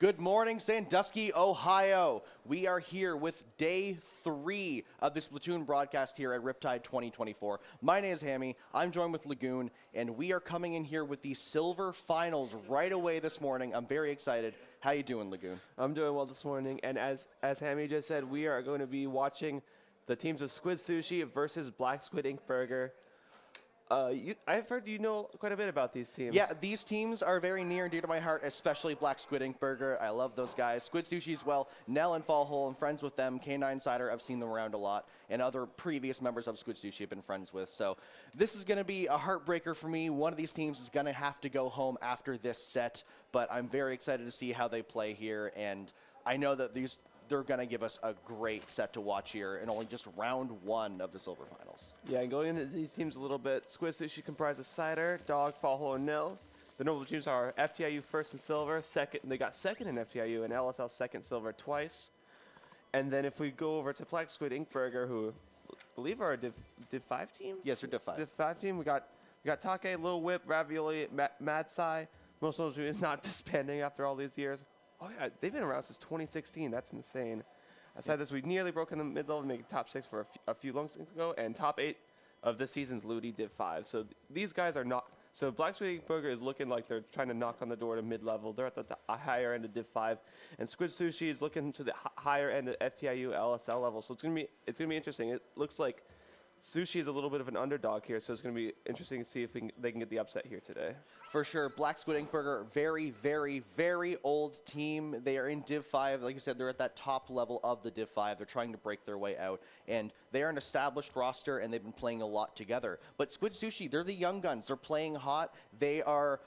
Good morning, Sandusky, Ohio. We are here with day 3 of the Splatoon broadcast here at Riptide 2024. My name is Hammy, I'm joined with Lagoon, and we are coming in here with the silver finals right away this morning. I'm very excited. How you doing, Lagoon? I'm doing well this morning, and as Hammy just said, we are going to be watching the teams of Squid Sushi versus Black Squid Ink Burger. I've heard you know quite a bit about these teams. Yeah, these teams are very near and dear to my heart, especially Black Squid Ink Burger. I love those guys. Squid Sushi as well. Nell and Fallhole, I'm friends with them. K9 Cider, I've seen them around a lot. And other previous members of Squid Sushi I've been friends with. So this is going to be a heartbreaker for me. One of these teams is going to have to go home after this set. But I'm very excited to see how they play here. And I know that they're going to give us a great set to watch here in only just round 1 of the silver finals. Yeah, and going into these teams a little bit, Squid Sushi comprises Cider, Dog, Fallhole, and Nil. The notable teams are FTIU first and silver, second. They got second in FTIU, and LSL second silver twice. And then if we go over to Black Squid Ink Burger, who I believe are a Div 5 team? Yes, they're Div 5. Div 5 team. We got Take, Lil Whip, Ravioli, Mad Sai. Most of them is not disbanding after all these years. Oh yeah, they've been around since 2016. That's insane. Aside this, we nearly broke in the mid-level, making top 6 for a few longs ago, and top 8 of this season's Ludi Div 5. So these guys are not. So Black Squid Ink Burger is looking like they're trying to knock on the door to mid-level. They're at the higher end of Div 5, and Squid Sushi is looking to the higher end of FTIU LSL level. So it's gonna be interesting. It looks like Sushi is a little bit of an underdog here, so it's going to be interesting to see if they can get the upset here today. For sure. Black Squid Ink Burger, very, very, very old team. They are in Div 5. Like you said, they're at that top level of the Div 5. They're trying to break their way out. And they are an established roster, and they've been playing a lot together. But Squid Sushi, they're the young guns. They're playing hot. They are,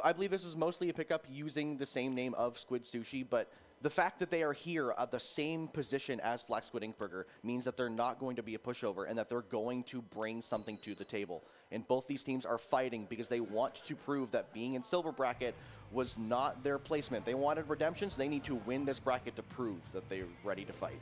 I believe this is mostly a pickup using the same name of Squid Sushi, but the fact that they are here at the same position as Black Squid Ink Burger means that they're not going to be a pushover and that they're going to bring something to the table. And both these teams are fighting because they want to prove that being in silver bracket was not their placement. They wanted redemption, so they need to win this bracket to prove that they're ready to fight.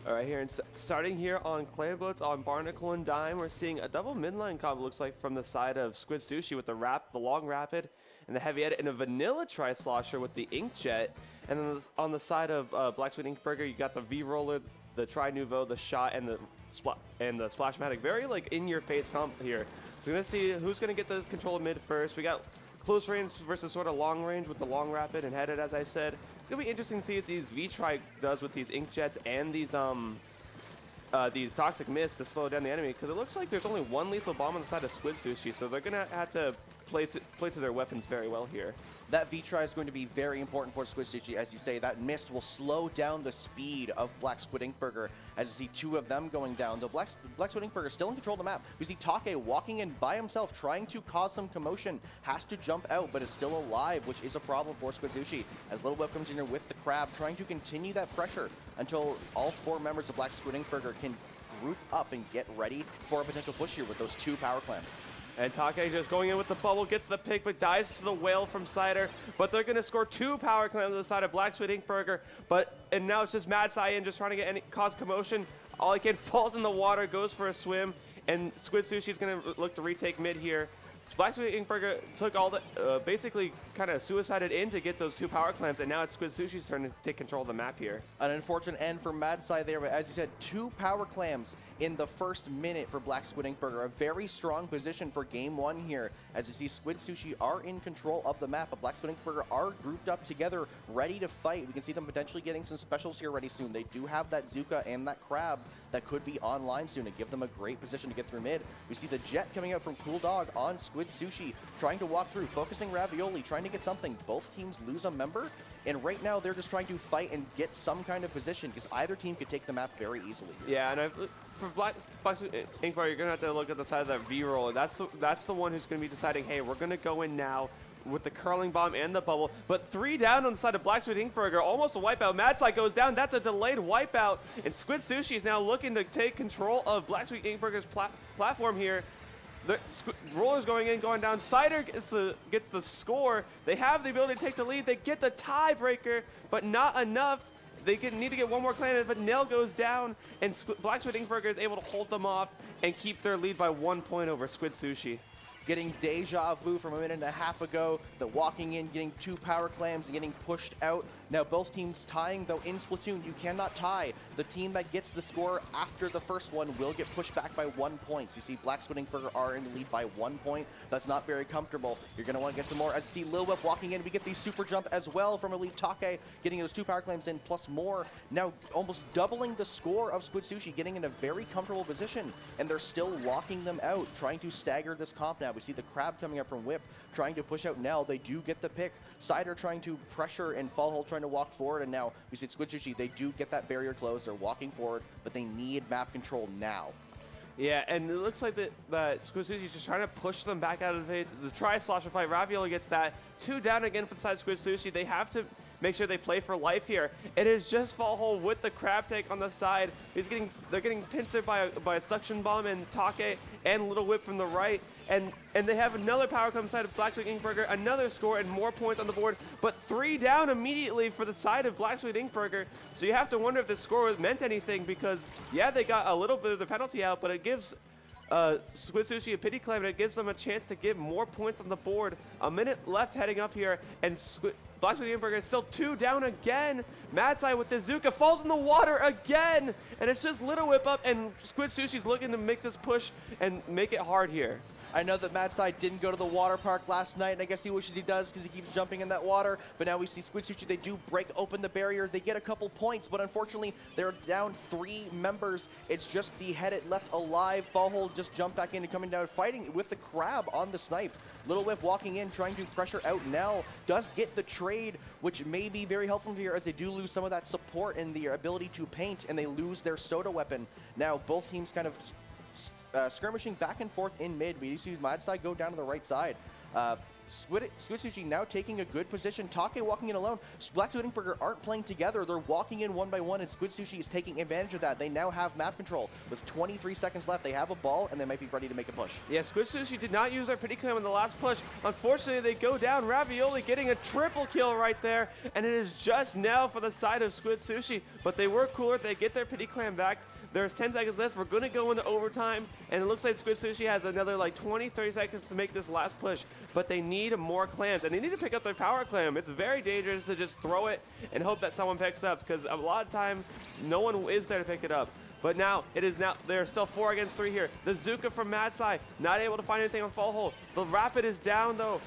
All right, here and starting here on Clan Blitz on Barnacle and Dime, we're seeing a double midline combo, looks like, from the side of Squid Sushi with the long rapid and the heavy edit, and a vanilla tri-slosher with the inkjet. And then on the side of Black Squid Ink Burger, you got the V-roller, the tri-nouveau, the shot, and the splashmatic. Very like in-your-face comp here. So we're gonna see who's gonna get the control of mid first. We got close range versus sort of long range with the long rapid and headed, as I said. It's gonna be interesting to see what these V-Tri does with these inkjets and these toxic mists to slow down the enemy, because it looks like there's only one lethal bomb on the side of Squid Sushi, so they're gonna have to play to their weapons very well here. That V-Try is going to be very important for Squid Sushi. As you say, that mist will slow down the speed of Black Squid Ink Burger as you see 2 of them going down. The Black Squid Ink Burger still in control of the map. We see Take walking in by himself, trying to cause some commotion. Has to jump out, but is still alive, which is a problem for Squid Sushi. As Little Whip comes in here with the crab, trying to continue that pressure until all 4 members of Black Squid Ink Burger can group up and get ready for a potential push here with those 2 power clamps. And Take just going in with the bubble, gets the pick, but dies to the whale from Cider. But they're going to score 2 power clams on the side of Black Squid Ink Burger. And now it's just Mad Sai in, just trying to cause commotion. All he can, falls in the water, goes for a swim. And Squid Sushi is going to look to retake mid here. Black Squid Ink Burger took all the, basically kind of suicided in to get those 2 power clamps, and now it's Squid Sushi's turn to take control of the map here. An unfortunate end for Mad Sai there, but as you said, 2 power clams in the first minute for Black Squid Ink Burger. A very strong position for game 1 here. As you see, Squid Sushi are in control of the map, but Black Squid Ink Burger are grouped up together, ready to fight. We can see them potentially getting some specials here ready soon. They do have that Zuka and that crab that could be online soon to give them a great position to get through mid. We see the jet coming out from Cool Dog on Squid Sushi, trying to walk through, focusing Ravioli, trying to get something. Both teams lose a member, and right now they're just trying to fight and get some kind of position, because either team could take the map very easily. Yeah, and for Black Squid Ink Burger, you're going to have to look at the side of that V-roller. That's the one who's going to be deciding, hey, we're going to go in now with the curling bomb and the bubble, but 3 down on the side of Black Squid Ink Burger, almost a wipeout. Mad Sai goes down, that's a delayed wipeout, and Squid Sushi is now looking to take control of Black Squid Ink Burger's platform here. The roller's going in, going down. Cider gets the score. They have the ability to take the lead. They get the tiebreaker, but not enough. They need to get 1 more clan, but Nell goes down, and Black Squid Ink Burger is able to hold them off and keep their lead by 1 point over Squid Sushi. getting deja vu from a minute and a half ago, the walking in, getting 2 power clams and getting pushed out. Now both teams tying, though in Splatoon you cannot tie. The team that gets the score after the first one will get pushed back by 1 point. So you see Black Squid Ink Burger are in the lead by 1 point. That's not very comfortable. You're going to want to get some more. As you see Lil Whip walking in, we get the super jump as well from Elite Take, getting those 2 power claims in plus more. Now almost doubling the score of Squid Sushi, getting in a very comfortable position, and they're still locking them out, trying to stagger this comp now. We see the crab coming up from Whip, trying to push out Nell. They do get the pick. Cider trying to pressure and Fall Hole trying to walk forward, and now we see Squid Sushi. They do get that barrier closed. They're walking forward, but they need map control now. Yeah, and it looks like that Squid Sushi is just trying to push them back out of the Tri-Slosher fight. Ravioli gets that. 2 down again for the side of Squid Sushi. They have to make sure they play for life here. It is just Fall Hole with the crab take on the side. They're getting pinched by a suction bomb and Take and Little Whip from the right. And they have another power come side of Black Squid Ink Burger, another score and more points on the board, but 3 down immediately for the side of Black Squid Ink Burger. So you have to wonder if this score was meant anything, because yeah, they got a little bit of the penalty out, but it gives Squid Sushi a pity claim, and it gives them a chance to get more points on the board. A minute left heading up here, and Black Squid Ink Burger is still 2 down again. Madsai with the Zuka falls in the water again, and it's just Little Whip up, and Squid Sushi's looking to make this push and make it hard here. I know that Madsai didn't go to the water park last night, and I guess he wishes he does because he keeps jumping in that water. But now we see Squid Sushi, they do break open the barrier. They get a couple points, but unfortunately, they're down 3 members. It's just the Headed left alive. Fall Hole just jumped back in and coming down, fighting with the crab on the snipe. Little Whip walking in, trying to pressure out Nell. Does get the trade, which may be very helpful here as they do lose some of that support and the ability to paint, and they lose their soda weapon. Now, both teams kind of skirmishing back and forth in mid. We see Madsai go down to the right side. Squid Sushi now taking a good position. Take walking in alone. Black Squid Ink Burger aren't playing together. They're walking in 1 by 1, and Squid Sushi is taking advantage of that. They now have map control. With 23 seconds left, they have a ball, and they might be ready to make a push. Yeah, Squid Sushi did not use their pity clam in the last push. Unfortunately, they go down. Ravioli getting a triple kill right there, and it is just now for the side of Squid Sushi. But they were cooler. They get their pity clam back. There's 10 seconds left. We're going to go into overtime, and it looks like Squid Sushi has another like 20-30 seconds to make this last push, but they need more clams, and they need to pick up their power clam. It's very dangerous to just throw it and hope that someone picks up, because a lot of times no one is there to pick it up. But now, they're still 4 against 3 here. The Zuka from Madsai, not able to find anything on Fall Hole. The Rapid is down, though.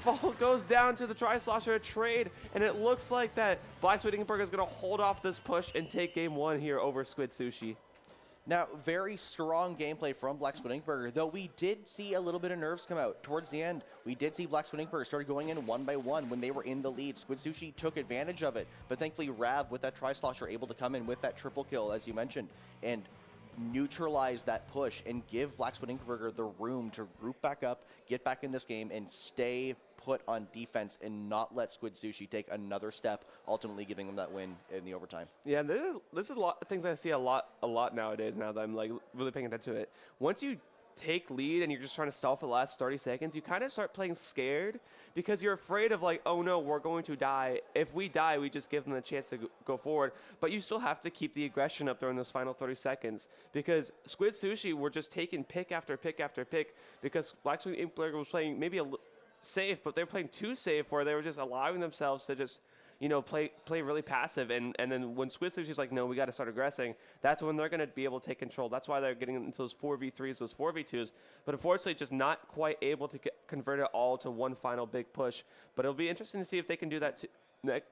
Fall goes down to the Tri-Slosher trade, and it looks like that Black Squid Ink Burger is going to hold off this push and take game 1 here over Squid Sushi. Now, very strong gameplay from Black Squid Ink Burger, though we did see a little bit of nerves come out towards the end. We did see Black Squid Ink Burger started going in 1 by 1 when they were in the lead. Squid Sushi took advantage of it, but thankfully Rav with that Tri-Slosher able to come in with that triple kill, as you mentioned, and neutralize that push and give Black Squid Ink Burger the room to group back up, get back in this game, and stay put on defense and not let Squid Sushi take another step, ultimately giving them that win in the overtime. Yeah, this is a lot of things I see a lot nowadays now that I'm like really paying attention to it. Once you take lead and you're just trying to stall for the last 30 seconds, you kind of start playing scared because you're afraid of like, oh no, we're going to die. If we die, we just give them a chance to go forward. But you still have to keep the aggression up during those final 30 seconds, because Squid Sushi were just taking pick after pick after pick, because Black Squid Ink Burger was playing maybe a safe, but they're playing too safe, where they were just allowing themselves to just, you know, play really passive, and then when Squid Sushi's like, no, we got to start aggressing, that's when they're going to be able to take control. That's why they're getting into those 4v3s, those 4v2s, but unfortunately just not quite able to convert it all to one final big push. But it'll be interesting to see if they can do that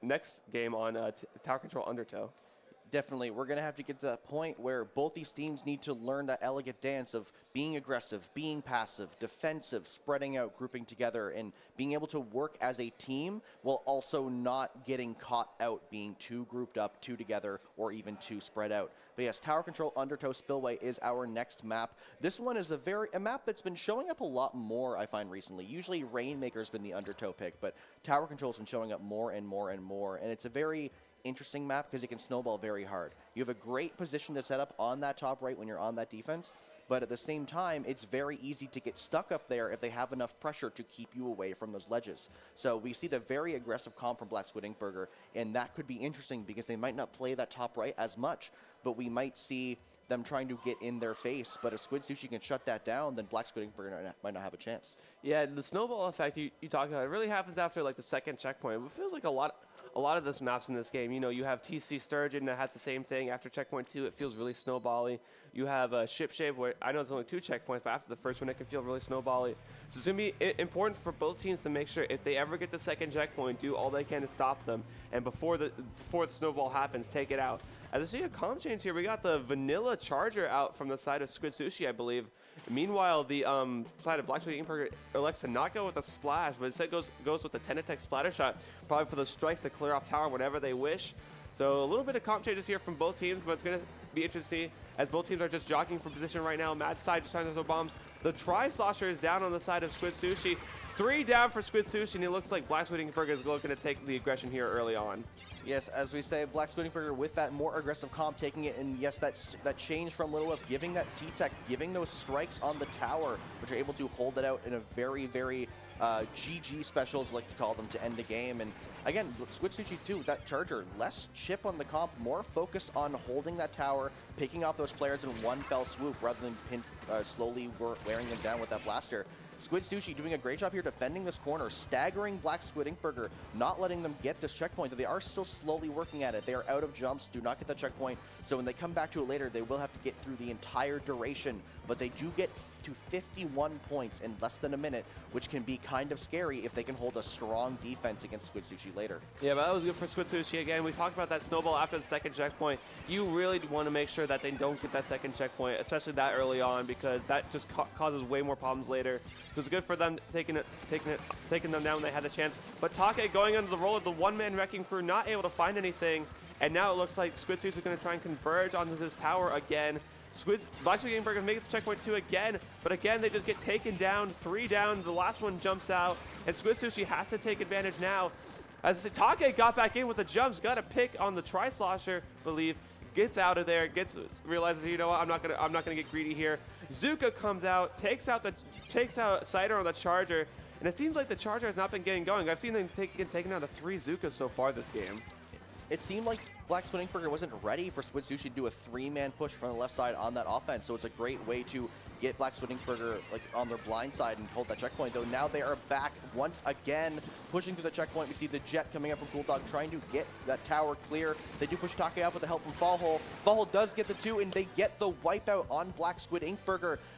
next game on Tower Control Undertow. Definitely. We're going to have to get to that point where both these teams need to learn that elegant dance of being aggressive, being passive, defensive, spreading out, grouping together, and being able to work as a team while also not getting caught out being too grouped up, too together, or even too spread out. But yes, Tower Control Undertow Spillway is our next map. This one is a map that's been showing up a lot more, I find, recently. Usually Rainmaker's been the Undertow pick, but Tower Control's been showing up more and more and more, and it's a very interesting map because it can snowball very hard. You have a great position to set up on that top right when you're on that defense, but at the same time, it's very easy to get stuck up there if they have enough pressure to keep you away from those ledges. So we see the very aggressive comp from Black Squid Ink Burger, and that could be interesting because they might not play that top right as much, but we might see them trying to get in their face. But if Squid Sushi can shut that down, then Black Squid Ink might not have a chance. Yeah, the snowball effect you talked about, it really happens after like the second checkpoint. It feels like a lot of this maps in this game. You know, you have TC Sturgeon that has the same thing. After checkpoint 2, it feels really snowbally. You have Ship Shape, where I know there's only 2 checkpoints, but after the first one, it can feel really snowbally. So it's going to be important for both teams to make sure if they ever get the second checkpoint, do all they can to stop them. And before the snowball happens, take it out. As I see a comm change here, we got the Vanilla Charger out from the side of Squid Sushi, I believe. Meanwhile, the side of Black Squid Ink elects to not go with a splash, but instead goes with the 10 attack splatter shot, probably for those strikes to clear off tower whenever they wish. So a little bit of comp changes here from both teams, but it's going to be interesting as both teams are just jockeying for position right now. Mad side just trying to throw bombs. The Tri-Slosher is down on the side of Squid Sushi. 3 down for Squid Sushi, and it looks like Black Squid Ink is looking to take the aggression here early on. Yes, as we say, Black Squid Ink with that more aggressive comp, taking it, and yes, that change from Little Whip, giving that T-Tech, giving those strikes on the tower, which are able to hold it out in a very, very GG specials, like to call them, to end the game. And again, Squid Sushi too, with that Charger, less chip on the comp, more focused on holding that tower, picking off those players in one fell swoop rather than slowly wearing them down with that blaster. Squid Sushi doing a great job here defending this corner, staggering Black Squid Ink, not letting them get this checkpoint. They are still slowly working at it. They are out of jumps, do not get that checkpoint. So when they come back to it later, they will have to get through the entire duration. But they do get to 51 points in less than a minute, which can be kind of scary if they can hold a strong defense against Squid Sushi later. Yeah, but that was good for Squid Sushi. Again, we talked about that snowball after the second checkpoint. You really want to make sure that they don't get that second checkpoint, especially that early on, because that just causes way more problems later. So it's good for them taking them down when they had the chance. But Take going under the role of the one-man wrecking crew, not able to find anything. And now it looks like Squid Sushi is going to try and converge onto this tower again. Black Squid Ink make it to checkpoint 2 again, but again they just get taken down, 3 down. The last one jumps out, and Squid Sushi has to take advantage now. As Take got back in with the jumps, got a pick on the Tri-Slosher, believe, gets out of there, realizes, you know what, I'm not gonna get greedy here. Zuka comes out, takes out Cider on the Charger, and it seems like the Charger has not been getting going. I've seen them taken down to 3 Zukas so far this game. It seemed like Black Squid Ink wasn't ready for Squid Sushi to do a 3-man push from the left side on that offense, so it's a great way to get Black Squid Ink like on their blind side and hold that checkpoint. Though now they are back once again, pushing to the checkpoint. We see the Jet coming up from Cool Dog, trying to get that tower clear. They do push Take out with the help from Fallhole. Fallhole does get the 2, and they get the wipeout on Black Squid Ink.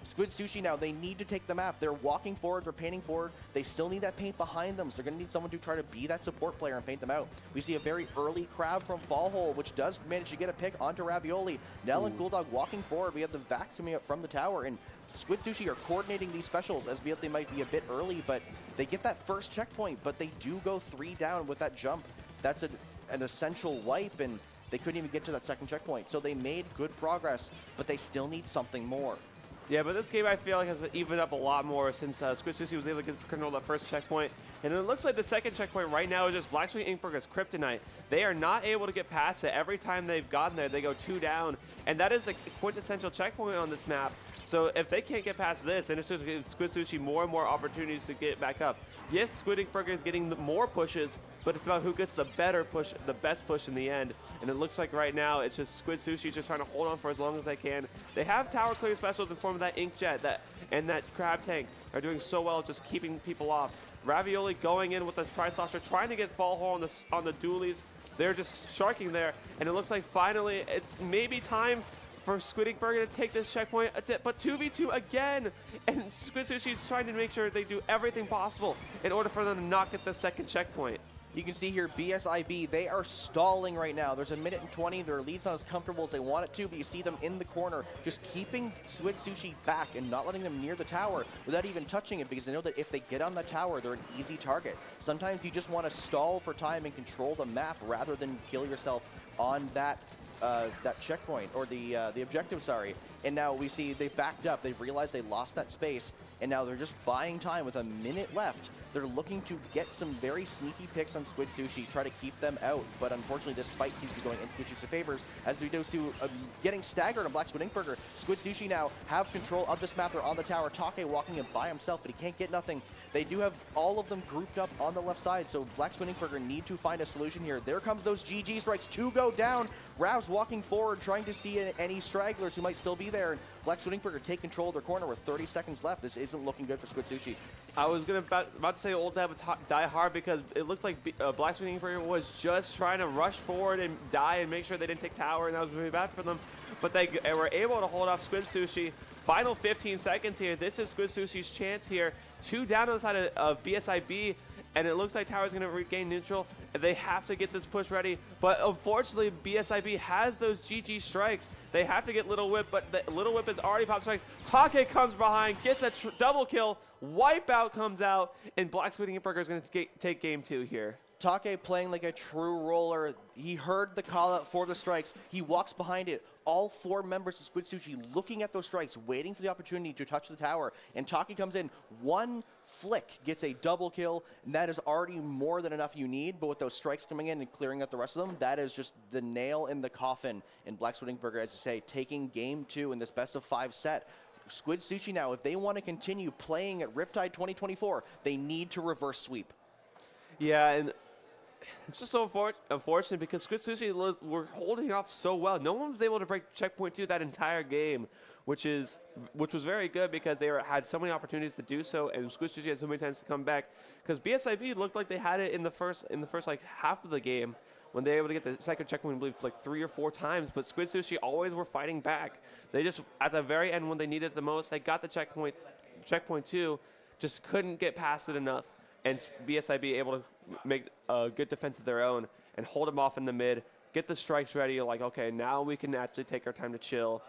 Squid Sushi now, they need to take the map. They're walking forward, they're painting forward. They still need that paint behind them, so they're going to need someone to try to be that support player and paint them out. We see a very early crab from Fallhole, which does manage to get a pick onto Ravioli. Nell and Cool Dog walking forward. We have the Vac coming up from the tower, and Squid Sushi are coordinating these specials, as they might be a bit early, but they get that first checkpoint, but they do go 3 down with that jump. That's an essential wipe, and they couldn't even get to that second checkpoint. So they made good progress, but they still need something more. Yeah, but this game I feel like has evened up a lot more since Squid Sushi was able to control that first checkpoint. And it looks like the second checkpoint right now is just Black Squid Ink Kryptonite. They are not able to get past it. Every time they've gotten there, they go 2 down. And that is the quintessential checkpoint on this map. So if they can't get past this, then it's just giving Squid Sushi more and more opportunities to get back up. Yes, Squid Ink is getting more pushes, but it's about who gets the better push, the best push in the end. And it looks like right now it's just Squid Sushi just trying to hold on for as long as they can. They have tower clearing specials in form of that Ink Jet and that Crab Tank are doing so well just keeping people off. Ravioli going in with the Tri-Slosher, trying to get Fallhole on the dualies. They're just sharking there, and it looks like finally it's maybe time for Squid Ink to take this checkpoint, but 2v2 again, and Squid Sushi is trying to make sure they do everything possible in order for them to not get the second checkpoint. You can see here, BSIB, they are stalling right now. There's 1 minute and 20. Their lead's not as comfortable as they want it to, but you see them in the corner, just keeping Squid Sushi back and not letting them near the tower without even touching it, because they know that if they get on the tower, they're an easy target. Sometimes you just want to stall for time and control the map rather than kill yourself on that checkpoint, or the objective, sorry. and now we see they've backed up. They've realized they lost that space, and now they're just buying time with a minute left. They're looking to get some very sneaky picks on Squid Sushi, try to keep them out, but unfortunately this fight seems to be going in Squid Sushi's favors as we do see getting staggered on Black Squid Inkburger. Squid Sushi now have control of this map. They're on the tower. Take walking in by himself, but he can't get nothing. They do have all of them grouped up on the left side, so Black Squid Inkburger need to find a solution here. There comes those GG strikes to go down. Rav's walking forward, trying to see any stragglers who might still be there, and Black Squid Inkburger take control of their corner with 30 seconds left. This isn't looking good for Squid Sushi. I was about to say Old Dad would die hard because it looked like Black Squid Inkburger was just trying to rush forward and die and make sure they didn't take tower, and that was really bad for them. But they were able to hold off Squid Sushi. Final 15 seconds here. This is Squid Sushi's chance here. 2 down on the side of BSIB, and it looks like tower's going to regain neutral. They have to get this push ready, but unfortunately BSIB has those GG strikes. They have to get Little Whip, but the Little Whip has already popped strikes. Take comes behind, gets a double kill, Wipeout comes out, and Black Squid Inkburger is going to take game 2 here. Take playing like a true roller. He heard the call out for the strikes. He walks behind it. All 4 members of Squid Sushi looking at those strikes, waiting for the opportunity to touch the tower. And Take comes in. One flick gets a double kill, and that is already more than enough you need. But with those strikes coming in and clearing out the rest of them, that is just the nail in the coffin. And Black Squid Inkburger, as you say, taking game 2 in this best of 5 set. Squid Sushi now, if they want to continue playing at Riptide 2024, they need to reverse sweep. Yeah, and it's just so unfortunate because Squid Sushi were holding off so well. No one was able to break checkpoint 2 that entire game, which was very good because they had so many opportunities to do so, and Squid Sushi had so many times to come back. Because BSIB looked like they had it in the first like half of the game when they were able to get the second checkpoint, I believe, like 3 or 4 times. But Squid Sushi always were fighting back. They just at the very end when they needed it the most, they got the checkpoint 2, just couldn't get past it enough. And BSIB able to make a good defense of their own and hold them off in the mid, get the strikes ready. You're like, okay, now we can actually take our time to chill.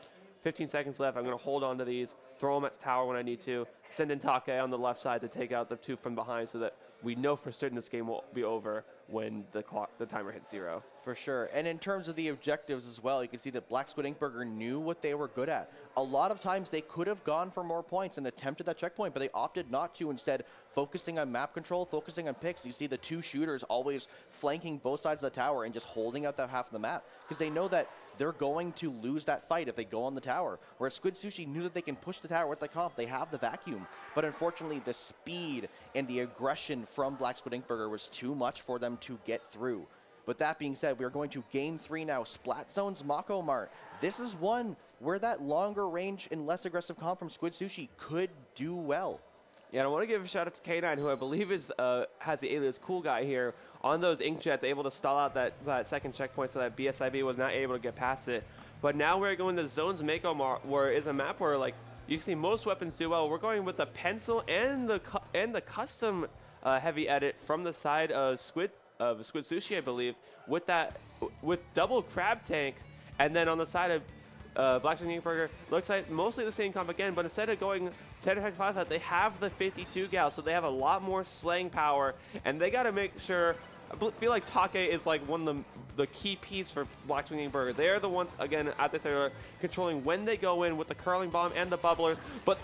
15 seconds left. I'm going to hold on to these, throw them at the tower when I need to, send in Take on the left side to take out the 2 from behind so that we know for certain this game will be over when the timer hits 0. For sure. And in terms of the objectives as well, you can see that Black Squid Inkburger knew what they were good at. A lot of times they could have gone for more points and attempted that checkpoint, but they opted not to, instead focusing on map control, focusing on picks. You see the 2 shooters always flanking both sides of the tower and just holding out that half of the map because they know that they're going to lose that fight if they go on the tower. Whereas Squid Sushi knew that they can push the tower with the comp. They have the vacuum. But unfortunately, the speed and the aggression from Black Squid Inkburger was too much for them to get through. But that being said, we are going to game 3 now. Splat Zone's Mako Mart. This is one where that longer range and less aggressive comp from Squid Sushi could do well. Yeah, I want to give a shout out to K9, who I believe has the alias Cool Guy here on those Inkjets, able to stall out that second checkpoint so that BSIB was not able to get past it. But now we're going to Zone's Mako Mart, where is a map where like you can see most weapons do well. We're going with the pencil and the custom heavy edit from the side of Squid Sushi, I believe, with double crab tank, and then on the side of Black Squid Inkburger, looks like mostly the same comp again, but instead of going 10 attack 5, they have the 52 gal, so they have a lot more slaying power, and they got to make sure. I feel like Take is like one of the key piece for Black Squid Inkburger. They're the ones, again, at this area, controlling when they go in with the curling bomb and the bubblers. But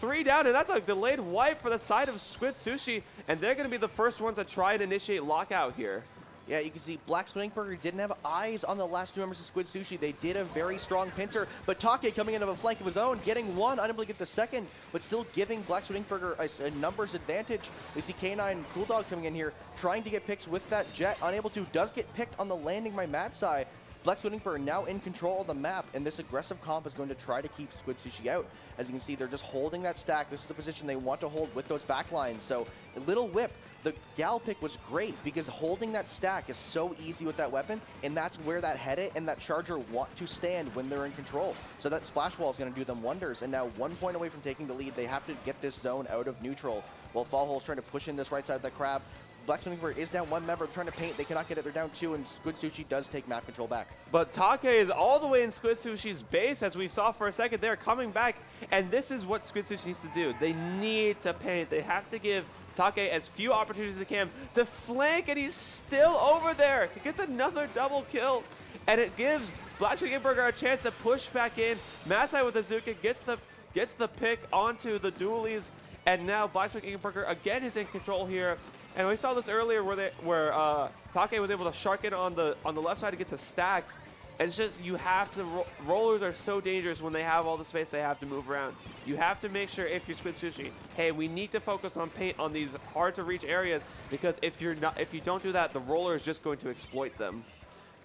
3 down, and that's a delayed wipe for the side of Squid Sushi, and they're going to be the first ones to try and initiate lockout here. Yeah, you can see Black Squid Inkburger didn't have eyes on the last 2 members of Squid Sushi. They did a very strong pincer, but Take coming in of a flank of his own, getting 1, unable to get the second, but still giving Black Squid Inkburger a numbers advantage. We see K9 Cool Dog coming in here, trying to get picks with that jet, unable to, does get picked on the landing by Matsai. Black Squid Inkburger now in control of the map, and this aggressive comp is going to try to keep Squid Sushi out. As you can see, they're just holding that stack. This is the position they want to hold with those backlines. So, Little Whip, the gal pick was great because holding that stack is so easy with that weapon, and that's where that Headit and that Charger want to stand when they're in control. So that splash wall is going to do them wonders, and now 1 point away from taking the lead. They have to get this zone out of neutral while Fallhole's trying to push in this right side of the crab. Black Squid Inkburger is down 1 member, trying to paint. They cannot get it. They're down 2, and Squid Sushi does take map control back. But Take is all the way in Squid Sushi's base, as we saw for a second. They're coming back, and this is what Squid Sushi needs to do. They need to paint. They have to give Take as few opportunities as they can to flank, and he's still over there. He gets another double kill, and it gives Black Squid Burger a chance to push back in. Masai with the Zuka gets the pick onto the dualies, and now Black Squid Burger again is in control here. And we saw this earlier where Take was able to shark in on the left side to get the stacks. And it's just, you have to, rollers are so dangerous when they have all the space they have to move around. You have to make sure, if you're Squid Sushi, hey, we need to focus on paint on these hard to reach areas, because if you don't do that, the roller is just going to exploit them.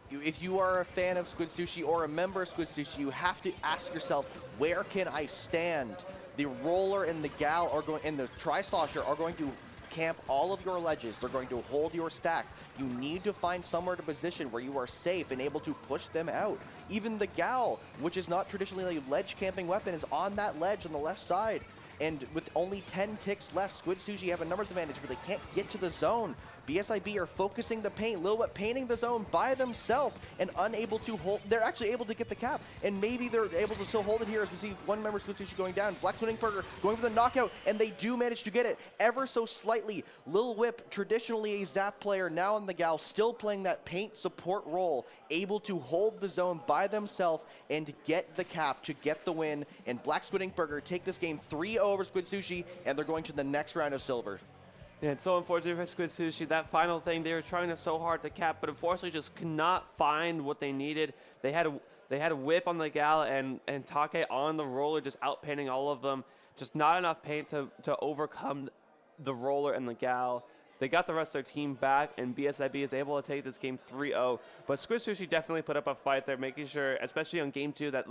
If you are a fan of Squid Sushi or a member of Squid Sushi, you have to ask yourself, where can I stand? The roller and the gal are going, and the tri-slosher are going to camp all of your ledges. They're going to hold your stack. You need to find somewhere to position where you are safe and able to push them out. Even the gal, which is not traditionally a ledge camping weapon, is on that ledge on the left side. And with only 10 ticks left, Squid Sushi have a numbers advantage, but they can't get to the zone. BSIB are focusing the paint, Lilwet painting the zone by themselves and unable to hold. They're actually able to get the cap, and maybe they're able to still hold it here as we see one member Squid Sushi going down. Black Squid Burger going for the knockout, and they do manage to get it ever so slightly. Lil Whip, traditionally a Zap player, now on the gal, still playing that paint support role, able to hold the zone by themselves and get the cap to get the win. And Black Squid Burger take this game 3-0 over Squid Sushi, and they're going to the next round of silver. Yeah, it's so unfortunate for Squid Sushi. That final thing, they were trying so hard to cap, but unfortunately just could not find what they needed. They had a whip on the gal and Take on the roller, just outpainting all of them. Just not enough paint to overcome the roller and the gal. They got the rest of their team back, and BSIB is able to take this game 3-0. But Squid Sushi definitely put up a fight there, making sure, especially on game 2, that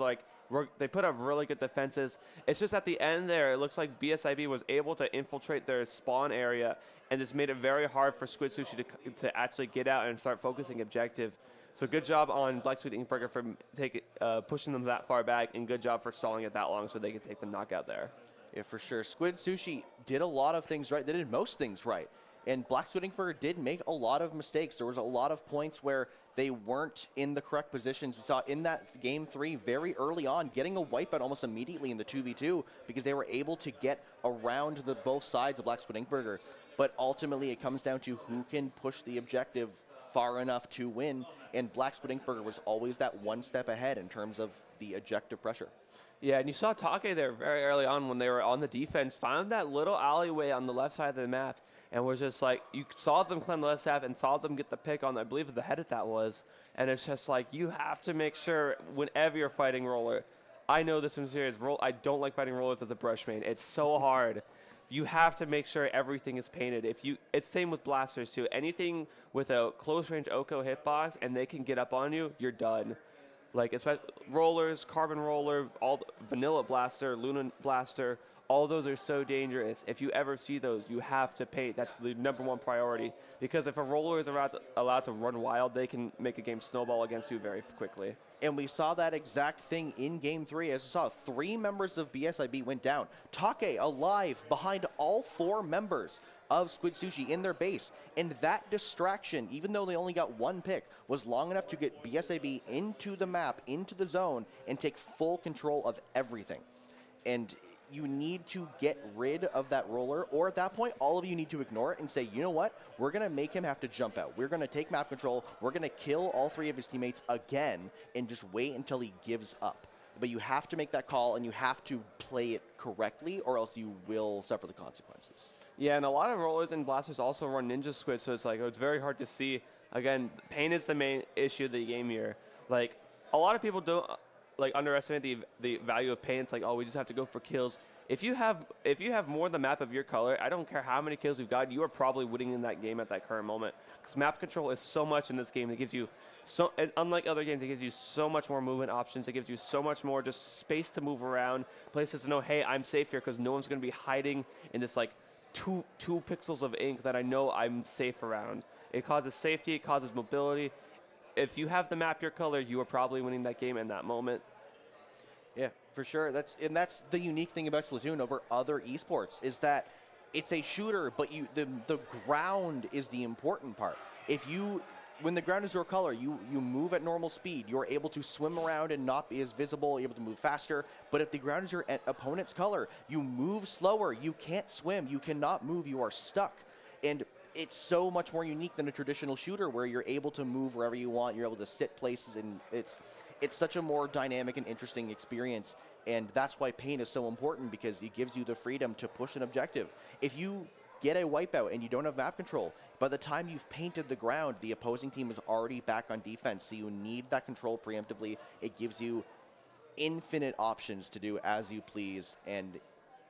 they put up really good defenses. It's just at the end there, it looks like BSIB was able to infiltrate their spawn area, and just made it very hard for Squid Sushi to actually get out and start focusing objective. So good job on Black Squid Burger for pushing them that far back, and good job for stalling it that long so they could take the knockout there. Yeah, for sure. Squid Sushi did a lot of things right. They did most things right. And Black Squid Burger did make a lot of mistakes. There was a lot of points where they weren't in the correct positions. We saw in that game 3 very early on, getting a wipeout almost immediately in the 2v2 because they were able to get around both sides of Black Squid Burger. But ultimately, it comes down to who can push the objective far enough to win. And Black Squid Burger was always that one step ahead in terms of the objective pressure. Yeah, and you saw Take there very early on when they were on the defense, found that little alleyway on the left side of the map, and was just like, you saw them climb the left side and saw them get the pick on, I believe, the head that was. And it's just like, you have to make sure whenever you're fighting roller, I know this from serious, I don't like fighting rollers as a brush main. It's so hard. You have to make sure everything is painted. It's same with blasters too. Anything with a close range Oko hitbox and they can get up on you, you're done. Like, especially rollers, carbon roller, all vanilla blaster, Luna blaster, all those are so dangerous. If you ever see those, you have to paint. That's the #1 priority. Because if a roller is allowed to run wild, they can make a game snowball against you very quickly. And we saw that exact thing in game 3. As we saw, 3 members of BSIB went down. Take alive behind all 4 members of Squid Sushi in their base. And that distraction, even though they only got 1 pick, was long enough to get BSIB into the map, into the zone, and take full control of everything. And you need to get rid of that roller, or at that point, all of you need to ignore it and say, you know what? We're going to make him have to jump out. We're going to take map control. We're going to kill all 3 of his teammates again and just wait until he gives up. But you have to make that call, and you have to play it correctly, or else you will suffer the consequences. Yeah, and a lot of rollers and blasters also run Ninja Squid, so it's very hard to see. Again, pain is the main issue of the game here. Like, a lot of people don't underestimate the value of pain. It's like, oh, we just have to go for kills. If you have more than the map of your color, I don't care how many kills you've got, you are probably winning in that game at that current moment. Because map control is so much in this game. It gives you and unlike other games, it gives you so much more movement options. It gives you so much more just space to move around, places to know, hey, I'm safe here because no one's going to be hiding in this like two pixels of ink that I know I'm safe around. It causes safety. It causes mobility. If you have the map your color, you are probably winning that game in that moment. Yeah, for sure. That's the unique thing about Splatoon over other esports is that it's a shooter, but the ground is the important part. When the ground is your color, you move at normal speed. You're able to swim around and not be as visible, you're able to move faster. But if the ground is your opponent's color, you move slower. You can't swim. You cannot move. You are stuck. And it's so much more unique than a traditional shooter where you're able to move wherever you want. You're able to sit places, and it's such a more dynamic and interesting experience. And that's why paint is so important, because it gives you the freedom to push an objective. If you get a wipeout and you don't have map control, by the time you've painted the ground, the opposing team is already back on defense. So you need that control preemptively. It gives you infinite options to do as you please, and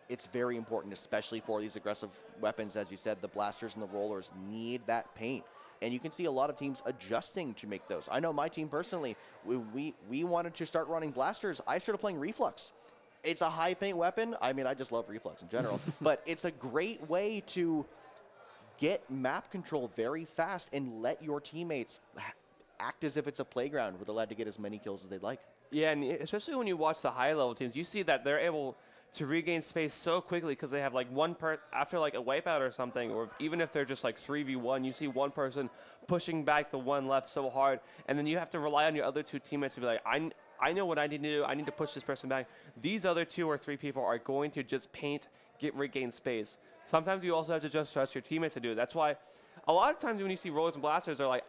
it's very important, especially for these aggressive weapons. As you said, the blasters and the rollers need that paint, and you can see a lot of teams adjusting to make those. I know my team personally, we wanted to start running blasters. I started playing Reflux. It's a high paint weapon. I mean, I just love Reflux in general, but it's a great way to get map control very fast and let your teammates act as if it's a playground where they're allowed to get as many kills as they'd like. Yeah, and especially when you watch the high level teams, you see that they're able to regain space so quickly because they have like after like a wipeout or something, or even if they're just like 3v1, you see one person pushing back the one left so hard, and then you have to rely on your other two teammates to be like, I know what I need to do. I need to push this person back. These other 2 or 3 people are going to just paint, regain space. Sometimes you also have to just trust your teammates to do it. That's why a lot of times when you see rollers and blasters, they're like,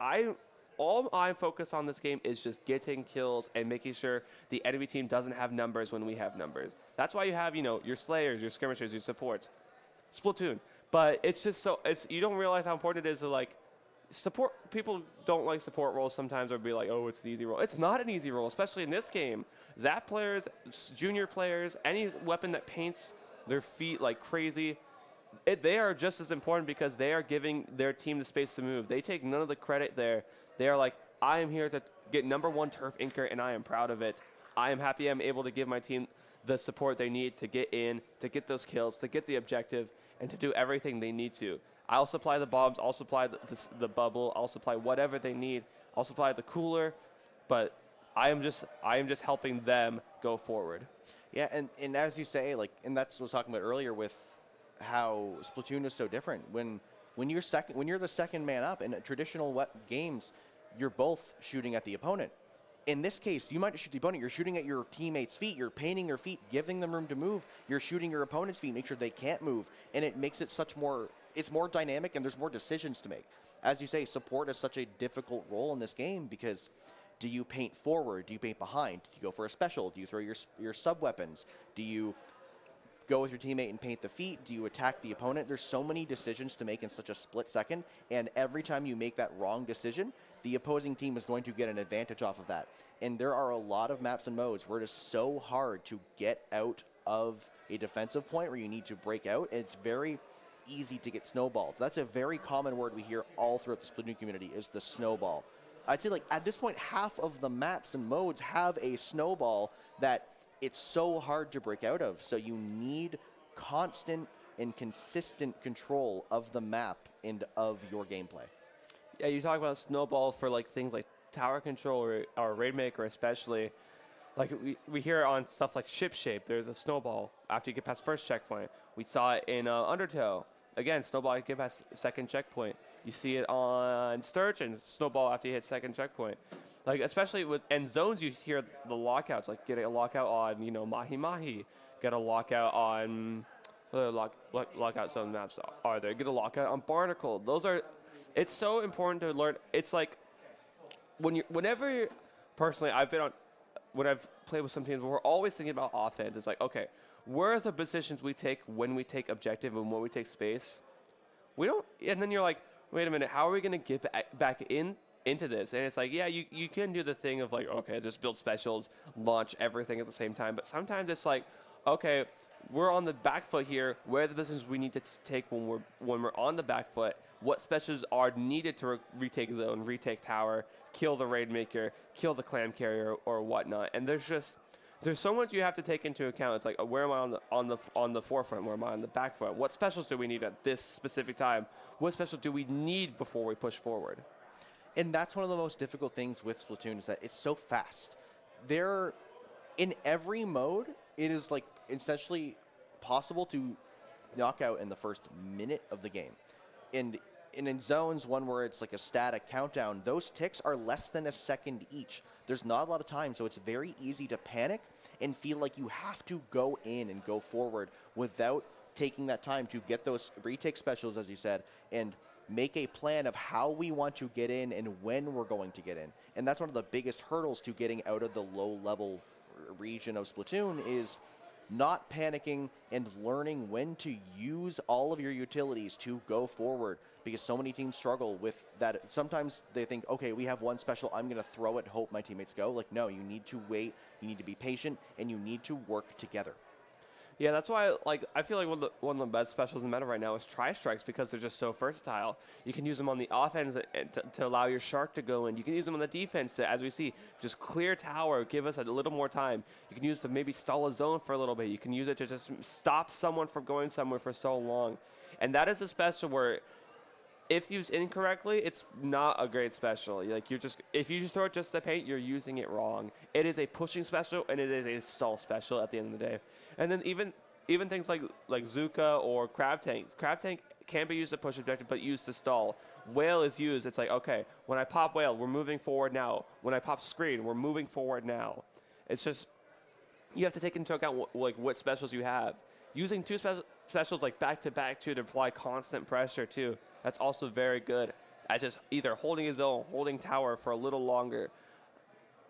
all I'm focused on this game is just getting kills and making sure the enemy team doesn't have numbers when we have numbers. That's why you have, your slayers, your skirmishers, your supports. Splatoon. But it's just you don't realize how important it is to like support. People don't like support roles sometimes, or be like, oh, it's an easy role. It's not an easy role, especially in this game. Zap players, junior players, any weapon that paints their feet like crazy, they are just as important because they are giving their team the space to move. They take none of the credit there. They are like, I am here to get #1 turf inker, and I am proud of it. I am happy I'm able to give my team the support they need to get in, to get those kills, to get the objective, and to do everything they need to. I'll supply the bombs, I'll supply the bubble, I'll supply whatever they need, I'll supply the cooler, but I am just helping them go forward. Yeah, and as you say, like, and that's what I was talking about earlier with how Splatoon is so different. When you're the second man up in traditional games, you're both shooting at the opponent. In this case, you might shoot the opponent. You're shooting at your teammates' feet. You're painting their feet, giving them room to move. You're shooting your opponent's feet, make sure they can't move, and it makes it it's more dynamic, and there's more decisions to make. As you say, support is such a difficult role in this game, because do you paint forward? Do you paint behind? Do you go for a special? Do you throw your sub weapons? Do you go with your teammate and paint the feet? Do you attack the opponent? There's so many decisions to make in such a split second, and every time you make that wrong decision, the opposing team is going to get an advantage off of that. And there are a lot of maps and modes where it is so hard to get out of a defensive point where you need to break out, and it's very easy to get snowballed. That's a very common word we hear all throughout the Splatoon community, is the snowball. I'd say, like, at this point, half of the maps and modes have a snowball that it's so hard to break out of. So you need constant and consistent control of the map and of your gameplay. Yeah, you talk about snowball for like things like tower control or Raidmaker especially. Like we hear on stuff like ship shape, there's a snowball after you get past first checkpoint. We saw it in Undertale. Again, snowball you get past second checkpoint. You see it on Sturge and snowball after you hit second checkpoint. Like especially with end zones, you hear the lockouts. Like get a lockout on Mahi Mahi. Get a lockout on lockout zone maps are there. Get a lockout on Barnacle. It's so important to learn. It's like personally, when I've played with some teams, we're always thinking about offense. It's like, okay, where are the positions we take when we take objective and when we take space? And then you're like, wait a minute, how are we going to get back into this? And it's like, yeah, you can do the thing of like, okay, just build specials, launch everything at the same time. But sometimes it's like, okay, we're on the back foot here. Where are the positions we need to take when we're on the back foot? What specials are needed to retake zone, retake tower, kill the Raidmaker, kill the clam carrier, or whatnot? And there's so much you have to take into account. It's like, where am I on the forefront? Where am I on the back foot? What specials do we need at this specific time? What special do we need before we push forward? And that's one of the most difficult things with Splatoon, is that it's so fast. In every mode, it is like essentially possible to knock out in the first minute of the game. And in zones, one where it's like a static countdown, those ticks are less than a second each. There's not a lot of time, so it's very easy to panic and feel like you have to go in and go forward without taking that time to get those retake specials, as you said, and make a plan of how we want to get in and when we're going to get in. And that's one of the biggest hurdles to getting out of the low-level region of Splatoon is not panicking and learning when to use all of your utilities to go forward, because so many teams struggle with that. Sometimes they think, okay, we have one special, I'm going to throw it, hope my teammates go. Like, no, you need to wait, you need to be patient, and you need to work together. Yeah, that's why I feel like one of the best specials in the meta right now is Tri-Strikes, because they're just so versatile. You can use them on the offense to allow your Shark to go in. You can use them on the defense to, as we see, just clear tower, give us a little more time. You can use to maybe stall a zone for a little bit. You can use it to just stop someone from going somewhere for so long. And that is a special where, if used incorrectly, it's not a great special. Like, if you just throw it just to paint, you're using it wrong. It is a pushing special, and it is a stall special at the end of the day. And then even things like Zuka or Crab Tank. Crab Tank can be used to push objective, but used to stall. Whale is used. It's like, okay, when I pop Whale, we're moving forward now. When I pop Screen, we're moving forward now. It's just, you have to take into account what specials you have. Using two specials like back to back too to apply constant pressure too. That's also very good at just either holding his own, holding tower for a little longer.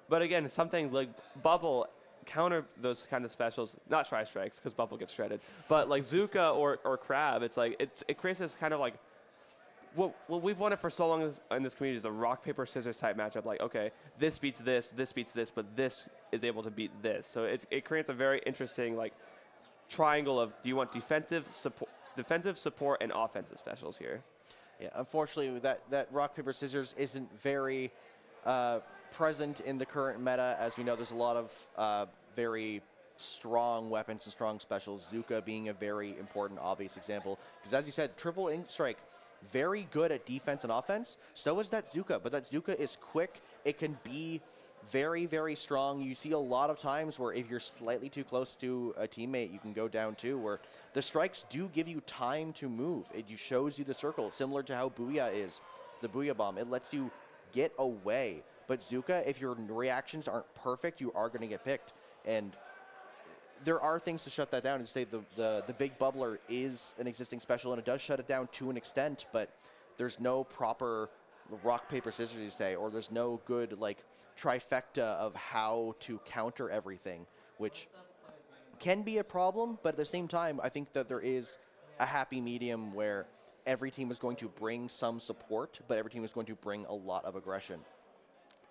But again, some things like Bubble counter those kind of specials, not Tri-Strikes because Bubble gets shredded, but like Zuka or Crab, it's like it creates this kind of like what we've wanted for so long in this community is a rock paper scissors type matchup. Like, okay, this beats this beats this, but this is able to beat this. So it creates a very interesting like triangle of, do you want defensive support and offensive specials here? Yeah, unfortunately, that rock paper scissors isn't very present in the current meta. As we know, there's a lot of very strong weapons and strong specials. Zuka being a very important, obvious example, because as you said, triple ink strike, very good at defense and offense. So is that Zuka, but that Zuka is quick. It can be very, very strong. You see a lot of times where if you're slightly too close to a teammate, you can go down too, where the strikes do give you time to move. It shows you the circle, similar to how Booyah is, the Booyah Bomb. It lets you get away. But Zuka, if your reactions aren't perfect, you are going to get picked. And there are things to shut that down and say the big bubbler is an existing special, and it does shut it down to an extent, but there's no proper rock, paper, scissors, you say, or there's no good, like, trifecta of how to counter everything, which can be a problem, but at the same time, I think that there is a happy medium where every team is going to bring some support, but every team is going to bring a lot of aggression.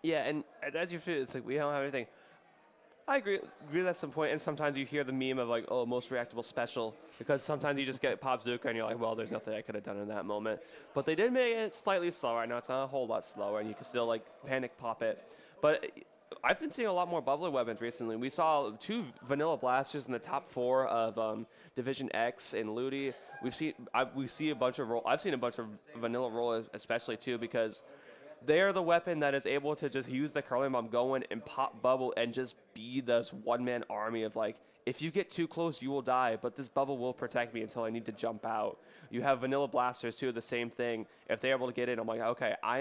Yeah, and as you feel, it's like we don't have anything. I agree at some point, and sometimes you hear the meme of like, oh, most reactable special, because sometimes you just get Pop Zuka and you're like, well, there's nothing I could have done in that moment. But they did make it slightly slower. I know it's not a whole lot slower, and you can still like panic pop it. But I've been seeing a lot more bubbler weapons recently. We saw 2 vanilla blasters in the top 4 of Division X and Ludi. We see a bunch of roll. I've seen a bunch of vanilla roll especially too, because they're the weapon that is able to just use the curling bomb, go in and pop bubble and just be this one-man army of like, if you get too close, you will die, but this bubble will protect me until I need to jump out. You have vanilla blasters too, the same thing. If they're able to get in, I'm like, okay, I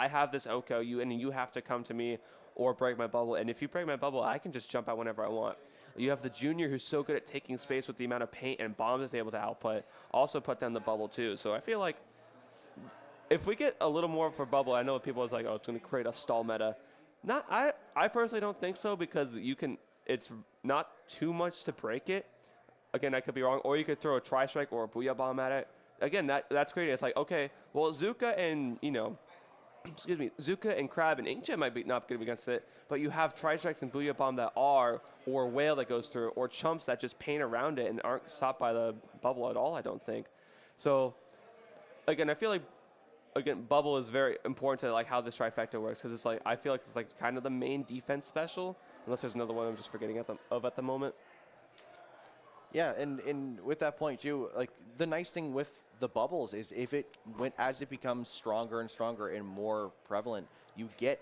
have this Oko, and you have to come to me or break my bubble. And if you break my bubble, I can just jump out whenever I want. You have the Junior, who's so good at taking space with the amount of paint and bombs it's able to output, also put down the bubble too. So I feel like if we get a little more for bubble, I know people are like, oh, it's going to create a stall meta. I personally don't think so, because it's not too much to break it. Again, I could be wrong. Or you could throw a Tri-Strike or a Booyah Bomb at it. Again, that's great. It's like, okay, well, Zuka and, Zuka and Crab and Inkjet might be not going to be against it, but you have Tri-Strikes and Booyah Bomb that are, or Whale that goes through, or Chumps that just paint around it and aren't stopped by the bubble at all, I don't think. So, again, I feel like bubble is very important to like how this trifecta works, because it's like, I feel like it's like kind of the main defense special, unless there's another one I'm just forgetting at the moment. Yeah, and with that point too, like the nice thing with the bubbles is as it becomes stronger and stronger and more prevalent, you get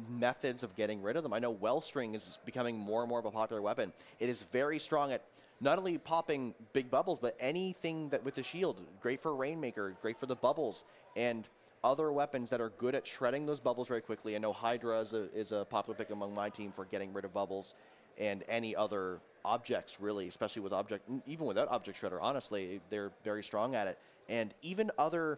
methods of getting rid of them. I know Wellstring is becoming more and more of a popular weapon. It is very strong at not only popping big bubbles, but anything that with the shield. Great for Rainmaker, great for the bubbles, and other weapons that are good at shredding those bubbles very quickly. I know Hydra is a popular pick among my team for getting rid of bubbles, and any other objects really, especially with even without object shredder, honestly, they're very strong at it. And even other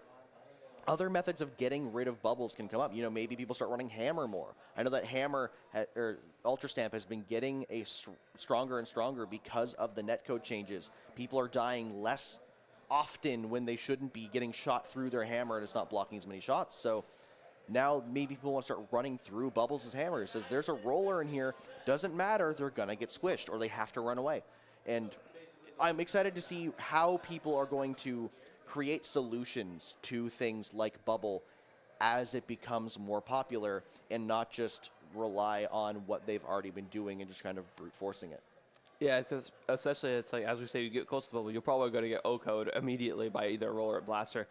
other methods of getting rid of bubbles can come up. You know, maybe people start running Hammer more. I know that Hammer or Ultra Stamp has been getting stronger and stronger because of the netcode changes. People are dying less often when they shouldn't be, getting shot through their Hammer and it's not blocking as many shots. So now maybe people want to start running through bubbles as Hammer. It says there's a roller in here, doesn't matter, they're gonna get squished or they have to run away. And I'm excited to see how people are going to create solutions to things like bubble as it becomes more popular and not just rely on what they've already been doing and just kind of brute forcing it. Yeah, because especially it's like, as we say, you get close to the bubble, you're probably going to get O-code immediately by either a roller or blaster.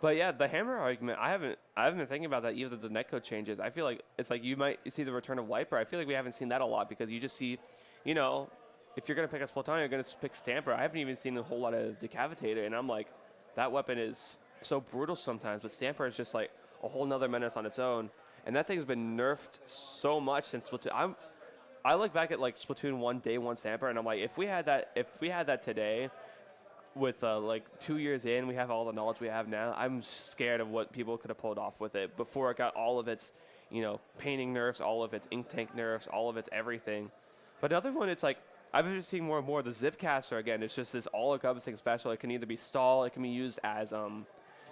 But yeah, the Hammer argument, I haven't been thinking about that either. The netcode changes. I feel like it's like you might see the return of Wiper. I feel like we haven't seen that a lot because you just see, you know, if you're going to pick a Splatoon, you're going to pick Stamper. I haven't even seen a whole lot of Decavitator, and I'm like, that weapon is so brutal sometimes, but Stamper is just like a whole nother menace on its own. And that thing's been nerfed so much since Splatoon. I look back at like Splatoon 1 day 1 Stamper, and I'm like, if we had that today, with like 2 years in, we have all the knowledge we have now. I'm scared of what people could have pulled off with it before it got all of its, you know, painting nerfs, all of its ink tank nerfs, all of its everything. But another one, it's like, I've been seeing more and more the Zipcaster again. It's just this all-encompassing special. It can either be stall, it can be used as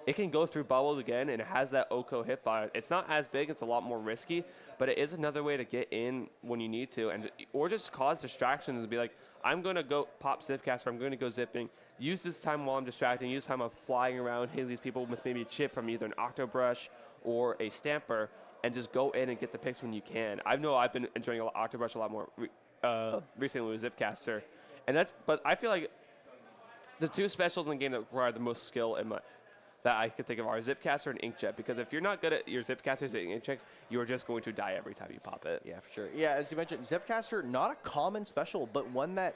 it can go through bubbles again, and it has that Oko hit bar. It's not as big, it's a lot more risky, but it is another way to get in when you need to, and or just cause distractions and be like, I'm going to go pop Zipcaster, I'm going to go zipping, use this time while I'm distracting, use time of flying around, hitting these people with maybe a chip from either an Octobrush or a Stamper, and just go in and get the picks when you can. I know I've been enjoying Octobrush a lot more recently with Zipcaster, and but I feel like the two specials in the game that require the most skill that I could think of are Zipcaster and Inkjet, because if you're not good at your Zipcasters and Inkjets, you are just going to die every time you pop it. Yeah, for sure. Yeah, as you mentioned, Zipcaster, not a common special, but one that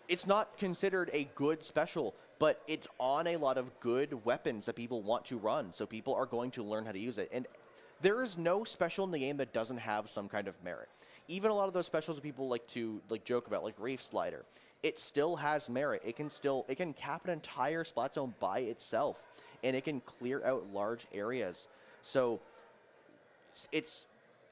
it's not considered a good special, but it's on a lot of good weapons that people want to run, so people are going to learn how to use it. And there is no special in the game that doesn't have some kind of merit. Even a lot of those specials that people like to joke about, like Reef Slider, it still has merit. It can cap an entire Splat Zone by itself, and it can clear out large areas. So it's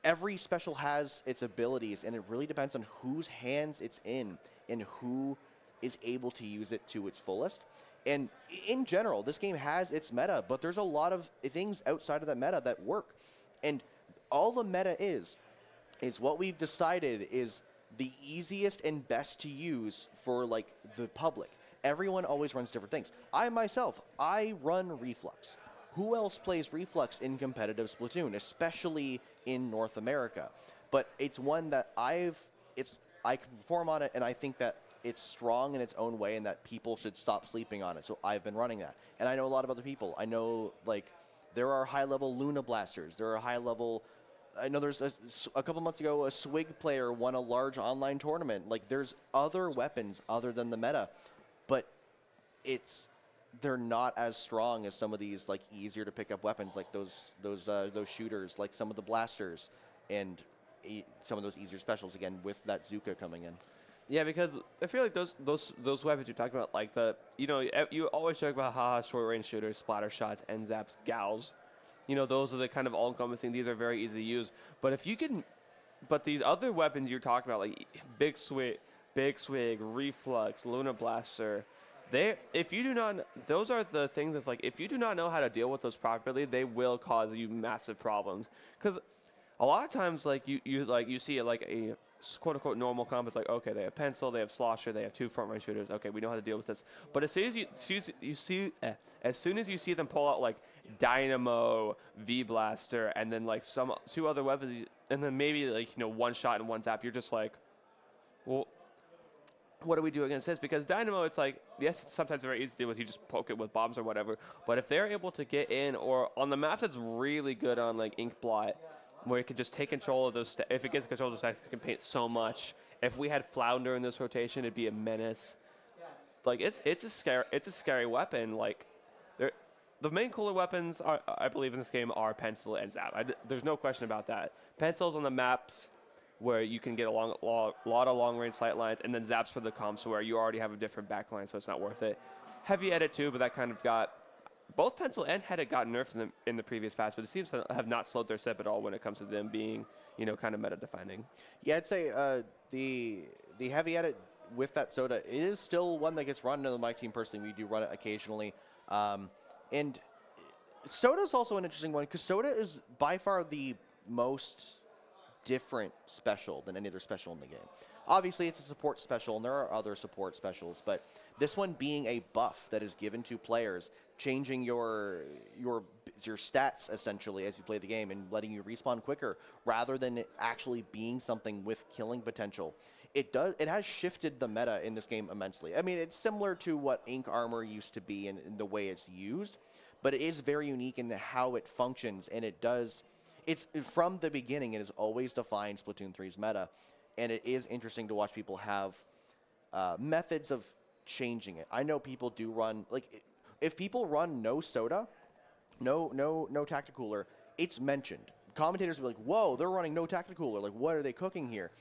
every special has its abilities, and it really depends on whose hands it's in and who is able to use it to its fullest. And in general, this game has its meta, but there's a lot of things outside of that meta that work. And all the meta is what we've decided is the easiest and best to use for like the public. Everyone always runs different things. I myself, I run Reflux. Who else plays Reflux in competitive Splatoon, especially in North America? But it's one that I can perform on it, and I think that it's strong in its own way and that people should stop sleeping on it. So I've been running that. And I know a lot of other people. I know, like, there are high-level Luna Blasters. There are high-level... I know there's a couple months ago, a Swig player won a large online tournament. Like, there's other weapons other than the meta, but they're not as strong as some of these, like, easier to pick up weapons, like those shooters, like some of the blasters, and some of those easier specials, again, with that Zuka coming in. Yeah, because I feel like those weapons you're talking about, like you always joke about haha short range shooters, splatter shots, end zaps, gals. You know, those are the kind of all-encompassing. These are very easy to use. But if you can, but these other weapons you're talking about, like Big Swig, Reflux, Luna Blaster, if you do not, those are the things that, like, if you do not know how to deal with those properly, they will cause you massive problems. Because a lot of times, like you see it like a quote-unquote normal comp. It's like, okay, they have pencil, they have slosher, they have two front-range shooters. Okay, we know how to deal with this. But as soon as you see them pull out like Dynamo, V-Blaster, and then like two other weapons, and then maybe like, you know, one shot and one zap, you're just like, well, what do we do against this? Because Dynamo, it's like, yes, it's sometimes very easy to deal with. You just poke it with bombs or whatever. But if they're able to get in, or on the maps, it's really good on like Inkblot, where it can just take control of those. If it gets control of those stacks, it can paint so much. If we had Flounder in this rotation, it'd be a menace. Like it's a scary weapon. Like the main cooler weapons are, I believe in this game, are pencil and zap. There's no question about that. Pencils on the maps where you can get a lot of long-range sight lines, and then zaps for the comps where you already have a different backline, so it's not worth it. Heavy edit too, but that kind of got both Pencil and Headed got nerfed in the previous patch, but it seems to have not slowed their step at all when it comes to them being, kind of meta-defining. Yeah, I'd say the heavy edit with that soda, it is still one that gets run in my team personally. We do run it occasionally. And soda is also an interesting one because soda is by far the most different special than any other special in the game. Obviously, it's a support special, and there are other support specials, but this one being a buff that is given to players, changing your stats essentially as you play the game and letting you respawn quicker, rather than it actually being something with killing potential. It has shifted the meta in this game immensely. I mean, it's similar to what Ink Armor used to be in the way it's used, but it is very unique in how it functions, and it's from the beginning, it has always defined Splatoon 3's meta. And it is interesting to watch people have methods of changing it. I know people do run, like, if people run no soda, no Tacticooler, it's mentioned. Commentators will be like, whoa, they're running no Tacticooler. Like, what are they cooking here?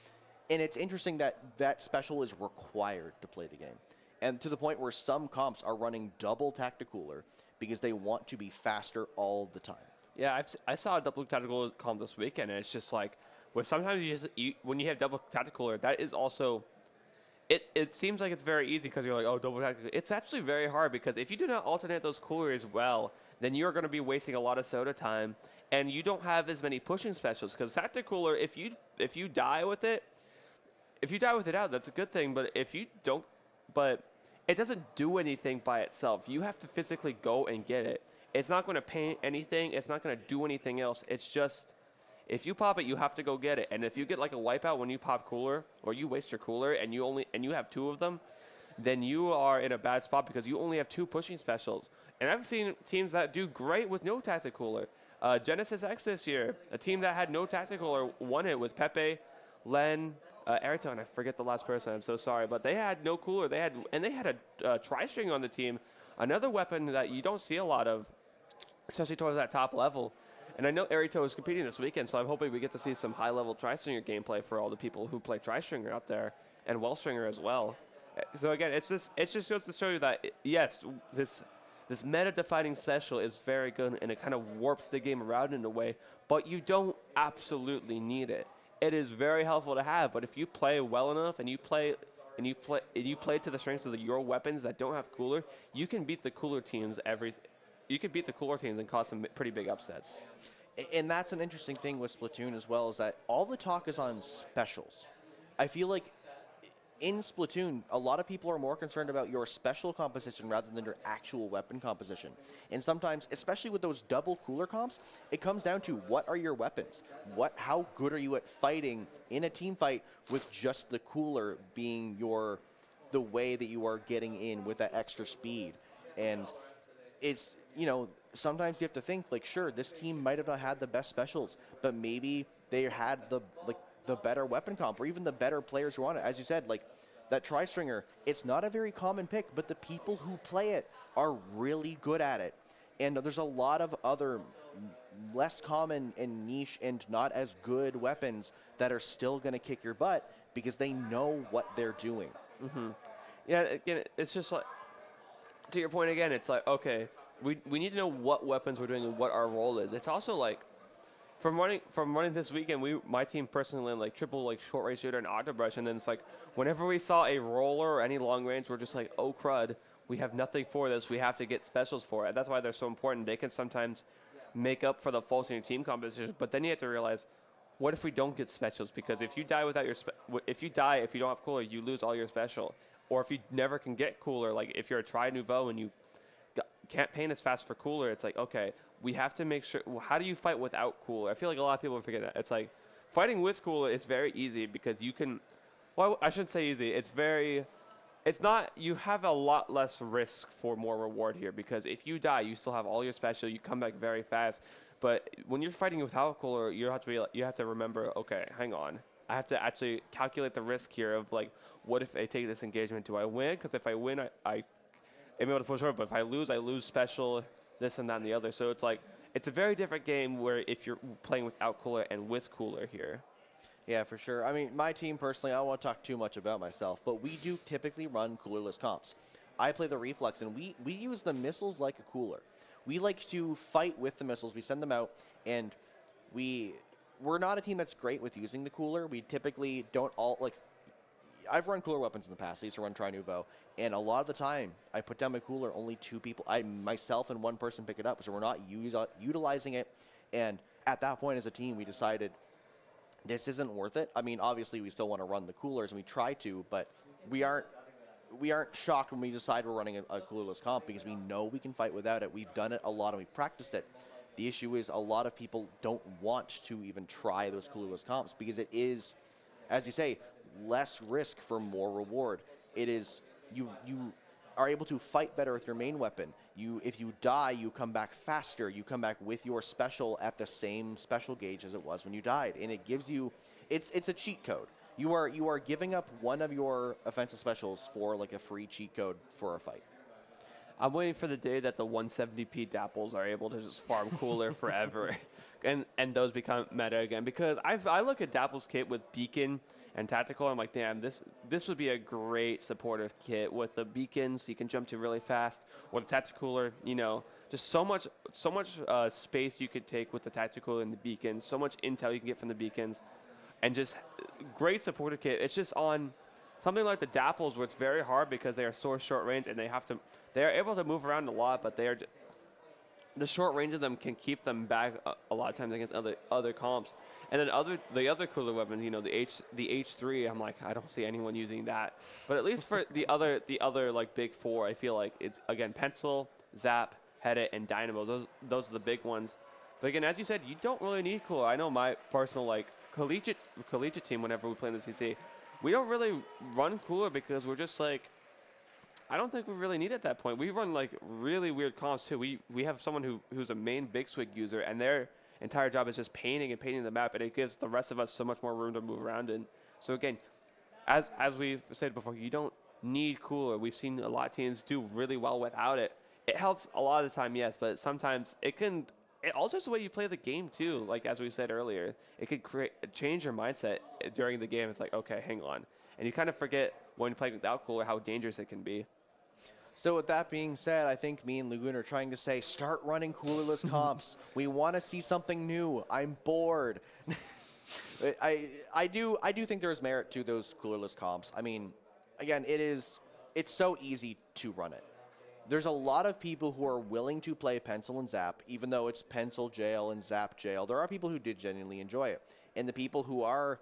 And it's interesting that that special is required to play the game. And to the point where some comps are running double Tacticooler because they want to be faster all the time. Yeah, I saw a double Tactical comp this weekend, and it's just like, where sometimes when you have double Tacticooler, that is also, it seems like it's very easy because you're like, oh, double Tacticooler. It's actually very hard because if you do not alternate those coolers well, then you're going to be wasting a lot of soda time, and you don't have as many pushing specials because Tacticooler, if you die with it out, that's a good thing, but if you don't, but it doesn't do anything by itself. You have to physically go and get it. It's not going to paint anything. It's not going to do anything else. It's just, if you pop it, you have to go get it. And if you get like a wipeout when you pop cooler, or you waste your cooler and you have 2 of them, then you are in a bad spot because you only have 2 pushing specials. And I've seen teams that do great with no Tacticooler. Genesis X this year, a team that had no Tacticooler, won it with Pepe, Len, Erito, and I forget the last person. I'm so sorry, but they had no cooler. They had a tri-string on the team, another weapon that you don't see a lot of, especially towards that top level. And I know Erito is competing this weekend, so I'm hoping we get to see some high-level tri-stringer gameplay for all the people who play tri-stringer out there, and well-stringer as well. So again, it just goes to show you that, yes, this meta-defining special is very good, and it kind of warps the game around in a way, but you don't absolutely need it. It is very helpful to have, but if you play well enough and you play to the strengths of your weapons that don't have cooler, you can beat the cooler teams and cause some pretty big upsets. And that's an interesting thing with Splatoon as well, is that all the talk is on specials. I feel like in Splatoon, a lot of people are more concerned about your special composition rather than your actual weapon composition. And sometimes, especially with those double cooler comps, it comes down to what are your weapons? How good are you at fighting in a team fight with just the cooler being the way that you are getting in with that extra speed. And it's, sometimes you have to think, like, sure, this team might have not had the best specials, but maybe they had the better weapon comp, or even the better players who are on it. As you said, like, that tri-stringer, it's not a very common pick, but the people who play it are really good at it. And there's a lot of other less common and niche and not as good weapons that are still going to kick your butt because they know what they're doing. Mm-hmm. Yeah, again, it's just like, to your point again, it's like, okay, we need to know what weapons we're doing and what our role is. It's also like, from running this weekend, my team personally landed like triple short range shooter and octobrush, and then it's like whenever we saw a roller or any long range, we're just like, oh crud, we have nothing for this. We have to get specials for it. That's why they're so important. They can sometimes make up for the faults in your team composition, but then you have to realize, what if we don't get specials? Because if you die without if you don't have cooler, you lose all your special. Or if you never can get cooler, like if you're a tri-nouveau and you can't paint as fast for cooler, it's like, okay, we have to make sure, how do you fight without cooler? I feel like a lot of people forget that. It's like, fighting with cooler is very easy because you can, well, I shouldn't say easy. You have a lot less risk for more reward here because if you die, you still have all your special, you come back very fast. But when you're fighting without cooler, you have to remember, okay, hang on. I have to actually calculate the risk here of like, what if I take this engagement? Do I win? Because if I win, I am able to push forward. But if I lose special, this and that and the other. So it's like, it's a very different game where if you're playing without cooler and with cooler here. Yeah, for sure. I mean, my team personally, I don't want to talk too much about myself, but we do typically run coolerless comps. I play the reflex, and we use the missiles like a cooler. we like to fight with the missiles. We send them out, and we're not a team that's great with using the cooler. We typically don't all like. I've run cooler weapons in the past. I used to run Tri Nouveau, and a lot of the time, I put down my cooler. Only 2 people, myself and 1 person, pick it up. So we're not utilizing it. And at that point, as a team, we decided this isn't worth it. I mean, obviously, we still want to run the coolers, and we try to, but we aren't shocked when we decide we're running a coolerless comp because we know we can fight without it. We've done it a lot, and we've practiced it. The issue is a lot of people don't want to even try those coolerless comps because it is, as you say, less risk for more reward. It is you are able to fight better with your main weapon. If you die, you come back faster. You come back with your special at the same special gauge as it was when you died, and it gives you it's a cheat code. You are giving up one of your offensive specials for like a free cheat code for a fight. I'm waiting for the day that the 170p dapples are able to just farm cooler forever, and those become meta again. Because I look at Dapple's kit with Beacon and Tactical, I'm like, damn, this would be a great supportive kit with the beacons you can jump to really fast, or the Tactical, just so much space you could take with the Tactical and the beacons, so much intel you can get from the beacons, and just great supportive kit. It's just on something like the Dapples where it's very hard because they are so short range and they are able to move around a lot, but the short range of them can keep them back a lot of times against other comps. And then the other cooler weapon, the H3, I'm like, I don't see anyone using that. But at least for the other like big 4, I feel like it's again Pencil, Zap, Hedit, and Dynamo. Those are the big ones. But again, as you said, you don't really need cooler. I know my personal like collegiate team, whenever we play in the CC, we don't really run cooler because we're just like, I don't think we really need it at that point. We run like really weird comps too. We have someone who's a main Big Swig user, and their entire job is just painting the map, and it gives the rest of us so much more room to move around in. So again, as we've said before, you don't need cooler. We've seen a lot of teams do really well without it. It helps a lot of the time, yes, but sometimes it alters the way you play the game too. Like as we said earlier, it could change your mindset during the game. It's like, okay, hang on, and you kind of forget when you're playing without cooler how dangerous it can be. So with that being said, I think me and Lagoon are trying to say, start running coolerless comps. We want to see something new. I'm bored. I do think there is merit to those coolerless comps. I mean, again, it's so easy to run it. There's a lot of people who are willing to play Pencil and Zap, even though it's Pencil jail and Zap jail. There are people who did genuinely enjoy it. And the people who are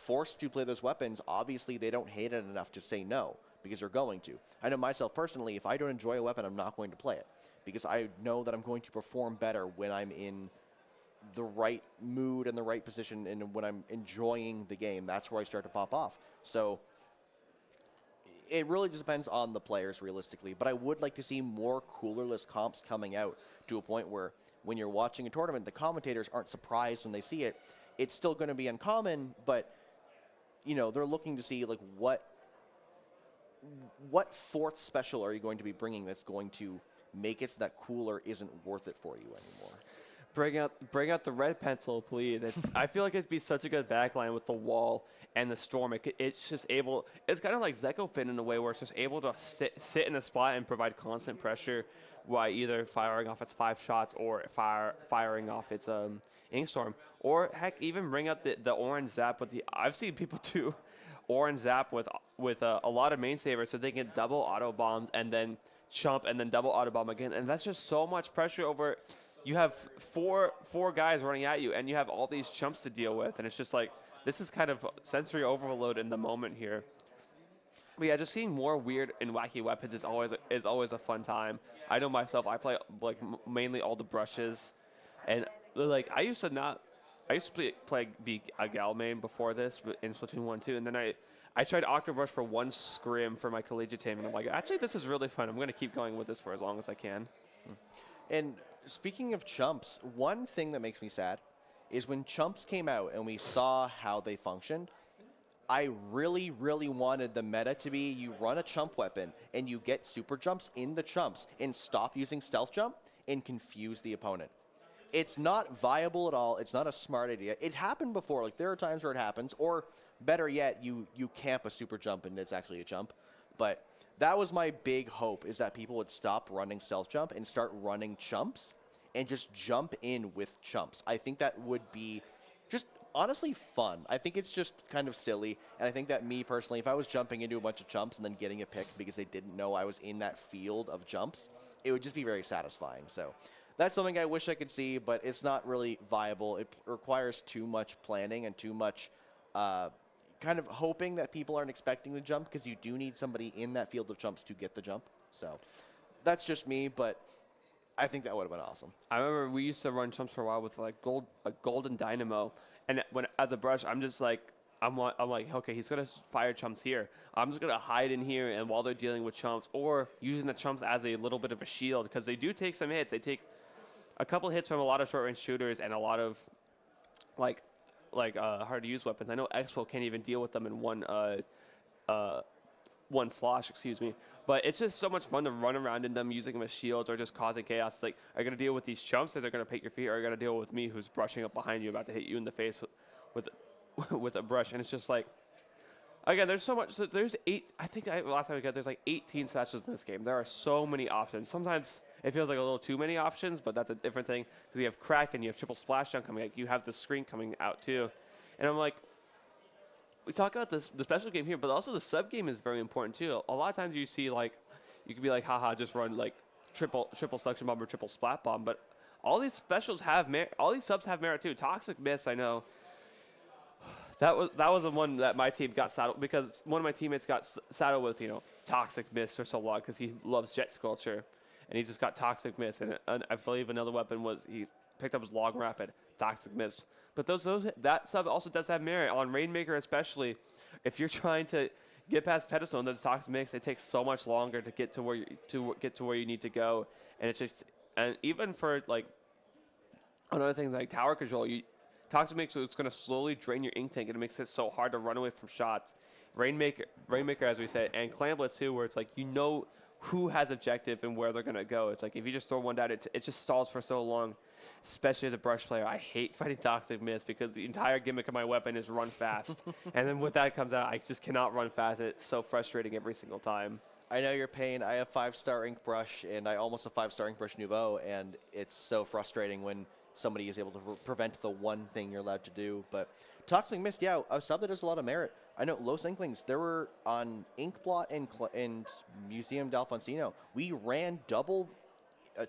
forced to play those weapons, obviously they don't hate it enough to say no, because they're going to. I know myself personally, if I don't enjoy a weapon, I'm not going to play it, because I know that I'm going to perform better when I'm in the right mood and the right position, and when I'm enjoying the game. That's where I start to pop off. So it really just depends on the players realistically, but I would like to see more coolerless comps coming out to a point where when you're watching a tournament, the commentators aren't surprised when they see it. It's still going to be uncommon, but they're looking to see like what fourth special are you going to be bringing that's going to make it so that cooler isn't worth it for you anymore. Bring out the red pencil, please. I feel like it'd be such a good backline with the wall and the storm. It's just able. It's kind of like Zekofin in a way where it's just able to sit in a spot and provide constant pressure while either firing off its 5 shots or firing off its ink storm, or heck, even bring out the orange zap with the. I've seen people do orange zap with a lot of main savers, so they can double auto bombs and then chump and then double auto bomb again, and that's just so much pressure over. You have four guys running at you, and you have all these chumps to deal with, and it's just like, this is kind of sensory overload in the moment here. But yeah, just seeing more weird and wacky weapons is always a fun time. I know myself, I play like mainly all the brushes, and like I used to be a gal main before this in Splatoon 1 2, and then I tried Octobrush for one scrim for my collegiate team, and I'm like, actually this is really fun. I'm going to keep going with this for as long as I can. And speaking of chumps, one thing that makes me sad is when chumps came out and we saw how they functioned, I really, really wanted the meta to be you run a chump weapon and you get super jumps in the chumps and stop using stealth jump and confuse the opponent. It's not viable at all. It's not a smart idea. It happened before. Like, there are times where it happens, or better yet, you camp a super jump and it's actually a jump. But that was my big hope, is that people would stop running stealth jump and start running chumps and just jump in with chumps. I think that would be just honestly fun. I think it's just kind of silly, and I think that me personally, if I was jumping into a bunch of chumps and then getting a pick because they didn't know I was in that field of jumps, it would just be very satisfying. So that's something I wish I could see, but it's not really viable. It requires too much planning and too much kind of hoping that people aren't expecting the jump, because you do need somebody in that field of jumps to get the jump. So that's just me, but I think that would have been awesome. I remember we used to run chumps for a while with like a golden dynamo, and when as a brush, I'm just like I'm like, okay, he's gonna fire chumps here. I'm just gonna hide in here, and while they're dealing with chumps, or using the chumps as a little bit of a shield, because they do take some hits. They take a couple hits from a lot of short range shooters and a lot of like hard to use weapons. I know Expo can't even deal with them in one slosh, excuse me. But it's just so much fun to run around in them using them as shields or just causing chaos. Like, are you going to deal with these chumps that they're going to pick your feet, or are you going to deal with me who's brushing up behind you, about to hit you in the face with with a brush? And it's just like, again, there's so much. So there's last time we got, there's like 18 specials in this game. There are so many options. Sometimes it feels like a little too many options, but that's a different thing, because you have Kraken, you have triple splashdown coming out, you have the screen coming out too. And I'm like, we talk about the special game here, but also the sub game is very important too. A lot of times you see like, you could be like, haha, just run like triple suction bomb or triple splat bomb, but all these specials have merit. All these subs have merit too. Toxic Mist, I know. That was the one that my team got saddled, because one of my teammates got saddled with, Toxic Mist for so long, because he loves Jet Sculpture, and he just got Toxic Mist, and I believe another weapon was he picked up his Long Rapid, Toxic Mist. But that sub also does have merit on Rainmaker, especially if you're trying to get past pedestal and those Toxic Mist. It takes so much longer to get to where you need to go, and it's just, and even for like another things like tower control, Toxic Mist is going to slowly drain your ink tank, and it makes it so hard to run away from shots. Rainmaker, as we said, and Clamblitz too, where it's like who has objective and where they're going to go. It's like if you just throw one down, it just stalls for so long. Especially as a brush player, I hate fighting Toxic Mist, because the entire gimmick of my weapon is run fast. And then when that comes out, I just cannot run fast. It's so frustrating every single time. I know your pain. I have 5-star ink brush, and I almost have 5-star ink brush Nouveau, and it's so frustrating when somebody is able to prevent the one thing you're allowed to do. But Toxic Mist, yeah, a sub that does a lot of merit. I know Los Inklings, there were on Inkblot and Museum d'Alfonsino, we ran double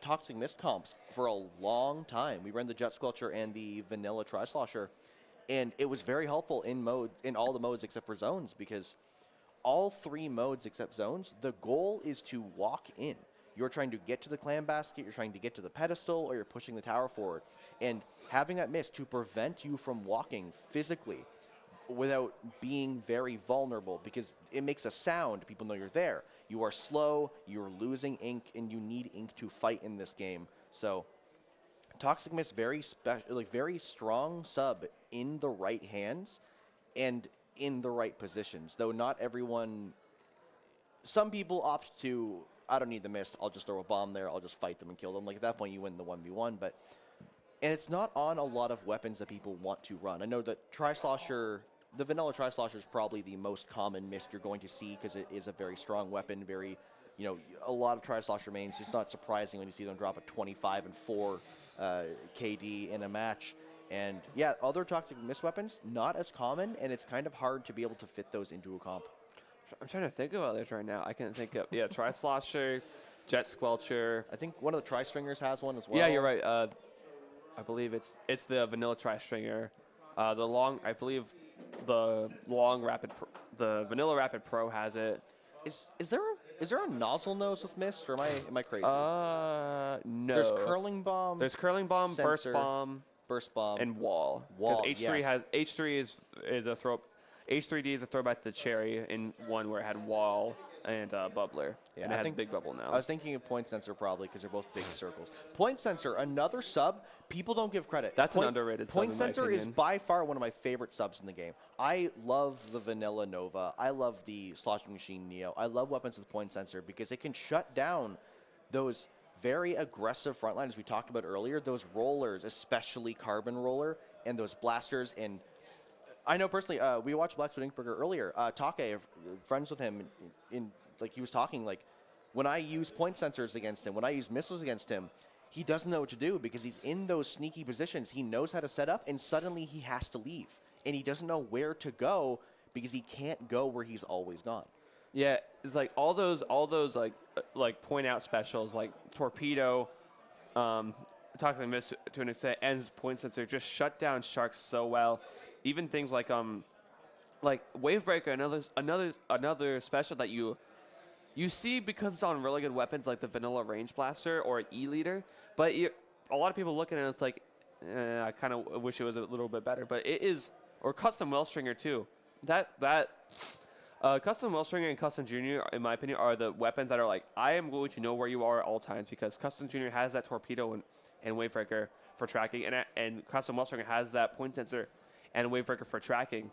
Toxic Mist comps for a long time. We ran the Jet Squelcher and the Vanilla Tri-Slosher, and it was very helpful in all the modes except for zones, because all 3 modes except zones, the goal is to walk in. You're trying to get to the clam basket, you're trying to get to the pedestal, or you're pushing the tower forward. And having that mist to prevent you from walking physically without being very vulnerable, because it makes a sound, people know you're there. You are slow, you're losing ink, and you need ink to fight in this game. So Toxic Mist, very strong sub in the right hands and in the right positions. Though not everyone, some people opt to, I don't need the mist, I'll just throw a bomb there, I'll just fight them and kill them. Like, at that point you win the 1v1, and it's not on a lot of weapons that people want to run. I know that Tri-Slosher, the Vanilla Tri-Slosher is probably the most common mist you're going to see, because it is a very strong weapon, very, a lot of Tri-Slosher mains. It's not surprising when you see them drop a 25 and 4 KD in a match. And yeah, other Toxic Mist weapons, not as common, and it's kind of hard to be able to fit those into a comp. I'm trying to think about this right now. I can't think of, Tri-Slosher, Jet Squelcher. I think one of the Tri-Stringers has one as well. Yeah, you're right. I believe it's the Vanilla Tri-Stringer. I believe the the Vanilla Rapid Pro has it. Is there a nozzle nose with mist, or am I crazy? No. There's curling bomb. There's curling bomb, sensor, burst bomb, and wall. Wall. H3 is a throw. H3D is a throwback to the cherry in one where it had wall and bubbler. Yeah, and it has a big bubble now. I was thinking of point sensor probably, because they're both big circles. Point sensor, another sub people don't give credit. That's an underrated sub. Point sensor is by far one of my favorite subs in the game. I love the Vanilla Nova. I love the Sloshing Machine Neo. I love weapons with point sensor, because it can shut down those very aggressive frontliners we talked about earlier. Those rollers, especially Carbon Roller, and those blasters. And I know personally, we watched Black Squid Ink Burger earlier. Take, friends with him in like he was talking, like when I use point sensors against him, when I use missiles against him, he doesn't know what to do because he's in those sneaky positions. He knows how to set up, and suddenly he has to leave, and he doesn't know where to go because he can't go where he's always gone. Yeah, it's like all those like point out specials like torpedo, toxic miss to an extent, and point sensor just shut down sharks so well. Even things like Wavebreaker, another special that you see because it's on really good weapons like the vanilla range blaster or E-leader, but a lot of people look at it and it's like, I kind of wish it was a little bit better, but it is, or custom Wellstringer too. Custom Wellstringer and Custom Junior, in my opinion, are the weapons that are like, I am going to know where you are at all times because Custom Junior has that torpedo and Wavebreaker for tracking, and Custom Wellstringer has that point sensor and Wavebreaker for tracking.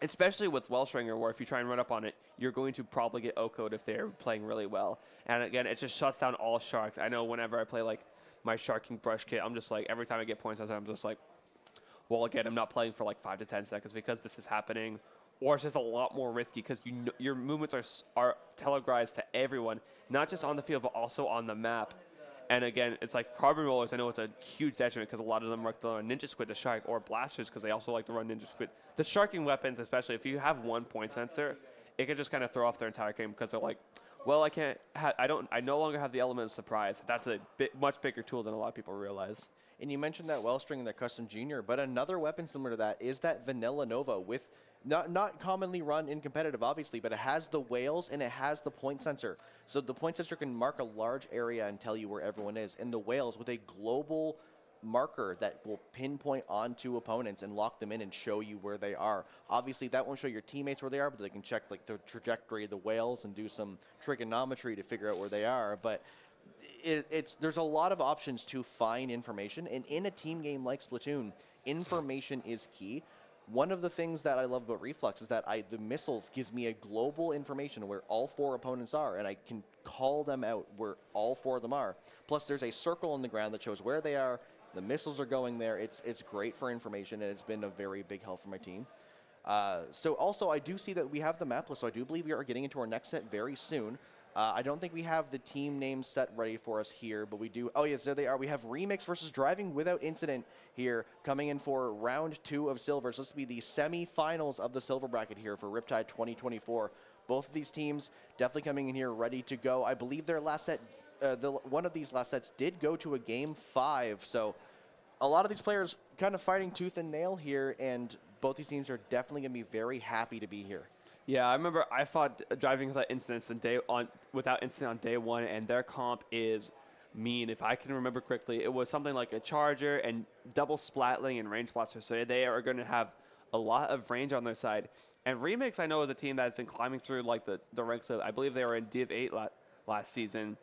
Especially with Wellstringer, where if you try and run up on it, you're going to probably get OHKO'd if they're playing really well. And again, it just shuts down all sharks. I know whenever I play like my Sharking Brush Kit, I'm just like, every time I get points, I'm just like, well, again, I'm not playing for like 5 to 10 seconds because this is happening. Or it's just a lot more risky because your movements are telegraphed to everyone, not just on the field, but also on the map. And again, it's like carbon rollers. I know it's a huge detriment because a lot of them like to run Ninja Squid to shark, or blasters because they also like to run Ninja Squid. The sharking weapons, especially if you have one point sensor, it can just kind of throw off their entire game because they're like, well, I no longer have the element of surprise. That's a much bigger tool than a lot of people realize. And you mentioned that Wellstring and that Custom Junior, but another weapon similar to that is that Vanilla Nova with not commonly run in competitive, obviously, but it has the whales and it has the point sensor. So the point sensor can mark a large area and tell you where everyone is. And the whales with a global marker that will pinpoint onto opponents and lock them in and show you where they are. Obviously, that won't show your teammates where they are, but they can check like the trajectory of the whales and do some trigonometry to figure out where they are. But there's a lot of options to find information, and in a team game like Splatoon, information is key. One of the things that I love about Reflux is that the missiles gives me a global information where all 4 opponents are, and I can call them out where all 4 of them are. Plus, there's a circle on the ground that shows where they are. The missiles are going there. It's great for information, and it's been a very big help for my team. So also, I do see that we have the map list, so I do believe we are getting into our next set very soon. I don't think we have the team names set ready for us here, but we do. Oh, yes, there they are. We have Remix versus Driving Without Incident here coming in for round 2 of Silver. So this will be the semi-finals of the Silver bracket here for Riptide 2024. Both of these teams definitely coming in here ready to go. I believe their last set, one of these last sets did go to a game 5. So a lot of these players kind of fighting tooth and nail here, and both these teams are definitely going to be very happy to be here. Yeah, I remember I fought Driving Without Incident on day 1, and their comp is mean. If I can remember correctly, it was something like a Charger and double Splatling and Range Blaster, so they are going to have a lot of range on their side. And Remix, I know, is a team that has been climbing through like the ranks of, I believe they were in Div 8 last season.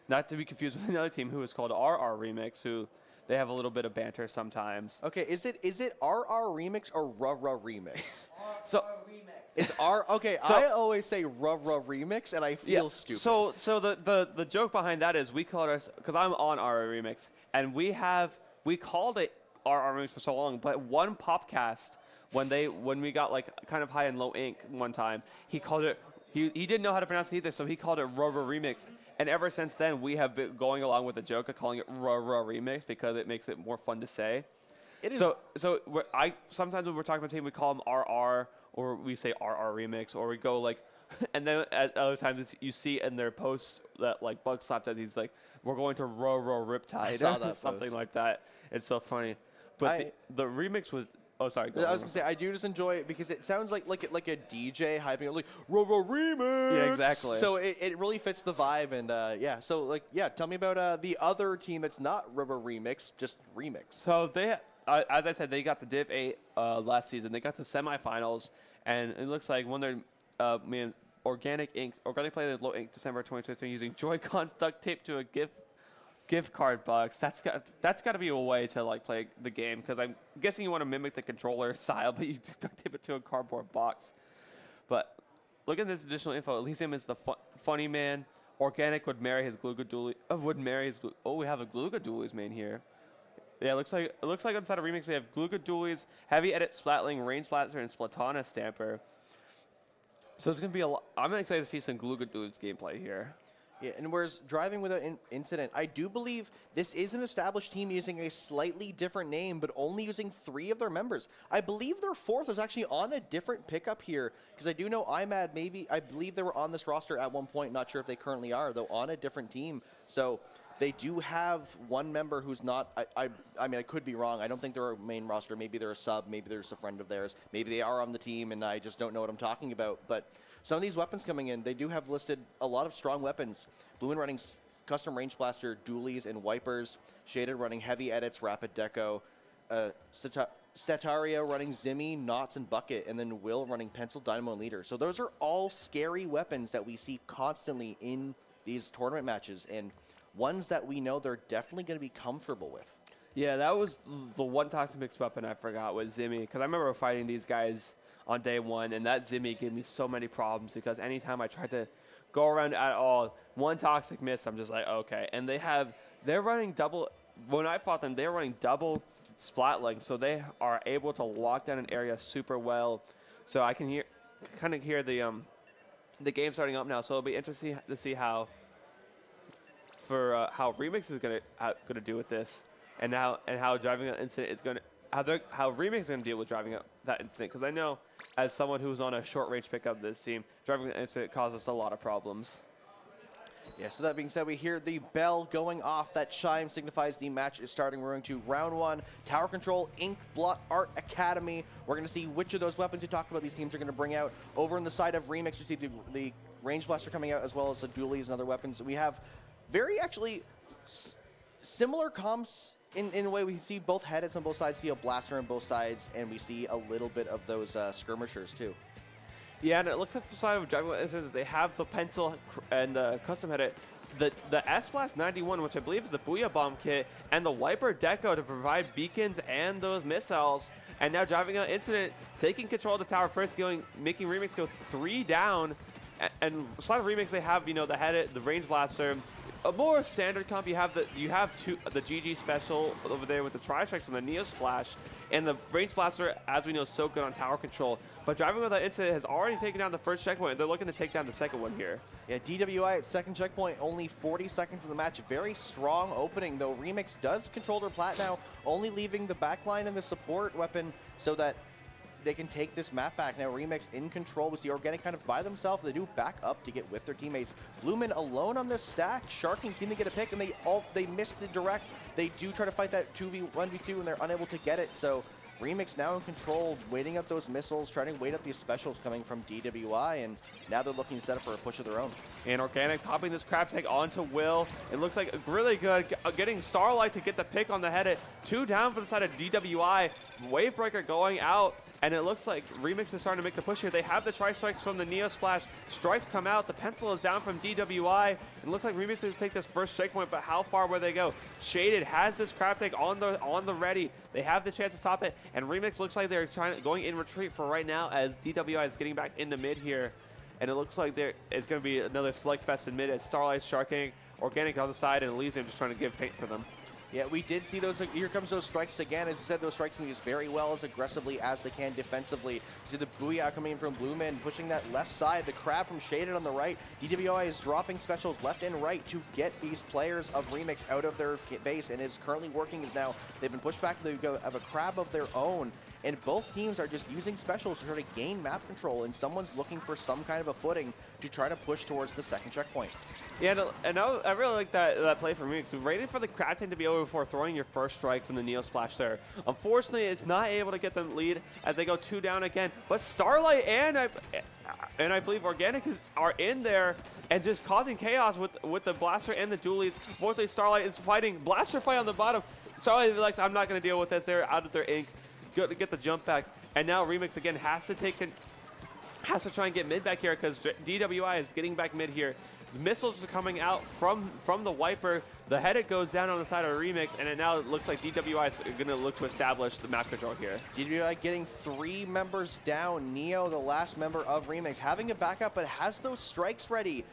Not to be confused with another team who is called RR Remix, who they have a little bit of banter sometimes. Okay, is it RR Remix or RR Remix? So it's R. Okay, so, I always say RR Remix, and I feel stupid. So the joke behind that is we called us, because I'm on RR Remix, and we called it RR Remix for so long, but one Popcast, when we got like kind of high and low ink one time, he called it, he didn't know how to pronounce it either, so he called it RR Remix. And ever since then, we have been going along with the joke of calling it RR Remix because it makes it more fun to say. It is. So sometimes when we're talking about a team, we call them RR, or we say RR Remix, or we go like, and then at other times you see in their posts that like Bug Slap says he's like, we're going to RR Riptide. I saw that something post. like that. It's so funny. But the remix was. Oh, sorry. I was gonna say I do just enjoy it because it sounds like a DJ hyping it, like RR Remix. Yeah, exactly. So it really fits the vibe, and yeah. So like tell me about the other team that's not RR Remix, just Remix. So they, as I said, they got the Div 8 last season. They got to semifinals, and it looks like one of their organic play with low ink December 2023 using Joy-Cons duct tape to a gift card box. That's got to be a way to like play the game, because I'm guessing you want to mimic the controller style, but you duct tape it to a cardboard box. But look at this additional info. Elysium is the funny man. Organic would marry his Gluga Dually. We have a Gluga Dualies main here. Yeah, it looks like inside of Remix we have Gluga Dualies, Heavy Edit Splatling, Range Blaster, and Splatana Stamper. So it's going to be I'm excited to see some Glugadood's gameplay here. Yeah, and whereas driving without incident, I do believe this is an established team using a slightly different name, but only using 3 of their members. I believe their 4th is actually on a different pickup here, because I do know IMAD I believe they were on this roster at one point, not sure if they currently are, though on a different team. So they do have one member who's not, I mean, I could be wrong. I don't think they're a main roster. Maybe they're a sub, maybe there's a friend of theirs. Maybe they are on the team, and I just don't know what I'm talking about. But some of these weapons coming in, they do have listed a lot of strong weapons. Blue running custom range blaster, dualies, and wipers. Shaded running heavy edits, rapid deco. Stataria running Zimmy, Knots, and Bucket. And then Will running pencil, dynamo, and leader. So those are all scary weapons that we see constantly in these tournament matches, and ones that we know they're definitely going to be comfortable with. Yeah, that was the one toxic mixed weapon I forgot was Zimmy, because I remember fighting these guys on day 1, and that Zimmy gave me so many problems because anytime I tried to go around at all, one toxic miss, I'm just like, okay. And they're running double, when I fought them, they're running double splat length, so they are able to lock down an area super well. So I can kind of hear the game starting up now, so it'll be interesting to see how Remix is gonna do with this, and how driving an incident is gonna how Remix is gonna deal with driving up that incident, because I know as someone who's on a short range pickup of this team, driving an incident causes a lot of problems. Yeah, so that being said, we hear the bell going off. That chime signifies the match is starting. We're going to round 1, Tower Control, Ink Blot Art Academy. We're going to see which of those weapons you talked about these teams are going to bring out. Over on the side of Remix, you see the Range Blaster coming out, as well as the dualies and other weapons. We have very actually similar comps in a way. We see both headeds on both sides, see a blaster on both sides, and we see a little bit of those skirmishers too. Yeah, and it looks like the side of driving incidents, they have the pencil and the custom headed, the S-Blast 91, which I believe is the Booyah Bomb kit, and the Wiper Deco to provide beacons and those missiles. And now driving an incident, taking control of the tower first, making Remix go 3 down. And slide of Remix, they have the headed, the range blaster. A more standard comp, you have the GG special over there with the tri-strikes and the Neo Splash, and the range blaster, as we know, is so good on tower control. But driving with that incident has already taken down the first checkpoint. They're looking to take down the second one here. Yeah, DWI at second checkpoint, only 40 seconds in the match. Very strong opening, though. Remix does control their plat now, only leaving the backline and the support weapon so that they can take this map back. Now Remix in control with the Organic kind of by themselves. They do back up to get with their teammates. Blumen alone on this stack. Sharking seem to get a pick, and they miss the direct. They do try to fight that 1v2, and they're unable to get it. So Remix now in control, waiting up those missiles, trying to wait up these specials coming from DWI, and now they're looking to set up for a push of their own. And Organic popping this crab tag onto Will. It looks like really good, getting Starlight to get the pick on the head. 2 down for the side of DWI. Wavebreaker going out, and it looks like Remix is starting to make the push here. They have the tri-strikes from the Neo Splash. Strikes come out. The pencil is down from DWI. It looks like Remix is going to take this first checkpoint, but how far will they go? Shaded has this crab tag on the ready. They have the chance to stop it, and Remix looks like they're going in retreat for right now as DWI is getting back into mid here. And it looks like it's going to be another slugfest in mid as Starlight, Sharking, Organic on the side, and Elysium just trying to give paint for them. Yeah, we did see those. Here comes those strikes again. As I said, those strikes can be used very well as aggressively as they can defensively. You see the Booyah coming in from Blumen, pushing that left side. The crab from Shaded on the right. DWI is dropping specials left and right to get these players of Remix out of their base, and it's currently working. Is now they've been pushed back. They have a crab of their own, and both teams are just using specials to try to gain map control, and someone's looking for some kind of a footing to try to push towards the second checkpoint. Yeah, and I really like that play from Remix. Waiting for the crab tag to be over before throwing your first strike from the Neo Splash there. Unfortunately, it's not able to get them lead as they go 2 down again. But Starlight and I believe Organic are in there and just causing chaos with the Blaster and the Dualies. Unfortunately, Starlight is fighting Blaster fight on the bottom. Starlight likes, I'm not going to deal with this. They're out of their ink. Good to get the jump back. And now Remix again has to try and get mid back here because DWI is getting back mid here. The missiles are coming out from the Wiper. The head goes down on the side of Remix, and it now looks like DWI is going to look to establish the map control here. DWI getting 3 members down. Neo, the last member of Remix, having a backup, but has those strikes ready.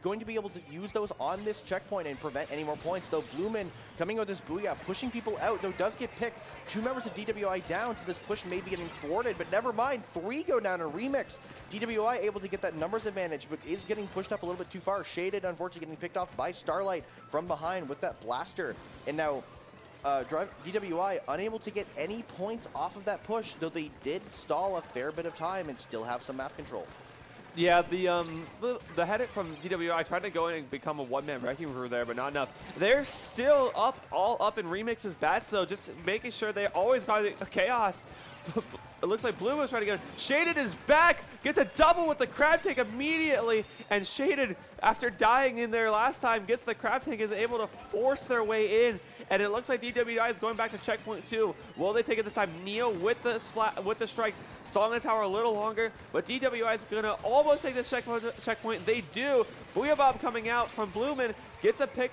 Going to be able to use those on this checkpoint and prevent any more points. Though Bloomin coming with this Booyah, pushing people out, though does get picked. 2 members of DWI down, so this push may be getting thwarted, but never mind. 3 go down in Remix. DWI able to get that numbers advantage, but is getting pushed up a little bit too far. Shaded, unfortunately, getting picked off by Starlight from behind with that blaster. And now DWI unable to get any points off of that push, though they did stall a fair bit of time and still have some map control. Yeah, the head from DWI tried to go in and become a one-man wrecking crew there, but not enough. They're still all up in Remix's bats, so just making sure they always got chaos. It looks like Blue was trying to get Shaded is back, gets a double with the crab tank immediately, and Shaded, after dying in there last time, gets the crab tank, is able to force their way in. And it looks like DWI is going back to checkpoint 2. Will they take it this time? Neo with the strikes, stalling the tower a little longer, but DWI is gonna almost take this checkpoint. They do. Booyah Bob coming out from Bloomin, gets a pick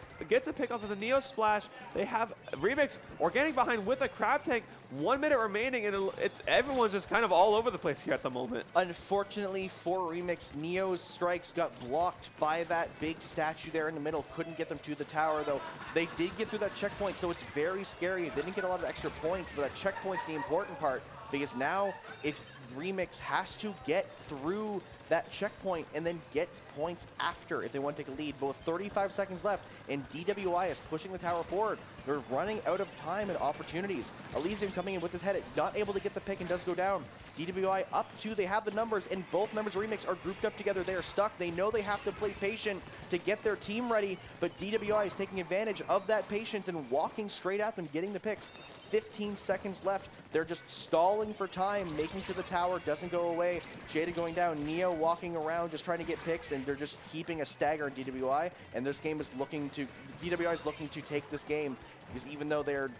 off of the Neo splash. They have Remix organic behind with a crab tank. 1 minute remaining, and everyone's just kind of all over the place here at the moment. Unfortunately for Remix, Neo's strikes got blocked by that big statue there in the middle. Couldn't get them to the tower, though. They did get through that checkpoint, so it's very scary. They didn't get a lot of extra points, but that checkpoint's the important part, because now if Remix has to get through that checkpoint and then get points after if they want to take a lead. Both 35 seconds left, and DWI is pushing the tower forward. They're running out of time and opportunities. Elysium coming in with his head, not able to get the pick and does go down. DWI up 2, they have the numbers, and both members of Remix are grouped up together. They are stuck. They know they have to play patient to get their team ready, but DWI is taking advantage of that patience and walking straight at them, getting the picks. 15 seconds left. They're just stalling for time, making to the tower, doesn't go away. Jada going down, Neo walking around, just trying to get picks, and they're just keeping a stagger in DWI, and this game is DWI is looking to take this game, because even though they're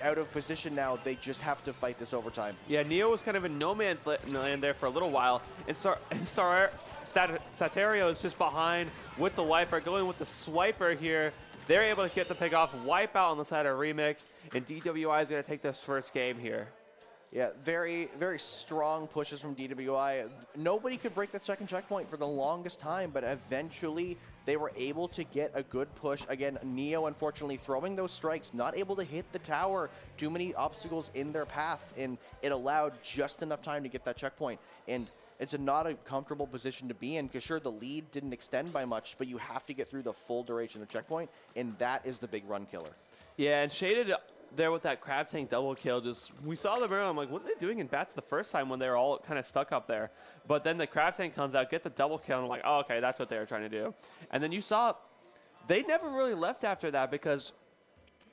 out of position now, they just have to fight this overtime. Yeah, Neo was kind of in no man's land there for a little while, and Satario is just behind with the wiper, going with the swiper here. They're able to get the pick off, wipe out on the side of Remix, and DWI is going to take this first game here. Yeah, very, very strong pushes from DWI. Nobody could break that second checkpoint for the longest time, but eventually they were able to get a good push. Again, Neo, unfortunately, throwing those strikes, not able to hit the tower. Too many obstacles in their path, and it allowed just enough time to get that checkpoint. And it's not a comfortable position to be in, because sure, the lead didn't extend by much, but you have to get through the full duration of the checkpoint, and that is the big run killer. Yeah, and Shaded there with that crab tank double kill, we saw them earlier. I'm like, what are they doing in bats the first time when they were all kind of stuck up there? But then the crab tank comes out, get the double kill, and I'm like, oh, okay, that's what they were trying to do. And then you saw they never really left after that, because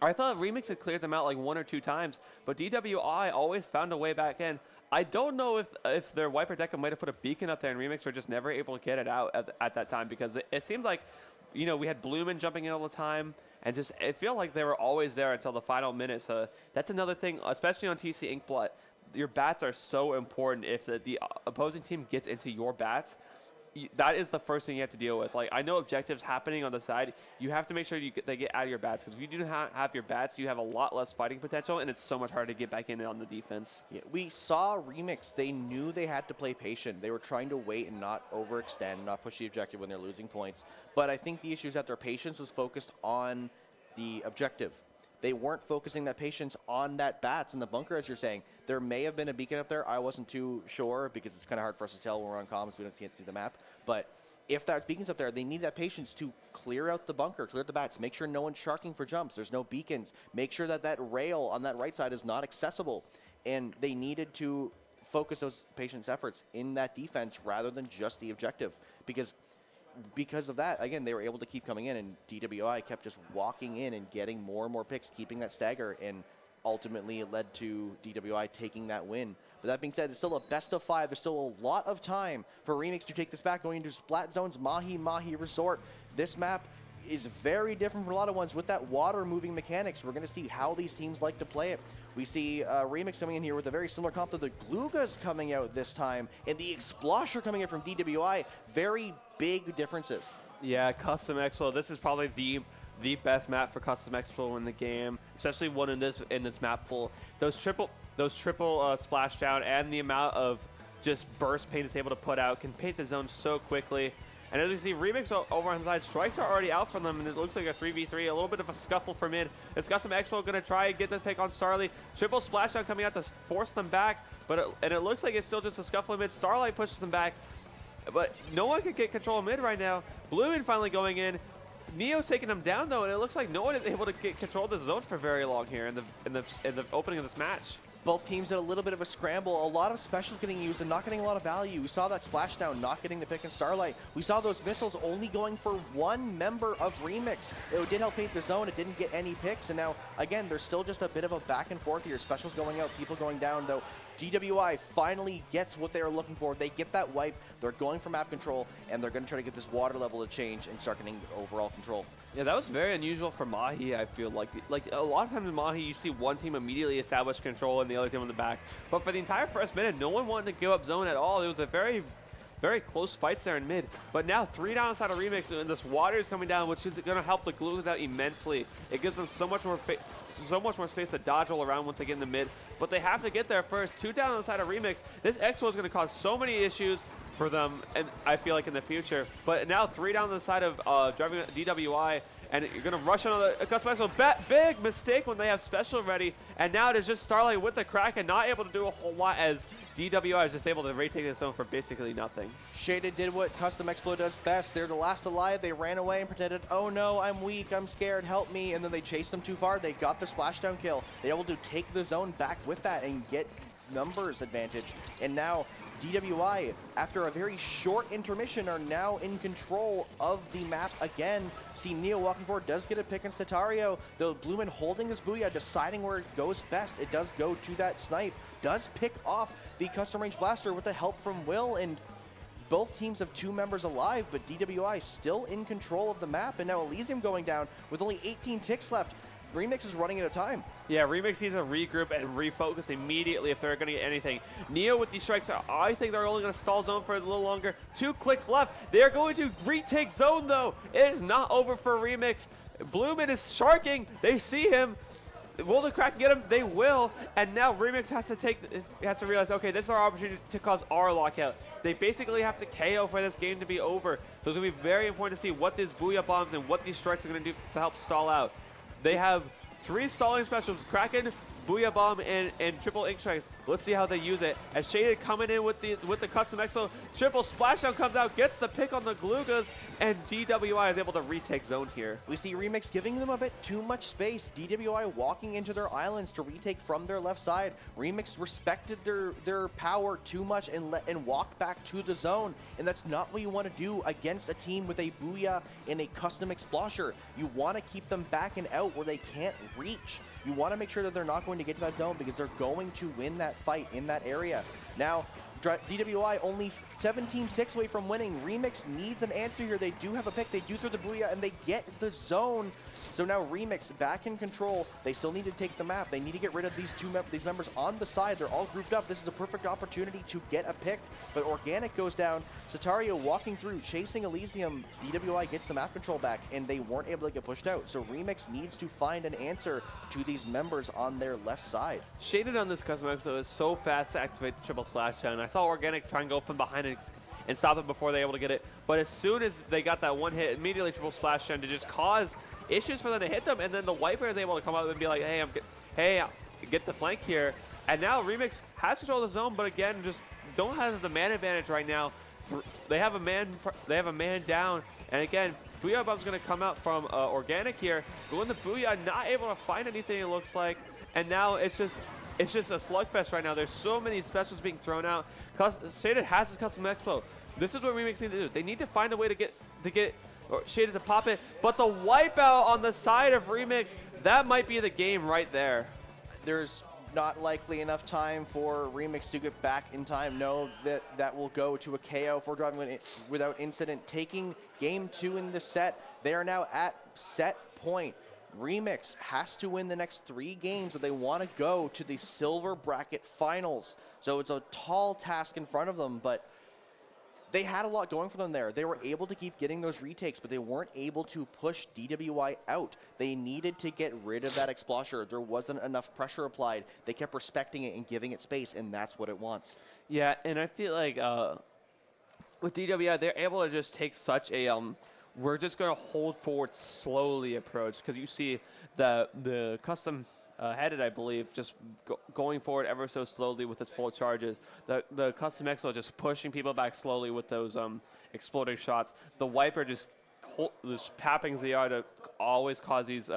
I thought Remix had cleared them out like 1 or 2 times, but DWI always found a way back in. I don't know if their wiper deck might have put a beacon up there, and Remix were just never able to get it out at that time, because it seemed like, you know, we had Bloomin jumping in all the time, and just it felt like they were always there until the final minute. So that's another thing, especially on TC Inkblood. Your bats are so important. If the opposing team gets into your bats, that is the first thing you have to deal with. Like, I know objectives happening on the side. You have to make sure they get out of your bats, because if you do not have your bats, you have a lot less fighting potential, and it's so much harder to get back in on the defense. Yeah, we saw Remix. They knew they had to play patient. They were trying to wait and not overextend, not push the objective when they're losing points. But I think the issue is that their patience was focused on the objective. They weren't focusing that patience on that bats in the bunker, as you're saying. There may have been a beacon up there. I wasn't too sure, because it's kind of hard for us to tell when we're on comms. We don't see the map. But if that beacon's up there, they need that patience to clear out the bunker, clear out the bats, make sure no one's sharking for jumps. There's no beacons. Make sure that that rail on that right side is not accessible. And they needed to focus those patience efforts in that defense rather than just the objective. Because of that, again, they were able to keep coming in, and DWI kept just walking in and getting more and more picks, keeping that stagger, and ultimately it led to DWI taking that win. But that being said, it's still a best of 5. There's still a lot of time for Remix to take this back, going into Splat Zone's Mahi Resort. This map is very different from a lot of ones with that water moving mechanics. We're going to see how these teams like to play it. We see Remix coming in here with a very similar comp to the Glugas coming out this time, and the Explosher coming in from DWI. Very big differences. Yeah, Custom Expo, this is probably the the best map for custom expo in the game, especially one in this map pool. Those triple splashdown and the amount of just burst paint it's able to put out can paint the zone so quickly. And as you see, Remix over on the side, strikes are already out from them, and it looks like a 3v3, a little bit of a scuffle for mid. It's Custom Expo going to try and get this pick on Starly. Triple splashdown coming out to force them back, but it looks like it's still just a scuffle in mid. Starlight pushes them back, but no one can get control of mid right now. Blue finally going in. Neo's taking them down though, and it looks like no one is able to get control of the zone for very long here in the opening of this match. Both teams had a little bit of a scramble, a lot of specials getting used and not getting a lot of value. We saw that splashdown not getting the pick in Starlight. We saw those missiles only going for one member of Remix. It did help paint the zone, it didn't get any picks, and now, again, there's still just a bit of a back and forth here. Specials going out, people going down, though. DWI finally gets what they were looking for. They get that wipe, they're going for map control, and they're going to try to get this water level to change and start getting overall control. Yeah, that was very unusual for Mahi, I feel like. Like, a lot of times in Mahi, you see one team immediately establish control and the other team on the back. But for the entire first minute, no one wanted to give up zone at all. It was a very, very close fights there in mid. But now 3 down inside of Remix, and this water is coming down, which is going to help the Glues out immensely. It gives them so much more space to dodge all around once they get in the mid. But they have to get there first. 2 down on the side of Remix. This Expo is going to cause so many issues for them, and I feel like in the future. But now 3 down the side of driving DWI, and you're going to rush on the custom special. Big mistake when they have special ready, and now it is just Starlight with the Kraken, not able to do a whole lot as DWI is just able to retake the zone for basically nothing. Shaded did what Custom Expo does best. They're the last alive. They ran away and pretended, oh no, I'm weak, I'm scared, help me. And then they chased them too far. They got the splashdown kill. They were able to take the zone back with that and get numbers advantage. And now DWI, after a very short intermission, are now in control of the map again. See Neo walking forward, does get a pick on Satario. The Blumen holding his Booyah, deciding where it goes best. It does go to that snipe, does pick off the custom range blaster with the help from Will, and both teams have 2 members alive, but DWI still in control of the map, and now Elysium going down with only 18 ticks left. Remix is running out of time. Yeah, Remix needs to regroup and refocus immediately if they're going to get anything. Neo with these strikes, I think they're only going to stall zone for a little longer. 2 clicks left. They are going to retake zone, though. It is not over for Remix. Blumen is sharking. They see him. Will the Kraken get him? They will. And now Remix has to realize, okay, this is our opportunity to cause our lockout. They basically have to KO for this game to be over. So it's going to be very important to see what these Booyah bombs and what these strikes are going to do to help stall out. They have 3 stalling specials, Kraken, Booyah Bomb, and triple ink strikes. Let's see how they use it. As Shaded coming in with the custom exo, triple splashdown comes out, gets the pick on the Glugas, and DWI is able to retake zone here. We see Remix giving them a bit too much space. DWI walking into their islands to retake from their left side. Remix respected their power too much and walked back to the zone, and that's not what you want to do against a team with a Booyah and a custom Explosher. You want to keep them back and out where they can't reach. You want to make sure that they're not going to get to that zone because they're going to win that fight in that area. Now, DWI only 17 ticks away from winning. Remix needs an answer here. They do have a pick. They do throw the Booyah, and they get the zone. So now Remix back in control. They still need to take the map. They need to get rid of these these members on the side. They're all grouped up. This is a perfect opportunity to get a pick. But Organic goes down. Satario walking through, chasing Elysium. DWI gets the map control back, and they weren't able to get pushed out. So Remix needs to find an answer to these members on their left side. Shaded on this custom episode is so fast to activate the triple splashdown. I saw Organic try and go from behind and stop them before they were able to get it. But as soon as they got that one hit, immediately triple splashdown to just cause issues for them to hit them, and then the Wiper is able to come out and be like, hey, get the flank here. And now Remix has control of the zone, but again, just don't have the man advantage right now. They have a man down, and again, Booyah Bomb's going to come out from Organic here. Going the Booyah, not able to find anything, it looks like, and now it's just a slugfest right now. There's so many specials being thrown out. Shaded has his custom expo. This is what Remix need to do. They need to find a way to get Shaded to pop it, but the wipeout on the side of Remix, that might be the game right there. There's not likely enough time for Remix to get back in time. No, that will go to a KO for driving without incident. Taking game 2 in the set, they are now at set point. Remix has to win the next 3 games if they want to go to the silver bracket finals. So it's a tall task in front of them, but they had a lot going for them there. They were able to keep getting those retakes, but they weren't able to push DWI out. They needed to get rid of that Explosher. There wasn't enough pressure applied. They kept respecting it and giving it space, and that's what it wants. Yeah, and I feel like with DWI, they're able to just take such a we're just going to hold forward slowly approach, because you see the custom headed, I believe, just going forward ever so slowly with its full charges. The custom XO just pushing people back slowly with those exploding shots. The Wiper just tapping ZR to always cause these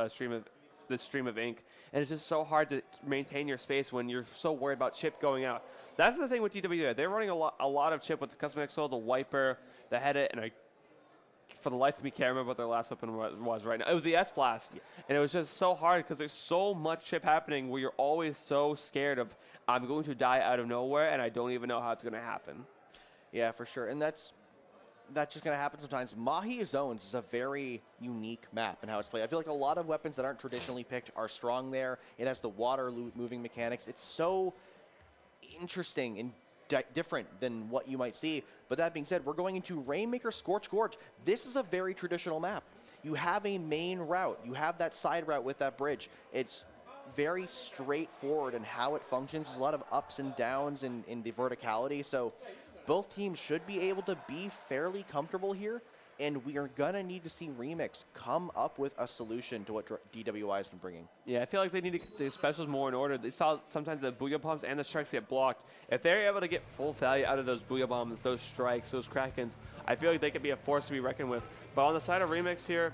this stream of ink. And it's just so hard to maintain your space when you're so worried about chip going out. That's the thing with DWI. They're running a lot of chip with the custom XO, the Wiper, the headed, and for the life of me, can't remember what their last weapon was right now. It was the S-Blast. And it was just so hard because there's so much chip happening where you're always so scared of, I'm going to die out of nowhere, and I don't even know how it's going to happen. Yeah, for sure. And that's just going to happen sometimes. Mahi Zones is a very unique map in how it's played. I feel like a lot of weapons that aren't traditionally picked are strong there. It has the water moving mechanics. It's so interesting and different than what you might see. But that being said, we're going into Rainmaker Scorch Gorge. This is a very traditional map. You have a main route. You have that side route with that bridge. It's very straightforward in how it functions. There's a lot of ups and downs in the verticality. So both teams should be able to be fairly comfortable here. And we are going to need to see Remix come up with a solution to what DWI has been bringing. Yeah, I feel like they need to get the specials more in order. They saw sometimes the Booyah Bombs and the strikes get blocked. If they're able to get full value out of those Booyah Bombs, those strikes, those Krakens, I feel like they could be a force to be reckoned with. But on the side of Remix here,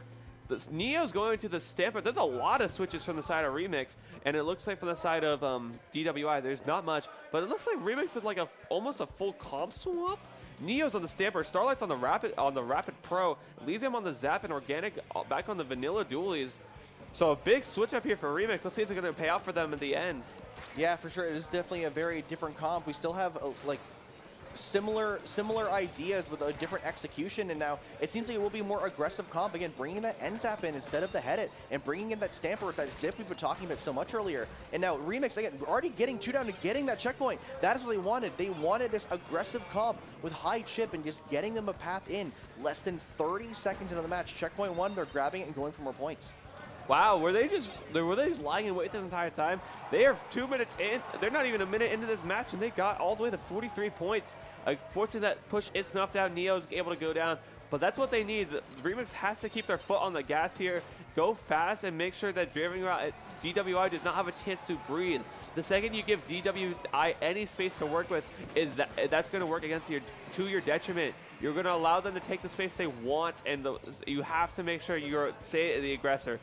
Neo's going to the Stamper. There's a lot of switches from the side of Remix, and it looks like from the side of DWI, there's not much. But it looks like Remix is like almost a full comp swap. Neo's on the Stamper, Starlight's on the Rapid Pro, Elysium on the Zap and Organic back on the Vanilla Dualies. So a big switch up here for Remix. Let's see if it's going to pay off for them in the end. Yeah, for sure. It is definitely a very different comp. We still have like similar ideas with a different execution, and now it seems like it will be more aggressive comp. Again, bringing that NZAP in instead of the Headed, and bringing in that Stamper with that Zip we've been talking about so much earlier. And now Remix, again, already getting 2 down and getting that checkpoint. That is what they wanted. They wanted this aggressive comp with high chip and just getting them a path in. Less than 30 seconds into the match. Checkpoint 1, they're grabbing it and going for more points. Wow, were they just lying in wait this entire time? They are 2 minutes in. They're not even a minute into this match, and they got all the way to 43 points. Unfortunately, that push is snuffed out. Neo's able to go down, but that's what they need. The Remix has to keep their foot on the gas here, go fast, and make sure that DWI does not have a chance to breathe. The second you give DWI any space to work with, that's going to work against your detriment. You're going to allow them to take the space they want, and you have to make sure you're the aggressor.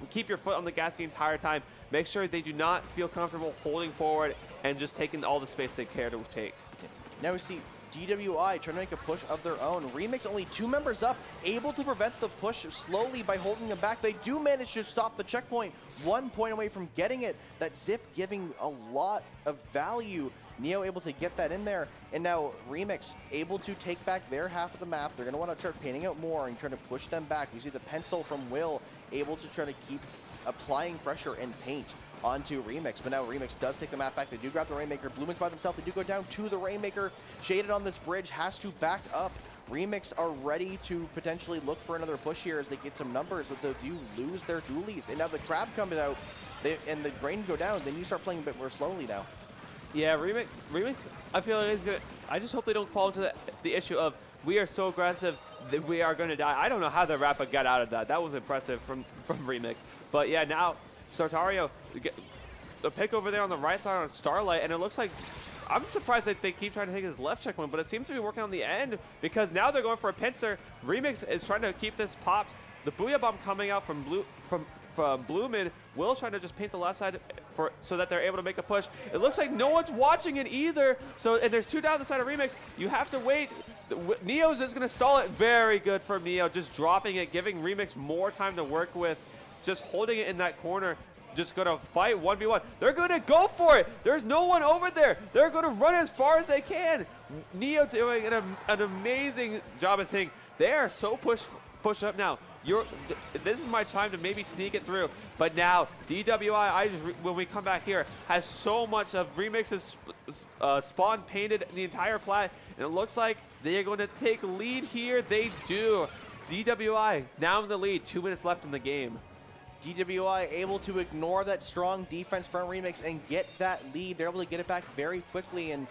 Keep your foot on the gas the entire time. Make sure they do not feel comfortable holding forward and just taking all the space they care to take. Now we see DWI trying to make a push of their own. Remix only 2 members up, able to prevent the push slowly by holding them back. They do manage to stop the checkpoint, 1 point away from getting it. That Zip giving a lot of value. Neo able to get that in there, and now Remix able to take back their half of the map. They're going to want to start painting out more and trying to push them back. We see the pencil from Will able to try to keep applying pressure and paint onto Remix, but now Remix does take the map back. They do grab the Rainmaker. Blumen's by themselves. They do go down to the Rainmaker. Shaded on this bridge has to back up. Remix are ready to potentially look for another push here as they get some numbers, but they do lose their dualies. And now the Crab comes out, and the Brain go down. They need to start playing a bit more slowly now. Yeah, Remix, I feel like it's good. I just hope they don't fall into the issue of we are so aggressive that we are going to die. I don't know how the Rapid got out of that. That was impressive from Remix. But yeah, now Sartario, the pick over there on the right side on Starlight, and it looks like, I'm surprised that they keep trying to take his left checkpoint, but it seems to be working on the end because now they're going for a pincer. Remix is trying to keep this popped. The Booyah Bomb coming out from Blumen. Will trying to just paint the left side so that they're able to make a push. It looks like no one's watching it either. So, and there's 2 down the side of Remix. You have to wait. Neo's just going to stall it. Very good for Neo, just dropping it, giving Remix more time to work with, just holding it in that corner. Just going to fight 1v1. They're going to go for it. There's no one over there. They're going to run as far as they can. Neo doing an amazing job of saying they are so push up now. this is my time to maybe sneak it through. But now, DWI, when we come back here, has so much of Remix's spawn painted the entire plat, and it looks like they are going to take lead here. They do. DWI now in the lead, 2 minutes left in the game. DWI able to ignore that strong defense from Remix and get that lead. They're able to get it back very quickly, and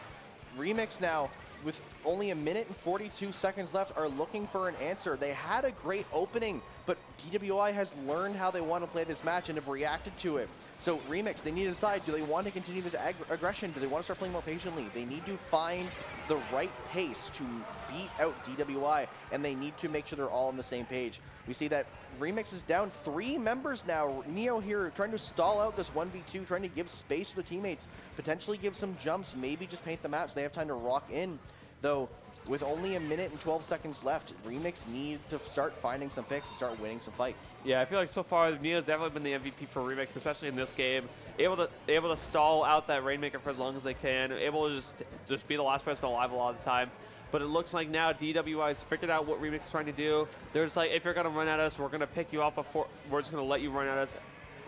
Remix now, with only 1 minute and 42 seconds left, are looking for an answer. They had a great opening, but DWI has learned how they want to play this match and have reacted to it. So Remix, they need to decide, do they want to continue this aggression? Do they want to start playing more patiently? They need to find the right pace to beat out DWI, and they need to make sure they're all on the same page. We see that Remix is down 3 members now. Neo here trying to stall out this 1v2, trying to give space to the teammates, potentially give some jumps, maybe just paint the map so they have time to rock in. Though, with only 1 minute and 12 seconds left, Remix need to start finding some picks and start winning some fights. Yeah, I feel like so far Neo's definitely been the MVP for Remix, especially in this game. Able to stall out that Rainmaker for as long as they can. Able to just be the last person alive a lot of the time. But it looks like now DWI has figured out what Remix is trying to do. They're just like, if you're gonna run at us, we're gonna pick you up before. We're just gonna let you run at us.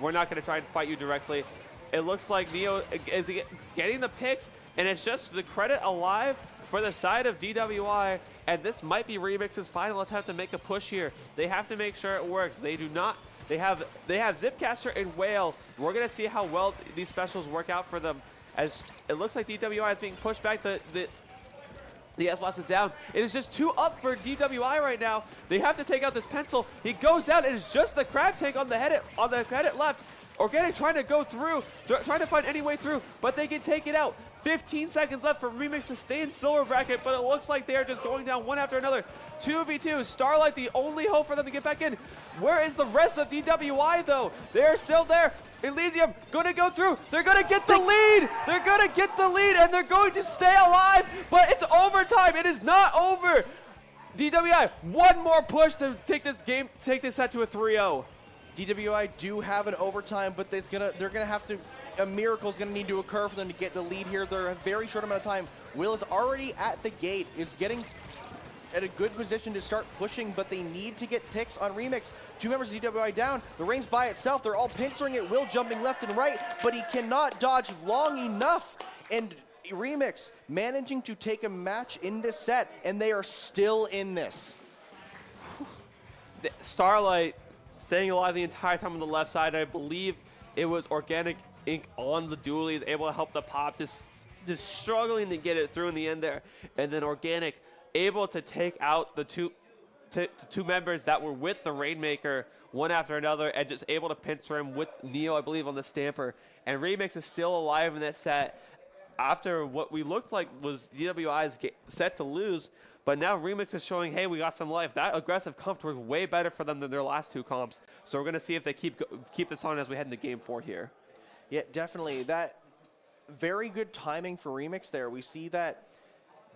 We're not gonna try and fight you directly. It looks like Neo is getting the picks, and it's just the credit alive for the side of DWI, and this might be Remix's final attempt to make a push here. They have to make sure it works. They do not. They have Zipcaster and Whale. We're gonna see how well these specials work out for them. As it looks like DWI is being pushed back. The S-Boss is down. It is just 2 up for DWI right now. They have to take out this pencil. He goes down. It is just the crab tank on the head left. Organic trying to go through, trying to find any way through, but they can take it out. 15 seconds left for Remix to stay in silver bracket, but it looks like they are just going down one after another. 2v2, Starlight the only hope for them to get back in. Where is the rest of DWI though? They're still there. Elysium gonna go through. They're gonna get the lead. They're gonna get the lead, and they're going to stay alive, but it's overtime. It is not over. DWI, one more push to take this set to a 3-0. DWI do have an overtime, but they're gonna have to. A miracle is going to need to occur for them to get the lead here. They're a very short amount of time. Will is already at the gate, is getting at a good position to start pushing, but they need to get picks on Remix. 2 members of DWI down. The ring's by itself. They're all pincering it. Will jumping left and right, but he cannot dodge long enough. And Remix managing to take a match in this set, and they are still in this. Starlight staying alive the entire time on the left side. I believe it was Organic Ink on the dually, able to help the pop, just struggling to get it through in the end there. And then Organic able to take out the two members that were with the Rainmaker one after another, and just able to pincer him with Neo, I believe, on the Stamper. And Remix is still alive in that set after what we looked like was DWI's set to lose. But now Remix is showing, hey, we got some life. That aggressive comp was way better for them than their last 2 comps. So we're going to see if they keep this on as we head into Game 4 here. Yeah, definitely. That very good timing for Remix there. We see that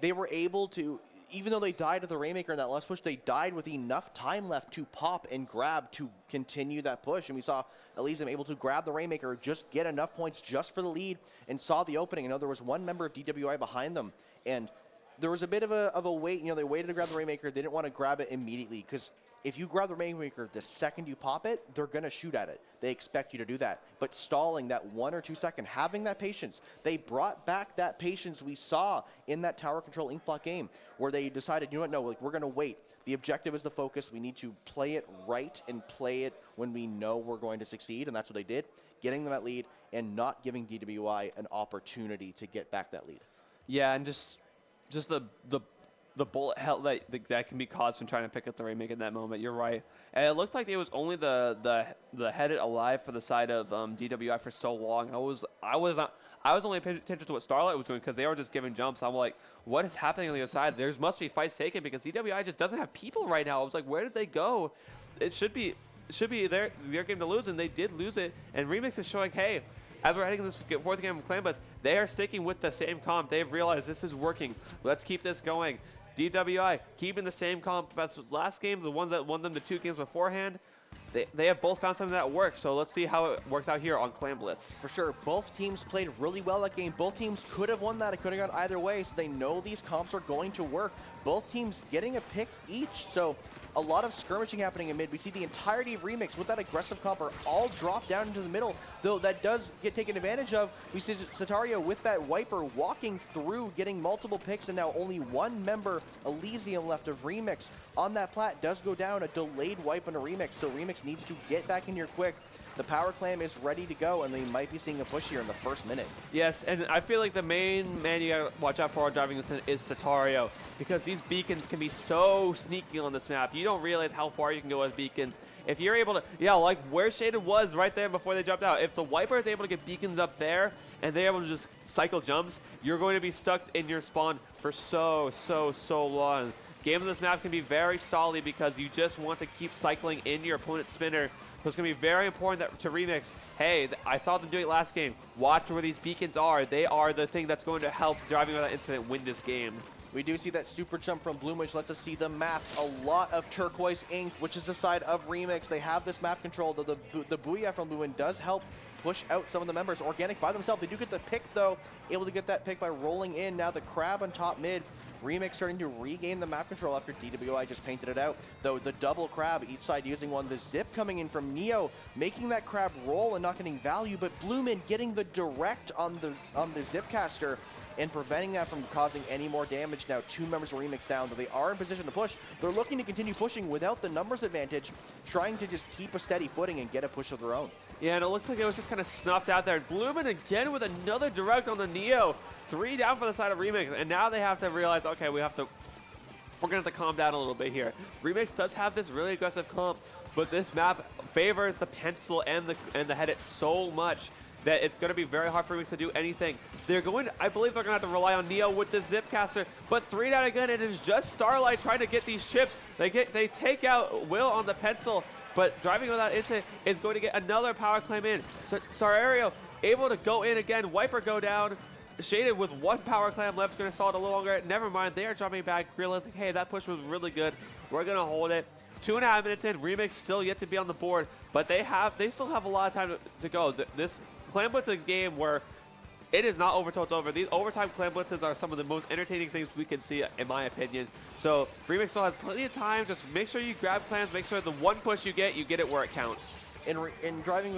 they were able to, even though they died with the Rainmaker in that last push, they died with enough time left to pop and grab to continue that push. And we saw Elysium able to grab the Rainmaker, just get enough points just for the lead, and saw the opening. You know, there was one member of DWI behind them, and there was a bit of a wait. You know, they waited to grab the Rainmaker. They didn't want to grab it immediately, because if you grab the Rainmaker the second you pop it, they're going to shoot at it. They expect you to do that. But stalling that 1 or 2 second, having that patience, they brought back that patience we saw in that Tower Control Ink Block game, where they decided, you know what, no, like, we're going to wait. The objective is the focus. We need to play it right and play it when we know we're going to succeed, and that's what they did, getting them that lead and not giving DWI an opportunity to get back that lead. Yeah, and just the bullet hell that can be caused from trying to pick up the Rainmaker in that moment. You're right. And it looked like it was only the headed alive for the side of DWI for so long. I was only paying attention to what Starlight was doing, because they were just giving jumps. I'm like, what is happening on the other side? There must be fights taken, because DWI just doesn't have people right now. I was like, where did they go? It should be their game to lose, and they did lose it. And Remix is showing, hey, as we're heading into this 4th game of Clan Blitz, they are sticking with the same comp. They've realized this is working. Let's keep this going. DWI keeping the same comp as last game, the ones that won them the 2 games beforehand. They have both found something that works, so let's see how it works out here on Clan Blitz. For sure, both teams played really well that game. Both teams could have won that. It could have gone either way, so they know these comps are going to work. both teams getting a pick each. So a lot of skirmishing happening in mid. We see the entirety of Remix with that aggressive comp all drop down into the middle, though that does get taken advantage of. We see Satario with that wiper walking through, getting multiple picks, and now only one member, Elysium, left of Remix. On that plat does go down, a delayed wipe on a Remix, so Remix needs to get back in here quick. The power clam is ready to go, and they might be seeing a push here in the first minute. Yes, and I feel like the main man you gotta watch out for driving this is Satario, because these beacons can be so sneaky on this map. You don't realize how far you can go with beacons. If you're able to, yeah, like where Shaded was right there before they jumped out, if the wiper is able to get beacons up there, and they're able to just cycle jumps, you're going to be stuck in your spawn for so long. Game of this map can be very stally because you just want to keep cycling in your opponent's spinner. So it's going to be very important that, to Remix, hey, I saw them do it last game. Watch where these beacons are. They are the thing that's going to help Driving Without Incident win this game. We do see that super jump from Bloom, which lets us see the map. A lot of turquoise ink, which is the side of Remix. They have this map control, though the Booyah from Bloom does help push out some of the members. Organic by themselves. They do get the pick, though. Able to get that pick by rolling in. Now the Crab on top mid. Remix starting to regain the map control after DWI just painted it out. Though the double Crab, each side using one. The zip coming in from Neo, making that Crab roll and not getting value, but Bloomin getting the direct on the zip caster and preventing that from causing any more damage. Now 2 members of Remix down, though they are in position to push. They're looking to continue pushing without the numbers advantage, trying to just keep a steady footing and get a push of their own. Yeah, and it looks like it was just kind of snuffed out there. Bloomin again with another direct on the Neo. 3 down for the side of Remix, and now they have to realize, okay, we're gonna have to calm down a little bit here. Remix does have this really aggressive comp, but this map favors the pencil and the head it so much that it's going to be very hard for Remix to do anything. I believe they're going to have to rely on Neo with the zip caster, but 3 down again. It is just Starlight trying to get these chips. They take out Will on the pencil, but Driving Without Incident is going to get another power claim in. So Sarario able to go in again. Wiper go down. Shaded with 1 power clam left, going to stall it a little longer. Never mind, they are jumping back, realizing, hey, that push was really good. We're going to hold it. 2.5 minutes in, Remix still yet to be on the board, but they still have a lot of time to go. This clam blitz is a game where it is not over till it's over. These overtime clam blitzes are some of the most entertaining things we can see, in my opinion. So Remix still has plenty of time. Just make sure you grab clams. Make sure the 1 push you get it where it counts. In Driving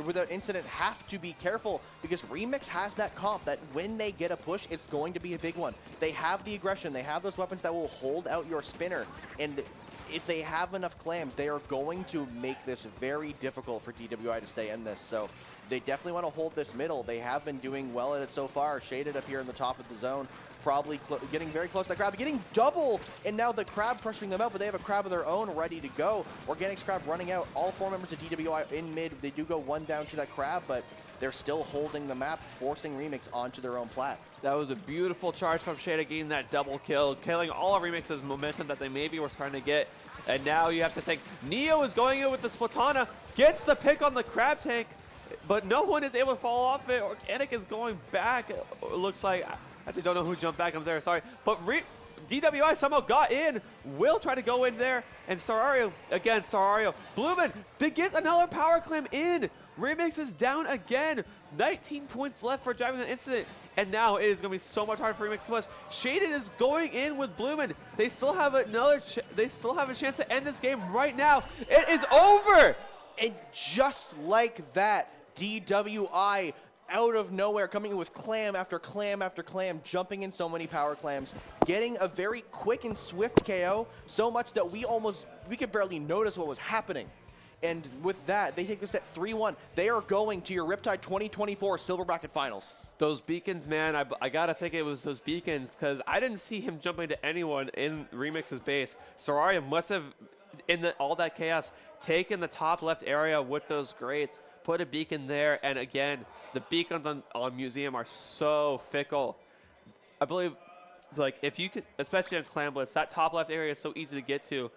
Without Incident have to be careful because Remix has that comp that when they get a push, it's going to be a big one. They have the aggression. They have those weapons that will hold out your spinner. And if they have enough clams, they are going to make this very difficult for DWI to stay in this. So they definitely want to hold this middle. They have been doing well at it so far. Shaded up here in the top of the zone. Probably getting very close to that Crab, getting double, and now the Crab pressuring them out, but they have a Crab of their own ready to go. Organic's Crab running out, all 4 members of DWI in mid. They do go 1 down to that Crab, but they're still holding the map, forcing Remix onto their own plat. That was a beautiful charge from Shada, getting that double kill, killing all of Remix's momentum that they maybe were trying to get. And now you have to think, Neo is going in with the Splatana, gets the pick on the Crab tank, but no one is able to fall off it. Organic is going back, it looks like. Actually, don't know who jumped back. I'm there. Sorry. But DWI somehow got in. Will try to go in there. And Sarario, again, Sarario. Bloomin, they get another power clam in. Remix is down again. 19 points left for Driving Without Incident. And now it is going to be so much harder for Remix to push. Shaded is going in with Bloomin. They still have a chance to end this game right now. It is over. And just like that, DWI out of nowhere, coming in with clam after clam after clam, jumping in so many power clams, getting a very quick and swift KO, so much that we could barely notice what was happening. And with that, they take this at 3-1. They are going to your Riptide 2024 Silver Bracket Finals. Those beacons, man, I gotta think it was those beacons, because I didn't see him jumping to anyone in Remix's base. Sararia must have, in all that chaos, taken the top left area with those grates, put a beacon there, and again, the beacons on Museum are so fickle. I believe, like, if you could, especially on Clam Blitz, that top left area is so easy to get to.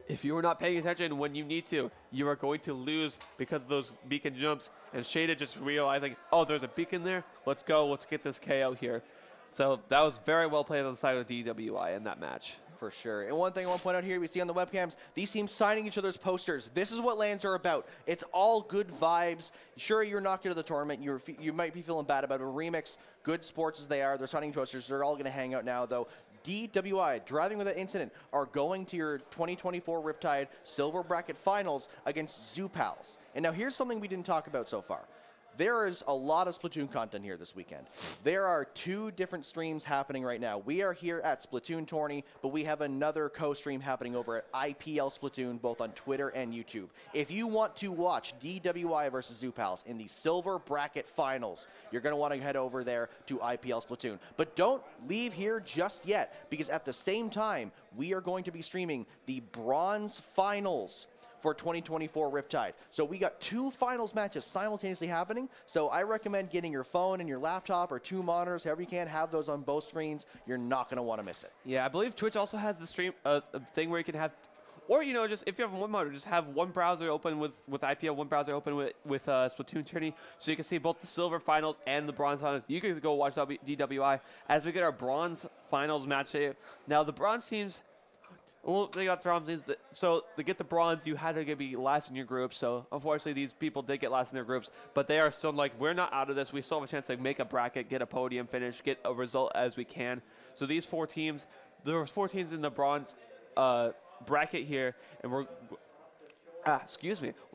If you are not paying attention when you need to, you are going to lose because of those beacon jumps. And Shada just realizing, oh, there's a beacon there. Let's go. Let's get this KO here. So that was very well played on the side of DWI in that match. For sure. And one thing I want to point out here, we see on the webcams, these teams signing each other's posters. This is what LANs are about. It's all good vibes. Sure, you're not good at the tournament. You might be feeling bad about it. Remix, good sports as they are, they're signing posters. They're all going to hang out now, though. DWI, Driving Without Incident, are going to your 2024 Riptide Silver Bracket Finals against Zoo Pals. And now here's something we didn't talk about so far. There is a lot of Splatoon content here this weekend. There are 2 different streams happening right now. We are here at Splatoon Tourney, but we have another co-stream happening over at IPL Splatoon, both on Twitter and YouTube. If you want to watch DWI versus Zoo Pals in the Silver Bracket Finals, you're going to want to head over there to IPL Splatoon. But don't leave here just yet, because at the same time, we are going to be streaming the Bronze Finals for 2024 Riptide. So we got 2 finals matches simultaneously happening. So I recommend getting your phone and your laptop or 2 monitors, however you can, have those on both screens. You're not going to want to miss it. Yeah, I believe Twitch also has the stream a thing where you can have, or just if you have one monitor, just have one browser open with IPL, one browser open with Splatoon Tourney, so you can see both the silver finals and the bronze finals. You can go watch DWI as we get our bronze finals match here. Now the bronze teams, well, they got problems. So to get the bronze, you had to be last in your group. So unfortunately, these people did get last in their groups, but they are still like, we're not out of this. We still have a chance to make a bracket, get a podium finish, get a result as we can. So these 4 teams, there were 4 teams in the bronze bracket here, and we're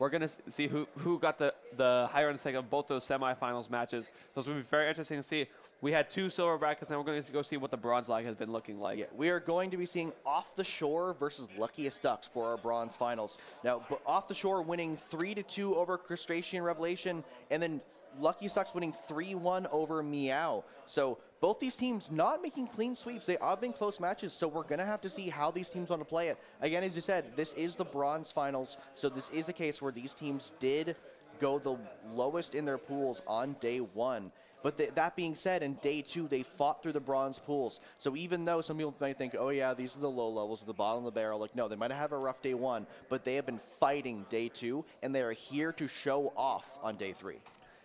gonna see who got the higher end second of both those semifinals matches. So it's gonna be very interesting to see. We had 2 silver brackets, and we're going to go see what the bronze lag has been looking like. Yeah, we are going to be seeing Off the Shore versus Luckiest Ducks for our bronze finals. Now, Off the Shore winning 3-2 over Crustacean Revelation, and then Luckiest Ducks winning 3-1 over Meow. So both these teams not making clean sweeps. They have been close matches, so we're going to have to see how these teams want to play it. Again, as you said, this is the bronze finals, so this is a case where these teams did go the lowest in their pools on day 1. But that being said, in day 2, they fought through the bronze pools. So even though some people might think, oh yeah, these are the low levels at the bottom of the barrel, like no, they might have a rough day 1, but they have been fighting day 2, and they are here to show off on day 3.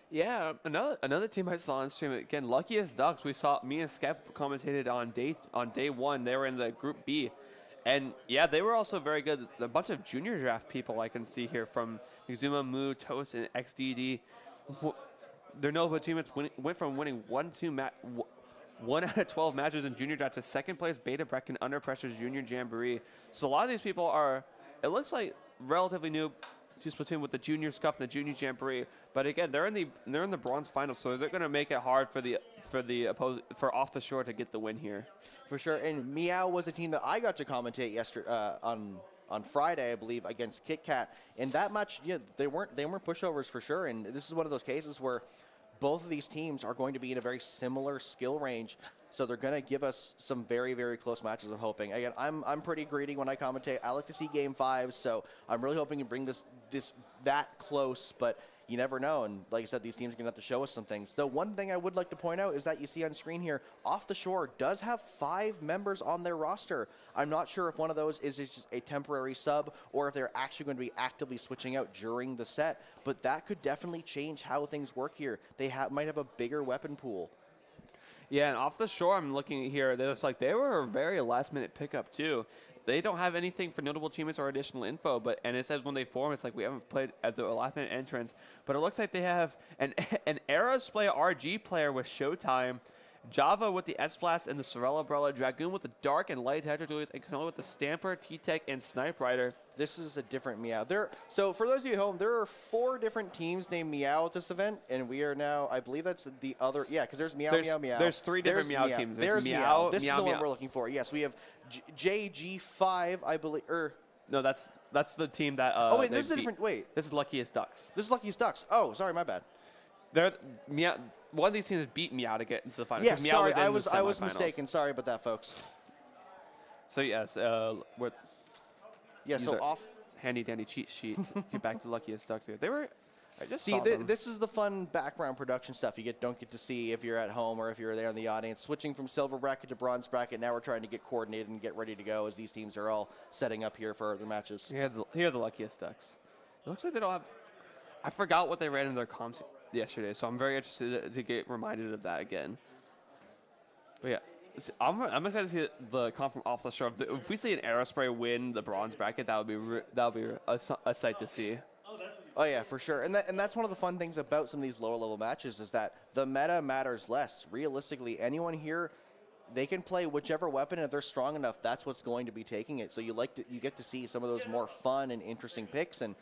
Yeah, another team I saw on stream, again, Luckiest Ducks. We saw, me and Skep commentated on day 1. They were in the Group B. And yeah, they were also very good. A bunch of junior draft people I can see here from Exuma, Moo, Toast, and XDD. Their Nova team went from winning 1 out of 12 matches in junior draft to second place Beta Brecken Under Pressure's Junior Jamboree. So a lot of these people are, it looks like, relatively new to Splatoon with the Junior Scuff and the Junior Jamboree. But again, they're in the bronze finals, so they're going to make it hard for Off the Shore to get the win here. For sure. And Meow was a team that I got to commentate yesterday on Friday, I believe, against Kit Kat. And that match, they weren't pushovers for sure. And this is one of those cases where both of these teams are going to be in a very similar skill range, so they're going to give us some very, very close matches, I'm hoping. Again, I'm pretty greedy when I commentate. I like to see Game 5s, so I'm really hoping to bring that close, but you never know. And like I said, these teams are going to have to show us some things. The one thing I would like to point out is that you see on screen here, Off the Shore does have 5 members on their roster. I'm not sure if one of those is just a temporary sub or if they're actually going to be actively switching out during the set, but that could definitely change how things work here. They might have a bigger weapon pool. Yeah, and Off the Shore, I'm looking here, they were a very last-minute pickup, too. They don't have anything for notable achievements or additional info, and it says when they form, it's like we haven't played as a last-minute entrance. But it looks like they have an Aerosplay RG player with Showtime, Java with the S-Blast and the Sorella Umbrella, Dragoon with the Dark and Light Tetratulies, and Canola with the Stamper, T-Tech, and Snipe Rider. This is a different Meow. So for those of you at home, there are 4 different teams named Meow at this event, and we are now, I believe that's the other, yeah, because there's Meow, Meow, Meow. There's 3 different Meow teams. There's Meow. This is the one we're looking for. Yes, we have JG5, I believe, No, that's the team that. Oh wait, this is a different. Wait, this is Luckiest Ducks. This is Luckiest Ducks. Oh, sorry, my bad. Meow. One of these teams beat Meow to get into the finals. Yes, sorry, I was mistaken. Sorry about that, folks. So yes, we're. Yeah, so off. Handy dandy cheat sheet. Get back to Luckiest Ducks here. They were. I just see. This is the fun background production stuff you don't get to see if you're at home or if you're there in the audience. Switching from silver bracket to bronze bracket. Now we're trying to get coordinated and get ready to go as these teams are all setting up here for their matches. Here are the Luckiest Ducks. It looks like they don't have. I forgot what they ran in their comps yesterday, so I'm very interested to get reminded of that again. But yeah, I'm excited to see the comp from Off the Shore. If we see an Aerospray win the bronze bracket, that would be a sight to see. Oh yeah, for sure. And that's one of the fun things about some of these lower level matches is that the meta matters less. Realistically, anyone here they can play whichever weapon, and if they're strong enough, that's what's going to be taking it. So you get to see some of those more fun and interesting picks, and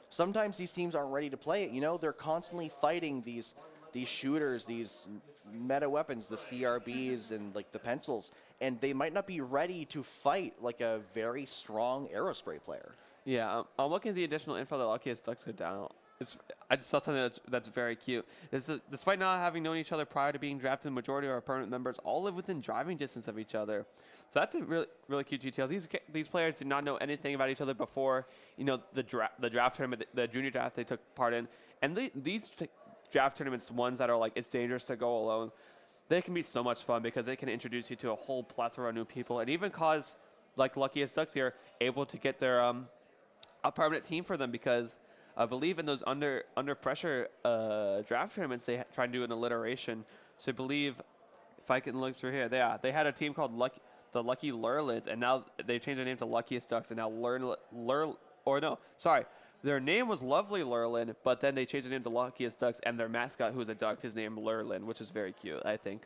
sometimes these teams aren't ready to play it. You know, they're constantly fighting these shooters, these meta weapons, the CRBs and like the pencils, and they might not be ready to fight like a very strong Aerospray player. Yeah, I'm looking at the additional info that Luckiest Ducks go down. I just saw something that's very cute. Despite not having known each other prior to being drafted, the majority of our permanent members all live within driving distance of each other. So that's a really cute detail. These players did not know anything about each other before, you know, the draft tournament, the junior draft they took part in, and these draft tournaments, ones that are like it's dangerous to go alone, they can be so much fun because they can introduce you to a whole plethora of new people and even cause, like Luckiest Ducks here, able to get their a permanent team for them, because I believe in those under pressure draft tournaments they try to do an alliteration. So I believe, if I can look through here, they had a team called the Lucky LYRE, and now they changed their name to Luckiest Ducks, and now their name was Lovely LYRE, but then they changed their name to Luckiest Ducks, and their mascot, who is a duck, his name LYRE, which is very cute, I think.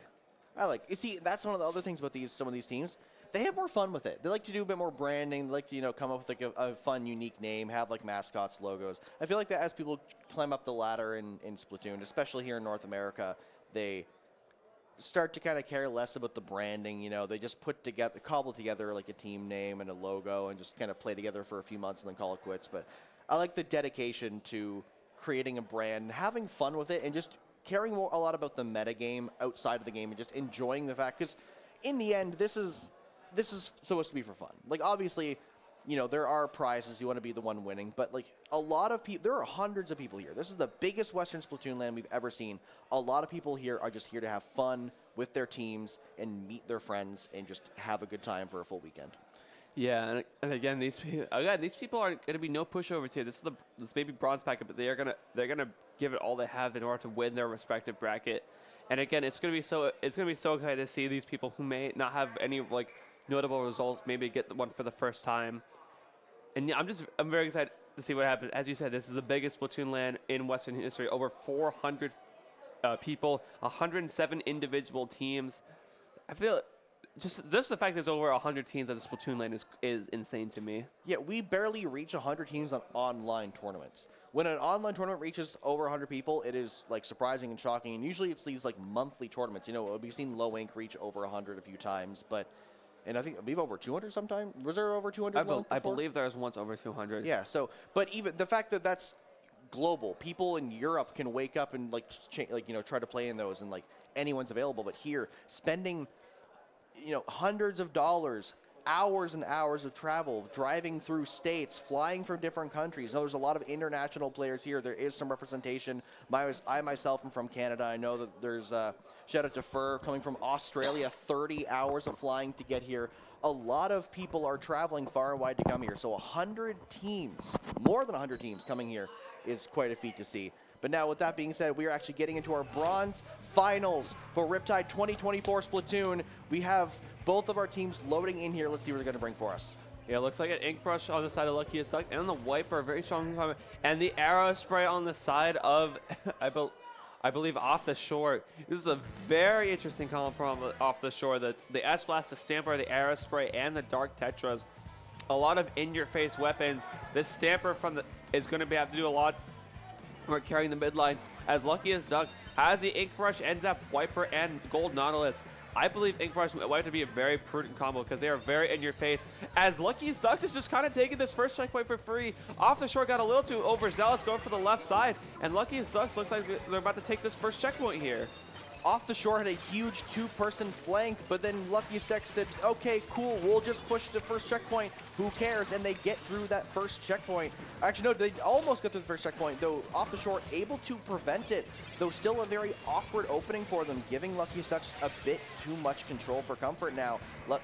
You see, that's one of the other things about some of these teams. They have more fun with it. They like to do a bit more branding. They like to, you know, come up with like a fun, unique name, have like mascots, logos. I feel like that as people climb up the ladder in Splatoon, especially here in North America, they start to kind of care less about the branding. You know, they just cobble together like a team name and a logo and just kind of play together for a few months and then call it quits. But I like the dedication to creating a brand and having fun with it and just caring a lot about the meta game outside of the game and just enjoying the fact, because in the end, this is supposed to be for fun. Like, obviously, you know, there are prizes. You want to be the one winning. But, like, a lot of people, there are hundreds of people here. This is the biggest Western Splatoon LAN we've ever seen. A lot of people here are just here to have fun with their teams and meet their friends and just have a good time for a full weekend. Yeah, and again, these people are going to be no pushovers here. This maybe bronze packet, but they're gonna give it all they have in order to win their respective bracket. And again, it's gonna be so exciting to see these people who may not have any like notable results maybe get the one for the first time. And yeah, I'm very excited to see what happens. As you said, this is the biggest Splatoon LAN in Western history. Over 400 people, 107 individual teams. I feel just the fact there's over 100 teams at the Splatoon LAN is insane to me. Yeah, we barely reach 100 teams on online tournaments. When an online tournament reaches over 100 people, it is like surprising and shocking. And usually it's these like monthly tournaments. You know, we've seen Low Ink reach over 100 a few times, and I think we've over 200 sometime. Was there over 200? I believe there was once over 200. Yeah. So, but even the fact that that's global, people in Europe can wake up and try to play in those, and like anyone's available. But here, spending hundreds of dollars, hours and hours of travel, driving through states, flying from different countries. There's a lot of international players here. There is some representation. I myself am from Canada. I know that there's shout out to Fur coming from Australia, 30 hours of flying to get here. A lot of people are traveling far and wide to come here. So 100 teams, more than 100 teams coming here is quite a feat to see. But now, with that being said, we are actually getting into our bronze finals for Riptide 2024 Splatoon. We have both of our teams loading in here. Let's see what they're going to bring for us. Yeah, it looks like an Ink Brush on the side of Luckiest Ducks, and on the Wiper, very strong comment, and the Arrow Spray on the side of, I believe, Off the Shore. This is a very interesting comment from Off the Shore. The S-Blast, the Stamper, the Arrow Spray, and the Dark Tetras. A lot of in-your-face weapons. This Stamper is going to have to do a lot. We're carrying the midline as Luckiest Ducks has the Ink Brush, ends up Wiper, and Gold Nautilus. I believe Ink Brush might have to be a very prudent combo because they are very in your face. As Luckiest Ducks is just kind of taking this first checkpoint for free. Off the Shore got a little too overzealous going for the left side, and Luckiest Ducks looks like they're about to take this first checkpoint here. Off the Shore had a huge two-person flank, but then Luckiest Ducks said, okay, cool, we'll just push the first checkpoint. Who cares? And they get through that first checkpoint. Actually, no, they almost got through the first checkpoint, though Off the Shore able to prevent it, though still a very awkward opening for them, giving Luckiest Ducks a bit too much control for comfort now.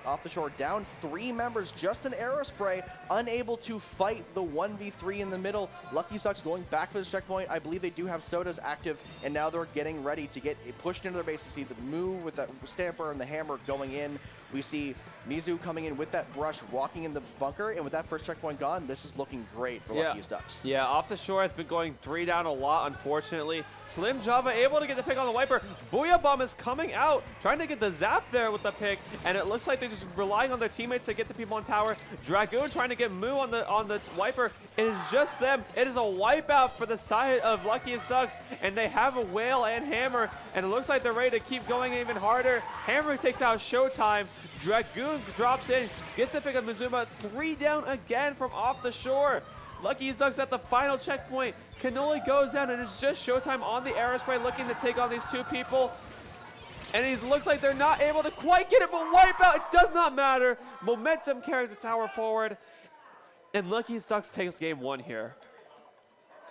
Off the Shore down 3 members, just an Arrow Spray, unable to fight the 1v3 in the middle. Luckiest Ducks going back for this checkpoint. I believe they do have sodas active, and now they're getting ready to get pushed into their base to see the move with that Stamper and the Hammer going in. We see Mizu coming in with that brush, walking in the bunker, and with that first checkpoint gone, this is looking great for Luckiest Ducks. Yeah, Off the Shore has been going 3 down a lot, unfortunately. Slim Java able to get the pick on the Wiper. Booyah Bomb is coming out, trying to get the zap there with the pick, and it looks like they're just relying on their teammates to get the people on tower. Dragoon trying to get Moo on the Wiper. It is just them. It is a wipeout for the side of Luckiest Ducks, and they have a Whale and Hammer, and it looks like they're ready to keep going even harder. Hammer takes out Showtime. Dragoon drops in, gets the pick of Mizuma. 3 down again from Off the Shore. Luckiest Ducks at the final checkpoint. Cannoli goes down, and it's just Showtime on the Aerospray looking to take on these 2 people. And it looks like they're not able to quite get it, but Wipeout, it does not matter. Momentum carries the tower forward, and Luckiest Ducks takes game 1 here.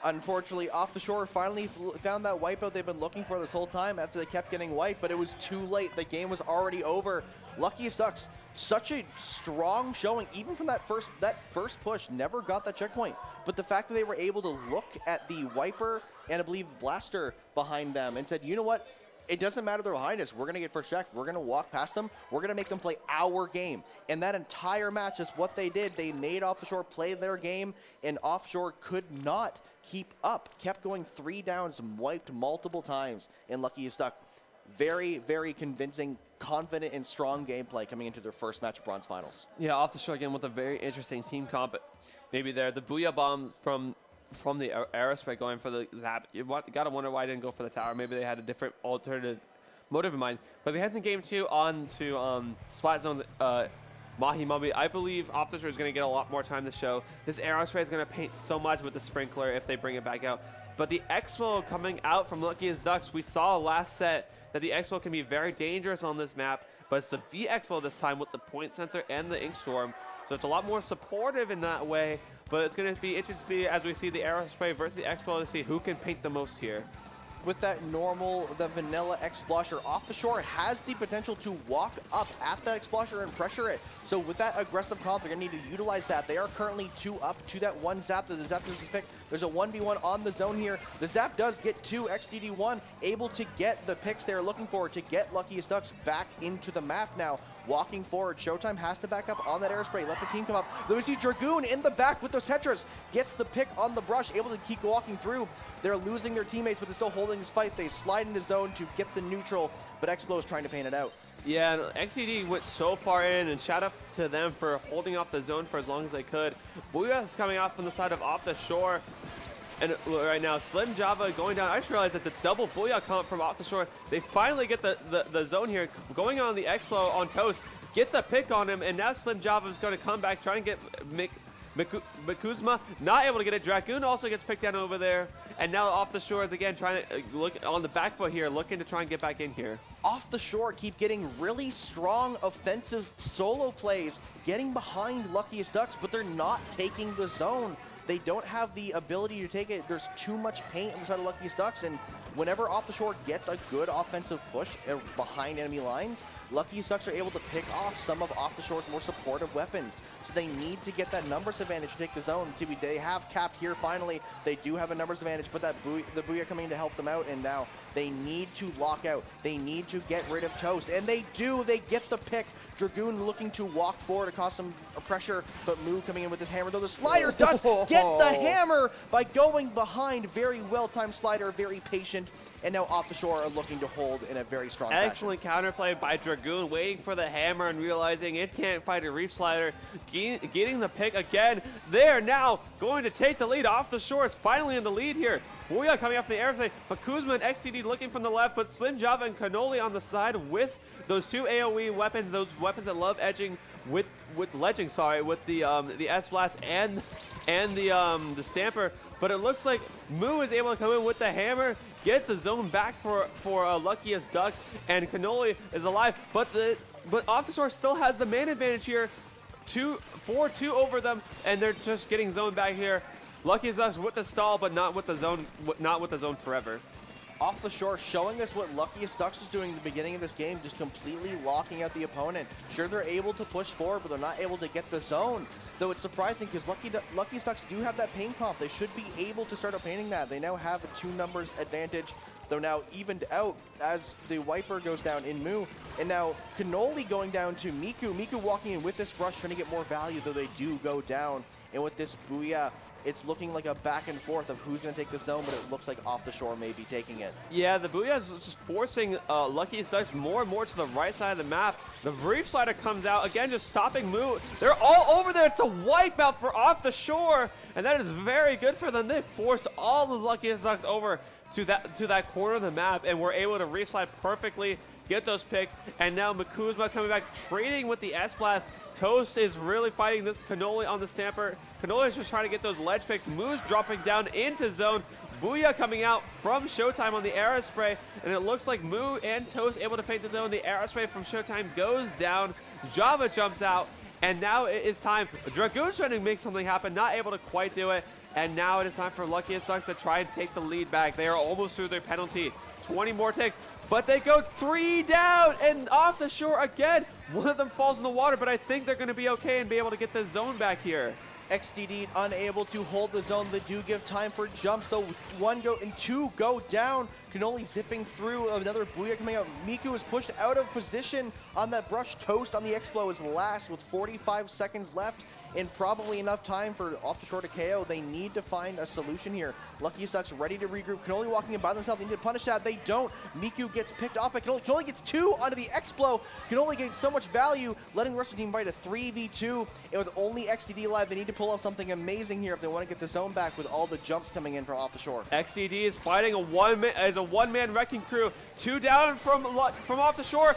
Unfortunately, Off the Shore finally found that wipeout they've been looking for this whole time after they kept getting wiped, but it was too late. The game was already over. Luckiest Ducks, such a strong showing, even from that first push, never got that checkpoint. But the fact that they were able to look at the Wiper and I believe Blaster behind them and said, you know what? It doesn't matter they're behind us. We're going to get first check. We're going to walk past them. We're going to make them play our game. And that entire match is what they did. They made Off the Shore play their game, and Off Shore could not keep up. Kept going 3 downs and wiped multiple times. And Luckiest Duck, very, very convincing, confident, and strong gameplay coming into their first match of Bronze Finals. Yeah, Off the Shore again with a very interesting team comp. Maybe there. The Booyah Bomb from the Aerospray going for the zap. You got to wonder why I didn't go for the tower. Maybe they had a different alternative motive in mind. But they head in game 2 on to Splat Zone Mahi Mummy. I believe Off the Shore is going to get a lot more time to show. This Aerospray is going to paint so much with the Sprinkler if they bring it back out. But the Expo coming out from Luckiest Ducks, we saw last set that the Expo can be very dangerous on this map, but it's the V Expo this time with the point sensor and the Ink Storm. So it's a lot more supportive in that way, but it's going to be interesting to see as we see the Aerospray versus the Expo to see who can paint the most here. With that normal, the vanilla Explosion, Off the Shore has the potential to walk up at that Explosion and pressure it. So with that aggressive comp, they're going to need to utilize that. They are currently 2 up to that 1 zap that the Zap doesn't pick. There's a 1v1 on the zone here. The Zap does get 2 XDD1, able to get the picks they're looking for to get Luckiest Ducks back into the map now. Walking forward, Showtime has to back up on that Aerospray. Let the team come up. Then we see Dragoon in the back with those Tetras. Gets the pick on the brush, able to keep walking through. They're losing their teammates, but they're still holding this fight. They slide into zone to get the neutral, but Explo is trying to paint it out. Yeah, XCD went so far in, and shout out to them for holding off the zone for as long as they could. Booyah is coming off from the side of Off the Shore. And right now, Slim Java going down. I just realized that the double Booyah comp from Off the Shore, they finally get the zone here. Going on the Explo on Toast, get the pick on him, and now Slim Java is going to come back, try and get Mikuzma, not able to get it. Dragoon also gets picked down over there. And now Off the Shore is again trying to look on the back foot here, looking to try and get back in here. Off the Shore keep getting really strong offensive solo plays, getting behind Luckiest Ducks, but they're not taking the zone. They don't have the ability to take it. There's too much paint on the side of Luckiest Ducks, and whenever Off the Shore gets a good offensive push behind enemy lines, Luckiest Ducks are able to pick off some of Off the Shore's more supportive weapons. So they need to get that numbers advantage to take the zone. See, they have capped here finally. They do have a numbers advantage, but the Booyah coming in to help them out, and now they need to lock out. They need to get rid of Toast, and they do. They get the pick. Dragoon looking to walk forward to cause some pressure, but Moo coming in with his hammer, though the Slider does get the hammer by going behind. Very well-timed Slider, very patient, and now Off the Shore are looking to hold in a very strong fashion. Excellent counterplay by Dragoon, waiting for the hammer and realizing it can't fight a Reef Slider, getting the pick again. They're now going to take the lead. Off the Shore is finally in the lead here. Booyah coming off the airplane, but Kuzma and XTD looking from the left, but Slim Java and Cannoli on the side with those 2 AoE weapons, those weapons that love edging with ledging, with the S-Blast and the Stamper. But it looks like Moo is able to come in with the hammer, get the zone back for Luckiest Ducks, and Cannoli is alive. But Off the Shore still has the man advantage here, 4-2 over them, and they're just getting zone back here. Luckiest Ducks with the stall, but not with the zone forever. Off the Shore showing us what Luckiest Ducks was doing at the beginning of this game, just completely locking out the opponent. Sure, they're able to push forward, but they're not able to get the zone. Though it's surprising because Luckiest Ducks do have that paint comp. They should be able to start painting that. They now have a 2 numbers advantage. though now evened out as the Wiper goes down in Moo. And now Cannoli going down to Miku. Miku walking in with this rush, trying to get more value, though they do go down. And with this Booyah, it's looking like a back and forth of who's going to take the zone, but it looks like Off the Shore may be taking it. Yeah, the Booyah is just forcing Luckiest Ducks more and more to the right side of the map. The Reef Slider comes out, again, just stopping Moo. They're all over there. It's a wipeout for Off the Shore, and that is very good for them. They forced all the Luckiest Ducks over to that corner of the map, and we're able to Reef Slide perfectly, get those picks, and now Makuzma coming back, trading with the S-Blast. Toast is really fighting this Cannoli on the Stamper. Cannoli is just trying to get those ledge picks. Moo's dropping down into zone. Booyah coming out from Showtime on the Aerospray, and it looks like Moo and Toast able to paint the zone. The Aerospray from Showtime goes down. Java jumps out, and now it is time. Dragoon's trying to make something happen, not able to quite do it, and now it is time for Luckiest Ducks to try and take the lead back. They are almost through their penalty. 20 more ticks, but they go 3 down, and Off the Shore again. One of them falls in the water, but I think they're going to be okay and be able to get the zone back here. XDD unable to hold the zone. They do give time for jumps, though. 1 go and 2 go down. Cannoli zipping through, another Booyah coming out. Miku is pushed out of position on that brush. Toast on the Explo is last with 45 seconds left, and probably enough time for Off the Shore to KO. They need to find a solution here. Luckiest Ducks ready to regroup. Cannoli walking in by themselves. They need to punish that. They don't. Miku gets picked off by Cannoli. Cannoli gets 2 onto the Explo. Cannoli gains so much value, letting the rest of the team fight a 3v2. And with only XDD alive, they need to pull off something amazing here if they want to get the zone back with all the jumps coming in from Off the Shore. XDD is fighting a one-man wrecking crew. 2 down from Off the Shore.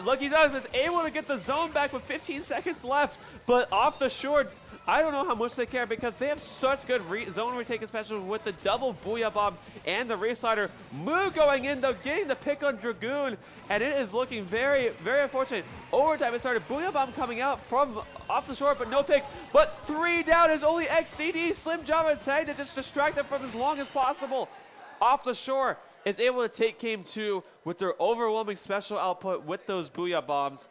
Lucky Ducks is able to get the zone back with 15 seconds left, but Off the Shore, I don't know how much they care because they have such good zone retake, especially with the double Booyah Bomb and the Reef Slider. Moo going in, though, getting the pick on Dragoon, and it is looking very, very unfortunate. Overtime has started. Booyah Bomb coming out from Off the Shore, but no pick. But 3 down is only XDD. Slim Java is trying to just distract them from as long as possible. Off the Shore is able to take game 2 with their overwhelming special output with those Booyah Bombs.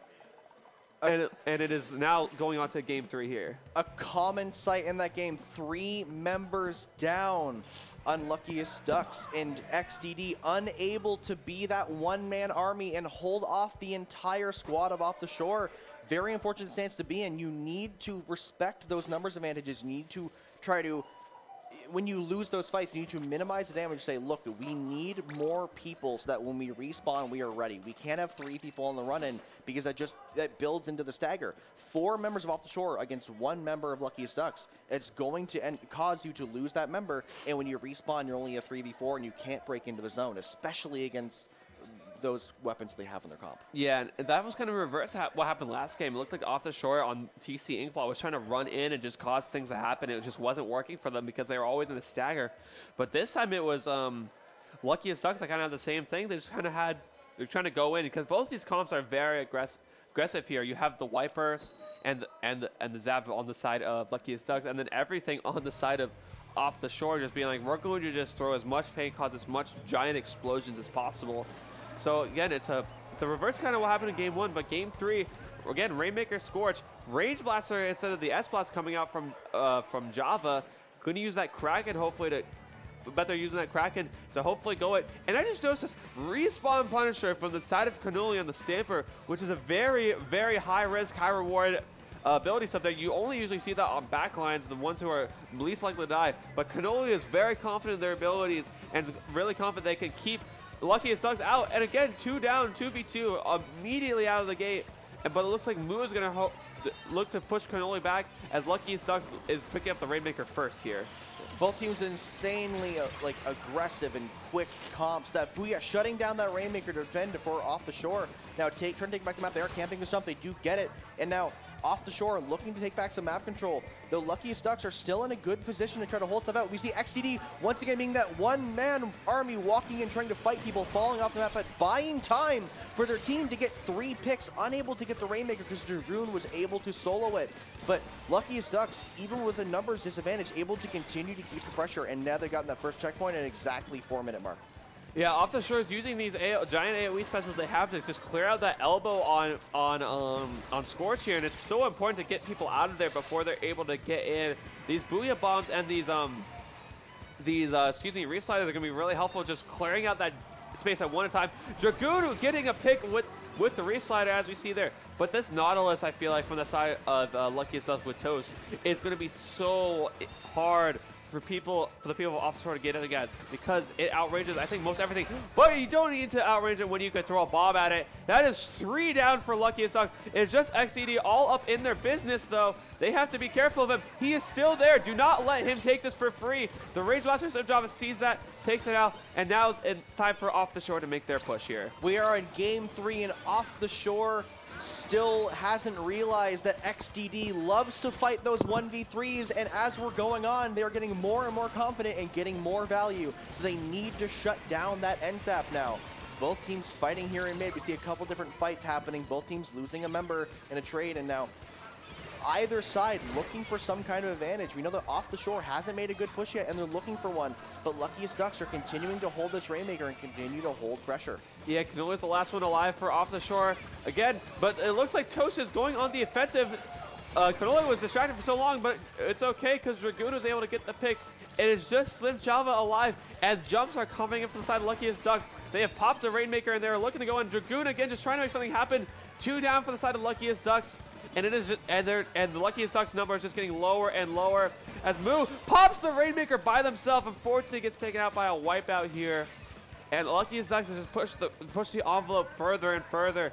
And it is now going on to game 3 here. A common sight in that game, 3 members down on Luckiest Ducks, and XDD unable to be that one-man army and hold off the entire squad of Off the Shore. Very unfortunate stance to be in. You need to respect those numbers advantages. You need to try to, when you lose those fights, you need to minimize the damage. Say, look, we need more people so that when we respawn, we are ready. We can't have 3 people on the run-in because that builds into the stagger. 4 members of Off the Shore against 1 member of Luckiest Ducks. It's going to cause you to lose that member, and when you respawn, you're only a 3v4, and you can't break into the zone, especially against those weapons they have in their comp. Yeah, and that was kind of reverse what happened last game. It looked like Off the Shore on TC Inkball was trying to run in and just cause things to happen. It just wasn't working for them because they were always in a stagger. But this time it was Luckiest Ducks that kind of had the same thing. They just kind of they're trying to go in because both these comps are very aggressive here. You have the Wipers and the Zap on the side of Luckiest Ducks, and then everything on the side of Off the Shore just being like, we're going to just throw as much pain, cause as much giant explosions as possible. So again, it's a reverse kind of what happened in game 1, but game 3, again, Rainmaker Scorch, Range Blaster instead of the S-Blast coming out from Java. Going to use that Kraken hopefully to, bet they're using that Kraken to hopefully go it. And I just noticed this Respawn Punisher from the side of Cannoli on the Stamper, which is a very, very high risk, high reward ability stuff that you only usually see that on backlines, the ones who are least likely to die. But Cannoli is very confident in their abilities and is really confident they can keep Luckiest Ducks out, and again, 2 down, 2v2, immediately out of the gate. But it looks like Moo is going to look to push Cannoli back as Luckiest Ducks is picking up the Rainmaker first here. Both teams insanely aggressive and quick comps. That Booyah shutting down that Rainmaker to defend for Off the Shore. Now trying to take back the map. They are camping this jump. They do get it, and now Off the Shore looking to take back some map control. The Luckiest Ducks are still in a good position to try to hold stuff out. We see XDD once again being that one-man army walking in, trying to fight people, falling off the map, but buying time for their team to get 3 picks, unable to get the Rainmaker because Dragoon was able to solo it. But Luckiest Ducks, even with a numbers disadvantage, able to continue to keep the pressure, and now they've gotten that first checkpoint at exactly 4-minute mark. Yeah, Off the Shore is using these giant AoE specials they have to just clear out that elbow on Scorch here, and it's so important to get people out of there before they're able to get in. These Booyah Bombs and these Reef Sliders are going to be really helpful, just clearing out that space at one time. Dragoon getting a pick with the reslider, as we see there. But this Nautilus, I feel like, from the side of Luckiest Ducks with Toast, is going to be so hard for the people of Offshore to get it against, because it outranges, I think, most everything. But you don't need to outrange it when you can throw a bomb at it. That is 3 down for Luckiest Ducks. It's just XDD all up in their business, though. They have to be careful of him. He is still there. Do not let him take this for free. The Rage Blaster of Java sees that, takes it out, and now it's time for Off the Shore to make their push here. We are in Game 3, and Off the Shore still hasn't realized that XDD loves to fight those 1v3s, and as we're going on, they're getting more and more confident and getting more value. So they need to shut down that NZAP now. Both teams fighting here in mid. We see a couple different fights happening. Both teams losing a member in a trade, and now either side looking for some kind of advantage. We know that Off the Shore hasn't made a good push yet, and they're looking for one. But Luckiest Ducks are continuing to hold this Rainmaker and continue to hold pressure. Yeah, Cannoli's the last one alive for Off the Shore again, but it looks like Toast is going on the offensive. Cannoli was distracted for so long, but it's okay because Dragoon was able to get the picks. It is just Slim Java alive, and jumps are coming in from the side of Luckiest Ducks. They have popped the Rainmaker, and they're looking to go in. Dragoon again, just trying to make something happen. 2 down for the side of Luckiest Ducks. And it is just, and the Luckiest Ducks number is just getting lower and lower as Moo pops the Rainmaker by themselves. Unfortunately, gets taken out by a wipeout here. And Luckiest Ducks has just push the envelope further and further.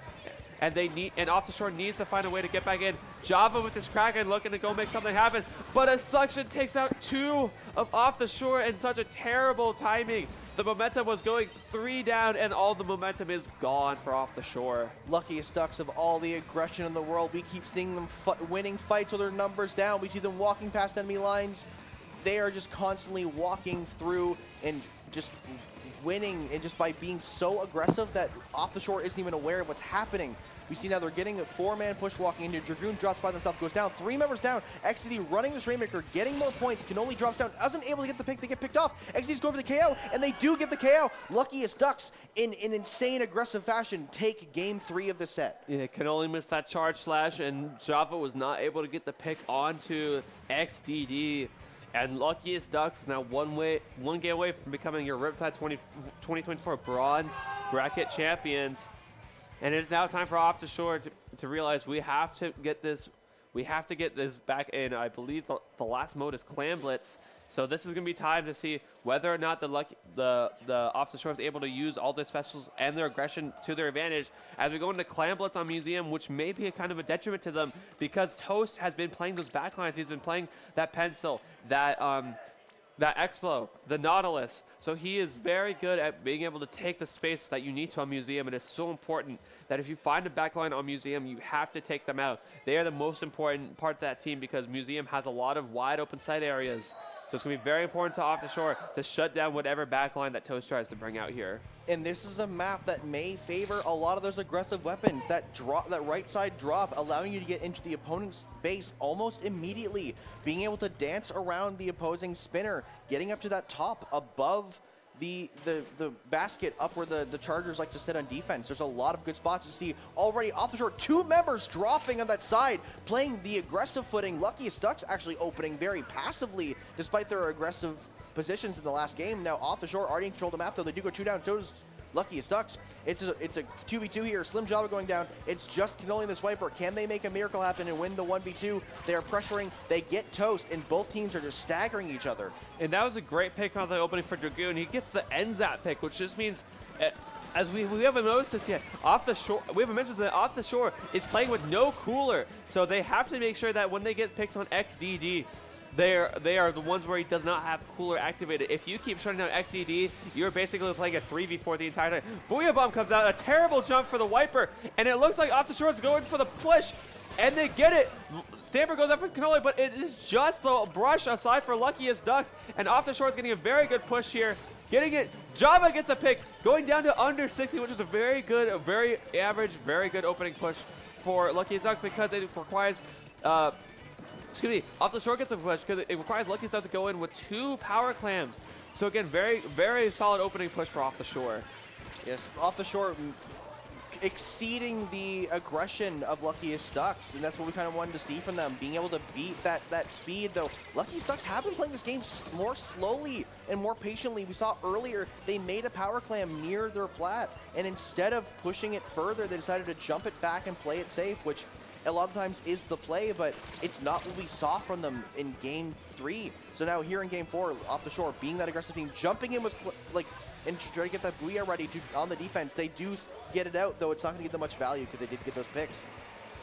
And Off the Shore needs to find a way to get back in. Java with his Kraken looking to go make something happen. But a suction takes out 2 of Off the Shore in such a terrible timing. The momentum was going 3 down, and all the momentum is gone for Off the Shore. Luckiest Ducks of all the aggression in the world. We keep seeing them winning fights with their numbers down. We see them walking past enemy lines. They are just constantly walking through and just winning, and just by being so aggressive that Off the Shore isn't even aware of what's happening. We see now they're getting a 4-man push walking into. Dragoon drops by themselves, goes down. 3 members down. XCD running this Rainmaker, getting more points. Cannoli drops down, isn't able to get the pick. They get picked off. XCD's going for the KO, and they do get the KO. Luckiest Ducks, in insane aggressive fashion, take Game 3 of the set. Yeah, Cannoli missed that charge slash, and Java was not able to get the pick onto XDD. And Luckiest Ducks now one game away from becoming your Riptide 2024 Bronze Bracket Champions. And it's now time for Off the Shore to realize we have to get this back in. I believe the last mode is Clan Blitz. So this is going to be time to see whether or not the Off the Shore is able to use all their specials and their aggression to their advantage as we go into Clan Blitz on Museum, which may be a kind of a detriment to them because Toast has been playing those backlines. He's been playing that Pencil, that Explo, the Nautilus. So he is very good at being able to take the space that you need to on Museum, and it's so important that if you find a backline on Museum, you have to take them out. They are the most important part of that team because Museum has a lot of wide open site areas. So it's going to be very important to Off the Shore to shut down whatever backline that Toast tries to bring out here. And this is a map that may favor a lot of those aggressive weapons. That right side drop, allowing you to get into the opponent's base almost immediately. Being able to dance around the opposing spinner, getting up to that top above the basket up where the Chargers like to sit on defense. There's a lot of good spots to see already. Off the Shore, 2 members dropping on that side, playing the aggressive footing. Luckiest Ducks actually opening very passively despite their aggressive positions in the last game. Now Off the Shore already control the map, though. They do go 2 down, so does Luckiest Ducks. It's a 2v2 here. Slim Java going down. It's just Cannoli the Swiper. Can they make a miracle happen and win the 1v2? They are pressuring. They get Toast, and both teams are just staggering each other. And that was a great pick on the opening for Dragoon. He gets the NZAP pick, which just means, as we haven't noticed this yet, Off the Shore, we haven't mentioned that Off the Shore is playing with no cooler. So they have to make sure that when they get picks on XDD, they are the ones where he does not have cooler activated. If you keep shutting down XDD, you're basically playing a 3v4 the entire time. Booyah Bomb comes out, a terrible jump for the Wiper, and it looks like Off the Shore is going for the push, and they get it. Stamper goes up for Cannoli, but it is just the brush aside for Luckiest Ducks, and Off the Shore is getting a very good push here. Getting it, Java gets a pick, going down to under 60, which is a very good, a very average, very good opening push for Luckiest Ducks because it requires excuse me, Off the Shore gets a push because it requires Luckiest Ducks to go in with 2 power clams. So again, very, very solid opening push for Off the Shore. Yes, Off the Shore exceeding the aggression of Luckiest Ducks, and that's what we kind of wanted to see from them, being able to beat that speed. Though Luckiest Ducks have been playing this game more slowly and more patiently. We saw earlier they made a power clam near their plat, and instead of pushing it further, they decided to jump it back and play it safe, which a lot of times is the play, but it's not what we saw from them in Game 3. So now here in Game 4, off the shore, being that aggressive team, jumping in with and try to get that booyah ready on the defense. They do get it out, though it's not going to give them much value because they did get those picks.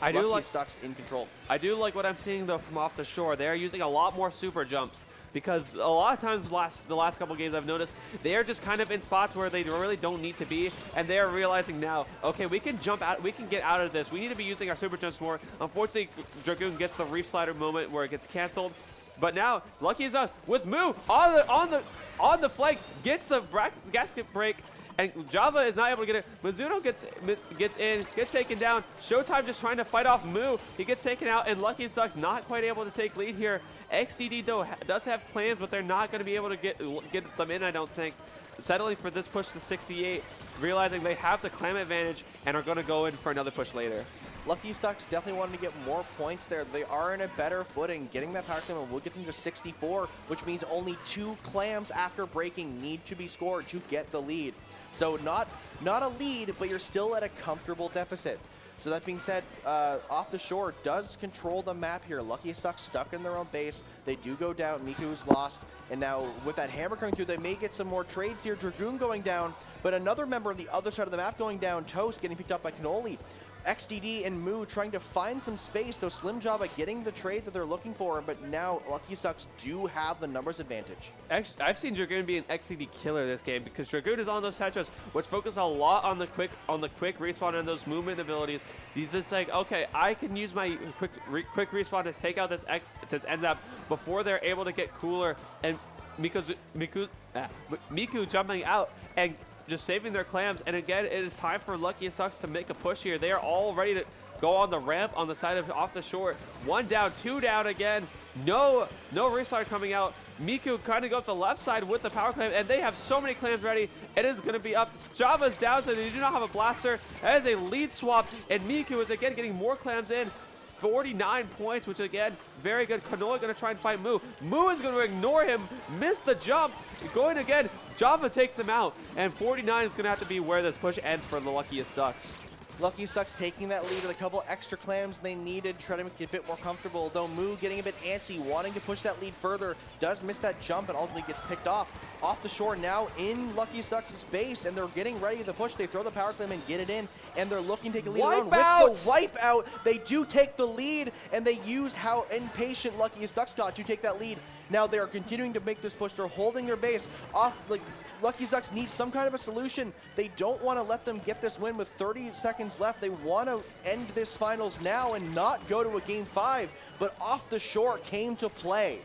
I do like Ducks in control. I do like what I'm seeing though from off the shore. They are using a lot more super jumps because a lot of times the last couple games I've noticed they are just kind of in spots where they really don't need to be, and they are realizing now, okay, we can jump out, we can get out of this. We need to be using our super jumps more. Unfortunately, Dragoon gets the reef slider moment where it gets canceled. But now, Luckiest Ducks with Moo on the flank, gets the gasket break, and Java is not able to get it. Mizuno gets in, gets taken down. Showtime just trying to fight off Moo. He gets taken out, and Luckiest Ducks not quite able to take lead here. XCD though does have plans, but they're not going to be able to get them in, I don't think. Settling for this push to 68, realizing they have the clam advantage and are going to go in for another push later. Luckiest Ducks definitely wanting to get more points there. They are in a better footing. Getting that power clam will get them to 64, which means only 2 clams after breaking need to be scored to get the lead. So not a lead, but you're still at a comfortable deficit. So that being said, off the shore does control the map here. Luckiest Ducks stuck in their own base. They do go down. Miku's lost. And now with that hammer coming through, they may get some more trades here. Dragoon going down, but another member on the other side of the map going down. Toast getting picked up by Cannoli. XDD and Moo trying to find some space, so Slim Java getting the trade that they're looking for, but now Luckiest Ducks do have the numbers advantage. Actually, I've seen Dragoon be an XCD killer this game because Dragoon is on those headshots, which focus a lot on the quick respawn and those movement abilities. He's just like, okay, I can use my quick respawn to take out this end up before they're able to get cooler, and Miku jumping out and just saving their clams. And again, it is time for Luckiest Ducks to make a push here. They are all ready to go on the ramp on the side of off the shore. 1 down, 2 down again. No restart coming out. Miku kind of go up the left side with the power clam, and they have so many clams ready. It is going to be up. Java's down, so they do not have a blaster. That is a lead swap, and Miku is again getting more clams in. 49 points, which again, very good. Canola going to try and fight Moo. Moo is going to ignore him, miss the jump. Going again, Java takes him out, and 49 is going to have to be where this push ends for the Luckiest Ducks. Luckiest Ducks taking that lead with a couple extra clams they needed, try to make it a bit more comfortable, though Moo getting a bit antsy, wanting to push that lead further, does miss that jump and ultimately gets picked off. Off the shore now in Luckiest Ducks' base, and they're getting ready to push. They throw the power clam and get it in, and they're looking to take a lead around. With the wipeout, they do take the lead, and they used how impatient Luckiest Ducks got to take that lead. Now they are continuing to make this push. They're holding their base off. Like, Luckiest Ducks need some kind of a solution. They don't want to let them get this win with 30 seconds left. They want to end this finals now and not go to a game 5, but off the shore came to play.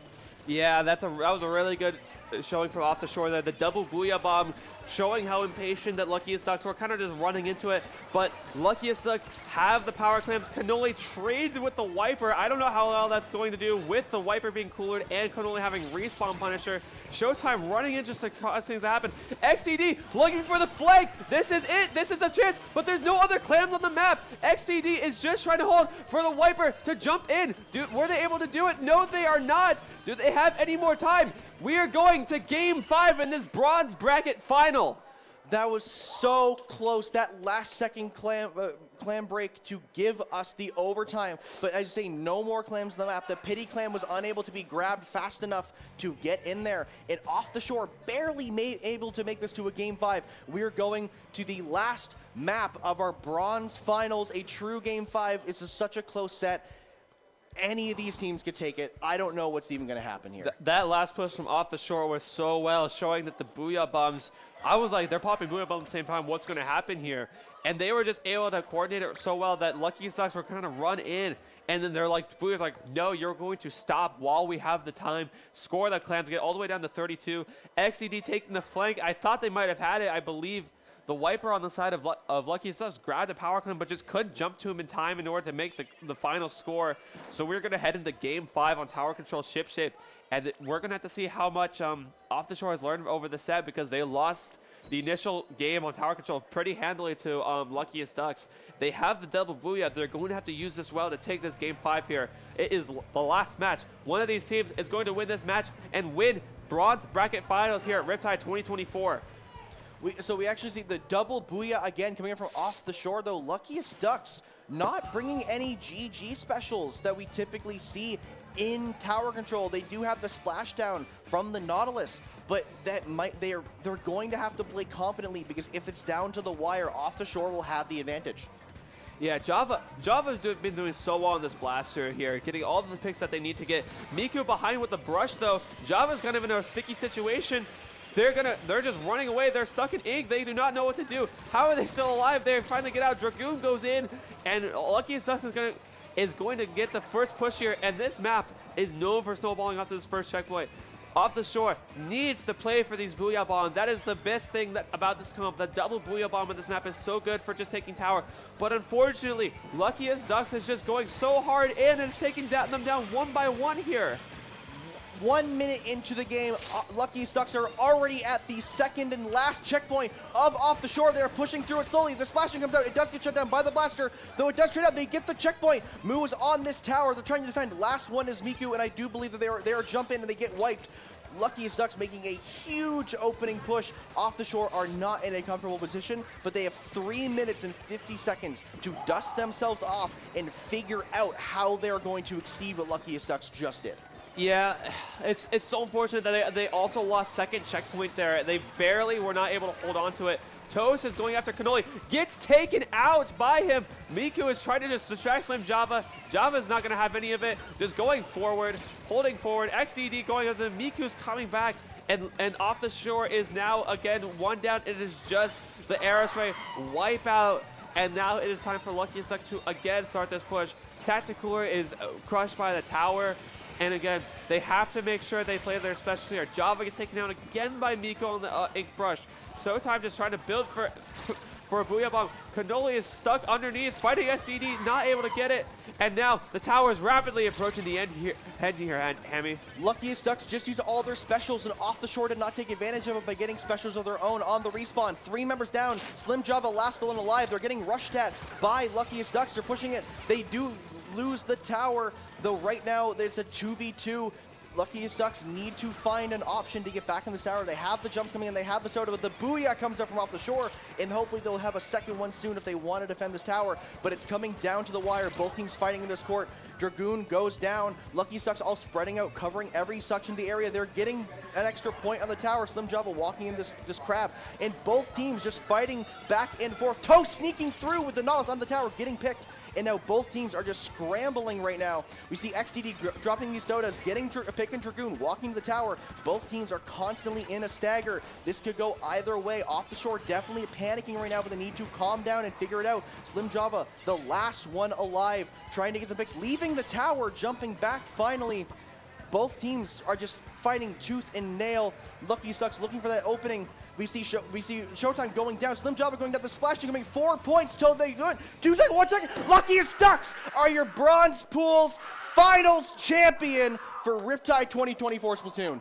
Yeah, that was a really good showing from off the shore there. The double booyah bomb showing how impatient that Luckiest Ducks were, kind of just running into it. But Luckiest Ducks have the power clamps. Cannoli trades with the wiper. I don't know how well that's going to do with the wiper being coolered and Cannoli having respawn Punisher. Showtime running in just to cause things to happen. XCD looking for the flank. This is it. This is a chance, but there's no other clams on the map. XCD is just trying to hold for the wiper to jump in. Were they able to do it? No, they are not. Do they have any more time? We are going to game 5 in this bronze bracket final. That was so close. That last second clam break to give us the overtime. But as you say, no more clams on the map. The pity clam was unable to be grabbed fast enough to get in there. And off the shore, barely able to make this to a game 5. We're going to the last map of our bronze finals, a true game 5. It's such a close set. Any of these teams could take it. I don't know what's even going to happen here. That last push from off the shore was so well, showing that the booyah bombs, I was like, they're popping booyah bombs at the same time. What's going to happen here? And they were just able to coordinate it so well that Luckiest Ducks were kind of run in. And then they're like, booyah's like, no, you're going to stop while we have the time. Score the clams, get all the way down to 32. XCD taking the flank. I thought they might have had it. I believe the wiper on the side of Luckiest Ducks grabbed the power clam, but just couldn't jump to him in time in order to make the final score. So we're going to head into game 5 on tower control ship shape. And we're going to have to see how much Off the Shore has learned over the set, because they lost the initial game on tower control pretty handily to Luckiest Ducks. They have the double booyah. They're going to have to use this well to take this game 5 here. It is the last match. One of these teams is going to win this match and win bronze bracket finals here at Riptide 2024. So we actually see the double booyah again coming in from off the shore, though. Luckiest Ducks not bringing any GG specials that we typically see in tower control. They do have the splashdown from the Nautilus, but they're going to have to play confidently, because if it's down to the wire, off the shore will have the advantage. Yeah, Java's been doing so well in this blaster here, getting all of the picks that they need to get. Miku behind with the brush, though. Java's kind of in a sticky situation. They're just running away. They're stuck in ink. They do not know what to do. How are they still alive? They're trying to get out. Dragoon goes in, and Luckiest Ducks is going to get the first push here. And this map is known for snowballing off to this first checkpoint. Off the shore needs to play for these booyah bombs. That is the best thing about this comp. The double booyah bomb on this map is so good for just taking tower. But unfortunately, Luckiest Ducks is just going so hard in and it's taking them down one by one here. 1 minute into the game, Luckiest Ducks are already at the second and last checkpoint of off the shore. They're pushing through it slowly. The splashing comes out. It does get shut down by the blaster, though it does trade out. They get the checkpoint. Moo is on this tower. They're trying to defend. Last one is Miku, and I do believe that they are jump in and they get wiped. Luckiest Ducks making a huge opening push. Off the shore are not in a comfortable position, but they have 3 minutes and 50 seconds to dust themselves off and figure out how they're going to exceed what Luckiest Ducks just did. Yeah, it's so unfortunate that they also lost second checkpoint there. They barely were not able to hold on to it. Toast is going after Cannoli, gets taken out by him. Miku is trying to just distract Slim Java. Java's not going to have any of it. Just going forward, holding forward. XDD going after Miku's coming back. And off the shore is now again one down. It is just the aerospace wipe out. And now it is time for Luckiest Ducks to again start this push. Tacticooler is crushed by the tower. And again, they have to make sure they play their special here. Java gets taken down again by Miko on the ink brush. So time just trying to build for a booyah bomb. Cannoli is stuck underneath, fighting SDD, not able to get it. And now the tower is rapidly approaching the end here, Hammy. Luckiest Ducks just used all their specials, and off the shore did not take advantage of it by getting specials of their own on the respawn. 3 members down. Slim Java last one alive. They're getting rushed at by Luckiest Ducks. They're pushing it. They do lose the tower, though right now it's a 2v2. Luckiest Ducks need to find an option to get back in the tower. They have the jumps coming in, they have the soda, but the booyah comes up from off the shore, and hopefully they'll have a second one soon if they want to defend this tower, but it's coming down to the wire. Both teams fighting in this court. Dragoon goes down. Luckiest Ducks all spreading out, covering every section of the area. They're getting an extra point on the tower. Slim Java walking in this crab, and both teams just fighting back and forth. Toast sneaking through with the Nautilus on the tower, getting picked. And now both teams are just scrambling right now. We see XDD dropping these sodas, getting Pick and Dragoon, walking to the tower. Both teams are constantly in a stagger. This could go either way. Off the shore, definitely panicking right now, but they need to calm down and figure it out. Slim Java, the last one alive, trying to get some picks, leaving the tower, jumping back finally. Both teams are just fighting tooth and nail. Luckiest Ducks looking for that opening. We see Showtime going down. Slim Java going down the splash. They're going to make 4 points till they do it. 2 seconds, 1 second. Luckiest Ducks are your Bronze Pool's finals champion for Riptide 2024 Splatoon.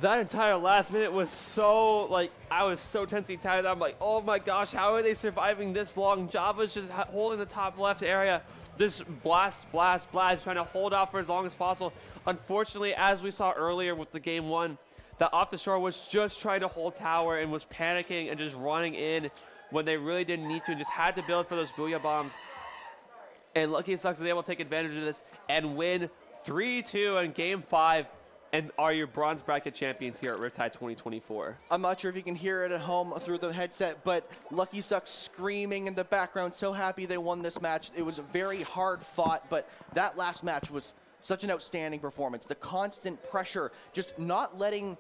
That entire last minute was so, I was so tensely tired. I'm like, oh my gosh, how are they surviving this long? Java's just holding the top left area. Just blast, trying to hold out for as long as possible. Unfortunately, as we saw earlier with the game 1, that off the shore was just trying to hold tower and was panicking and just running in when they really didn't need to, and just had to build for those booyah bombs. And Luckiest Ducks is able to take advantage of this and win 3-2 in game 5 and are your bronze bracket champions here at Riptide 2024. I'm not sure if you can hear it at home through the headset, but Luckiest Ducks screaming in the background, so happy they won this match. It was very hard fought, but that last match was such an outstanding performance. The constant pressure, just not letting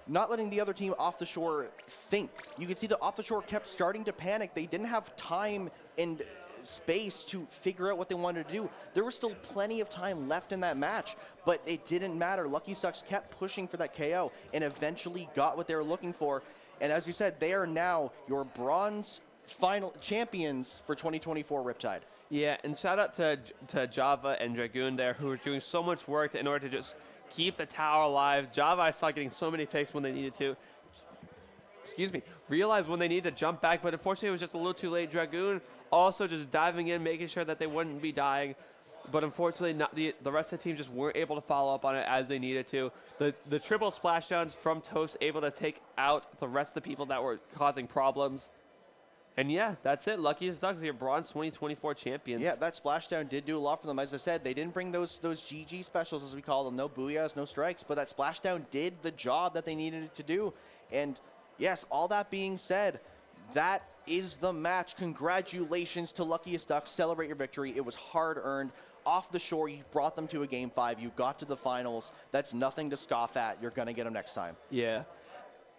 the other team off the shore think. You can see the off the shore kept starting to panic. They didn't have time and space to figure out what they wanted to do. There was still plenty of time left in that match, but it didn't matter. Luckiest Ducks kept pushing for that KO and eventually got what they were looking for. And as you said, they are now your bronze final champions for 2024 Riptide. Yeah, and shout out to Java and Dragoon there, who are doing so much work in order to just keep the tower alive. Java, I saw getting so many picks when they needed to. excuse me, realized when they need to jump back, but unfortunately it was just a little too late. Dragoon also just diving in, making sure that they wouldn't be dying. But unfortunately, not the rest of the team just weren't able to follow up on it as they needed to. The triple splashdowns from Toast able to take out the rest of the people that were causing problems. And yeah, that's it. Luckiest Ducks are your Bronze 2024 champions. Yeah, that splashdown did do a lot for them. As I said, they didn't bring those GG specials, as we call them. No booyahs, no strikes. But that splashdown did the job that they needed it to do. And yes, all that being said, that is the match. Congratulations to Luckiest Ducks. Celebrate your victory. It was hard-earned. Off the shore, you brought them to a Game 5. You got to the finals. That's nothing to scoff at. You're going to get them next time. Yeah.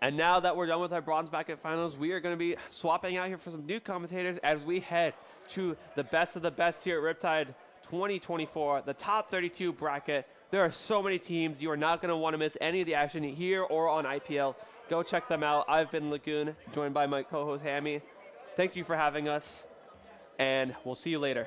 And now that we're done with our bronze bracket finals, we are going to be swapping out here for some new commentators as we head to the best of the best here at Riptide 2024, the top 32 bracket. There are so many teams. You are not going to want to miss any of the action here or on IPL. Go check them out. I've been Lagoon, joined by my co-host Hammy. Thank you for having us, and we'll see you later.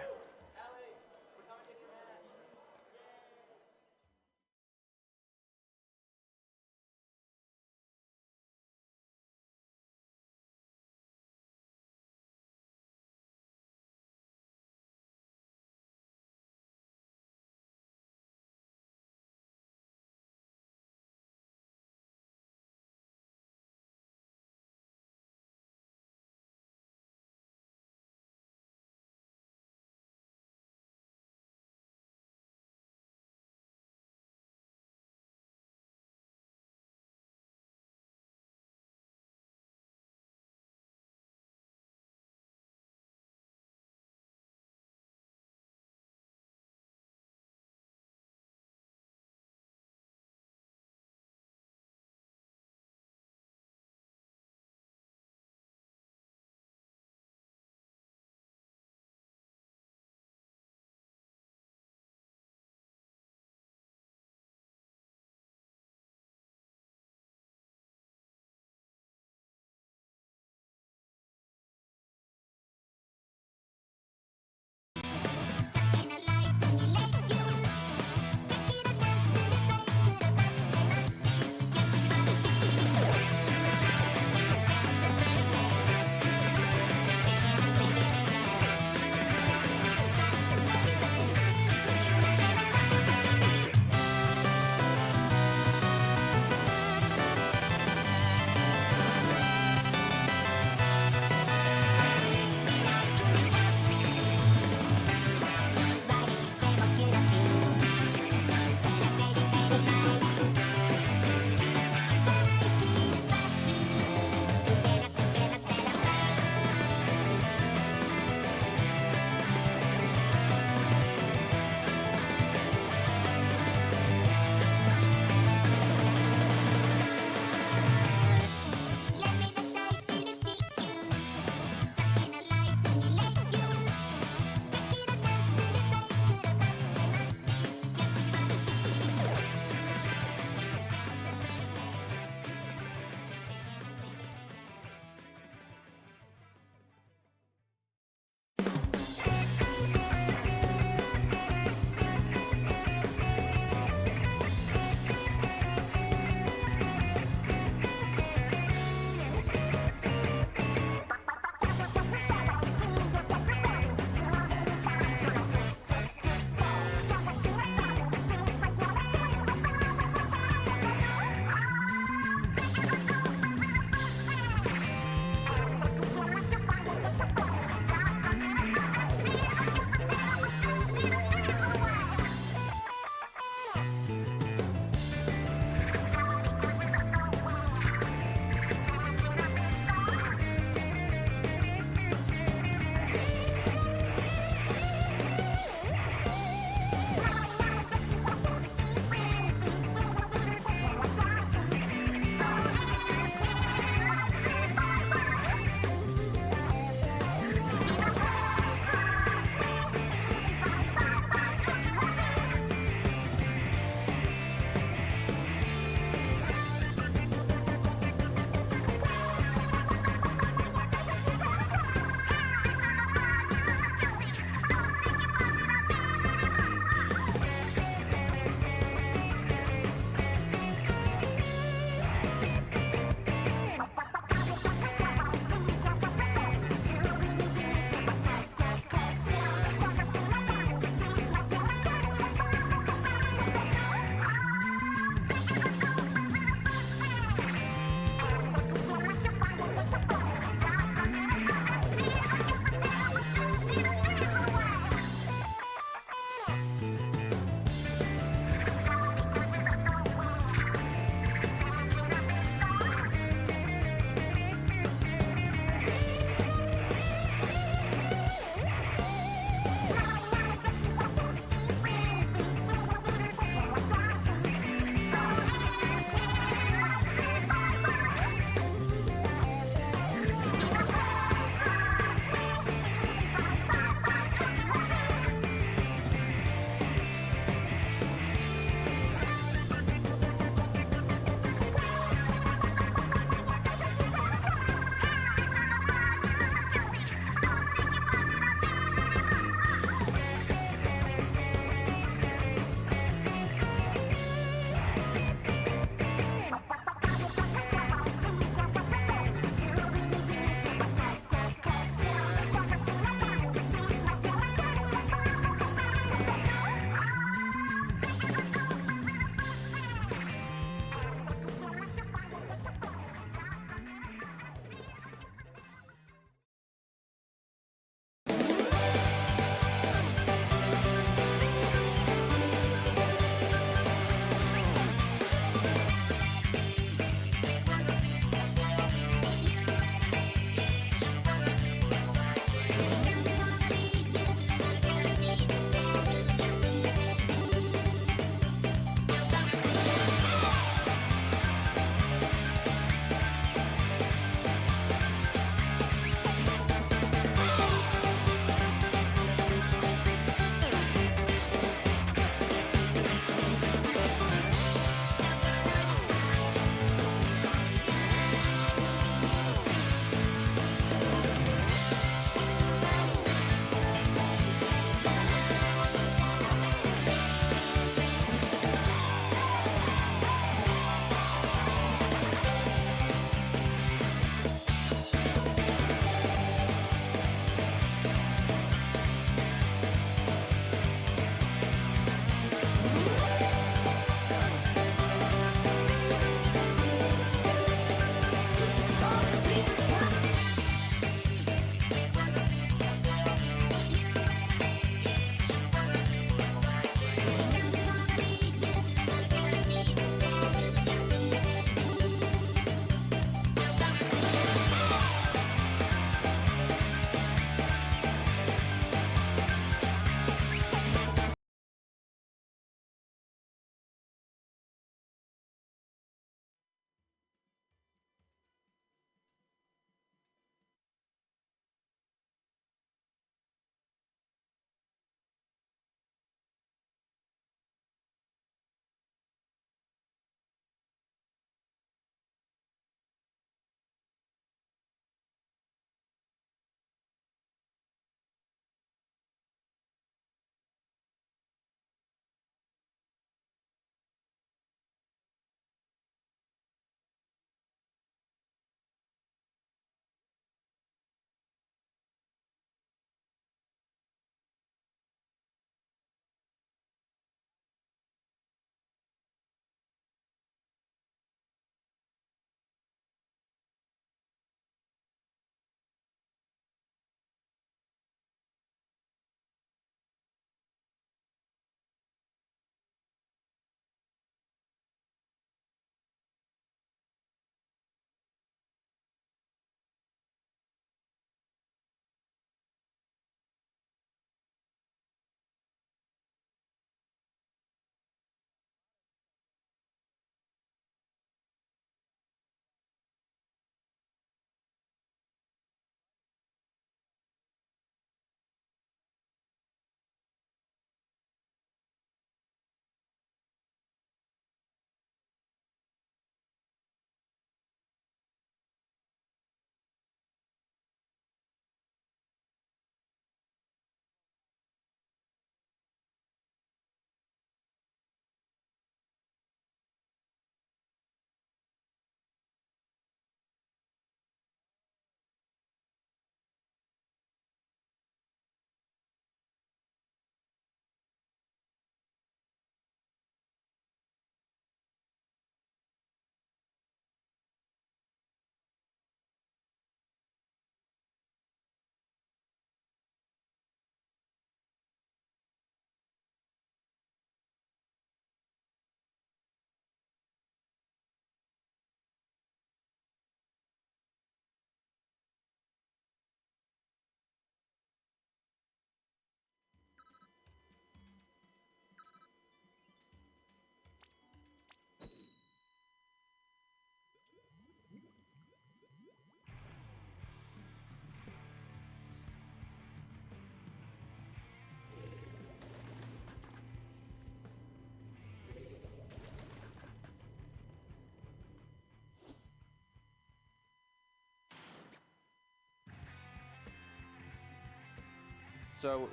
So,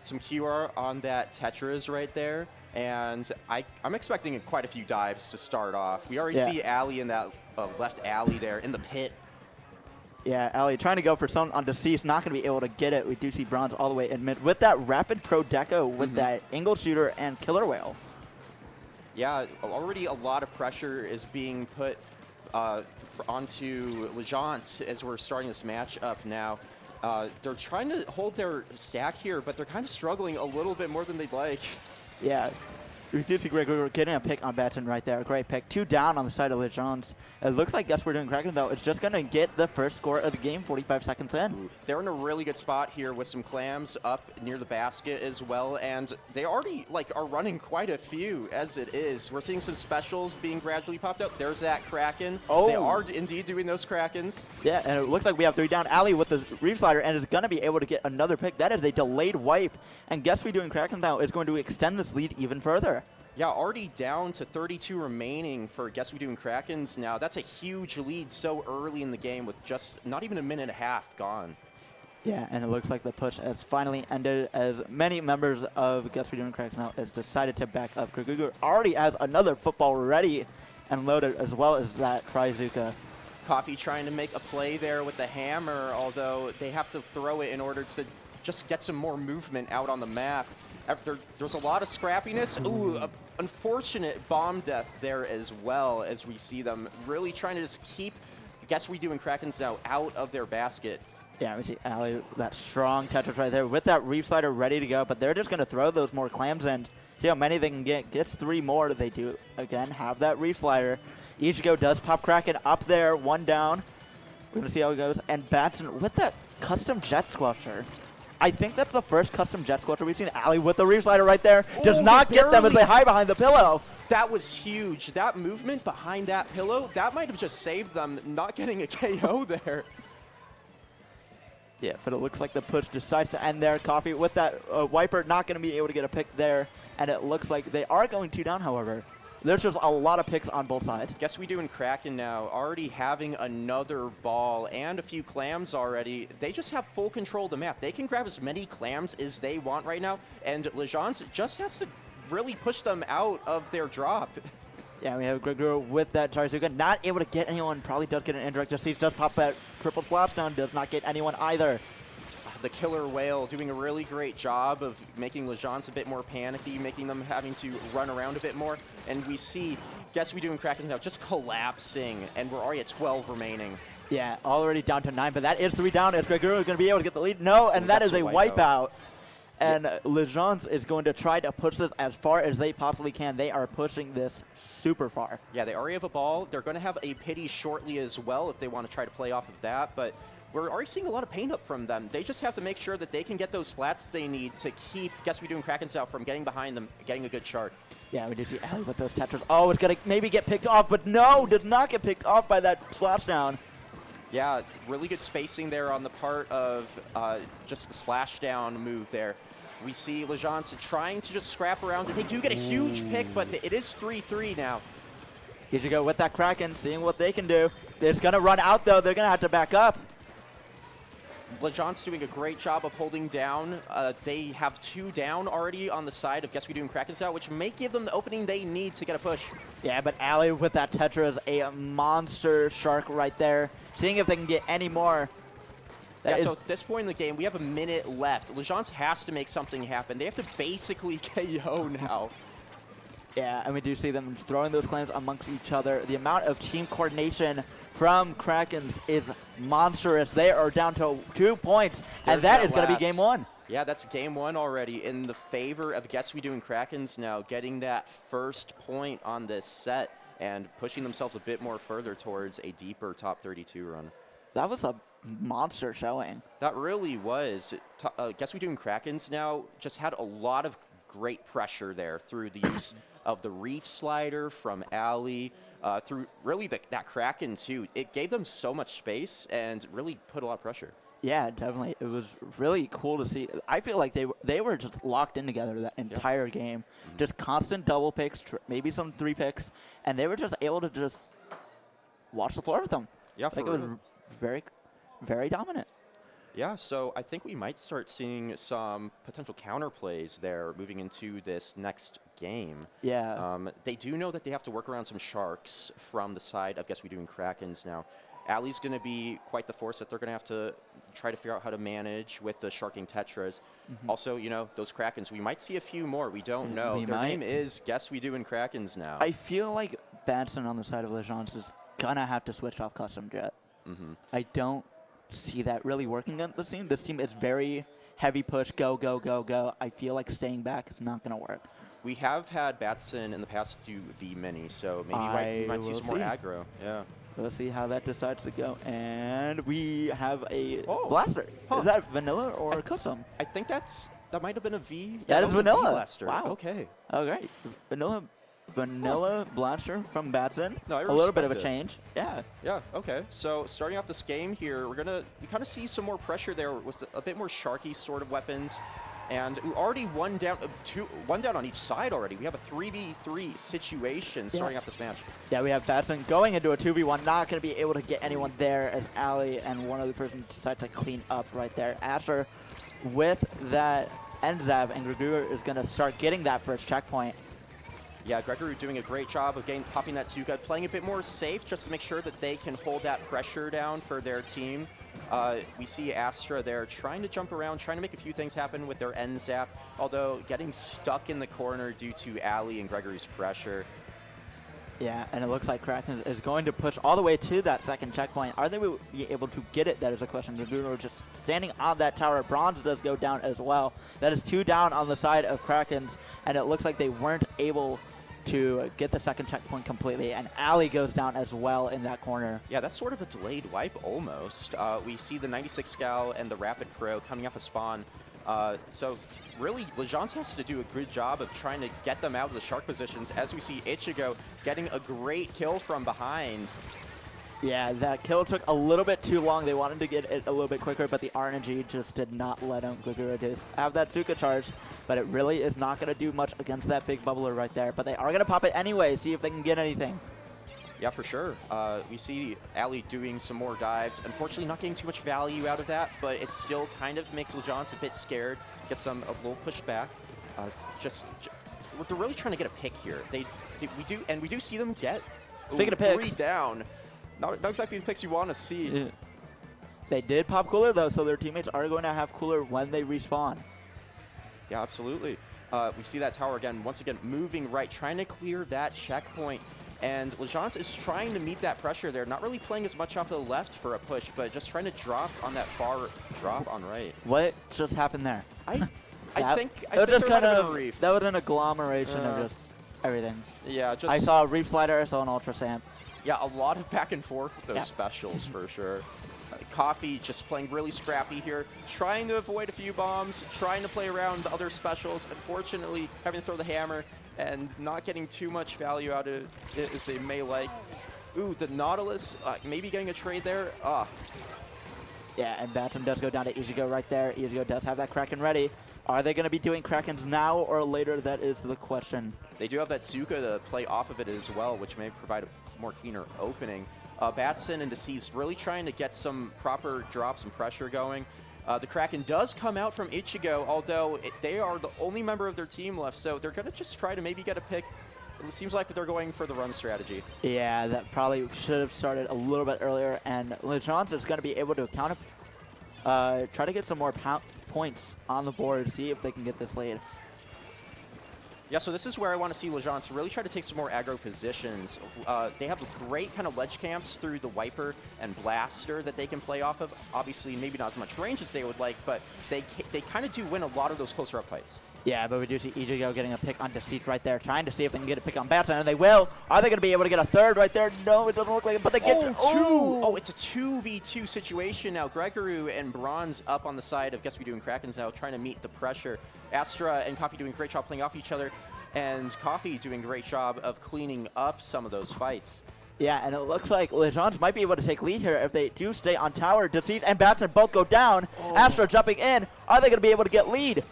some QR on that Tetris right there, and I'm expecting quite a few dives to start off. We already see Ali in that left alley there in the pit. Yeah, Ali trying to go for something on Deceased, not going to be able to get it. We do see Bronze all the way in mid with that Rapid Pro Deco with that Angle Shooter and Killer Whale. Yeah, already a lot of pressure is being put onto Legence as we're starting this match up now. They're trying to hold their stack here, but they're kind of struggling a little bit more than they'd like. Yeah, we do see Greg getting a pick on Batson right there. Great pick. 2 down on the side of Legence. It looks like Guess We're Doing Krakens, though. It's just going to get the first score of the game 45 seconds in. They're in a really good spot here with some clams up near the basket as well, and they already are running quite a few as it is. We're seeing some specials being gradually popped up. There's that Kraken. Oh. They are indeed doing those Krakens. Yeah, and it looks like we have 3 down. Ali with the Reef Slider and is going to be able to get another pick. That is a delayed wipe, and Guess We're Doing Krakens now is going to extend this lead even further. Yeah, already down to 32 remaining for Guess We Doing Krakens now. That's a huge lead so early in the game with just not even a minute and a half gone. Yeah, and it looks like the push has finally ended as many members of Guess We're Doing Krakens now has decided to back up. Gregugu already has another football ready and loaded, as well as that Trizuka. Coffee trying to make a play there with the hammer, although they have to throw it in order to just get some more movement out on the map. There's a lot of scrappiness. Ooh, unfortunate bomb death there as well, as we see them really trying to just keep Guess We Doing Krakens now out of their basket. Yeah, we see Ali, that strong Tetris right there with that Reef Slider ready to go, but they're just going to throw those more clams in. See how many they can get. Gets 3 more. They do, again, have that Reef Slider. Ichigo does pop Kraken up there, 1 down. We're going to see how it goes. And Batson with that custom Jet Squelcher. I think that's the first custom Jet Squelcher we've seen. Ali with the Reef Slider right there. Does not get them as they hide behind the pillow. That was huge. That movement behind that pillow, that might have just saved them not getting a KO there. Yeah, but it looks like the push decides to end there. Coffee with that Wiper, not going to be able to get a pick there. And it looks like they are going 2 down, however. There's just a lot of picks on both sides. Guess We Doing Kraken now, already having another ball and a few clams already. They just have full control of the map. They can grab as many clams as they want right now, and Legence just has to really push them out of their drop. Yeah, we have Gregory with that Charzuka, not able to get anyone. Probably does get an indirect disease, does pop that triple splashdown, does not get anyone either. The Killer Whale doing a really great job of making Legence a bit more panicky, making them having to run around a bit more. And we see Guess We Doing Krakens now just collapsing, and we're already at 12 remaining. Yeah, already down to 9, but that is 3 down. Is Gregory going to be able to get the lead? No, and that is a wipeout. And Legence is going to try to push this as far as they possibly can. They are pushing this super far. Yeah, they already have a ball. They're going to have a pity shortly as well if they want to try to play off of that, but we're already seeing a lot of paint up from them. They just have to make sure that they can get those flats they need to keep Guess We Doing Krakens out from getting behind them, getting a good shark. Yeah, we do see Ali with those Tetris. Oh, it's going to maybe get picked off, but no, does not get picked off by that splashdown. Yeah, really good spacing there on the part of just the splashdown move there. We see Legence trying to just scrap around. They do get a huge pick, but it is 3-3 now. Ichigo with that Kraken, seeing what they can do. It's going to run out, though. They're going to have to back up. Legence doing a great job of holding down. They have 2 down already on the side of Guess We Doing Krakens out, which may give them the opening they need to get a push. Yeah, but Ali with that Tetris, a monster shark right there. Seeing if they can get any more. Yeah, so at this point in the game, we have a minute left. Legence has to make something happen. They have to basically KO now. Yeah, and we do see them throwing those clams amongst each other. The amount of team coordination from Krakens is monstrous. They are down to 2 points, and that is going to be game 1. Yeah, that's game 1 already in the favor of Guess We Doing Krakens now, getting that first point on this set and pushing themselves a bit more further towards a deeper top 32 run. That was a monster showing. That really was. Guess We Doing Krakens now just had a lot of great pressure there through the use of the Reef Slider from Ali, through really that Kraken too. It gave them so much space and really put a lot of pressure. Yeah, definitely. It was really cool to see. I feel like they were just locked in together that entire game. Just constant double picks, maybe some 3 picks, and they were just able to just watch the floor with them. Yeah, like it was very, very dominant. Yeah, so I think we might start seeing some potential counterplays there moving into this next game. Yeah. They do know that they have to work around some sharks from the side of Guess We Doing Krakens now. Ali's going to be quite the force that they're going to have to try to figure out how to manage with the sharking tetras. Also, you know, those Krakens, we might see a few more. We don't know. We Their might. name is Guess We Doing Krakens now. I feel like Batson on the side of Legends is gonna have to switch off Custom Jet. I don't see that really working on this team. This team is very heavy push, go, go, go, go. I feel like staying back is not gonna work. We have had Batson in the past do V mini, so maybe we might see some more aggro. Yeah. We'll see how that decides to go. And we have a Oh. blaster. Huh. Is that vanilla or custom? I think that might have been a V. That is was a V vanilla. blaster. Wow. Okay. Oh, great. Vanilla blaster from Batson. No, I a little bit of a respect it. change. Yeah. Yeah, okay. So starting off this game here, we kind of see some more pressure there with a bit more sharky sort of weapons. And we already one down on each side already. We have a 3v3 situation starting off this match. Yeah, we have Batson going into a 2v1, not going to be able to get anyone there as Ali and one other person decides to clean up right there. Asher with that Enzav, and Gregor is going to start getting that first checkpoint. Yeah, Gregory doing a great job of popping that Zuka, playing a bit more safe just to make sure that they can hold that pressure down for their team. We see Astra there trying to jump around, trying to make a few things happen with their end zap, although getting stuck in the corner due to Ali and Gregory's pressure. Yeah, and it looks like Krakens is going to push all the way to that second checkpoint. Are they will be able to get it? That is a question. Gregor just standing on that tower. Bronze does go down as well. That is 2 down on the side of Krakens, and it looks like they weren't able to get the second checkpoint completely, and Ali goes down as well in that corner. Yeah, that's sort of a delayed wipe almost. We see the 96 Scowl and the Rapid Pro coming off a spawn. So really, Legends has to do a good job of trying to get them out of the shark positions, as we see Ichigo getting a great kill from behind. Yeah, that kill took a little bit too long. They wanted to get it a little bit quicker, but the RNG just did not let him have that Zuka charge. But it really is not going to do much against that big bubbler right there. But they are going to pop it anyway, see if they can get anything. Yeah, for sure. We see Ali doing some more dives. Unfortunately, not getting too much value out of that, but it still kind of makes Legends a bit scared. Gets them a little pushback. They're really trying to get a pick here. We do see them get Speaking of picks, 3 down. Not exactly the picks you want to see. Yeah. They did pop Cooler though, so their teammates are going to have Cooler when they respawn. Yeah, absolutely. We see that tower again, once again, moving right, trying to clear that checkpoint. And Legends is trying to meet that pressure there, not really playing as much off to the left for a push, but just trying to drop on that far drop on right. What just happened there? I think that was just kind of a reef. that was an agglomeration of just everything. Yeah, just I saw a Reef Slider, I saw an Ultra Samp. Yeah, a lot of back and forth with those specials for sure. Coffee just playing really scrappy here, trying to avoid a few bombs, trying to play around the other specials. Unfortunately, having to throw the hammer and not getting too much value out of it as they may like. Ooh, the Nautilus, maybe getting a trade there. Yeah, and Batson does go down to Ichigo right there. Ichigo does have that Kraken ready. Are they going to be doing Krakens now or later? That is the question. They do have that Zuka to play off of it as well, which may provide a more cleaner opening. Batson and Deceased really trying to get some proper drops and pressure going. The Kraken does come out from Ichigo, although they are the only member of their team left, so they're going to just try to maybe get a pick. It seems like they're going for the run strategy. Yeah, that probably should have started a little bit earlier, and Legends is going to be able to try to get some more points on the board, see if they can get this lead. Yeah, so this is where I want to see Legends really try to take some more aggro positions. They have great kind of ledge camps through the Wiper and Blaster that they can play off of. Obviously, maybe not as much range as they would like, but they kind of do win a lot of those closer up fights. Yeah, but we do see Ichigo getting a pick on Deceit right there, trying to see if they can get a pick on Batson, and they will. Are they going to be able to get a third right there? No, it doesn't look like it, but they get two. Oh, it's a 2v2 situation now. Gregory and Bronze up on the side of Guess We Doing Krakens now, trying to meet the pressure. Astra and Coffee doing a great job playing off each other, and Coffee doing a great job of cleaning up some of those fights. Yeah, and it looks like Legends might be able to take lead here if they do stay on tower. Deceit and Batson both go down. Astra jumping in. Are they going to be able to get lead?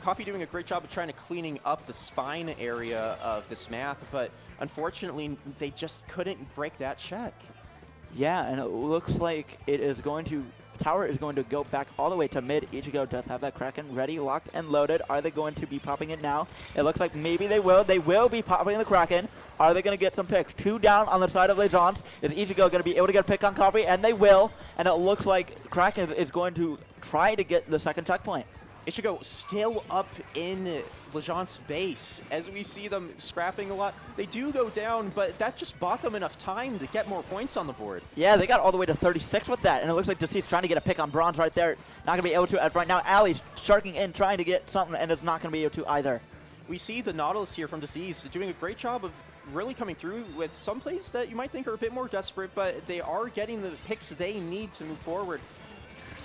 Coffee doing a great job of trying to cleaning up the spine area of this map, but unfortunately they just couldn't break that check. Yeah, and it looks like it is going to tower is going to go back all the way to mid. Ichigo does have that Kraken ready, locked, and loaded. Are they going to be popping it now? It looks like maybe they will. They will be popping the Kraken. Are they going to get some picks? 2 down on the side of Legends. Is Ichigo going to be able to get a pick on Coffee? And they will. And it looks like Kraken is going to try to get the second checkpoint. Ichigo still up in Legends' base. As we see them scrapping a lot, they do go down, but that just bought them enough time to get more points on the board. Yeah, they got all the way to 36 with that, and it looks like Deceit's trying to get a pick on Bronze right there. Not going to be able to as right now. Ali's sharking in, trying to get something, and it's not going to be able to either. We see the Nautilus here from Disease doing a great job of really coming through with some plays that you might think are a bit more desperate, but they are getting the picks they need to move forward.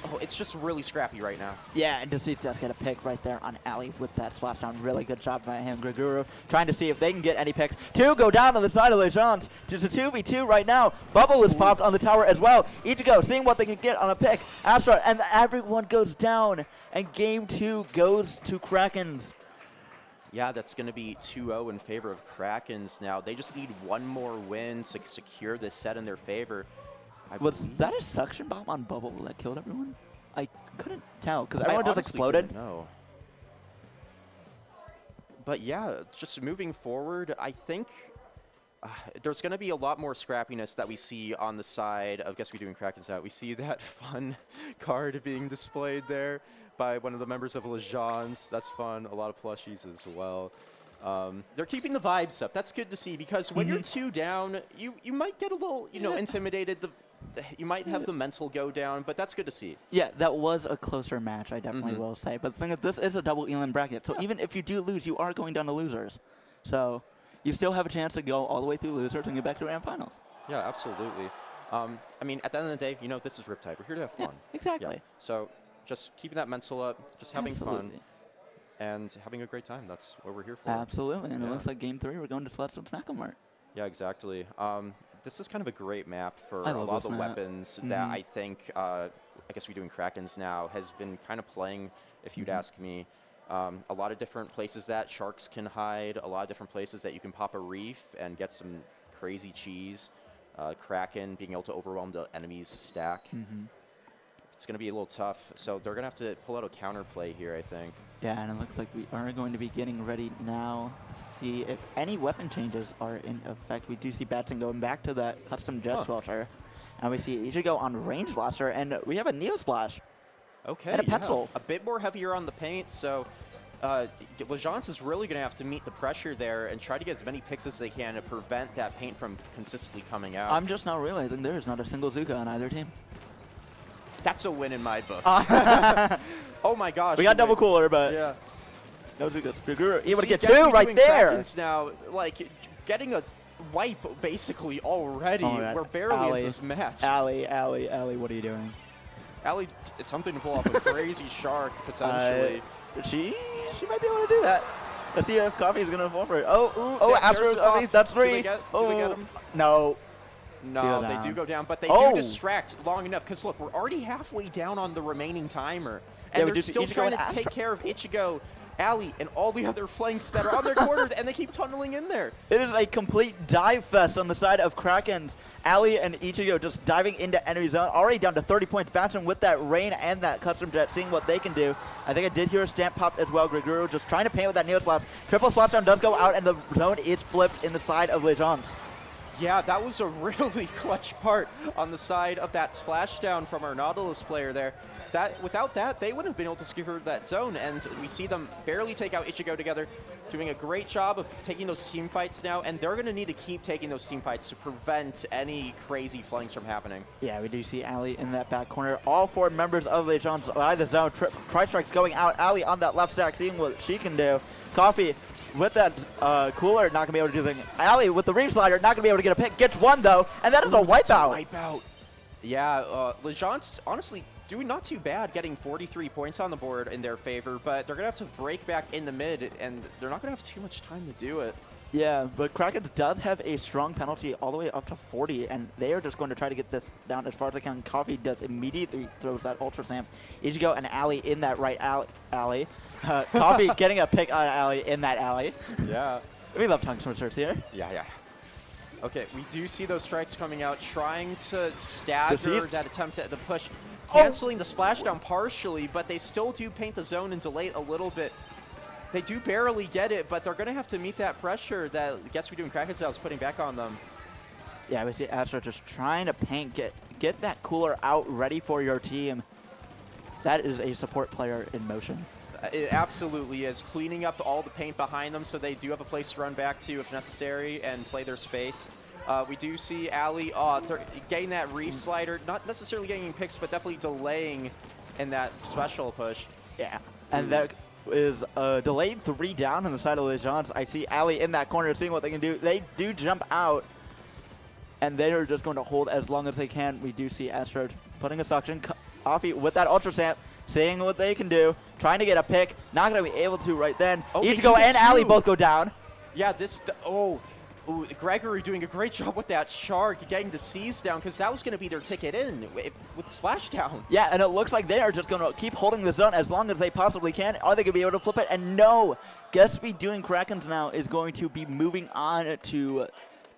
Oh, it's just really scrappy right now. Yeah, and Deceit does get a pick right there on Ali with that splashdown. Really good job by him. Greguru trying to see if they can get any picks. 2 go down on the side of Legends. Just a 2v2 right now. Bubble is popped on the tower as well. Ichigo seeing what they can get on a pick. Astra, and everyone goes down. And game 2 goes to Krakens. Yeah, that's going to be 2-0 in favor of Krakens now. They just need one more win to secure this set in their favor. Was that a suction bomb on Bubble that killed everyone? I couldn't tell because everyone just exploded. No. But yeah, just moving forward, I think there's going to be a lot more scrappiness that we see on the side of Guess We Doing Krakens Out. We see that fun card being displayed there by one of the members of Legends. That's fun. A lot of plushies as well. They're keeping the vibes up. That's good to see because when you're 2 down, you might get a little, intimidated. You might have the mental go down, but that's good to see. Yeah, that was a closer match, I definitely will say. But the thing is, this is a double Elam bracket, so even if you do lose, you are going down to losers. So you still have a chance to go all the way through losers and get back to grand finals. Yeah, absolutely. I mean, at the end of the day, this is Riptide. We're here to have fun. Yeah, exactly. Yeah. So just keeping that mental up, just having fun, and having a great time. That's what we're here for. Absolutely, and it looks like game 3, we're going to Splatoon Smack'em. Yeah, exactly. This is kind of a great map for a lot of the weapons that I think, I guess we doing Krakens now, has been kind of playing, if you'd ask me. A lot of different places that sharks can hide, a lot of different places that you can pop a reef and get some crazy cheese. Kraken being able to overwhelm the enemy's stack. It's going to be a little tough, so they're going to have to pull out a counterplay here, I think. Yeah, and it looks like we are going to be getting ready now to see if any weapon changes are in effect. We do see Batson going back to that custom Jet Swelter, and we see Ichigo on Range Blaster, and we have a Neo Splash. Okay, and a pencil. A bit more heavier on the paint, so Legends is really going to have to meet the pressure there and try to get as many picks as they can to prevent that paint from consistently coming out. I'm just now realizing there is not a single Zuka on either team. That's a win in my book. Oh my gosh. We got double cooler, but yeah. No Zukas. Greguru able to get 2 right there. Krakens now, like, getting a wipe basically already. We're barely into this match. Ali, what are you doing? Ali attempting to pull off a crazy shark, potentially. She might be able to do that. Let's see if Coffee is going to fall for it. Astro, that's 3. Do we get him? No. No, they do go down, but they do distract long enough. Because look, we're already halfway down on the remaining timer. And they're still trying to take care of Ichigo, Ali, and all the other flanks that are on their corner, and they keep tunneling in there. It is a complete dive fest on the side of Krakens. Ali and Ichigo just diving into enemy zone, already down to 30 points. Batson with that rain and that custom jet, seeing what they can do. I think I did hear a stamp pop as well. Greguru just trying to paint with that Neo Splash. Triple Splashdown does go out, and the zone is flipped in the side of Legends. Yeah, that was a really clutch part on the side of that splashdown from our Nautilus player there. Without that, they wouldn't have been able to secure that zone, and we see them barely take out Ichigo together, doing a great job of taking those team fights now, and they're going to need to keep taking those team fights to prevent any crazy flanks from happening. Yeah, we do see Ali in that back corner. All 4 members of Legends by the zone. Tri-Strikes going out. Ali on that left stack, seeing what she can do. Coffee with that cooler, not going to be able to do anything. Ali with the Reef Slider, not going to be able to get a pick. Gets 1, though, and that is a wipeout. Yeah, Legends, honestly, doing not too bad, getting 43 points on the board in their favor, but they're going to have to break back in the mid, and they're not going to have too much time to do it. Yeah, but Krakens does have a strong penalty all the way up to 40, and they are just going to try to get this down as far as they can. Coffee does immediately throws that Ultra Stamp. Ichigo and Ali in that right alley. Coffee getting a pick on Ali in that alley. Yeah. We love tongue switchers here. Yeah. Okay, we do see those strikes coming out, trying to stagger that attempt at the push. canceling the splashdown partially, but they still do paint the zone and delay it a little bit. They do barely get it, but they're going to have to meet that pressure that Guess We Doing Krakens is putting back on them. Yeah, we see Astro just trying to paint, get that cooler out ready for your team. That is a support player in motion. It absolutely is. Cleaning up all the paint behind them so they do have a place to run back to if necessary and play their space. We do see Ali getting that re-slider, not necessarily getting picks, but definitely delaying in that special push. Yeah, and that is delayed 3 down on the side of Legends. I see Ali in that corner seeing what they can do. They do jump out, and they are just going to hold as long as they can. We do see Astro putting a suction. Coffee with that Ultra Stamp, seeing what they can do. Trying to get a pick. Not going to be able to right then. Ichigo and Ali both go down. Yeah, Ooh, Gregory doing a great job with that Shard, getting the C's down, because that was going to be their ticket in with Splashdown. Yeah, and it looks like they are just going to keep holding the zone as long as they possibly can. Are they going to be able to flip it? And no! Guess We Doing Krakens now is going to be moving on to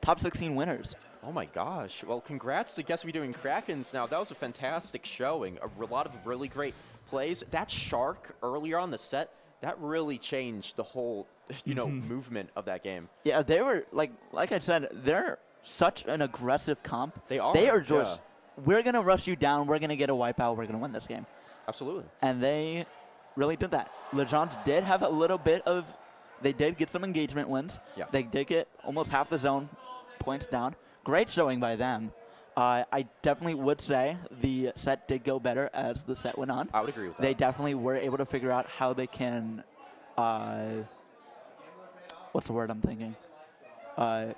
top 16 winners. Oh my gosh. Well, congrats to Guess We Doing Krakens now. That was a fantastic showing. A lot of really great plays. That Shark earlier on the set, that really changed the whole, movement of that game. Yeah, they were, like I said, they're such an aggressive comp. They are. They are just, we're going to rush you down, we're going to get a wipeout, we're going to win this game. Absolutely. And they really did that. Legends did have a little bit of, they did get some engagement wins. Yeah. They did get almost half the zone points down. Great showing by them. I definitely would say the set did go better as the set went on. I would agree with that. They definitely were able to figure out how they can, what's the word I'm thinking?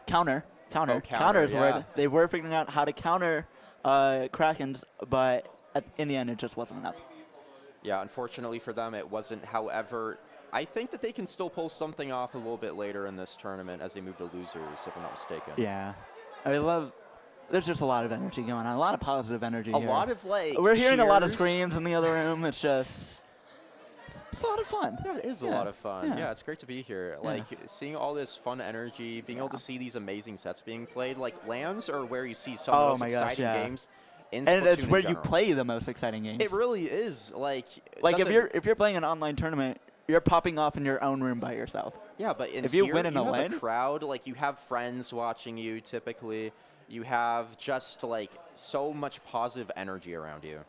Counter. Counter is the word. They were figuring out how to counter Krakens, but in the end, it just wasn't enough. Yeah, unfortunately for them, it wasn't. However, I think that they can still pull something off a little bit later in this tournament as they move to losers, if I'm not mistaken. Yeah. There's just a lot of energy going on, a lot of positive energy here. A lot of, we're hearing a lot of cheers. screams in the other room. It's just, it's a lot of fun. Yeah, it is a lot of fun. Yeah, it's great to be here. Yeah. Like, seeing all this fun energy, being able to see these amazing sets being played. Like, LANs are where you see some of the most exciting games in Splatoon and it's where in you general. play the most exciting games. It really is. Like if you're playing an online tournament, you're popping off in your own room by yourself. Yeah, but if you win in a have lane, a crowd, like you have friends watching you typically. You have just like so much positive energy around you.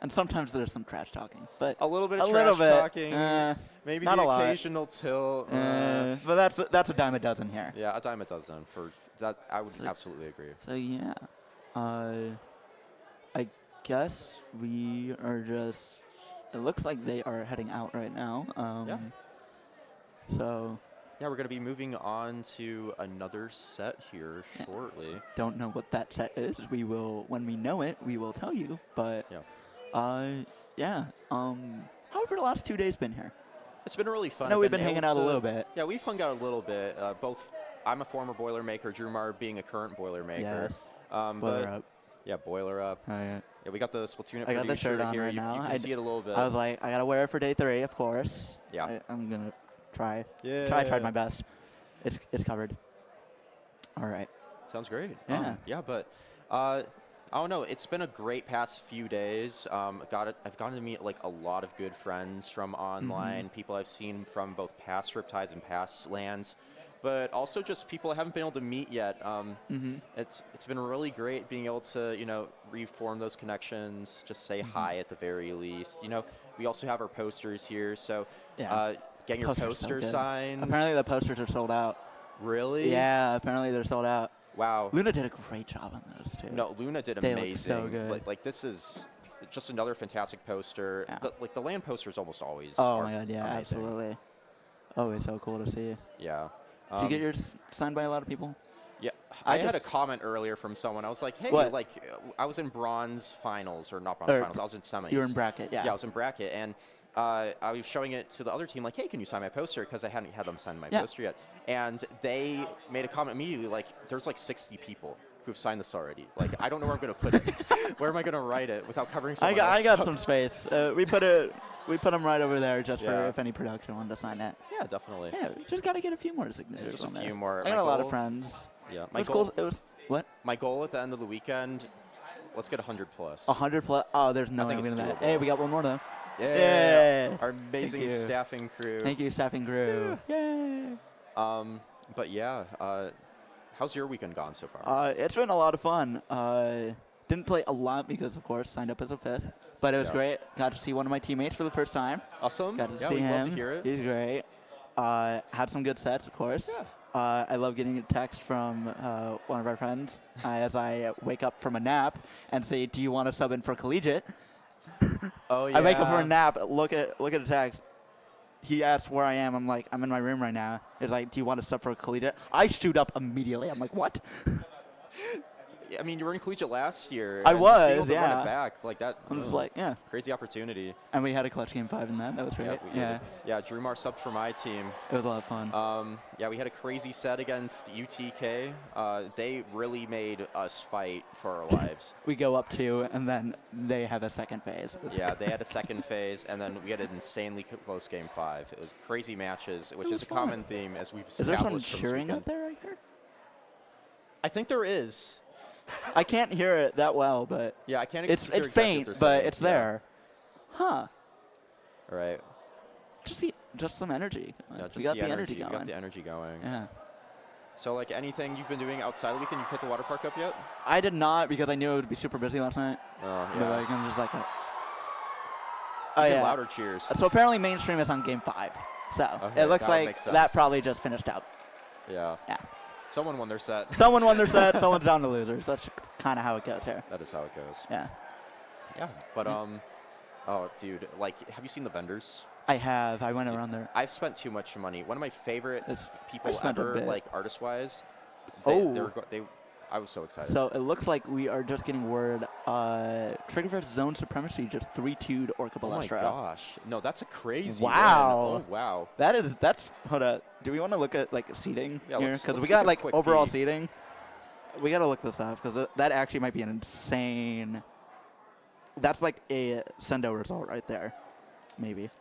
And sometimes there's some trash talking, but a little bit of trash talking, maybe not the a occasional tilt. But that's a dime a dozen here. Yeah, a dime a dozen for that. I would absolutely agree. So yeah, I guess we are just. It looks like they are heading out right now. So. Yeah, we're going to be moving on to another set here shortly. Don't know what that set is. We will, when we know it, we will tell you. But how have the last 2 days been here? It's been really fun. I know we've been hanging out a little bit. Yeah, we've hung out a little bit. I'm a former Boilermaker, Drumar being a current Boilermaker. Yes. Boiler up. Yeah, Boiler up. Oh, yeah. Yeah, we got the Splatoon. I got the shirt on here. right now. You can see it a little bit. I was like, I gotta wear it for day 3, of course. Yeah. I'm gonna try. Yeah. Tried my best. It's covered. All right. Sounds great. Yeah. But I don't know. It's been a great past few days. I've gotten to meet like a lot of good friends from online, people I've seen from both past Riptides and past LANs, but also just people I haven't been able to meet yet. It's been really great being able to reform those connections, just say hi at the very least. We also have our posters here, so getting your poster signed. Apparently the posters are sold out. Really? Yeah, apparently they're sold out. Wow. Luna did a great job on those too. No, Luna did They amazing. look so good. Like this is just another fantastic poster. Yeah. The LAN posters almost always. Oh my god, yeah, amazing. absolutely. Oh, it's so cool to see. Yeah. Did you get yours signed by a lot of people? Yeah, I had a comment earlier from someone. I was like, hey, what? I was in bronze finals, or not bronze finals, I was in semis. You were in bracket, yeah. Yeah, I was in bracket, and I was showing it to the other team, like, hey, can you sign my poster? Because I hadn't had them sign my poster yet. And they made a comment immediately, like, there's like 60 people who've signed this already. Like, I don't know where I'm going to put it. Where am I going to write it without covering someone else? I got some space. We put them right over there just for if any production wanted to sign it. Yeah, definitely. Yeah, we just got to get a few more signatures just on a few there. more. I got a lot of friends. Yeah, What? my goal at the end of the weekend, let's get 100 plus. 100 plus. Oh, there's no way think I'm it's gonna that. doable. Hey, we got one more though. Yeah. Yay. Our amazing you. staffing crew. Thank you, staffing crew. Yay. But yeah, how's your weekend gone so far? It's been a lot of fun. Didn't play a lot because, of course, signed up as a 5th. But it was great. Got to see one of my teammates for the first time. Awesome. Got to yeah, see we'd him. love to hear it. He's great. Had some good sets, of course. Yeah. I love getting a text from one of our friends as I wake up from a nap and say, "Do you want to sub in for collegiate?" Oh yeah. I wake up from a nap, look at the text. He asks where I am. I'm like, I'm in my room right now. He's like, "Do you want to sub for collegiate?" I shoot up immediately. I'm like, "What?" I mean, you were in collegiate last year. I and was, just being able to run yeah. it back like that. I'm just like, yeah. Crazy opportunity. And we had a clutch game 5 in that. That was great. Yeah. Yeah, Drumar subbed for my team. It was a lot of fun. Yeah, we had a crazy set against UTK. They really made us fight for our lives. We go up 2, and then they have a second phase. Yeah, they had a second phase, and then we had an insanely close game 5. It was crazy matches, which is a fun. common theme as we've Is there some established from this cheering weekend. up there right there? I think there is. I can't hear it that well, but Yeah, I can't it's hear exactly what faint, they're but saying. it's Yeah. there. Huh. All right. Just some energy. Yeah, just we got the energy going. We got the energy going. Yeah. So, like, anything you've been doing outside the weekend? You hit the water park up yet? I did not because I knew it would be super busy last night. Oh, But yeah. like, I'm just like, oh Even yeah. louder cheers. So apparently mainstream is on game 5. So Okay, it looks that would like make sense. that probably just finished up. Yeah. Yeah. Someone won their set. Someone won their set. Someone's down to losers. That's kind of how it goes here. That is how it goes. Yeah. Yeah. But, oh, dude, like, have you seen the vendors? I have. I went around there. I've spent too much money. One of my favorite I people spent a ever, bit. like, artist-wise. Oh. I was so excited. So it looks like we are just getting word. Triggerfish Zone Supremacy just 3-2'd Orca oh my Balestra. gosh. No, that's a crazy Wow. win. Oh, wow. That's hold up. Do we want to look at like seating Yeah, here? let's Because we take got a like quick overall peek. seating. We got to look this up because that actually might be an insane. That's like a sendo result right there. Maybe.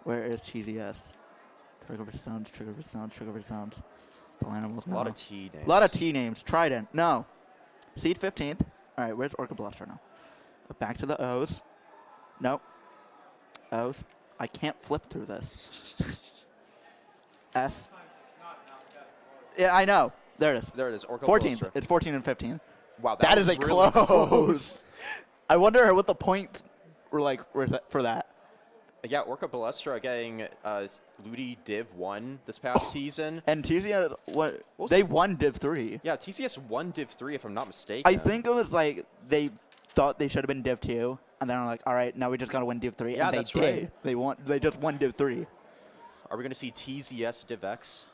Where is TZS? Triggerfish Zones, Triggerfish Zones, Triggerfish Zones. Animals, A lot of T names. A lot of T names. Trident. No. Seed 15th. All right, where's Orca Bluster now? Back to the O's. Nope. O's. I can't flip through this. S. Yeah, I know. There it is. There it is. Orca 14th. Balestra. It's 14 and 15. Wow, That is was a really close. I wonder what the points were like for that. Yeah, Orca Balestra getting Ludi Div 1 this past season. And TZS, We'll they see. won Div 3. Yeah, TCS won Div 3 if I'm not mistaken. I think it was like they thought they should have been Div 2, and then I'm like, all right, now we just got to win Div 3. Yeah, and they that's did. right. They just won Div 3. Are we going to see TZS Div X?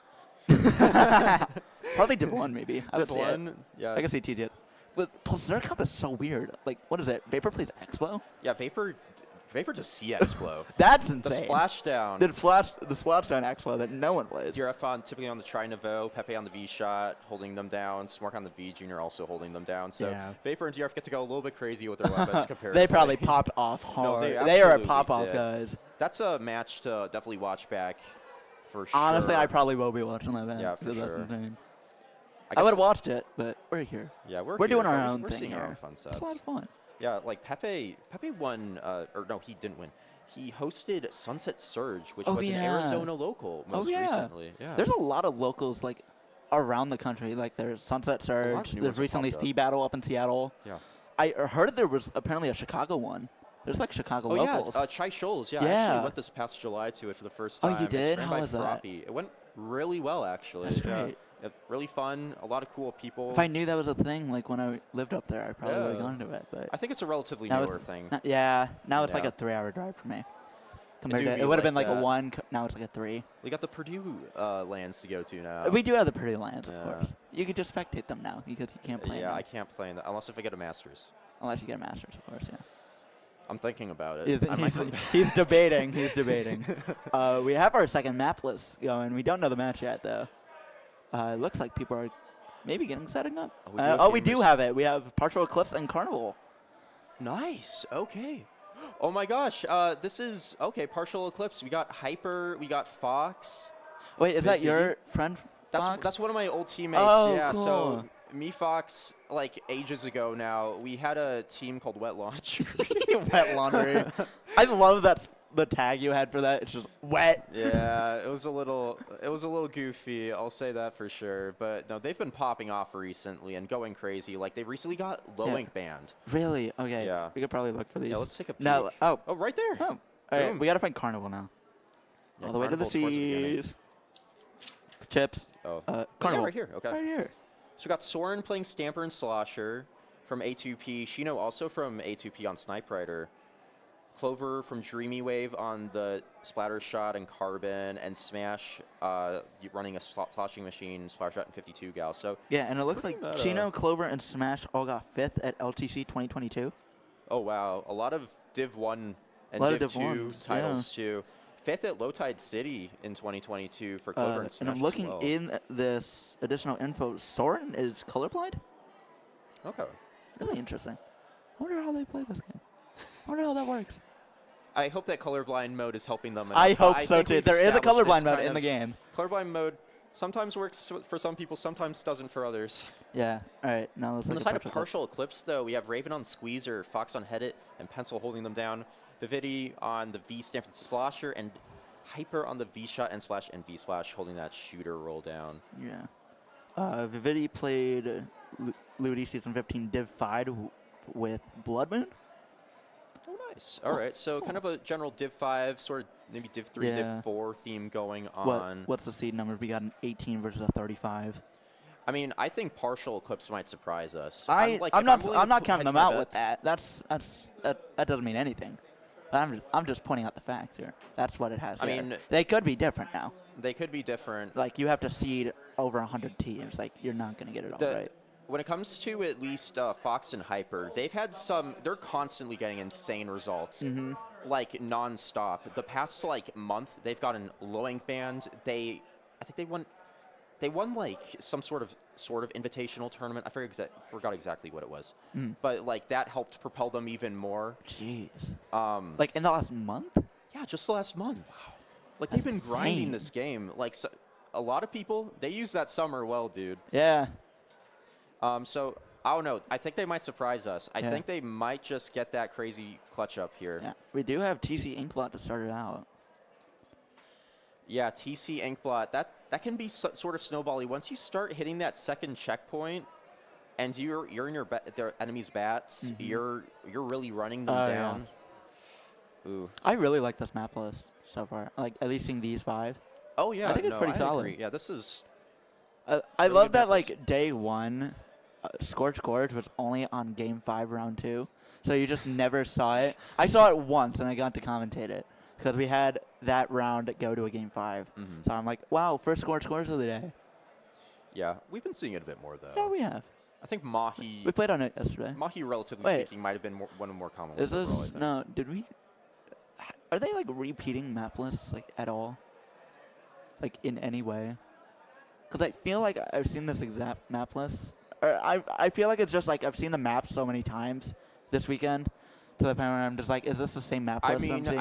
Probably Div 1, maybe. I would Div see it. 1? Yeah. I can see TZS. But plus, their cup is so weird. Like, what is it? Vapor plays Expo? Yeah, Vapor just CX-Flow. That's The insane. splashdown. The splashdown Expo that no one plays. DRF on typically on the Tri-Nouveau, Pepe on the V-Shot, holding them down, Smork on the V-Junior also holding them down. So Yeah. Vapor and DRF get to go a little bit crazy with their weapons compared They to probably popped off hard. they They are absolutely pop-off did. guys. That's a match to definitely watch back for sure. Honestly, I probably will be watching that match. Yeah, for because that's sure. insane. I guess- would have watched it, but we're here. Yeah, we're We're here, doing our but own we're thing seeing our here. own fun It's sets. a lot of fun. Yeah, like Pepe won, or no, he didn't win. He hosted Sunset Surge, which Oh, was an yeah. Arizona local most yeah. recently. Yeah. There's a lot of locals like around the country. Like there's Sunset of Surge. new There's ones have recently popped up. Sea Battle up in Seattle. Yeah. I heard there was apparently a Chicago one. There's like Chicago Oh locals. yeah, Chai Shoals. Yeah, I Yeah. actually went this past July to it for the first Oh, time. you It's did? ran How by was that? Froppy. It went really well actually. That's Yeah. great. Yeah, really fun. A lot of cool people. If I knew that was a thing, like when I lived up there, I probably would have Yeah. gone to it. But I think it's a relatively now newer it's thing. now it's like Yeah. a 3-hour drive for me. Compared do to be it would have been like like a that. 1. Now it's like a 3. We got the Purdue lands to go to now. We do have the pretty lands, of Yeah. course. You could just spectate them now because you can't play Yeah, them I can't play in that unless if I get a Masters. unless you get a Masters, of course. Yeah. I'm thinking about it. He's, I might he's, come back. he's debating. He's debating. We have our second map list going. We don't know the match yet, though. It looks like people are maybe setting up. We do have We do gamers. have it. We have Partial Eclipse and Carnival. Nice. Okay. Oh my gosh. This is okay. Partial Eclipse. We got Hyper. We got Fox. Wait, is that Big your friend? That's Fox? that's one of my old teammates. Oh, yeah. cool. So Me Fox, like ages ago now, we had a team called Wet Launch. Wet laundry. I love the tag you had for that. It's just wet. Yeah, it was a little goofy. I'll say that for sure. But no, they've been popping off recently and going crazy. Like they recently got low ink banned. Really? Okay. Yeah. We could probably look for these. Yeah, let's take a peek. No. Oh. Oh, right there. Oh. All right. Boom. We gotta find Carnival now. Yeah, All the way to the Carnival's towards the beginning. seas. Chips. Oh. Carnival. Yeah, right here. Okay. Right here. So we got Soren playing Stamper and Slosher from A2P. Shino also from A2P on Snipe Rider. Clover from Dreamy Wave on the Splatter Shot and Carbon, and Smash running a sloshing machine, Splatter Shot and 52 gal. So Yeah, and it looks like meta. Chino, Clover, and Smash all got 5th at LTC 2022. oh wow, a lot of Div 1 and A lot of Div Div 2 1s, titles too. 5th at Low Tide City in 2022 for Clover and Smash. And I'm as looking well. in this additional info. Soren is colorblind? Okay. Really interesting. I wonder how they play this game. I wonder how that works. I hope that colorblind mode is helping them. I enough. hope so think too. we've There is a established colorblind it's mode kind in the of- game. Colorblind mode sometimes works for some people, sometimes doesn't for others. Yeah. All right. Now let's On look the at side of partial Partial Eclipse, though, we have Raven on Squeezer, Fox on Headit, and Pencil holding them down. Vividi on the V Stamped Slosher, and Hyper on the V Shot and Splash and V Splash holding that shooter roll down. Yeah. Vividi played Ludi Season 15 Div 5 with Blood Moon. Oh, nice. All right, so kind of a general Div 5, sort of maybe Div 3, Yeah. Div 4 theme going on. What's the seed number? We got an 18 versus a 35. I mean, I think Partial Eclipse might surprise us. I'm if not willing to I'm not put counting hedge them my out with bets- that. That doesn't mean anything. I'm just pointing out the facts here. That's what it has. I there. mean- they could be different now. They could be different. Like you have to seed over 100 teams. Like you're not gonna get it all The- right. When it comes to at least Fox and Hyper, they've had they're constantly getting insane results, Mm-hmm. like non-stop. The past like month, they've gotten low ink band. I think they won like some sort of invitational tournament. I forgot exactly what it was, but like that helped propel them even more. Jeez. Like Like in the last month? yeah, just the last month. Wow. Like That's they've been grinding insane. this game. Like a lot of people, they use that summer well, dude. Yeah. So I don't know. I think they might surprise us. I Yeah. think they might just get that crazy clutch up here. Yeah. We do have TC Inkblot to start it out. Yeah, TC Inkblot. That can be sort of snowbally. Once you start hitting that second checkpoint, and you're in their enemy's bats, you're really running them Oh, yeah. down. Ooh. I really like this map list so far. Like at least seeing these 5. Oh yeah. I think it's pretty solid. agree. Yeah, this is. I Really love good that map list. like day 1, Scorch Gorge was only on game 5 round 2, so you just never saw it. I saw it once and I got to commentate it because we had that round go to a game 5. So I'm like, wow, first Scorch Gorge of the day. Yeah, we've been seeing it a bit more though. Yeah, we have. I think Mahi. We played on it yesterday. Mahi, relatively Wait. speaking, might have been one of the more common Is ones. overall, I this think. no? Did we? Are they like repeating map lists like at all? Like in any way? Because I feel like I've seen this exact map list, or I feel like it's just like I've seen the map so many times this weekend to the point where I'm just like, is this the same map I list I'm mean, seeing?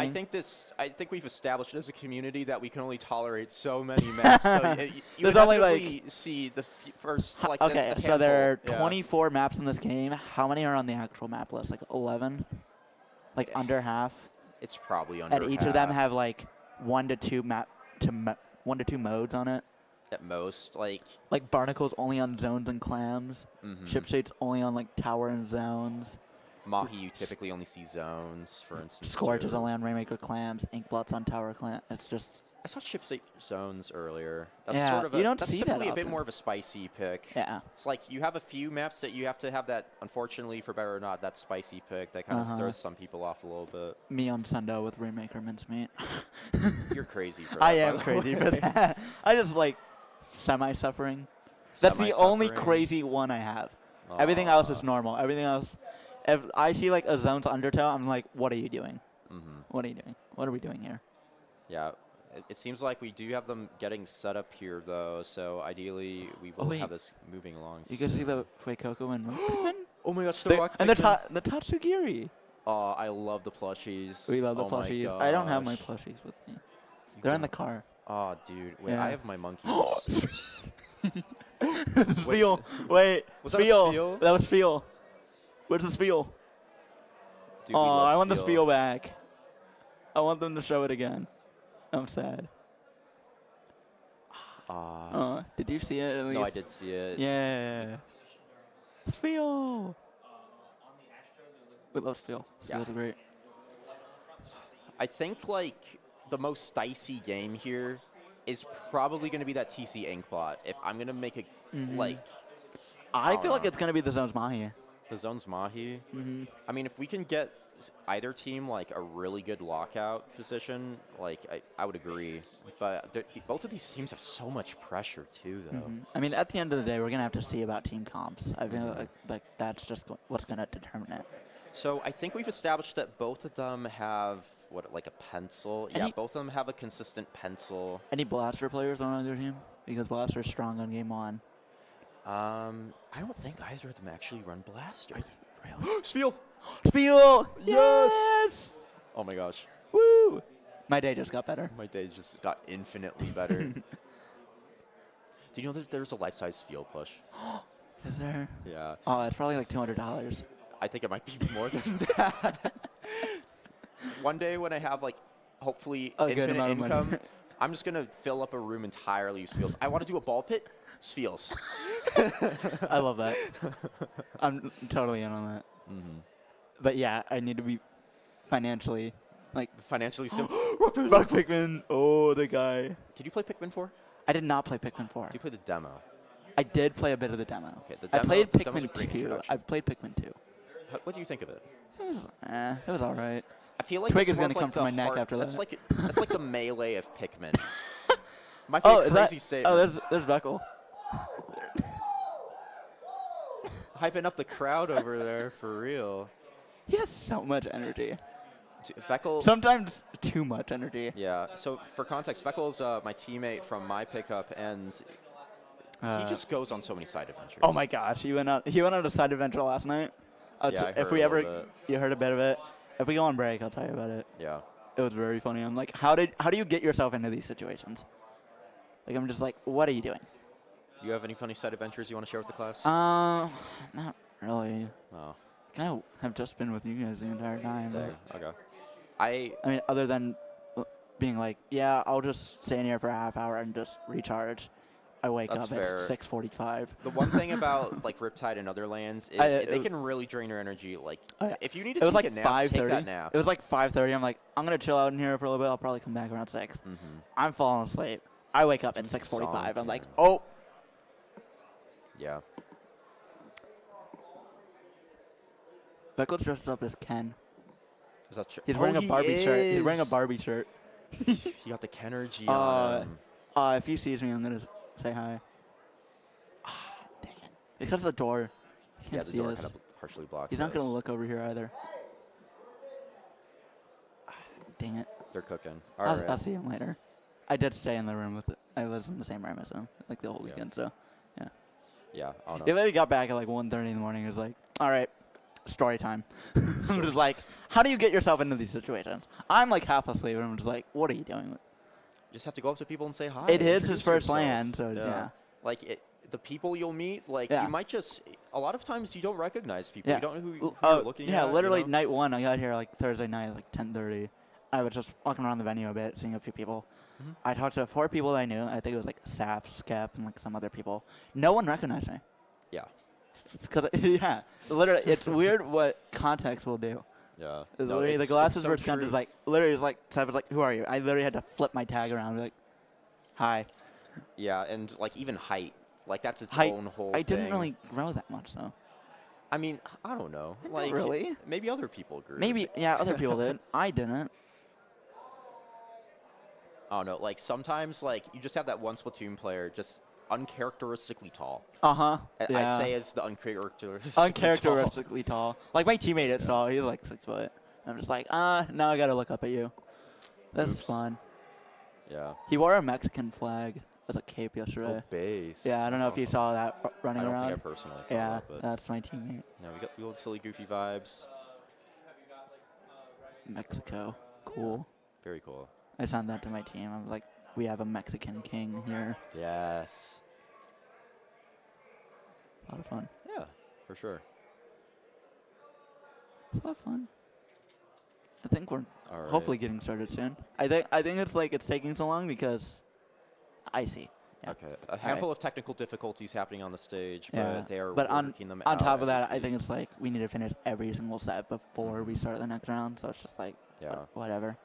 I think we've established as a community that we can only tolerate so many maps. So you There's would only, only see the first like okay, a so there are handful, yeah. 24 maps in this game. How many are on the actual map list? Like 11? Like under half? It's probably under And each of them half have like 1 to 2 1 to 2 modes on it. at most. Like Like Barnacle's only on zones and clams. Shipshade's only on like tower and zones. Mahi, you typically only see zones, for instance. Scorch is too. only on Rainmaker clams. Inkblot's on tower clam. It's just I saw Shipstate zones earlier. That's Yeah, sort of you don't that's see that typically a bit often. more of a spicy pick. yeah. It's like you have a few maps that you have to have that, unfortunately, for better or not, that spicy pick that kind of throws some people off a little bit. Me on Sundo with Rainmaker mincemeat. You're crazy for that. I by am the crazy way. for that. I just like semi-suffering. That's the only Semi-suffering. crazy one I have. Everything else is Aw. normal. Everything else, if I see like a zone's undertow, I'm like, what are you doing? What are you doing? What are we doing here? Yeah, it seems like we do have them getting set up here, though. So ideally, we will wait. have this moving along. You can see the Fuecoco and Pikmin? Oh my gosh, And the Tatsugiri. Oh, I love the plushies. We love the Oh my plushies. I don't have my gosh. plushies with me. You They're in the don't- car. Oh, dude. Wait, Yeah. I have my monkeys. Spiel. Wait. Was that a Spiel. spiel? That was Spiel. Where's the Spiel? Dude, we Oh, love I want the Spiel. Spiel back. I want them to show it again. I'm sad. Did you see it at least? No, I did see it. Yeah. Spiel. We love Spiel. Yeah. Spiel's great. I think like the most dicey game here is probably going to be that TC Inkbot. If I'm going to make a like, I feel know. like it's gonna be the Zones Mahi. the Zones Mahi. I mean, if we can get either team like a really good lockout position, like I would agree. But both of these teams have so much pressure too, though. I mean, at the end of the day, we're gonna have to see about team comps. I feel like that's just what's gonna determine it. So I think we've established that both of them have like a pencil. Yeah, both of them have a consistent pencil. Any Blaster players on either team? Because Blaster is strong on game one. I don't think either of them actually run Blaster. Really? Spiel! Spiel! Yes! Oh my gosh. Woo! My day just got better. My days just got infinitely better. Do you know that there's a life-size Spiel plush? Is there? Yeah. Oh, it's probably like $200. I think it might be more than that. One day when I have like hopefully A good infinite amount of money. income, I'm just gonna fill up a room entirely with Spiels. I want to do a ball pit, Spiels. I love that. I'm totally in on that. But yeah, I need to be financially like Financially still. Rock Pikmin. Oh, the guy. Did you play Pikmin 4? I did not play Pikmin 4. Did you play the demo? I did play a bit of the demo. Okay, the I demo- played the demo's a Pikmin great 2. introduction. I've played Pikmin 2. What do you think of it? It was all right. I feel like Twig it's is more gonna of, like, come from the my neck heart- after that's that. Like that's like the melee of Pikmin. Might be Oh, a is crazy that? statement. Oh, there's Veckle. Hyping up the crowd over there for real. He has so much energy. Veckle. Sometimes too much energy. Yeah. So for context, Veckle's my teammate from my pickup, and he just goes on so many side adventures. Oh my gosh, he went on a side adventure last night. Yeah, I if heard we a ever, little bit. you heard a bit of it. If we go on break, I'll tell you about it. Yeah. It was very funny. I'm like, how do you get yourself into these situations? Like, I'm just like, what are you doing? You have any funny side adventures you want to share with the class? Not really. Oh. Kind of have just been with you guys the entire time. Dang. but- Okay. I I mean, other than being like, yeah, I'll just stay in here for a half hour and just recharge. I wake That's up fair. at 6:45. The one thing about like Riptide and other lands is they can really drain your energy. Like if you need to It was take like a nap, take 5:30. that nap. It was like 5:30. I'm like, I'm gonna chill out in here for a little bit. I'll probably come back around 6. I'm falling asleep. I wake up at 6:45. I'm like, oh. Yeah. Beckle's dressed up as Ken. Is that true? He's wearing a Barbie shirt. He's wearing a Barbie shirt. You got the Kenergy on. him. If he sees me, I'm gonna say hi. Dang it! Because of the door. He Yeah, can't the see door us. kind of partially blocks. He's not gonna us. look over here either. Dang it! They're cooking. All I'll right. see him later. I did stay in the room with it. I was in the same room as him, like the whole Yeah. weekend. So, yeah. Yeah. I don't He know. literally got back at like 1:30 in the morning. He was like, "All right, story time." I'm just like, "How do you get yourself into these situations?" I'm like half asleep, and I'm just like, "What are you doing?" You just have to go up to people and say hi. It is his introduce first yourself. land, so yeah. Like the people you'll meet, like Yeah. you might just. A lot of times you don't recognize people. Yeah. You don't know who Oh, you're looking yeah, at. literally You know? night one, I got here like Thursday night, like 10:30. I was just walking around the venue a bit, seeing a few people. I talked to 4 people that I knew. I think it was like Saf, Skep, and like some other people. No one recognized me. Yeah. It's because, yeah, literally, it's weird what context will do. Yeah. It's No, literally, the it's glasses so were kind true. of like, literally, it's like, Saf was like, "Who are you?" I literally had to flip my tag around and be like, "Hi." Yeah, and like even height, like that's its Height, own whole. I didn't thing. really grow that much, though. I mean, I don't know. Like really? Maybe other people grew. Maybe, yeah, other people did. I didn't. I don't know. Like sometimes, like you just have that one Splatoon player just uncharacteristically tall. Uh-huh. Yeah. I say as the uncharacteristically Uncharacteristically tall. Like my teammate is tall. He's like 6 foot. I'm just like, now I gotta look up at you. That's Oops. fun. Yeah. He wore a Mexican flag as a cape Oh, yesterday. base. Yeah, I don't know That's if you awesome. saw that running I don't around. think I personally saw Yeah, that, but that's my teammate. yeah, we got silly, goofy vibes. Mexico. Cool. Very cool. I sent that to my team. I was like, we have a Mexican king here. Yes. A lot of fun. Yeah, for sure. A lot of fun. I think we're All right. hopefully getting started soon. I think it's like it's taking so long because icy. Yeah. Okay, a handful of technical difficulties happening on the stage, but Yeah. they are But working them on out top of as that, we I think speak. it's like we need to finish every single set before we start the next round. So it's just like Yeah. whatever.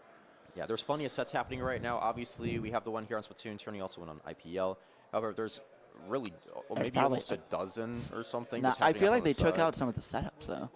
Yeah, there's plenty of sets happening right now. Obviously, we have the one here on Splatoon, turning also one on IPL. However, there's really maybe probably almost a dozen or something. Nah, just I happening feel on like the they took side. out some of the setups though.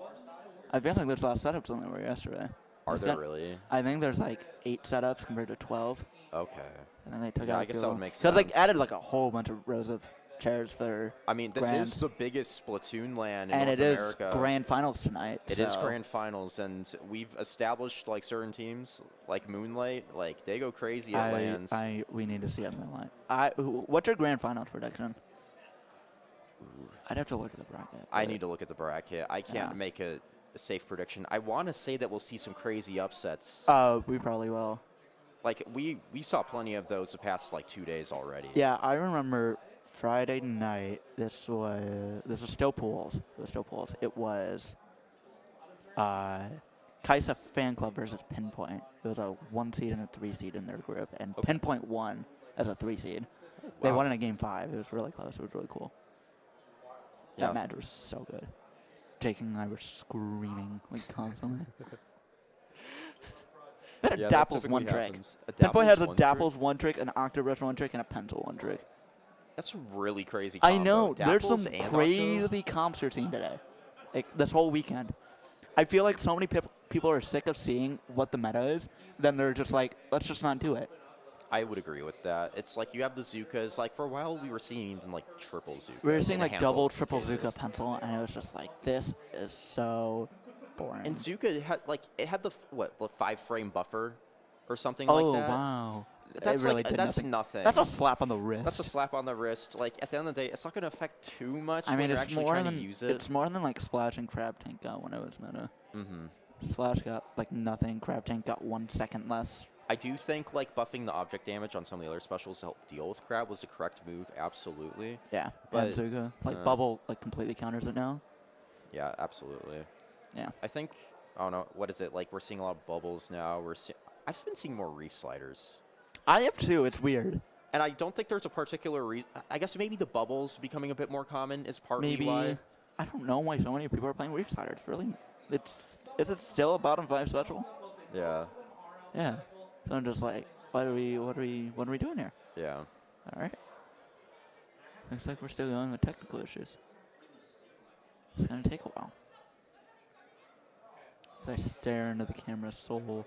I feel like there's a lot of setups than there were yesterday. Are There's there got- really? I think there's like 8 setups compared to 12. Okay. And then they took Yeah, out I guess that would make because like sense. added like a whole bunch of rows of chairs for. I mean, this Grand. is the biggest Splatoon LAN in And North it is America. grand finals tonight. It is so grand finals, and we've established like certain teams, like Moonlight, like they go crazy at LANs. we need to see it in the line. What's your grand finals prediction? I'd have to look at the bracket. I but- need to look at the bracket. I can't Yeah. make a safe prediction. I want to say that we'll see some crazy upsets. We probably will. Like we saw plenty of those the past like 2 days already. Yeah, I remember Friday night. This was still pools. It was still pools. It was Kaisa Fan Club versus Pinpoint. It was a 1 seed and a 3 seed in their group, and Okay. Pinpoint won as a 3 seed. They Wow. won in a game 5. It was really close. It was really cool. Yeah. That match was so good. Jake and I were screaming like constantly. They had a Yeah, that Dapples typically 1 trick. happens. A Pinpoint has a one trick? Dapples 1 trick, an Octobrush 1 trick, and a Pencil 1 trick. That's a really crazy I combo. know. There's Dapples some and crazy comps you're seeing today. Like, this whole weekend. I feel like so many people are sick of seeing what the meta is, then they're just like, let's just not do it. I would agree with that. It's like you have the Zukas. Like for a while, we were seeing even like triple Zuka. We were seeing like double, triple Zuka Pencil, and it was just like, this is so boring. And Zuka had like it had the 5-frame buffer or something oh, like that. wow. That's it really like did that's nothing. nothing. That's a slap on the wrist. That's a slap on the wrist. Like at the end of the day, it's not going to affect too much I mean, when you're it's actually more trying than to use it. it's more than like Splash and Crab Tank got when it was meta. Mm-hmm. Splash got like nothing. Crab Tank got 1 second less. I do think like buffing the object damage on some of the other specials to help deal with Crab was the correct move. Absolutely. Yeah, But, and Zuka. Like, uh, Bubble, like, completely counters it now. Yeah, absolutely. Yeah. I think I don't know what is it like. We're seeing a lot of bubbles now. I've been seeing more reef sliders. I have too. It's weird. And I don't think there's a particular reason. I guess maybe the bubbles becoming a bit more common is partly Maybe. why. I don't know why so many people are playing Reef Sliders. Really? Is it still a bottom 5 special? Yeah, Yeah. So I'm just like, what are we doing here? yeah. All right. Looks like we're still going with technical issues. It's gonna take a while. As I stare into the camera's soul.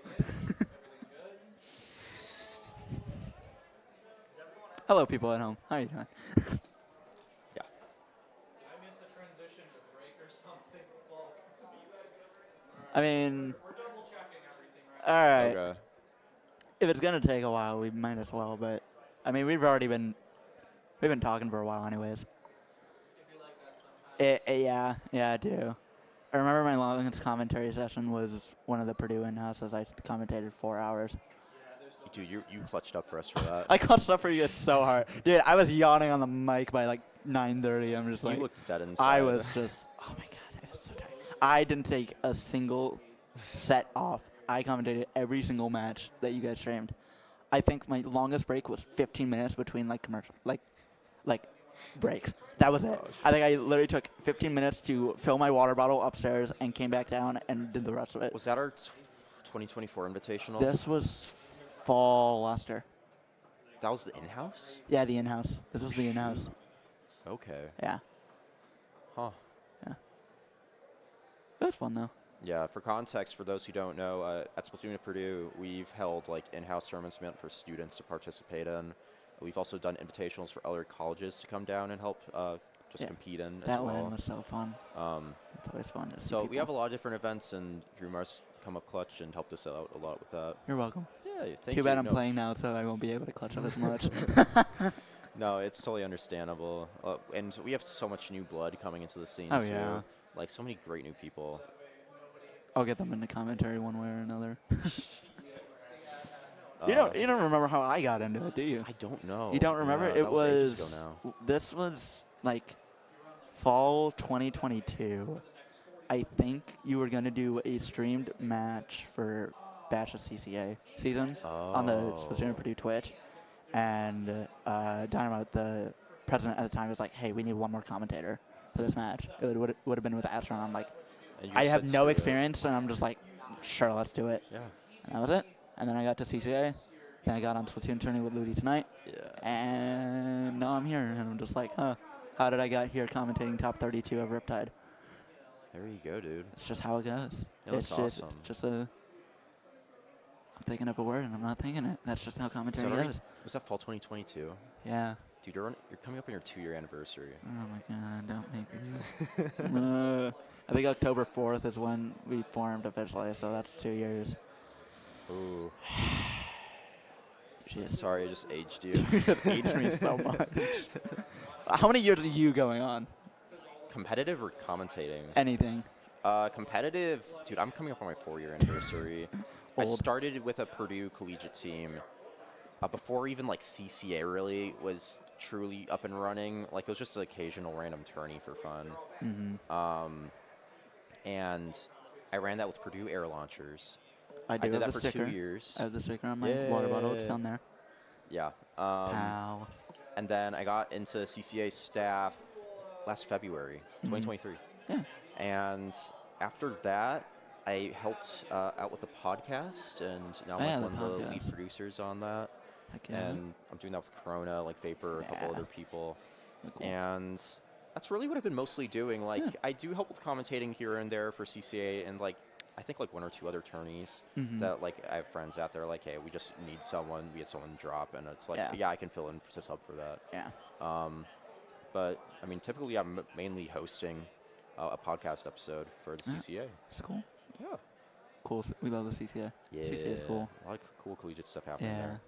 Hello, people at home. How are you doing? Yeah. I miss a transition to break or something. Fuck. I mean, We're double checking everything right all right. Okay. If it's gonna take a while, we might as well. But I mean, we've been talking for a while, anyways. It'd be like that sometimes. Yeah, I do. I remember my longest commentary session was one of the Purdue in-houses. I commentated 4 hours. Dude, you clutched up for us for that. I clutched up for you guys so hard, dude. I was yawning on the mic by like 9:30. I'm just You like, looked dead inside. I was just, oh my god, I was so tired. I didn't take a single set off. I commentated every single match that you guys streamed. I think my longest break was 15 minutes between like commercial, like breaks. That was it. Gosh. I think I literally took 15 minutes to fill my water bottle upstairs and came back down and did the rest of it. Was that our 2024 invitational? This was fall last year. That was the in-house? Yeah, the in-house. This was the in-house. Okay. Yeah. Huh. It was fun though. Yeah, for context, for those who don't know, at Splatoon at Purdue, we've held like in-house tournaments meant for students to participate in. We've also done invitationals for other colleges to come down and help just Yeah, compete in That as well. one was so fun. It's always fun to see So we people. have a lot of different events, and Drew Mars come up clutch and helped us out a lot with that. You're welcome. Yeah, thank Too you. bad I'm No, playing now, so I won't be able to clutch up as much. No, it's totally understandable. And we have so much new blood coming into the scene Oh, too. yeah. Like so many great new people. I'll get them in the commentary one way or another. Uh, you don't remember how I got into it, do you? I don't know. You don't remember? Yeah, it that was ages was ago now. this was like fall 2022, I think you were going to do a streamed match for Bash of CCA season on the Splatoon Purdue Twitch. And Dynamite, the president at the time, was like, hey, we need one more commentator for this match. It would have been with Astronaut. I'm like, And you I have said no screw it. experience, and I'm just like, sure, let's do it. Yeah. And that was it. And then I got to CCA. Then I got on Splatoon tourney with Ludi tonight. Yeah. And now I'm here, and I'm just like, huh, how did I get here commentating top 32 of Riptide? There you go, dude. It's just how it goes. Yeah, It's that's just, awesome. just a... I'm thinking of a word, and I'm not thinking it. That's just how Was commentary that, already, goes. was that fall 2022? Yeah. Dude, you're coming up on your 2-year anniversary. Oh my god, don't make me feel... I think October 4th is when we formed officially, so that's 2 years. Ooh. Jeez. Sorry, I just aged you. You have aged me so much. How many years are you going on? Competitive or commentating? Anything. Competitive, dude, I'm coming up on my 4-year anniversary. I Old. started with a Purdue collegiate team before even like CCA really was truly up and running. Like it was just an occasional random tourney for fun. Mm-hmm. And I ran that with Purdue Air Launchers. I did have that the for sticker. 2 years. I have the sticker on my water bottle. It's Yeah. down there. Yeah. Ow. And then I got into CCA staff last February, 2023. Yeah. And after that, I helped out with the podcast, and now I'm Yeah, like the one of the podcast. lead producers on that. Heck yeah. And I'm doing that with Corona, like Vapor, a couple Yeah. other people. Cool. And that's really what I've been mostly doing. Like, Yeah. I do help with commentating here and there for CCA, and like, I think like 1 or 2 other tourneys Mhm. that like I have friends out there like, hey, we just need someone, we had someone drop, and it's like, Yeah. yeah, I can fill in to sub for that. Yeah. But I mean, typically I'm mainly hosting a podcast episode for the Yeah. CCA. It's cool. Yeah. Cool. We love the CCA. Yeah. CCA is cool. A lot of cool collegiate stuff happening Yeah. there.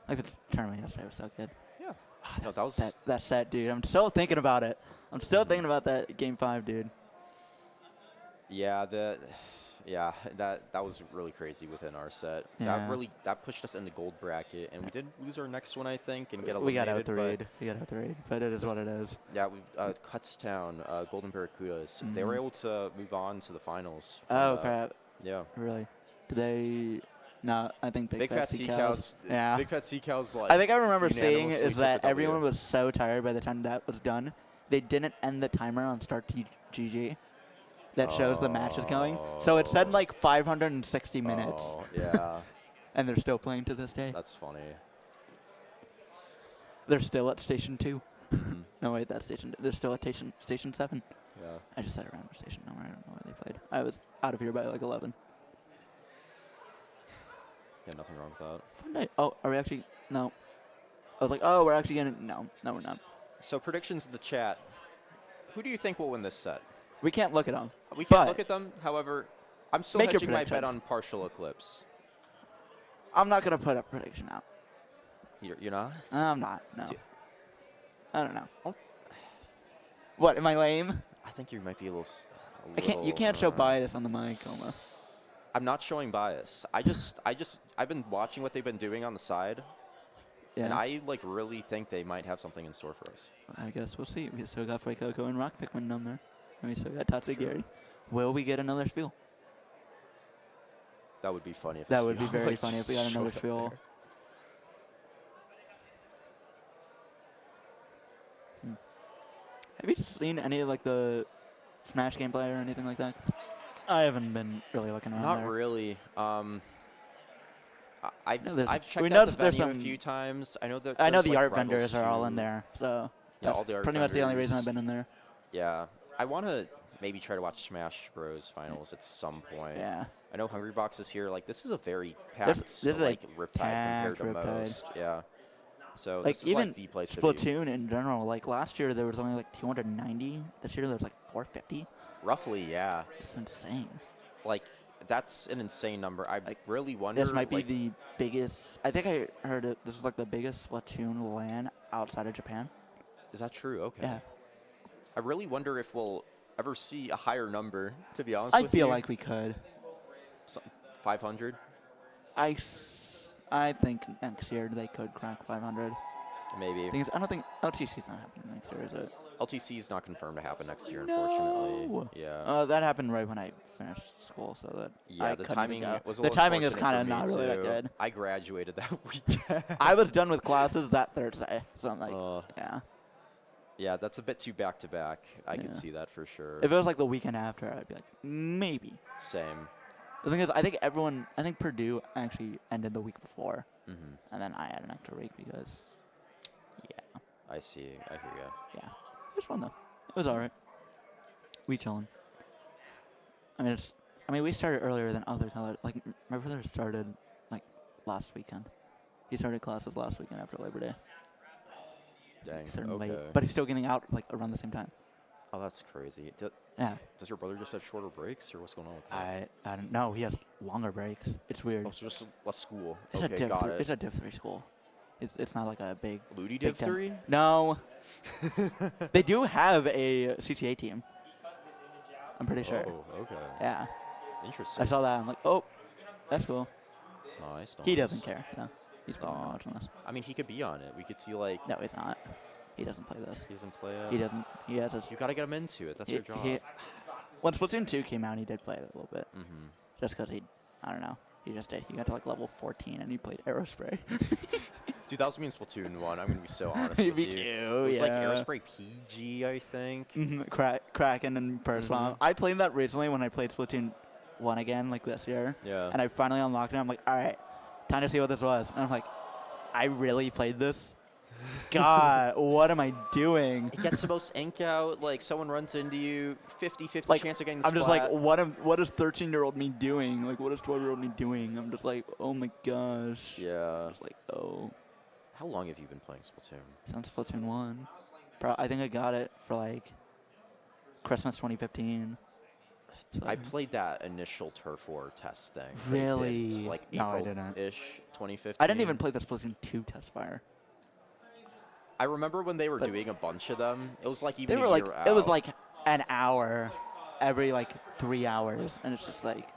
Like the tournament yesterday was so good. Yeah. Ah, No, that was that set, dude. I'm still thinking about it. I'm still thinking about that game 5, dude. yeah, that was really crazy within our set. Yeah. That pushed us in the gold bracket, and we did lose our next one, I think, and get We got eliminated. out the raid. We got out the raid, but it is what it is. Yeah, we Cutstown, Golden Barracudas. They were able to move on to the finals. from Oh that. crap! Yeah. Really? Did they? No, I think Big Fat Sea Cows. Yeah. Big Fat Sea Cows. Like, I think I remember seeing unanimously is took that the W. everyone was so tired by the time that was done, they didn't end the timer on start GG. That shows the match is going. So it said like 560 minutes, Oh, yeah. and they're still playing to this day. That's funny. They're still at Station 2. Mhm. No, wait, that's Station. They're still at Station 7. Yeah. I just said a random station number. I don't know where they played. I was out of here by like 11. Yeah, nothing wrong with that. Fun day. Oh, are we actually? No. I was like, oh, we're actually gonna. No, we're not. So predictions in the chat. Who do you think will win this set? We can't look at them. We can't But- look at them. However, I'm still Make your hedging my bet predictions. on partial Eclipse. I'm not gonna put a prediction out. You're not? I'm not. No. Do- I don't know. Oh. What? Am I lame? I think you might be a little. I can't. You can't show bias on the mic, Oma. I'm not showing bias. I've been watching what they've been doing on the side, Yeah. and I like really think they might have something in store for us. I guess we'll see. We still got Coco and Rock Pikmin down there, and we still got Tatsugiri. Will we get another spiel? That would be funny. If That a would be Spiel, very like, funny if just we got showed another up spiel. there. Have you seen any of like the Smash gameplay or anything like that? I haven't been really looking around Not there. really. I've No, there's- checked we out know the there's venue a some- few times. I know that. I know there's, the like, art Rebels vendors are all in 2. there, so Yeah, all that's the art pretty much the only reason I've vendors. been in there. Yeah, I want to maybe try to watch Smash Bros. Finals at some point. Yeah. I know Hungrybox is here. Like, this is a very This packed, is a like Riptide compared to packed Riptide. most. Yeah. So Like this is even like the place to be. Splatoon in general. Like last year there was only like 290. This year there was like 450. Roughly, yeah. It's insane. Like, that's an insane number. I Like, really wonder. This might be like, the biggest. I think I heard it. This was like the biggest Splatoon LAN outside of Japan. Is that true? Okay. Yeah. I really wonder if we'll ever see a higher number. To be honest I with feel you. like we could. 500. I think next year they could crack 500. Maybe. Thing is, I don't think LTC's not happening next year, is it? LTC is not confirmed to happen next year, unfortunately. No. Yeah. That happened right when I finished school, so that Yeah, I the couldn't timing go. was a The little timing is unfortunate kind for of me, not really that too. good. I graduated that weekend. I was done with classes that Thursday, so I'm like, yeah. Yeah, that's a bit too back-to-back. I could Yeah. see that for sure. If it was like the weekend after, I'd be like, maybe. Same. The thing is, I think Purdue actually ended the week before, and then I had an extra week because, yeah, I see. I hear ya. yeah. It was fun though. It was alright. We chilling. I mean, we started earlier than other colleges. Like, my brother started, like, last weekend. He started classes last weekend after Labor Day. Dang, He started okay. late, but he's still getting out, like, around the same time. Oh, that's crazy. Yeah. Does your brother just have shorter breaks, or what's going on with that? I don't know. He has longer breaks. It's weird. Oh, so just less school. It's Okay, a Div got 3, it. it's a Div 3 school. It's not like a big Ludi Big Div Ten. 3? No. They do have a CCA team. I'm pretty sure. Oh, okay. Yeah. Interesting. I saw that. I'm like, oh, that's cool. Nice, He nice. doesn't care. No. He's probably not Aw. watching this. I mean, he could be on it. We could see, like, No, he's not. He doesn't play this. he doesn't play it. He doesn't. He has his. You gotta get him into it. That's your job. When Splatoon 2 came out, he did play it a little bit. Mm-hmm. Just because I don't know. He just did. He got to like level 14 and he played Aerospray. Dude, that was me in Splatoon 1. I'm gonna be so honest with Me you. too, It was like yeah. Aerospray PG, I think. Kraken and Burst Bomb. I played that recently when I played Splatoon 1 again, like this year. Yeah. And I finally unlocked it. I'm like, all right, time to see what this was. And I'm like, I really played this? God, what am I doing? It gets the most ink out. Like, someone runs into you, 50-50 Like, chance of getting the I'm just like, splat. what is 13-year-old me doing? Like, what is 12-year-old me doing? I'm just like, oh my gosh. Yeah. Just like, oh. How long have you been playing Splatoon? Since Splatoon 1. I think I got it for like Christmas 2015. So I played that initial Turf War test thing. They did, Really? like No, I didn't. April-ish, 2015. I didn't even play the Splatoon 2 test fire. I remember when they were But doing a bunch of them. It was like even They a were like, year it was out. like an hour every like 3 hours. And it's just like,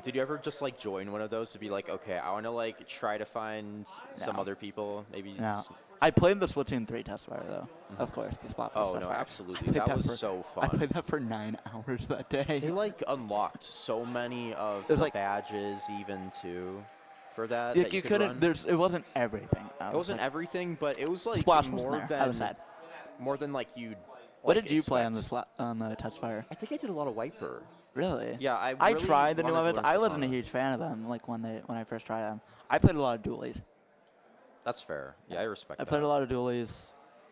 Did you ever just like join one of those to be like, okay, I want to like try to find some No. other people, maybe? no. Just, I played the Splatoon 3 test fire though. Of course, the Splat oh test no, fire. absolutely. I played That was for- so I fun. played that for 9 hours that day. They like unlocked so many of There's, the like- badges even too for that. Like that you could couldn't. run. It wasn't everything. It wasn't everything, but it was like Splash was more there. than I was sad. more than like you'd. What like, did you play on expect. the test fire? I think I did a lot of Wiper. Really? Yeah, I I really tried the new wanted to weapons. learn I wasn't a Katana. huge fan of them. Like when I first tried them, I played a lot of dualies. That's fair. Yeah, I respect I that. played a lot of dualies.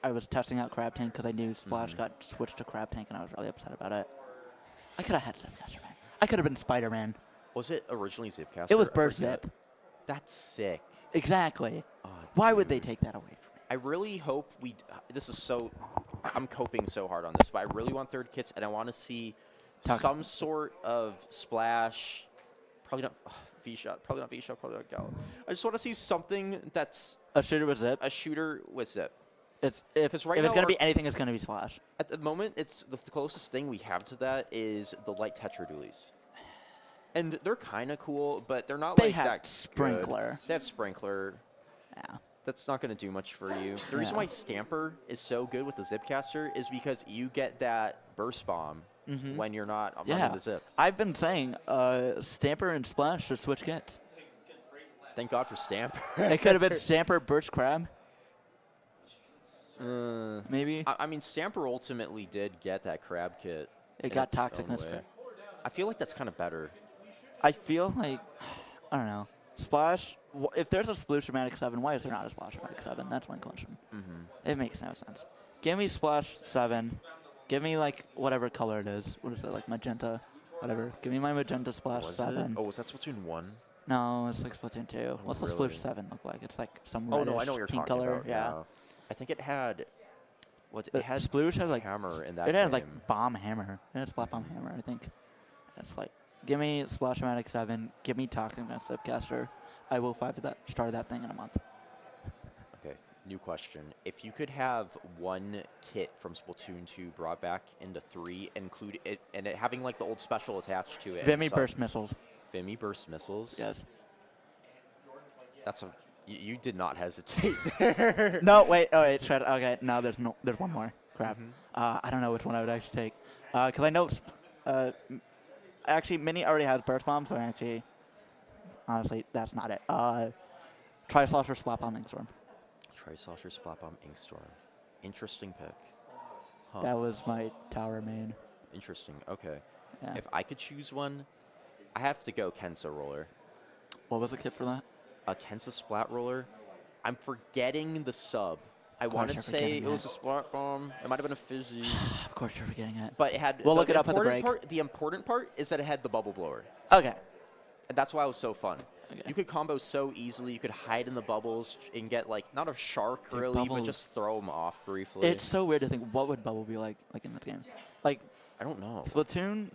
I was testing out Crab Tank because I knew Splash Mm-hmm. got switched to Crab Tank, and I was really upset about it. I could have had Zipcaster Man. I could have been Spider-Man. Was it originally Zipcaster? It was I Burst forget. Zip. That's sick. Exactly. Oh, Why would they dude. take that away from me? I really hope we. This is so. I'm coping so hard on this, but I really want third kits, and I want to see Toxic. some sort of splash. Probably not V-shot. Probably not V-shot. Probably not Gal. I just want to see something that's A shooter with Zip. a shooter with zip. If 'Cause right it's now gonna be our- anything, it's gonna be Slash. At the moment, it's the closest thing we have to that is the light Tetra dualies. And they're kind of cool, but they're not They like have that Sprinkler. Good. They have Sprinkler. Yeah. That's not going to do much for you. The reason Yeah. why Stamper is so good with the Zipcaster is because you get that burst bomb Mhm. when you're not Yeah. running the zip. I've been saying Stamper and Splash should switch kits. Thank God for Stamper. It could have been Stamper, Burst Crab, maybe. I mean, Stamper ultimately did get that crab kit. It in got its own Toxicness. way. I feel like that's kind of better. I feel like, I don't know. Splash, if there's a Sploosh-O-Matic 7, why is there not a Splash-O-Matic 7? That's my question. Mm-hmm. It makes no sense. Give me Splash 7. Give me, like, whatever color it is. What is it, like magenta? Whatever. Give me my magenta Splash Was 7. it? Oh, was that Splatoon 1? No, it's like Splatoon 2. What's the really? Sploosh 7 look like? It's like some Oh, reddish no, I know what you're pink talking color. about. Yeah. I think it had... What, The it had Sploosh had, like, hammer in that it had, game. like, Bomb Hammer. It had Splat Bomb Hammer, I think. It's like, give me Splash-O-Matic 7. Give me Toxicness Zipcaster. I will start that thing in a month. Okay, new question. If you could have one kit from Splatoon 2 brought back into 3, include it, and it having like the old special attached to it. and Vimy such- Burst Missiles. Vimy burst missiles. Yes. That's a You did not hesitate there. No, wait. Oh, wait. Okay, no, there's one more. Crap. I don't know which one I would actually take. Because I know, actually, Mini already has Burst Bomb, so actually, honestly, that's not it. Tri-Slosher, Splat Bomb, Inkstorm. Tri-Slosher, Splat Bomb, Inkstorm. Interesting pick. Huh. That was my tower main. Interesting. Okay. Yeah. If I could choose one, I have to go Kensa Roller. What was the kit for that? A Kensa Splat Roller. I'm forgetting the sub. I want to you're say forgetting it was that. a Splat Bomb. It might have been a Fizzy. Of course you're forgetting it. But it had. We'll the look it up at the important break. Part, the important part is that it had the Bubble Blower. Okay. And that's why it was so fun. Okay. You could combo so easily. You could hide in the bubbles and get, like, not a shark Dude, really, but bubbles. just throw them off briefly. It's so weird to think, what would Bubble be like in this game? Like, I don't know. Splatoon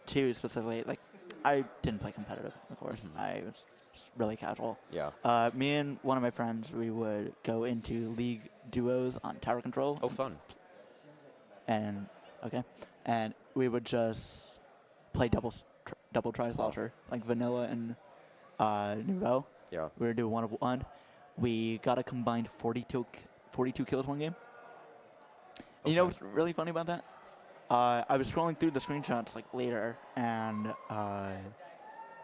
2 specifically, like, I didn't play competitive, of course. I was just really casual. Yeah. Me and one of my friends, we would go into league duos on tower control. Oh, fun. And we would just play double tri-slosher, like vanilla and Nouveau. Yeah. We would do 1-of-1. We got a combined 42 kills one game. And you know what's really funny about that? I was scrolling through the screenshots like later, and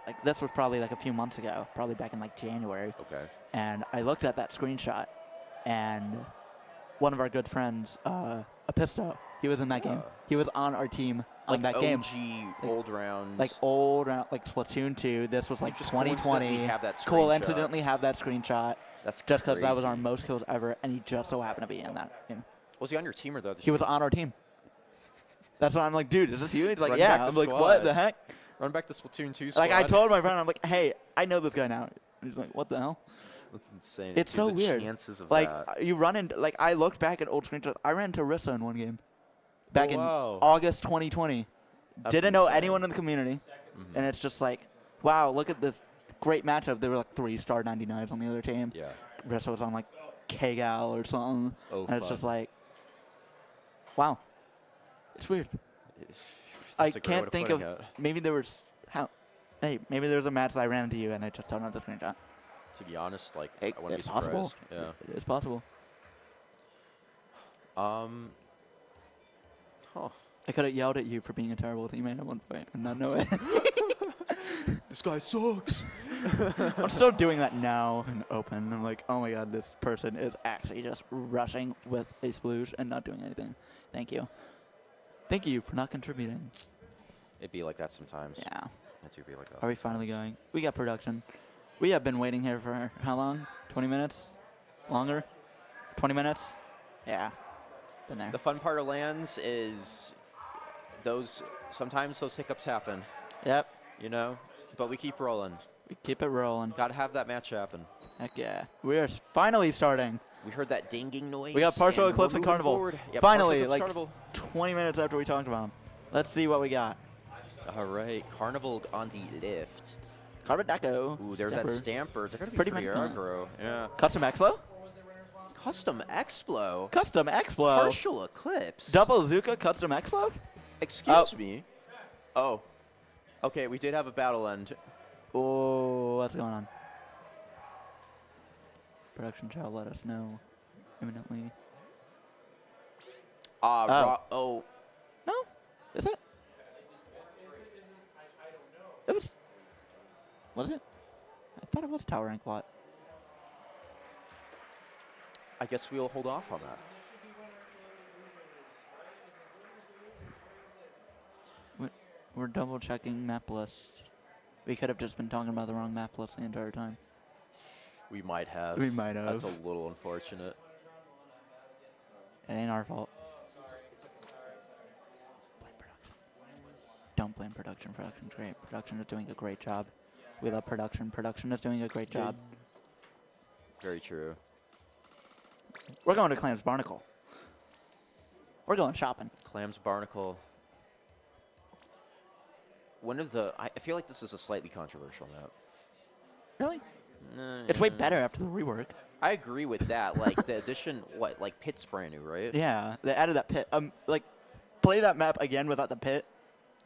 like this was probably like a few months ago, probably back in like January. Okay. And I looked at that screenshot, and one of our good friends, Episto, he was in that game. He was on our team on Like that game. OG old rounds. Like old, like Splatoon 2. This was like just 2020. coincidentally have that Coincidentally have that screenshot. That's Just because that was our crazy. most kills ever, and he just so happened to be in that game. Was he on your team or the other He was on our team. That's why I'm like, dude, is this you? He's like, Run yeah. back I'm the like, squad. what the heck? Run back to Splatoon 2 squad. Like, I told my friend, I'm like, hey, I know this guy now. And he's like, what the hell? That's insane. It's Dude, so the weird. Chances of Like, that. you run into, like, I looked back at old screenshots. I ran into Rissa in one game back in wow. August 2020. That's Didn't know insane. anyone in the community. And it's just like, wow, look at this great matchup. There were like 3-star 99s on the other team. Yeah. Rissa was on like Kgal or something. Oh, and it's fun. just like, wow. It's weird. I That's a great way can't to think putting of, it. maybe there was, maybe there was a match that I ran into you and I just don't know the screenshot. To be honest, like, It- I wouldn't be it's surprised. possible. Yeah. It is possible. Huh. I could have yelled at you for being a terrible teammate at one point and not know it. This guy sucks. I'm still doing that now in open. I'm like, oh my god, this person is actually just rushing with a sploosh and not doing anything. Thank you. Thank you for not contributing. It'd be like that sometimes. Yeah. It do be like that. Are we finally going? We got production. We have been waiting here for how long? 20 minutes? Longer? 20 minutes? Yeah. Been there. The fun part of lands is sometimes those hiccups happen, Yep. you know? But we keep rolling. We keep it rolling. Gotta have that match happen. Heck yeah. We are finally starting. We heard that dinging noise. We got partial and we're Eclipse and moving Carnival. forward. Yep, Finally, partial like Eclipse, 20 minutes after we talked about them. Let's see what we got. Carnival. All right, Carnival on the lift. Carbon Deco. Ooh, there's that Stamper. They're gonna be Pretty pretty much- aggro. Yeah. Custom Explo? Custom Explo. Custom Explo. Partial Eclipse. Double Zuka Custom Explo? Excuse me. Oh. Okay, we did have a battle end. Oh, what's going on? Production shall let us know imminently. Oh. No? Is it? It was. Was it? I thought it was Tower Ink Lot. I guess we'll hold off on that. We're double checking map list. We could have just been talking about the wrong map list the entire time. We might have. We might have. That's a little unfortunate. It ain't our fault. Blame production. Don't blame production. Production's great. Production is doing a great job. We love production. Production is doing a great job. Very true. We're going to Clams Barnacle. We're going shopping. Clams Barnacle. I feel like this is a slightly controversial map. Really? It's way better after the rework. I agree with that. Like the addition, like Pit's brand new, right? Yeah, they added that pit. Like, play that map again without the pit.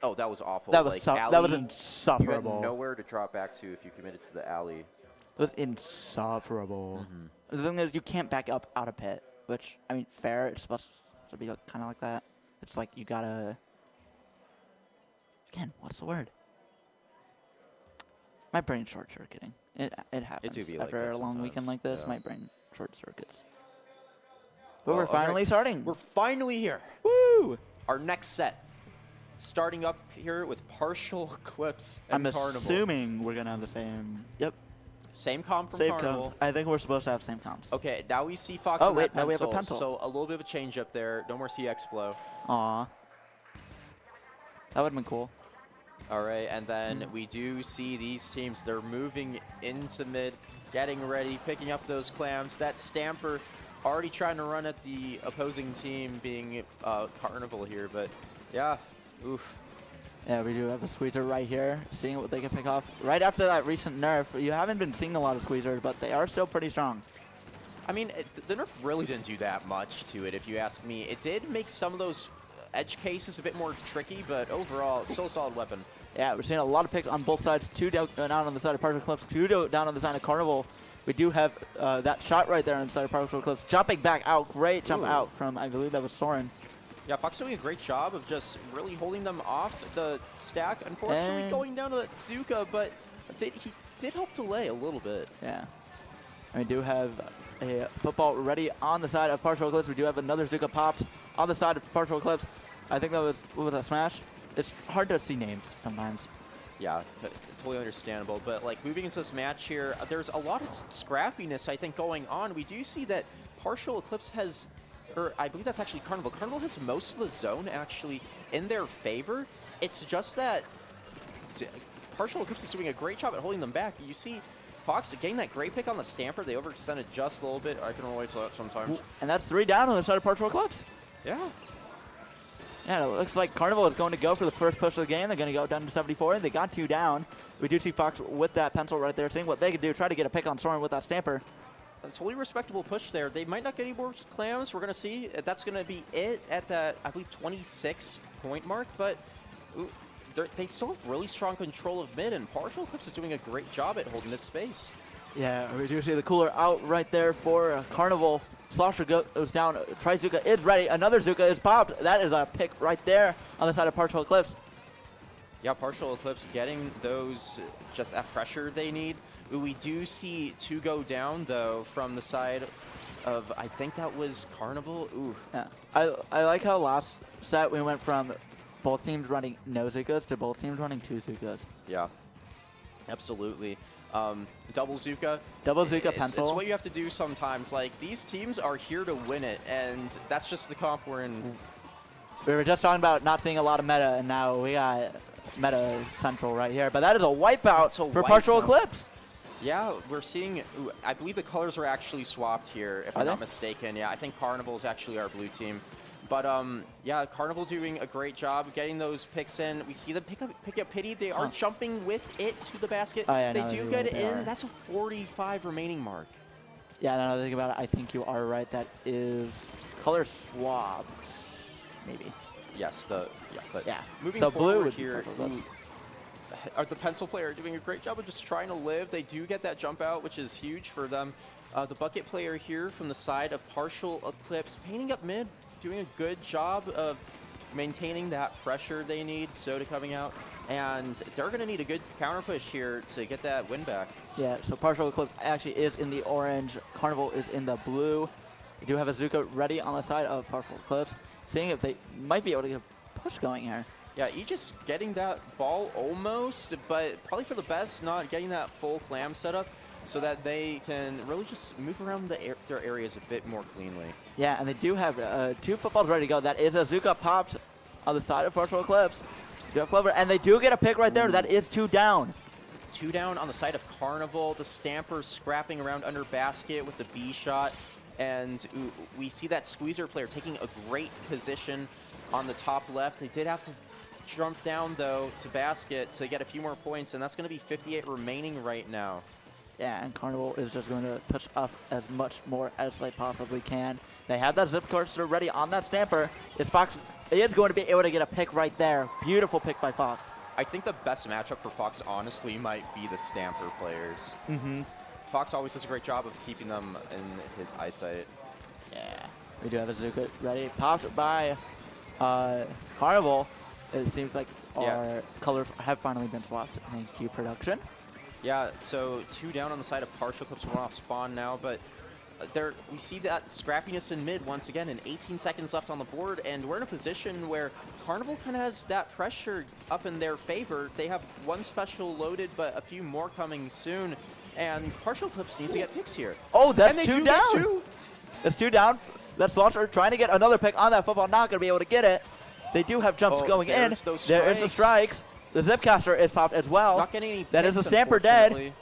Oh, that was awful. That was like, that was alley, you had insufferable. nowhere to drop back to if you committed to the alley. It was insufferable. The thing is, you can't back up out of pit, which, I mean, fair. It's supposed to be kind of like that. It's like you gotta... Again, what's the word? My brain's short-circuiting. It happens. do be like After that a long weekend like sometimes, this, yeah. my brain short-circuits. But Well, we're finally okay. starting. We're finally here. Woo! Our next set, starting up here with Partial Eclipse and I'm Carnival. assuming we're gonna have the same... Yep. Same comp from Same Carnival. comps. I think we're supposed to have same comps. Okay, now we see Fox Oh, in wait, that now we have a pencil, pencil. so a little bit of a change up there. No more CX flow. Aw. That would've been cool. All right, and then we do see these teams. They're moving into mid, getting ready, picking up those clams. That Stamper already trying to run at the opposing team, being Carnival here. But yeah, oof. Yeah, we do have a squeezer right here, seeing what they can pick off. Right after that recent nerf, you haven't been seeing a lot of squeezers, but they are still pretty strong. I mean, the nerf really didn't do that much to it, if you ask me. It did make some of those edge cases a bit more tricky, but overall, it's still a solid weapon. Yeah, we're seeing a lot of picks on both sides. Two down on the side of Partial Eclipse, two down on the side of Carnival. We do have that shot right there on the side of Partial Eclipse. Jumping back out, great jump out from, I believe that was Soren. Yeah, Fox doing a great job of just really holding them off the stack. Unfortunately, And going down to that Zuka, but he did help delay a little bit. Yeah. And we do have a football ready on the side of Partial Eclipse. We do have another Zuka popped on the side of Partial Eclipse. I think that was, what was that, Smash? It's hard to see names sometimes. Yeah, totally understandable. But like moving into this match here, there's a lot of scrappiness, I think, going on. We do see that Partial Eclipse has, or I believe that's actually Carnival. Carnival has most of the zone actually in their favor. It's just that Partial Eclipse is doing a great job at holding them back. You see Fox getting that great pick on the Stamper. They overextended just a little bit. I can relate to that sometimes. And that's 3 down on the side of Partial Eclipse. Yeah. Yeah, it looks like Carnival is going to go for the first push of the game. They're going to go down to 74. They got 2 down. We do see Fox with that pencil right there, seeing what they could do. Try to get a pick on Soren with that Stamper. A totally respectable push there. They might not get any more clams. We're going to see. That's going to be it at the, I believe, 26 point mark. But they still have really strong control of mid, and Partial Eclipse is doing a great job at holding this space. Yeah, we do see the cooler out right there for Carnival. Slosher goes down. Tri-Zuka is ready. Another Zuka is popped. That is a pick right there on the side of Partial Eclipse. Yeah, Partial Eclipse getting those, just that pressure they need. We do see 2 go down, though, from the side of, I think that was Carnival. Ooh. Yeah, I like how last set we went from both teams running no Zukas to both teams running 2 Zukas. Yeah, absolutely. Double Zuka. Double Zuka pencil. It's what you have to do sometimes. Like, these teams are here to win it, and that's just the comp we're in. We were just talking about not seeing a lot of meta, and now we got meta central right here. But that is a wipeout for Partial Eclipse. Yeah, we're seeing, I believe the colors are actually swapped here, if I'm not mistaken. Yeah, I think Carnival is actually our blue team. But yeah, Carnival doing a great job getting those picks in. We see them pick up Pity. They are jumping with it to the basket. Oh, yeah, they no, do get it in. That's a 45 remaining mark. Yeah, now that I think about it, I think you are right. That is color swap, maybe. Yes, but yeah. Moving so forward blue here, are the pencil player doing a great job of just trying to live. They do get that jump out, which is huge for them. The bucket player here from the side of Partial Eclipse, painting up mid, doing a good job of maintaining that pressure they need. Soda coming out, and they're going to need a good counter push here to get that win back. Yeah, so Partial Eclipse actually is in the orange. Carnival is in the blue. We do have a Zuka ready on the side of Partial Eclipse, seeing if they might be able to get a push going here. Yeah, Aegis getting that ball almost, but probably for the best, not getting that full clam setup so that they can really just move around their areas a bit more cleanly. Yeah, and they do have 2 footballs ready to go. That is a Zuka popped on the side of Partial Eclipse. Do have Clover, and they do get a pick right there. That is 2 down. 2 down on the side of Carnival. The Stamper scrapping around under basket with the B shot. And we see that Squeezer player taking a great position on the top left. They did have to jump down, though, to basket to get a few more points, and that's going to be 58 remaining right now. Yeah, and Carnival is just going to push up as much more as they possibly can. They have that zip cursor ready on that Stamper. Fox is going to be able to get a pick right there. Beautiful pick by Fox. I think the best matchup for Fox, honestly, might be the Stamper players. Fox always does a great job of keeping them in his eyesight. Yeah. We do have a Zuka ready. Popped by Carnival. It seems like our colors have finally been swapped. Thank you, production. Yeah, so 2 down on the side of Partial Eclipse, 1 off spawn now, but we see that scrappiness in mid once again, and 18 seconds left on the board, and we're in a position where Carnival kind of has that pressure up in their favor. They have 1 special loaded, but a few more coming soon, and Partial Eclipse needs to get picks here. Oh, that's and they 2 do down. Get 2. That's 2 down. That's Launcher trying to get another pick on that football. Not going to be able to get it. They do have jumps going in. There is the strikes. The Zipcaster is popped as well. Not getting any that is picks, a Stamper dead.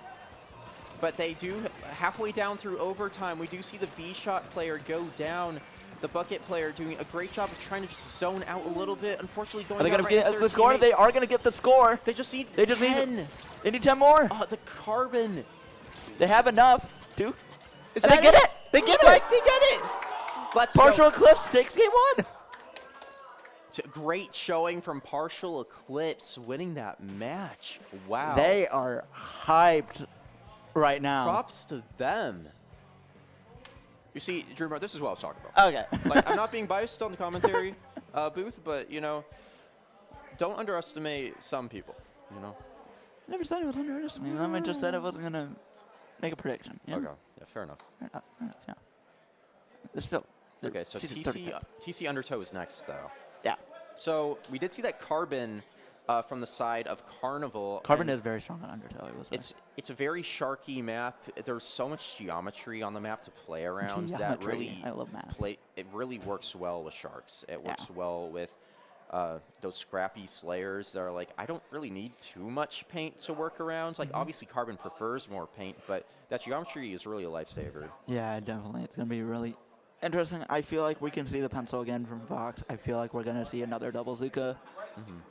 But they do, halfway down through overtime, we do see the B-Shot player go down. The Bucket player doing a great job of trying to just zone out a little bit. Unfortunately, going Are they down going to right get next the to score? their They teammate. are going to get the score. They just need They just 10. They need 10 more. Oh, the Carbon. They have enough. 2. Is And that they get it. They get it. Like, they get it. Let's Partial go. Eclipse takes game 1. Great showing from Partial Eclipse, winning that match. Wow. They are hyped right now. Props to them. You see, Dreamer, this is what I was talking about. Okay. Like, I'm not being biased on the commentary booth, but, you know, don't underestimate some people, you know? I never said it was underestimated. I just said I wasn't going to make a prediction. Yeah. Okay, yeah, fair enough. Fair enough, yeah. There's still. Okay, so TC Undertow is next, though. Yeah. So we did see that Carbon from the side of Carnival. Carbon is very strong on Undertow. It's a very sharky map. There's so much geometry on the map to play around that really I love math. It really works well with sharks. It works well with those scrappy slayers that are like, I don't really need too much paint to work around. Like, obviously Carbon prefers more paint, but that geometry is really a lifesaver. Yeah, definitely. It's going to be really interesting. I feel like we can see the pencil again from Fox. I feel like we're going to see another double Zuka.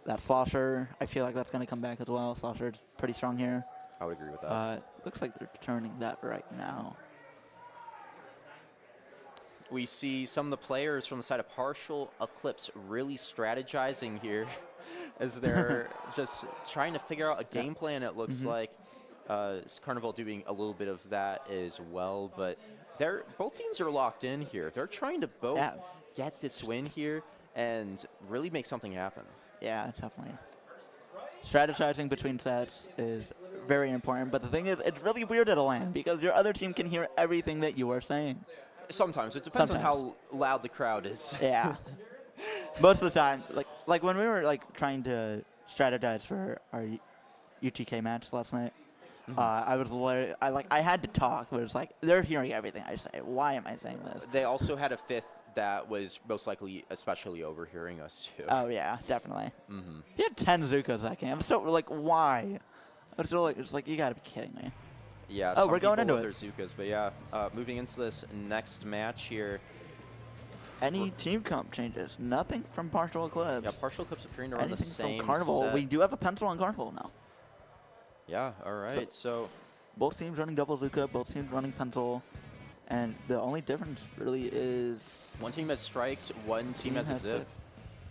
That Slosher, I feel like that's going to come back as well. Slosher's pretty strong here. I would agree with that. Looks like they're turning that right now. We see some of the players from the side of Partial Eclipse really strategizing here as they're just trying to figure out a game plan, it looks like. Carnival doing a little bit of that as well, but both teams are locked in here. They're trying to both get this win here and really make something happen. Yeah, definitely. Strategizing between sets is very important, but the thing is, it's really weird at a LAN because your other team can hear everything that you are saying. Sometimes. It depends on how loud the crowd is. Yeah. Most of the time, like when we were trying to strategize for our UTK match last night, I was literally, I had to talk, but it's like, they're hearing everything I say. Why am I saying this? They also had a fifth that was most likely especially overhearing us too. Oh yeah, definitely. He had 10 Zukas that game. I'm still like, why? I'm still like, it's like, you gotta be kidding me. Yeah. Oh, we're going into it. Zukas, but yeah, moving into this next match here. Any team comp changes? Nothing from Partial Eclipse. Yeah, Partial Eclipse appearing to run the same from Carnival. set. We do have a pencil on Carnival now. Yeah, all right. So both teams running double Zuka, both teams running pencil, and the only difference really is one team has strikes, one team has a zip.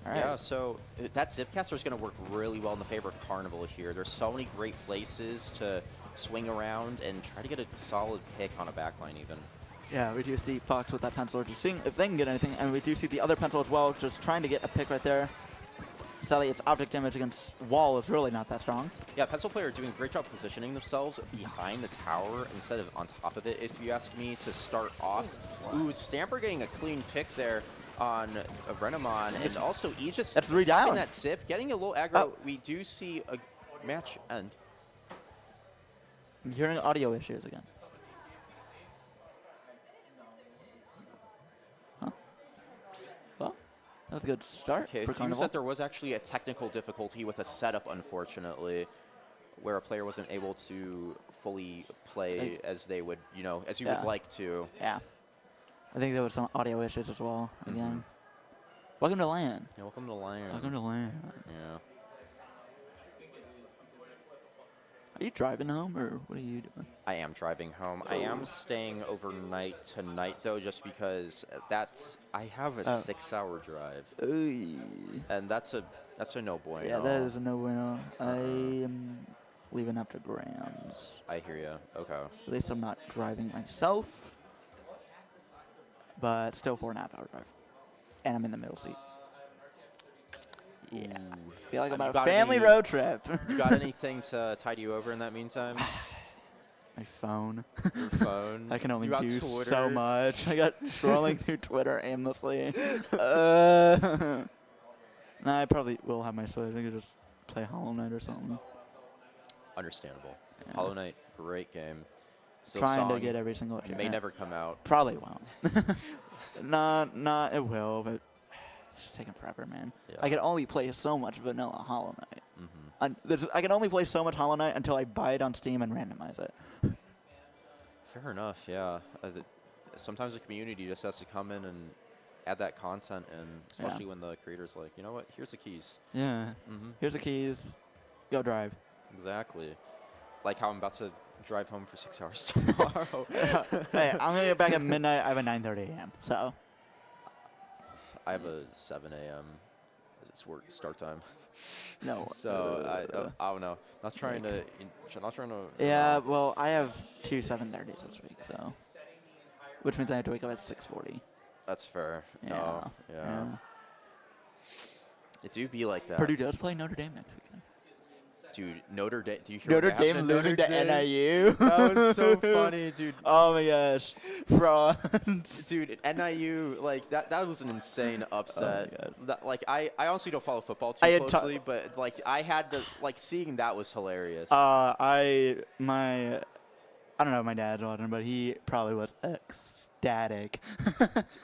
All right. Yeah, so that Zipcaster is going to work really well in the favor of Carnival here. There's so many great places to swing around and try to get a solid pick on a backline even. Yeah, we do see Fox with that pencil, just seeing if they can get anything, and we do see the other pencil as well, just trying to get a pick right there. Sadly, its object damage against wall is really not that strong. Yeah, pencil player are doing a great job positioning themselves behind the tower instead of on top of it, if you ask me, to start off. Ooh, Stamper getting a clean pick there on Renamon, and also Aegis that's 3 down. That zip, getting a little aggro. We do see a match end. I'm hearing audio issues again. Huh? Well, that was a good start Okay, for it seems Carnival. that there was actually a technical difficulty with a setup, unfortunately, where a player wasn't able to fully play as they would, you know, as you would like to. Yeah. I think there was some audio issues as well, again. Welcome to LAN. Yeah, welcome to LYRE. Welcome to LAN. Yeah. Are you driving home, or what are you doing? I am driving home. I am staying overnight tonight, though, just because I have a 6-hour drive. Ooh. And that's a no bueno. Yeah, that is a no bueno. I am leaving after grands. I hear you. Okay. At least I'm not driving myself. But still 4.5-hour drive. And I'm in the middle seat. Yeah. Feel like I'm Have on you a got family any- road trip. You got anything to tide you over in that meantime? My phone. Your phone? I can only You got do Twitter? so much. I got scrolling through Twitter aimlessly. Nah, I probably will have my Switch. I could just play Hollow Knight or something. Understandable. Yeah. Hollow Knight, great game. Silk Trying to Song get every single achievement. may never come out. Probably won't. Nah, it will, but it's just taking forever, man. Yeah. I can only play so much vanilla Hollow Knight. Mm-hmm. I can only play so much Hollow Knight until I buy it on Steam and randomize it. Fair enough, yeah. Sometimes the community just has to come in and add that content, and especially when the creator's like, you know what, here's the keys. Yeah. Mm-hmm. Here's the keys. Go drive. Exactly. Like how I'm about to drive home for 6 hours tomorrow. Hey, I'm gonna get back at midnight. I have a 9:30 a.m. So. I have a 7 a.m. It's work start time. No. So I don't know. Not trying to. Yeah, well, I have two 7:30s this week, so. Which means I have to wake up at 6:40. That's fair. Yeah. Oh, yeah. It do be like that. Purdue does play Notre Dame next weekend. Dude, Notre Dame. Do you hear Notre what happened Dame to losing Notre to Dame? NIU. That was so funny, dude. Oh my gosh, frauds. Dude, NIU, like that was an insane upset. God. That, like I honestly don't follow football I too had closely, but like I had to seeing that was hilarious. I don't know if my dad's watching, but he probably was ecstatic.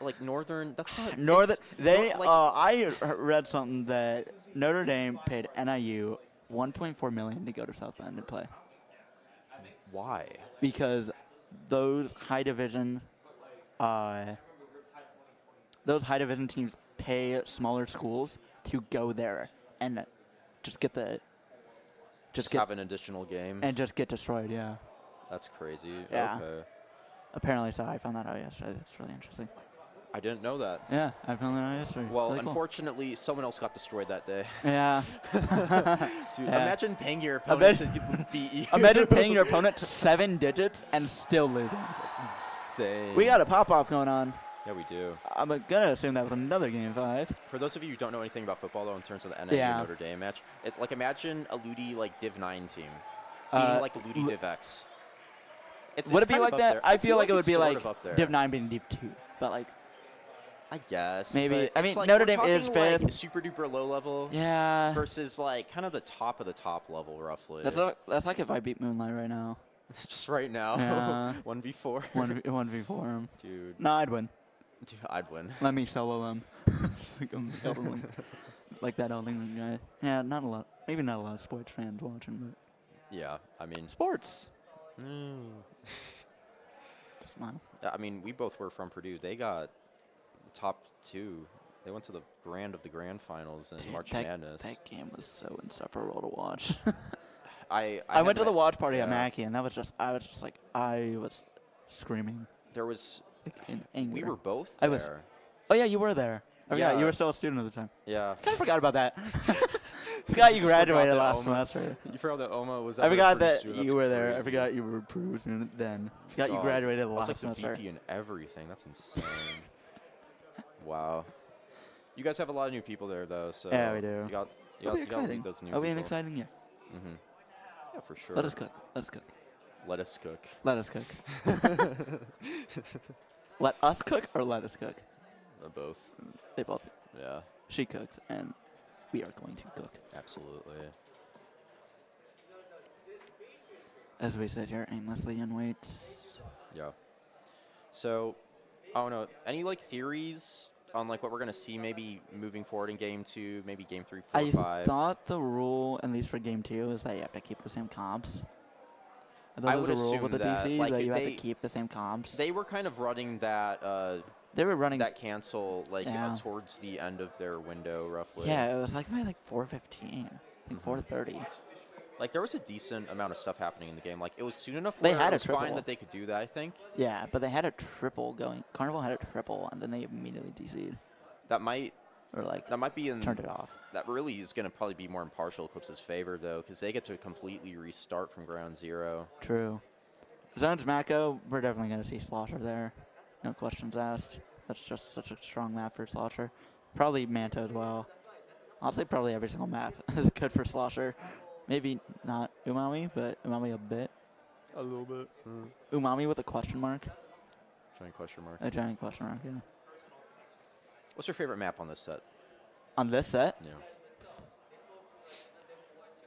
Like Northern, that's not Northern, it's- I read something that Notre Dame paid NIU $1.4 million to go to South Bend and play why? because those high division teams pay smaller schools to go there and just Have an additional game. and just get destroyed. Yeah. That's crazy. Yeah. Okay. Apparently so. I found that out yesterday. That's really interesting. I didn't know that. Yeah, I found that out yesterday. Well, Really cool. unfortunately, someone else got destroyed that day. Yeah. Dude, Yeah. imagine paying your opponent to beat you. Imagine paying your opponent 7 digits and still losing. That's insane. We got a pop-off going on. Yeah, we do. I'm gonna assume that was another Game 5. For those of you who don't know anything about football, though, in terms of the NIU Yeah. Notre Dame match, imagine a Ludi Div 9 team Uh, being like a Ludi Div X. Would it be kind of like up that? there. I feel like it would it's be sort like of up there. Div 9 being Div 2, but like I guess. maybe- but I it's mean, like Notre we're Dame is talking, like, fifth. super duper low level yeah. versus like kind of the top of the top level, roughly. That's like if I beat Moonlight right now. Just right now. Yeah. 1v4. 1v4 him. Dude. No, I'd win. Dude, I'd win. Let me solo them. Just like I'm Elden like that Elden Ring guy. Yeah, not a lot. Maybe not a lot of sports fans watching, but Yeah, I mean. sports. Smile. I mean, we both were from Purdue. They got top 2. They went to the grand of the grand finals in Dude, March that, Madness. that game was so insufferable to watch. I I went to had the watch party at yeah. Mackey, and I was screaming There was. like in anger. We were both I there. was- Oh yeah, you were there. I forgot you Yeah. were still a student at the time. Yeah. Kind of forgot about that. Forgot you Just forgot graduated that last Oma- semester. You forgot that Oma was. I ever a forgot Purdue that student. That's you were there. I crazy. forgot you were a Purdue student then. Forgot you God, graduated I was last like the semester. VP and everything. That's insane. Wow. You guys have a lot of new people there, though. So Yeah, we do. You got It'll be to exciting. meet those new It'll be an people. exciting year. Mm-hmm. Yeah, for sure. Let us cook. Let us cook. Let us cook. Let us cook. Let us cook or let us cook? Both. They both. Yeah, She cooks and we are going to cook. absolutely. As we sit here aimlessly and wait. Yeah. So, I don't know. Any like theories on like what we're gonna see maybe moving forward in game 2, maybe game 3, 4, I 5? thought the rule, at least for game 2, is that you have to keep the same comps. I thought I there was would a rule assume with the that, DC like, that you have they- to keep the same comps. They were kind of running that They were running. that cancel like Yeah. towards the end of their window, roughly. Yeah, it was like by like 4:15, like 4:30. Like there was a decent amount of stuff happening in the game. Like it was soon enough They where had it a was fine triple. that they could do that. I think Yeah, but they had a triple going. Carnival had a triple, and then they immediately DC'd. that might or like That might be in. turned it off. That really is going to probably be more in Partial Eclipse's favor, though, because they get to completely restart from ground zero. True. Zones Mako, we're definitely going to see Slosher there. No questions asked. That's just such a strong map for Slosher. Probably Manta as well. Honestly, probably every single map is good for Slosher. Maybe not Umami, but Umami a bit. A little bit. Umami with a question mark. Giant question mark. A giant question mark, yeah. What's your favorite map on this set? On this set, Yeah.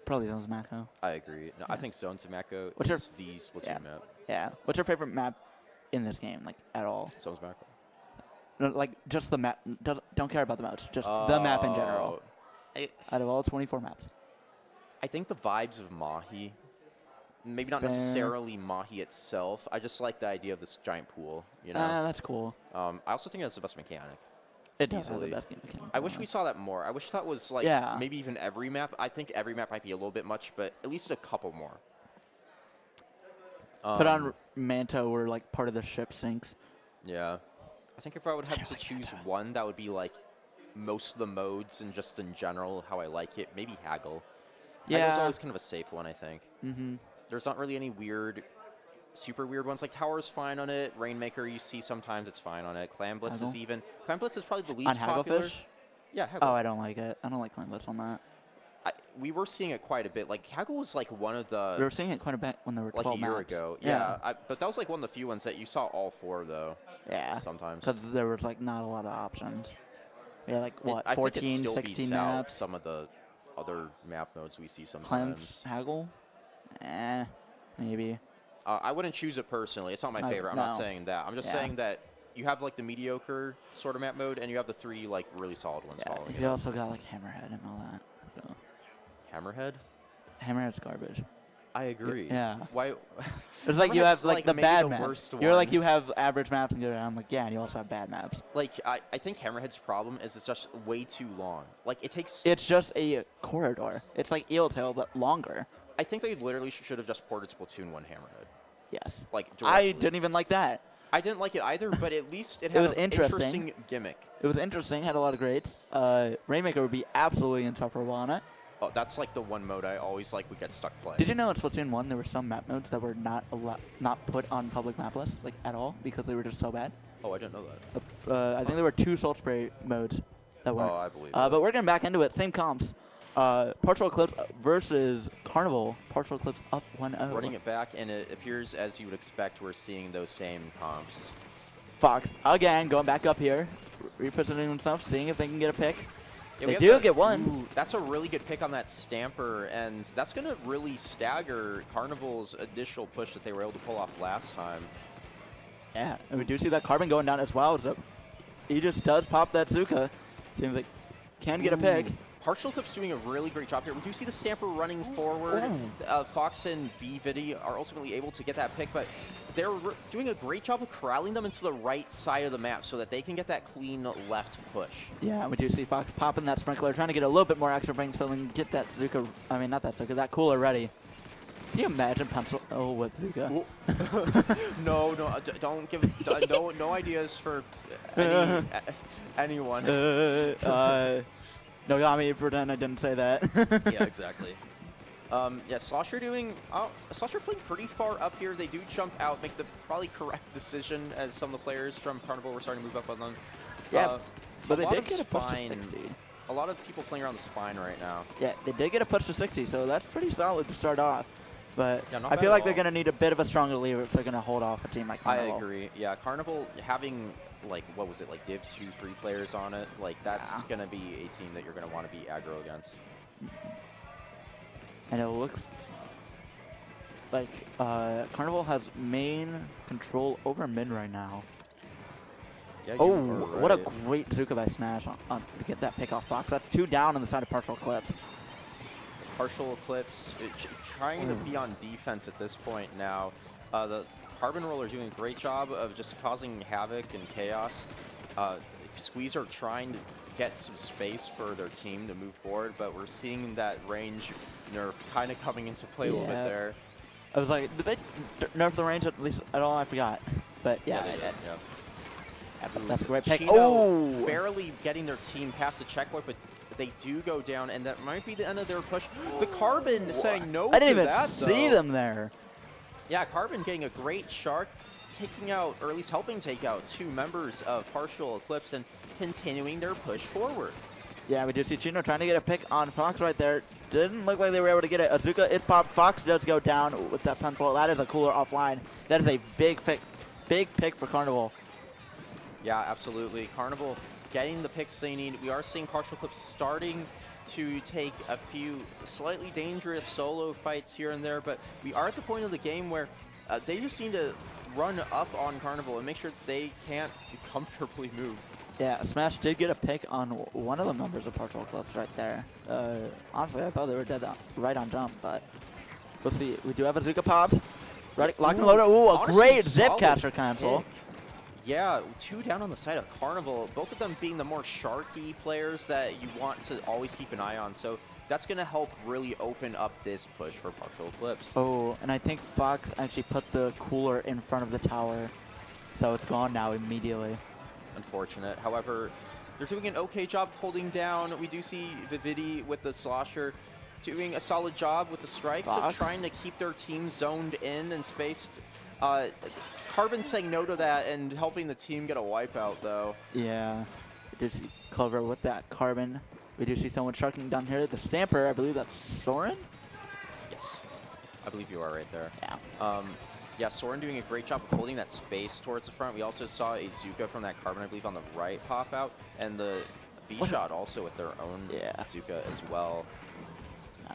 probably Zones Mako. I agree. No, I think Zones of Mako What's your- is the Splatoon yeah. map. Yeah. What's your favorite map in this game, like, at all? Zones of Mako. No, like, just the map. Don't care about the maps. Just the map in general. Out of all 24 maps. I think the vibes of Mahi, maybe not Fair. necessarily Mahi itself. I just like the idea of this giant pool, you know? That's cool. I also think that's the best mechanic. It does have the easily. best game mechanic. I wish we saw that more. I wish that was like Yeah. maybe even every map. I think every map might be a little bit much, but at least a couple more. Put on Manta where, like, part of the ship sinks. Yeah. I think if I would have to choose one, that would be like most of the modes and just in general how I like it. Maybe Haggle. Haggle's Yeah. always kind of a safe one, I think. Mm-hmm. There's not really any weird, super weird ones. Like Tower's fine on it. Rainmaker you see sometimes it's fine on it. Clam Blitz is Haggle? even. Clam Blitz is probably the On least popular. Hagglefish? Yeah, Haggle. Oh, I don't like it. I don't like Clan Blitz on that. We were seeing it quite a bit. Like Haggle was like one of the. We were seeing it quite a bit when there were like 12 a year maps. ago. Yeah, but that was like one of the few ones that you saw all four though. Yeah. Sometimes. Because there was, like, not a lot of options. Yeah, like, what, I think it 14, still 16 beats out maps? some of the other map modes we see sometimes. Clamps, Haggle? Maybe. I wouldn't choose it personally. It's not my No, favorite. I'm not no. saying that. I'm just Yeah. saying that you have like the mediocre sort of map mode, and you have the three like really solid ones Yeah, following you it. also got, like, Hammerhead and all that. So. Hammerhead. Hammerhead's garbage. I agree. Yeah. Why? It's like you have, Hammerhead's, like, the maybe bad the maps. worst You're like, one. you have average maps and go down. I'm like, yeah, and you also have bad maps. Like I think Hammerhead's problem is it's just way too long. Like it takes. It's just a corridor. It's like Eel Tail, but longer. I think they literally should have just ported Splatoon 1 Hammerhead. Yes. Like I directly. didn't even like that. I didn't like it either, but at least it It had was an interesting. gimmick. It was interesting, had a lot of grades. Rainmaker would be absolutely insufferable on it. Oh, that's like the one mode I always like would get stuck playing. Did you know in Splatoon 1 there were some map modes that were not put on public map lists, like, at all, because they were just so bad? Oh, I didn't know that. I think there were 2 Salt Spray modes that weren't. Oh, I believe that. But we're getting back into it. Same comps. Partial Eclipse versus Carnival. Partial Eclipse up 1-0. Running it back, and it appears as you would expect, we're seeing those same comps. Fox, again, going back up here. Repositioning himself, seeing if they can get a pick. Yeah, we They have do that- get one. Ooh, that's a really good pick on that Stamper, and that's going to really stagger Carnival's initial push that they were able to pull off last time. Yeah, and we do see that Carbon going down as well. So he just does pop that Zuka. Seems like can get a pick. Partial Eclipse doing a really great job here. We do see the Stamper running forward. Fox and BViddy are ultimately able to get that pick, but they're doing a great job of corralling them into the right side of the map so that they can get that clean left push. Yeah, we do see Fox popping that sprinkler, trying to get a little bit more extra bring so they can get that Zuka. I mean, not that Zuka, that cooler ready. Can you imagine pencil? Oh, with Zuka. No, don't give no ideas for anyone. No, I mean, pretend I didn't say that. Yeah, exactly. Yeah, Slosher Slosher playing pretty far up here. They do jump out, make the probably correct decision as some of the players from Carnival were starting to move up on them. Yeah, but they lot did of get a push to spine. 60. A lot of people playing around the spine right now. Yeah, they did get a push to 60, so that's pretty solid to start off. But Yeah, not I bad feel at like they're all. going to need a bit of a stronger lever if they're going to hold off a team like Carnival. I agree. Yeah, Carnival having like what was it like Div 2-3 players on it, like that's Yeah. gonna be a team that you're gonna want to be aggro against. And it looks like Carnival has main control over mid right now. Yeah, you Oh, are what a right. great Zuka by Smash on to get that pick off Fox. That's 2 down on the side of Partial Eclipse. Partial Eclipse trying to be on defense at this point now. The Carbon Roller doing a great job of just causing havoc and chaos. Squeeze are trying to get some space for their team to move forward, but we're seeing that range nerf kind of coming into play a little bit Yeah. there. I was like, did they nerf the range at least at all? I forgot. But yeah, they they did, did. yeah. That's a great pick. Chino Oh! barely getting their team past the checkpoint, but they do go down, and that might be the end of their push. The Carbon saying no I didn't to even that, see though. them there. Yeah, Carbon getting a great shark, taking out, or at least helping take out 2 members of Partial Eclipse and continuing their push forward. Yeah, we do see Chino trying to get a pick on Fox right there. Didn't look like they were able to get it. Azuka is popped. Fox does go down with that pencil. That is a cooler offline. That is a big pick for Carnival. Yeah, absolutely. Carnival getting the picks they need. We are seeing Partial Eclipse starting to take a few slightly dangerous solo fights here and there, but we are at the point of the game where they just need to run up on Carnival and make sure that they can't comfortably move. Yeah, Smash did get a pick on one of the members of Partial Eclipse right there. Honestly, I thought they were dead right on jump, but we'll see. We do have a Zuka popped. Right, locked and loaded. Ooh, a Honestly, great zip solid catcher cancel. pick. Yeah, 2 down on the side of Carnival, both of them being the more sharky players that you want to always keep an eye on. So that's going to help really open up this push for Partial Eclipse. Oh, and I think Fox actually put the cooler in front of the tower, so it's gone now immediately. Unfortunate. However, they're doing an okay job holding down. We do see Vividi with the slosher doing a solid job with the strikes of Fox. trying to keep their team zoned in and spaced. Carbon saying no to that and helping the team get a wipeout, though. Yeah, we do see Clover with that Carbon. We do see someone sharking down here. The Stamper, I believe that's Soren? Yes, I believe you are right there. Yeah. Yeah, Soren doing a great job of holding that space towards the front. We also saw a Zuka from that Carbon, I believe, on the right pop out, and the B-Shot also with their own Zuka as well.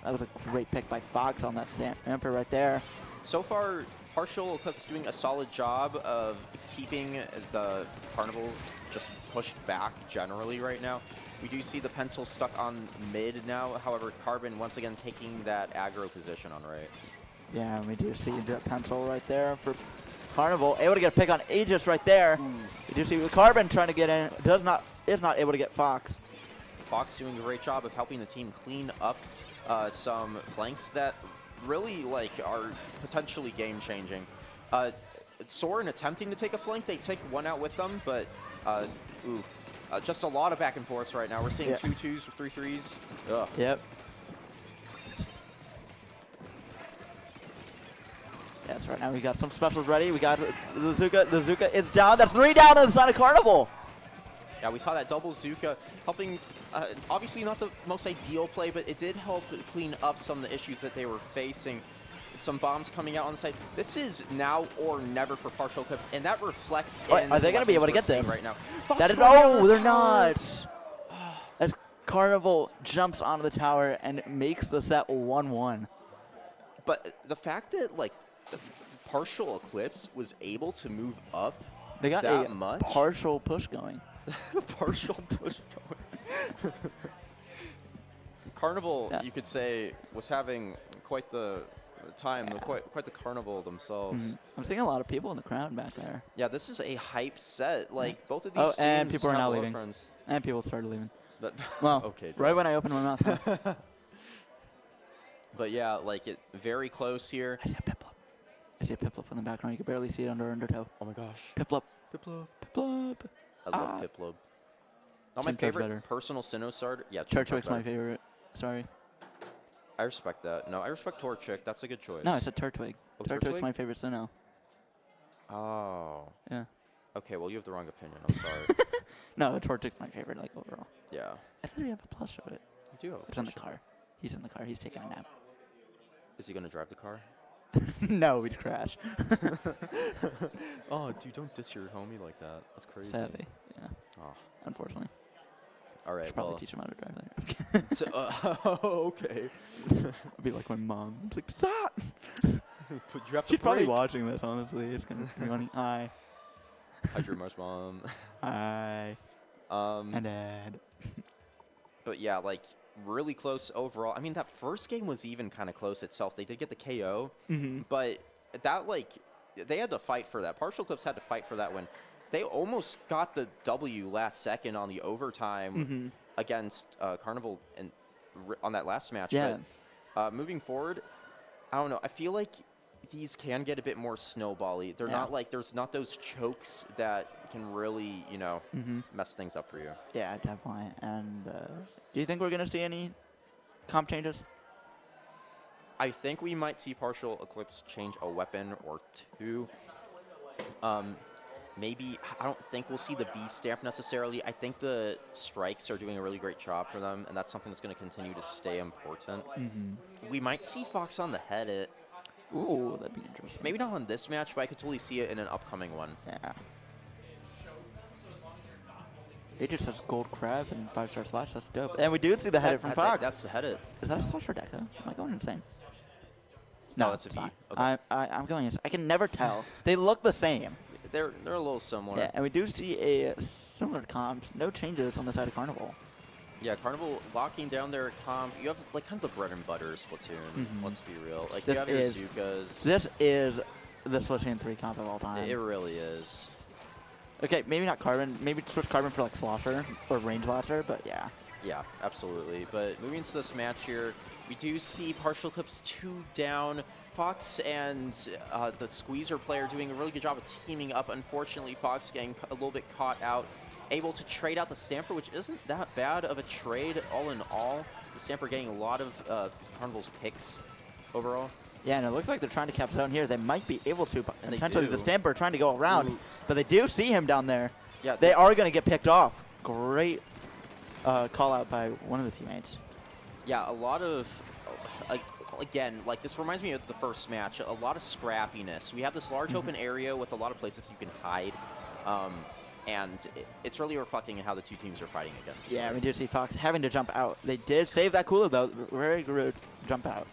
That was a great pick by Fox on that Stamper right there. So far, Partial Eclipse doing a solid job of keeping the Carnivals just pushed back generally right now. We do see the pencil stuck on mid now. However, Carbon once again taking that aggro position on right. Yeah, we do see the pencil right there for Carnival. Able to get a pick on Aegis right there. We do see the Carbon trying to get in. Is not able to get Fox. Fox doing a great job of helping the team clean up some flanks that really are potentially game-changing. Soren attempting to take a flank, they take one out with them, but just a lot of back and forth right now. We're seeing 2-2s, 3-3s. Ugh. Yep. Yes, right now we got some specials ready. We got the Zuka. The Zuka is down. That's 3 down on the side of Carnival. Yeah, we saw that double Zuka helping, obviously not the most ideal play, but it did help clean up some of the issues that they were facing. Some bombs coming out on the side. This is now or never for Partial Eclipse, and that reflects in Are they going to be able to get we're seeing this? right now. That is, they're not. As Carnival jumps onto the tower and makes the set 1-1. But the fact that the Partial Eclipse was able to move up They got that a much? partial push going. Partial push going. Carnival, you could say, was having quite the time, quite the carnival themselves. I'm seeing a lot of people in the crowd back there. Yeah, this is a hype set. Both of these and teams people are have now a lot of leaving. friends. And people started leaving. But Well, okay, right when I opened my mouth. Huh? But yeah, it very close here. I see a Piplup. I see a Piplup in the background. You can barely see it under Undertow. Oh my gosh. Piplup. Piplup. Piplup. I love Piplup. Not my Chimchard's favorite better. personal Sinnoh. Yeah, Turtwig's my favorite. Sorry. I respect that. No, I respect Torchic. That's a good choice. No, I said Turtwig. Oh, Turtwig's Turtwig? my favorite Sinnoh. Oh. Yeah. Okay, well, you have the wrong opinion. I'm sorry. No, Torchic's my favorite, overall. Yeah. I thought we have a plush of it. You do have a It's in the plush. car. He's in the car. He's taking a nap. Is he going to drive the car? No, we'd crash. Oh, dude, don't diss your homie like that. That's crazy. Sadly, yeah. Oh. Unfortunately. All right, Should probably well. teach him how to drive there. Okay. I'd be like my mom. It's like, stop! You have to She's probably brake. watching this, honestly. It's gonna be funny. Hi. Hi, Drew Marsh mom. Hi. And Dad. But yeah, really close overall. I mean, that first game was even kind of close itself. They did get the KO, but that they had to fight for that. Partial Eclipse had to fight for that win. They almost got the W last second on the overtime against Carnival on that last match. Yeah. But moving forward, I don't know. I feel like these can get a bit more snowbally. They're not like, there's not those chokes that can really, you know, mess things up for you. Yeah, definitely. And do you think we're going to see any comp changes? I think we might see Partial Eclipse change a weapon or two. Maybe, I don't think we'll see the B stamp necessarily. I think the strikes are doing a really great job for them, and that's something that's going to continue to stay important. We might see Fox on the head it. Ooh, that'd be interesting. Maybe not on this match, but I could totally see it in an upcoming one. Yeah. It just has gold crab and 5-star slash. That's dope. And we do see the head it from Fox. That's the head it. Is that a slash or deco? Am I going insane? No, that's a it's V. not. Okay. I'm going insane. I can never tell. They look the same. They're a little similar. Yeah, and we do see a similar comp. No changes on the side of Carnival. Yeah, Carnival locking down their comp. You have like kind of the bread and butter Splatoon. Let's be real. Like This you have your is- Zukas. This is the Splatoon 3 comp of all time. It really is. Okay, maybe not Carbon. Maybe switch Carbon for like Slosher or Range Blaster, but yeah. Yeah, absolutely. But moving into this match here, we do see Partial Eclipse 2 down. Fox and the Squeezer player doing a really good job of teaming up. Unfortunately, Fox getting a little bit caught out. Able to trade out the Stamper, which isn't that bad of a trade all in all. The Stamper getting a lot of Carnival's picks overall. Yeah, and it looks like they're trying to cap zone here. They might be able to, but And they potentially do. the Stamper trying to go around. Ooh. But they do see him down there. Yeah, They are going to get picked off. Great call out by one of the teammates. Yeah, a lot of, again, like this reminds me of the first match, a lot of scrappiness. We have this large open area with a lot of places you can hide, and it's really reflecting in how the two teams are fighting against each Yeah, other. we do see Fox having to jump out. They did save that cooler, though. Very good jump out.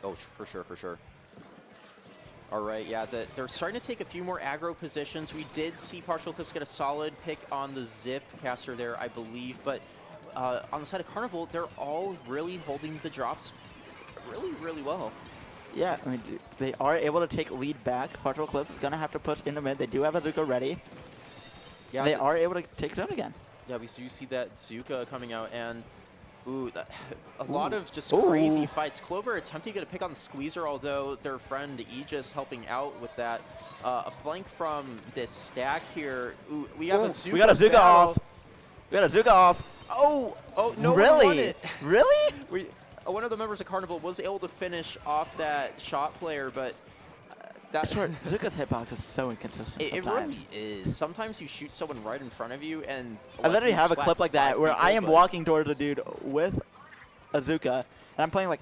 Oh, for sure, for sure. All right, yeah, they're starting to take a few more aggro positions. We did see Partial Eclipse get a solid pick on the Zip caster there, I believe, but on the side of Carnival, they're all really holding the drops really, really well. Yeah, I mean, they are able to take lead back. Partial Eclipse is going to have to push in the mid. They do have Azuka ready. Yeah, They are able to take zone again. Yeah, we do see that Zuka coming out, and ooh, a lot of just Ooh. crazy fights. Clover attempting to get a pick on the Squeezer, although their friend Aegis helping out with that. A flank from this stack here. Ooh, we have a Zuka We got a Zuka battle. off. We got a Zuka off. Oh, Oh, no one won really? it. Really? One of the members of Carnival was able to finish off that shot player, but I that's swear, Zuka's hitbox is so inconsistent it sometimes. really is. Sometimes you shoot someone right in front of you, and I literally you have a splat clip like that 5 where people, I am but- walking towards a dude with a Zuka, and I'm playing like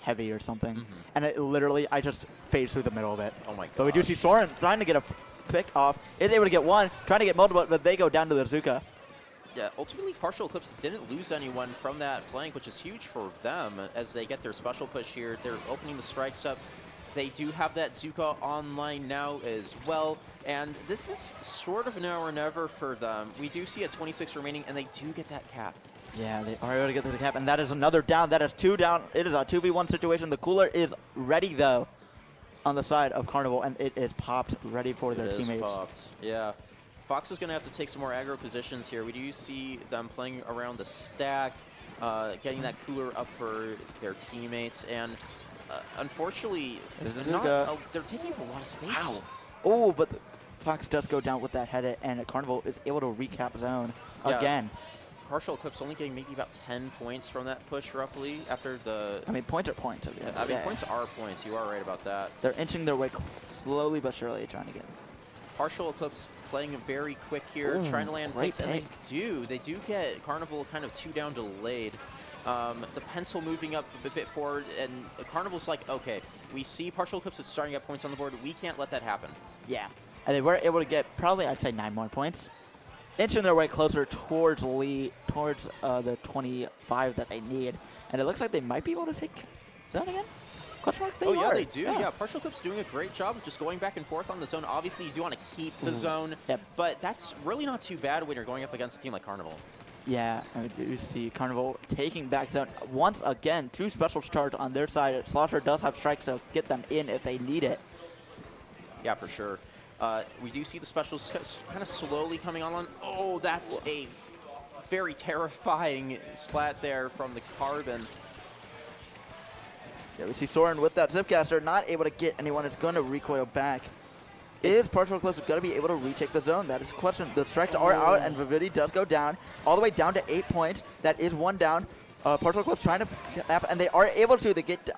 heavy or something, and it literally, I just phase through the middle of it. Oh my But we do gosh. see Soren trying to get a pick off, is able to get one, trying to get multiple, but they go down to the Zuka. Yeah, ultimately, Partial Eclipse didn't lose anyone from that flank, which is huge for them as they get their special push here. They're opening the strikes up. They do have that Zuka online now as well, and this is sort of now or never for them. We do see a 26 remaining, and they do get that cap. Yeah, they are able to get to the cap, and that is another down. That is 2 down. It is a 2v1 situation. The cooler is ready, though, on the side of Carnival, and it is popped, ready for their It is teammates. popped. Yeah. Fox is going to have to take some more aggro positions here. We do see them playing around the stack, getting that cooler up for their teammates, and unfortunately, There's a not, Zuka. they're taking up a lot of space. Wow. Oh, but Fox does go down with that head, and Carnival is able to recap zone Yeah. again. Partial Eclipse only getting maybe about 10 points from that push, roughly, after the... I mean, points are points. At the end. I mean, Yeah. points are points. You are right about that. They're inching their way slowly but surely, trying to get. Partial Eclipse playing very quick here, Ooh, trying to land great picks, and they pick. do. They do get Carnival kind of 2 down delayed. The pencil moving up a bit forward, and Carnival's like, okay, we see Partial Eclipse is starting to get points on the board. We can't let that happen. Yeah, and they were able to get probably, I'd say, 9 more points, inching their way closer towards the 25 that they need, and it looks like they might be able to take zone again. Question mark? Oh, yeah, are. they do. Yeah, Partial Eclipse doing a great job of just going back and forth on the zone. Obviously, you do want to keep the zone, Yep. but that's really not too bad when you're going up against a team like Carnival. Yeah, and we do see Carnival taking back zone once again. 2 special charge on their side. Slaughter does have strikes, so get them in if they need it. Yeah, for sure. We do see the specials kind of slowly coming on. Oh, that's a very terrifying splat there from the Carbon. Yeah, we see Soren with that Zipcaster, not able to get anyone. It's going to recoil back. Is Partial Eclipse going to be able to retake the zone? That is the question. The strikes are out, and Vividi does go down, all the way down to 8 points. That is 1 down. Partial Eclipse trying to cap, and they are able to. They get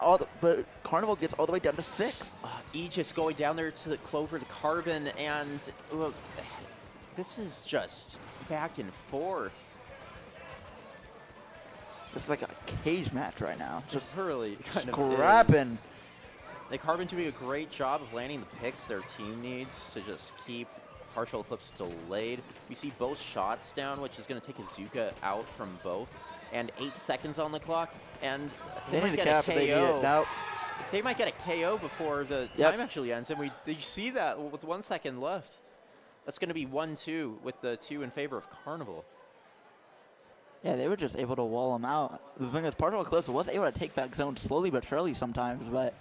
but Carnival gets all the way down to 6. Aegis going down there to the Clover, the Carbon, and look, this is just back and forth. It's like a cage match right now. Just really kind of scrapping. The Carbon doing a great job of landing the picks their team needs to just keep Partial Eclipse delayed. We see both shots down, which is going to take Azuka out from both. And 8 seconds on the clock, and they might need to get cap, a KO. they need it. Nope. They might get a KO before the time actually ends, and you see that with 1 second left. That's going to be 1-2 with the 2 in favor of Carnival. Yeah, they were just able to wall them out. The thing is, Partial Eclipse was able to take back zone slowly but surely sometimes, but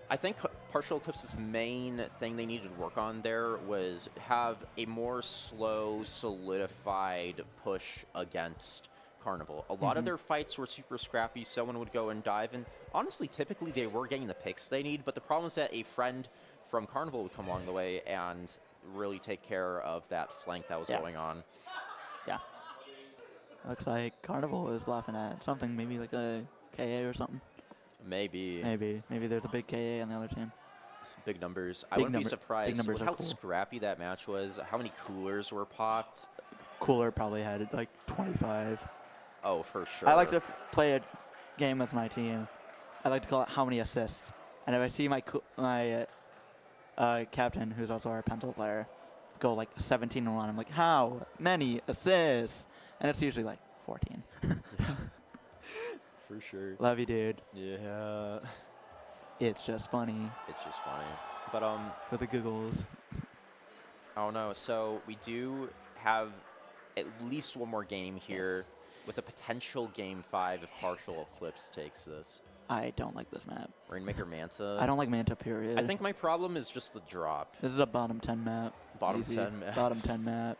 I think Partial Eclipse's main thing they needed to work on there was have a more slow, solidified push against Carnival. A lot of their fights were super scrappy. Someone would go and dive, and honestly, typically they were getting the picks they need, but the problem is that a friend from Carnival would come along the way and really take care of that flank that was going on. yeah. Looks like Carnival is laughing at something, maybe like a KA or something. Maybe. Maybe there's a big KA on the other team. Big numbers. I wouldn't be surprised with how cool. scrappy that match was, how many coolers were popped. Cooler probably had like 25. Oh, for sure. I like to play a game with my team. I like to call it how many assists. And if I see my captain, who's also our pencil player, go like 17-1, I'm like, how many assists? And it's usually like 14. For sure. Love you, dude. Yeah. It's just funny. It's just funny. But For the giggles. I don't know. So we do have at least one more game here with a potential game 5 if Partial Eclipse takes this. I don't like this map. Rainmaker Manta. I don't like Manta, period. I think my problem is just the drop. This is a bottom 10 map. Bottom Easy. 10 map. Bottom 10 map.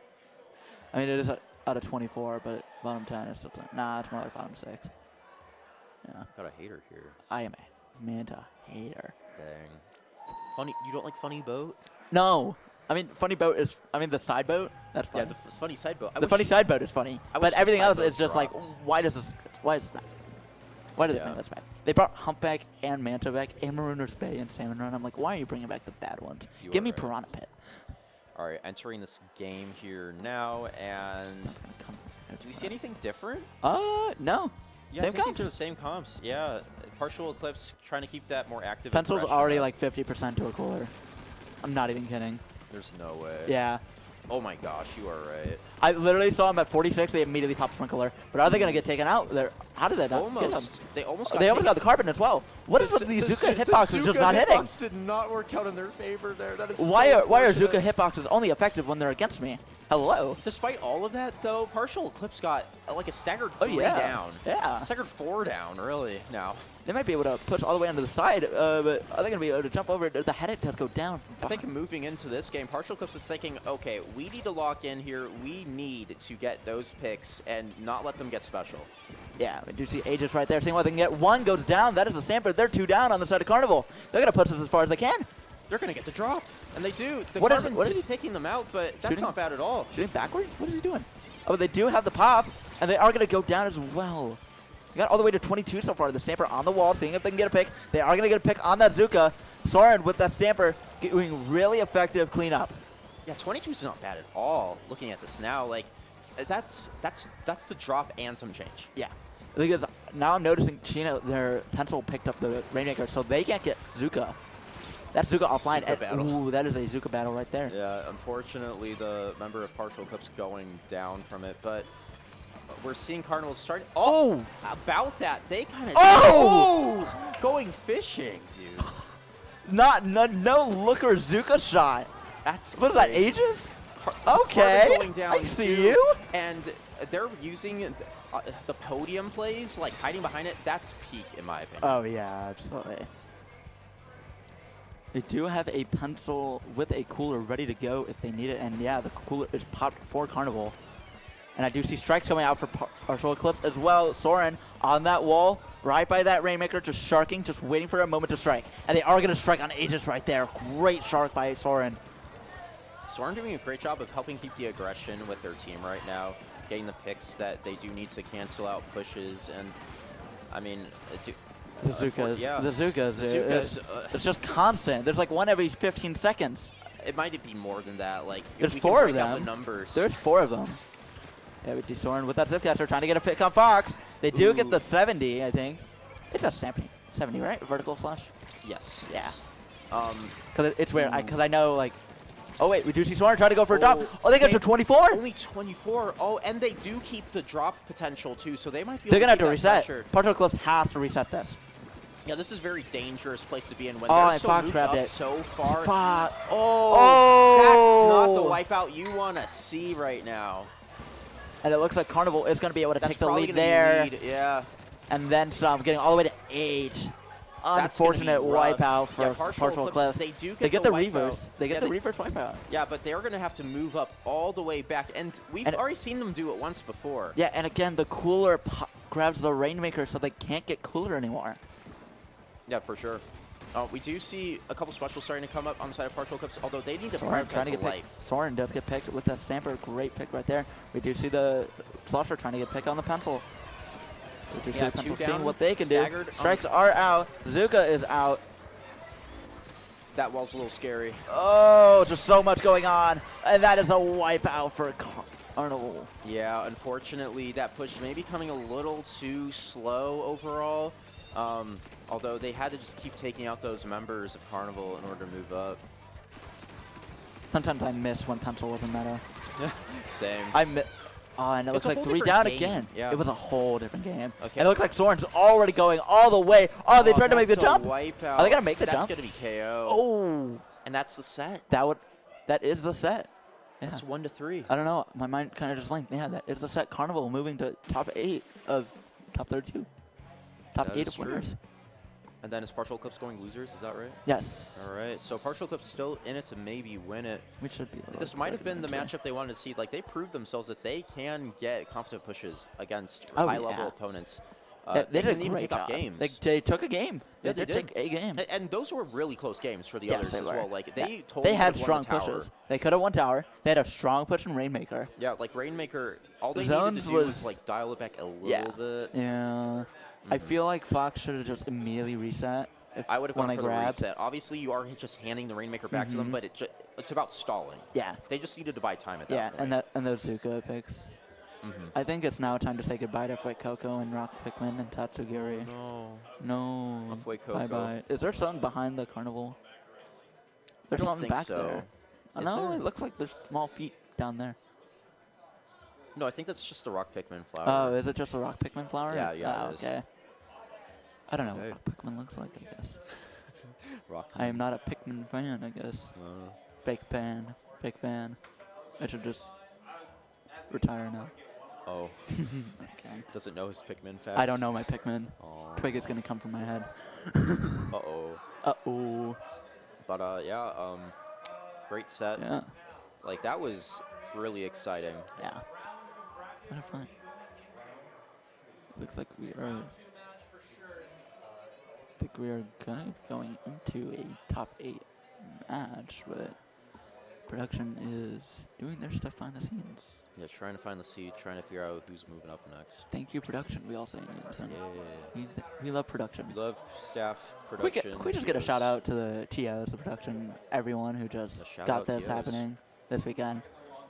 I mean, it is out of 24, but bottom 10 is still 10. Nah, it's more like bottom 6. Yeah. Got a hater here. I am a Manta hater. Dang. Funny. You don't like Funny Boat? No. I mean, funny boat is, the side boat, that's funny. Yeah, the funny side boat. The funny side boat is funny. But everything else is just like, why is this back? Why did they bring this back? They brought Humpback and Manta back, and Marooner's Bay and Salmon Run. I'm like, why are you bringing back the bad ones? Give me Piranha Pit. All right, entering this game here now, and do we see anything different? No. Yeah, Same I think comps. these are the same comps. Yeah, Partial Eclipse trying to keep that more active. Pencil's already like 50% to a cooler. I'm not even kidding. There's no way. Yeah. Oh my gosh, you are right. I literally saw him at 46. They immediately popped Sprinkler. But are they going to get taken out? How did they not get them? They almost got the Carbon as well. What is with these Zuka hitboxes just not hitting? Did not work out in their favor there. That is why are Zuka hitboxes only effective when they're against me? Hello. Despite all of that, though, Partial Eclipse got like a staggered 3 down. Yeah. Staggered 4 down, really, now. They might be able to push all the way onto the side, but are they going to be able to jump over? The headache does go down. I think moving into this game, Partial Eclipse is thinking, okay, we need to lock in here. We need to get those picks and not let them get special. Yeah, we do see Aegis right there, seeing what they can get. 1 goes down. That is a Stamper. They're 2 down on the side of Carnival. They're going to push this as far as they can. They're going to get the drop, and they do. The what Carbon is is picking them out, but that's not bad at all. Shooting backward? What is he doing? Oh, they do have the pop, and they are going to go down as well. They got all the way to 22 so far. The Stamper on the wall, seeing if they can get a pick. They are going to get a pick on that Zuka. Soren with that Stamper doing really effective cleanup. Yeah, 22 is not bad at all. Looking at this now, like that's the drop and some change. Yeah. Because now I'm noticing Chino, their pencil picked up the Rainmaker, so they can't get Zuka. That's Zuka offline. Zuka battle. Ooh, that is a Zuka battle right there. Yeah, unfortunately, the member of Partial Eclipse going down from it, but we're seeing Carnival start. Oh, about that, they kind of going fishing, dude. No looker Zuka shot. That's what is that? Aegis? Okay, going down I see you. And they're using the podium plays, like hiding behind it. That's peak, in my opinion. Oh yeah, absolutely. They do have a pencil with a cooler ready to go if they need it, and yeah, the cooler is popped for Carnival. And I do see strikes coming out for Partial Eclipse as well. Soren on that wall, right by that Rainmaker, just sharking, just waiting for a moment to strike. And they are going to strike on Aegis right there. Great shark by Soren. Soren doing a great job of helping keep the aggression with their team right now, getting the picks that they do need to cancel out pushes, and I mean, The Zukas. yeah. The Zukas. The Zukas, It's just constant. There's like one every 15 seconds. it might be more than that. Like, There's we 4 can of break out them. the numbers. There's 4 of them. Yeah, we see Soren with that Zipcaster trying to get a pick on Fox. They do get the 70, I think. It's a 70, right? Vertical slash? Yes. Yeah. yes. Because it's weird. Because I know, like... Oh, wait. We do see Soren trying to go for a drop. Oh, they get to 24? Only 24. Oh, and they do keep the drop potential, too, so they might be They're able going to to have to keep that reset. pressure. Partial Eclipse has to reset this. Yeah, this is a very dangerous place to be in when Oh, they're and still Fox moved grabbed up it. so far. Fox. Oh, that's not the Oh! wipeout you want to see right now. And it looks like Carnival is going to be able to That's take the probably lead gonna be there. lead, yeah. And then some, getting all the way to 8. That's gonna be Unfortunate rough. wipeout for Yeah, partial Eclipse. They do get They get the wipeout. reverse. They get Yeah, the reverse wipeout. Yeah, but they're going to have to move up all the way back. And we've And- already seen them do it once before. Yeah, and again, the cooler grabs the Rainmaker so they can't get cooler anymore. Yeah, for sure. We do see a couple specials starting to come up on the side of partial Eclipse, although they need to Soren prioritize trying to the get life. picked. Soren does get picked with that Stamper. Great pick right there. We do see the Slosher trying to get picked on the pencil. We do see Yeah, the pencil 2 seeing down, what they can do. staggered on Strikes the- are out. Zuka is out. That wall's a little scary. Oh, just so much going on. And that is a wipeout for Carnival. Yeah, unfortunately, that push may be coming a little too slow overall. Although they had to just keep taking out those members of Carnival in order to move up. Sometimes I miss when pencil wasn't meta. Same. Oh, and it looks a like whole 3 different down game. again. Yeah. It was a whole different game. Okay. And it looks like Soren's already going all the way. Oh, they tried to make the jump. Wipeout. Are they gonna make the that's jump? That's going to be KO. Oh, And that's the set. that is the set. Yeah. That's 1-3. I don't know. My mind kind of just blanked. Yeah, that is the set. Carnival moving to top 8 of top 32. Top That 8 is of true. winners. And then is Partial Eclipse going losers? Is that right? Yes. All right. So Partial Eclipse still in it to maybe win it. We should be. This might have been the matchup they wanted to see. Like, they proved themselves that they can get competent pushes against Oh, high-level yeah. opponents. Yeah, they did didn't a even great take off job. games. They took a game. Yeah, they they did did. take a game. And those were really close games for the Yes, others they as were. well. Like, Yeah. they totally They had could've won strong the tower. pushes. They could have won tower. They had a strong push in Rainmaker. Yeah, like Rainmaker, all they Zones needed to do was was- like dial it back a little Yeah. bit. Yeah. I feel like Fox should have just immediately reset. If I would have when gone they for the grabbed. reset. Obviously, you are just handing the Rainmaker back to them, Mhm. but it's about stalling. Yeah. They just needed to buy time at that Yeah, point. and those Zuka picks. Mhm. I think it's now time to say goodbye to Flick Coco and Rock Pikmin and Tatsugiri. No. No. Halfway Coco. Bye bye. Is there something behind the carnival? There's don't something think back so. there. Is No, there? it looks like there's small feet down there. No, I think that's just the Rock Pikmin flower. Oh, is it just a Rock Pikmin flower? Yeah, yeah, Oh, it is. okay. I don't know Okay. what Rock Pikmin looks like, I guess. Rock. I am not a Pikmin fan, I guess. Fake fan. Fake fan. I should just retire now. Oh, Okay. doesn't know his Pikmin facts. I don't know my Pikmin. Oh. Twig is gonna come from my head. Uh-oh. Uh-oh. But, yeah, great set. Yeah. Like, that was really exciting. Yeah. What a fun. Looks like we are. I think we are going into a top 8 match, but production is doing their stuff behind the scenes. Yeah, trying to find the seed, trying to figure out who's moving up next. Thank you, production. We all say in unison. Yeah. We love production. We love staff, Can we production. can we just get a TOs. shout out to the TOs, the production, everyone who just The shout got out this TOs. happening this weekend.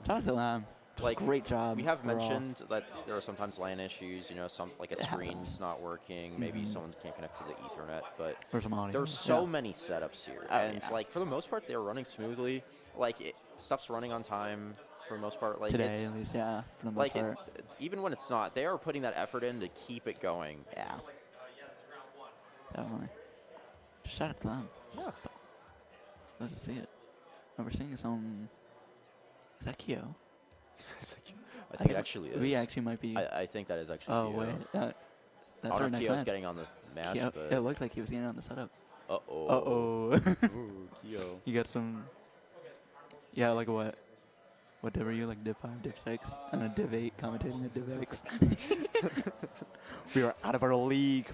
Shout out to them. Just Like, great job. We have overall. mentioned that there are sometimes LAN issues, you know, like a It screen's happens. not working, maybe Mhm. someone can't connect to the Ethernet, but Or some audio. there's so Yeah. many setups here. Oh, and, yeah. like, for the most part, they're running smoothly. Like, stuff's running on time for the most part. Like, Today, it's, at least, yeah. For the most like, part. even when it's not, they are putting that effort in to keep it going. Yeah. Definitely. Just shout out to them. Yeah. Glad to see it. And we're seeing some. Is that Kyo? It's like, I think it actually is. We actually might be. I think that is actually Oh, Kyo. wait. That's I our don't know next if Kyo's match. getting on this match, Kyo, but... it looked like he was getting on the setup. Uh-oh. Uh-oh. Ooh, Kyo. You got some. Yeah, like what? What div are you? Like Div 5, Div 6, and a Div 8 commentating a Div X. We are out of our league.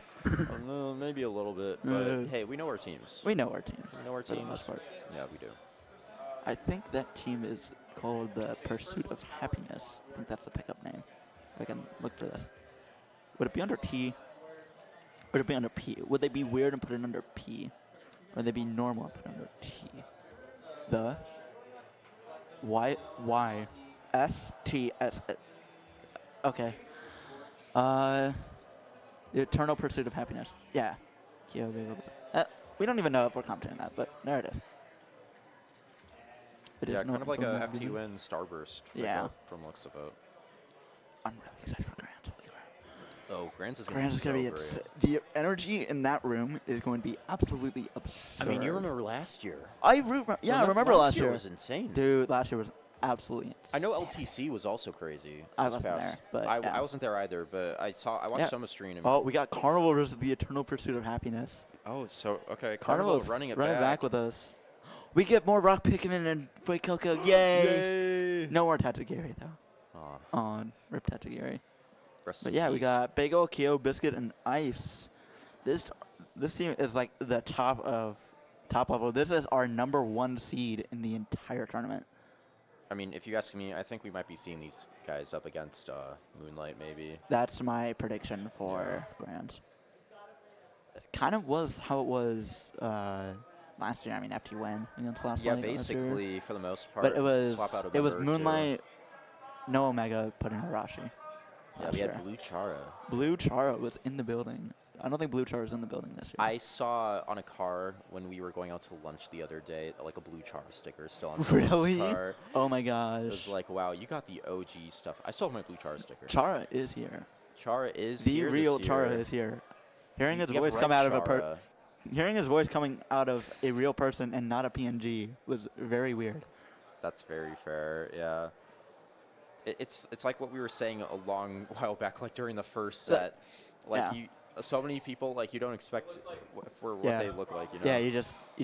No, maybe a little bit, but hey, we know our teams. We know our teams. We know our for the teams. most part. Yeah, we do. I think that team is called the Pursuit of Happiness. I think that's the pickup name. I can look for this. Would it be under T? Would it be under P? Would they be weird and put it under P? Or would they be normal and put it under T? The YSTS. Okay. The Eternal Pursuit of Happiness. Yeah. We don't even know if we're commenting that, but there it is. It Yeah, is kind of like a normal. FT-Win Starburst. Yeah. From the looks of it. I'm really excited for Grant. Oh, Grants is going Grant to is be going to so be great. the energy in that room is going to be absolutely absurd. I mean, you remember last year. I remember last year. was insane. Dude, last year was absolutely insane. I know LTC was also crazy. I this wasn't past- there, but I yeah. wasn't there either, but I watched Yeah. some stream. Oh, we got Carnival versus the Eternal Pursuit of Happiness. Oh, so okay, Carnival Carnival's running it back back. with us. We get more Rock Pikmin and Boy Coco. Yay! No more Tatsugiri though. Aw, On Rip Tatsugiri. rest But in yeah, we peace. got Bagel, Kyo, Biscuit, and Ice. This team is like the top level. This is our #1 seed in the entire tournament. I mean, if you ask me, I think we might be seeing these guys up against Moonlight, maybe. That's my prediction for Grand. It kind of was how it was last year. I mean, FT win against last Yeah, Light last year. basically, for the most part. But it was swap out a it was member or two. Moonlight, no Omega, put in Harashi. Yeah, last we had year. Blue Chara. Blue Chara was in the building. I don't think Blue Chara was in the building this year. I saw on a car when we were going out to lunch the other day, like a Blue Chara sticker still on someone's Really? car. Oh my It gosh. was like, wow, you got the OG stuff. I still have my Blue Chara sticker. Chara is here. Chara is The here real this Chara year. is here. Hearing You his have voice Red come out of Chara. hearing his voice coming out of a real person and not a PNG was very weird. That's very fair, yeah. It's like what we were saying a long while back, like during the first set. Like yeah. so many people, like you don't expect for what Yeah. they look like, you know? Yeah, you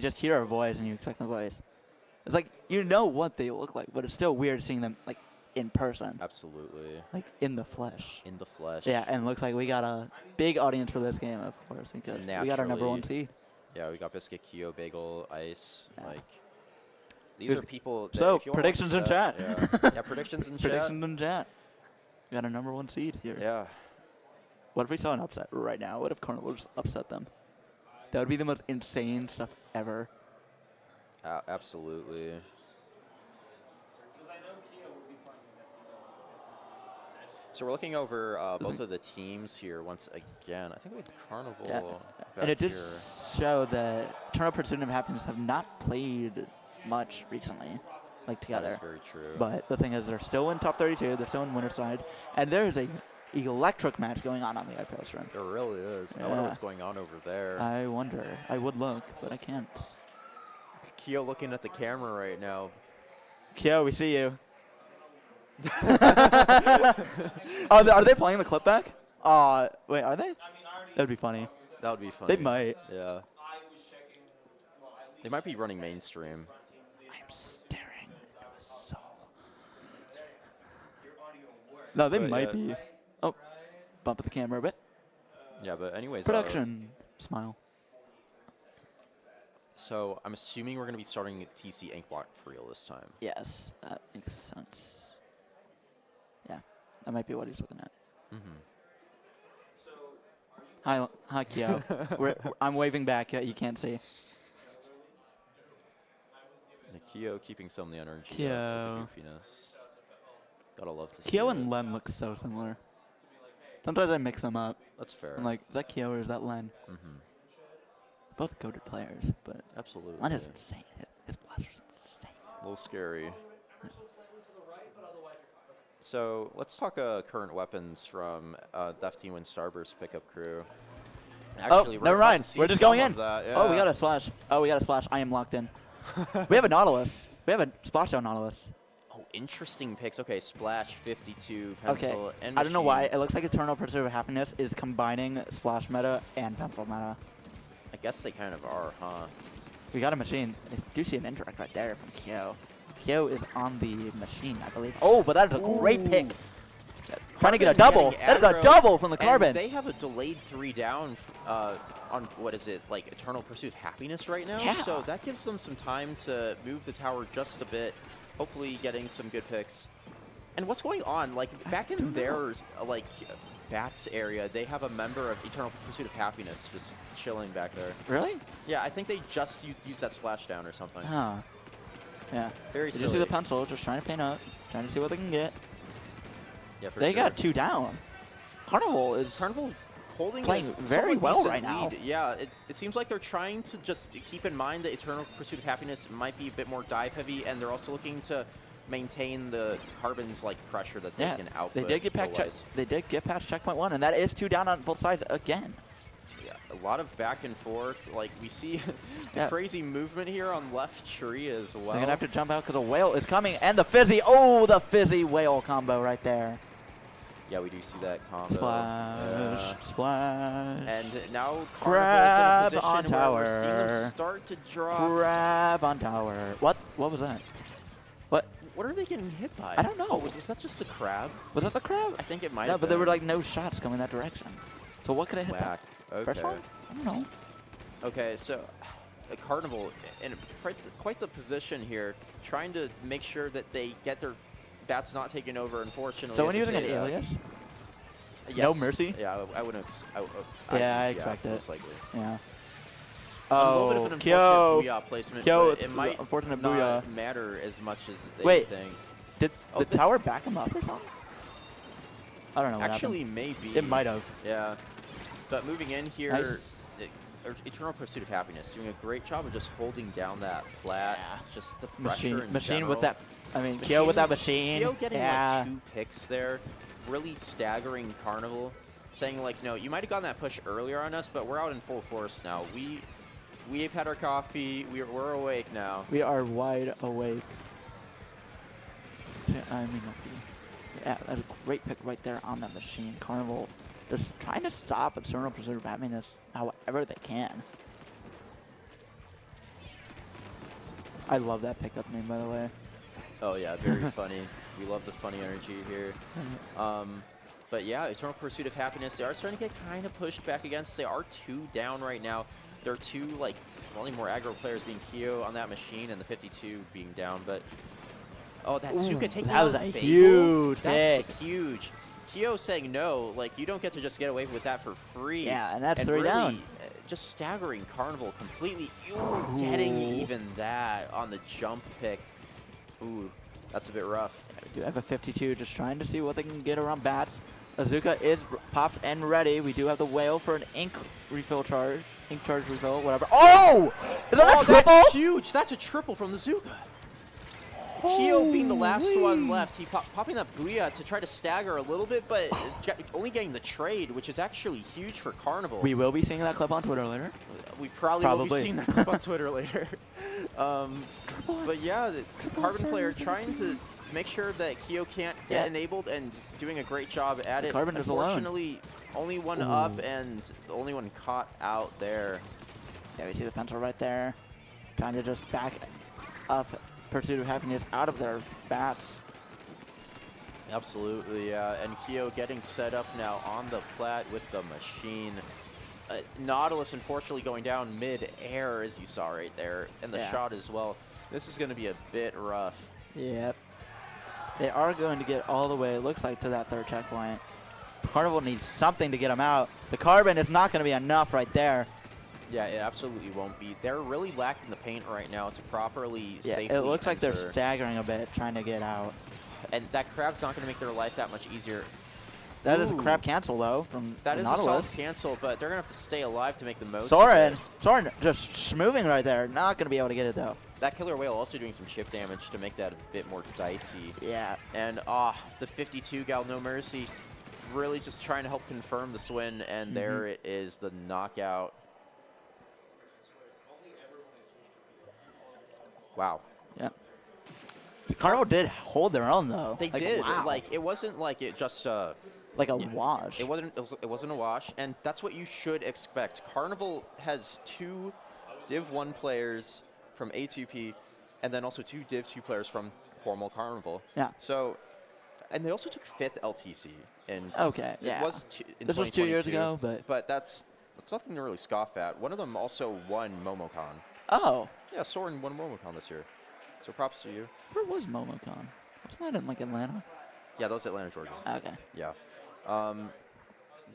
just hear a voice and you expect the voice. It's like you know what they look like, but it's still weird seeing them like in person, Absolutely. like in the flesh. In the flesh. Yeah, and it looks like we got a big audience for this game, of course, because we got our #1 Naturally. seed. Yeah, we got Biscuit, Kyo, Bagel, Ice. Yeah. Like, these Who's- are people. That So, if you wanna predictions in watch chat. that- Yeah, yeah predictions in chat. Predictions in chat. We got our #1 seed here. Yeah. What if we saw an upset right now? What if Carnival just upset them? That would be the most insane stuff ever. Absolutely. So we're looking over both of the teams here once again. I think we have Carnival Yeah. back And it did here. show that Eternal Pursuit of Happiness have not played much recently, like That together. is very true. But the thing is, they're still in top 32. They're still in winner side, and there's a electric match going on the IPL stream. There really is. I wonder Yeah. what's going on over there. I wonder. I would look, but I can't. Kyo looking at the camera right now. Kyo, we see you. Are they playing the clip back? Wait, are they? That'd be funny. That would be funny. They might. Yeah. They might be running mainstream. I'm staring into his soul. No, they But might yeah. be. Oh, bump the camera a bit. Yeah, but anyways. Production. Smile. So I'm assuming we're going to be starting TC Ink Block for real this time. Yes, that makes sense. Yeah, that might be what he's looking at. Mm-hmm. Hi, Kyo. I'm waving back. Yeah, you can't see. Kyo keeping some of the energy up Kyo. with the goofiness. Gotta love to see Kyo it. and Len look so similar. Sometimes I mix them up. That's fair. I'm like, is that Kyo or is that Len? Mm-hmm. Both goated players, but Absolutely. Len is insane. His blaster's insane. A little scary. So let's talk current weapons from the FT-Win Starburst pickup crew. Actually, Oh, never about mind. to see We're just some going of in. that, Oh, we yeah. got a splash. I am locked in. We have a Nautilus. We have a splashdown Nautilus. Oh, interesting picks. Okay, Splash, 52, Okay. Pencil, and I don't know why. Machine. It looks like Eternal Pursuit of Happiness is combining splash meta and pencil meta. I guess they kind of are, huh? We got a machine. I do see an indirect right there from Kyo. Kyo is on the machine, I believe. Oh, but that is a great pick. Trying to get a Carbon double. getting That is a aggro, double from the and Carbon. they have a delayed 3 down on, what is it, like Eternal Pursuit of Happiness right now? Yeah. So that gives them some time to move the tower just a bit, hopefully getting some good picks. And what's going on? Like, back in their, like, bats area, they have a member of Eternal Pursuit of Happiness just chilling back there. Really? Yeah, I think they just used that splashdown or something. Huh. Yeah. Very Did you see silly. the pencil? Just trying to paint up, trying to see what they can get. Yeah, for They sure. got 2 down. Carnival is Carnival holding playing a very somewhat well decent right now. lead. Yeah, it seems like they're trying to just keep in mind that Eternal Pursuit of Happiness might be a bit more dive heavy, and they're also looking to maintain the Carbon's like pressure that they yeah. can output. They did get past skill-wise. they did get past checkpoint 1, and that is 2 down on both sides again. Yeah, a lot of back and forth. Like we see the Yeah. crazy movement here on left tree as well. They're gonna have to jump out because a whale is coming, and the fizzy. Oh, the fizzy whale combo right there. Yeah, we do see that combo. Splash, splash. And now Grab Carnival's in a on position where we're seeing tower. them start to drop. Grab on tower. What? What was that? What? What are they getting hit by? I don't know. Oh, was that just the crab? Was that the crab? I think it might No, have but there were been. like no shots coming that direction. So what could have hit Whack. that? First Okay. one? I don't know. Okay, so Carnival in quite the position here, trying to make sure that they get their bats not taken over. Unfortunately, So when as you using an say that. alias? Yes. No mercy? Yeah, I wouldn't. Yeah, I expect it. most likely. Yeah. A little bit of Oh, an Kyo. unfortunate booyah placement, Kyo, but it might unfortunate not booyah. matter as much as they Wait. think. Did Oh, the the- tower back him up or something? I don't know what Actually, maybe. happened. It might have. Yeah. But moving in here, Nice. Eternal Pursuit of Happiness doing a great job of just holding down that flat, just the pressure in Machine general. with that. I mean, Kyo with that machine. Kyo getting yeah. like 2 picks there, really staggering Carnival, saying like, no, you might have gotten that push earlier on us, but we're out in full force now. We've had our coffee. We're awake now. We are wide awake. Yeah, I mean, yeah, that's a great pick right there on that machine. Carnival just trying to stop Eternal Pursuit of Happiness however they can. I love that pickup name, by the way. Oh yeah, very funny. We love the funny energy here. But yeah, Eternal Pursuit of Happiness, they are starting to get kind of pushed back against. They are 2 down right now. There are 2 like only more aggro players being Kyo on that machine and the 52 being down. But oh, that Zuka taking that was out a Bagel? huge That's pick. huge. Kyo saying no, like you don't get to just get away with that for free. Yeah, and that's 3 really, down. Just staggering Carnival completely. Ooh, getting even that on the jump pick. Ooh, that's a bit rough. We do have a 52 just trying to see what they can get around bats. Azuka is popped and ready. We do have the whale for an ink refill charge. Ink charge refill, whatever. Oh! Is that a triple? That's huge. That's a triple from the Zuka. Kyo being the last one left. He popping that booyah to try to stagger a little bit, but only getting the trade, which is actually huge for Carnival. We will be seeing that clip on Twitter later. We probably will be Probably. seeing that clip on Twitter later. But yeah, the Carbon player trying to make sure that Kyo can't get enabled and doing a great job at it. Carbon is alone. Unfortunately, only one up and the only one caught out there. Yeah, we see the pencil right there. Trying to just back up Pursuit of Happiness out of their bats. Absolutely, yeah. And Kyo getting set up now on the plat with the machine. Nautilus unfortunately going down mid-air, as you saw right there, and the shot as well. This is going to be a bit rough. Yep. They are going to get all the way, it looks like, to that 3rd checkpoint. Carnival needs something to get them out. The Carbon is not going to be enough right there. Yeah, it absolutely won't be. They're really lacking the paint right now to properly safely It looks like they're enter. staggering a bit, trying to get out. And that crab's not going to make their life that much easier. That is a Ooh. crab cancel, though, from That the is a solid Nautilus. cancel, but they're going to have to stay alive to make the most Soren. of it. Soren just schmoving right there. Not going to be able to get it, though. That killer whale also doing some chip damage to make that a bit more dicey. Yeah. And the 52 gal No Mercy really just trying to help confirm the swing, and there it is, the knockout. Wow. Yeah. Carnival did hold their own, though. They Like, did. wow. Like, it wasn't like it just like a wash. It wasn't a wash, and that's what you should expect. Carnival has 2 Div 1 players from A2P, and then also 2 Div 2 players from formal Carnival. Yeah. So And they also took 5th LTC. And Okay, yeah. It was in This was 2 years 2022, ago, but... But that's nothing to really scoff at. One of them also won MomoCon. Oh, Yeah, Soren won MomoCon this year. So props to you. where was MomoCon? Wasn't that in, like, Atlanta? Yeah, that was Atlanta, Georgia. Okay. Yeah.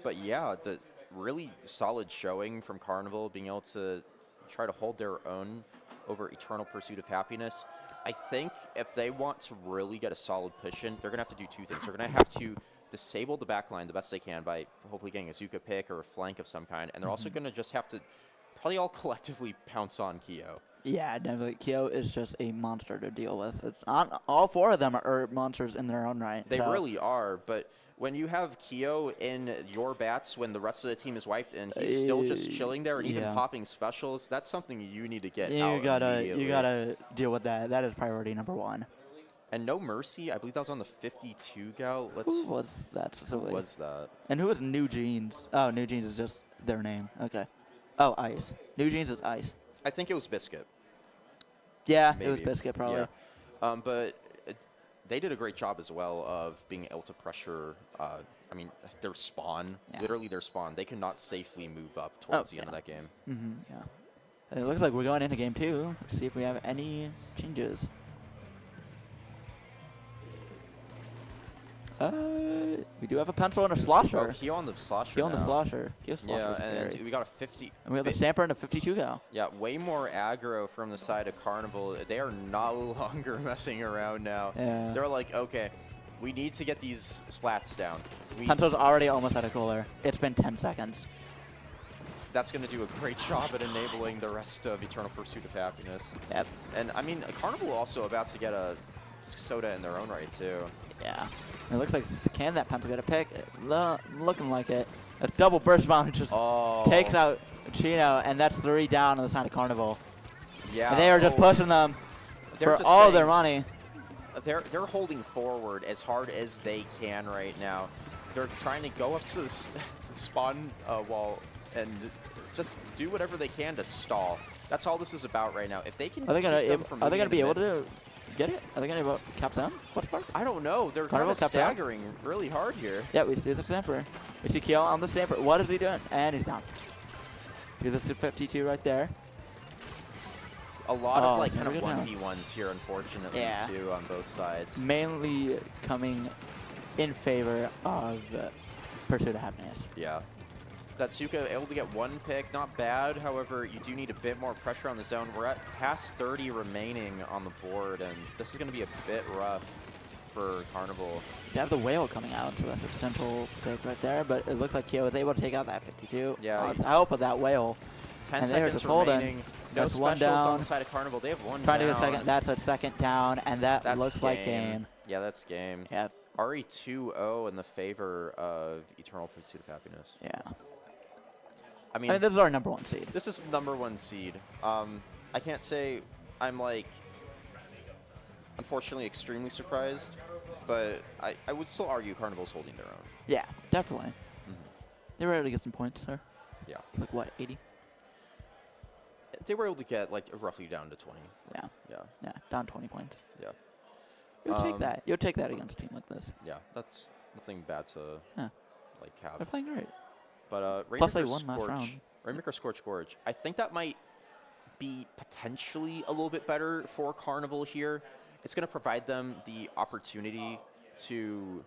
But yeah, the really solid showing from Carnival, being able to try to hold their own over Eternal Pursuit of Happiness. I think if they want to really get a solid push in, they're going to have to do 2 things. They're going to have to disable the backline the best they can by hopefully getting a Zuka pick or a flank of some kind. And they're also going to just have to probably all collectively pounce on Kyo. Yeah, definitely. Kyo is just a monster to deal with. It's all 4 of them are monsters in their own right. They so. really are, but when you have Kyo in your bats when the rest of the team is wiped and he's still just chilling there and even popping specials, that's something you need to get out immediately. You gotta deal with that. That is priority number 1. And No Mercy, I believe that was on the 52 gal. Who was that Who specifically? was that? And who is New Jeans? Oh, New Jeans is just their name. Okay. Oh, Ice. New Jeans is Ice. I think it was Biscuit. Yeah, Maybe. it was Biscuit probably. Yeah. But they did a great job as well of being able to pressure, I mean, their spawn, literally their spawn. They could not safely move up towards the end of that game. Yeah. It looks like we're going into game 2. Let's see if we have any changes. We do have a pencil and a slosher. Oh, Kyo on the slosher Kyo on the now. slosher. Kyo slosher Yeah, is and scary. we got a 50. And we have a Stamper and a 52 go. Yeah, way more aggro from the side of Carnival. They are no longer messing around now. Yeah. They're like, okay, we need to get these splats down. Pencil's already almost out of cooler. It's been 10 seconds. That's going to do a great job at enabling the rest of Eternal Pursuit of Happiness. Yep. And, I mean, Carnival also about to get a soda in their own right, too. Yeah. It looks like, can that Pencil get a pick? Looking like it. A double burst bomb just takes out Chino, and that's 3 down on the side of Carnival. Yeah. And they are just pushing them for all their money. They're holding forward as hard as they can right now. They're trying to go up to the spawn wall and just do whatever they can to stall. That's all this is about right now. If they can, Are they gonna be able to get it? Are they gonna cap them? What part? I don't know. They're kind of staggering really hard here. Yeah, we see the Stamper. We see Kyo on the Stamper. What is he doing? And he's down. Here's the 52 right there. A lot of like so kind of we go down. 1v1s here, unfortunately, too, on both sides. Mainly coming in favor of Pursuit of Happiness. Yeah. Datsuka able to get 1 pick, not bad. However, you do need a bit more pressure on the zone. We're at past 30 remaining on the board, and this is going to be a bit rough for Carnival. You have the whale coming out, so that's a potential pick right there, but it looks like Kyo was able to take out that 52. Yeah. Help of that whale. 10 and they're seconds just holding. remaining. No That's specials one down. on the side of Carnival. They have 1 Trying down. to get a second. That's a second down, and that looks like game. Yeah, that's game. Yep. RE 2-0 in the favor of Eternal Pursuit of Happiness. Yeah. I mean, this is our number 1 seed. this is #1 seed. I can't say I'm like, unfortunately, extremely surprised, but I would still argue Carnival's holding their own. Yeah, definitely. They were able to get some points there. Yeah. Like what, 80? They were able to get like roughly down to 20. Yeah. Yeah. Yeah, down 20 points. Yeah. You'll take that. You'll take that against a team like this. Yeah. That's nothing bad to like have. They're playing great. But Plus they Rainmaker won last round. Rainmaker Scorch Gorge. I think that might be potentially a little bit better for Carnival here. It's going to provide them the opportunity to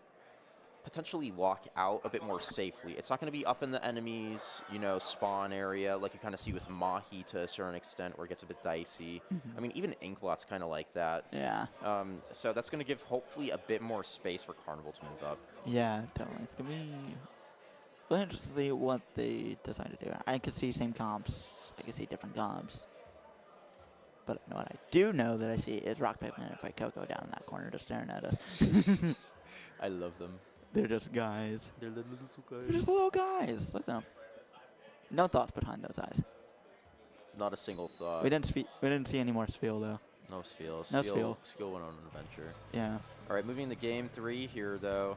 potentially lock out a bit more safely. It's not going to be up in the enemy's, spawn area like you kind of see with Mahi to a certain extent where it gets a bit dicey. I mean, even Inklot's kind of like that. Yeah. So that's going to give hopefully a bit more space for Carnival to move up. Yeah, definitely. It's going to be really interesting to see what they decide to do. I could see same comps. I could see different comps. But what I do know that I see is Rock Paper and Fight Coco down in that corner just staring at us. I love them. They're just guys. They're little guys. They're just little guys. Look at them. No thoughts behind those eyes. Not a single thought. We didn't see any more Spiel though. No Spiel. No Spiel. Spiel went on an adventure. Yeah. All right, moving to game 3 here, though.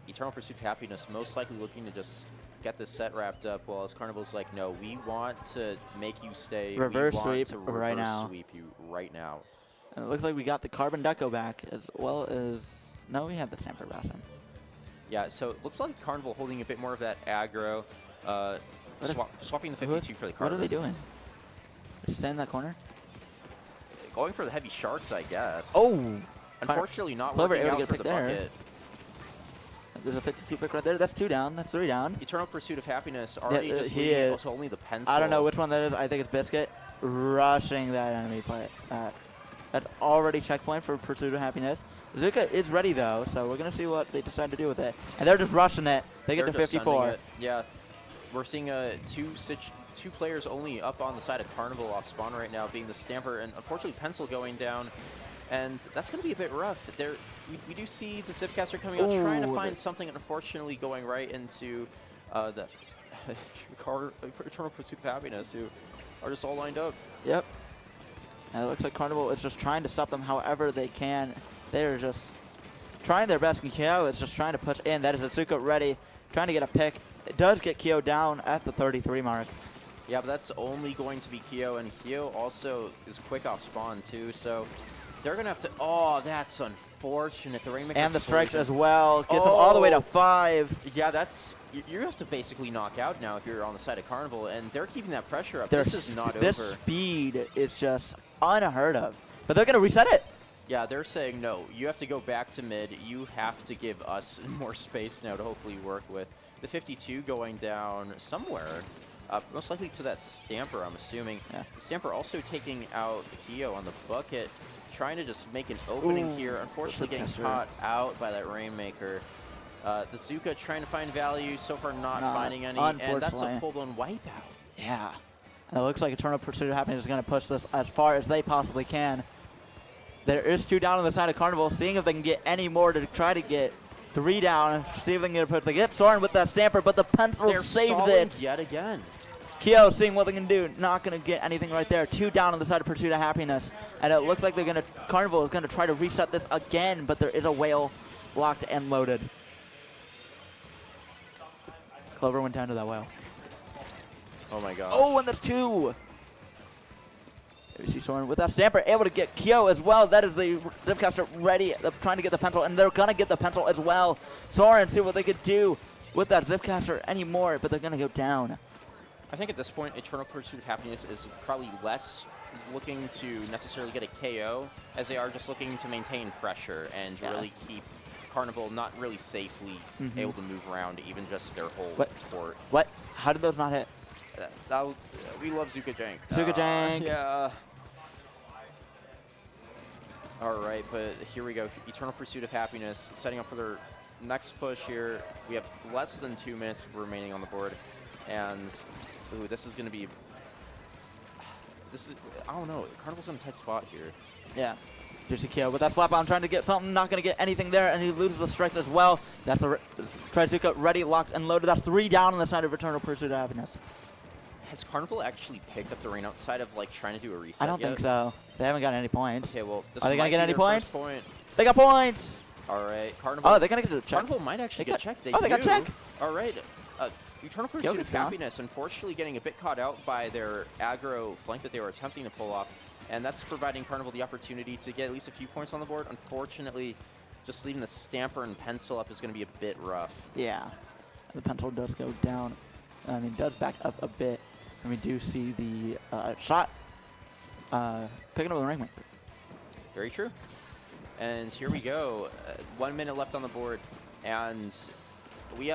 Eternal Pursuit of Happiness most likely looking to just get this set wrapped up, while as Carnival's like, no, we want to make you stay. Reverse we want sweep to right now. sweep you right now. And it looks like we got the Carbon Deco back as well as No, we have the Stamper Ration. Yeah, so it looks like Carnival holding a bit more of that aggro, swapping the 52 for the Carnival. What are they doing? Just stay in that corner? Going for the heavy sharks, I guess. Oh! Unfortunately, not Clover working able to out get for a the pick there. bucket. There's a 52 pick right there. That's 2 down. That's 3 down. Eternal Pursuit of Happiness already just he leading is. also only the pencil. I don't know which one that is. I think it's Biscuit rushing that enemy play. That's already checkpoint for Pursuit of Happiness. Zuka is ready though, so we're gonna see what they decide to do with it. And they're just rushing it. They get They're to just sending 54. it. Yeah, we're seeing two players only up on the side of Carnival off spawn right now, being the Stamper and unfortunately Pencil going down. And that's going to be a bit rough. We do see the Zipcaster coming out, trying to find something, and unfortunately going right into the Eternal Pursuit of Happiness, who are just all lined up. Yep. And it looks like Carnival is just trying to stop them however they can. They're just trying their best. And Kyo is just trying to push in. That is Asuka ready, trying to get a pick. It does get Kyo down at the 33 mark. Yeah, but that's only going to be Kyo, and Kyo also is quick off spawn too, so they're going to have to... Oh, that's unfortunate. The Rainmaker And the strikes explosion. as well. Gets them all the way to 5. Yeah, that's... You have to basically knock out now if you're on the side of Carnival, and they're keeping that pressure up. This is not this over. Speed is just unheard of. But they're going to reset it. Yeah, they're saying, no, you have to go back to mid. You have to give us more space now to hopefully work with. The 52 going down somewhere. Most likely to that Stamper, I'm assuming. Yeah. The Stamper also taking out Kyo on the bucket, trying to just make an opening here. Unfortunately getting caught out by that Rainmaker. The Zuka trying to find value, so far not finding any, and that's a full-blown wipeout. Yeah. And it looks like Eternal Pursuit of Happiness is going to push this as far as they possibly can. There is 2 down on the side of Carnival, seeing if they can get any more to try to get 3 down. See if they can get a push. They get Soren with that Stamper, but the Pencil saves it. Yet again. Kyo seeing what they can do. Not going to get anything right there. 2 down on the side of Pursuit of Happiness. And it looks like they're going to... Carnival is going to try to reset this again, but there is a whale locked and loaded. Clover went down to that whale. Oh my god. Oh, and that's 2. There we see Soren with that Stamper, able to get Kyo as well. That is the Zipcaster ready. They're trying to get the Pencil, and they're going to get the Pencil as well. Soren, see what they could do with that Zipcaster anymore, but they're going to go down. I think at this point, Eternal Pursuit of Happiness is probably less looking to necessarily get a KO, as they are just looking to maintain pressure and really keep Carnival not really safely able to move around, even just their whole court. What? How did those not hit? We love Zuka Jank. Zuka Jank. Yeah. All right, but here we go. Eternal Pursuit of Happiness setting up for their next push here. We have less than 2 minutes remaining on the board. And, ooh, this is going to be... I don't know. Carnival's in a tight spot here. Yeah. There's a Kyo with that slap on, trying to get something, not going to get anything there, and he loses the strikes as well. That's a Trizuka ready, locked, and loaded. That's 3 down on the side of Eternal Pursuit of Happiness. Has Carnival actually picked up the rain outside of, like, trying to do a reset I don't think so. They haven't got any points. Okay, well, this Are they going to get any points? Point. They got points! All right, Carnival. Oh, they're going to get a check. Carnival might actually get checked. They got check. All right. Eternal Pursuit of Happiness, unfortunately getting a bit caught out by their aggro flank that they were attempting to pull off. And that's providing Carnival the opportunity to get at least a few points on the board. Unfortunately, just leaving the Stamper and Pencil up is going to be a bit rough. Yeah. The Pencil does go down. I mean, does back up a bit. And we do see the shot picking up the Rainmaker. Very true. And here we go. 1 minute left on the board. And we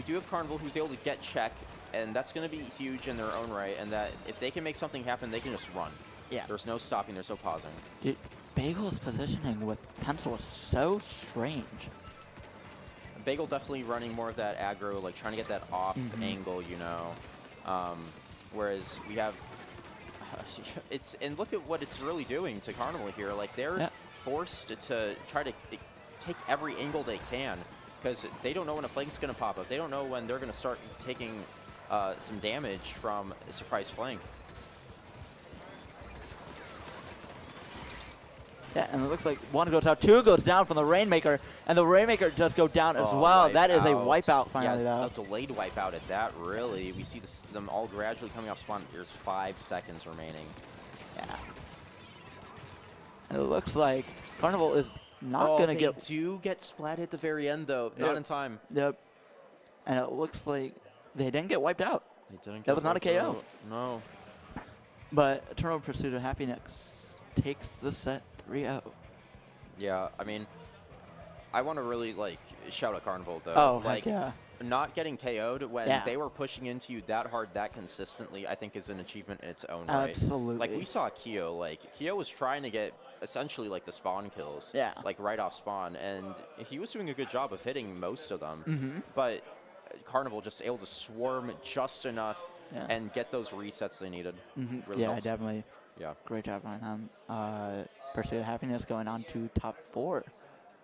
do have Carnival who's able to get check. And that's going to be huge in their own right. And that if they can make something happen, they can just run. Yeah. There's no stopping. There's no pausing. Dude, Bagel's positioning with Pencil is so strange. Bagel definitely running more of that aggro, like trying to get that off angle, you know. Whereas we have, and look at what it's really doing to Carnival here. Like they're forced to try to take every angle they can because they don't know when a flank's going to pop up. They don't know when they're going to start taking some damage from a surprise flank. Yeah, and it looks like 1 goes out, 2 goes down from the Rainmaker, and the Rainmaker does go down as well. That is a wipeout finally, though. A delayed wipeout at that, really. We see them all gradually coming off spawn. There's 5 seconds remaining. Yeah. And it looks like Carnival is not gonna they get. do get splatted at the very end, though. Not Yep. in time. Yep. And it looks like they didn't get wiped out. They didn't That get was not a wiped KO. out. No. But Eternal Pursuit of Happiness takes the set 3-0. Yeah, I mean, I want to really, like, shout out Carnival, though. Oh, like, heck yeah. not getting KO'd when Yeah. they were pushing into you that hard, that consistently, I think is an achievement in its own right. Absolutely. Like, we saw Keo, like, Keo was trying to get essentially, like, the spawn kills. Yeah. Like, right off spawn, and he was doing a good job of hitting most of them. Mm-hmm. But Carnival just able to swarm just enough Yeah. and get those resets they needed. Mm-hmm. Really Yeah, helps. definitely. Yeah. Great job on them. Pursuit of Happiness going on to top 4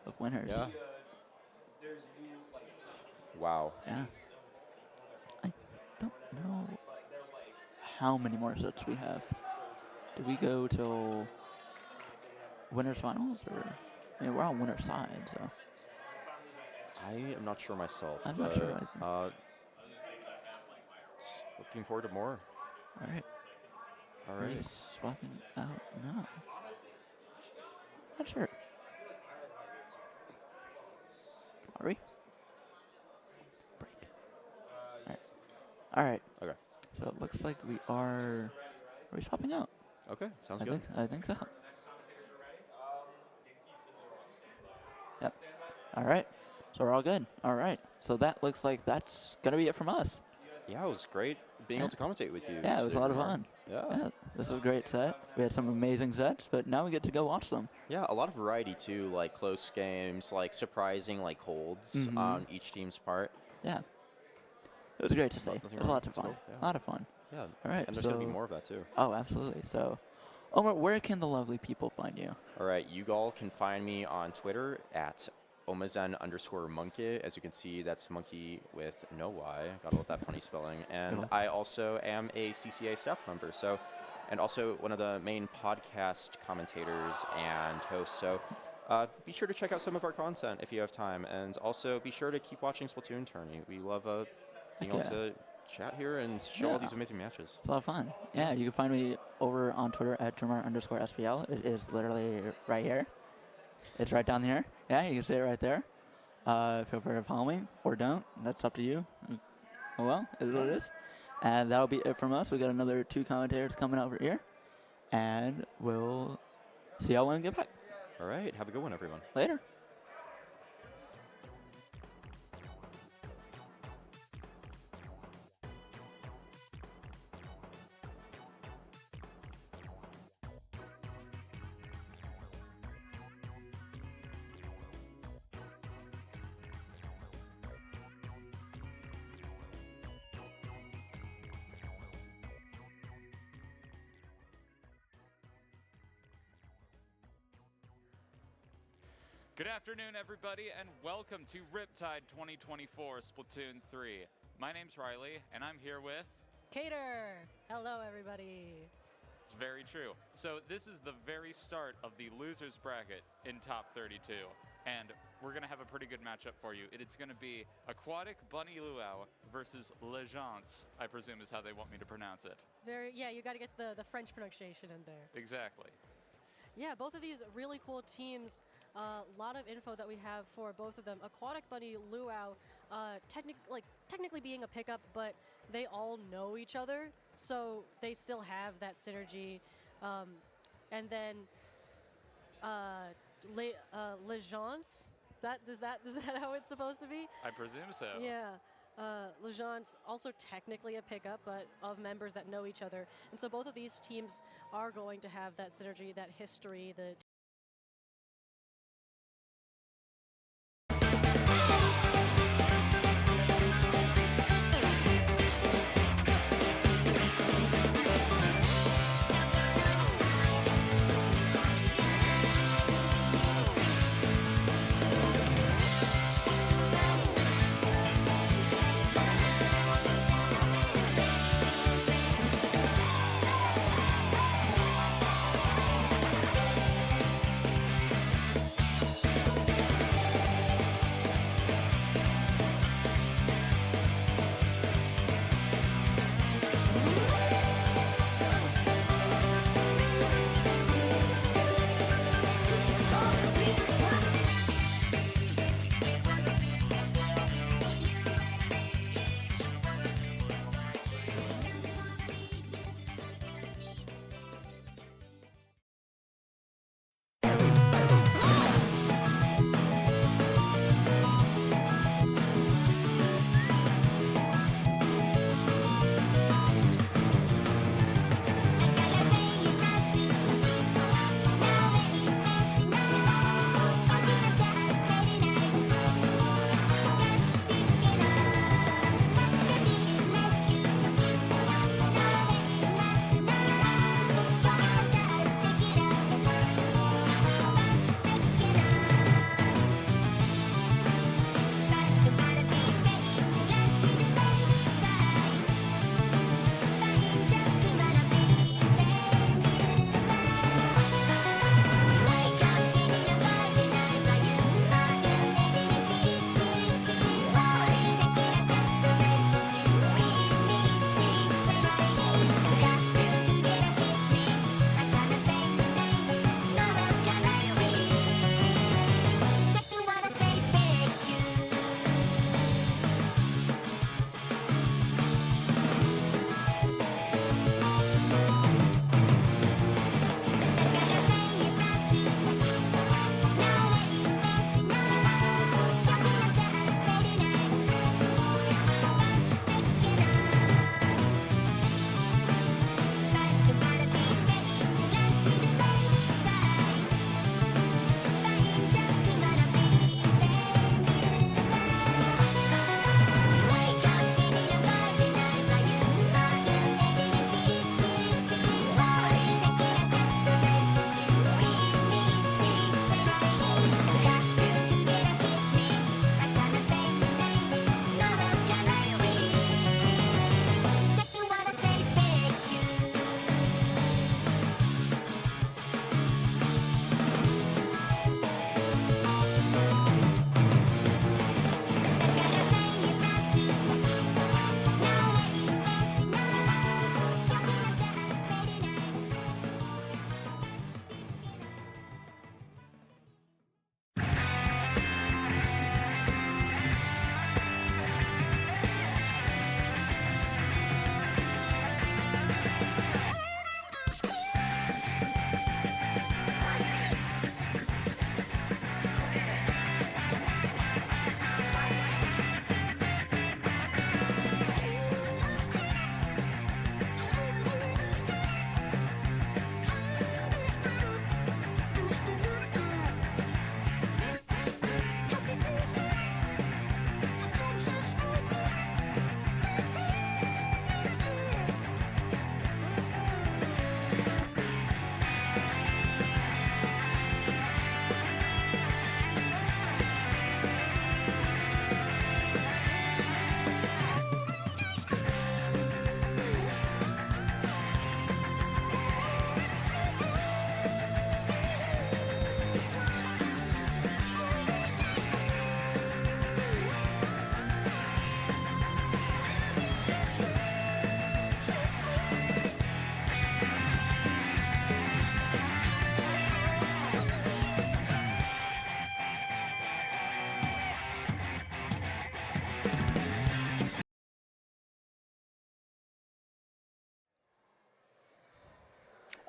of winners. Yeah. Wow. Yeah. I don't know how many more sets we have. Do we go till winners finals, or I mean, we're on winner's side, so I am not sure myself. I'm not but, sure either. Looking forward to more. all right. All We're right. swapping out now. Not sure. Are we? Break. All right. Okay. So it looks like we are. Are we swapping out? Okay. Sounds I good. think so. Yep. All right. So we're all good. All right. So that looks like that's gonna be it from us. Yeah, it was great being able to commentate with you. Yeah, it was a lot of Sigmar. fun. Yeah. Yeah, this was a great set. We had some amazing sets, but now we get to go watch them. Yeah, a lot of variety too, like close games, like surprising like holds Mhm. on each team's part. Yeah. It was great to see. Nothing It was a wrong lot of with fun. it, yeah. A lot of fun. Yeah. All right. And there's gonna be so- more of that too. Oh, absolutely. So, Omar, where can the lovely people find you? All right, you all can find me on Twitter at Omazen_monkey. As you can see, that's monkey with no Y. Gotta love that funny spelling. And Cool. I also am a CCA staff member, so, and also one of the main podcast commentators and hosts. So be sure to check out some of our content if you have time. And also be sure to keep watching Splatoon Tourney. We love being able Heck to chat here and show all Yeah. these amazing matches. It's a lot of fun. Yeah, you can find me over on Twitter at Drummer_SPL. It is literally right here. It's right down here. Yeah, you can see it right there. Feel free to follow me or don't. That's up to you. Oh well, it is what it is. And that'll be it from us. We got another 2 commentators coming over here. And we'll see y'all when we get back. All right, have a good one, everyone. Later. Good afternoon, everybody, and welcome to Riptide 2024 Splatoon 3. My name's Riley, and I'm here with... Cater! Hello, everybody. It's very true. So this is the very start of the losers bracket in top 32, and we're going to have a pretty good matchup for you. It's going to be Aquatic Bunny Luau versus Legence, I presume is how they want me to pronounce it. Yeah, you got to get the French pronunciation in there. Exactly. Yeah, both of these really cool teams. A lot of info that we have for both of them. Aquatic Bunny Luau, technically being a pickup, but they all know each other, so they still have that synergy. And then Legence, is that how it's supposed to be? I presume so. Yeah. Legence, also technically a pickup, but of members that know each other. And so both of these teams are going to have that synergy, that history, the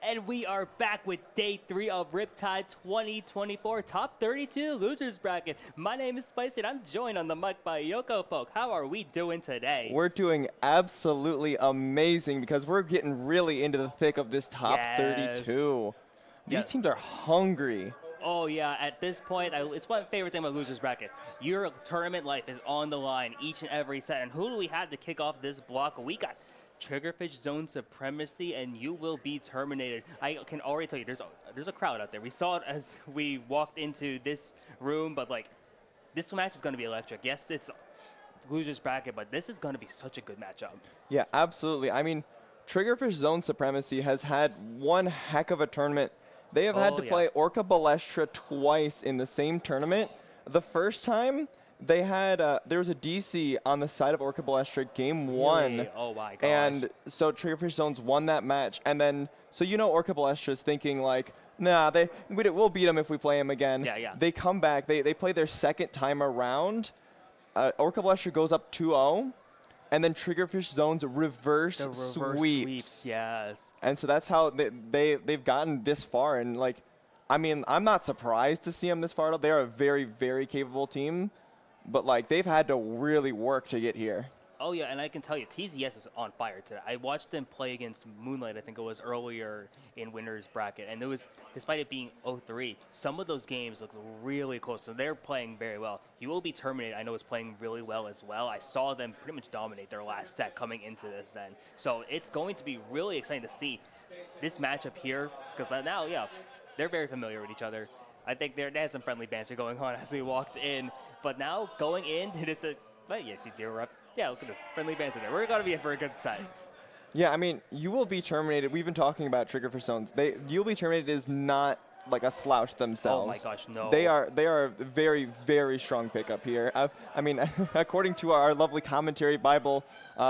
And we are back with day 3 of Riptide 2024 Top 32 Losers Bracket. My name is Spicy and I'm joined on the mic by Yoko Poke. How are we doing today? We're doing absolutely amazing because we're getting really into the thick of this top 32. These teams are hungry. Oh yeah, at this point, it's my favorite thing about Losers Bracket. Your tournament life is on the line each and every set. And who do we have to kick off this block? We got Triggerfish Zone Supremacy, and you will be terminated. I can already tell you, there's a crowd out there. We saw it as we walked into this room, but like, this match is going to be electric. Yes, it's Losers Bracket, but this is going to be such a good matchup. Yeah, absolutely. I mean, Triggerfish Zone Supremacy has had one heck of a tournament. They have had to play Orca Balestra twice in the same tournament. The first time, they had there was a DC on the side of Orca Balestra game 1. Really? Oh my gosh. And so Triggerfish Zones won that match. And then, so you know Orca Balestra is thinking like, nah, we'll beat them if we play them again. Yeah. They come back. They play their second time around. Orca Balestra goes up 2-0. And then Triggerfish Zones reverse sweeps. Yes. And so that's how they've gotten this far. And like, I mean, I'm not surprised to see them this far. They are a very, very capable team. But like, they've had to really work to get here. Oh yeah, and I can tell you, TZS is on fire today. I watched them play against Moonlight, I think it was earlier in winner's bracket, and it was, despite it being 0-3, some of those games looked really close, so they're playing very well. You Will Be Terminated, I know, is playing really well as well. I saw them pretty much dominate their last set coming into this then. So it's going to be really exciting to see this matchup here, because now, yeah, they're very familiar with each other. I think they had some friendly banter going on as we walked in. But now going in, it's a, but yes, you do up. Yeah, look at this friendly banter there. We're going to be in for a good side. Yeah, I mean, You Will Be Terminated. We've been talking about Triggerfish Zones. You Will Be Terminated is not like a slouch themselves. Oh my gosh, no. They are a very, very strong pickup here. I mean, according to our lovely commentary Bible,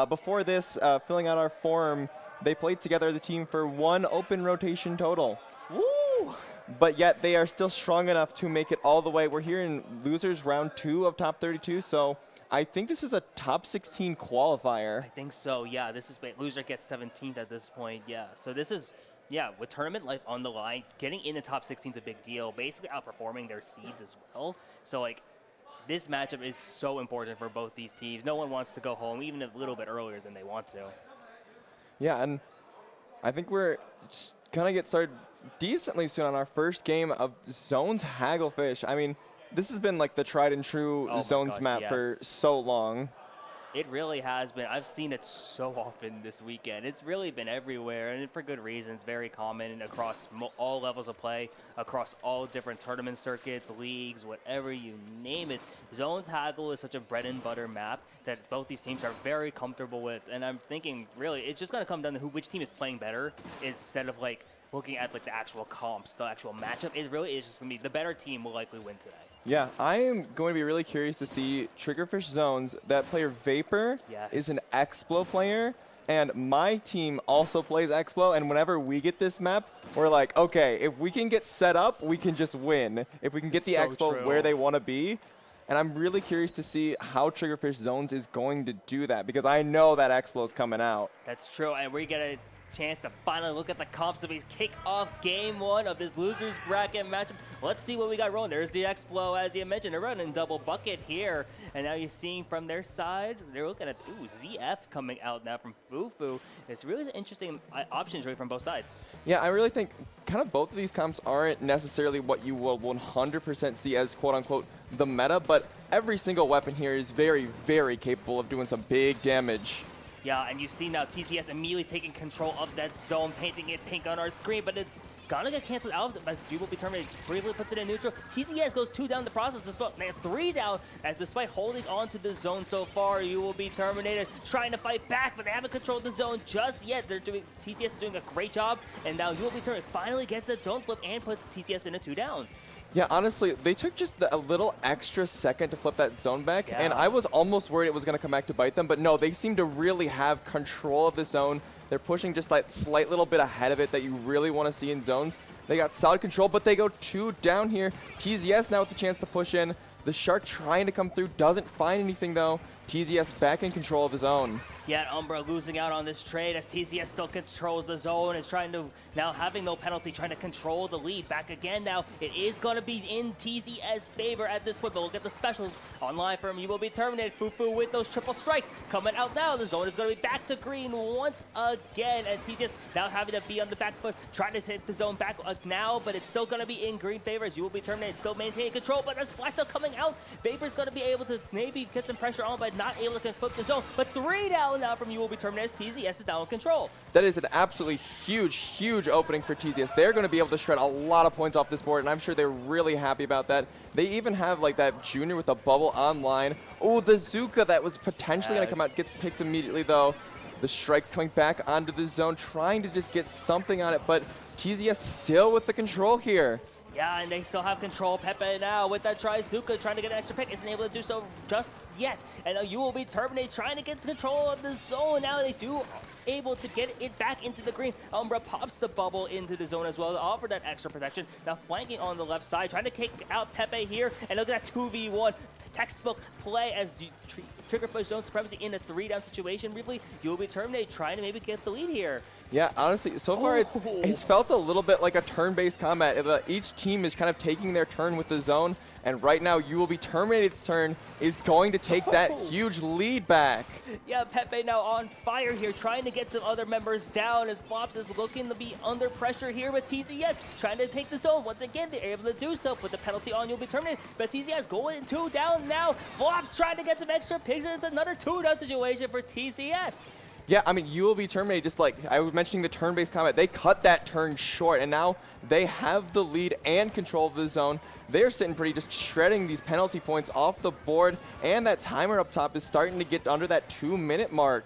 before this, filling out our form, they played together as a team for 1 open rotation total. Woo! But yet they are still strong enough to make it all the way. We're here in losers round 2 of top 32, so I think this is a top 16 qualifier. I think so, yeah. This is, loser gets 17th at this point, yeah. So this is, yeah, with tournament life on the line, getting in the top 16 is a big deal, basically outperforming their seeds as well. So like, this matchup is so important for both these teams. No one wants to go home even a little bit earlier than they want to. Yeah, and I think we're gonna get started decently soon on our first game of Zones Hagglefish. I mean, this has been like the tried and true Zones map for so long. It really has been. I've seen it so often this weekend. It's really been everywhere, and for good reasons. Very common across all levels of play, across all different tournament circuits, leagues, whatever you name it. Zones Haggle is such a bread and butter map that both these teams are very comfortable with, and I'm thinking, really, it's just going to come down to which team is playing better instead of like looking at like the actual comps, the actual matchup. It really is just going to be the better team will likely win today. Yeah, I am going to be really curious to see Triggerfish Zones. That player Vapor is an Explo player, and my team also plays Explo, and whenever we get this map, we're like, okay, if we can get set up, we can just win. If we can get the Explo where they want to be. And I'm really curious to see how Triggerfish Zones is going to do that, because I know that Explo is coming out. That's true, and we get a chance to finally look at the comps as we kick off game 1 of this losers bracket matchup. Let's see what we got rolling. There's the Explo, as you mentioned. They're running double bucket here, and now you're seeing from their side, they're looking at ZF coming out now from Fufu. It's really interesting options really from both sides. Yeah, I really think kind of both of these comps aren't necessarily what you will 100% see as quote-unquote the meta, but every single weapon here is very, very capable of doing some big damage. Yeah, and you see now TCS immediately taking control of that zone, painting it pink on our screen, but it's gonna get canceled out as You Will Be Terminated briefly puts it in neutral. TCS goes 2 down the process as well. They have 3 down, as despite holding on to the zone so far, You Will Be Terminated trying to fight back, but they haven't controlled the zone just yet. TCS is doing a great job, and now You Will Be Terminated finally gets that zone flip and puts TCS in a 2 down. Yeah, honestly, they took just a little extra second to flip that zone back, and I was almost worried it was going to come back to bite them, but no, they seem to really have control of the zone. They're pushing just that slight little bit ahead of it that you really want to see in zones. They got solid control, but they go 2 down here. TZS now with the chance to push in. The Shark trying to come through, doesn't find anything though. TZS back in control of his own. Yet Umbra losing out on this trade as TZS still controls the zone, is trying to, now having no penalty, trying to control the lead. Back again now, it is going to be in TZS favor at this point, but we'll get the specials online from You Will Be Terminated. Fufu with those triple strikes coming out now. The zone is going to be back to green once again as TZS now having to be on the back foot, trying to take the zone back now, but it's still going to be in green favor as You Will Be Terminated, still maintaining control, but the splash still coming out. Vapor's going to be able to maybe get some pressure on, but not able to flip the zone. But 3 down now from You Will Be Terminated. TZS is now in control. That is an absolutely huge opening for TZS. They're going to be able to shred a lot of points off this board, and I'm sure they're really happy about that. They even have like that junior with a bubble online. Oh, the Zuka that was potentially going to come out gets picked immediately though. The strikes coming back onto the zone, trying to just get something on it, but TZS still with the control here. Yeah, and they still have control. Pepe now with that try. Zuka trying to get an extra pick. Isn't able to do so just yet. And now You Will Be Terminated trying to get control of the zone. Now they do able to get it back into the green. Umbra pops the bubble into the zone as well to offer that extra protection. Now flanking on the left side, trying to kick out Pepe here. And look at that 2v1 textbook play as Triggerfish zone Supremacy in a 3-down situation. Briefly, You Will Be Terminated trying to maybe get the lead here. Yeah, honestly, so far it's felt a little bit like a turn-based combat. Each team is kind of taking their turn with the zone, and right now You Will Be Terminated's turn is going to take that huge lead back. Yeah, Pepe now on fire here, trying to get some other members down as Flops is looking to be under pressure here with TZS, trying to take the zone. Once again, they're able to do so, put the penalty on You Will Be Terminated, but TZS going 2 down now. Flops trying to get some extra picks, and it's another 2-down situation for TZS. Yeah, I mean, You Will Be Terminated, just like I was mentioning the turn-based combat, they cut that turn short, and now they have the lead and control of the zone. They're sitting pretty, just shredding these penalty points off the board, and that timer up top is starting to get under that 2-minute mark.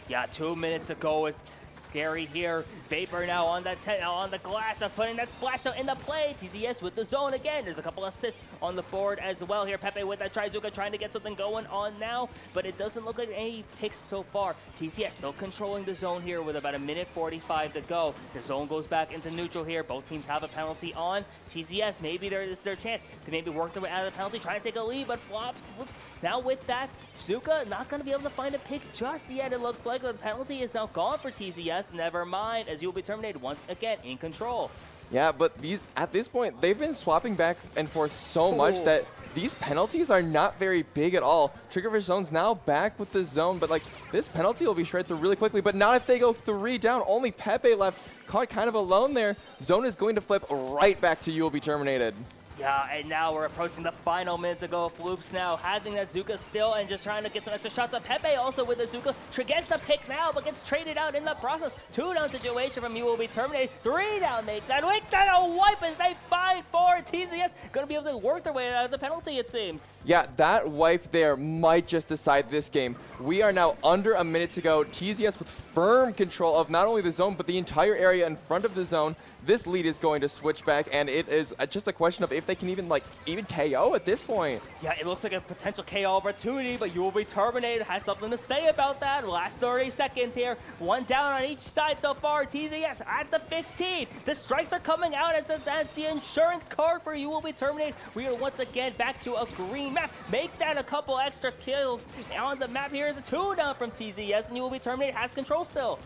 Yeah, 2 minutes to go is scary here. Vapor now on the glass, of putting that splash out into play. TZS with the zone again. There's a couple assists on the board as well here. Pepe with that Trizuka trying to get something going on now, but it doesn't look like any picks so far. TZS still controlling the zone here with about 1:45 to go. The zone goes back into neutral here. Both teams have a penalty on. TZS, maybe this is their chance to maybe work their way out of the penalty, trying to take a lead, but Flops. Whoops. Now with that, Zuka not going to be able to find a pick just yet. It looks like the penalty is now gone for TZS. Never mind, as You Will Be Terminated once again in control. Yeah, but at this point, they've been swapping back and forth so much that these penalties are not very big at all. Triggerfish zone's now back with the zone, but like this penalty will be shredded through really quickly, but not if they go 3 down. Only Pepe left, caught kind of alone there. Zone is going to flip right back to You Will Be Terminated. Yeah, and now we're approaching the final minute to go. Floops now having that Zuka still and just trying to get some extra shots up. Pepe also with the Zuka. Gets the pick now, but gets traded out in the process. 2-down situation from You Will Be Terminated. 3 down makes that. Wait, that a wipe as they find for TZS. Going to be able to work their way out of the penalty, it seems. Yeah, that wipe there might just decide this game. We are now under a minute to go. TZS with firm control of not only the zone, but the entire area in front of the zone. This lead is going to switch back, and it is just a question of if they can even KO at this point. Yeah, it looks like a potential KO opportunity, but You Will Be Terminated has something to say about that. Last 30 seconds here. 1 down on each side so far. TZS at the 15. The strikes are coming out as the insurance card for You Will Be Terminated. We are once again back to a green map. Make that a couple extra kills on the map. Here is a 2 down from TZS, and You Will Be Terminated has control still.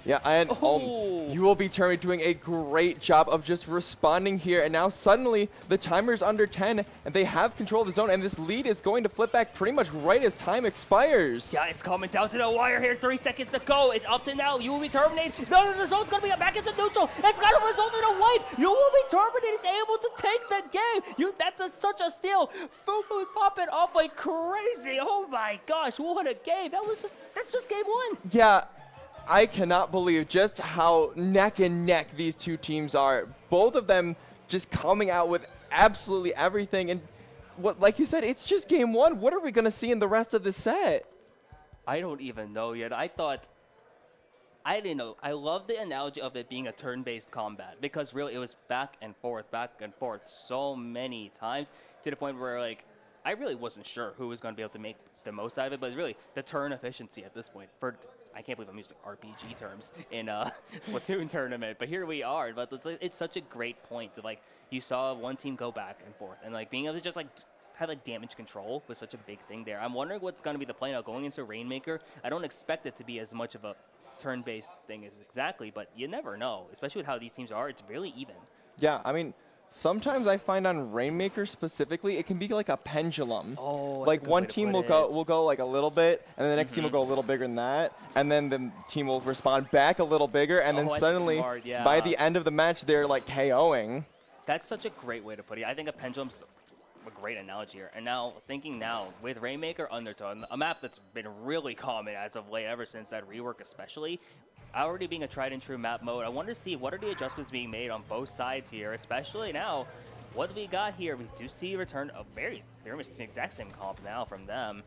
Yeah, and You Will Be Terminated doing a great job of just responding here. And now suddenly the timer's under 10 and they have control of the zone. And this lead is going to flip back pretty much right as time expires. Yeah, it's coming down to the wire here. 3 seconds to go. It's up to now. You Will Be Terminated. No, the zone's going to be back into neutral. It's going to result in a wipe. You Will Be Terminated is able to take the game. That's such a steal. Fufu's popping off like crazy. Oh my gosh, what a game. That's just game 1. Yeah. I cannot believe just how neck and neck these two teams are. Both of them just coming out with absolutely everything. And like you said, it's just game 1. What are we going to see in the rest of the set? I don't even know yet. I didn't know. I love the analogy of it being a turn-based combat because really it was back and forth so many times to the point where I really wasn't sure who was going to be able to make the most out of it, but it's really the turn efficiency at this point. I can't believe I'm using RPG terms in a Splatoon tournament, but here we are. But it's such a great point that you saw one team go back and forth and being able to just have like damage control was such a big thing there. I'm wondering what's going to be the play now going into Rainmaker. I don't expect it to be as much of a turn-based thing as exactly, but you never know, especially with how these teams are. It's really even. Yeah, I mean, sometimes I find on Rainmaker specifically, it can be like a pendulum. Oh, that's like a good one way to team put will go like a little bit, and then the next team will go a little bigger than that, and then the team will respond back a little bigger, and then that's suddenly, smart, yeah. by the end of the match, they're like KOing. That's such a great way to put it. I think a pendulum's a great analogy here. And now, thinking now, with Rainmaker Undertow, a map that's been really common as of late, ever since that rework especially, already being a tried and true map mode, I want to see what are the adjustments being made on both sides here, especially now. What do we got here? We do see a return of very much the exact same comp now from them.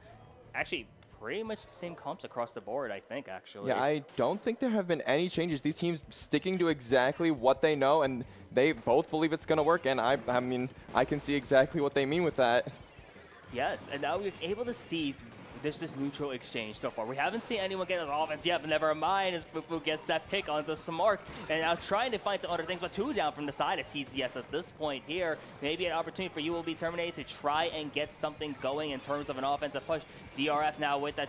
Actually, pretty much the same comps across the board, I think, actually. Yeah, I don't think there have been any changes. These teams sticking to exactly what they know, and they both believe it's going to work, and I mean, I can see exactly what they mean with that. Yes, and now we're able to see this neutral exchange so far. We haven't seen anyone get an offense yet, but never mind as Fufu gets that pick onto Smart, and now trying to find some other things, but 2 down from the side of TCS at this point here. Maybe an opportunity for you will be Terminated to try and get something going in terms of an offensive push. DRF now with that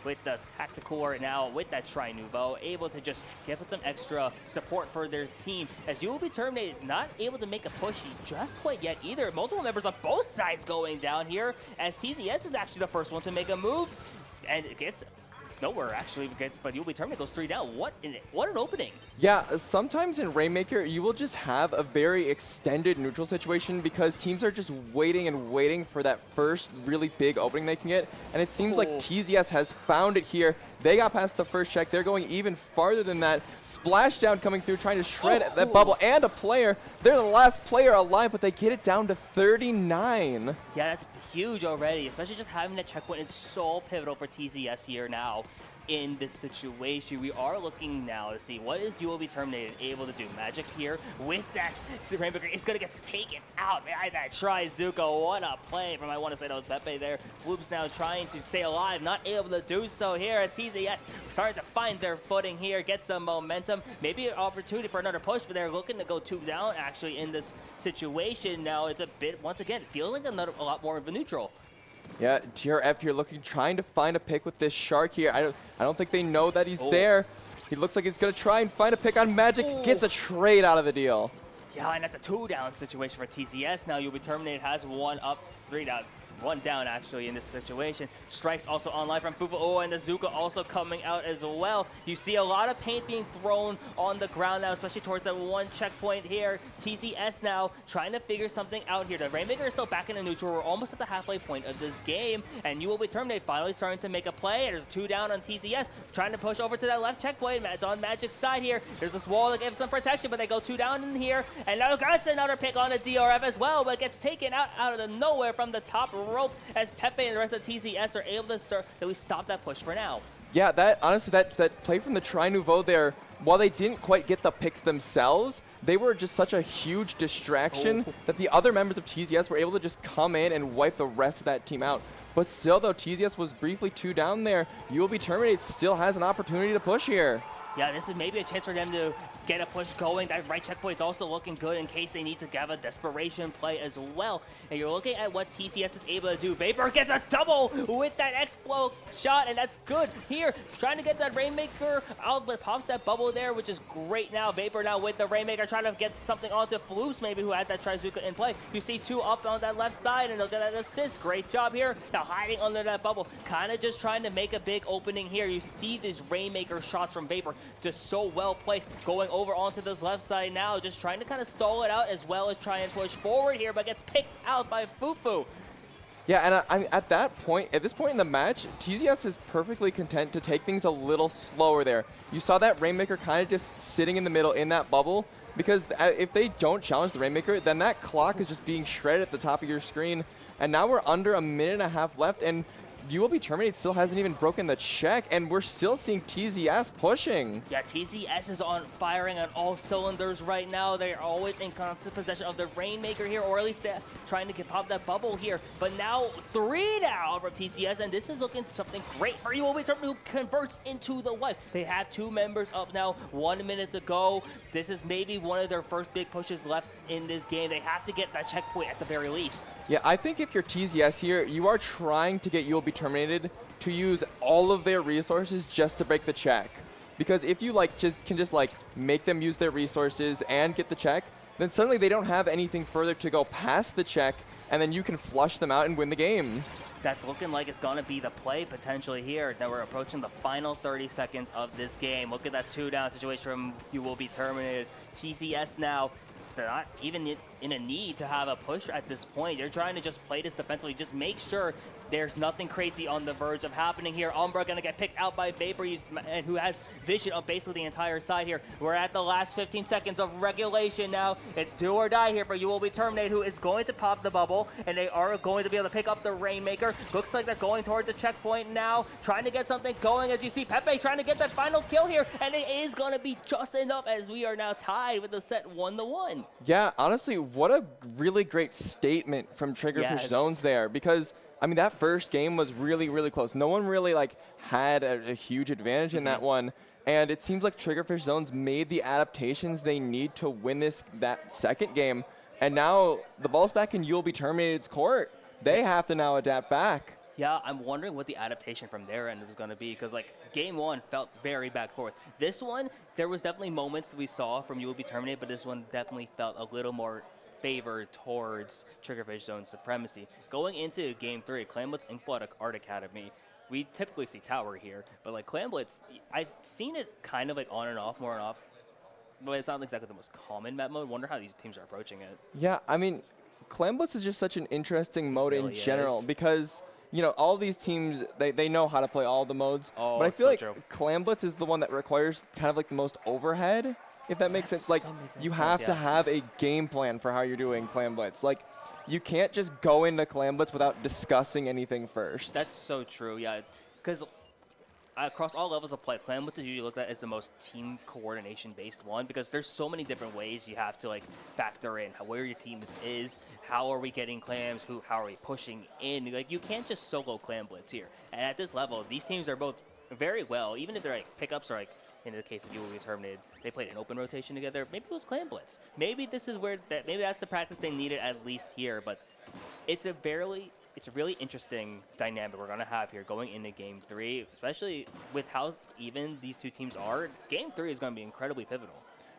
with the tactical right now with that Tri-Nouveau, able to just give it some extra support for their team, as you will be Terminated, not able to make a push just quite yet either. Multiple members on both sides going down here, as TCS is actually the first one to make a move, and it gets nowhere actually, but you'll be Terminated goes 3 down. What an opening. Yeah, sometimes in Rainmaker, you will just have a very extended neutral situation because teams are just waiting and waiting for that first really big opening they can get. And it seems like TZS has found it here. They got past the first check. They're going even farther than that. Splashdown coming through, trying to shred that bubble and a player. They're the last player alive, but they get it down to 39. Yeah, that's huge already, especially just having that checkpoint is so pivotal for TZS here now. In this situation, we are looking now to see what is Duo Be Terminated able to do. Magic here with that Rainmaker is going to get taken out behind that Try-Zuko. What a play from, I want to say that was Pepe there. Whoops now trying to stay alive, not able to do so here as TZS starting to find their footing here, get some momentum. Maybe an opportunity for another push, but they're looking to go 2 down actually in this situation. Now it's a bit, once again, feeling a lot more of a neutral. Yeah, TRF here trying to find a pick with this Shark here. I don't think they know that he's there. He looks like he's going to try and find a pick on Magic. Gets a trade out of the deal. Yeah, and that's a 2 down situation for TCS. Now You'll Be Terminated has 1 up, 3 down. 1 down actually in this situation. Strikes also online from Fufu. Oh, and the Zuka also coming out as well. You see a lot of paint being thrown on the ground now, especially towards that 1 checkpoint here. TCS now trying to figure something out here. The Rainmaker is still back in the neutral. We're almost at the halfway point of this game, and You Will Be Terminated finally starting to make a play. There's 2 down on TCS, trying to push over to that left checkpoint. It's on Magic's side here. There's this wall that gives some protection, but they go 2 down in here, and now that's another pick on the DRF as well, but gets taken out of the nowhere from the top rope as Pepe and the rest of TCS are able to stop that push for now. Yeah, honestly, that play from the Tri-Nouveau there, while they didn't quite get the picks themselves, they were just such a huge distraction that the other members of TZS were able to just come in and wipe the rest of that team out. But still, though, TZS was briefly 2 down there. You Will Be Terminated still has an opportunity to push here. Yeah, this is maybe a chance for them to get a push going. That right checkpoint's also looking good in case they need to have a desperation play as well. And you're looking at what TCS is able to do. Vapor gets a double with that Explode shot, and that's good here. Trying to get that Rainmaker out, but pops that bubble there, which is great now. Vapor now with the Rainmaker trying to get something onto Floofs, maybe, who had that Trizuka in play. You see 2 up on that left side, and they'll get an assist. Great job here. Now hiding under that bubble, kind of just trying to make a big opening here. You see these Rainmaker shots from Vapor, just so well placed, going over onto this left side now, just trying to kind of stall it out as well as try and push forward here, but gets picked out by Fufu. Yeah, and at this point in the match, TZS is perfectly content to take things a little slower there. You saw that Rainmaker kind of just sitting in the middle in that bubble, because if they don't challenge the Rainmaker, then that clock is just being shredded at the top of your screen. And now we're under a minute and a half left, and You Will Be Terminated still hasn't even broken the check, and we're still seeing TZS pushing. Yeah, TZS is firing on all cylinders right now. They are always in constant possession of the Rainmaker here, or at least they're trying to pop that bubble here. But now 3 down from TZS, and this is looking something great for You Will Be Terminated, who converts into the wipe. They have 2 members up now, 1 minute to go. This is maybe one of their first big pushes left in this game. They have to get that checkpoint at the very least. Yeah, I think if you're TZS here, you are trying to get You Will Be Terminated to use all of their resources just to break the check. Because if you can just make them use their resources and get the check, then suddenly they don't have anything further to go past the check, and then you can flush them out and win the game. That's looking like it's going to be the play potentially here. Now we're approaching the final 30 seconds of this game. Look at that 2-down situation from You Will Be Terminated. TZS now, they're not even in a need to have a push at this point. They're trying to just play this defensively, just make sure there's nothing crazy on the verge of happening here. Umbra going to get picked out by Vapor, who has vision of basically the entire side here. We're at the last 15 seconds of regulation now. It's do or die here for You Will Be Terminated, who is going to pop the bubble, and they are going to be able to pick up the Rainmaker. Looks like they're going towards the checkpoint now, trying to get something going. As you see, Pepe trying to get that final kill here, and it is going to be just enough as we are now tied with the set 1-1. Yeah, honestly, what a really great statement from Triggerfish Zones there, because I mean, that first game was really, really close. No one really had a huge advantage in that one. And it seems like Triggerfish Zones made the adaptations they need to win that second game. And now the ball's back in You Will Be Terminated's court. They have to now adapt back. Yeah, I'm wondering what the adaptation from their end was going to be, because game 1 felt very back forth. This one, there was definitely moments we saw from You Will Be Terminated, but this one definitely felt a little more favored towards Triggerfish Zone Supremacy. Going into game 3, Clamblitz Inkblot Art Academy, we typically see Tower here, but Clamblitz, I've seen it kind of on and off, more and off, but it's not exactly the most common map mode. Wonder how these teams are approaching it. Yeah, I mean, Clamblitz is just such an interesting mode in general, because all these teams, they know how to play all the modes, but I feel like Clamblitz is the one that requires kind of the most overhead, if that makes sense. You have to have a game plan for how you're doing Clamblitz. You can't just go into Clamblitz without discussing anything first. That's so true, yeah. Because across all levels of play, Clamblitz is usually looked at as the most team coordination-based one, because there's so many different ways you have to factor in where your team is, how are we getting clams, how are we pushing in. You can't just solo Clamblitz here. And at this level, these teams are both very well, even if they're pickups are in the case of You Will Be Terminated, they played an open rotation together. Maybe it was Clamblitz. Maybe this is maybe that's the practice they needed at least here. But it's a really interesting dynamic we're gonna have here going into game 3, especially with how even these two teams are. Game 3 is gonna be incredibly pivotal.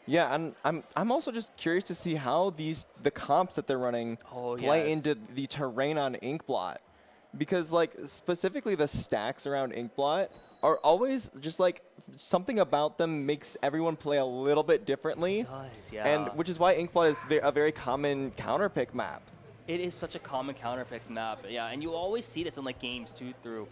Yeah, and I'm also just curious to see how the comps that they're running play into the terrain on Inkblot, because specifically the stacks around Inkblot are always just something about them makes everyone play a little bit differently. It does, yeah. And which is why Inkblot is a very common counterpick map. It is such a common counterpick map, yeah, and you always see this in games 2 through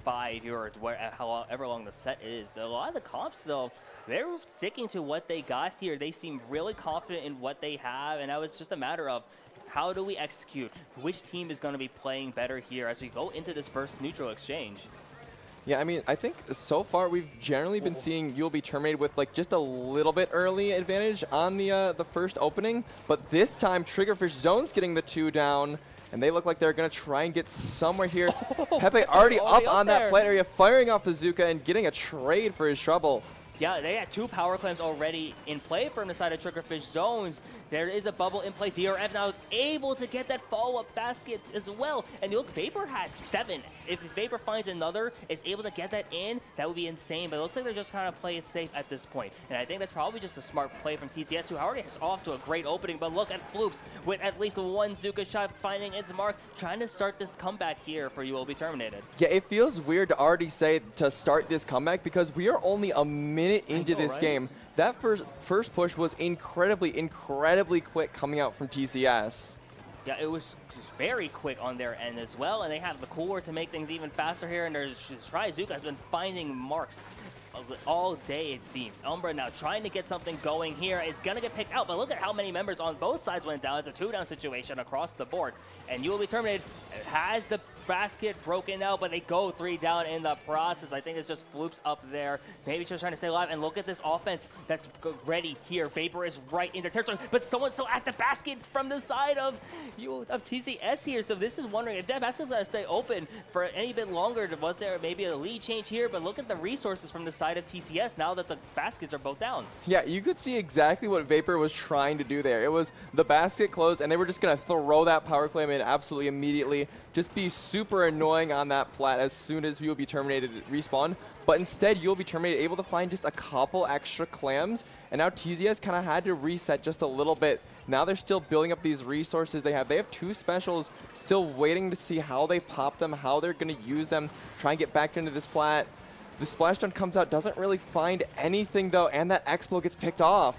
5 or however long the set is. A lot of the comps though, they're sticking to what they got here. They seem really confident in what they have, and now it's just a matter of how do we execute? Which team is going to be playing better here as we go into this first neutral exchange? Yeah, I mean, I think so far we've generally been seeing You Will Be Terminated with just a little bit early advantage on the first opening, but this time Triggerfish Zone's getting the 2 down, and they look like they're going to try and get somewhere here. Pepe already up on that plant area, firing off Bazooka and getting a trade for his trouble. Yeah, they had 2 power clams already in play from the side of Triggerfish Zones. There is a bubble in play. DRF now able to get that follow-up basket as well. And look, Vapor has 7. If Vapor finds another, is able to get that in, that would be insane. But it looks like they're just kind of playing it safe at this point. And I think that's probably just a smart play from TCS, who already is off to a great opening. But look at Floops with at least 1 Zuka shot finding its mark, trying to start this comeback here for You Will Be Terminated. Yeah, it feels weird to already say to start this comeback because we are only a minute into this game. That first push was incredibly quick coming out from TCS. Yeah, it was very quick on their end as well, and they have the cooler to make things even faster here, and there's Zuka has been finding marks all day, it seems. Umbra now trying to get something going here. It's going to get picked out, but look at how many members on both sides went down. It's a 2-down situation across the board, and You Will Be Terminated has the basket broken out, but they go 3 down in the process. I think it's just Floops up there. Maybe just trying to stay alive. And look at this offense that's ready here. Vapor is right in their territory, but someone's still at the basket from the side of TCS here. So this is wondering if that basket's going to stay open for any bit longer. Was there maybe a lead change here? But look at the resources from the side of TCS now that the baskets are both down. Yeah, you could see exactly what Vapor was trying to do there. It was the basket closed, and they were just going to throw that power clam in absolutely immediately. Just be super annoying on that plat as soon as you will be terminated respawn. But instead, you'll be terminated, able to find just a couple extra clams. And now TZS kind of had to reset just a little bit. Now they're still building up these resources they have. They have 2 specials, still waiting to see how they pop them, how they're going to use them, try and get back into this plat. The splashdown comes out, doesn't really find anything though, and that Explo gets picked off.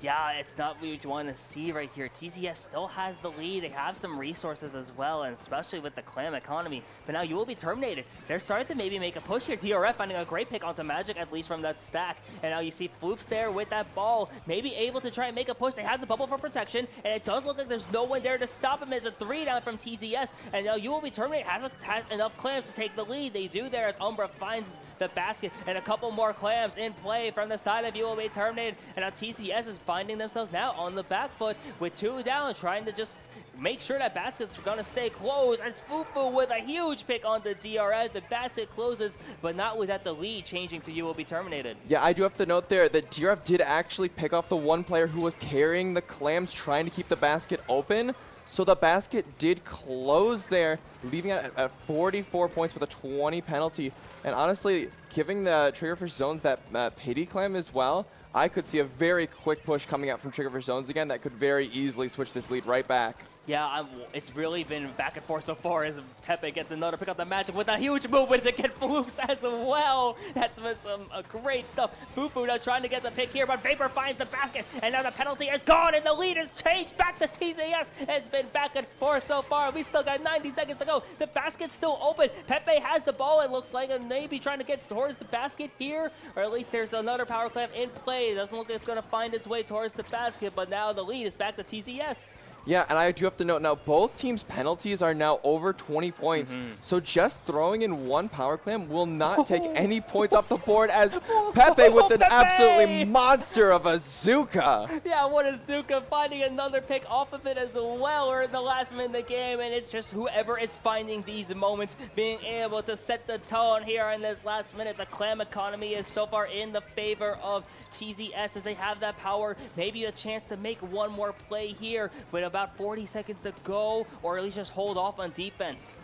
Yeah, it's not what you want to see right here. TCS still has the lead. They have some resources as well, and especially with the clam economy. But now you will be terminated. They're starting to maybe make a push here. TRF finding a great pick onto Magic, at least from that stack. And now you see Floops there with that ball, maybe able to try and make a push. They have the bubble for protection, and it does look like there's no one there to stop him. It's a 3 down from TCS, and now you will be terminated. Has enough clams to take the lead. They do there as Umbra finds the basket, and a couple more clams in play from the side of you will be terminated. And now TCS is finding themselves now on the back foot with 2 down, trying to just make sure that basket's gonna stay closed. And Fufu with a huge pick on the DRS. The basket closes, but not without the lead changing to you will be terminated. Yeah, I do have to note there that DRF did actually pick off the one player who was carrying the clams, trying to keep the basket open. So the basket did close there, leaving it at 44 points with a 20 penalty. And honestly, giving the Triggerfish Zones that pity clam as well, I could see a very quick push coming out from Triggerfish Zones again that could very easily switch this lead right back. Yeah, it's really been back and forth so far as Pepe gets another pick up the Magic with a huge movement to get Floops as well. That's some great stuff. Fufu now trying to get the pick here, but Vapor finds the basket, and now the penalty is gone, and the lead is changed back to TZS. It's been back and forth so far. We still got 90 seconds to go. The basket's still open. Pepe has the ball, it looks like, and maybe trying to get towards the basket here, or at least there's another power clam in play. It doesn't look like it's going to find its way towards the basket, but now the lead is back to TZS. Yeah, and I do have to note now, both teams' penalties are now over 20 points. So just throwing in one power clam will not take any points off the board as Pepe with an absolutely monster of a Zuka. Yeah, what a Zuka finding another pick off of it as well. We're in the last minute of the game, and it's just whoever is finding these moments being able to set the tone here in this last minute. The clam economy is so far in the favor of TZS as they have that power, maybe a chance to make one more play here with about 40 seconds to go, or at least just hold off on defense.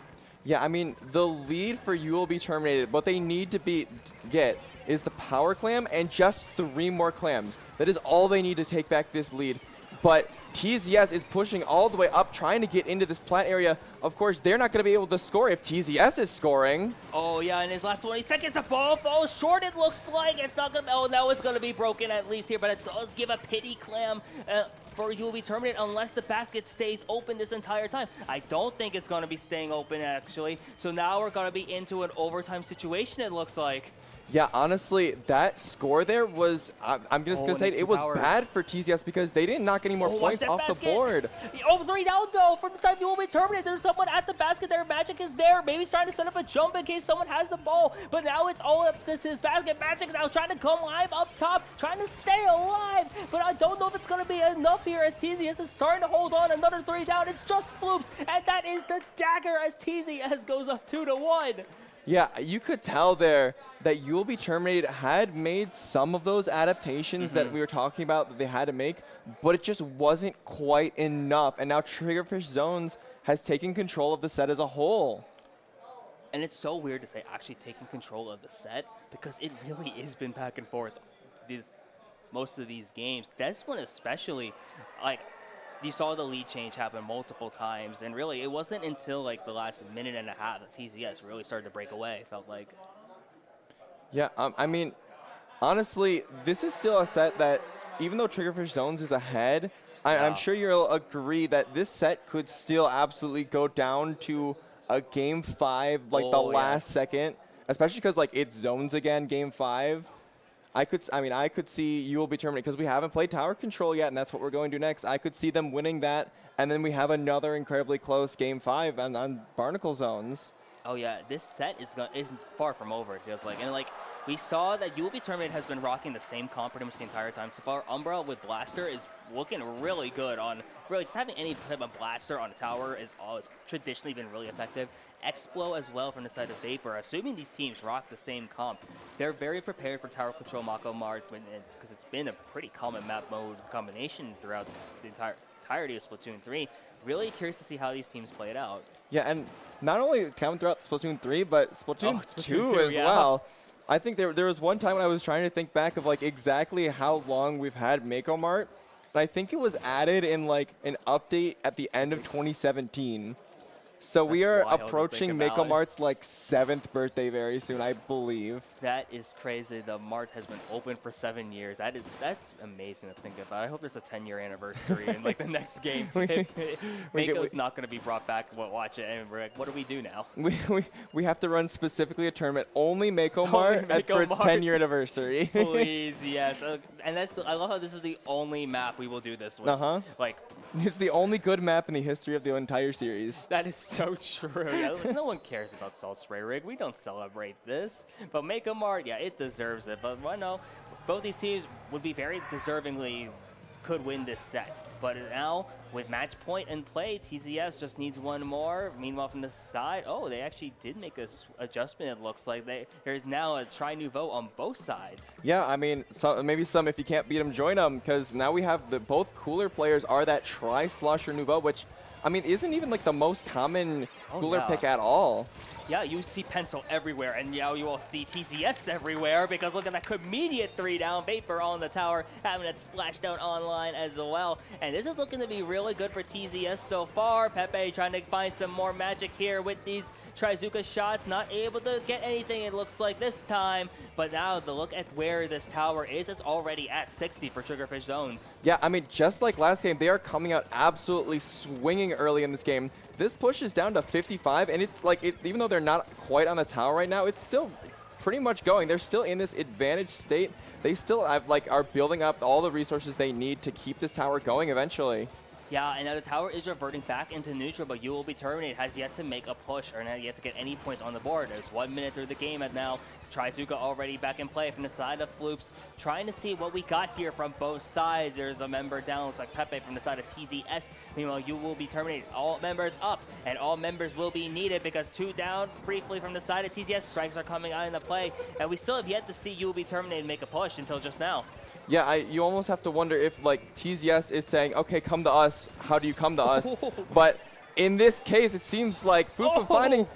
Yeah, I mean, the lead for you will be terminated. What they need to get is the power clam and just 3 more clams. That is all they need to take back this lead. But TZS is pushing all the way up, trying to get into this plat area. Of course, they're not going to be able to score if TZS is scoring. Oh, yeah, in his last 20 seconds, the ball falls short. It looks like it's not going to... Oh, now it's going to be broken at least here, but it does give a pity clam for you will be terminated unless the basket stays open this entire time. I don't think it's going to be staying open, actually. So now we're going to be into an overtime situation, it looks like. Yeah, honestly, that score there was, I'm just going to say, it was bad for TZS because they didn't knock any more points off the board. Oh, 3 down, though, from the time you will be terminated. There's someone at the basket there. Magic is there. Maybe he's trying to set up a jump in case someone has the ball. But now it's all up to his basket. Magic now trying to come live up top, trying to stay alive. But I don't know if it's going to be enough here as TZS is starting to hold on. Another 3 down. It's just Floops. And that is the dagger as TZS goes up 2-1. Yeah, you could tell there that You Will Be Terminated had made some of those adaptations that we were talking about that they had to make, but it just wasn't quite enough. And now Triggerfish Zones has taken control of the set as a whole. And it's so weird to say actually taking control of the set because it really has been back and forth most of these games. This one especially, like, you saw the lead change happen multiple times, and really it wasn't until like the last minute and a half that TZS really started to break away, felt like. Yeah, I mean, honestly, this is still a set that, even though Triggerfish Zones is ahead, I'm sure you'll agree that this set could still absolutely go down to a game 5, like the last second, especially because like it's zones again, game 5. I could see You Will Be Terminated because we haven't played Tower Control yet, and that's what we're going to do next. I could see them winning that, and then we have another incredibly close game 5 on Barnacle Zones. Oh yeah, this set is far from over, it feels like. And like, we saw that You Will Be Terminated has been rocking the same comp pretty much the entire time so far. Umbra with Blaster is looking really good on, really just having any type of Blaster on a tower is always traditionally been really effective. Explo as well from the side of Vapor. Assuming these teams rock the same comp, they're very prepared for tower control Mako Mars because it's been a pretty common map mode combination throughout the entirety of Splatoon 3. Really curious to see how these teams play it out. Yeah, and not only common throughout Splatoon 3, but Splatoon, Splatoon 2 as yeah. well. I think there was one time when I was trying to think back of like exactly how long we've had Mako Mart, and I think it was added in like an update at the end of 2017. So we are wild to approaching think Mako about. Mart's like 7th birthday very soon, I believe. That is crazy. The Mart has been open for 7 years. That's amazing to think about. I hope there's a 10-year anniversary in like the next game. Mako's not going to be brought back. We'll watch it, and we're like, what do we do now? We have to run specifically a tournament only Mako Mart for its 10-year anniversary. Please, yes. And I love how this is the only map we will do this with. Like, it's the only good map in the history of the entire series. that is so true. Yeah, no one cares about Salt Spray Rig. We don't celebrate this. But Mako Mart, yeah, it deserves it. But I know both these teams would be very deservingly could win this set. But now, with match point in play, TZS just needs one more. Meanwhile, from the side, oh, they actually did make a adjustment, it looks like. There's now a Tri Nouveau on both sides. Yeah, I mean, maybe some, if you can't beat them, join them, because now we have both cooler players are that Tri Slosher Nouveau, which, I mean, isn't even like the most common cooler pick at all. Yeah, you see Pencil everywhere, and now you all see TCS everywhere, because look at that immediate 3-down. Vapor on the tower, having it splashed down online as well. And this is looking to be really good for TZS so far. Pepe trying to find some more magic here with these Trizuka shots, not able to get anything, it looks like this time. But now the look at where this tower is, it's already at 60 for Triggerfish zones. Yeah, I mean, just like last game, they are coming out absolutely swinging early in this game. This pushes down to 55, and it's like, even though they're not quite on the tower right now, it's still pretty much going. They're still in this advantage state. They still have, are building up all the resources they need to keep this tower going eventually. Yeah, and now the tower is reverting back into neutral, but You Will Be Terminated has yet to make a push or not yet to get any points on the board. There's 1 minute through the game, and now Trizuka already back in play from the side of Floops, trying to see what we got here from both sides. There's a member down, looks like Pepe from the side of TZS. Meanwhile, You Will Be Terminated. All members up, and all members will be needed because 2 down briefly from the side of TZS. Strikes are coming out into play, and we still have yet to see You Will Be Terminated make a push until just now. Yeah, you almost have to wonder if TZS is saying, okay, come to us. How do you come to us? But in this case, it seems like Fufu finding...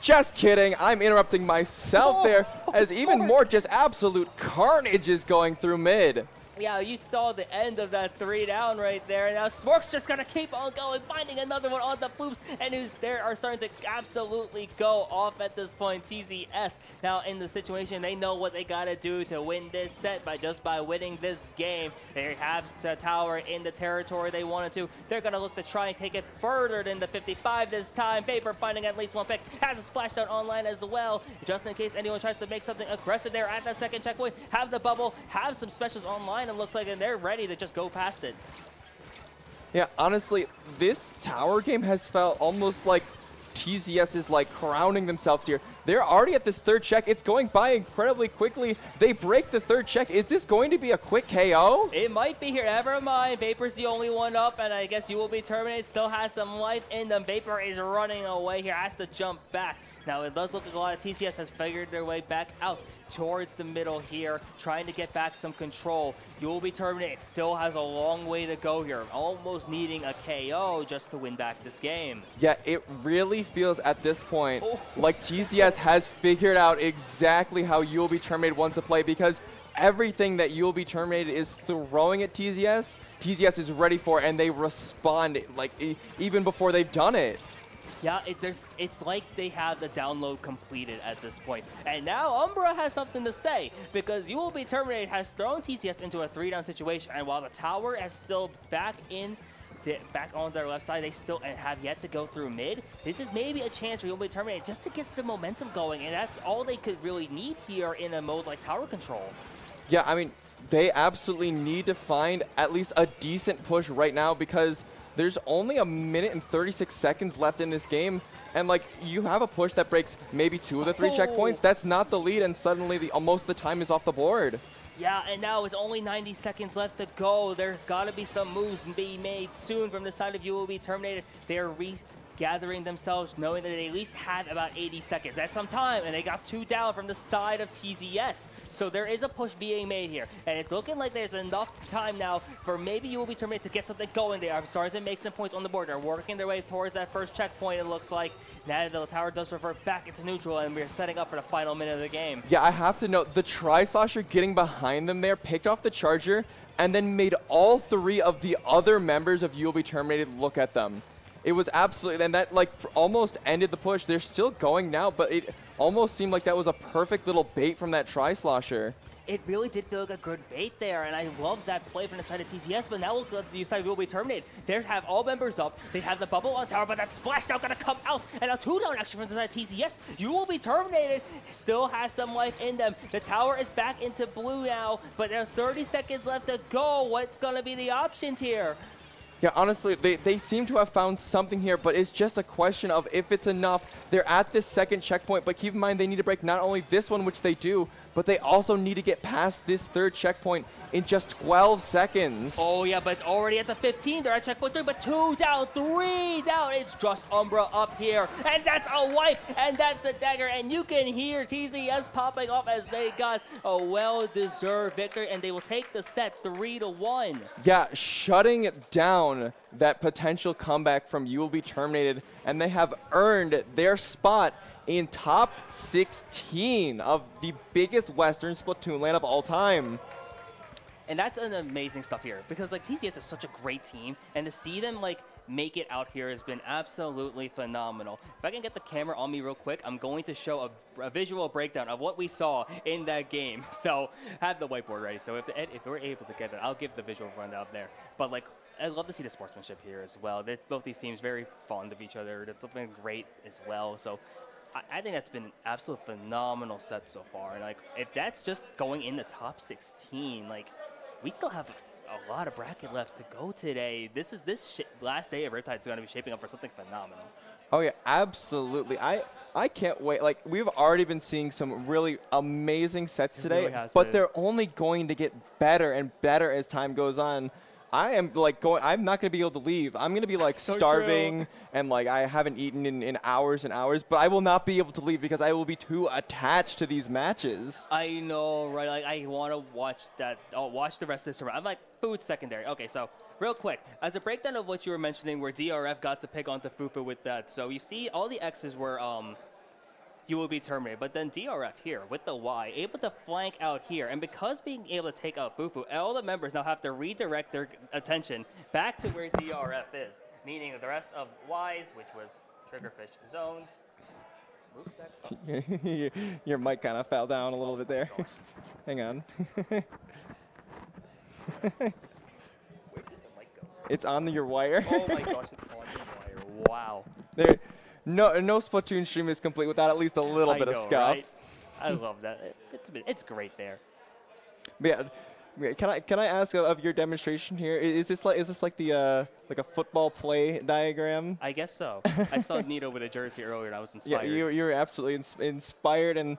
Just kidding. I'm interrupting myself there as even more just absolute carnage is going through mid. Yeah, you saw the end of that 3-down right there. And now Smork's just going to keep on going, finding another one on the Floops. And who's there are starting to absolutely go off at this point. TZS now in the situation. They know what they got to do to win this set by winning this game. They have the tower in the territory they wanted to. They're going to look to try and take it further than the 55 this time. Vapor finding at least one pick. Has a splashdown online as well. Just in case anyone tries to make something aggressive there at that second checkpoint. Have the bubble. Have some specials online. It looks like, and they're ready to just go past it. Yeah, honestly, this tower game has felt almost like TZS is crowning themselves here. They're already at this third check. It's going by incredibly quickly. They break the third check. Is this going to be a quick KO? It might be here. Never mind. Vapor's the only one up, and I guess You Will Be Terminated. Still has some life in them. Vapor is running away here. Has to jump back. Now, it does look like a lot of TCS has figured their way back out towards the middle here, trying to get back some control. You Will Be Terminated. Still has a long way to go here, almost needing a KO just to win back this game. Yeah, it really feels at this point like TCS has figured out exactly how You Will Be Terminated wants to play, because everything that You Will Be Terminated is throwing at TZS, TZS is ready for, and they respond even before they've done it. Yeah, it's like they have the download completed at this point. And now Umbra has something to say, because You Will Be Terminated has thrown TCS into a 3-down situation, and while the tower is still back on their left side, they still have yet to go through mid. This is maybe a chance for You Will Be Terminated just to get some momentum going, and that's all they could really need here in a mode like tower control. Yeah, I mean, they absolutely need to find at least a decent push right now, because there's only 1 minute and 36 seconds left in this game, and like you have a push that breaks maybe 2 of the 3 checkpoints. That's not the lead, and suddenly most of the time is off the board. Yeah, and now it's only 90 seconds left to go. There's got to be some moves being made soon from the side of You Will Be Terminated. They're gathering themselves, knowing that they at least have about 80 seconds. That's some time, and they got 2 down from the side of TZS. So there is a push being made here, and it's looking like there's enough time now for maybe You Will Be Terminated to get something going. They are starting to make some points on the board. They're working their way towards that first checkpoint, it looks like. Now the tower does revert back into neutral, and we're setting up for the final minute of the game. Yeah, I have to note, the Tri-Slosher getting behind them there, picked off the charger, and then made all 3 of the other members of You Will Be Terminated look at them. It was absolutely, and that like almost ended the push. They're still going now, but it almost seemed like that was a perfect little bait from that Tri-Slosher. It really did feel like a good bait there, and I love that play from the side of TCS, but now look at the side Will Be Terminated. They have all members up, they have the bubble on tower, but that splash now gonna come out, and now 2 down actually from the side of TCS. You Will Be Terminated still has some life in them. The tower is back into blue now, but there's 30 seconds left to go. What's gonna be the options here? Yeah, honestly, they seem to have found something here, but it's just a question of if it's enough. They're at this second checkpoint, but keep in mind they need to break not only this one, which they do, but they also need to get past this 3rd checkpoint in just 12 seconds. Oh yeah, but it's already at the 15. They're at checkpoint 3, but 2 down, 3 down. It's just Umbra up here, and that's a wipe, and that's the dagger, and you can hear TZS popping off as they got a well-deserved victory, and they will take the set 3-1. Yeah, shutting down that potential comeback from You Will Be Terminated, and they have earned their spot in top 16 of the biggest Western Splatoon LAN of all time. And that's an amazing stuff here, because like TCS is such a great team, and to see them like make it out here has been absolutely phenomenal. If I can get the camera on me real quick, I'm going to show a visual breakdown of what we saw in that game. So have the whiteboard ready. So if we're able to get it, I'll give the visual rundown there. But like, I love to see the sportsmanship here as well. Both these teams very fond of each other. It's been great as well. So I think that's been an absolute phenomenal set so far. And like, if that's just going in the top 16, like, we still have a lot of bracket left to go today. This last day of Riptide is going to be shaping up for something phenomenal. Oh yeah, absolutely. I can't wait. Like, we've already been seeing some really amazing sets today, really but they're only going to get better and better as time goes on. I am like I'm not going to be able to leave. I'm going to be like So starving and like I haven't eaten in hours and hours, but I will not be able to leave because I will be too attached to these matches. I know, right? Like, I want to watch that. I'll watch the rest of this around. I'm like, food secondary. Okay, so real quick, as a breakdown of what you were mentioning where DRF got the pick onto Fufu with that. So you see all the X's were You Will Be Terminated, but then DRF here with the Y, able to flank out here, and because being able to take out Fufu, all the members now have to redirect their attention back to where DRF is, meaning the rest of Y's, which was Triggerfish zones, moves back up. Your mic kind of fell down a little bit there. Hang on. Where did the mic go? It's on your wire. Oh my gosh, it's on the wire. Wow. There, no Splatoon stream is complete without at least a little bit of scuff. Right? I love that. It's great there. But yeah, can I ask of your demonstration here? Is this like the like a football play diagram? I guess so. I saw Nito with a jersey earlier, and I was inspired. Yeah, you were absolutely inspired, and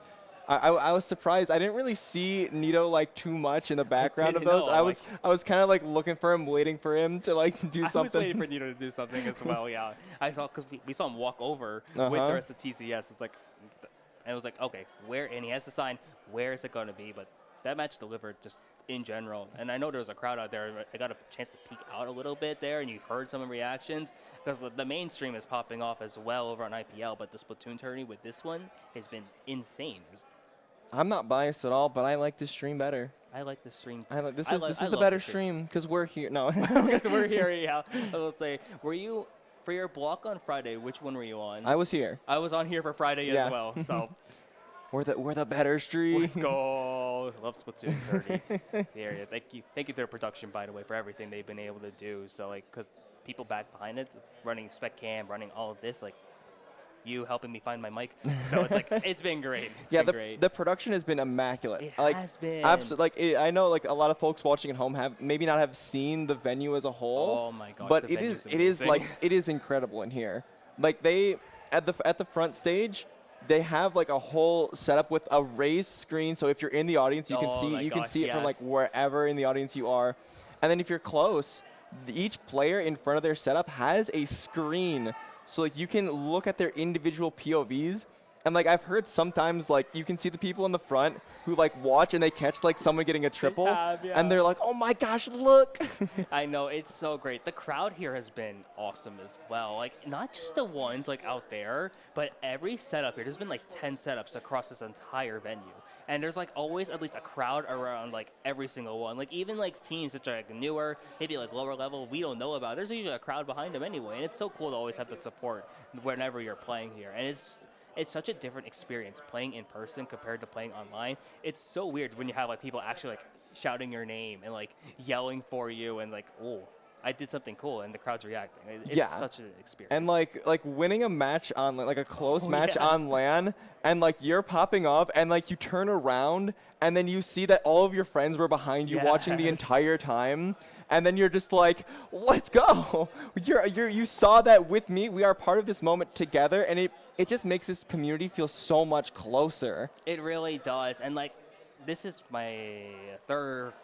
I was surprised. I didn't really see Nito like too much in the background of those. I was kind of like looking for him, waiting for him to like do something. I was waiting for Nito to do something as well. Yeah, I saw because we saw him walk over with the rest of TCS. It's like, and it was like, okay, where? And he has to sign. Where is it going to be? But that match delivered just in general. And I know there was a crowd out there. I got a chance to peek out a little bit there, and you heard some of the reactions because the mainstream is popping off as well over on IPL. But the Splatoon tourney with this one has been insane. I'm not biased at all, but I like this stream better. I like this stream. This is the better stream because we're here. No, because we're here. Yeah, I will say, were you for your block on Friday? Which one were you on? I was here. I was on here for Friday as well. So we're the better stream. Let's go. Love Splatoon 30. The area. Thank you to their production, by the way, for everything they've been able to do. So like, because people back behind it, running spec cam, running all of this, like. You helping me find my mic, so it's like it's been great. It's been great. The production has been immaculate. It has been absolutely. Like I know, like a lot of folks watching at home have maybe not have seen the venue as a whole. Oh my gosh! But it is incredible in here. Like they at the front stage, they have like a whole setup with a raised screen. So if you're in the audience, you can Oh see my can gosh, see it from like yes. wherever in the audience you are. And then if you're close, each player in front of their setup has a screen, so like you can look at their individual POVs. And like I've heard sometimes like you can see the people in the front who like watch and they catch like someone getting a triple, and they're like, oh my gosh, look. I know, it's so great. The crowd here has been awesome as well. Like, not just the ones like out there, but every setup here. There's been like 10 setups across this entire venue. And there's like always at least a crowd around like every single one. Like even like teams which are like newer, maybe like lower level, we don't know about. There's usually a crowd behind them anyway. And it's so cool to always have the support whenever you're playing here. And it's such a different experience playing in person compared to playing online. It's so weird when you have like people actually like shouting your name and like yelling for you and like, oh, I did something cool, and the crowd's reacting. It's such an experience. And like winning a match on like a close match yes. on LAN, and like you're popping off, and like you turn around, and then you see that all of your friends were behind you watching the Yes. entire time. And then you're just like, let's go. You saw that with me. We are part of this moment together, and it just makes this community feel so much closer. It really does. And like, this is my third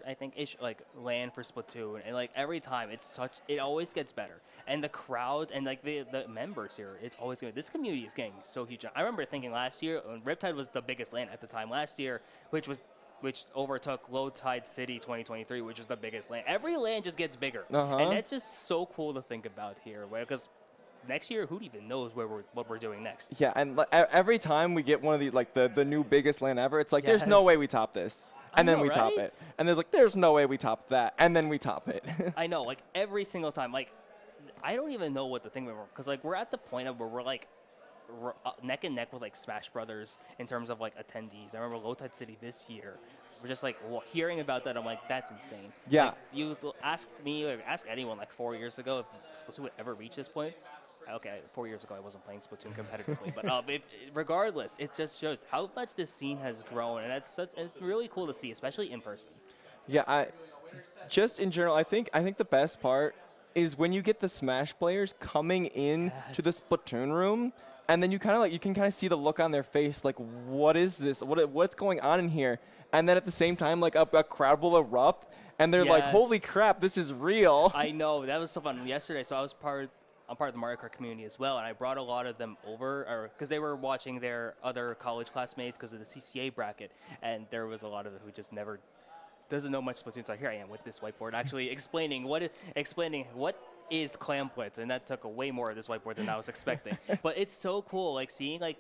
I think ish like LAN for Splatoon, and like every time it always gets better. And the crowd and like the members here, it's always good. This community is getting so huge. I remember thinking last year when Riptide was the biggest LAN at the time last year, which overtook Low Tide City 2023, which is the biggest LAN. Every LAN just gets bigger, and that's just so cool to think about here. Because next year, who even knows what we're doing next? Yeah, and every time we get one of the like the new biggest LAN ever, it's like there's no way we top this, and then we top it, and there's like there's no way we top that, and then we top it. I know, like every single time, like I don't even know what the thing we were, because like we're at the point of where we're like neck and neck with like Smash Brothers in terms of like attendees. I remember Low Tide City this year. We're just like hearing about that. I'm like, that's insane. Yeah. Like, you ask me or ask anyone like 4 years ago if Splatoon would ever reach this point. Okay, 4 years ago I wasn't playing Splatoon competitively, but regardless, it just shows how much this scene has grown, and it's really cool to see, especially in person. Yeah, just in general, I think the best part is when you get the Smash players coming in to the Splatoon room. And then you can kind of see the look on their face, like, what is this? What's going on in here? And then at the same time, like a crowd will erupt, and they're like, holy crap, this is real. I know, that was so fun. Yesterday, so I'm part of the Mario Kart community as well, and I brought a lot of them over, because they were watching their other college classmates because of the CCA bracket, and there was a lot of them who just never doesn't know much Splatoon. So here I am with this whiteboard, actually explaining what is Clam Blitz, and that took way more of this whiteboard than I was expecting. But it's so cool, like seeing like.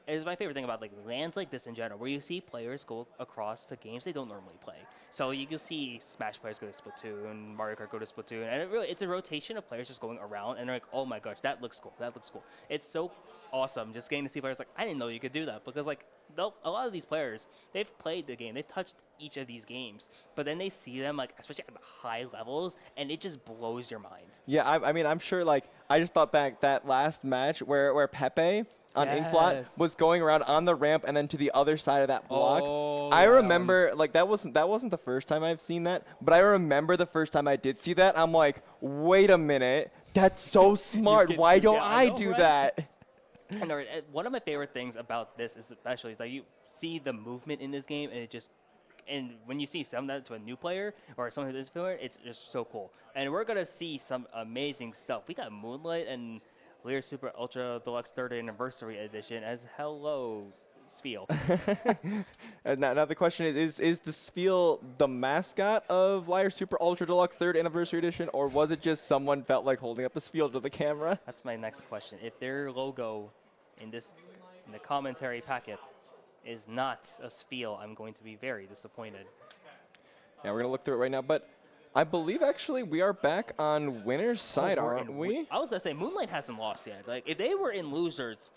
It's my favorite thing about like LANs like this in general, where you see players go across the games they don't normally play. So you can see Smash players go to Splatoon, Mario Kart go to Splatoon, and it's a rotation of players just going around, and they're like, oh my gosh, that looks cool, that looks cool. It's so awesome just getting to see players like, I didn't know you could do that, because like a lot of these players, they've played the game, they've touched each of these games, but then they see them like, especially at the high levels, and it just blows your mind. Yeah, I mean, I'm sure like, I just thought back that last match where Pepe on Inkblot was going around on the ramp and then to the other side of that block. Oh, I remember like that wasn't the first time I've seen that, but I remember the first time I did see that. I'm like, wait a minute, that's so smart. Why don't I do that? I know, one of my favorite things about this is especially is that you see the movement in this game, and when you see some of that to a new player or someone who is familiar, it's just so cool. And we're gonna see some amazing stuff. We got Moonlight and LYRE Super Ultra Deluxe 3rd Anniversary Edition as hello Spiel. Now the question is the Spiel the mascot of LYRE Super Ultra Deluxe 3rd Anniversary Edition, or was it just someone felt like holding up the Spiel to the camera? That's my next question. If their logo in the commentary packet is not a Spiel, I'm going to be very disappointed. Yeah, we're gonna look through it right now, but I believe actually we are back on winner's side, aren't we? I was gonna say Moonlight hasn't lost yet. Like if they were in losers,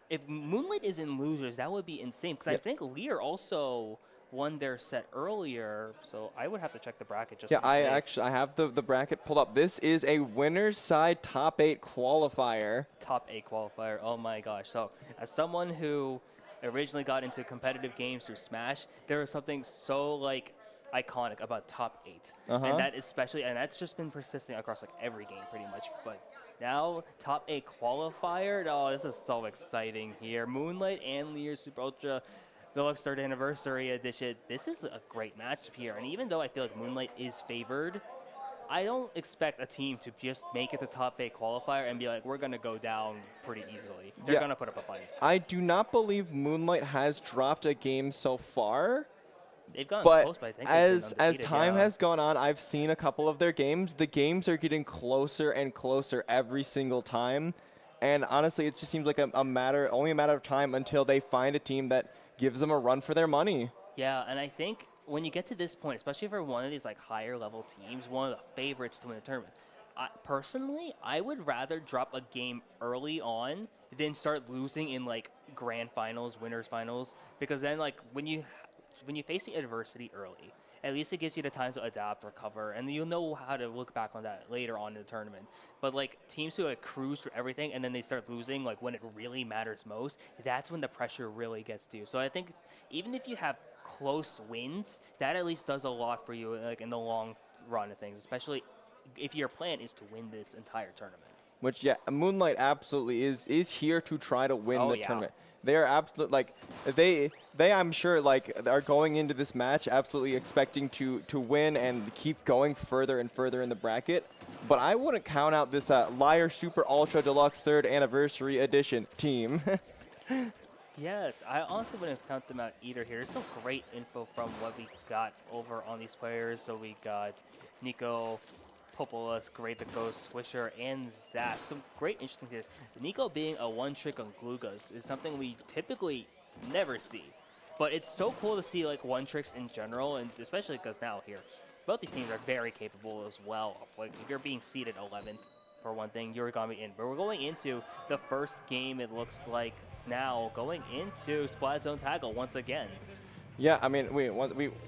if Moonlight is in losers, that would be insane. Because I think LYRE also won their set earlier, so I would have to check the bracket just. Yeah, I have the bracket pulled up. This is a winner's side top 8 qualifier. Top 8 qualifier. Oh my gosh! So as someone who originally got into competitive games through Smash, there was something so like iconic about top 8. And that especially, and that's just been persistent across like every game pretty much. But now top 8 qualifier, oh, this is so exciting here. Moonlight and LYRE Super Ultra Deluxe 3rd Anniversary Edition. This is a great matchup here. And even though I feel like Moonlight is favored, I don't expect a team to just make it the top 8 qualifier and be like, we're going to go down pretty easily. They're going to put up a fight. I do not believe Moonlight has dropped a game so far. They've gone but close, but I think as time has gone on, I've seen a couple of their games. The games are getting closer and closer every single time. And honestly, it just seems like only a matter of time until they find a team that gives them a run for their money. Yeah, and I think when you get to this point, especially for one of these like higher level teams, one of the favorites to win the tournament, personally, I would rather drop a game early on than start losing in like grand finals, winners finals, because then like when you face the adversity early, at least it gives you the time to adapt, recover, and you'll know how to look back on that later on in the tournament. But like teams who like cruise through everything and then they start losing like when it really matters most, that's when the pressure really gets to you. So I think even if you have close wins, that at least does a lot for you like in the long run of things, especially if your plan is to win this entire tournament. Which, yeah, Moonlight absolutely is here to try to win the tournament. They are absolutely, like, they I'm sure, like, are going into this match absolutely expecting to win and keep going further and further in the bracket. But I wouldn't count out this LYRE Super Ultra Deluxe 3rd Anniversary Edition team. Yes, I also wouldn't count them out either here. There's some great info from what we got over on these players. So we got Nico, Popolas, Great the Ghost, Swisher, and Zap. Some great interesting things. Nico being a one-trick on Glugas is something we typically never see. But it's so cool to see like one-tricks in general, and especially because now here, both these teams are very capable as well. Like if you're being seeded 11th, for one thing, you're going to be in. But we're going into the first game, it looks like now, going into Splatoon Taggle once again. Yeah, I mean,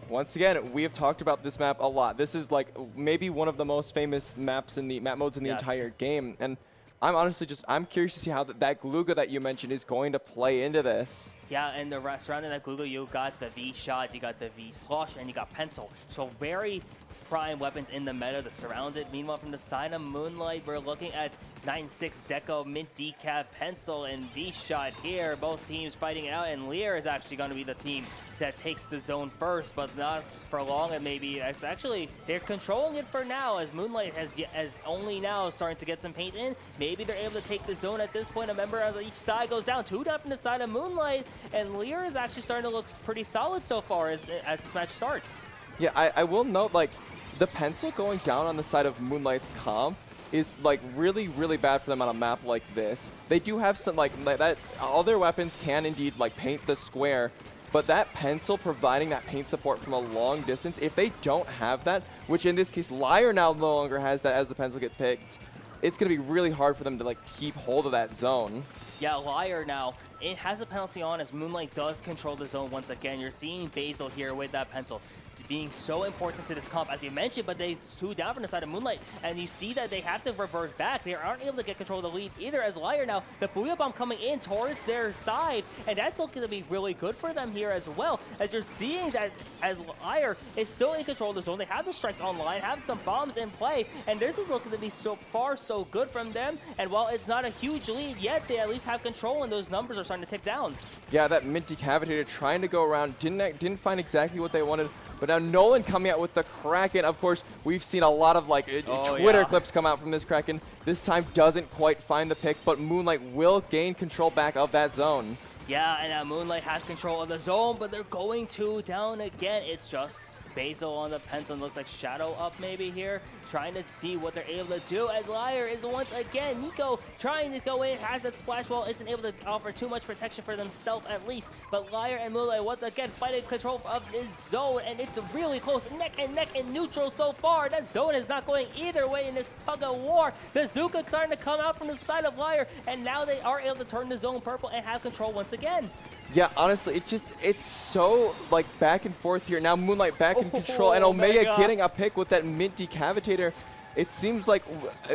once again, we have talked about this map a lot. This is like maybe one of the most famous maps in the map modes in the entire game, and I'm honestly I'm curious to see how that Gluga that you mentioned is going to play into this. Yeah, and surrounding that Gluga, you got the V shot, you got the V slosh, and you got pencil. So very prime weapons in the meta that surround it. Meanwhile, from the side of Moonlight, we're looking at 9-6 Deco, Mint Decaf, Pencil, and V-Shot here. Both teams fighting it out, and LYRE is actually going to be the team that takes the zone first, but not for long. And maybe actually they're controlling it for now, as Moonlight has only now starting to get some paint in. Maybe they're able to take the zone at this point. Remember, as each side goes down, 2 down from the side of Moonlight, and LYRE is actually starting to look pretty solid so far as this match starts. Yeah, I will note, like, the Pencil going down on the side of Moonlight's comp is like really, really bad for them on a map like this. They do have some like that. All their weapons can indeed like paint the square, but that Pencil providing that paint support from a long distance, if they don't have that, which in this case LYRE now no longer has that as the Pencil gets picked, it's gonna be really hard for them to like keep hold of that zone. Yeah, LYRE now, it has a penalty on as Moonlight does control the zone once again. You're seeing Basil here with that Pencil being so important to this comp, as you mentioned, but they 2 down from the side of Moonlight, and you see that they have to revert back. They aren't able to get control of the lead either, as LYRE now, the Booyah Bomb coming in towards their side, and that's looking to be really good for them here as well, as you're seeing that as LYRE is still in control of the zone. They have the strikes online, have some bombs in play, and this is looking to be so far so good from them, and while it's not a huge lead yet, they at least have control, and those numbers are starting to tick down. Yeah, that Mint Decavitator trying to go around, didn't find exactly what they wanted. But now Nolan coming out with the Kraken. Of course, we've seen a lot of like Twitter clips come out from this Kraken. This time doesn't quite find the pick, but Moonlight will gain control back of that zone. Yeah, and Moonlight has control of the zone, but they're going 2 down again. It's just Basil on the Pencil. Looks like Shadow up maybe here, trying to see what they're able to do, as LYRE is once again, Nico trying to go in, has that splash wall, isn't able to offer too much protection for themselves at least, but LYRE and Moonlight once again fighting control of this zone, and it's really close, neck and neck in neutral so far. That zone is not going either way in this tug of war. The Zuka starting to come out from the side of LYRE, and now they are able to turn the zone purple and have control once again. Yeah, honestly, it's so like back and forth here. Now Moonlight back in control, and Omega getting a pick with that Mint Decavitator. It seems like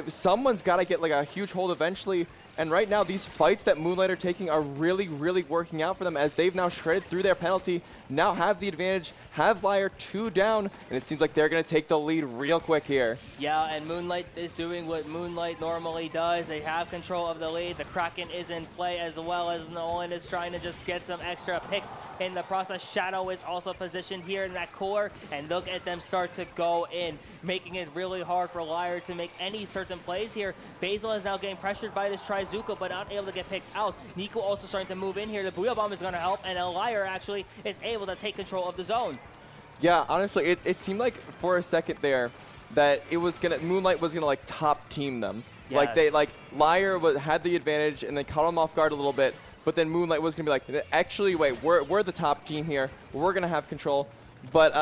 someone's got to get like a huge hold eventually. And right now, these fights that Moonlight are taking are really, really working out for them, as they've now shredded through their penalty, now have the advantage, have LYRE 2 down, and it seems like they're going to take the lead real quick here. Yeah, and Moonlight is doing what Moonlight normally does. They have control of the lead. The Kraken is in play, as well as Nolan is trying to just get some extra picks in the process. Shadow is also positioned here in that core, and look at them start to go in, making it really hard for LYRE to make any certain plays here. Basil is now getting pressured by this Trizuka, but not able to get picked out. Nico also starting to move in here. The Booyah Bomb is going to help, and LYRE actually is able to take control of the zone. Yeah, honestly, it seemed like for a second there that it was gonna Moonlight was gonna like top team them. Like they LYRE had the advantage and they caught them off guard a little bit, but then Moonlight was gonna be like, actually wait, we're the top team here. We're gonna have control. But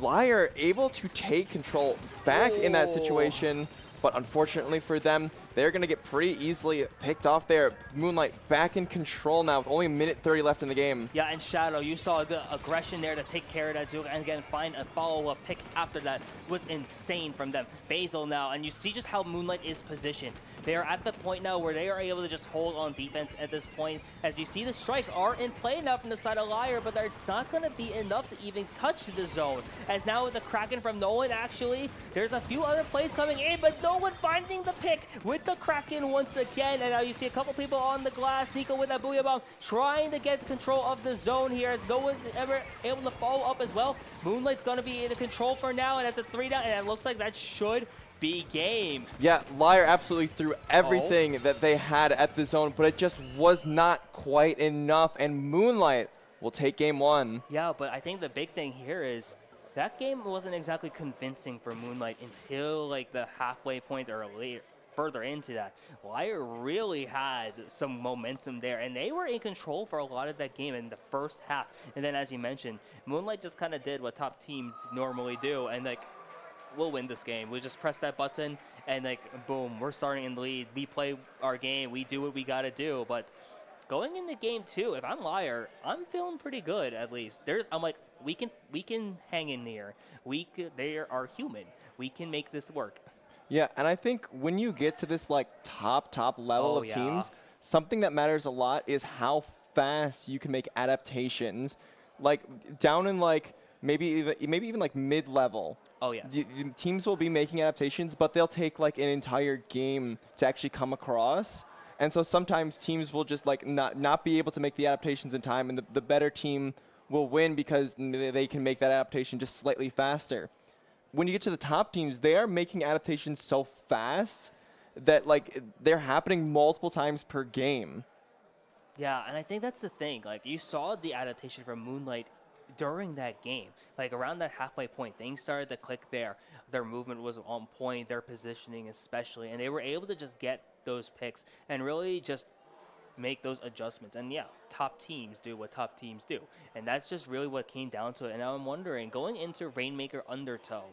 LYRE able to take control back in that situation, but unfortunately for them, they're going to get pretty easily picked off there. Moonlight back in control now with only a minute 30 left in the game. Yeah, and Shadow, you saw the aggression there to take care of that Juke and again find a follow-up pick after that was insane from them. Basil now, and you see just how Moonlight is positioned. They are at the point now where they are able to just hold on defense at this point. As you see, the strikes are in play now from the side of LYRE, but it's not going to be enough to even touch the zone. As now with the Kraken from Nolan, actually, there's a few other plays coming in, but no one finding the pick with the Kraken once again. And now you see a couple people on the glass. Nico with that Booyah Bomb trying to get control of the zone here, as no one's ever able to follow up as well. Moonlight's going to be in control for now, and that's a 3 down, and it looks like that should be game. Yeah, LYRE absolutely threw everything that they had at the zone, but it just was not quite enough, and Moonlight will take game 1. Yeah, but I think the big thing here is that game wasn't exactly convincing for Moonlight until like the halfway point or later, further into that. LYRE really had some momentum there, and they were in control for a lot of that game in the first half. And then, as you mentioned, Moonlight just kind of did what top teams normally do, and like, we'll win this game. We just press that button and like, boom, we're starting in the lead. We play our game. We do what we got to do. But going into game 2, if I'm LYRE, I'm feeling pretty good at least. I'm like, we can hang in there. They are human. We can make this work. Yeah, and I think when you get to this like top level of teams, something that matters a lot is how fast you can make adaptations. Like down in like maybe even like mid-level. Oh, yes. Teams will be making adaptations, but they'll take like an entire game to actually come across. And so sometimes teams will just like not be able to make the adaptations in time, and the better team will win because they can make that adaptation just slightly faster. When you get to the top teams, they are making adaptations so fast that like they're happening multiple times per game. Yeah, and I think that's the thing. Like, you saw the adaptation from Moonlight during that game. Like, around that halfway point, things started to click there. Their movement was on point, their positioning especially, and they were able to just get those picks and really just make those adjustments. And yeah, top teams do what top teams do. And that's just really what came down to it. And now I'm wondering, going into Rainmaker Undertow,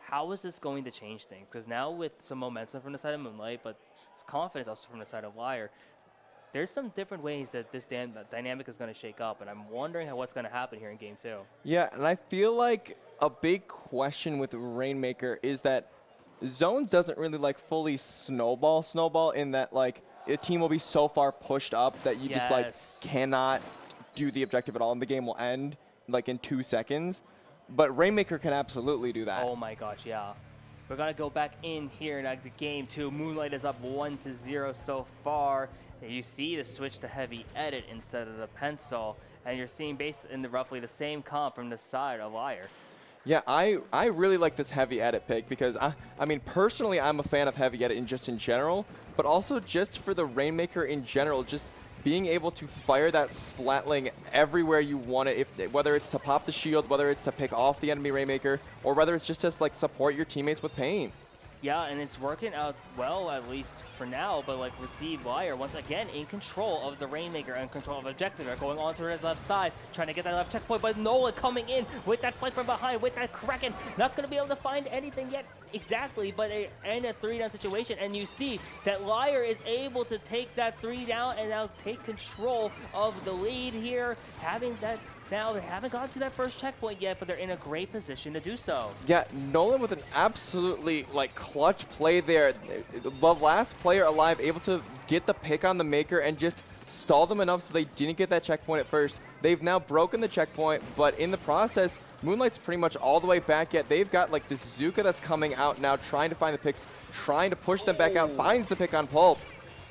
how is this going to change things? Because now with some momentum from the side of Moonlight, but confidence also from the side of LYRE, there's some different ways that this dynamic is going to shake up, and I'm wondering what's going to happen here in game 2. Yeah, and I feel like a big question with Rainmaker is that Zones doesn't really like fully snowball in that like a team will be so far pushed up that you just like cannot do the objective at all, and the game will end like in 2 seconds. But Rainmaker can absolutely do that. Oh my gosh, yeah. We're going to go back in here in the game 2. Moonlight is up 1-0 so far. And you see the switch to heavy edit instead of the pencil, and you're seeing roughly the same comp from the side of LYRE. Yeah, I really like this heavy edit pick because I mean personally I'm a fan of heavy edit in general, but also just for the Rainmaker in general, just being able to fire that Splatling everywhere you want it, whether it's to pop the shield, whether it's to pick off the enemy Rainmaker, or whether it's just to like support your teammates with pain. Yeah, and it's working out well, at least for now, but like we see LYRE once again in control of the Rainmaker and control of objective. They're going on to his left side, trying to get that left checkpoint, but Nola coming in with that flank from behind, with that Kraken. Not going to be able to find anything yet exactly, but in a 3-down situation, and you see that LYRE is able to take that 3 down and now take control of the lead here, having that. Now, they haven't gotten to that first checkpoint yet, but they're in a great position to do so. Yeah, Nolan with an absolutely, like, clutch play there. The last player alive able to get the pick on the Maker and just stall them enough so they didn't get that checkpoint at first. They've now broken the checkpoint, but in the process, Moonlight's pretty much all the way back yet. They've got like this Zuka that's coming out now, trying to find the picks, trying to push them back out, finds the pick on Pulp.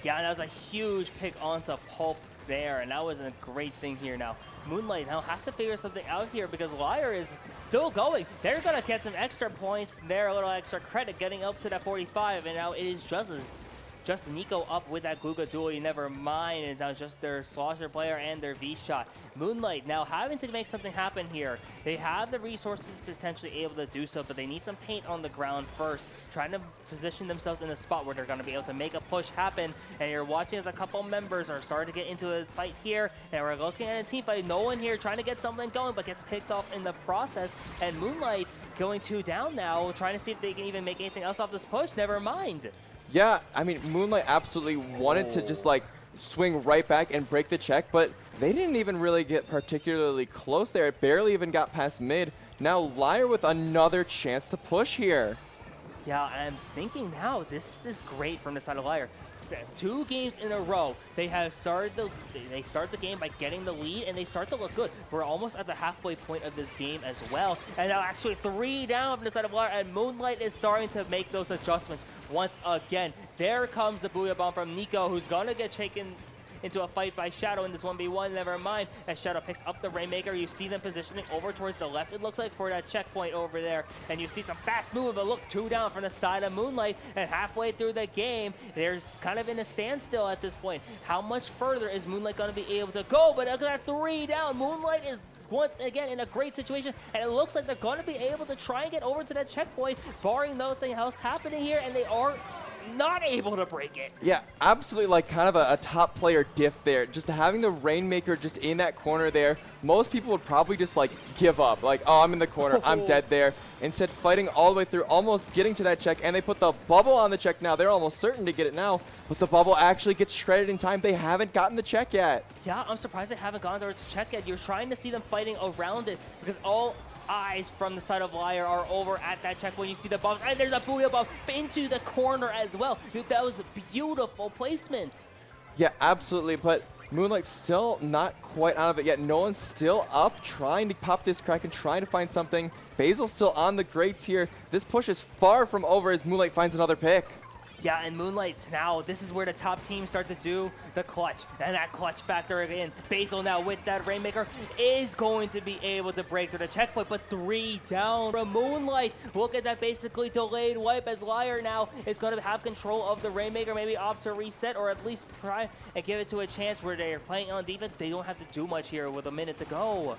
Yeah, and that was a huge pick onto Pulp there, and that was a great thing here now. Moonlight now has to figure something out here because LYRE is still going. They're going to get some extra points there, a little extra credit getting up to that 45, and now it is just Nico up with that Gluga duel, you never mind, and now just their Slosher player and their V-Shot. Moonlight now having to make something happen here. They have the resources potentially able to do so, but they need some paint on the ground first, trying to position themselves in a spot where they're going to be able to make a push happen. And you're watching as a couple members are starting to get into a fight here, and we're looking at a team fight. No one here trying to get something going, but gets picked off in the process. And Moonlight going 2 down now, trying to see if they can even make anything else off this push. Never mind. Yeah, I mean, Moonlight absolutely wanted to just like swing right back and break the check, but they didn't even really get particularly close there. It barely even got past mid. Now LYRE with another chance to push here. Yeah, and I'm thinking now, this is great from the side of LYRE. 2 games in a row, they start the game by getting the lead, and they start to look good. We're almost at the halfway point of this game as well, and now actually 3 down from the side of LYRE, and Moonlight is starting to make those adjustments once again. There comes the Booyah Bomb from Nico, who's gonna get taken into a fight by Shadow in this 1v1, never mind. As Shadow picks up the Rainmaker, you see them positioning over towards the left, it looks like, for that checkpoint over there. And you see some fast movement, but look, 2 down from the side of Moonlight. And halfway through the game, there's kind of in a standstill at this point. How much further is Moonlight going to be able to go? But look at that 3 down. Moonlight is once again in a great situation, and it looks like they're going to be able to try and get over to that checkpoint, barring nothing else happening here, and they are not able to break it. Yeah, absolutely, like kind of a top player diff there. Just having the Rainmaker just in that corner there, most people would probably just like give up. Like, oh, I'm in the corner, I'm dead there. Instead, fighting all the way through, almost getting to that check, and they put the bubble on the check now. They're almost certain to get it now, but the bubble actually gets shredded in time. They haven't gotten the check yet. Yeah, I'm surprised they haven't gone towards check yet. You're trying to see them fighting around it because all eyes from the side of LYRE are over at that checkpoint. You see the bombs, and there's a Booyah Bomb into the corner as well. Dude, that was beautiful placement. Yeah, absolutely, but Moonlight's still not quite out of it yet. Nolan's still up, trying to pop this Kraken, trying to find something. Basil's still on the grates here. This push is far from over as Moonlight finds another pick. Yeah, and Moonlight now, this is where the top teams start to do the clutch. And that clutch factor again. Basil now with that Rainmaker is going to be able to break through the checkpoint, but 3 down from Moonlight. Look at that basically delayed wipe as LYRE now is going to have control of the Rainmaker, maybe opt to reset or at least try and give it to a chance where they're playing on defense. They don't have to do much here with a minute to go.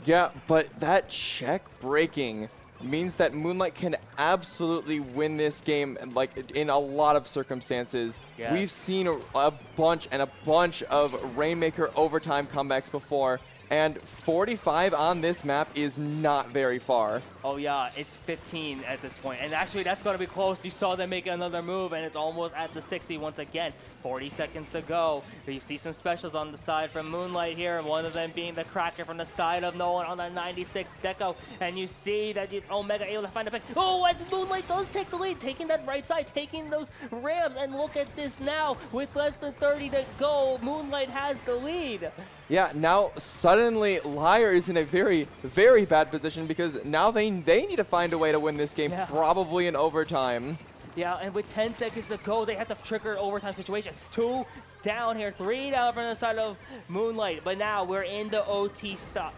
Yeah, but that check breaking means that Moonlight can absolutely win this game, like in a lot of circumstances. Yes. We've seen a bunch of Rainmaker overtime comebacks before, and 45 on this map is not very far. Oh yeah, it's 15 at this point, and actually that's going to be close. You saw them make another move, and it's almost at the 60 once again. 40 seconds to go. You see some specials on the side from Moonlight here, one of them being the Kraken from the side of Nolan on the 96 deco, and you see that Omega able to find a pick. Oh, and Moonlight does take the lead, taking that right side, taking those ramps, and look at this now, with less than 30 to go, Moonlight has the lead. Yeah, now suddenly LYRE is in a very, very bad position because now they need to find a way to win this game, probably in overtime. Yeah, and with 10 seconds to go, they have to trigger an overtime situation. 2 down here, 3 down from the side of Moonlight, but now we're in the OT spot.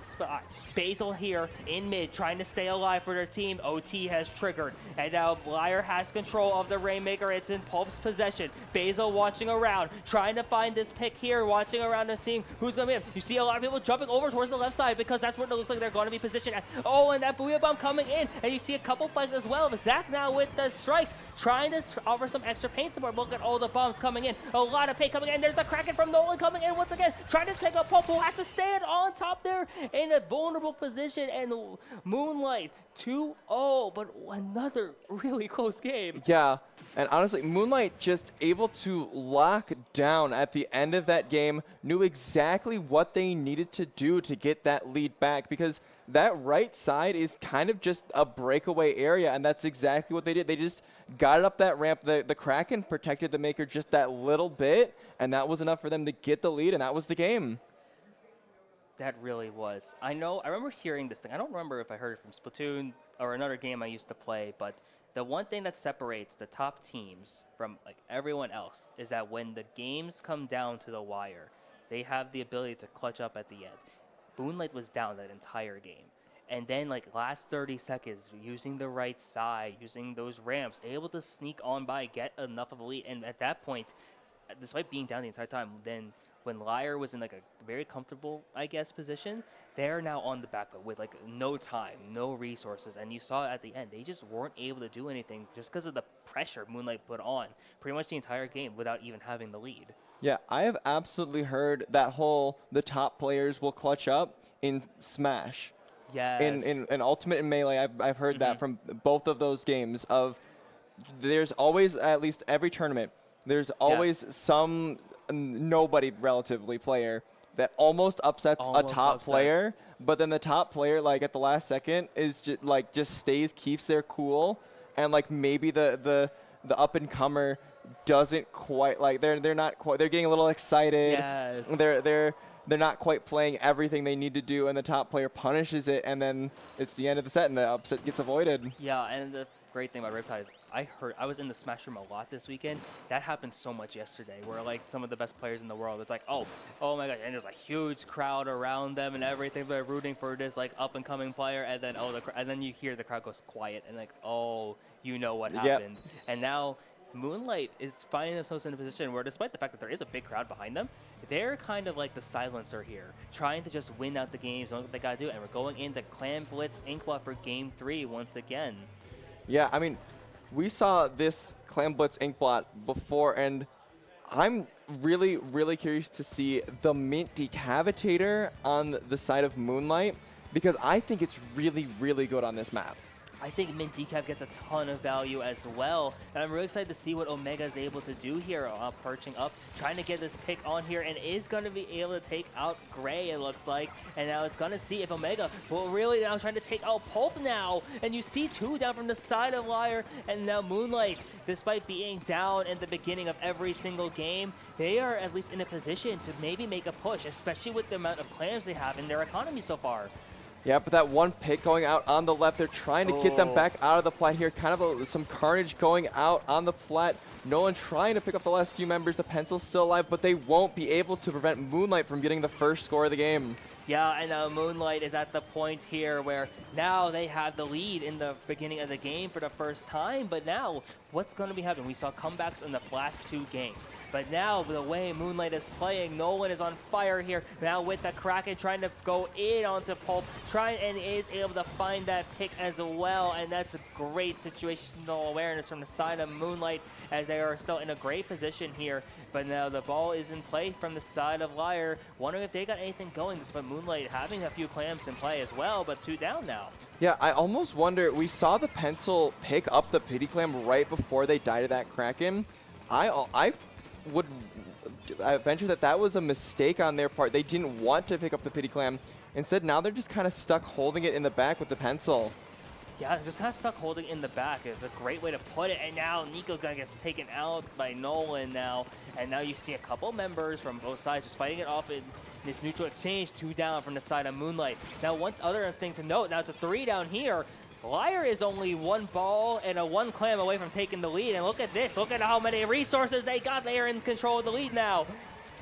Basil here in mid, trying to stay alive for their team. OT has triggered, and now LYRE has control of the Rainmaker. It's in Pulp's possession. Basil watching around, trying to find this pick here, watching around and seeing who's going to be in. You see a lot of people jumping over towards the left side because that's where it looks like they're going to be positioned at. Oh, and that Booyah Bomb coming in, and you see a couple fights as well. Zach now with the strikes, trying to offer some extra paint support. Look at all the bombs coming in. A lot of paint coming in. There's the Kraken from Nolan coming in once again, trying to take up Pulp, who has to stand on top there in a vulnerable position, and Moonlight 2-0, but another really close game. Yeah, and honestly, Moonlight just able to lock down at the end of that game, knew exactly what they needed to do to get that lead back, because that right side is kind of just a breakaway area, and that's exactly what they did. They just got it up that ramp. The Kraken protected the Maker just that little bit, and that was enough for them to get the lead, and that was the game. That really was. I remember hearing this thing. I don't remember if I heard it from Splatoon or another game I used to play, but the one thing that separates the top teams from like everyone else is that when the games come down to the wire, they have the ability to clutch up at the end. Moonlight was down that entire game. And then like last 30 seconds, using the right side, using those ramps, able to sneak on by, get enough of a lead. And at that point, despite being down the entire time, then when LYRE was in like a very comfortable, I guess, position, they're now on the back foot with like no time, no resources. And you saw at the end, they just weren't able to do anything just because of the pressure Moonlight put on pretty much the entire game without even having the lead. Yeah, I have absolutely heard that the top players will clutch up in Smash. Yes. In Ultimate and Melee, I've heard that from both of those games. There's always, at least every tournament, there's always some nobody relatively player that almost upsets a top player, but then the top player like at the last second is just stays, keeps their cool, and like maybe the up and comer doesn't quite like they're getting a little excited. Yes. They're not quite playing everything they need to do, and the top player punishes it, and then it's the end of the set, and the upset gets avoided. Yeah, and the great thing about Riptide is I was in the Smash room a lot this weekend. That happened so much yesterday, where like some of the best players in the world, it's like, oh my god, and there's a huge crowd around them and everything. They're rooting for this like up and coming player, and then and then you hear the crowd goes quiet, and like, oh, you know what happened. And now Moonlight is finding themselves in a position where, despite the fact that there is a big crowd behind them, they're kind of like the silencer here, trying to just win out the games, know what they gotta do, and we're going into Clan Blitz Inkblot for Game 3 once again. Yeah, I mean, we saw this Clan Blitz Inkblot before, and I'm really, really curious to see the Mint Decavitator on the side of Moonlight, because I think it's really, really good on this map. I think Mint Decav gets a ton of value as well, and I'm really excited to see what Omega is able to do here, perching up, trying to get this pick on here, and is going to be able to take out Gray, it looks like, and now it's going to see if Omega will really now trying to take out Pulp now, and you see two down from the side of LYRE, and now Moonlight, despite being down in the beginning of every single game, they are at least in a position to maybe make a push, especially with the amount of clams they have in their economy so far. Yeah, but that one pick going out on the left, they're trying to get them back out of the plat here. Kind of some carnage going out on the plat. Nolan trying to pick up the last few members. The pencil's still alive, but they won't be able to prevent Moonlight from getting the first score of the game. Yeah, and Moonlight is at the point here where now they have the lead in the beginning of the game for the first time, but now what's going to be happening? We saw comebacks in the last two games. But now, the way Moonlight is playing, Nolan is on fire here. Now with the Kraken trying to go in onto Pulp, and is able to find that pick as well. And that's a great situational awareness from the side of Moonlight, as they are still in a great position here. But now the ball is in play from the side of LYRE. Wondering if they got anything going, despite Moonlight having a few clams in play as well, but two down now. Yeah, I almost wonder, we saw the pencil pick up the pity clam right before they died to that Kraken. I would venture that was a mistake on their part. They didn't want to pick up the pity clam. Instead, now they're just kind of stuck holding it in the back with the pencil. Yeah, just kind of stuck holding in the back. It's a great way to put it. And now Nico's going to get taken out by Nolan now. And now you see a couple members from both sides just fighting it off in this neutral exchange. Two down from the side of Moonlight. Now, one other thing to note, now it's a three down here. LYRE is only one ball and a one clam away from taking the lead. And look at this. Look at how many resources they got. They are in control of the lead now.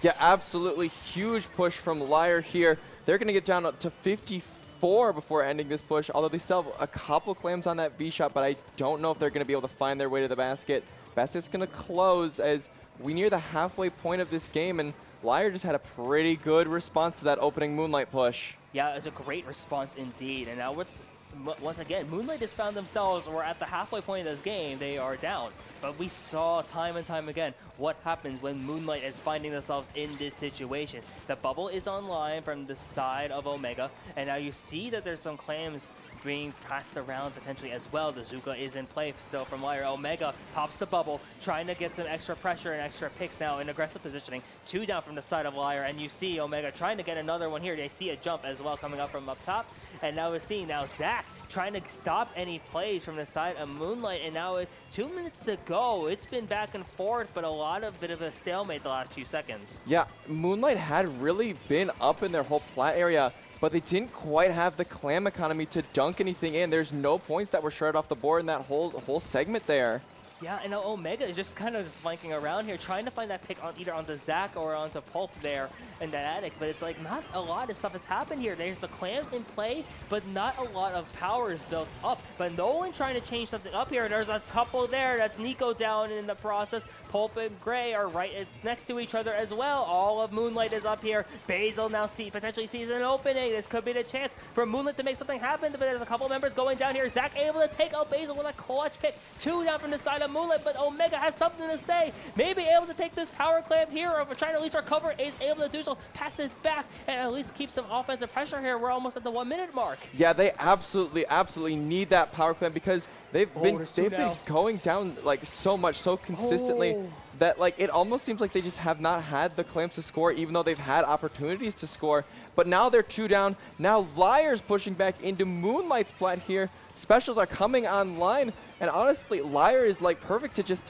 Yeah, absolutely huge push from LYRE here. They're going to get down to 54 before ending this push, although they still have a couple clams on that B shot, but I don't know if they're going to be able to find their way to the basket. Basket's going to close as we near the halfway point of this game, and LYRE just had a pretty good response to that opening Moonlight push. Yeah, it's a great response indeed. And now once again, Moonlight has found themselves, we're at the halfway point of this game, they are down. But we saw time and time again what happens when Moonlight is finding themselves in this situation. The bubble is online from the side of Omega, and now you see that there's some clams being passed around potentially as well. The Zuka is in play still from LYRE. Omega pops the bubble, trying to get some extra pressure and extra picks now in aggressive positioning. Two down from the side of LYRE, and you see Omega trying to get another one here. They see a jump as well coming up from up top, and now we're seeing now Zach trying to stop any plays from the side of Moonlight. And now with 2 minutes to go, it's been back and forth, but a bit of a stalemate the last 2 seconds. Yeah, Moonlight had really been up in their whole plat area, but they didn't quite have the clam economy to dunk anything in. There's no points that were shredded off the board in that whole segment there. Yeah, and now Omega is just kind of just flanking around here, trying to find that pick on either onto Zach or onto Pulp there in that attic. But it's like not a lot of stuff has happened here. There's the clams in play, but not a lot of power is built up. But no one trying to change something up here. There's a couple there. That's Nico down in the process. Pulp and Gray are right next to each other as well. All of Moonlight is up here. Basil now potentially sees an opening. This could be the chance for Moonlight to make something happen, but there's a couple members going down here. Zach able to take out Basil with a clutch pick. 2 down from the side of Moonlight, but Omega has something to say. Maybe able to take this power clamp here, or if we're trying to at least recover, is able to do so. Pass it back and at least keep some offensive pressure here. We're almost at the 1 minute mark. Yeah, they absolutely need that power clamp because they've been going down like so much, so consistently that like it almost seems like they just have not had the clamps to score, even though they've had opportunities to score. But now they're 2 down. Now LYRE's pushing back into Moonlight's plat here. Specials are coming online, and honestly, LYRE is like perfect to just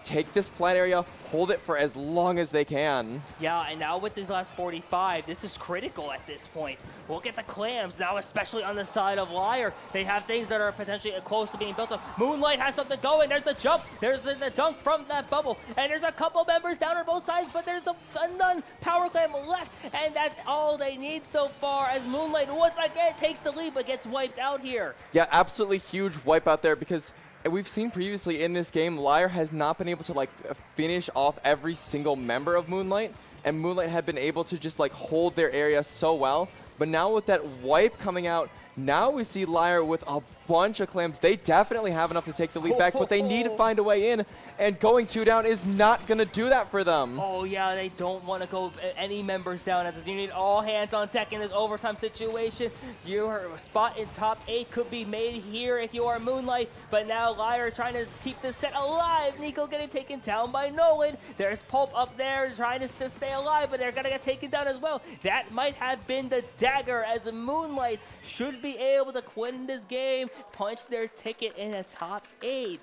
take this plat area, hold it for as long as they can. Yeah, and now with these last 45, this is critical at this point. Look at the clams now, especially on the side of LYRE. They have things that are potentially close to being built up. Moonlight has something going. There's the jump. There's the dunk from that bubble. And there's a couple members down on both sides, but there's a none power clam left. And that's all they need so far as Moonlight once again takes the lead, but gets wiped out here. Yeah, absolutely huge wipeout there because we've seen previously in this game, LYRE has not been able to like finish off every single member of Moonlight, and Moonlight had been able to just like hold their area so well. But now with that wipe coming out, now we see LYRE with a bunch of clams. They definitely have enough to take the lead back, but they need to find a way in, and going 2 down is not going to do that for them. Oh yeah, they don't want to go any members down. As you need all hands on deck in this overtime situation. Your spot in top 8 could be made here if you are Moonlight, but now LYRE trying to keep this set alive. Nico getting taken down by Nolan. There's Pulp up there trying to just stay alive, but they're going to get taken down as well. That might have been the dagger, as Moonlight should be able to win this game, punch their ticket in the top 8.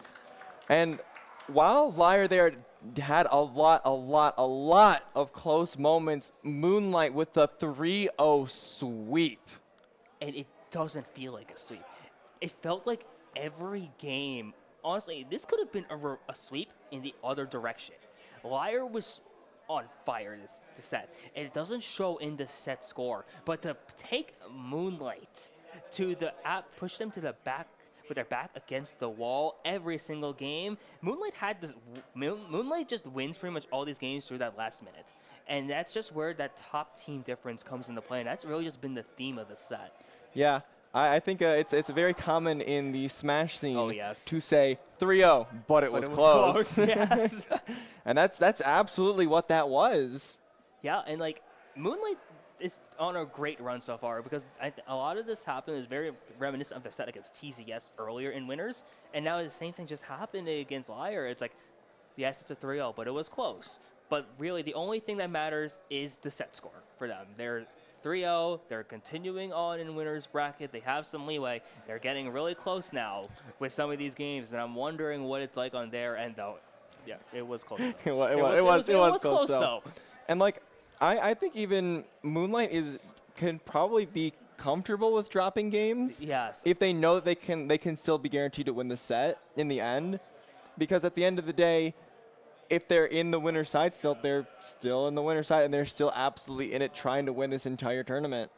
And while LYRE there had a lot of close moments, Moonlight with the 3-0 sweep. And it doesn't feel like a sweep. It felt like every game, honestly, this could have been a sweep in the other direction. LYRE was on fire this set, and it doesn't show in the set score, but to take Moonlight to push them to the back, with their back against the wall every single game. Moonlight had this. Moonlight just wins pretty much all these games through that last minute, and that's just where that top team difference comes into play. And that's really just been the theme of the set. Yeah, I think it's very common in the Smash scene to say 3-0, but it was close. Yes. And that's absolutely what that was. Yeah, and like Moonlight is on a great run so far, because a lot of this happened is very reminiscent of their set against TZS earlier in Winners, and now the same thing just happened against LYRE. It's like, yes, it's a 3-0, but it was close. But really, the only thing that matters is the set score for them. They're 3-0, they're continuing on in Winners bracket, they have some leeway, they're getting really close now with some of these games, and I'm wondering what it's like on their end, though. Yeah, it was close, though. it was close, though. And like, I think even Moonlight can probably be comfortable with dropping games. Yes. If they know that they can still be guaranteed to win the set in the end, because at the end of the day, if they're in the winner's side still, they're still in the winner's side, and they're still absolutely in it trying to win this entire tournament.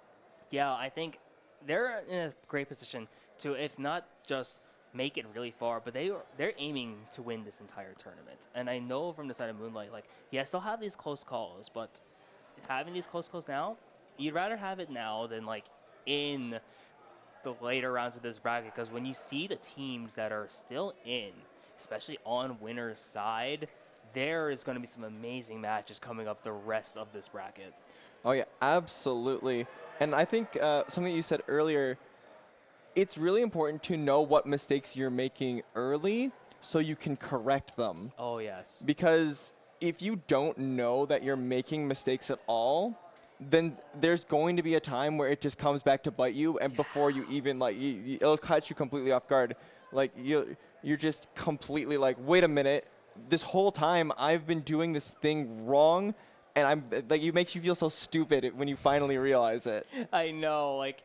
Yeah, I think they're in a great position to, if not just make it really far, but they're aiming to win this entire tournament. And I know from the side of Moonlight, like, yes, they'll have these close calls, but having these close calls now, you'd rather have it now than like in the later rounds of this bracket, because when you see the teams that are still in, especially on Winner's side, there is going to be some amazing matches coming up the rest of this bracket. Oh yeah, absolutely. And I think something you said earlier, it's really important to know what mistakes you're making early so you can correct them. Oh yes. Because if you don't know that you're making mistakes at all, then there's going to be a time where it just comes back to bite you, and before you even like, it'll catch you completely off guard. Like you're just completely like, wait a minute, this whole time I've been doing this thing wrong, and I'm like, it makes you feel so stupid when you finally realize it. I know, like,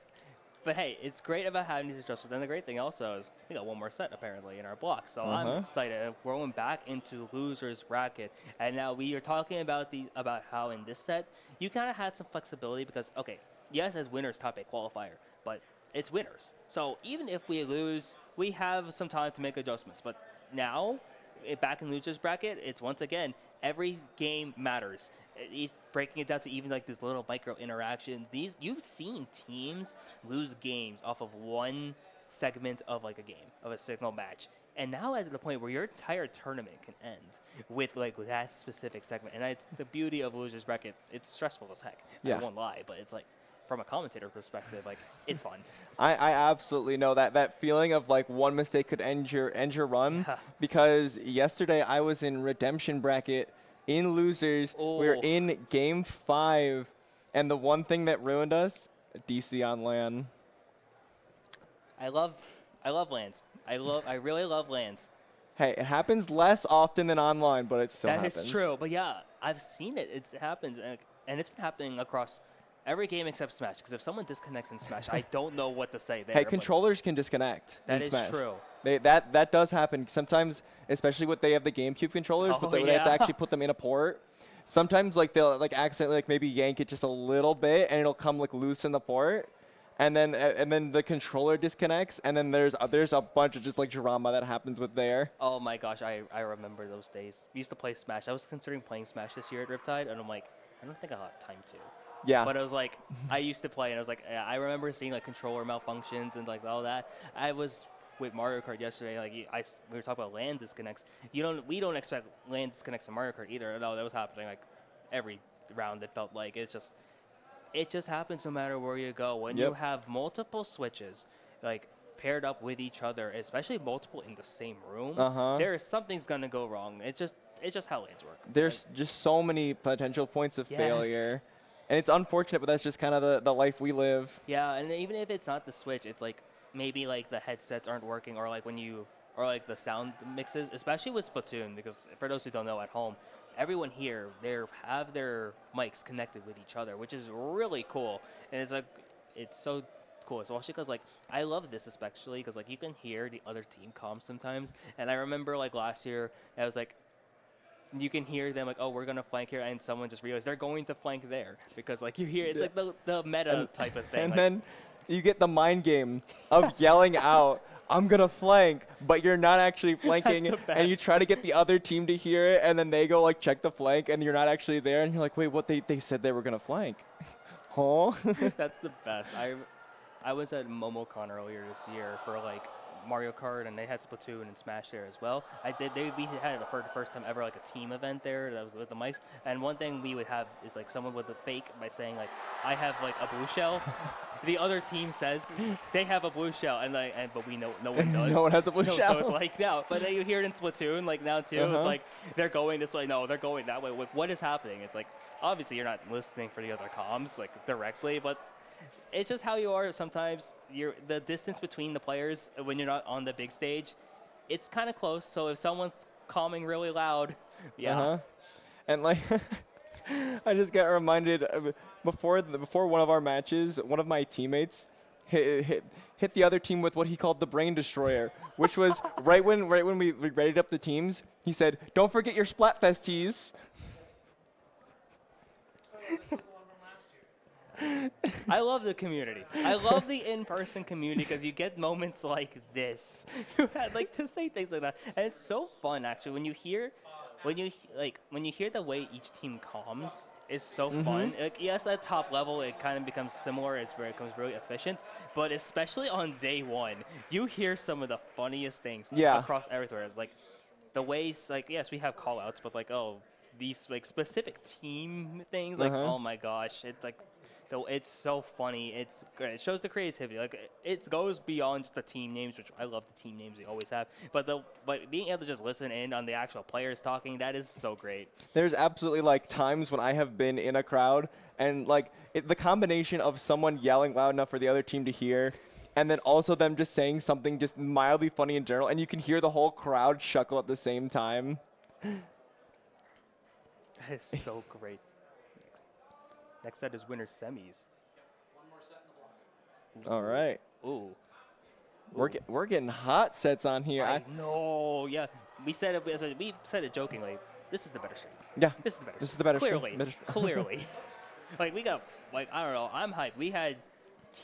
but hey, it's great about having these adjustments. And the great thing also is we got one more set apparently in our block, so I'm excited. We're going back into losers bracket, and now we are talking about how in this set you kind of had some flexibility because okay, yes, as winners top 8 qualifier, but it's winners. So even if we lose, we have some time to make adjustments. But now, back in losers bracket, it's once again every game matters. Breaking it down to even like this little micro interaction. You've seen teams lose games off of one segment of like a game, of a single match. And now at the point where your entire tournament can end with like that specific segment. And it's the beauty of losers bracket. It's stressful as heck. Yeah. I won't lie, but it's like from a commentator perspective, like it's fun. I absolutely know that feeling of like one mistake could end your run. Because yesterday I was in redemption bracket in losers. We were in game 5, and the one thing that ruined us, DC on LAN. I love lands. I really love lands. Hey, it happens less often than online, but it still happens. That is true. But yeah, I've seen it. It happens, and it's been happening across every game except Smash. Because if someone disconnects in Smash, I don't know what to say there. Hey, controllers can disconnect. That in is Smash. true. That does happen sometimes, especially when they have the GameCube controllers, but they have to actually put them in a port. Sometimes like they'll like accidentally like maybe yank it just a little bit, and it'll come like loose in the port. And then the controller disconnects, and then there's a bunch of just like drama that happens with there. Oh my gosh, I remember those days. We used to play Smash. I was considering playing Smash this year at Riptide, and I'm like, I don't think I'll have time to. Yeah. But I was like, I used to play, and I was like, I remember seeing like controller malfunctions and like all that. I was with Mario Kart yesterday. Like we were talking about LAN disconnects. We don't expect LAN disconnects in Mario Kart either. No, that was happening like every round. It felt like it just happens no matter where you go. When you have multiple switches, like paired up with each other, especially multiple in the same room, something's gonna go wrong. It's just how lanes work. There's just so many potential points of failure, and it's unfortunate, but that's just kind of the life we live. Yeah, and even if it's not the switch, it's like maybe like the headsets aren't working, or like like the sound mixes, especially with Splatoon, because for those who don't know at home, everyone here, they have their mics connected with each other, which is really cool. And it's so cool, especially because like I love this especially because like you can hear the other team comms sometimes. And I remember like last year, I was like, you can hear them like, oh, we're gonna flank here, and someone just realized they're going to flank there because like you hear it's like the meta type of thing. And like, then you get the mind game of yelling out, I'm going to flank, but you're not actually flanking, and you try to get the other team to hear it, and then they go like check the flank, and you're not actually there, and you're like, wait, what? They said they were going to flank. Huh? That's the best. I was at MomoCon earlier this year for like Mario Kart, and they had Splatoon and Smash there as well. We had it for the first time ever like a team event there that was with the mics, and one thing we would have is like someone with a fake by saying like, I have like a blue shell. The other team says they have a blue shell, but we know no one does. No one has a blue shell. So it's like no, but then you hear it in Splatoon like now too. It's like they're going this way. No, they're going that way. What is happening? It's like obviously you're not listening for the other comms like directly, but it's just how you are. Sometimes the distance between the players when you're not on the big stage, it's kind of close. So if someone's calming really loud, and like I just got reminded of before one of our matches, one of my teammates hit the other team with what he called the brain destroyer, which was right when we rated up the teams. He said, "Don't forget your Splatfest tees." I love the community. I love the in-person community because you get moments like this. You had like to say things like that, and it's so fun actually when you hear the way each team comms is so fun. Like yes, at top level it kind of becomes similar. It becomes really efficient, but especially on day one, you hear some of the funniest things across everywhere. It's like the ways like yes, we have call-outs, but like these like specific team things like oh my gosh, it's like So it's so funny. It's great. It shows the creativity. Like it goes beyond just the team names, which I love the team names we always have. But being able to just listen in on the actual players talking, that is so great. There's absolutely like times when I have been in a crowd and like the combination of someone yelling loud enough for the other team to hear, and then also them just saying something just mildly funny in general, and you can hear the whole crowd chuckle at the same time. That is so great. Next set is winners semis. All right. Ooh. We're getting hot sets on here. I know. Yeah. We said it jokingly. This is the better stream. Yeah. This is the better. This is the better stream. Clearly. Clearly. Like we got I don't know. I'm hyped. We had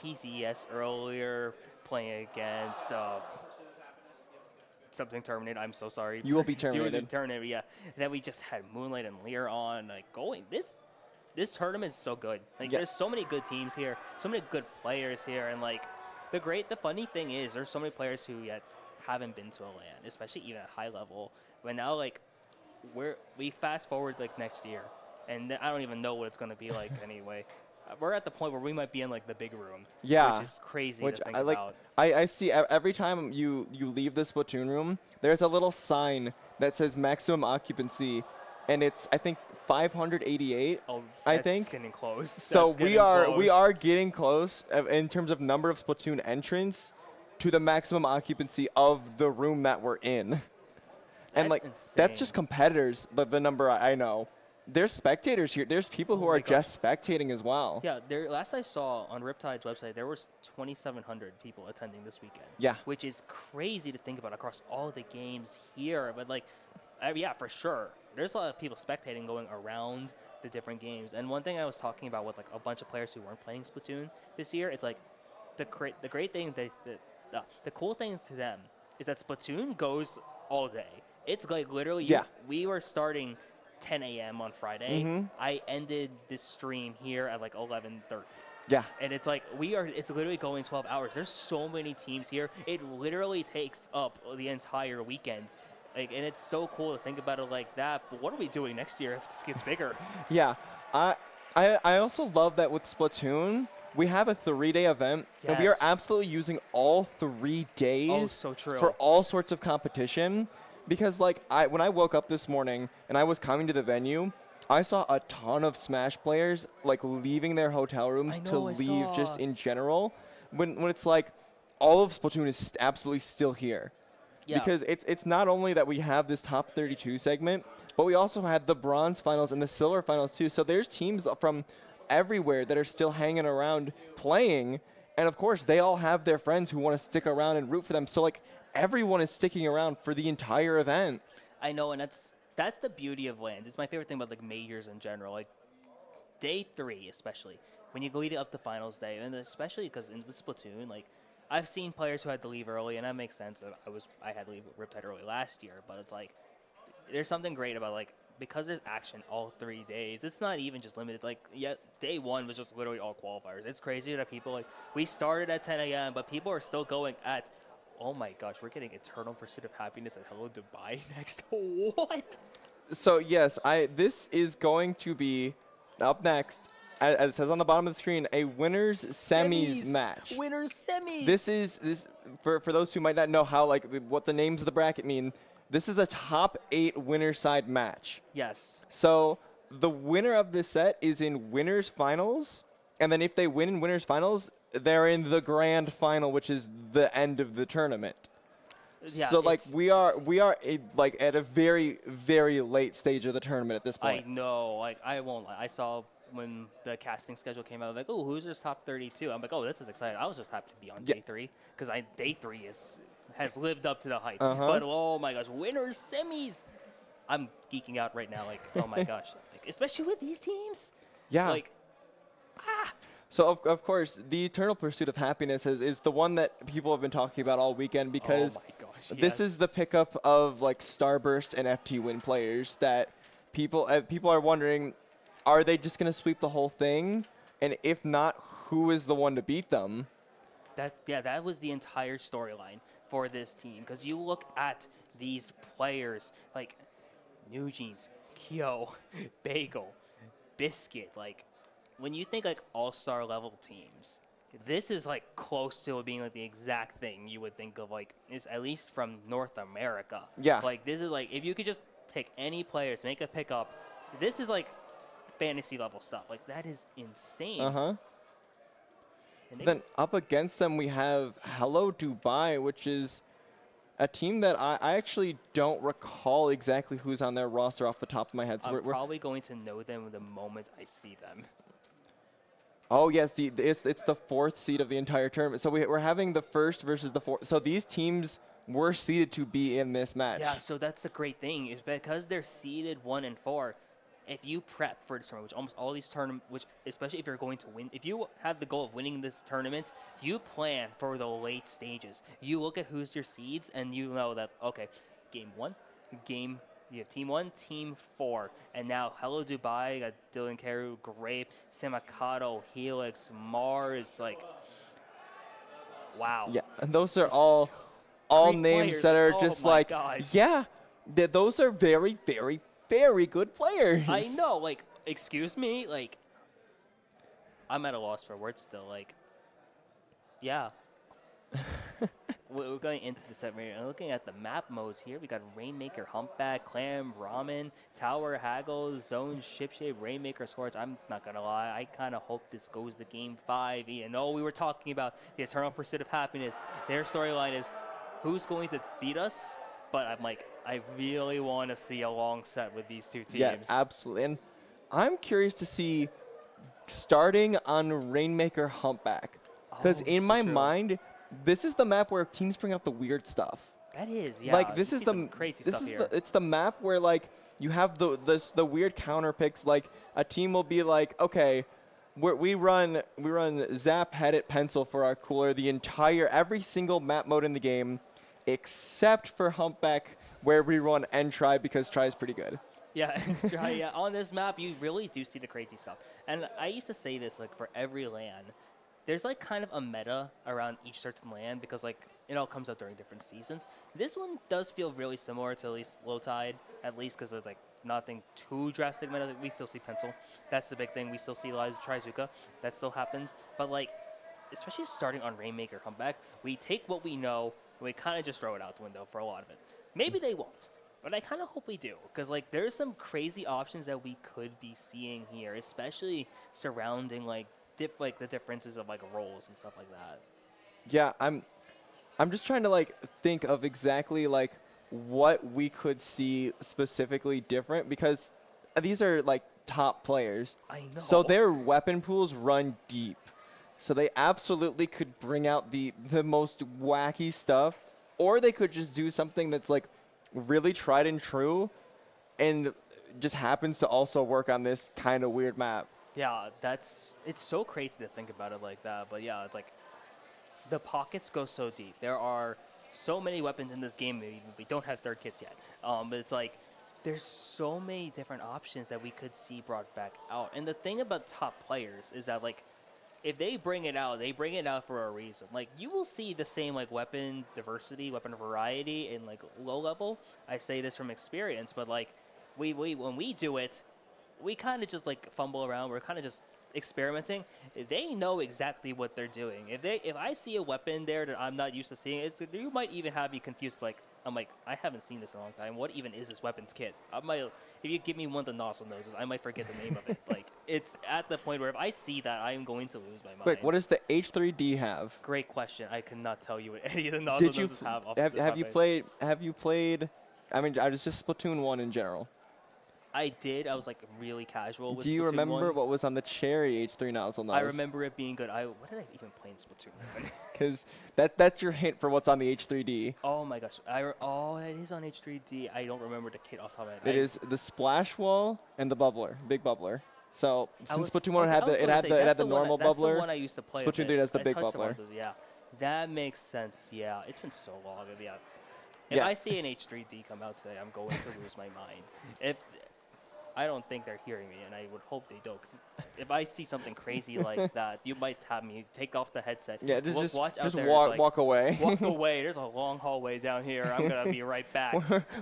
TCS earlier playing against something Terminated. I'm so sorry. You will be You will terminated. be Terminated. Yeah. Then we just had Moonlight and LYRE on. Like going this tournament is so good. Like there's so many good teams here, so many good players here, and like the funny thing is there's so many players who yet haven't been to a LAN, especially even at high level. But now like we fast forward like next year, and I don't even know what it's gonna be like anyway. We're at the point where we might be in like the big room. Yeah. Which is crazy Which to think I like. about. I see every time you leave the Splatoon room, there's a little sign that says maximum occupancy, and it's I think 588. Oh, I that's think getting close. So That's we getting are close. getting close in terms of number of Splatoon entrants to the maximum occupancy of the room that we're in. And That's like insane. that's just competitors, the number I know. There's spectators here. There's people who Oh my are gosh. just spectating as well. Yeah, last I saw on Riptide's website, there was 2,700 people attending this weekend. Yeah. Which is crazy to think about across all the games here. But like, yeah, for sure. There's a lot of people spectating going around the different games. And one thing I was talking about with like a bunch of players who weren't playing Splatoon this year, it's like the great thing, the cool thing to them is that Splatoon goes all day. It's like literally, Yeah. we were starting 10 a.m. on Friday. Mhm. I ended this stream here at like 11:30. Yeah. And it's like it's literally going 12 hours. There's so many teams here. It literally takes up the entire weekend. Like, and it's so cool to think about it like that. But what are we doing next year if this gets bigger? Yeah. I also love that with Splatoon, we have a 3-day event, and we are Yes. absolutely using all 3 days Oh, so true. for all sorts of competition. Because like when I woke up this morning and I was coming to the venue, I saw a ton of Smash players like leaving their hotel rooms to know, I leave just saw. in general. When it's like all of Splatoon is absolutely still here. Yeah. Because it's not only that we have this top 32 segment, but we also had the bronze finals and the silver finals too. So there's teams from everywhere that are still hanging around playing, and of course they all have their friends who want to stick around and root for them. So like everyone is sticking around for the entire event. I know, and that's the beauty of LANs. It's my favorite thing about like majors in general. Like day 3 especially, when you go lead up to finals day, and especially because in the Splatoon, like I've seen players who had to leave early, and that makes sense. I had to leave Riptide early last year, but it's like there's something great about like because there's action all 3 days. It's not even just limited. Like day 1 was just literally all qualifiers. It's crazy that people like we started at 10 a.m., but people are still going at. Oh my gosh, we're getting Eternal Pursuit of Happiness at Hello Dubai next. What? So yes, this is going to be up next, as it says on the bottom of the screen, a winners semis match. Winners semis. This for those who might not know how what the names of the bracket mean. This is a top 8 winner side match. Yes. So the winner of this set is in winners finals, and then if they win in winners finals, they're in the grand final, which is the end of the tournament. Yeah, So like we are like at a very, very late stage of the tournament at this point. I know. Like I won't lie. I saw when the casting schedule came out, like, oh, who's this top 32? I'm like, oh, this is exciting. I was just happy to be on day 3 because day 3 has lived up to the hype. But oh my gosh, winners semis. I'm geeking out right now. Like, oh my gosh, like, especially with these teams. Yeah. Like, So of course, the Eternal Pursuit of Happiness is the one that people have been talking about all weekend because oh my gosh, this is the pickup of like Starburst and FT Win players that people are wondering, are they just going to sweep the whole thing? And if not, who is the one to beat them? That was the entire storyline for this team because you look at these players like New Jeans, Kyo, Bagel, Biscuit, like when you think like all-star level teams, this is like close to being like the exact thing you would think of, like, is at least from North America. Yeah. Like this is like if you could just pick any players, make a pickup, this is like fantasy level stuff. Like that is insane. Uh-huh. And Then up against them we have Hello Dubai, which is a team that I actually don't recall exactly who's on their roster off the top of my head. So I'm we're probably going to know them the moment I see them. Oh yes, it's the 4th seed of the entire tournament. So we're having the 1st versus the 4th. So these teams were seeded to be in this match. Yeah, so that's the great thing is because they're seeded 1 and 4. If you prep for this tournament, which almost all these tournaments, which especially if you're going to win, if you have the goal of winning this tournament, you plan for the late stages. You look at who's your seeds, and you know that okay, game 1, you have team 1, team 4, and now Hello Dubai, you got Dylan Carew, Grape, Samakato, Helix, Mars, like, wow. Yeah, and those are all Great names players. that are Oh just my like, gosh. yeah, those are very, very, very good players. I know, like, excuse me, like, I'm at a loss for words still, like, yeah. We're going into the set right here and looking at the map modes here. We got Rainmaker, Humpback, Clam, Ramen, Tower, Haggle, Zone, Shipshape, Rainmaker, Scorch. I'm not gonna lie, I kind of hope this goes to Game 5. You know, we were talking about the Eternal Pursuit of Happiness. Their storyline is who's going to beat us, but I'm like, I really want to see a long set with these two teams. Yeah, absolutely. And I'm curious to see starting on Rainmaker Humpback. Because in my mind, this is the map where teams bring out the weird stuff. That is, yeah. Like this you is see the some crazy this stuff is here. it's the map where like you have the weird counter picks. Like a team will be like, okay, we run Zap, Headed, Pencil for our cooler the every single map mode in the game, except for Humpback where we run N Try because Try is pretty good. Yeah, yeah. On this map, you really do see the crazy stuff. And I used to say this, like, for every LAN, there's, like, kind of a meta around each certain LAN because, like, it all comes out during different seasons. This one does feel really similar to at least Low Tide, at least because it's, like, nothing too drastic meta. We still see Pencil. That's the big thing. We still see Liza Trizuka. That still happens. But, like, especially starting on Rainmaker Comeback, we take what we know and we kind of just throw it out the window for a lot of it. Maybe they won't. But I kind of hope we do, because like there's some crazy options that we could be seeing here, especially surrounding like the differences of like roles and stuff like that. Yeah, I'm just trying to like think of exactly like what we could see specifically different because these are like top players. I know. So their weapon pools run deep. So they absolutely could bring out the most wacky stuff, or they could just do something that's like really tried and true and just happens to also work on this kind of weird map. Yeah, it's so crazy to think about it like that, but yeah, it's like the pockets go so deep. There are so many weapons in this game. We don't have third kits yet, but it's like there's so many different options that we could see brought back out. And the thing about top players is that like if they bring it out for a reason. Like you will see the same like weapon diversity, weapon variety in like low level. I say this from experience, but like we when we do it, we kind of just like fumble around. We're kind of just experimenting. They know exactly what they're doing. If I see a weapon there that I'm not used to seeing, you might even have me confused. Like I'm like I haven't seen this in a long time. What even is this weapons kit? If you give me one of the nozzle noses, I might forget the name of it. Like it's at the point where if I see that, I am going to lose my mind. Quick, what does the H3D have? Great question. I cannot tell you what any of the nozzle noses have. Have you played? I mean, I was just Splatoon 1 in general. I did. I was like really casual with Do you Splatoon remember 1. what was on the Cherry H3 nozzle nose? I remember it being good. What did I even play in Splatoon? Because that's your hint for what's on the H3D. Oh my gosh. It is on H3D. I don't remember the kit off the top of my head. It is the splash wall and the bubbler, big bubbler. So since Splatoon 1 had it had the normal bubbler, that's the one I used to play. Splatoon 3 has the big touched bubbler. Yeah, that makes sense. Yeah, it's been so long. Yeah. If Yeah. I see an H3D come out today, I'm going to lose my mind. I don't think they're hearing me, and I would hope they don't. 'Cause if I see something crazy like that, you might have me take off the headset. Yeah, just watch out just there. walk away. Walk away. There's a long hallway down here. I'm gonna be right back.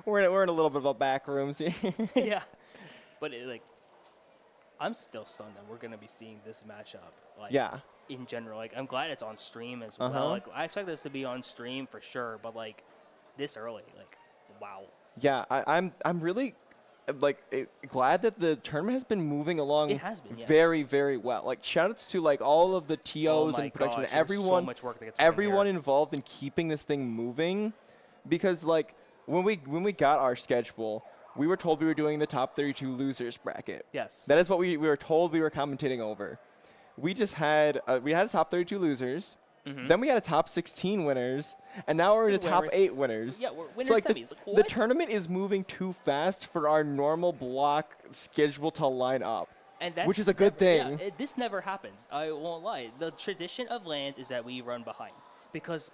we're in a little bit of a back rooms here. Yeah, but I'm still stunned that we're going to be seeing this matchup. Like, Yeah. In general, like I'm glad it's on stream as well. Like I expect this to be on stream for sure, but like this early, like wow. Yeah, I'm really like glad that the tournament has been moving along. It has been, yes. very, very well. Like shoutouts to like all of the TOs Oh my and production, gosh, there's everyone, so much work that gets put in everyone here. involved in keeping this thing moving, because like when we got our schedule, we were told we were doing the top 32 losers bracket. Yes. That is what we were told we were commentating over. We just had we had a top 32 losers. Then we had a top 16 winners, and now we're in a top 8 winners. Yeah, we're winners So like semis. Like, the what? tournament is moving too fast for our normal block schedule to line up, And that's which is a good thing. Yeah, this never happens. I won't lie. The tradition of LANs is that we run behind because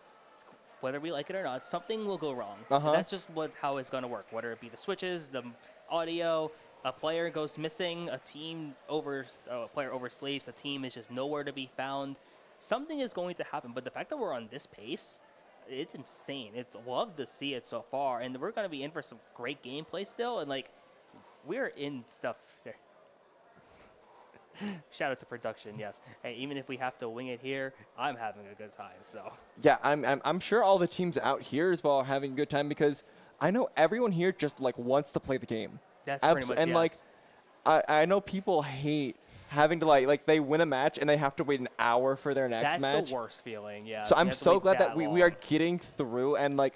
whether we like it or not, something will go wrong. And that's just how it's going to work. Whether it be the switches, the audio, a player goes missing, a player oversleeps, a team is just nowhere to be found. Something is going to happen. But the fact that we're on this pace, it's insane. It's love to see it so far, and we're going to be in for some great gameplay still. And like, we're in stuff there. Shout out to production, yes. Hey, even if we have to wing it here, I'm having a good time. So Yeah, I'm sure all the teams out here as well are having a good time, because I know everyone here just like wants to play the game. That's pretty much, and yes. like I know people hate having to like they win a match and they have to wait an hour for their next match. That's the worst feeling, yeah. So You I'm have to so wait glad that we are long. getting through and like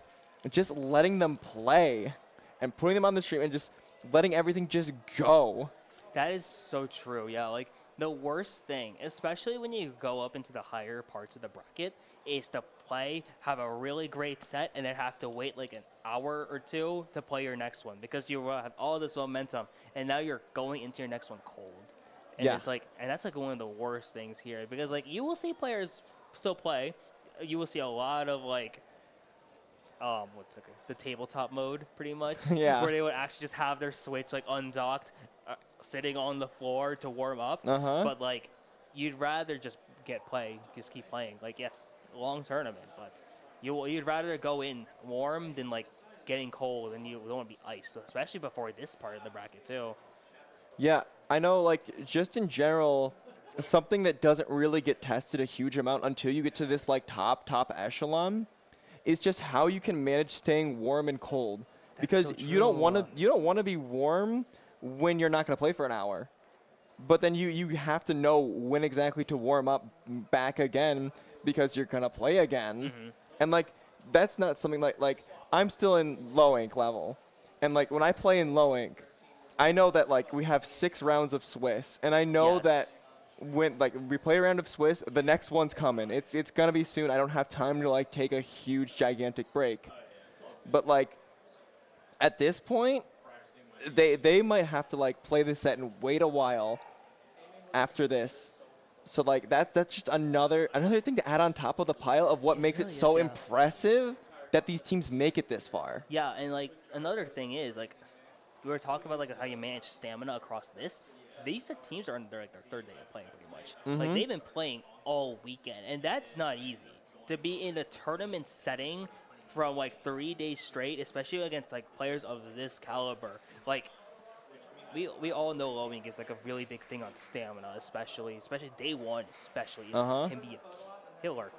just letting them play and putting them on the stream and just letting everything just go. That is so true, yeah. Like, the worst thing, especially when you go up into the higher parts of the bracket, is to play, have a really great set, and then have to wait like an hour or two to play your next one, because you have all this momentum, and now you're going into your next one cold. And Yeah. it's like, and that's like one of the worst things here, because like you will see players still play. You will see a lot of like the tabletop mode, pretty much. Yeah. Where they would actually just have their Switch like undocked, sitting on the floor to warm up. But like, you'd rather just just keep playing. Like, yes, long tournament, but you'd rather go in warm than like getting cold, and you don't want to be iced, especially before this part of the bracket too. Yeah, I know, like, just in general, something that doesn't really get tested a huge amount until you get to this, like, top echelon is just how you can manage staying warm and cold. That's Because so you don't true. want to be warm when you're not going to play for an hour. But then you have to know when exactly to warm up back again, because you're going to play again. And, like, that's not something like I'm still in low ink level. And, like, when I play in low ink, I know that like we have 6 rounds of Swiss, and I know that when like we play a round of Swiss, the next one's coming. It's gonna be soon. I don't have time to like take a huge gigantic break. But like at this point, they might have to like play this set and wait a while after this. So like that's just another thing to add on top of the pile of what makes it really so is, yeah. impressive that these teams make it this far. Yeah, and like another thing is like we were talking about like how you manage stamina across this. These teams are in their third day of playing pretty much. Like they've been playing all weekend, and that's not easy. To be in a tournament setting from like 3 days straight, especially against like players of this caliber. Like we all know low ink is like a really big thing on stamina, especially day one, especially can be a killer.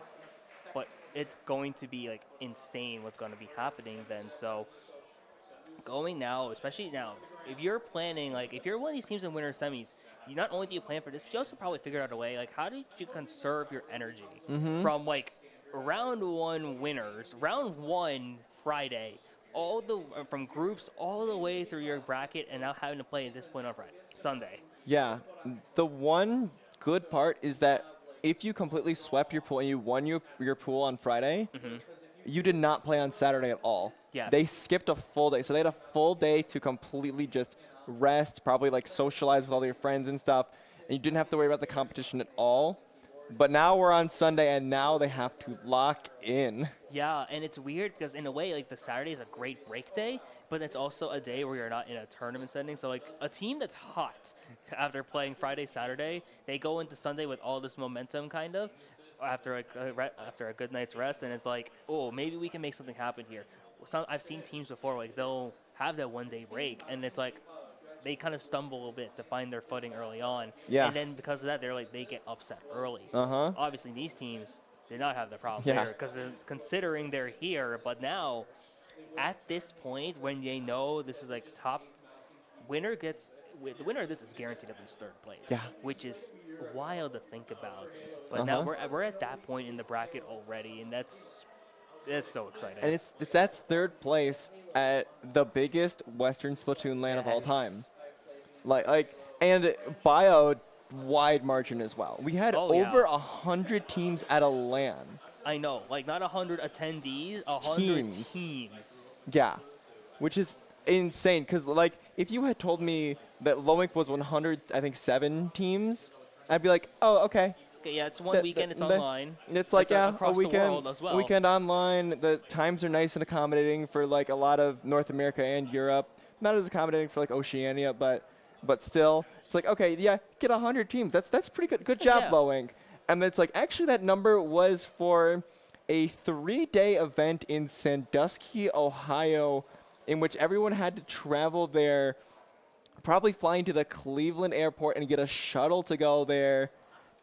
But it's going to be like insane what's going to be happening then. So going now, especially now, if you're planning, like if you're one of these teams in winter semis, you not only do you plan for this, but you also probably figure out a way, like how did you conserve your energy from like round 1 winners, round 1 Friday, from groups all the way through your bracket, and now having to play at this point on Sunday. Yeah, the one good part is that if you completely swept your pool and you won your pool on Friday, you did not play on Saturday at all. Yes. They skipped a full day. So they had a full day to completely just rest, probably like socialize with all your friends and stuff. And you didn't have to worry about the competition at all. But now we're on Sunday, and now they have to lock in. Yeah, and it's weird because in a way, like the Saturday is a great break day, but it's also a day where you're not in a tournament setting. So like a team that's hot after playing Friday, Saturday, they go into Sunday with all this momentum kind of after a good night's rest, and it's like, oh, maybe we can make something happen here. I've seen teams before, like they'll have that 1 day break, and it's like, they kind of stumble a bit to find their footing early on. Yeah. And then because of that, they get upset early. Uh-huh. Obviously, these teams did not have the problem Yeah. there because considering they're here, but now at this point when they know this is like top winner gets. The winner of this is guaranteed at least third place, Yeah. which is wild to think about. But now we're at that point in the bracket already, and that's so exciting. And that's third place at the biggest Western Splatoon LAN of all time. And by a wide margin as well. We had over 100 teams at a LAN. I know, like not 100 attendees, 100 teams. Yeah, which is insane. Because like, if you had told me that Loic was 107 teams, I'd be like, oh, okay. Okay, yeah, it's one weekend, it's online. It's like, yeah, across a weekend, the world as well. weekend online. The times are nice and accommodating for like a lot of North America and Europe. Not as accommodating for like Oceania, but still, it's like, okay, yeah, get 100 teams. That's pretty good. Good job, yeah. Loic. And it's like, actually, that number was for a 3-day event in Sandusky, Ohio, in which everyone had to travel there, probably flying to the Cleveland airport and get a shuttle to go there.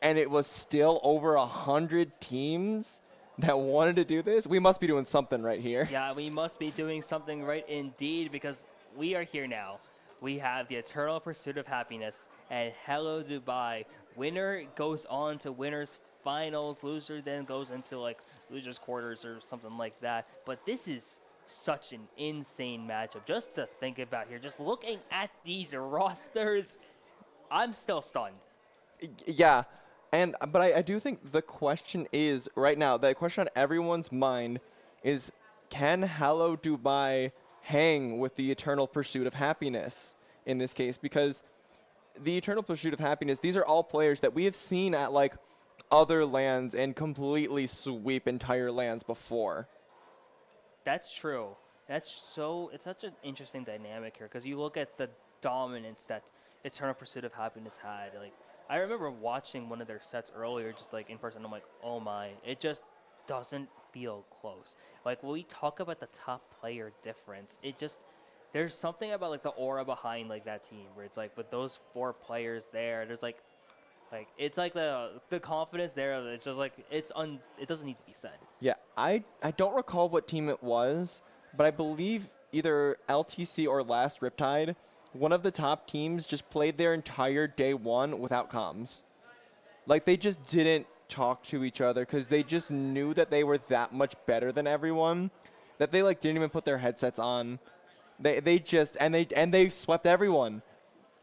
And it was still over 100 teams that wanted to do this. We must be doing something right here. Yeah, we must be doing something right indeed, because we are here now. We have the Eternal Pursuit of Happiness and Hello Dubai. Winner goes on to winners finals. Loser then goes into like losers quarters or something like that. But this is such an insane matchup just to think about here. Just looking at these rosters, I'm still stunned. Yeah. But I do think the question is, right now, the question on everyone's mind is, can Hello Dubai hang with the Eternal Pursuit of Happiness in this case? Because the Eternal Pursuit of Happiness, these are all players that we have seen at like other lands and completely sweep entire lands before. That's true. It's such an interesting dynamic here, because you look at the dominance that Eternal Pursuit of Happiness had. Like, I remember watching one of their sets earlier, just like in person. I'm like, oh my, it just doesn't feel close. Like, when we talk about the top player difference, there's something about like the aura behind like that team where it's like with those 4 players there, there's like it's like the confidence there. It's just like it doesn't need to be said. Yeah, I don't recall what team it was, but I believe either LTC or last Riptide, one of the top teams just played their entire day 1 without comms. Like, they just didn't talk to each other because they just knew that they were that much better than everyone that they like didn't even put their headsets on. They swept everyone,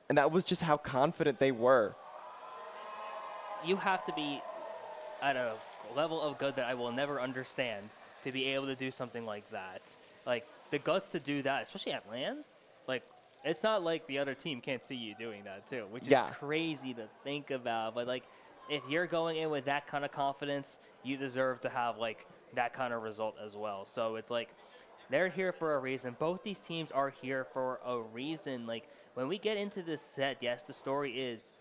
and that was just how confident they were. You have to be at a level of good that I will never understand to be able to do something like that. Like, the guts to do that, especially at LAN, like, it's not like the other team can't see you doing that too, which is crazy to think about. But like, if you're going in with that kind of confidence, you deserve to have like that kind of result as well. So it's like, they're here for a reason. Both these teams are here for a reason. Like, when we get into this set, yes, the story is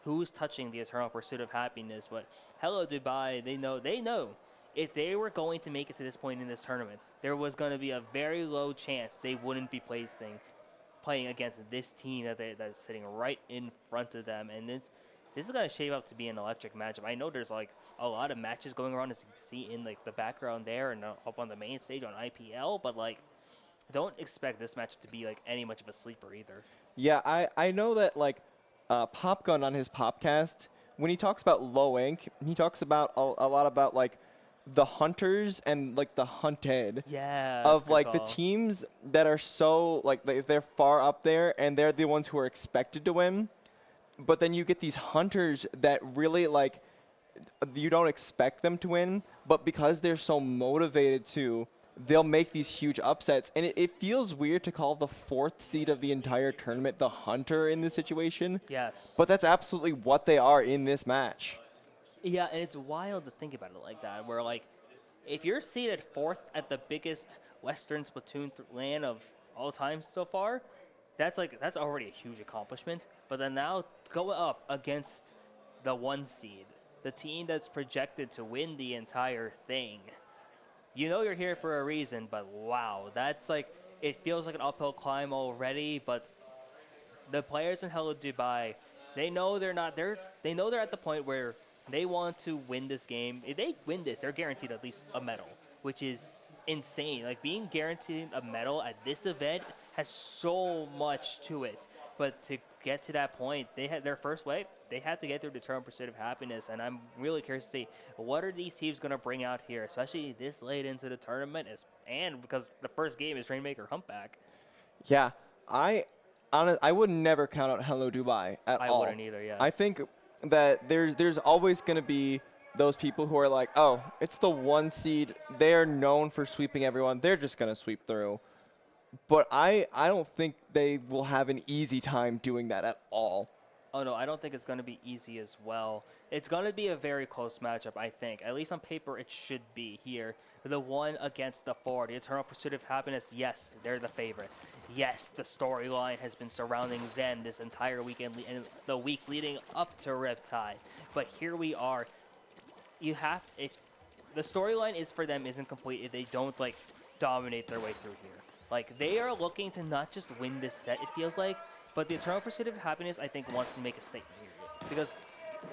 who's touching the Eternal Pursuit of Happiness. But Hello Dubai, they know if they were going to make it to this point in this tournament, there was going to be a very low chance they wouldn't be playing against this team that's sitting right in front of them. And this is going to shape up to be an electric matchup. I know there's like a lot of matches going around, as you can see in like the background there and up on the main stage on IPL, but like, don't expect this matchup to be like any much of a sleeper either. Yeah, I know that like Popgun on his Popcast, when he talks about Loic, he talks about a lot about like the hunters and like the hunted of like the teams that are so like they're far up there and they're the ones who are expected to win, but then you get these hunters that really like you don't expect them to win, but because they're so motivated to, they'll make these huge upsets. And it feels weird to call the 4th seed of the entire tournament the hunter in this situation. Yes, but that's absolutely what they are in this match. Yeah, and it's wild to think about it like that, where like, if you're seated 4th at the biggest Western Splatoon LAN of all time so far, that's already a huge accomplishment. But then now go up against the 1 seed, the team that's projected to win the entire thing. You know you're here for a reason, but wow, that's like, it feels like an uphill climb already, but the players in Hello Dubai, they know they're not there. They know they're at the point where they want to win this game. If they win this, they're guaranteed at least a medal, which is insane. Like, being guaranteed a medal at this event has so much to it. But to get to that point, they had their first wave. They had to get through the Eternal Pursuit of Happiness, and I'm really curious to see what are these teams going to bring out here, especially this late into the tournament, and because the first game is Rainmaker Humpback. Yeah, I would never count out Hello Dubai at all. I wouldn't either. Yes. I think that there's always going to be those people who are like, oh, it's the 1 seed. They're known for sweeping everyone. They're just going to sweep through. But I don't think they will have an easy time doing that at all. Oh, no, I don't think it's going to be easy as well. It's going to be a very close matchup, I think. At least on paper, it should be here. The 1 against the 4. The Eternal Pursuit of Happiness, yes, they're the favorites. Yes, the storyline has been surrounding them this entire weekend and the weeks leading up to Riptide. But here we are. You have, if the storyline is for them isn't complete if they don't, like, dominate their way through here. Like, they are looking to not just win this set, it feels like, but the Eternal Pursuit of Happiness, I think, wants to make a statement here. Because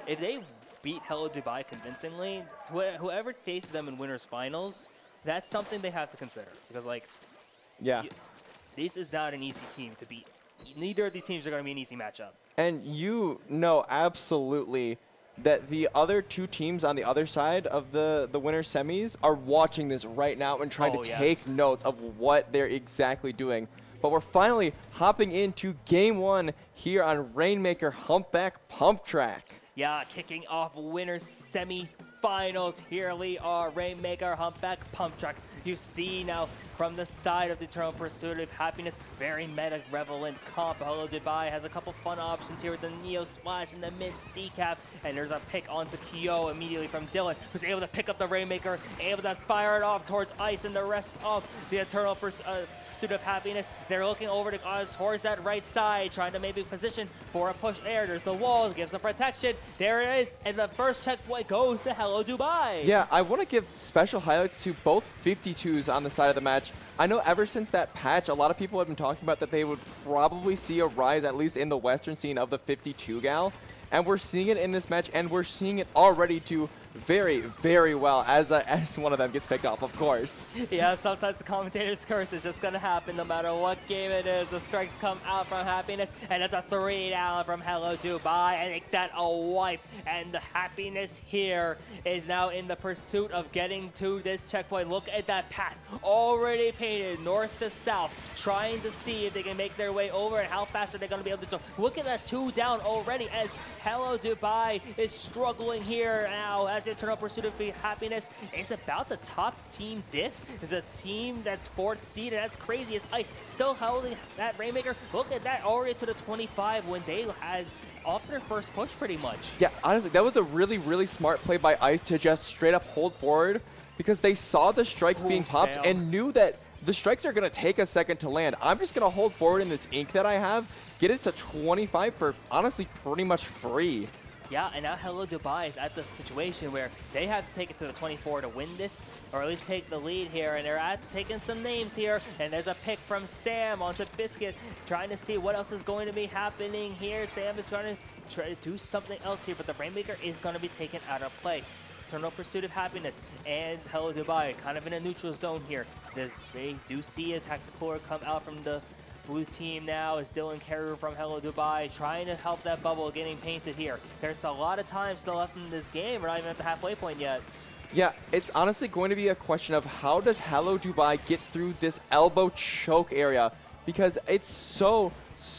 if they beat Hello Dubai convincingly, whoever faces them in winners finals, that's something they have to consider. Because, like, yeah, this is not an easy team to beat. Neither of these teams are going to be an easy matchup. And you know absolutely that the other 2 teams on the other side of the winner semis are watching this right now and trying to take notes of what they're exactly doing. But we're finally hopping into game 1 here on Rainmaker Humpback Pump Track. Yeah, kicking off winners semi-finals. Here we are, Rainmaker Humpback Pump Track. You see now from the side of the Eternal Pursuit of Happiness, very meta-relevant comp. Hello Dubai has a couple fun options here with the Neo Splash and the mid decap. And there's a pick onto Kyo immediately from Dylan, who's able to pick up the Rainmaker, able to fire it off towards Ice and the rest of the Eternal Pursuit of Happiness. They're looking over towards that right side, trying to maybe position for a push there. There's the walls, gives some protection. There it is, and the first checkpoint goes to Hello Dubai. Yeah, I want to give special highlights to both 52s on the side of the match. I know ever since that patch, a lot of people have been talking about that they would probably see a rise, at least in the Western scene, of the 52 gal. And we're seeing it in this match, and we're seeing it already do very, very well as one of them gets picked off, of course. Yeah, sometimes the commentator's curse is just going to happen no matter what game it is. The strikes come out from Happiness, and it's a 3 down from Hello Dubai, and it's that a wipe. And the Happiness here is now in the pursuit of getting to this checkpoint. Look at that path already painted north to south, trying to see if they can make their way over and how fast are they going to be able to do so. Look at that 2 down already as Hello Dubai is struggling here now as the Eternal Pursuit of Happiness is about the top team diff. The team that's 4th seed, and that's crazy as Ice still holding that Rainmaker. Look at that, already to the 25 when they had off their first push pretty much. Yeah, honestly, that was a really, really smart play by Ice to just straight up hold forward because they saw the strikes being popped and knew that the strikes are going to take a second to land. I'm just going to hold forward in this ink that I have, get it to 25 for honestly pretty much free. Yeah, and now Hello Dubai is at the situation where they have to take it to the 24 to win this, or at least take the lead here, and they're taking some names here, and there's a pick from Sam onto Biscuit, trying to see what else is going to be happening here. Sam is trying to try to do something else here, but the Rainmaker is going to be taken out of play. Eternal Pursuit of Happiness and Hello Dubai kind of in a neutral zone here. They do see a tactical come out from the blue team now as Dylan Carew from Hello Dubai trying to help that bubble getting painted here. There's a lot of time still left in this game. We're not even at the halfway point yet. Yeah, it's honestly going to be a question of how does Hello Dubai get through this elbow choke area, because it's so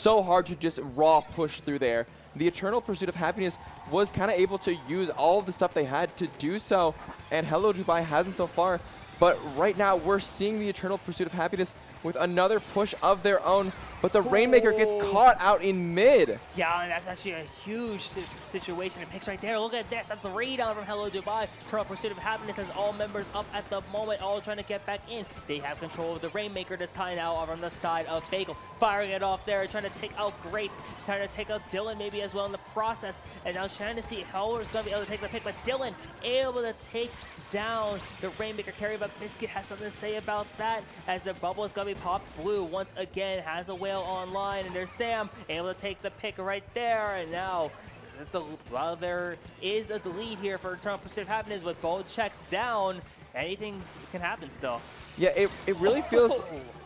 hard to just raw push through there. The Eternal Pursuit of Happiness was kind of able to use all of the stuff they had to do so, and Hello Dubai hasn't so far. But right now, we're seeing the Eternal Pursuit of Happiness with another push of their own, but the Rainmaker gets caught out in mid. Yeah, and that's actually a huge situation. It picks right there. Look at this. That's the 3 down from Hello Dubai. Eternal Pursuit of Happiness has all members up at the moment, all trying to get back in. They have control of the Rainmaker this time now from the side of Bagel. Firing it off there, trying to take out Grape, trying to take out Dylan maybe as well in the process. And now trying to see how is going to be able to take the pick, but Dylan able to take down the Rainmaker carry, but Biscuit has something to say about that as the bubble is going to be popped. Blue once again has a whale online, and there's Sam able to take the pick right there. And now, while there is a delete here for Eternal Pursuit of Happiness with both checks down, anything can happen still. Yeah, it really feels.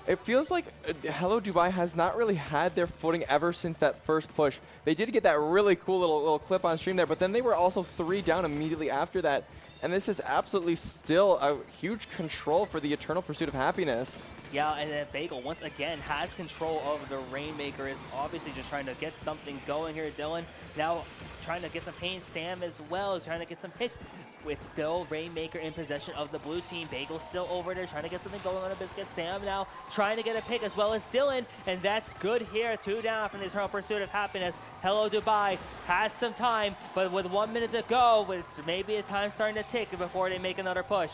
It feels like Hello Dubai has not really had their footing ever since that first push. They did get that really cool little clip on stream there, but then they were also 3 down immediately after that. And this is absolutely still a huge control for the Eternal Pursuit of Happiness. Yeah, and then Bagel once again has control of the Rainmaker, is obviously just trying to get something going here. Dylan now trying to get some pain. Sam as well, trying to get some picks. With still Rainmaker in possession of the blue team. Bagel still over there trying to get something going on a biscuit. Sam now trying to get a pick as well as Dylan. And that's good here. 2 down from the Eternal Pursuit of Happiness. Hello Dubai has some time, but with 1 minute to go, with maybe a time starting to tick before they make another push.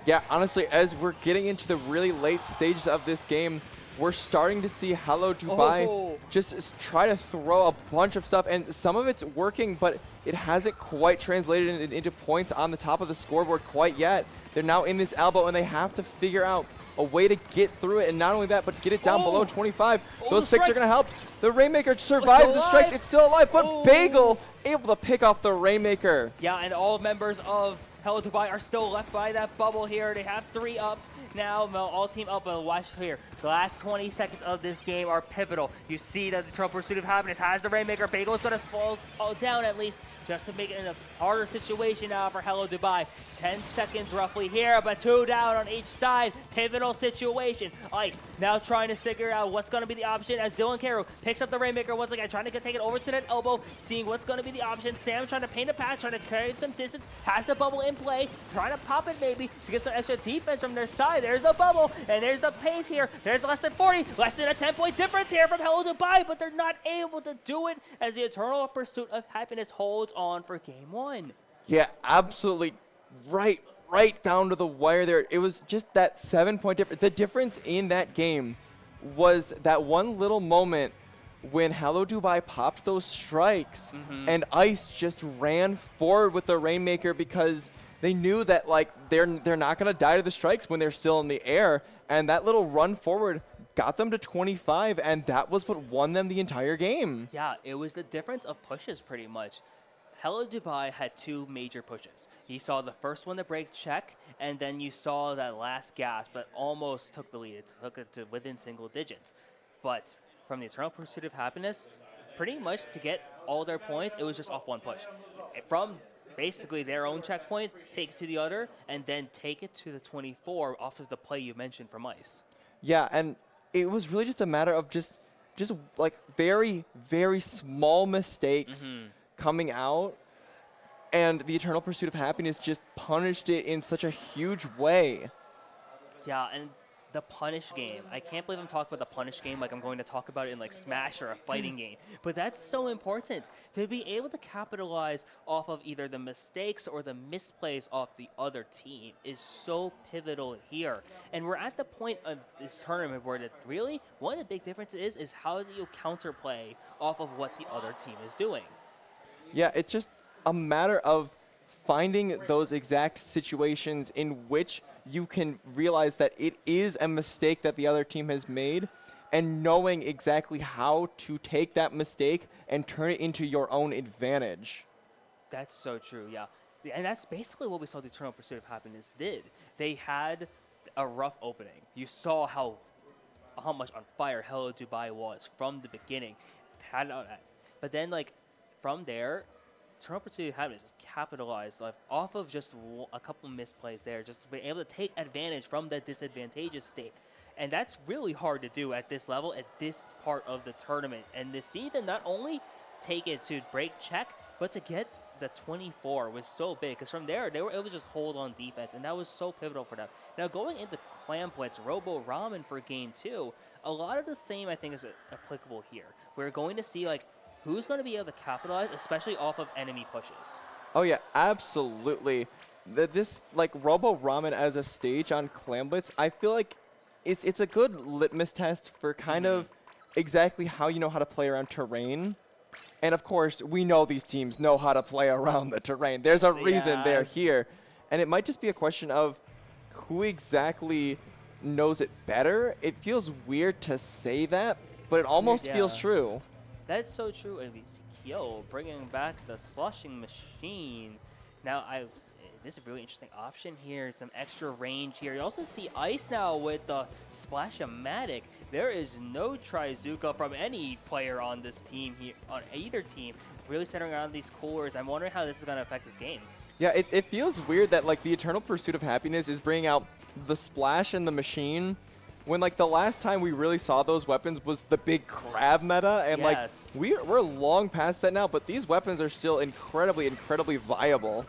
Yeah, honestly, as we're getting into the really late stages of this game, we're starting to see Hello Dubai just try to throw a bunch of stuff, and some of it's working, but it hasn't quite translated into points on the top of the scoreboard quite yet. They're now in this elbow, and they have to figure out a way to get through it, and not only that, but get it down below 25. Those picks are going to help. The Rainmaker survives the strikes. It's still alive, but Bagel able to pick off the Rainmaker. Yeah, and all members of Hello Dubai are still left by that bubble here. They have 3 up. Now, all team up, and watch here. The last 20 seconds of this game are pivotal. You see that the Eternal Pursuit of Happiness has the Rainmaker. Bagel is going to fall down at least, just to make it in a harder situation now for Hello Dubai. 10 seconds roughly here, but 2 down on each side. Pivotal situation. Ice now trying to figure out what's going to be the option as Dylan Carew picks up the Rainmaker once again, trying to take it over to that elbow, seeing what's going to be the option. Sam trying to paint a path, trying to carry some distance, has the bubble in play, trying to pop it maybe to get some extra defense from their side. There's the bubble, and there's the pace here. There's less than 40, less than a 10-point difference here from Hello Dubai, but they're not able to do it as the Eternal Pursuit of Happiness holds on for game 1. Yeah, absolutely. Right down to the wire there. It was just that 7-point difference. The difference in that game was that one little moment when Hello Dubai popped those strikes and Ice just ran forward with the Rainmaker because they knew that like they're not going to die to the strikes when they're still in the air, and that little run forward got them to 25, and that was what won them the entire game. Yeah, it was the difference of pushes pretty much. Hello Dubai had 2 major pushes. You saw the first one to break check, and then you saw that last gasp, but almost took the lead. It took it to within single digits. But from the Eternal Pursuit of Happiness, pretty much to get all their points, it was just off 1 push. From basically their own checkpoint, take it to the other, and then take it to the 24 off of the play you mentioned from Ice. Yeah, and it was really just a matter of just like very, very small mistakes coming out, and the Eternal Pursuit of Happiness just punished it in such a huge way. Yeah, and the punish game. I can't believe I'm talking about the punish game like I'm going to talk about it in like Smash or a fighting game. But that's so important to be able to capitalize off of either the mistakes or the misplays of the other team is so pivotal here. And we're at the point of this tournament where really one of the big differences is how do you counterplay off of what the other team is doing. Yeah, it's just a matter of finding those exact situations in which you can realize that it is a mistake that the other team has made, and knowing exactly how to take that mistake and turn it into your own advantage. That's so true, yeah. And that's basically what we saw the Eternal Pursuit of Happiness did. They had a rough opening. You saw how much on fire Hello Dubai was from the beginning. But then, like, from there, Eternal Pursuit of Happiness just capitalized off of just a couple misplays there, just being able to take advantage from that disadvantageous state. And that's really hard to do at this level, at this part of the tournament. And to see them not only take it to break check, but to get the 24 was so big, because from there, they were able to just hold on defense, and that was so pivotal for them. Now, going into Clam Blitz, Robo Ramen for game 2, a lot of the same, I think, is applicable here. We're going to see, like, who's going to be able to capitalize, especially off of enemy pushes? Oh yeah, absolutely. This like Robo Ramen as a stage on Clam Blitz, I feel like it's a good litmus test for kind of exactly how you know how to play around terrain. And of course, we know these teams know how to play around the terrain. There's a reason they're here. And it might just be a question of who exactly knows it better. It feels weird to say that, but it almost feels true. That's so true. And we see Kyo bringing back the sloshing machine. Now, this is a really interesting option here. Some extra range here. You also see Ice now with the Splash-O-Matic. There is no Trizuka from any player on this team here, on either team, really centering around these cores. I'm wondering how this is going to affect this game. Yeah, it feels weird that like the Eternal Pursuit of Happiness is bringing out the Splash and the Machine when like the last time we really saw those weapons was the big crab meta, and like we're long past that now, but these weapons are still incredibly viable.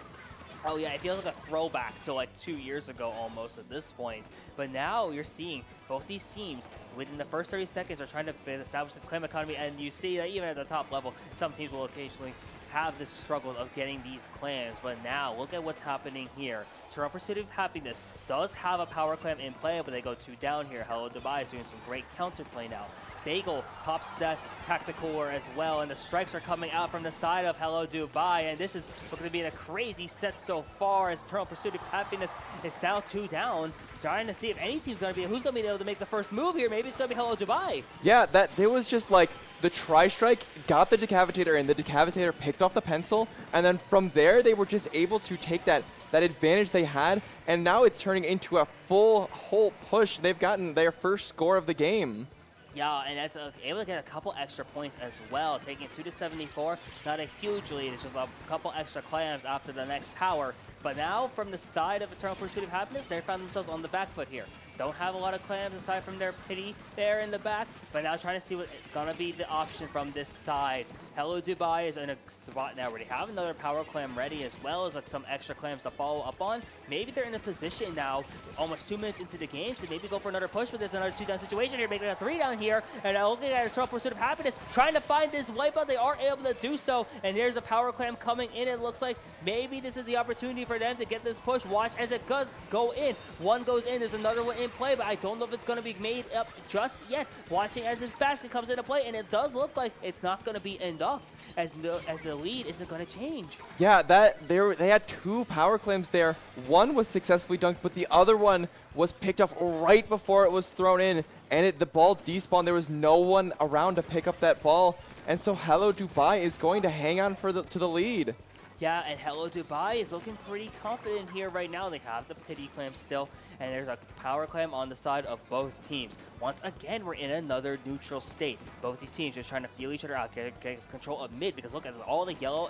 Oh yeah, it feels like a throwback to like 2 years ago almost at this point. But now you're seeing both these teams within the first 30 seconds are trying to establish this claim economy, and you see that even at the top level, some teams will occasionally have this struggle of getting these clams. But now look at what's happening here. Eternal Pursuit of Happiness does have a power clam in play, but they go 2 down here. Hello Dubai is doing some great counterplay now. Bagel pops that tactical ore as well, and the strikes are coming out from the side of Hello Dubai, and this is looking to be a crazy set so far as Eternal Pursuit of Happiness is now 2 down, trying to see if any team's going to be, who's going to be able to make the first move here. Maybe it's going to be Hello Dubai. Yeah, there was just like the tri-strike got the decavitator, and the decavitator picked off the pencil, and then from there they were just able to take that advantage they had, and now it's turning into a whole push. They've gotten their first score of the game. Yeah, and that's able to get a couple extra points as well, taking 2-74. Not a huge lead, it's just a couple extra clams after the next power. But now, from the side of Eternal Pursuit of Happiness, they found themselves on the back foot here. Don't have a lot of clams aside from their pity there in the back, but now trying to see what it's going to be the option from this side. Hello Dubai is in a spot now where they have another power clam ready, as well as some extra clams to follow up on. Maybe they're in a position now, almost 2 minutes into the game, to maybe go for another push, but there's another 2 down situation here, making a 3 down here, and now looking at Eternal Pursuit of Happiness, trying to find this wipeout. They are able to do so, and there's a power clam coming in. It looks like maybe this is the opportunity for them to get this push. Watch as it does go in. One goes in, there's another one in play, but I don't know if it's going to be made up just yet. Watching as this basket comes into play, and it does look like it's not going to be enough, as the lead isn't going to change. Yeah, they had 2 power claims there. One was successfully dunked, but the other one was picked up right before it was thrown in, and the ball despawned. There was no one around to pick up that ball, and so Hello Dubai is going to hang on to the lead. Yeah, and Hello Dubai is looking pretty confident here right now. They have the pity clam still, and there's a power clam on the side of both teams. Once again, we're in another neutral state. Both these teams just trying to feel each other out, get control of mid, because look at all the yellow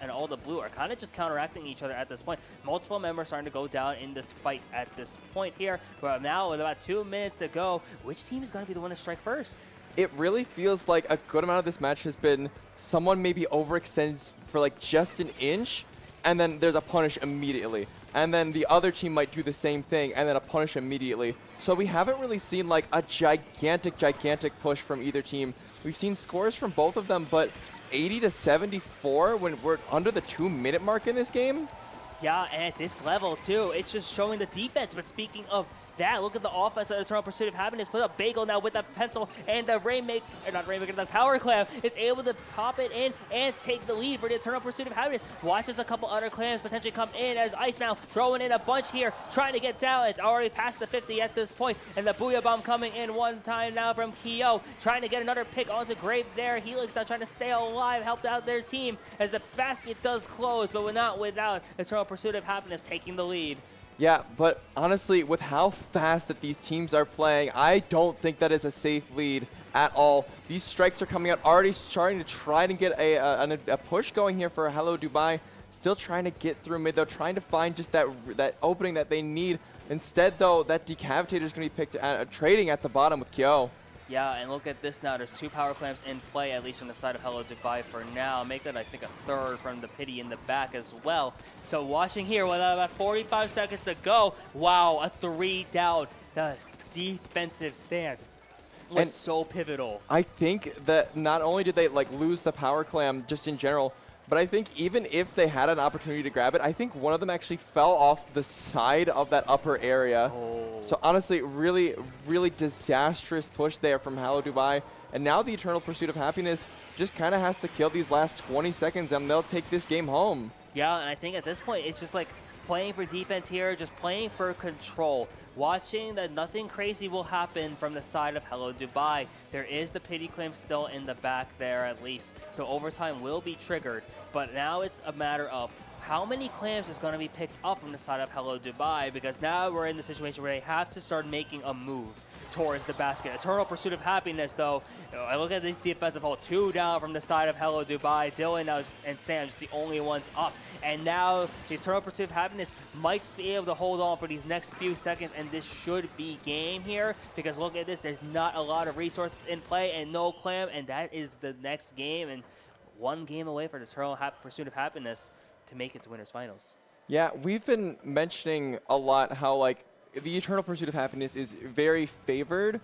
and all the blue are kind of just counteracting each other at this point. Multiple members starting to go down in this fight at this point here. But now with about 2 minutes to go, which team is going to be the one to strike first? It really feels like a good amount of this match has been someone maybe overextends for like just an inch, and then there's a punish immediately. And then the other team might do the same thing, and then a punish immediately. So we haven't really seen like a gigantic push from either team. We've seen scores from both of them, but 80-74 when we're under the 2-minute mark in this game. Yeah, and at this level too, it's just showing the defense. But speaking of that, look at the offense of Eternal Pursuit of Happiness. Put up Bagel now with the pencil, and the the power clam is able to pop it in and take the lead for the Eternal Pursuit of Happiness. Watches a couple other clams potentially come in as Ice now throwing in a bunch here, trying to get down. It's already past the 50 at this point, and the Booyah Bomb coming in one time now from Kyo, trying to get another pick onto Grave there. Helix now trying to stay alive, helped out their team as the basket does close, but not without Eternal Pursuit of Happiness taking the lead. Yeah, but honestly, with how fast that these teams are playing, I don't think that is a safe lead at all. These strikes are coming out, already starting to try to get a push going here for Hello Dubai. Still trying to get through mid, though, trying to find just that opening that they need. Instead, though, that decavitator is going to be picked trading at the bottom with Kyo. Yeah, and look at this now. There's 2 power clams in play, at least from the side of Hello Dubai for now. Make that, I think, a third from the pity in the back as well. So watching here, with about 45 seconds to go, wow, a 3 down. The defensive stand was so pivotal. I think that not only did they lose the power clam just in general, but I think even if they had an opportunity to grab it, I think one of them actually fell off the side of that upper area. Oh. So honestly, really, really disastrous push there from Hello Dubai. And now the Eternal Pursuit of Happiness just kind of has to kill these last 20 seconds, and they'll take this game home. Yeah, and I think at this point, it's just like playing for defense here, just playing for control. Watching that nothing crazy will happen from the side of Hello Dubai. There is the pity claim still in the back there at least, so overtime will be triggered. But now it's a matter of how many clams is going to be picked up from the side of Hello Dubai, because now we're in the situation where they have to start making a move towards the basket. Eternal Pursuit of Happiness, though, I look at this defensive hold, 2 down from the side of Hello Dubai. Dylan and Sam just the only ones up. And now the Eternal Pursuit of Happiness might just be able to hold on for these next few seconds, and this should be game here, because look at this, there's not a lot of resources in play and no clam, and that is the next game, and 1 game away for the Eternal Pursuit of Happiness to make it to winners finals. Yeah, we've been mentioning a lot how like the Eternal Pursuit of Happiness is very favored,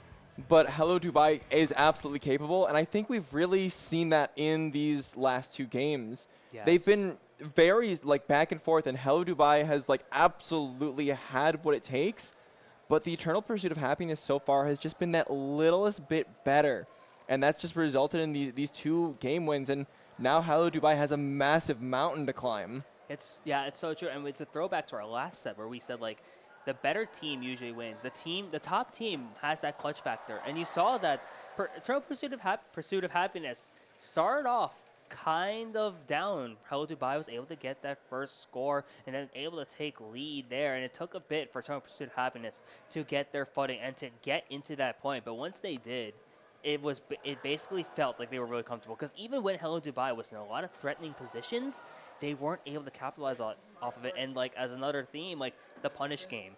but Hello Dubai is absolutely capable, and I think we've really seen that in these last 2 games. Yes. They've been very like back and forth, and Hello Dubai has like absolutely had what it takes, but the Eternal Pursuit of Happiness so far has just been that littlest bit better, and that's just resulted in these 2 game wins, and now Hello Dubai has a massive mountain to climb. It's so true, and it's a throwback to our last set where we said like the better team usually wins. The top team has that clutch factor, and you saw that Eternal Pursuit of Happiness started off kind of down. Hello Dubai was able to get that first score and then able to take lead there, and it took a bit for Eternal Pursuit of Happiness to get their footing and to get into that point. But once they did, it basically felt like they were really comfortable, because even when Hello Dubai was in a lot of threatening positions, they weren't able to capitalize off of it. And like as another theme, like the punish game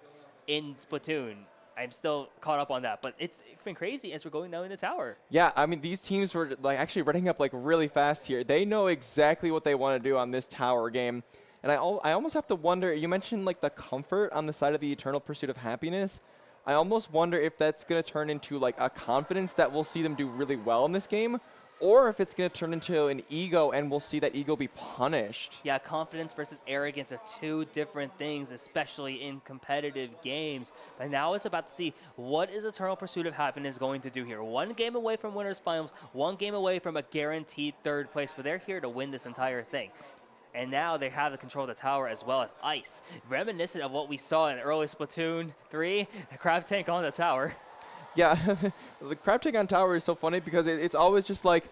in Splatoon, I'm still caught up on that, but it's been crazy as we're going down in the tower. Yeah, I mean, these teams were like actually running up like really fast here. They know exactly what they want to do on this tower game. And I almost have to wonder, you mentioned like the comfort on the side of the Eternal Pursuit of Happiness. I almost wonder if that's going to turn into like a confidence that we'll see them do really well in this game, or if it's going to turn into an ego and we'll see that ego be punished. Yeah, confidence versus arrogance are 2 different things, especially in competitive games. But now it's about to see what is Eternal Pursuit of Happiness going to do here. 1 game away from winners finals, 1 game away from a guaranteed 3rd place, but they're here to win this entire thing. And now they have the control of the tower as well as ice. Reminiscent of what we saw in early Splatoon 3, the crab tank on the tower. Yeah, the crab tank on tower is so funny because it's always just like,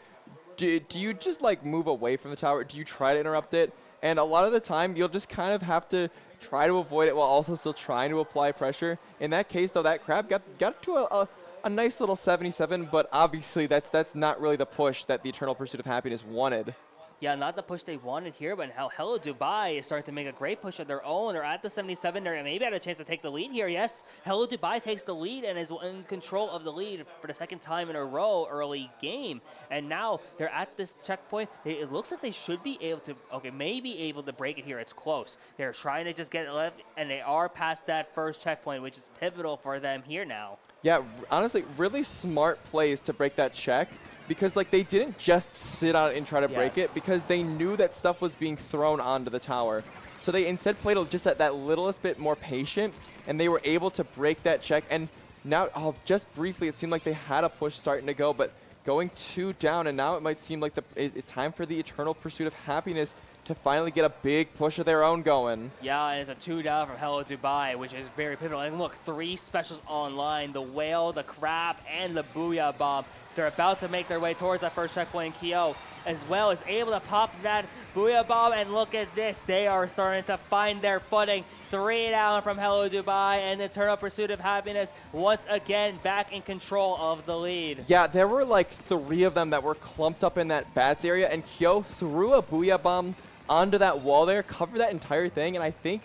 do you just like move away from the tower? Do you try to interrupt it? And a lot of the time, you'll just kind of have to try to avoid it while also still trying to apply pressure. In that case, though, that crab got to a nice little 77, but obviously that's not really the push that the Eternal Pursuit of Happiness wanted. Yeah, not the push they wanted here, but how Hello Dubai is starting to make a great push of their own. They're at the 77. They're maybe had a chance to take the lead here. Yes, Hello Dubai takes the lead and is in control of the lead for the 2nd time in a row early game. And now they're at this checkpoint. It looks like they should be able to, maybe able to break it here. It's close. They're trying to just get it left, and they are past that first checkpoint, which is pivotal for them here now. Yeah, honestly, really smart plays to break that check. Because like they didn't just sit on it and try to break it, because they knew that stuff was being thrown onto the tower. So they instead played just that littlest bit more patient, and they were able to break that check. And now, just briefly, it seemed like they had a push starting to go, but going 2 down, and now it might seem like it's time for the Eternal Pursuit of Happiness to finally get a big push of their own going. Yeah, and it's a 2 down from Hello Dubai, which is very pivotal. And look, 3 specials online: the whale, the crab, and the booyah bomb. They're about to make their way towards that first checkpoint. Kyo, as well, is able to pop that booyah bomb, and look at this. They are starting to find their footing. 3 down from Hello Dubai, and the Eternal Pursuit of Happiness once again back in control of the lead. Yeah, there were like 3 of them that were clumped up in that bats area, and Kyo threw a booyah bomb onto that wall there, covered that entire thing, and I think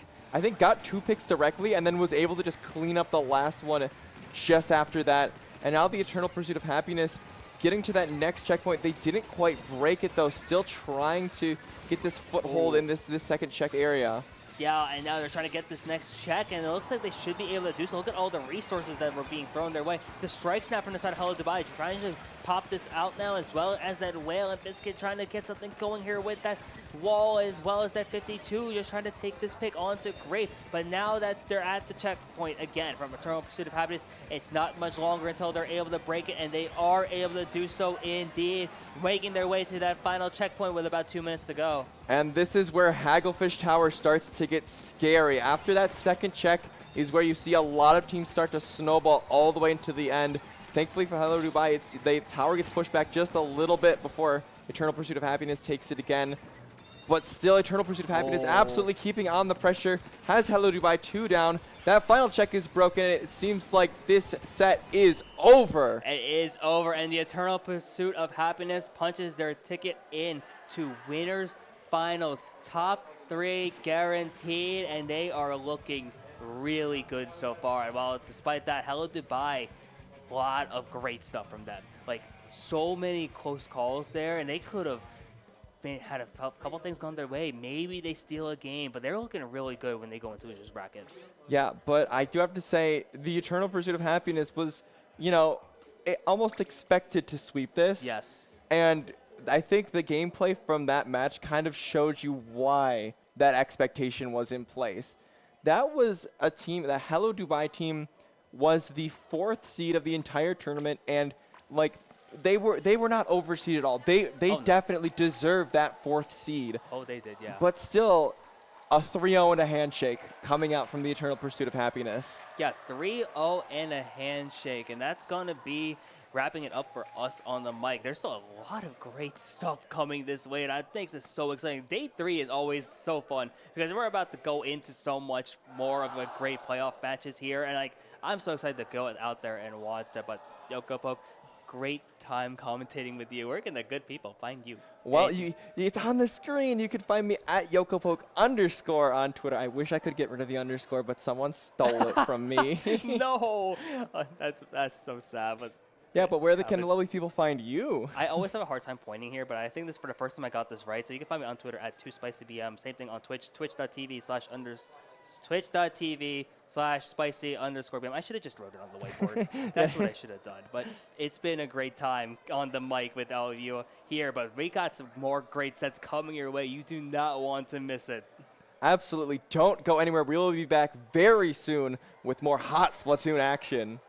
got 2 picks directly, and then was able to just clean up the last one just after that. And now the Eternal Pursuit of Happiness getting to that next checkpoint. They didn't quite break it, though, still trying to get this foothold in this 2nd check area. Yeah, and now they're trying to get this next check, and it looks like they should be able to do so. Look at all the resources that were being thrown their way. The strike snap from the side of Hello Dubai, trying to pop this out now, as well as that Whale and Biscuit trying to get something going here with that wall, as well as that 52, just trying to take this pick onto Great. But now that they're at the checkpoint again from Eternal Pursuit of Happiness, it's not much longer until they're able to break it, and they are able to do so indeed, making their way to that final checkpoint with about 2 minutes to go. And this is where Hagglefish Tower starts to get scary. After that second check is where you see a lot of teams start to snowball all the way into the end. Thankfully for Hello Dubai, the tower gets pushed back just a little bit before Eternal Pursuit of Happiness takes it again. But still, Eternal Pursuit of Happiness absolutely keeping on the pressure, has Hello Dubai 2 down. That final check is broken. It seems like this set is over. It is over, and the Eternal Pursuit of Happiness punches their ticket in to winners finals. Top 3 guaranteed, and they are looking really good so far. And while despite that, Hello Dubai, a lot of great stuff from them. Like, so many close calls there, and they could have had a couple things gone their way. Maybe they steal a game, but they're looking really good when they go into this bracket. Yeah, but I do have to say, the Eternal Pursuit of Happiness was, you know, almost expected to sweep this. Yes. And I think the gameplay from that match kind of showed you why that expectation was in place. That was a team, the Hello Dubai team was the 4th seed of the entire tournament, and like they were not overseeded at all. They definitely deserved that 4th seed. Oh, they did, yeah. But still, a 3-0 and a handshake coming out from the Eternal Pursuit of Happiness. Yeah, 3-0 and a handshake, and that's going to be wrapping it up for us on the mic. There's still a lot of great stuff coming this way, and I think this is so exciting. Day 3 is always so fun because we're about to go into so much more of a great playoff matches here, and like I'm so excited to go out there and watch that. But Yokopoke, great time commentating with you. Where can the good people find you? Well, it's on the screen. You can find me at Yokopoke_ on Twitter. I wish I could get rid of the underscore, but someone stole it from me. No, that's so sad. But yeah, but where can the lovely people find you? I always have a hard time pointing here, but I think this for the first time I got this right. So you can find me on Twitter at 2SpicyBM. Same thing on Twitch, twitch.tv/spicy_BM. I should have just wrote it on the whiteboard. That's what I should have done. But it's been a great time on the mic with all of you here. But we got some more great sets coming your way. You do not want to miss it. Absolutely. Don't go anywhere. We will be back very soon with more hot Splatoon action.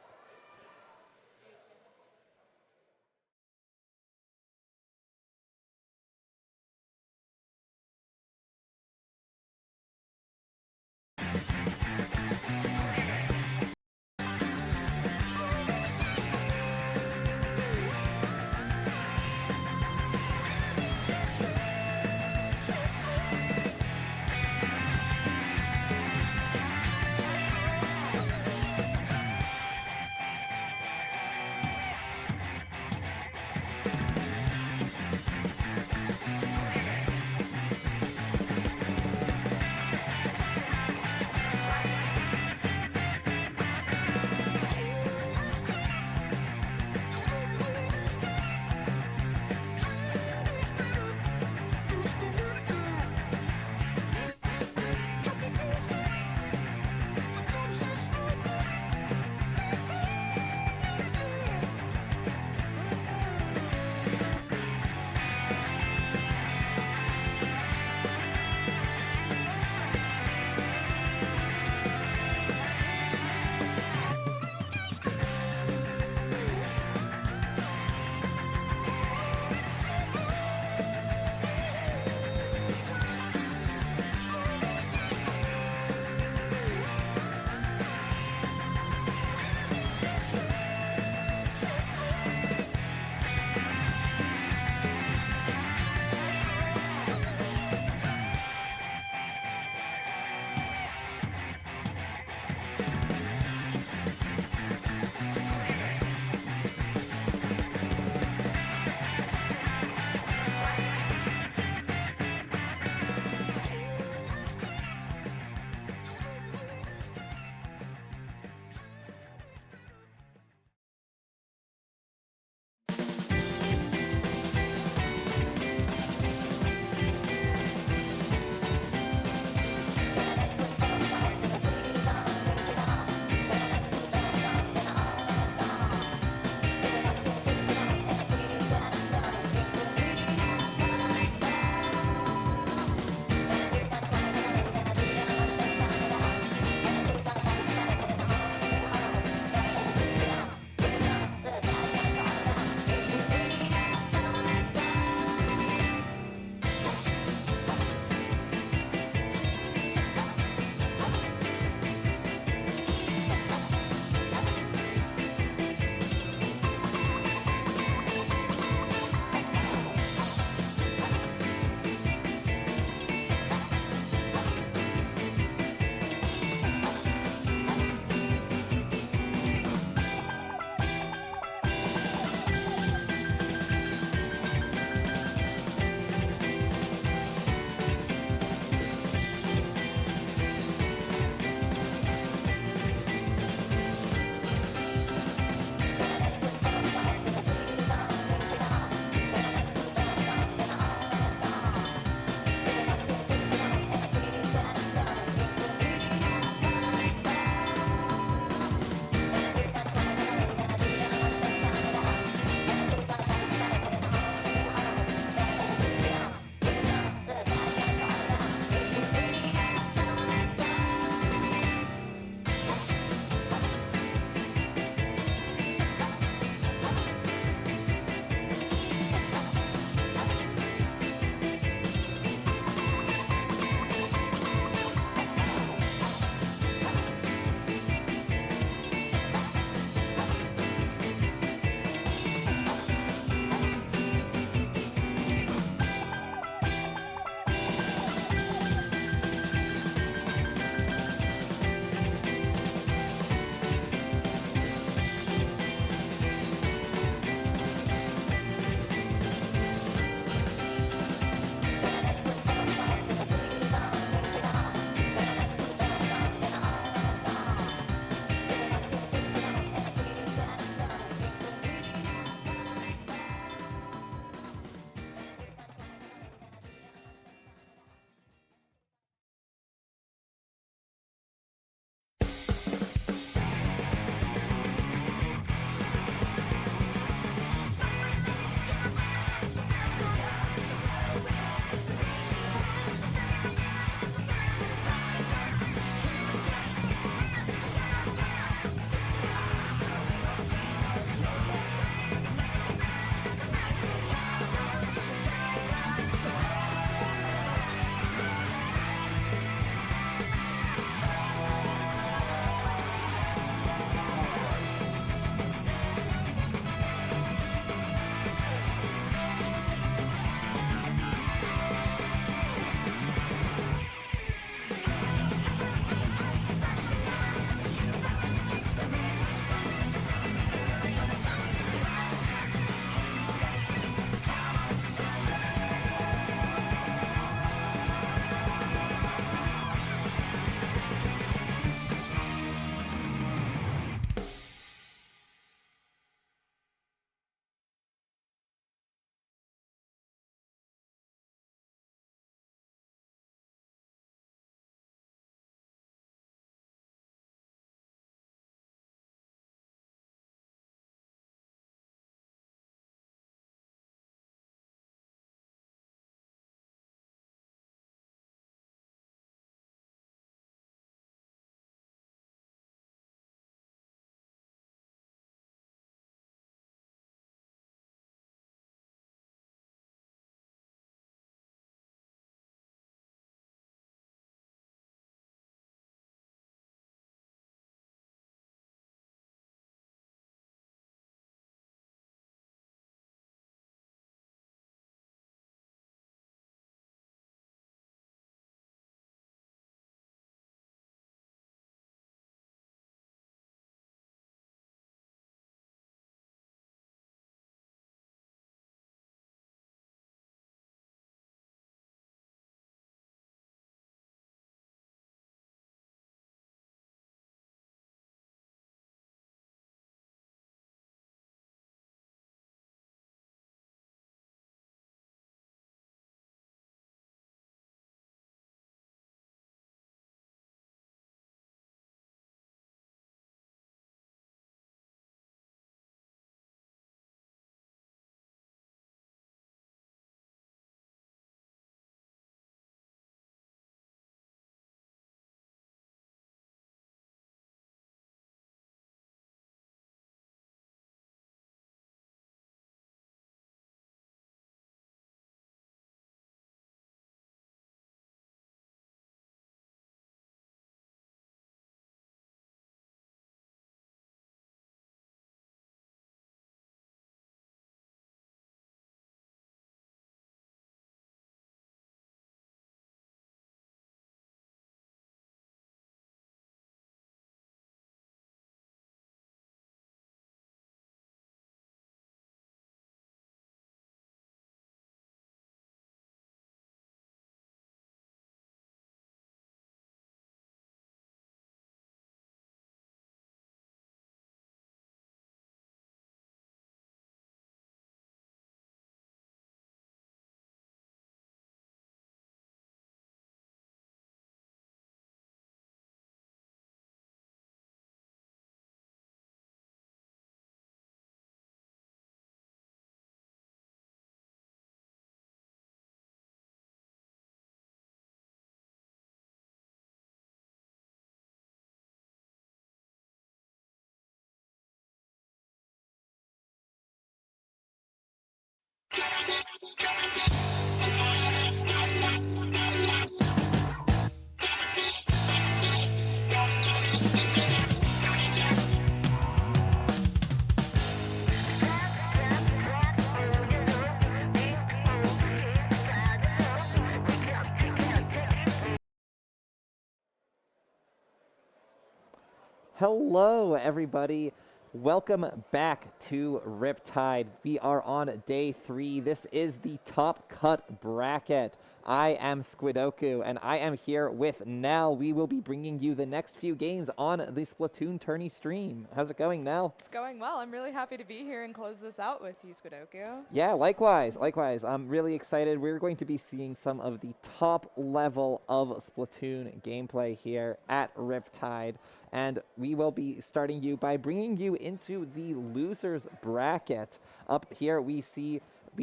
Hello, everybody. Welcome back to Riptide. We are on day 3. This is the top cut bracket. I am Squidoku, and I am here with Nell. We will be bringing you the next few games on the Splatoon tourney stream. How's it going, Nell? It's going well. I'm really happy to be here and close this out with you, Squidoku. Yeah, likewise. I'm really excited. We're going to be seeing some of the top level of Splatoon gameplay here at Riptide. And we will be starting you by bringing you into the losers bracket. Up here we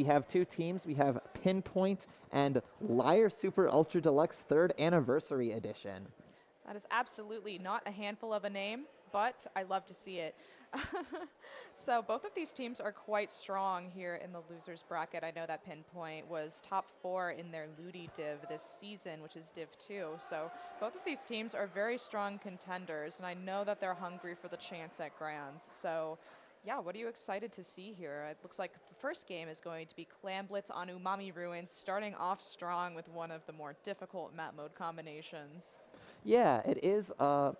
have two teams. We have Pinpoint and LYRE Super Ultra Deluxe 3rd Anniversary Edition. That is absolutely not a handful of a name, but I love to see it. So both of these teams are quite strong here in the losers bracket. I know that Pinpoint was top 4 in their Ludi Div this season, which is Div 2. So both of these teams are very strong contenders, and I know that they're hungry for the chance at Grands. So yeah, what are you excited to see here? It looks like the first game is going to be Clam Blitz on Umami Ruins, starting off strong with one of the more difficult map mode combinations. Yeah, it is a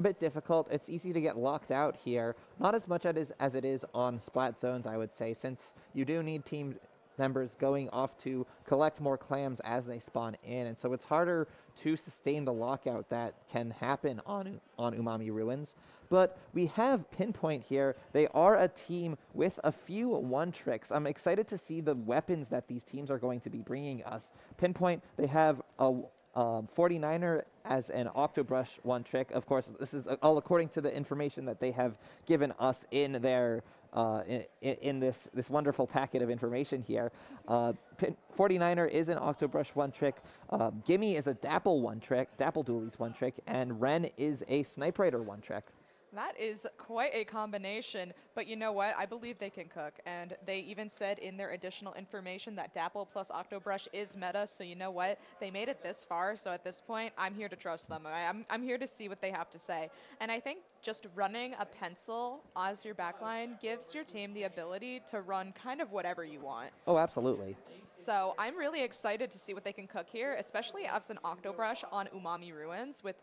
bit difficult. It's easy to get locked out here. Not as much as it is on Splat Zones, I would say, since you do need team members going off to collect more clams as they spawn in, and so it's harder to sustain the lockout that can happen on Umami Ruins. But we have Pinpoint here. They are a team with a few one-tricks. I'm excited to see the weapons that these teams are going to be bringing us. Pinpoint, they have a 49er as an Octobrush one trick. Of course, this is all according to the information that they have given us in their in this wonderful packet of information here. 49er is an Octobrush one trick. Gimme is a Dapple one trick, Dapple Doolies one trick, and Ren is a Snipe Raider one trick. That is quite a combination, but you know what? I believe they can cook, and they even said in their additional information that Dapple plus Octobrush is meta, so you know what? They made it this far, so at this point, I'm here to trust them. I'm here to see what they have to say. And I think just running a pencil as your backline gives your team the ability to run kind of whatever you want. Oh, absolutely. So I'm really excited to see what they can cook here, especially as an Octobrush on Umami Ruins with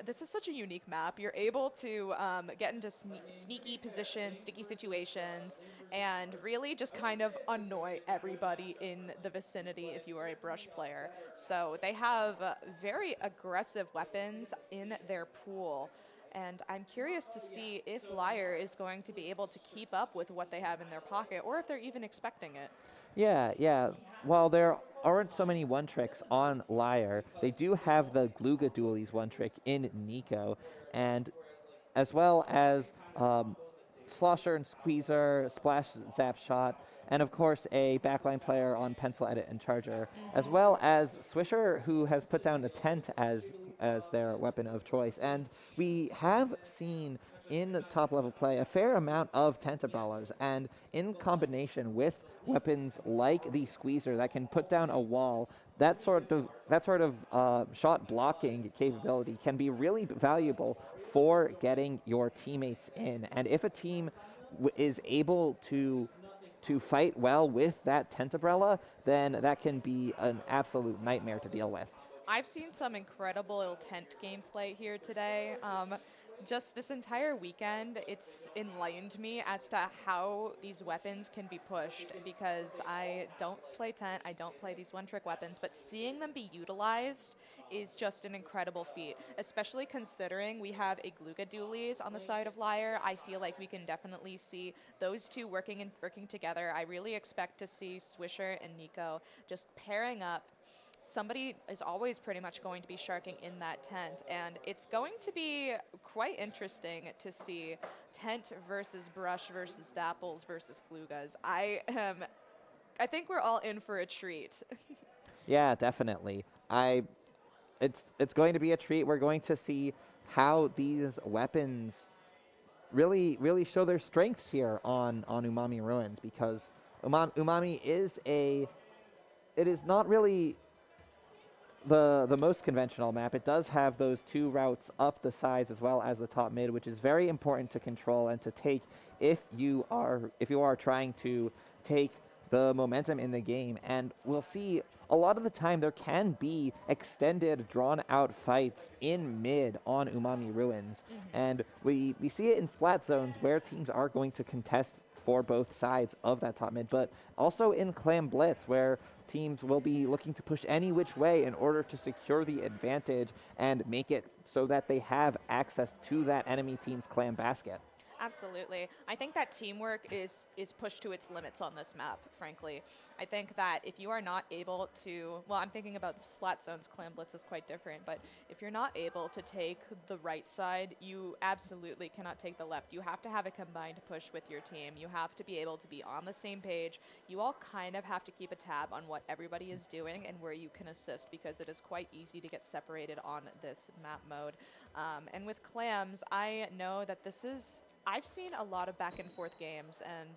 this is such a unique map. You're able to get into sneaky positions, sticky situations, and really just kind of annoy everybody in the vicinity if you are a brush player. So they have very aggressive weapons in their pool. And I'm curious to see if LYRE is going to be able to keep up with what they have in their pocket, or if they're even expecting it. Yeah. While there aren't so many one tricks on LYRE, they do have the Gluga Dualies one trick in Nico, and as well as Slosher and Squeezer, Splash Zap Shot, and of course a backline player on Pencil Edit and Charger, as well as Swisher, who has put down a tent as their weapon of choice. And we have seen in top level play a fair amount of Tentabellas, and in combination with weapons like the Squeezer that can put down a wall, that sort of shot blocking capability can be really valuable for getting your teammates in. And if a team is able to fight well with that Tentabrella, then that can be an absolute nightmare to deal with. I've seen some incredible tent gameplay here today. Just this entire weekend, it's enlightened me as to how these weapons can be pushed, because I don't play tent, I don't play these one-trick weapons, but seeing them be utilized is just an incredible feat, especially considering we have a Gluga Dualies on the side of LYRE. I feel like we can definitely see those two working together. I really expect to see Swisher and Nico just pairing up. Somebody is always pretty much going to be sharking in that tent, and it's going to be quite interesting to see tent versus brush versus dapples versus glugas. I think we're all in for a treat. Yeah, definitely. It's going to be a treat. We're going to see how these weapons really show their strengths here on Umami Ruins, because Umami it is not really the most conventional map. It does have those two routes up the sides as well as the top mid, which is very important to control and to take if you are trying to take the momentum in the game. And we'll see a lot of the time there can be extended, drawn-out fights in mid on Umami Ruins. And we see it in Splat zones where teams are going to contest for both sides of that top mid, but also in Clam Blitz, where teams will be looking to push any which way in order to secure the advantage and make it so that they have access to that enemy team's clam basket. Absolutely. I think that teamwork is pushed to its limits on this map, frankly. I think that if you are not able to, well, I'm thinking about Splat Zones, Clam Blitz is quite different, but if you're not able to take the right side, you absolutely cannot take the left. You have to have a combined push with your team. You have to be able to be on the same page. You all kind of have to keep a tab on what everybody is doing and where you can assist, because it is quite easy to get separated on this map mode. And with Clams, I know that I've seen a lot of back and forth games and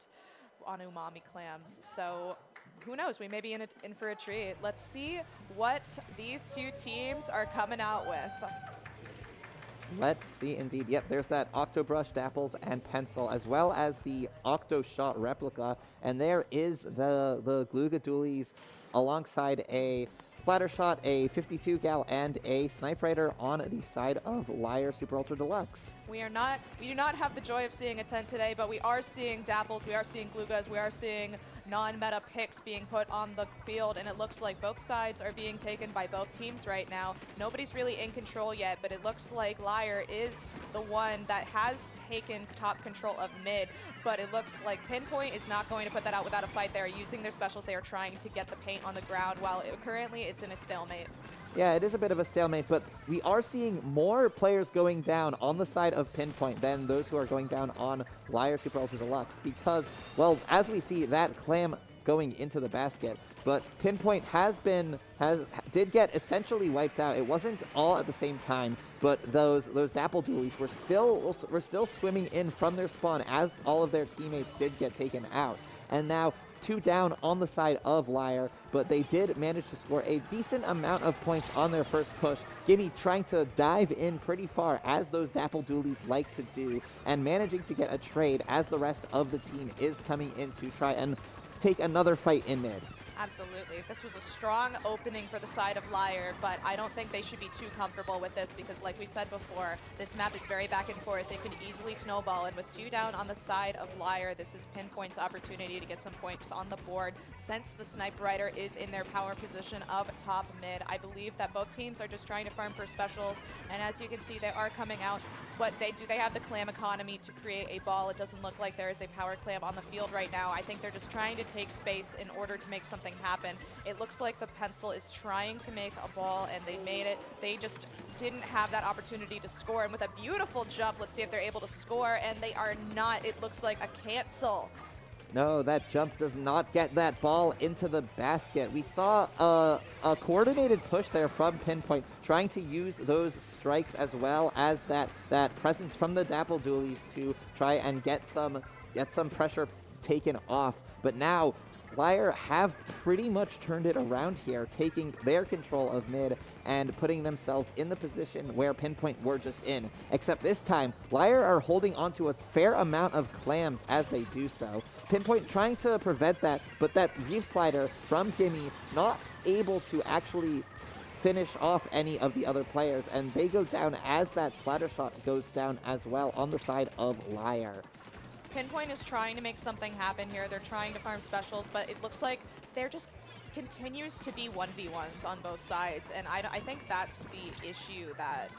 on Umami Clams, so who knows, we may be in for a treat. Let's see what these two teams are coming out with. Let's see indeed. Yep, there's that Octobrush, Dapples, and Pencil, as well as the Octo Shot replica, and there is the Gluga Dualies alongside a Splattershot, a 52 gal, and a Snipe Rider on the side of LYRE Super Ultra Deluxe. We do not have the joy of seeing a tent today, but we are seeing Dapples, we are seeing Glugas, we are seeing non-meta picks being put on the field, and it looks like both sides are being taken by both teams right now. Nobody's really in control yet, but it looks like LYRE is the one that has taken top control of mid, but it looks like Pinpoint is not going to put that out without a fight. They are using their specials. They are trying to get the paint on the ground, while currently it's in a stalemate. Yeah, it is a bit of a stalemate, but we are seeing more players going down on the side of Pinpoint than those who are going down on LYRE Super Ultra Deluxe, because, well, as we see that Clam going into the basket, but Pinpoint did get essentially wiped out. It wasn't all at the same time, but those Dapple Dualies were still swimming in from their spawn as all of their teammates did get taken out. And now 2 down on the side of LYRE, but they did manage to score a decent amount of points on their first push. Gimme trying to dive in pretty far, as those Dapple Dualies like to do, and managing to get a trade as the rest of the team is coming in to try and take another fight in mid. Absolutely. This was a strong opening for the side of LYRE, but I don't think they should be too comfortable with this, because like we said before, this map is very back and forth. It can easily snowball, and with 2 down on the side of LYRE, this is Pinpoint's opportunity to get some points on the board, since the Snipe Rider is in their power position of top mid. I believe that both teams are just trying to farm for specials, and as you can see, they are coming out, but they have the Clam economy to create a ball. It doesn't look like there is a power Clam on the field right now. I think they're just trying to take space in order to make something happen. It looks like the Pencil is trying to make a ball, and they made it. They just didn't have that opportunity to score, and with a beautiful jump, let's see if they're able to score, and they are not. It looks like a cancel. No, that jump does not get that ball into the basket. We saw a coordinated push there from Pinpoint, trying to use those strikes as well as that presence from the Dapple Dualies to try and get some pressure taken off. But now LYRE have pretty much turned it around here, taking their control of mid and putting themselves in the position where Pinpoint were just in. Except this time, LYRE are holding onto a fair amount of clams as they do so. Pinpoint trying to prevent that, but that Reef Slider from Gimme not able to actually finish off any of the other players, and they go down as that Splatter Shot goes down as well on the side of LYRE. Pinpoint is trying to make something happen here. They're trying to farm specials, but it looks like there just continues to be 1v1s on both sides, and I think that's the issue that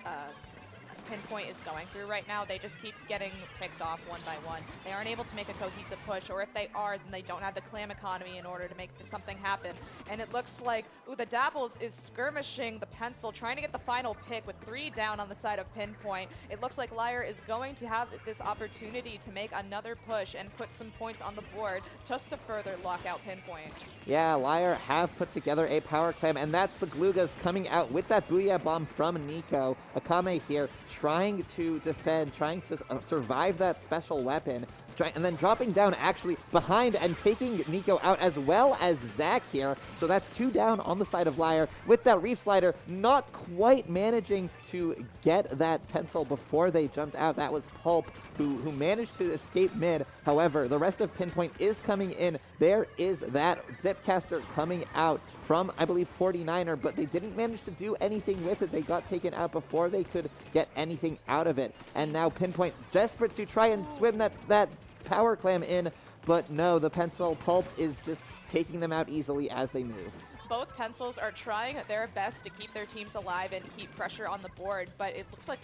Pinpoint is going through right now. They just keep getting picked off one by one. They aren't able to make a cohesive push, or if they are, then they don't have the Clam economy in order to make something happen. And it looks like, the Dapples is skirmishing the Pencil, trying to get the final pick with 3 down on the side of Pinpoint. It looks like LYRE is going to have this opportunity to make another push and put some points on the board just to further lock out Pinpoint. Yeah, LYRE have put together a power clam, and that's the Glugas coming out with that Booyah Bomb from Nico. Akame here trying to defend, trying to survive that special weapon, and then dropping down actually behind and taking Nico out, as well as Zach here. So that's 2 down on the side of LYRE, with that Reef Slider not quite managing to get that Pencil before they jumped out. That was Pulp who managed to escape mid. However, the rest of Pinpoint is coming in there is that Zipcaster coming out from, I believe, 49er, but they didn't manage to do anything with it. They got taken out before they could get anything out of it. And now Pinpoint desperate to try and swim that power clam in, but no, the pencil pulp is just taking them out easily as they move. Both pencils are trying their best to keep their teams alive and keep pressure on the board, but it looks like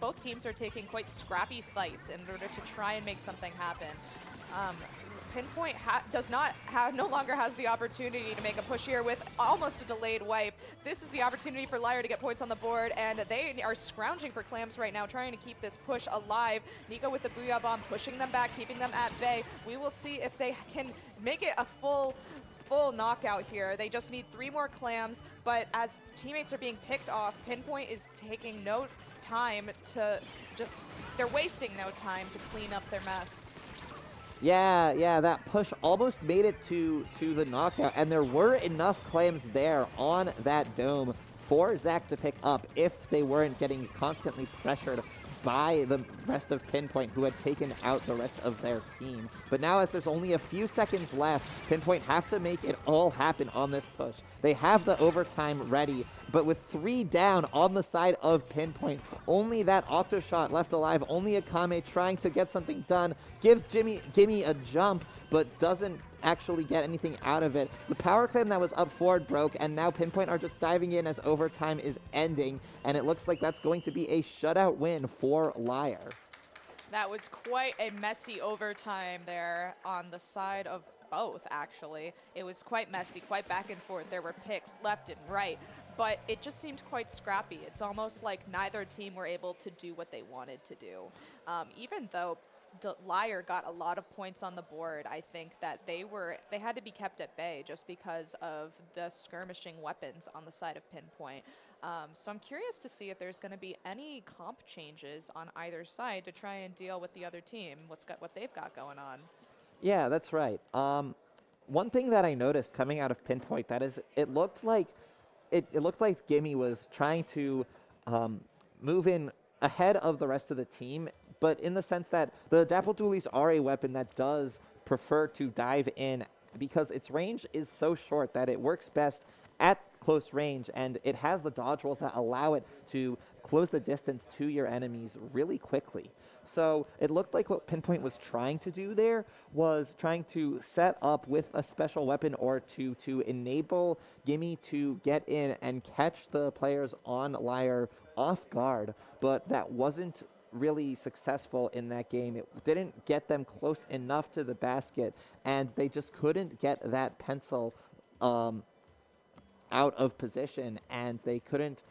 both teams are taking quite scrappy fights in order to try and make something happen. Pinpoint no longer has the opportunity to make a push here with almost a delayed wipe. This is the opportunity for LYRE to get points on the board, and they are scrounging for clams right now, trying to keep this push alive. Nico with the Booyah Bomb, pushing them back, keeping them at bay. We will see if they can make it a full knockout here. They just need 3 more clams, but as teammates are being picked off, Pinpoint is taking no time to they're wasting no time to clean up their mess. Yeah, that push almost made it to the knockout, and there were enough clams there on that dome for Zach to pick up if they weren't getting constantly pressured by the rest of Pinpoint, who had taken out the rest of their team. But now, as there's only a few seconds left, Pinpoint have to make it all happen on this push. They have the overtime ready, but with 3 down on the side of Pinpoint, only that Octo Shot left alive, only Akame trying to get something done, gives Gimme a jump, but doesn't actually get anything out of it. The power clam that was up forward broke, and now Pinpoint are just diving in as overtime is ending, and it looks like that's going to be a shutout win for LYRE. That was quite a messy overtime there on the side of both, actually. It was quite messy, quite back and forth. There were picks left and right, but it just seemed quite scrappy. It's almost like neither team were able to do what they wanted to do. Even though LYRE got a lot of points on the board, I think that they had to be kept at bay just because of the skirmishing weapons on the side of Pinpoint. So I'm curious to see if there's going to be any comp changes on either side to try and deal with the other team, what they've got going on. Yeah, that's right. One thing that I noticed coming out of Pinpoint, that is, it looked like Gimme was trying to move in ahead of the rest of the team, but in the sense that the Dapple Dualies are a weapon that does prefer to dive in because its range is so short that it works best at close range, and it has the dodge rolls that allow it to close the distance to your enemies really quickly. So it looked like what Pinpoint was trying to do there was trying to set up with a special weapon or two to enable Gimme to get in and catch the players on LYRE off guard, but that wasn't really successful in that game. It didn't get them close enough to the basket, and they just couldn't get that pencil out of position, and they couldn't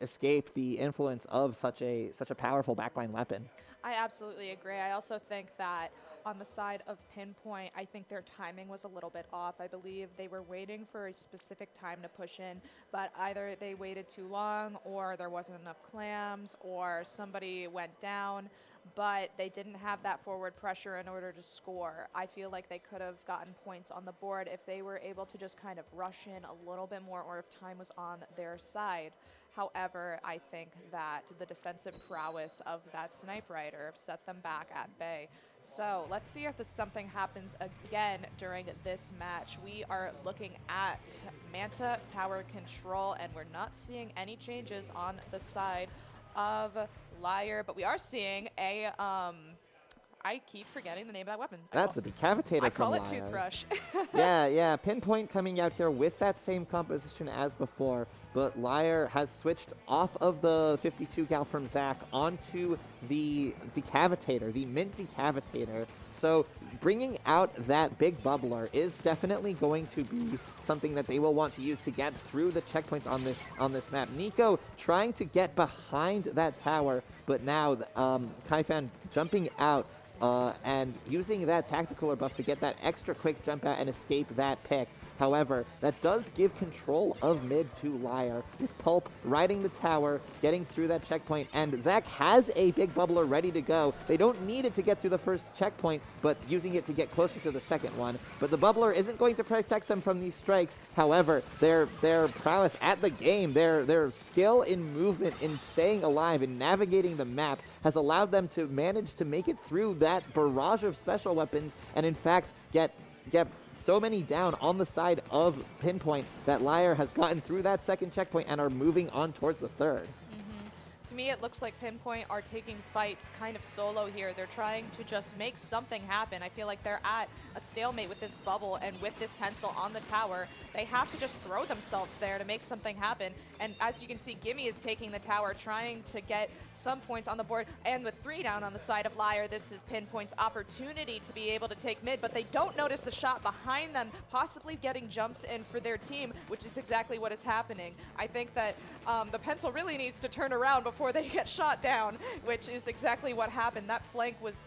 escape the influence of such a powerful backline weapon. I absolutely agree. I also think that on the side of Pinpoint, I think their timing was a little bit off. I believe they were waiting for a specific time to push in, but either they waited too long, or there wasn't enough clams, or somebody went down, but they didn't have that forward pressure in order to score. I feel like they could have gotten points on the board if they were able to just kind of rush in a little bit more, or if time was on their side. However, I think that the defensive prowess of that Snipe Rider set them back at bay. So let's see if something happens again during this match. We are looking at Manta Tower Control, and we're not seeing any changes on the side of LYRE, but we are seeing a, I keep forgetting the name of that weapon. That's a decavitator. I call from it LYRE. Toothbrush. yeah, Pinpoint coming out here with that same composition as before, but LYRE has switched off of the 52 gal from Zach onto the decavitator, the mint decavitator. So bringing out that big bubbler is definitely going to be something that they will want to use to get through the checkpoints on this map. Nico trying to get behind that tower, but now Kaifan jumping out and using that tactical buff to get that extra quick jump out and escape that pick. However, that does give control of mid to LYRE, with Pulp riding the tower, getting through that checkpoint, and Zach has a big bubbler ready to go. They don't need it to get through the first checkpoint, but using it to get closer to the second one. But the bubbler isn't going to protect them from these strikes. However, their prowess at the game, their skill in movement, in staying alive, in navigating the map, has allowed them to manage to make it through that barrage of special weapons, and in fact get get so many down on the side of Pinpoint that LYRE has gotten through that second checkpoint and are moving on towards the third. To me, it looks like Pinpoint are taking fights kind of solo here. They're trying to just make something happen. I feel like they're at a stalemate with this bubble and with this pencil on the tower. They have to just throw themselves there to make something happen. And as you can see, Gimme is taking the tower, trying to get some points on the board. And with 3 down on the side of LYRE, this is Pinpoint's opportunity to be able to take mid, but they don't notice the shot behind them, possibly getting jumps in for their team, which is exactly what is happening. I think that the pencil really needs to turn around before they get shot down, which is exactly what happened. That flank was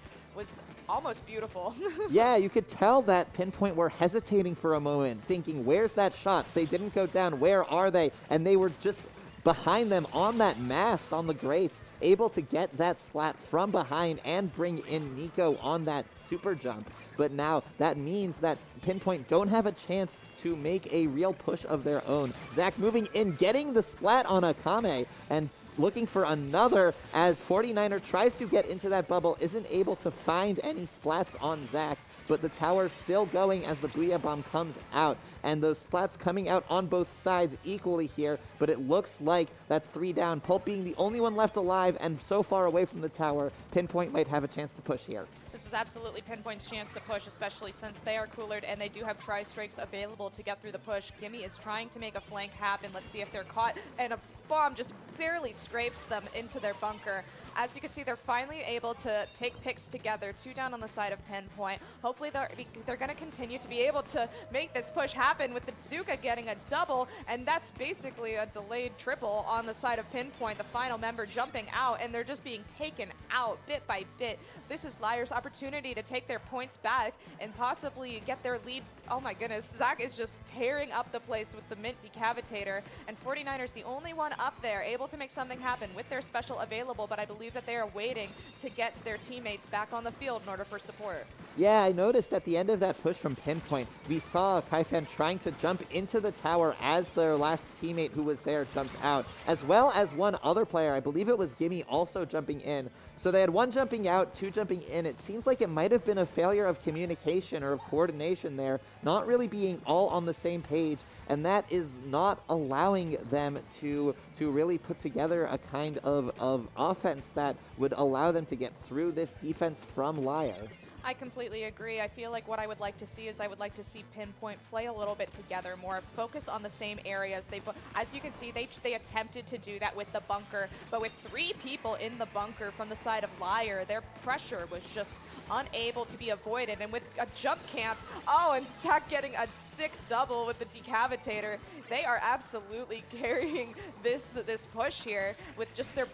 almost beautiful. Yeah, you could tell that Pinpoint were hesitating for a moment, thinking, where's that shot? They didn't go down, where are they? And they were just behind them on that mast on the grates, able to get that splat from behind and bring in Nico on that super jump. But now that means that Pinpoint don't have a chance to make a real push of their own. Zach moving in, getting the splat on Akame, and looking for another as 49er tries to get into that bubble, isn't able to find any splats on Zach, but the tower's still going as the Booyah Bomb comes out, and those splats coming out on both sides equally here, but it looks like that's 3 down. Pulp being the only one left alive and so far away from the tower, Pinpoint might have a chance to push here. This is absolutely Pinpoint's chance to push, especially since they are coolered and they do have tri-strikes available to get through the push. Gimme is trying to make a flank happen. Let's see if they're caught, and a bomb just barely scrapes them into their bunker. As you can see, they're finally able to take picks together. 2 down on the side of Pinpoint. Hopefully they're going to continue to be able to make this push happen with the Zuka getting a double, and that's basically a delayed triple on the side of Pinpoint. The final member jumping out, and they're just being taken out bit by bit. This is LYRE's opportunity to take their points back and possibly get their lead. Oh my goodness, Zach is just tearing up the place with the Mint Decavitator, and 49ers the only one up there able to make something happen with their special available, but I believe that they are waiting to get their teammates back on the field in order for support. Yeah, I noticed at the end of that push from Pinpoint, we saw Kaifan trying to jump into the tower as their last teammate who was there jumped out, as well as one other player, I believe it was Gimme, also jumping in. So they had 1 jumping out, 2 jumping in. It seems like it might have been a failure of communication or of coordination there, not really being all on the same page, and that is not allowing them to really put together a kind of offense that would allow them to get through this defense from LYRE. I completely agree. I feel like what I would like to see is I would like to see Pinpoint play a little bit together more, focus on the same areas. As you can see, they attempted to do that with the bunker, but with 3 people in the bunker from the side of LYRE, their pressure was just unable to be avoided. And with a jump camp, and Zach getting a sick double with the Decavitator, they are absolutely carrying this push here with just their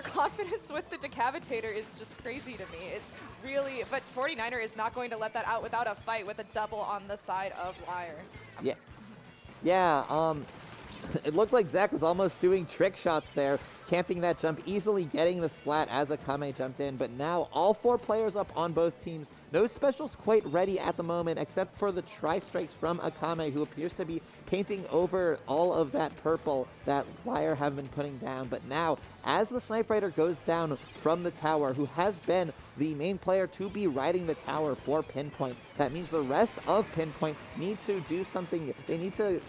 confidence with the Decavitator is just crazy to me. It's really, but 49er is not going to let that out without a fight with a double on the side of LYRE. Yeah, it looked like Zach was almost doing trick shots there, camping that jump, easily getting the splat as Akame jumped in, but now all 4 players up on both teams. No specials quite ready at the moment, except for the tri-strikes from Akame, who appears to be painting over all of that purple that LYRE have been putting down. But now, as the Snipe Rider goes down from the tower, who has been the main player to be riding the tower for Pinpoint, that means the rest of Pinpoint need to do something. They need to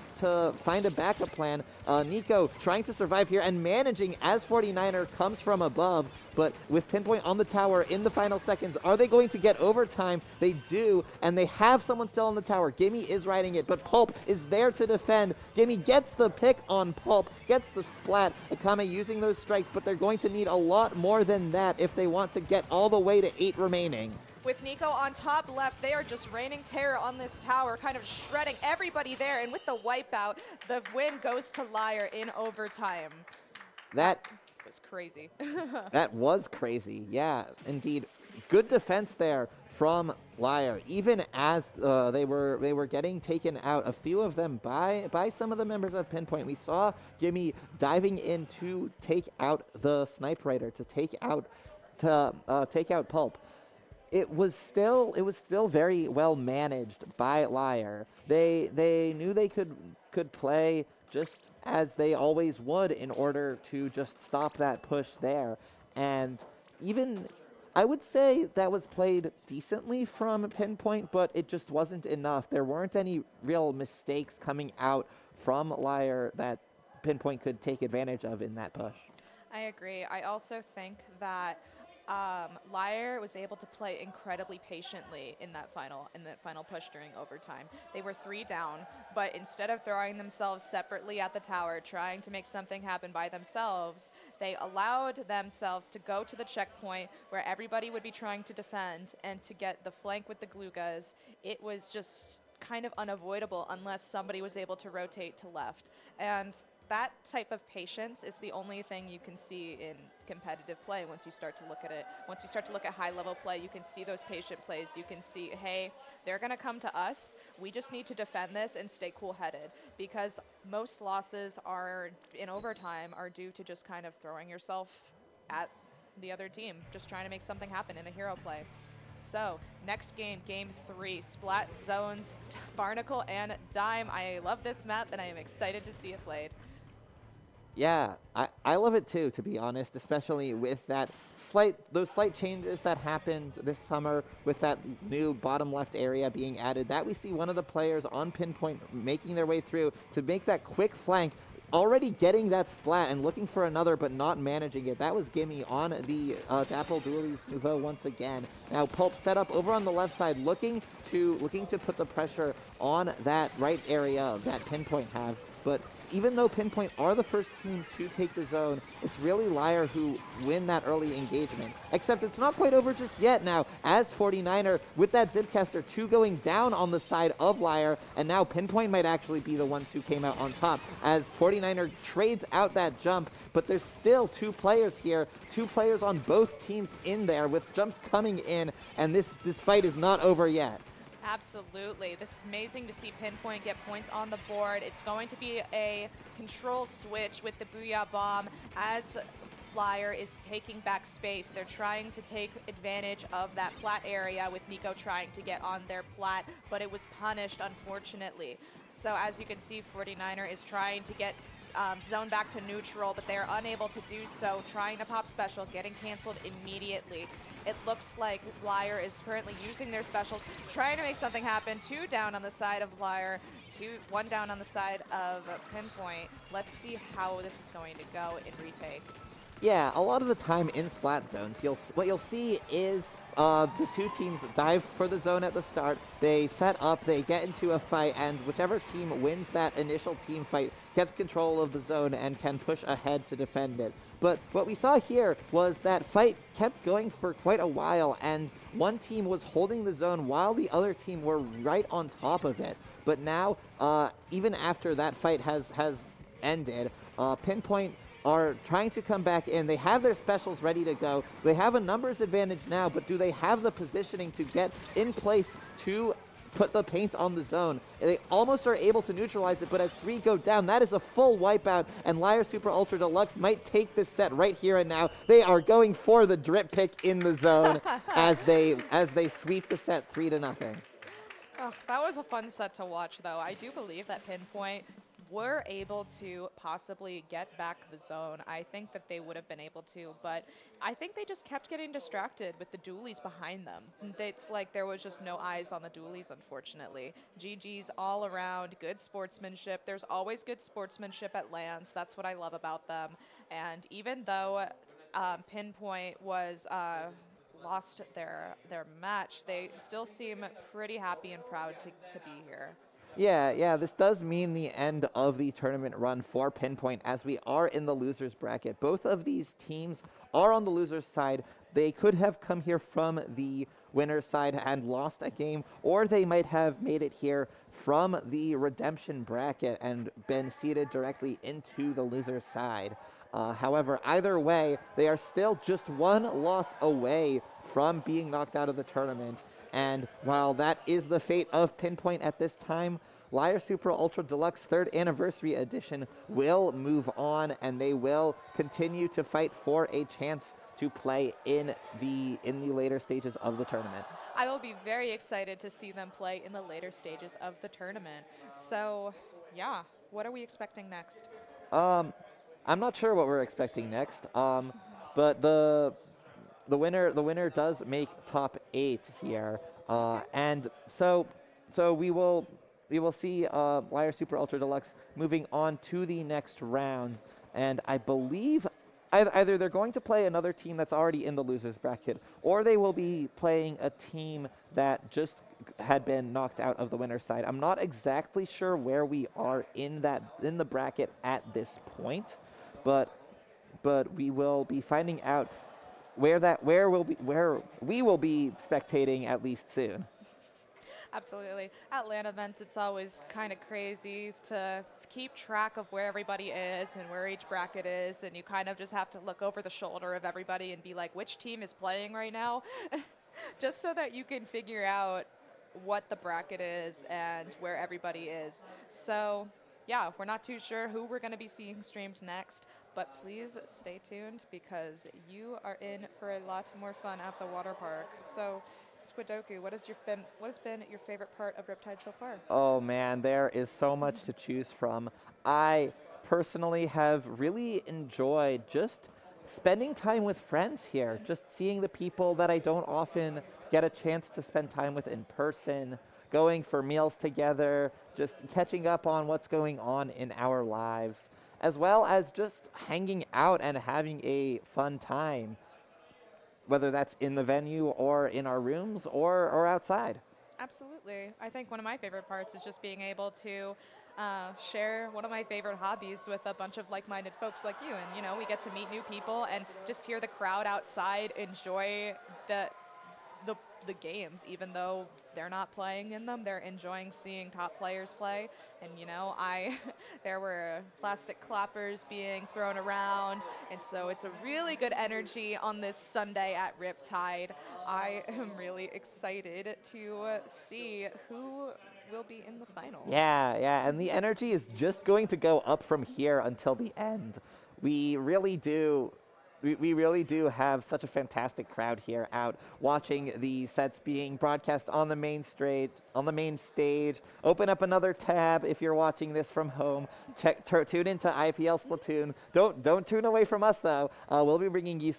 find a backup plan. Nico trying to survive here and managing as 49er comes from above, but with Pinpoint on the tower in the final seconds, are they going to get overtime? They do, and they have someone still on the tower. Gimme is riding it, but Pulp is there to defend. Gimme gets the pick on Pulp, gets the splat. Akame using those strikes, but they're going to need a lot more than that if they want to get all the way to 8 remaining. With Nico on top left, they are just raining terror on this tower, kind of shredding everybody there, and with the wipeout, the win goes to LYRE in overtime. That was crazy. That was crazy, yeah, indeed. Good defense there from LYRE, even as they were getting taken out, a few of them by some of the members of Pinpoint. We saw Gimme diving in to take out the Snipe Rider, to take out Pulp. It was still very well managed by LYRE. They knew they could play just as they always would in order to just stop that push there. And even I would say that was played decently from Pinpoint, but it just wasn't enough. There weren't any real mistakes coming out from LYRE that Pinpoint could take advantage of in that push. I agree. I also think that LYRE was able to play incredibly patiently in that final push during overtime. They were 3 down, but instead of throwing themselves separately at the tower, trying to make something happen by themselves, they allowed themselves to go to the checkpoint where everybody would be trying to defend and to get the flank with the Glugas. It was just kind of unavoidable unless somebody was able to rotate to left. And that type of patience is the only thing you can see in competitive play once you start to look at it. Once you start to look at high-level play, you can see those patient plays. You can see, hey, they're going to come to us. We just need to defend this and stay cool-headed, because most losses are in overtime are due to just kind of throwing yourself at the other team, just trying to make something happen in a hero play. So, next game, Game 3, Splat Zones, Barnacle and Dime. I love this map, and I am excited to see it played. Yeah, I love it too, to be honest, especially with those slight changes that happened this summer with that new bottom left area being added. That we see one of the players on Pinpoint making their way through to make that quick flank, already getting that splat and looking for another but not managing it. That was Gimme on the Dapple Dualies Nouveau once again. Now Pulp set up over on the left side, looking to put the pressure on that right area that Pinpoint have. But even though Pinpoint are the first team to take the zone, it's really LYRE who win that early engagement. Except it's not quite over just yet now, as 49er with that Zipcaster 2 going down on the side of LYRE, and now Pinpoint might actually be the ones who came out on top, as 49er trades out that jump, but there's still 2 players here, 2 players on both teams in there with jumps coming in, and this fight is not over yet. Absolutely. This is amazing to see Pinpoint get points on the board. It's going to be a control switch with the Booyah Bomb as LYRE is taking back space. They're trying to take advantage of that plat area with Nico trying to get on their plat, but it was punished, unfortunately. So as you can see, 49er is trying to get zone back to neutral, but they're unable to do so, trying to pop specials, getting canceled immediately. It looks like LYRE is currently using their specials, trying to make something happen. 2 down on the side of LYRE, 1 down on the side of Pinpoint. Let's see how this is going to go in retake. Yeah, a lot of the time in Splat Zones, what you'll see is the 2 teams dive for the zone at the start, they set up, they get into a fight, and whichever team wins that initial team fight gets control of the zone and can push ahead to defend it. But what we saw here was that fight kept going for quite a while, and one team was holding the zone while the other team were right on top of it. But now, even after that fight has ended, Pinpoint are trying to come back in. They have their specials ready to go. They have a numbers advantage now, but do they have the positioning to get in place to put the paint on the zone? They almost are able to neutralize it, but as 3 go down, that is a full wipeout, and LYRE Super Ultra Deluxe might take this set right here and now. They are going for the drip pick in the zone as they sweep the set 3-0. Oh, that was a fun set to watch, though. I do believe that Pinpoint were able to possibly get back the zone. I think that they would have been able to, but I think they just kept getting distracted with the dualies behind them. It's like there was just no eyes on the dualies, unfortunately. GG's all around, good sportsmanship. There's always good sportsmanship at LANs. That's what I love about them. And even though Pinpoint was lost their match, they still seem pretty happy and proud to be here. Yeah, this does mean the end of the tournament run for Pinpoint as we are in the losers bracket. Both of these teams are on the losers side. They could have come here from the winner's side and lost a game, or they might have made it here from the redemption bracket and been seeded directly into the loser's side. However, either way, they are still just 1 loss away from being knocked out of the tournament. And while that is the fate of Pinpoint at this time, LYRE Super Ultra Deluxe 3rd Anniversary Edition will move on, and they will continue to fight for a chance to play in the later stages of the tournament. I will be very excited to see them play in the later stages of the tournament. So, yeah, what are we expecting next? I'm not sure what we're expecting next, but the winner does make top 8 here, and so we will see LYRE Super Ultra Deluxe moving on to the next round, and I believe either they're going to play another team that's already in the losers bracket, or they will be playing a team that just had been knocked out of the winner's side. I'm not exactly sure where we are in the bracket at this point, but we will be finding out where we will be spectating at least soon. Absolutely. At LAN events, it's always kind of crazy to keep track of where everybody is and where each bracket is, and you kind of just have to look over the shoulder of everybody and be like, which team is playing right now? Just so that you can figure out what the bracket is and where everybody is. So, yeah, we're not too sure who we're going to be seeing streamed next, but please stay tuned because you are in for a lot more fun at the water park. So, Squidoku, what has been your favorite part of Riptide so far? Oh man, there is so much to choose from. I personally have really enjoyed just spending time with friends here, just seeing the people that I don't often get a chance to spend time with in person, going for meals together, just catching up on what's going on in our lives, as well as just hanging out and having a fun time, whether that's in the venue or in our rooms or outside. Absolutely. I think one of my favorite parts is just being able to share one of my favorite hobbies with a bunch of like-minded folks like you. And, you know, we get to meet new people and just hear the crowd outside enjoy the games, even though they're not playing in them. They're enjoying seeing top players play. And, you know, there were plastic clappers being thrown around. And so it's a really good energy on this Sunday at Riptide. I am really excited to see who will be in the finals. Yeah, and the energy is just going to go up from here until the end. We really do have such a fantastic crowd here out watching the sets being broadcast on the main stage. Open up another tab if you're watching this from home. Tune into IPL Splatoon. Don't tune away from us though. We'll be bringing you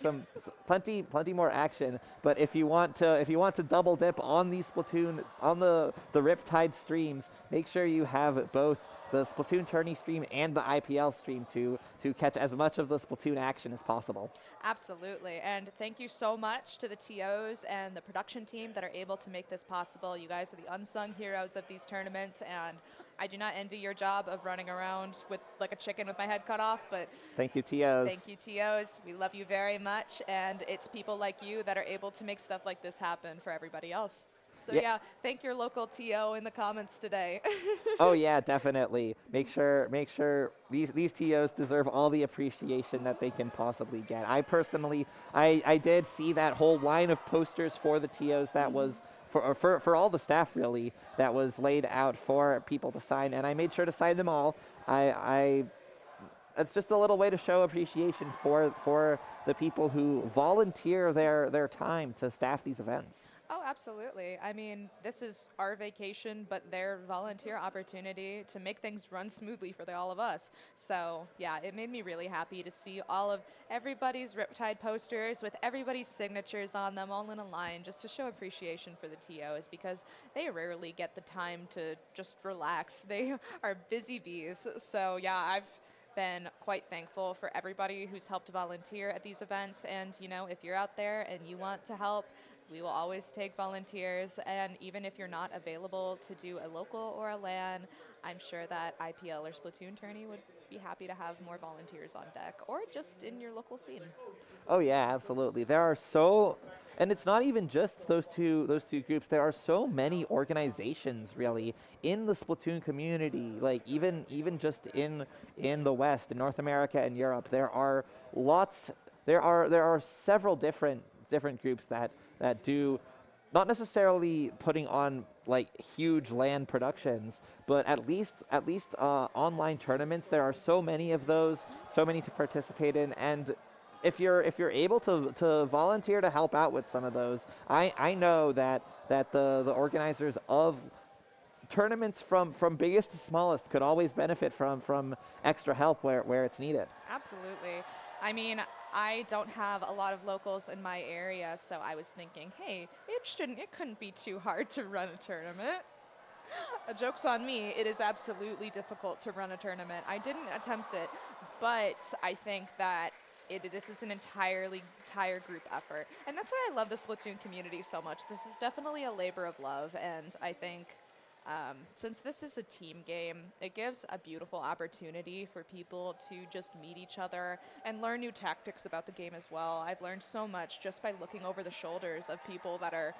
plenty more action. But if you want to double dip on the Splatoon on the Riptide streams, make sure you have both the Splatoon tourney stream and the IPL stream to catch as much of the Splatoon action as possible. Absolutely, and thank you so much to the TOs and the production team that are able to make this possible. You guys are the unsung heroes of these tournaments, and I do not envy your job of running around with like a chicken with my head cut off, but thank you, TOs. Thank you, TOs. We love you very much, and it's people like you that are able to make stuff like this happen for everybody else. So yeah, thank your local TO in the comments today. Oh yeah, definitely. Make sure these TOs deserve all the appreciation that they can possibly get. I personally, I did see that whole line of posters for the TOs that was for all the staff really that was laid out for people to sign, and I made sure to sign them all. It's just a little way to show appreciation for the people who volunteer their time to staff these events. Oh, absolutely. I mean, this is our vacation, but their volunteer opportunity to make things run smoothly for all of us. So, yeah, it made me really happy to see all of everybody's Riptide posters with everybody's signatures on them all in a line, just to show appreciation for the TOs, because they rarely get the time to just relax. They are busy bees. So, yeah, I've been quite thankful for everybody who's helped volunteer at these events. And, you know, if you're out there and you want to help, we will always take volunteers, and even if you're not available to do a local or a LAN, I'm sure that IPL or Splatoon tourney would be happy to have more volunteers on deck, or just in your local scene. Oh yeah, absolutely. And it's not even just those two groups. There are so many organizations really in the Splatoon community. Like even just in the West, in North America and Europe, there are several different groups that do not necessarily putting on like huge LAN productions, but at least online tournaments. There are so many of those, so many to participate in, and if you're able to volunteer to help out with some of those, I know that the organizers of tournaments from biggest to smallest could always benefit from extra help where it's needed. Absolutely. I mean, I don't have a lot of locals in my area, so I was thinking, hey, it couldn't be too hard to run a tournament. Joke's on me, it is absolutely difficult to run a tournament. I didn't attempt it, but I think that this is an entire group effort. And that's why I love the Splatoon community so much. This is definitely a labor of love, and I think since this is a team game, it gives a beautiful opportunity for people to just meet each other and learn new tactics about the game as well. I've learned so much just by looking over the shoulders of people that are,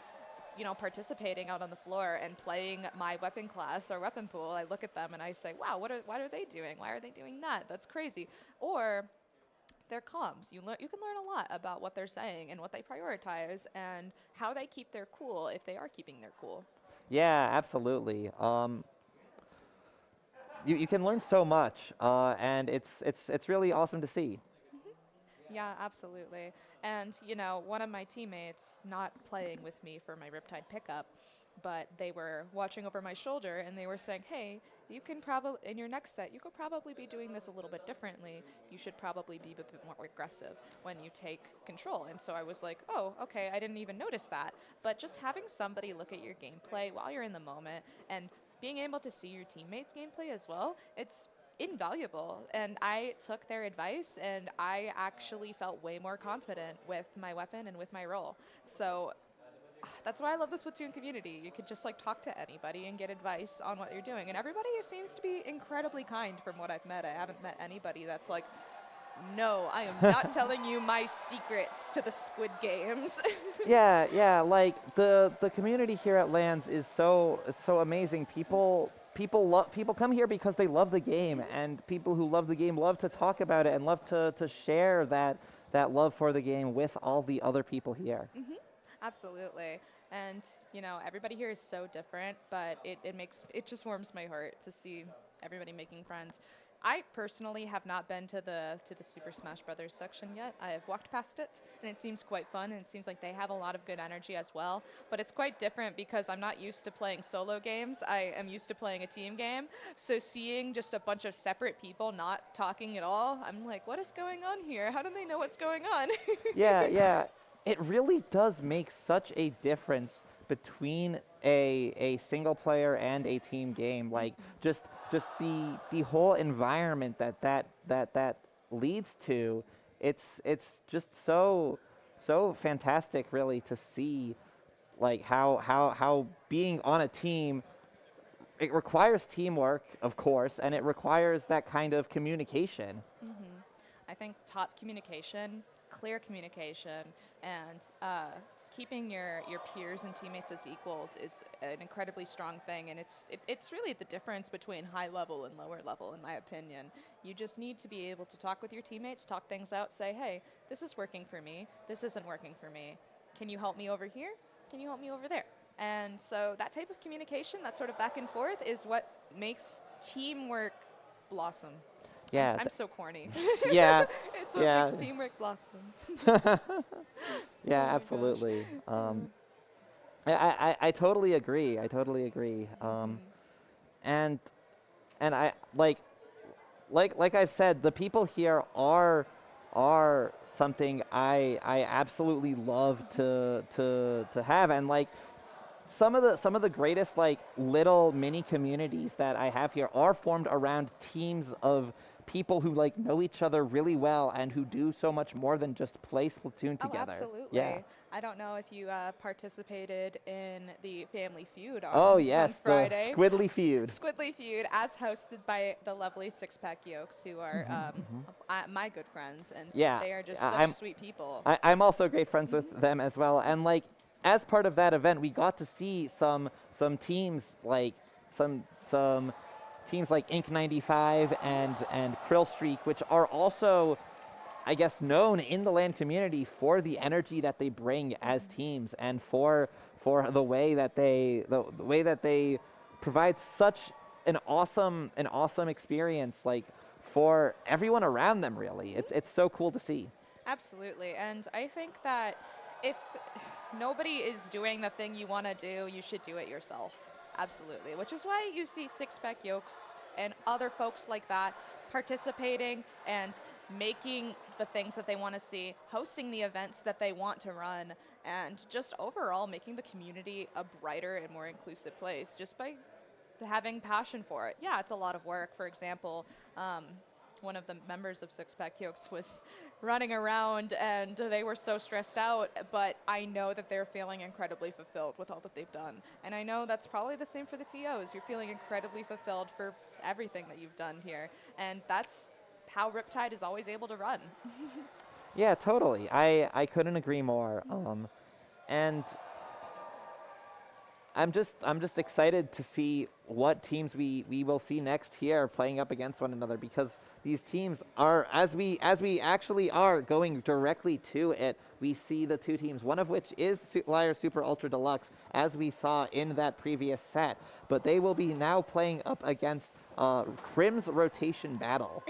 you know, participating out on the floor and playing my weapon class or weapon pool. I look at them and I say, wow, what are they doing? Why are they doing that? That's crazy. Or their comms. You can learn a lot about what they're saying and what they prioritize and how they keep their cool if they are keeping their cool. Yeah, absolutely. You can learn so much, and it's really awesome to see. Yeah, absolutely. And, you know, one of my teammates, not playing with me for my Riptide pickup, but they were watching over my shoulder and they were saying, hey, you can probably, in your next set, you could probably be doing this a little bit differently. You should probably be a bit more aggressive when you take control. And so I was like, oh, okay, I didn't even notice that. But just having somebody look at your gameplay while you're in the moment and being able to see your teammates' gameplay as well, it's invaluable. And I took their advice and I actually felt way more confident with my weapon and with my role. So that's why I love the Splatoon community. You could just like talk to anybody and get advice on what you're doing. And everybody seems to be incredibly kind from what I've met. I haven't met anybody that's like, no, I am not telling you my secrets to the Squid games. Yeah, like the community here at LANs is it's so amazing. People come here because they love the game, and people who love the game love to talk about it and love to share that love for the game with all the other people here. Mm-hmm. Absolutely. And, you know, everybody here is so different, but it just warms my heart to see everybody making friends. I personally have not been to the Super Smash Brothers section yet. I have walked past it, and it seems quite fun, and it seems like they have a lot of good energy as well. But it's quite different because I'm not used to playing solo games. I am used to playing a team game. So seeing just a bunch of separate people not talking at all, I'm like, what is going on here? How do they know what's going on? Yeah. It really does make such a difference between a single player and a team game. Like just the whole environment that leads to. It's just so fantastic, really, to see like how being on a team, it requires teamwork, of course, and it requires that kind of communication. Mm-hmm. I think top communication, clear communication, and keeping your peers and teammates as equals is an incredibly strong thing, and it's really the difference between high level and lower level, in my opinion. You just need to be able to talk with your teammates, talk things out, say, hey, this is working for me, this isn't working for me. Can you help me over here? Can you help me over there? And so that type of communication, that sort of back and forth, is what makes teamwork blossom. Yeah. I'm so corny. Yeah. It's what makes teamwork blossom. Yeah, absolutely. I totally agree. And I like I've said, the people here are something I absolutely love to have, and like some of the greatest like little mini communities that I have here are formed around teams of people who like know each other really well and who do so much more than just play Splatoon together. Oh, absolutely. Yeah. I don't know if you participated in the Family Feud yes, on Friday. the Squidly Feud. Squidly Feud, as hosted by the lovely Six Pack Yolks, who are my good friends, and they are just such sweet people. I'm also great friends with them as well, and like as part of that event, we got to see some teams like some teams like Ink 95 and Krill Streak, which are also, I guess, known in the LAN community for the energy that they bring as teams, and for the way that they provide such an awesome experience, like for everyone around them. Really, it's so cool to see. Absolutely, and I think that if nobody is doing the thing you want to do, you should do it yourself. Absolutely, which is why you see Six Pack Yolks and other folks like that participating and making the things that they want to see, hosting the events that they want to run, and just overall making the community a brighter and more inclusive place just by having passion for it. Yeah, it's a lot of work. For example, one of the members of Six Pack Yokes was running around and they were so stressed out, but I know that they're feeling incredibly fulfilled with all that they've done. And I know that's probably the same for the TOs. You're feeling incredibly fulfilled for everything that you've done here. And that's how Riptide is always able to run. Yeah, totally. I couldn't agree more. And I'm just excited to see what teams we will see next here playing up against one another, because these teams are, as we actually are going directly to it, we see the two teams, one of which is LYRE Super Ultra Deluxe, as we saw in that previous set, but they will be now playing up against Crim's Rotation Battle.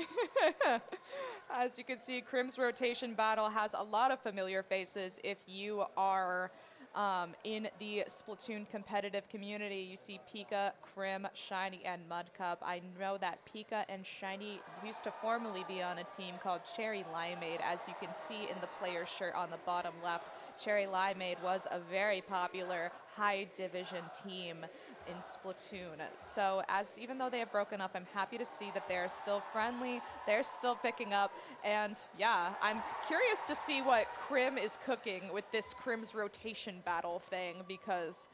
As you can see, Crim's Rotation Battle has a lot of familiar faces. If you are in the Splatoon competitive community, you see Pika, Crim, Shiny, and Mudcup. I know that Pika and Shiny used to formerly be on a team called Cherry Limeade. As you can see in the player's shirt on the bottom left, Cherry Limeade was a very popular high division team in Splatoon. So even though they have broken up, I'm happy to see that they're still friendly, they're still picking up, and yeah, I'm curious to see what Crim is cooking with this Crim's Rotation Battle thing, because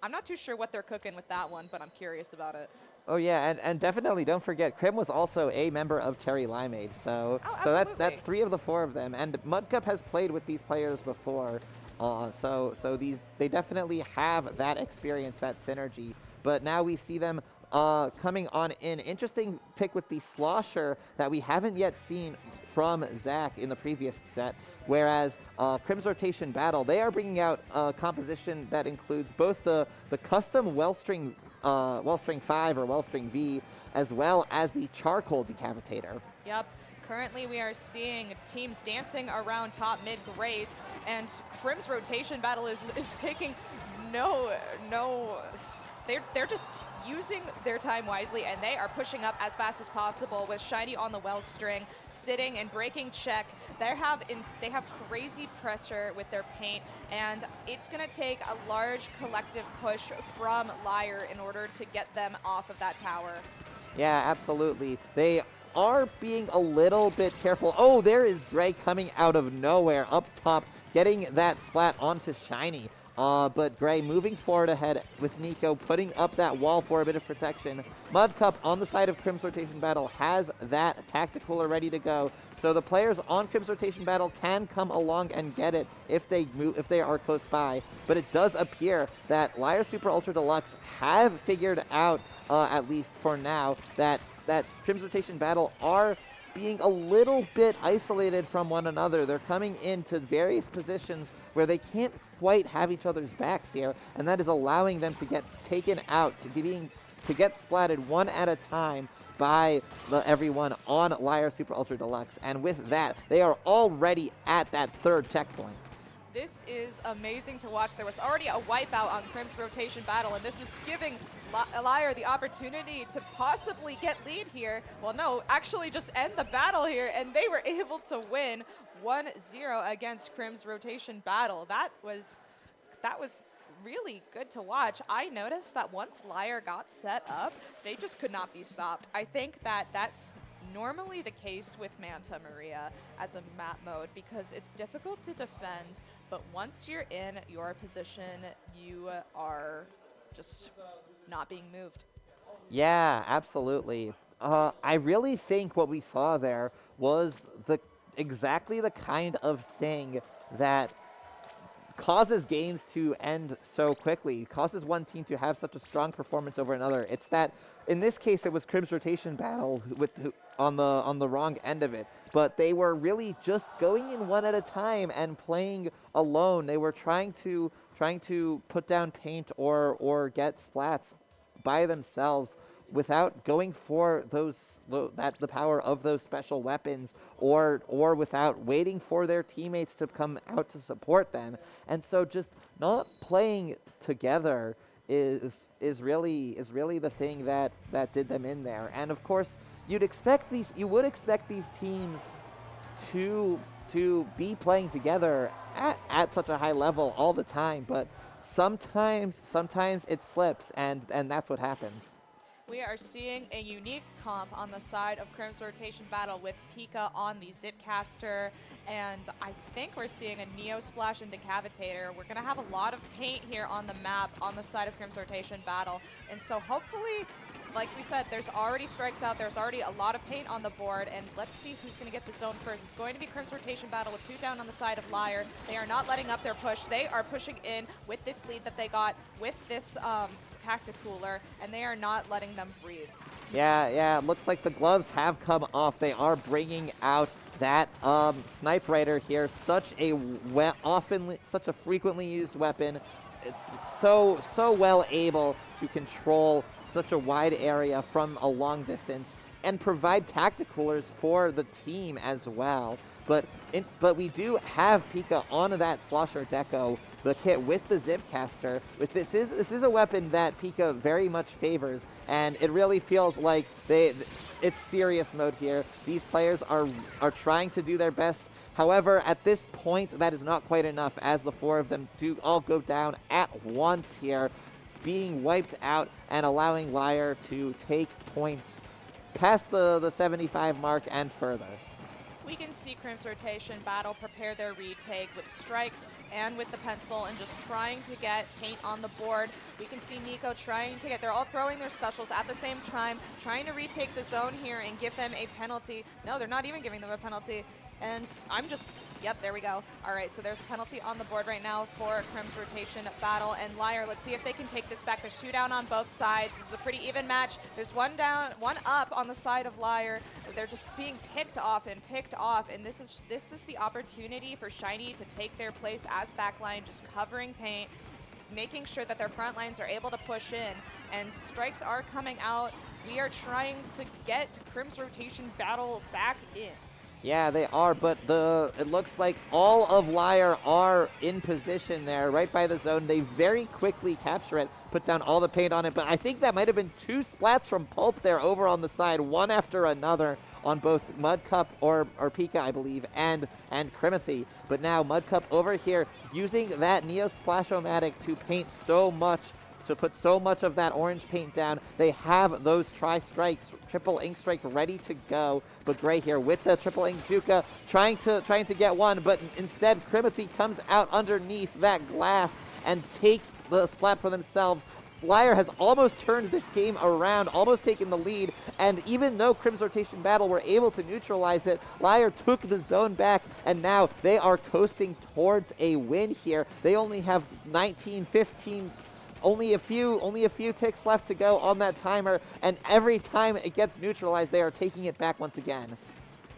I'm not too sure what they're cooking with that one, but I'm curious about it. Oh yeah, and definitely don't forget, Crim was also a member of Cherry Limeade, so that's 3 of the 4 of them, and Mudcup has played with these players before. So they definitely have that experience, that synergy. But now we see them coming on in. Interesting pick with the Slosher that we haven't yet seen from Zach in the previous set. Whereas Crim's Rotation Battle, they are bringing out a composition that includes both the custom Wellstring 5 or Wellstring V, as well as the Charcoal Decapitator. Yep. Currently, we are seeing teams dancing around top mid grades, and Crim's Rotation Battle is taking they're just using their time wisely, and they are pushing up as fast as possible with Shiny on the well string, sitting and breaking check. They have crazy pressure with their paint, and it's going to take a large collective push from LYRE in order to get them off of that tower. Yeah, absolutely. They are being a little bit careful. Oh, there is Gray coming out of nowhere up top, getting that splat onto Shiny. But Gray moving forward ahead with Nico, putting up that wall for a bit of protection. Mudcup on the side of Crim's Rotation Battle has that Tacticooler ready to go. So the players on Crim's Rotation Battle can come along and get it if they are close by. But it does appear that LYRE Super Ultra Deluxe have figured out, at least for now, that Crim's Rotation Battle are being a little bit isolated from one another. They're coming into various positions where they can't quite have each other's backs here, and that is allowing them to get taken out, to get splatted one at a time by everyone on LYRE Super Ultra Deluxe. And with that, they are already at that 3rd checkpoint. This is amazing to watch. There was already a wipeout on Crim's Rotation Battle, and this is giving LYRE the opportunity to possibly get lead here. Well, no, actually just end the battle here, and they were able to win 1-0 against Crim's Rotation Battle. That was really good to watch. I noticed that once LYRE got set up, they just could not be stopped. I think that's normally the case with Manta Maria as a map mode, because it's difficult to defend, but once you're in your position, you are just not being moved. Yeah, absolutely. I really think what we saw there was exactly the kind of thing that causes games to end so quickly, causes one team to have such a strong performance over another. It's that, in this case, it was Crim's Rotation Battle on the wrong end of it, but they were really just going in one at a time and playing alone. They were trying to put down paint or get splats by themselves without going for the power of those special weapons, or without waiting for their teammates to come out to support them. And so just not playing together is really the thing that did them in there. And of course, you would expect these teams to be playing together at such a high level all the time, but sometimes it slips, and that's what happens. We are seeing a unique comp on the side of Crim's rotation battle with Pika on the Zipcaster, and I think we're seeing a Neo Splash and Decavitator. We're going to have a lot of paint here on the map on the side of Crim's rotation battle, and so hopefully, like we said, there's already strikes out, there's already a lot of paint on the board, and let's see who's going to get the zone first. It's going to be Crim's rotation battle with 2 down on the side of LYRE. They are not letting up their push. They are pushing in with this lead that they got with this tactic cooler, and they are not letting them breathe. Yeah, it looks like the gloves have come off. They are bringing out that Snipe Rider here, such a frequently used weapon. It's so well able to control such a wide area from a long distance and provide tactic coolers for the team as well. But we do have Pika on that Slosher Deco, the kit with the Zipcaster. This is a weapon that Pika very much favors, and it really feels like it's serious mode here. These players are trying to do their best. However, at this point, that is not quite enough, as the 4 of them do all go down at once here, being wiped out and allowing LYRE to take points past the 75 mark and further. We can see Crim's rotation battle prepare their retake with strikes and with the pencil and just trying to get paint on the board. We can see Nico they're all throwing their specials at the same time, trying to retake the zone here and give them a penalty. No, they're not even giving them a penalty. And yep, there we go. All right, so there's a penalty on the board right now for Crim's rotation battle. And LYRE, let's see if they can take this back. There's 2 down on both sides. This is a pretty even match. There's 1 down, 1 up on the side of LYRE. They're just being picked off. And this is the opportunity for Shiny to take their place as backline, just covering paint, making sure that their front lines are able to push in. And strikes are coming out. We are trying to get Crim's rotation battle back in. Yeah, they are, but it looks like all of LYRE are in position there, right by the zone. They very quickly capture it, put down all the paint on it, but I think that might have been 2 splats from Pulp there over on the side, one after another on both Mudcup or Pika, I believe, and Crimothy. But now Mudcup over here using that Neo Splash-O-Matic to paint so much, to put so much of that orange paint down. They have those tri-strikes, triple ink strike ready to go. But Gray here with the triple ink Zuka trying to get one, but instead Crimothy comes out underneath that glass and takes the splat for themselves. LYRE has almost turned this game around, almost taken the lead, and even though Crim's rotation battle were able to neutralize it, LYRE took the zone back, and now they are coasting towards a win here. They only have 19, 15, only a few ticks left to go on that timer, and every time it gets neutralized, they are taking it back once again.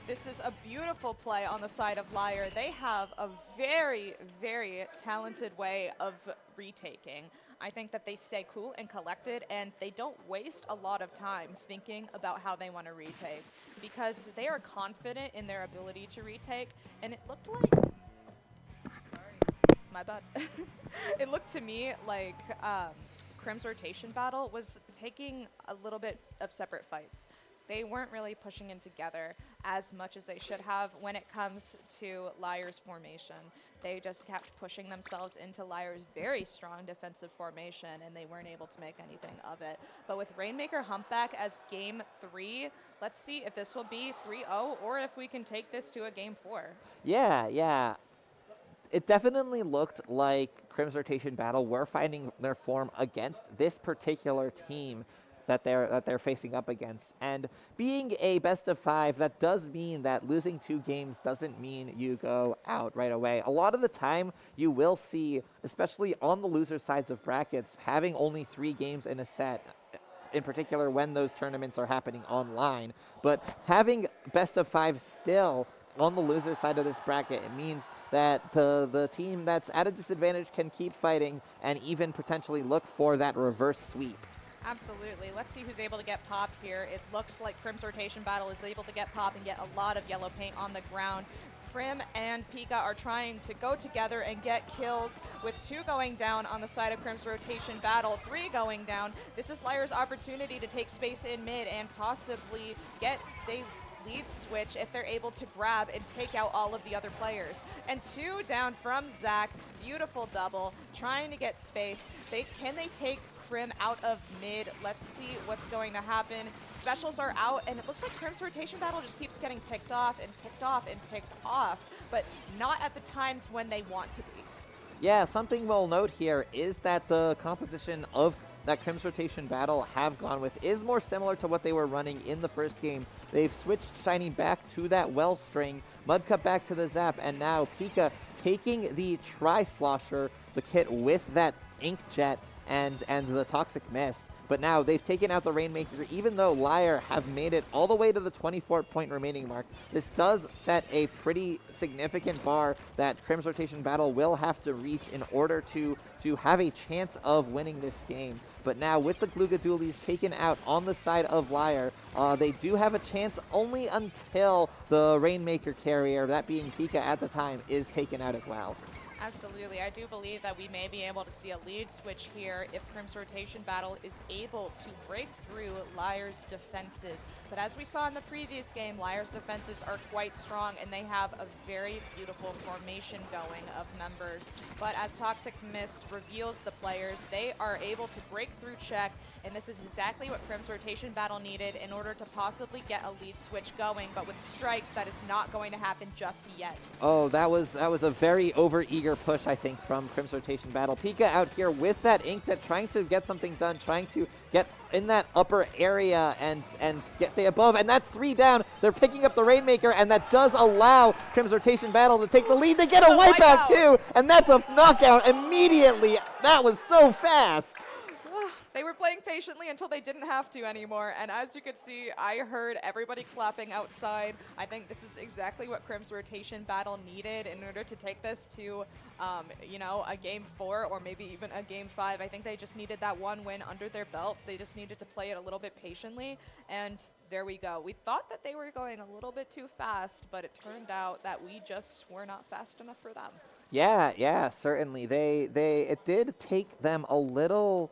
This is a beautiful play on the side of LYRE. They have a very, very talented way of retaking. I think that they stay cool and collected, and they don't waste a lot of time thinking about how they want to retake, because they are confident in their ability to retake, and it looked like... My bad. It looked to me like Crim's rotation battle was taking a little bit of separate fights. They weren't really pushing in together as much as they should have when it comes to LYRE's formation. They just kept pushing themselves into LYRE's very strong defensive formation, and they weren't able to make anything of it. But with Rainmaker Humpback as game 3, let's see if this will be 3-0 or if we can take this to a game 4. Yeah. It definitely looked like Crim's rotation battle were finding their form against this particular team that they're facing up against. And being a best of 5, that does mean that losing 2 games doesn't mean you go out right away. A lot of the time you will see, especially on the loser sides of brackets, having only 3 games in a set, in particular when those tournaments are happening online. But having best of 5 still on the loser side of this bracket, it means that the team that's at a disadvantage can keep fighting and even potentially look for that reverse sweep. Absolutely. Let's see who's able to get pop here. It looks like Crim's rotation battle is able to get pop and get a lot of yellow paint on the ground. Crim and Pika are trying to go together and get kills with 2 going down on the side of Crim's rotation battle, 3 going down. This is LYRE's opportunity to take space in mid and possibly get a lead switch if they're able to grab and take out all of the other players. And 2 down from Zach, beautiful double, trying to get space. Can they take Crim out of mid? Let's see what's going to happen. Specials are out, and it looks like Crim's rotation battle just keeps getting picked off and picked off and picked off, but not at the times when they want to be. Yeah, something we'll note here is that the composition of that Crim's rotation battle have gone with is more similar to what they were running in the first game. They've switched Shiny back to that well string, Mudcup back to the Zap, and now Pika taking the Tri-Slosher, the kit with that Inkjet and the Toxic Mist. But now they've taken out the Rainmaker, even though LYRE have made it all the way to the 24-point remaining mark. This does set a pretty significant bar that Crim's rotation battle will have to reach in order to have a chance of winning this game. But now with the Gluga Dualies taken out on the side of LYRE, they do have a chance only until the Rainmaker carrier, that being Pika at the time, is taken out as well. Absolutely. I do believe that we may be able to see a lead switch here if Crim's rotation battle is able to break through LYRE's defenses. But as we saw in the previous game, LYRE's defenses are quite strong, and they have a very beautiful formation going of members. But as Toxic Mist reveals the players, they are able to break through check, and this is exactly what Crim's rotation battle needed in order to possibly get a lead switch going. But with strikes, that is not going to happen just yet. Oh, that was a very over-eager push, I think, from Crim's rotation battle. Pika out here with that Inkjet, trying to get something done, trying to get in that upper area and stay above, and that's 3 down. They're picking up the Rainmaker, and that does allow Crim's rotation battle to take the lead. They get a wipeout too, and that's a knockout immediately. That was so fast. They were playing patiently until they didn't have to anymore, and as you could see, I heard everybody clapping outside. I think this is exactly what Crim's rotation battle needed in order to take this to, you know, a game 4 or maybe even a game 5. I think they just needed that one win under their belts. They just needed to play it a little bit patiently, and there we go. We thought that they were going a little bit too fast, but it turned out that we just were not fast enough for them. Yeah, certainly. It did take them a little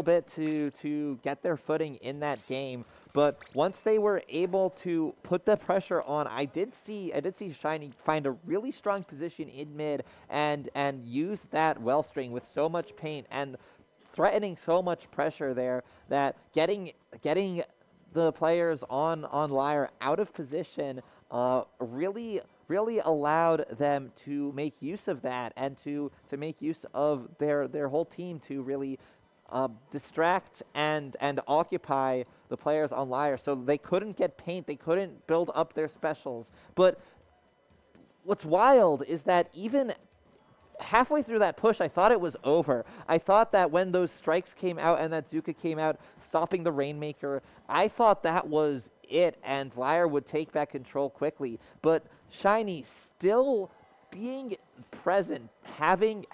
bit to get their footing in that game, but once they were able to put the pressure on, I did see Shiny find a really strong position in mid and use that well string with so much paint and threatening so much pressure there that getting the players on LYRE out of position really allowed them to make use of that and to make use of their whole team to really distract and occupy the players on LYRE, so they couldn't get paint, they couldn't build up their specials. But what's wild is that even halfway through that push, I thought it was over. I thought that when those strikes came out and that Zuka came out, stopping the Rainmaker, I thought that was it and LYRE would take back control quickly. But Shiny still being present, having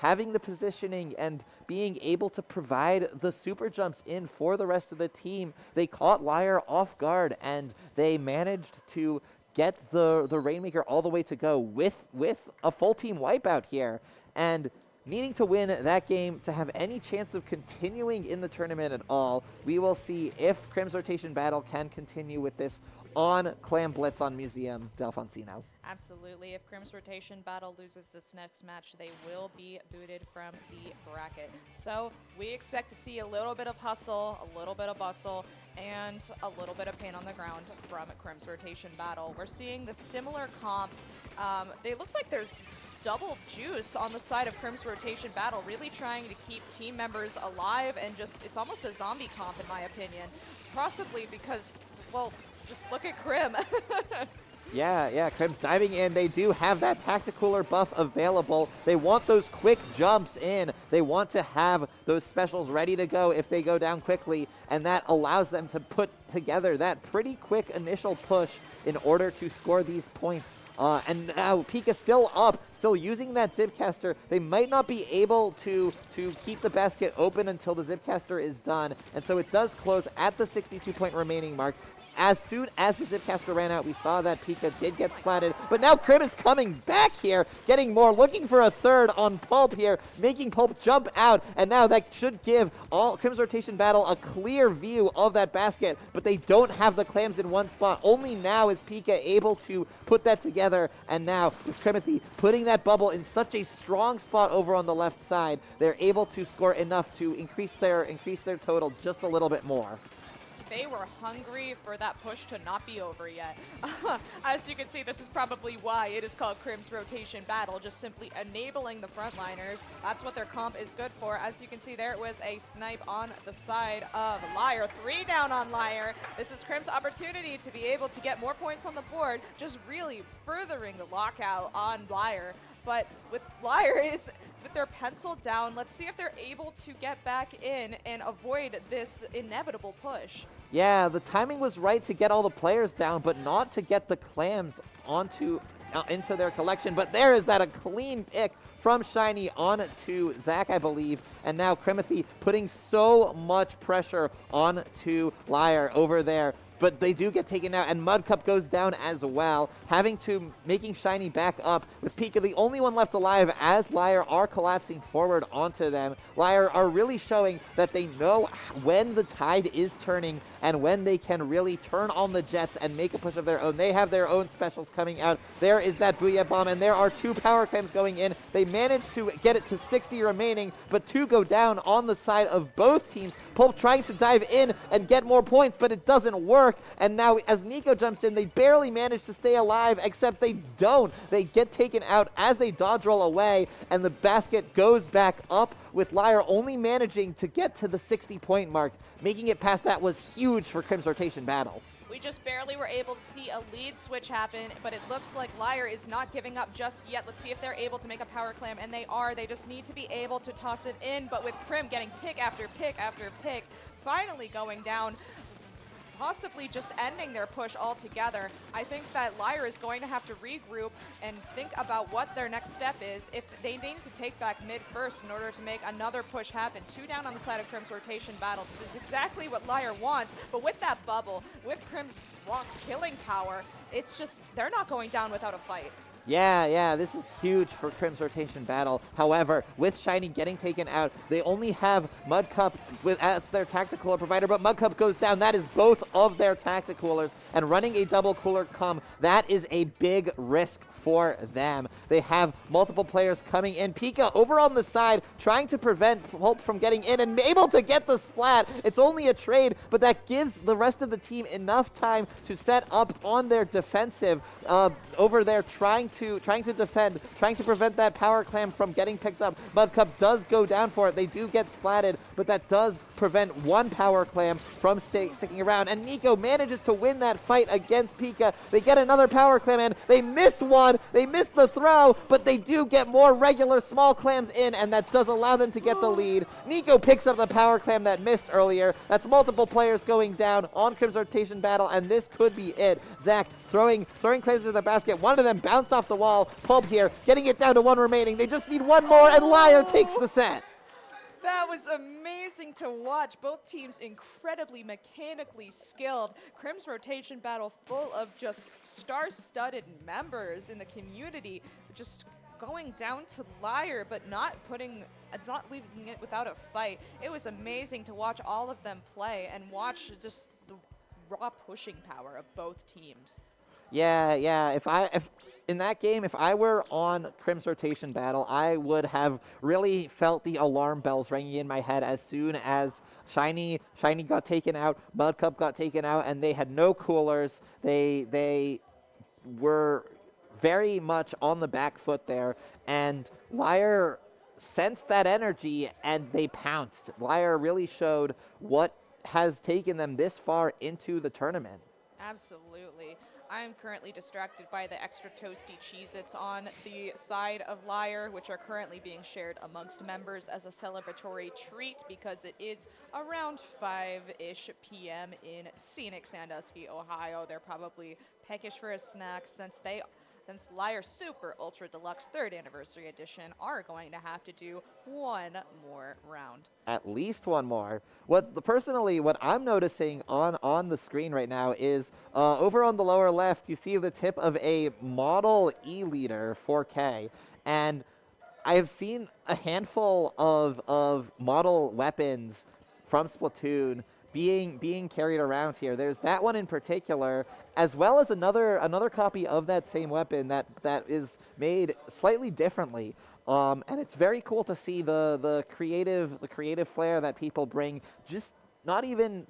the positioning and being able to provide the super jumps in for the rest of the team, they caught LYRE off guard and they managed to get the Rainmaker all the way to go with a full team wipeout here. And needing to win that game to have any chance of continuing in the tournament at all, we will see if Crim's rotation battle can continue with this on Clam Blitz on Museum Delfonsino. Absolutely. If Crim's rotation battle loses this next match, they will be booted from the bracket. So we expect to see a little bit of hustle, a little bit of bustle, and a little bit of pain on the ground from Crim's rotation battle. We're seeing the similar comps. It looks like there's double juice on the side of Crim's rotation battle, really trying to keep team members alive, and it's almost a zombie comp in my opinion. Possibly because, well, just look at Crim. Yeah, Crim's diving in. They do have that Tacticooler buff available. They want those quick jumps in. They want to have those specials ready to go if they go down quickly, and that allows them to put together that pretty quick initial push in order to score these points. And now Pika still up, still using that Zipcaster. They might not be able to keep the basket open until the Zipcaster is done, and so it does close at the 62-point remaining mark. as soon as the Zipcaster ran out, we saw that Pika did get splatted, but now Crim is coming back here, getting more, looking for a third on Pulp here, making Pulp jump out, and now that should give all Crim's rotation battle a clear view of that basket, but they don't have the clams in one spot. Only now is Pika able to put that together, and now with Crimothy putting that bubble in such a strong spot over on the left side, they're able to score enough to increase their total just a little bit more. They were hungry for that push to not be over yet. As you can see, this is probably why it is called Crim's rotation battle, just simply enabling the frontliners. That's what their comp is good for. As you can see, there it was a snipe on the side of LYRE. 3 down on LYRE. This is Crim's opportunity to be able to get more points on the board, just really furthering the lockout on LYRE. But with LYRE with their pencil down, let's see if they're able to get back in and avoid this inevitable push. Yeah, the timing was right to get all the players down, but not to get the clams into their collection. But there is that a clean pick from Shiny onto Zach, I believe. And now Crimothy putting so much pressure onto LYRE over there. But they do get taken out, and Mudcup goes down as well, making Shiny back up, with Pika the only one left alive as LYRE are collapsing forward onto them. LYRE are really showing that they know when the tide is turning and when they can really turn on the jets and make a push of their own. They have their own specials coming out. There is that Booyah Bomb, and there are 2 power claims going in. They managed to get it to 60 remaining, but 2 go down on the side of both teams. Pulp trying to dive in and get more points, but it doesn't work. And now as Nico jumps in, they barely manage to stay alive, except they don't. They get taken out as they dodge roll away, and the basket goes back up, with LYRE only managing to get to the 60-point mark. Making it past that was huge for Crim's rotation battle. We just barely were able to see a lead switch happen, but it looks like LYRE is not giving up just yet. Let's see if they're able to make a power clam, and they are. They just need to be able to toss it in, but with Crim getting pick after pick after pick, finally going down, possibly just ending their push altogether. I think that LYRE is going to have to regroup and think about what their next step is. If they need to take back mid first in order to make another push happen. 2 down on the side of Crim's rotation battle. This is exactly what LYRE wants, but with that bubble, with Crim's rock killing power, it's just, they're not going down without a fight. Yeah, this is huge for Crim's rotation battle. However, with Shiny getting taken out, they only have Mudcup as their tactical provider, but Mudcup goes down. That is both of their tacticoolers, and running a double cooler comm, that is a big risk for them. They have multiple players coming in. Pika over on the side trying to prevent Pulp from getting in and able to get the splat. It's only a trade, but that gives the rest of the team enough time to set up on their defensive over there, trying to defend, trying to prevent that power clam from getting picked up. Mudcup does go down for it. They do get splatted, but that does prevent one power clam from sticking around. And Nico manages to win that fight against Pika. They get another power clam in. They miss one. They miss the throw, but they do get more regular small clams in, and that does allow them to get the lead. Nico picks up the power clam that missed earlier. That's multiple players going down on Crim's rotation battle, and this could be it. Zach throwing clams into the basket. One of them bounced off the wall. Pulp here, getting it down to 1 remaining. They just need 1 more, and LYRE takes the set. That was amazing to watch. Both teams incredibly mechanically skilled. Crim's rotation battle full of just star-studded members in the community, just going down to LYRE, but not leaving it without a fight. It was amazing to watch all of them play and watch just the raw pushing power of both teams. Yeah. If in that game, if I were on Crim's rotation battle, I would have really felt the alarm bells ringing in my head as soon as Shiny got taken out, Mudcup got taken out, and they had no coolers. They were very much on the back foot there, and LYRE sensed that energy and they pounced. LYRE really showed what has taken them this far into the tournament. Absolutely. I am currently distracted by the extra toasty Cheez-Its on the side of LYRE, which are currently being shared amongst members as a celebratory treat because it is around 5-ish p.m. in scenic Sandusky, Ohio. They're probably peckish for a snack since they since LYRE Super Ultra Deluxe 3rd Anniversary Edition are going to have to do one more round. At least one more. Personally, what I'm noticing on the screen right now is over on the lower left, you see the tip of a model E-liter 4K, and I have seen a handful of model weapons from Splatoon being carried around here. There's that one in particular, as well as another copy of that same weapon that is made slightly differently. And it's very cool to see the creative flair that people bring. Just not even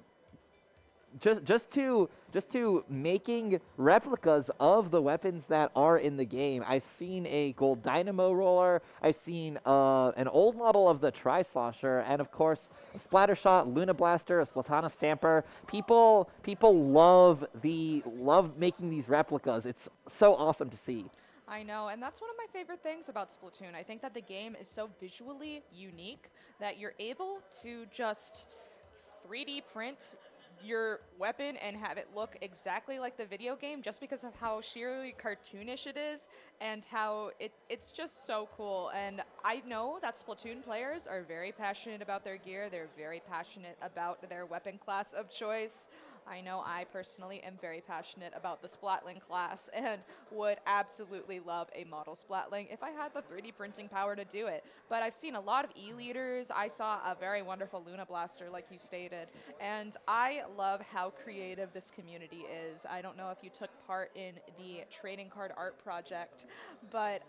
just to making replicas of the weapons that are in the game. I've seen a gold dynamo roller. I've seen an old model of the tri-slosher, and of course a splatter shot, Luna Blaster, a Splatana Stamper. People love making these replicas. It's so awesome to see. I know, and that's one of my favorite things about Splatoon. I think that the game is so visually unique that you're able to just 3D print your weapon and have it look exactly like the video game just because of how sheerly cartoonish it is and how it's just so cool. And I know that Splatoon players are very passionate about their gear. They're very passionate about their weapon class of choice. I know I personally am very passionate about the Splatling class and would absolutely love a model Splatling if I had the 3D printing power to do it. But I've seen a lot of E-liters. I saw a very wonderful Luna Blaster, like you stated, and I love how creative this community is. I don't know if you took part in the trading card art project, but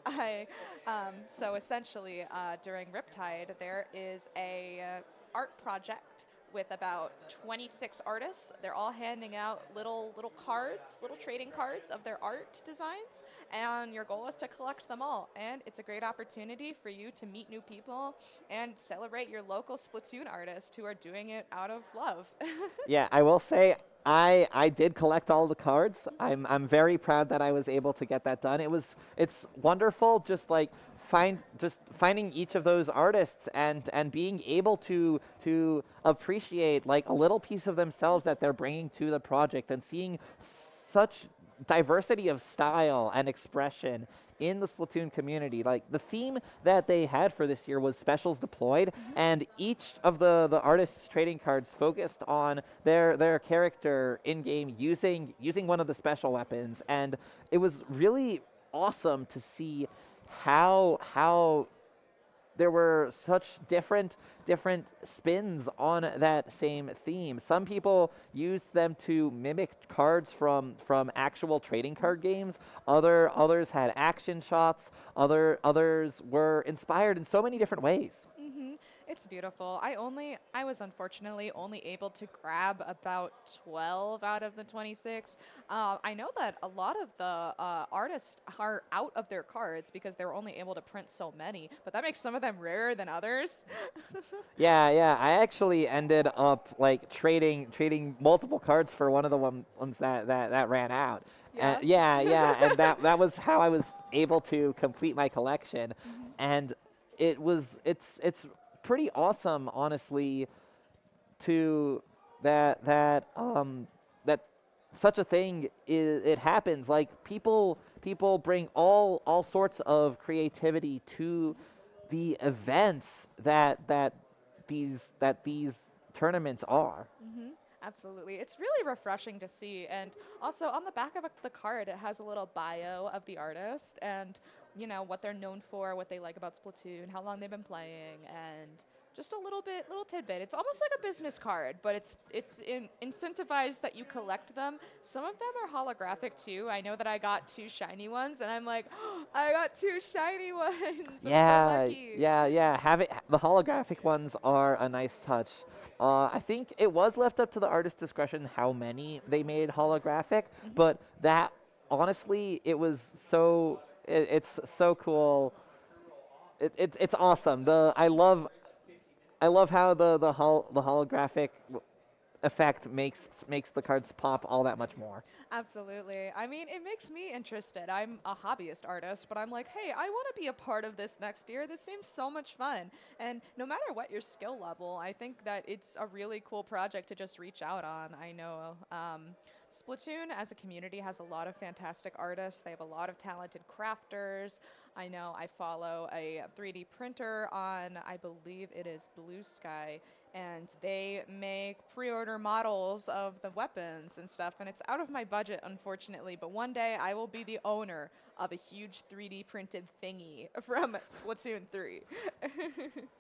so essentially during Riptide, there is a art project with about 26 artists. They're all handing out little cards, little trading cards of their art designs, and your goal is to collect them all. And it's a great opportunity for you to meet new people and celebrate your local Splatoon artists who are doing it out of love. Yeah, I will say I did collect all the cards. I'm very proud that I was able to get that done. It's wonderful just like finding each of those artists and being able to appreciate like a little piece of themselves that they're bringing to the project, and seeing such diversity of style and expression in the Splatoon community. Like the theme that they had for this year was specials deployed, and each of the artists' trading cards focused on their character in game using one of the special weapons, and it was really awesome to see how there were such different spins on that same theme. Some people used them to mimic cards from actual trading card games. Others had action shots. Others were inspired in so many different ways. It's beautiful. I was unfortunately only able to grab about 12 out of the 26. I know that a lot of the artists are out of their cards because they were only able to print so many, but that makes some of them rarer than others. Yeah. I actually ended up like trading multiple cards for one of the ones that ran out. Yeah. And that was how I was able to complete my collection, and it's pretty awesome, honestly, to that such a thing it happens. Like people bring all sorts of creativity to the events that these tournaments are. Absolutely. It's really refreshing to see. And also on the back of the card, it has a little bio of the artist and, you know, what they're known for, what they like about Splatoon, how long they've been playing, and just a little tidbit. It's almost like a business card, but it's incentivized that you collect them. Some of them are holographic too. I know that I got 2 shiny ones, and I'm like, oh, I got 2 shiny ones. I'm so lucky. Yeah. The holographic ones are a nice touch. I think it was left up to the artist's discretion how many they made holographic, but that honestly, it's so cool. It's awesome. I love how the holographic effect makes the cards pop all that much more. Absolutely. I mean, it makes me interested. I'm a hobbyist artist, but I'm like, hey, I want to be a part of this next year. This seems so much fun. And no matter what your skill level, I think that it's a really cool project to just reach out on. I know Splatoon as a community has a lot of fantastic artists. They have a lot of talented crafters. I know I follow a 3D printer on, I believe it is Blue Sky, and they make pre-order models of the weapons and stuff, and it's out of my budget, unfortunately, but one day I will be the owner of a huge 3D printed thingy from Splatoon 3.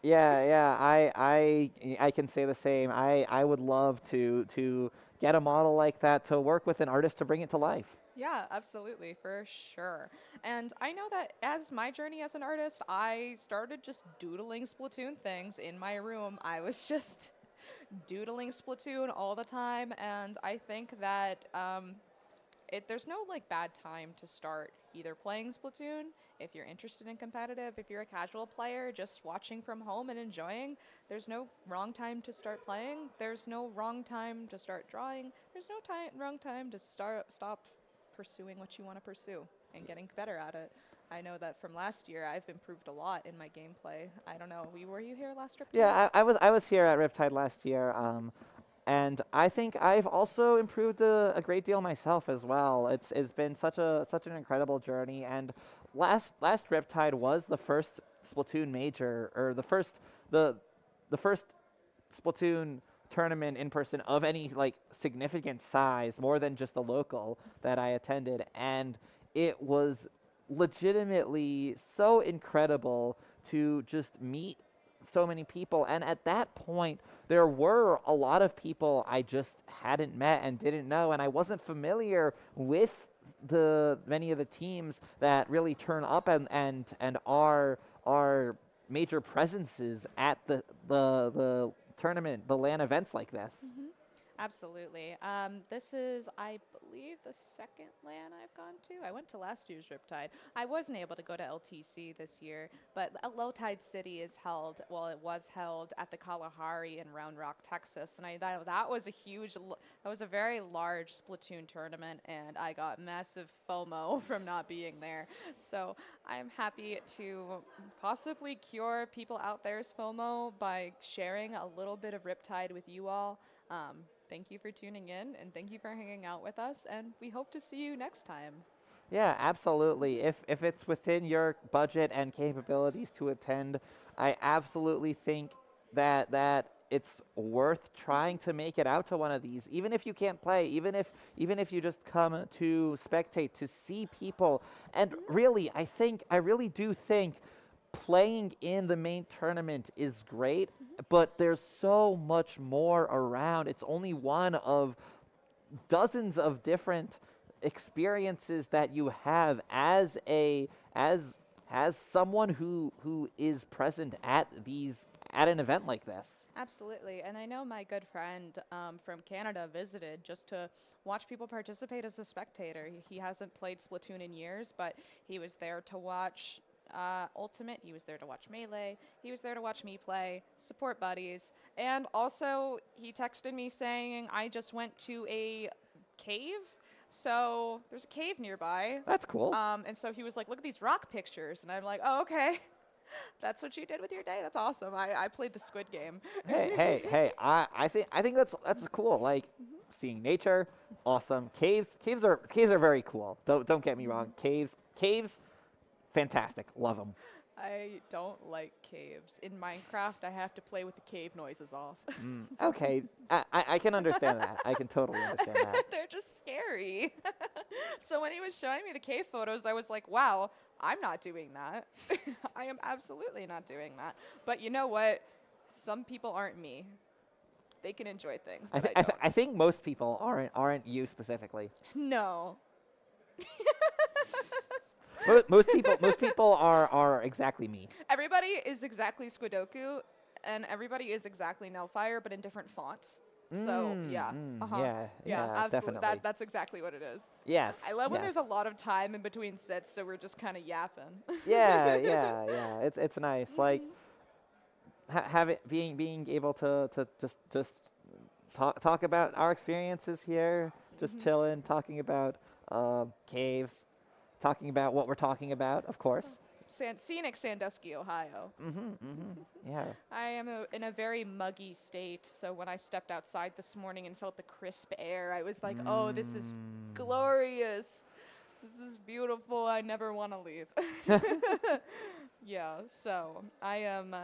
Yeah, I can say the same. I would love to get a model like that to work with an artist to bring it to life. Yeah, absolutely, for sure. And I know that as my journey as an artist, I started just doodling Splatoon things in my room. I was just doodling Splatoon all the time, and I think that there's no like bad time to start either playing Splatoon. If you're interested in competitive, if you're a casual player just watching from home and enjoying, there's no wrong time to start playing. There's no wrong time to start drawing. There's no wrong time to stop pursuing what you want to pursue and getting better at it. I know that from last year, I've improved a lot in my gameplay. I don't know, were you here last Riptide? Yeah, I was here at Riptide last year, and I think I've also improved a great deal myself as well. It's been such an incredible journey, and last Riptide was the first Splatoon major, or the first Splatoon tournament in person of any like significant size, more than just the local, that I attended, and it was legitimately so incredible to just meet so many people. And at that point, there were a lot of people I just hadn't met and didn't know, and I wasn't familiar with the many of the teams that really turn up and are major presences at the tournament, the LAN events like this. Absolutely. This is, I believe, the second LAN I've gone to. I went to last year's Riptide. I wasn't able to go to LTC this year, but Low Tide City is held, well, it was held at the Kalahari in Round Rock, Texas, and that was a very large Splatoon tournament, and I got massive FOMO from not being there. So I'm happy to possibly cure people out there's FOMO by sharing a little bit of Riptide with you all. Thank you for tuning in, and thank you for hanging out with us, and we hope to see you next time. Yeah, absolutely. If it's within your budget and capabilities to attend, I absolutely think that it's worth trying to make it out to one of these, even if you can't play, even if you just come to spectate, to see people. And really, I really do think playing in the main tournament is great, but there's so much more around. It's only one of dozens of different experiences that you have as someone who is present at an event like this. Absolutely, and I know my good friend from Canada visited just to watch people participate as a spectator. He hasn't played Splatoon in years, but he was there to watch Ultimate, he was there to watch Melee, he was there to watch me play, support buddies, and also he texted me saying, I just went to a cave, so there's a cave nearby. That's cool. And so he was like, look at these rock pictures, and I'm like, oh, okay. That's what you did with your day? That's awesome. I played the Squid game. Hey, I think that's cool. Like, seeing nature, awesome. Caves are very cool. Don't get me wrong. Caves, fantastic. Love them. I don't like caves. In Minecraft, I have to play with the cave noises off. Okay, I can understand that. I can totally understand that. They're just scary. So when he was showing me the cave photos, I was like, wow, I'm not doing that. I am absolutely not doing that. But you know what? Some people aren't me. They can enjoy things. I think most people aren't you specifically. No. Most people are exactly me. Everybody is exactly Squidoku, and everybody is exactly LYRE, but in different fonts. So yeah, absolutely. Definitely. That's exactly what it is. Yes. I love when there's a lot of time in between sets, so we're just kind of yapping. Yeah. It's nice. Like being able to just talk about our experiences here, just chilling, talking about caves, talking about what we're talking about, of course. scenic Sandusky, Ohio. Yeah. I am in a very muggy state, so when I stepped outside this morning and felt the crisp air, I was like, oh, this is glorious. This is beautiful. I never want to leave. Yeah, so I am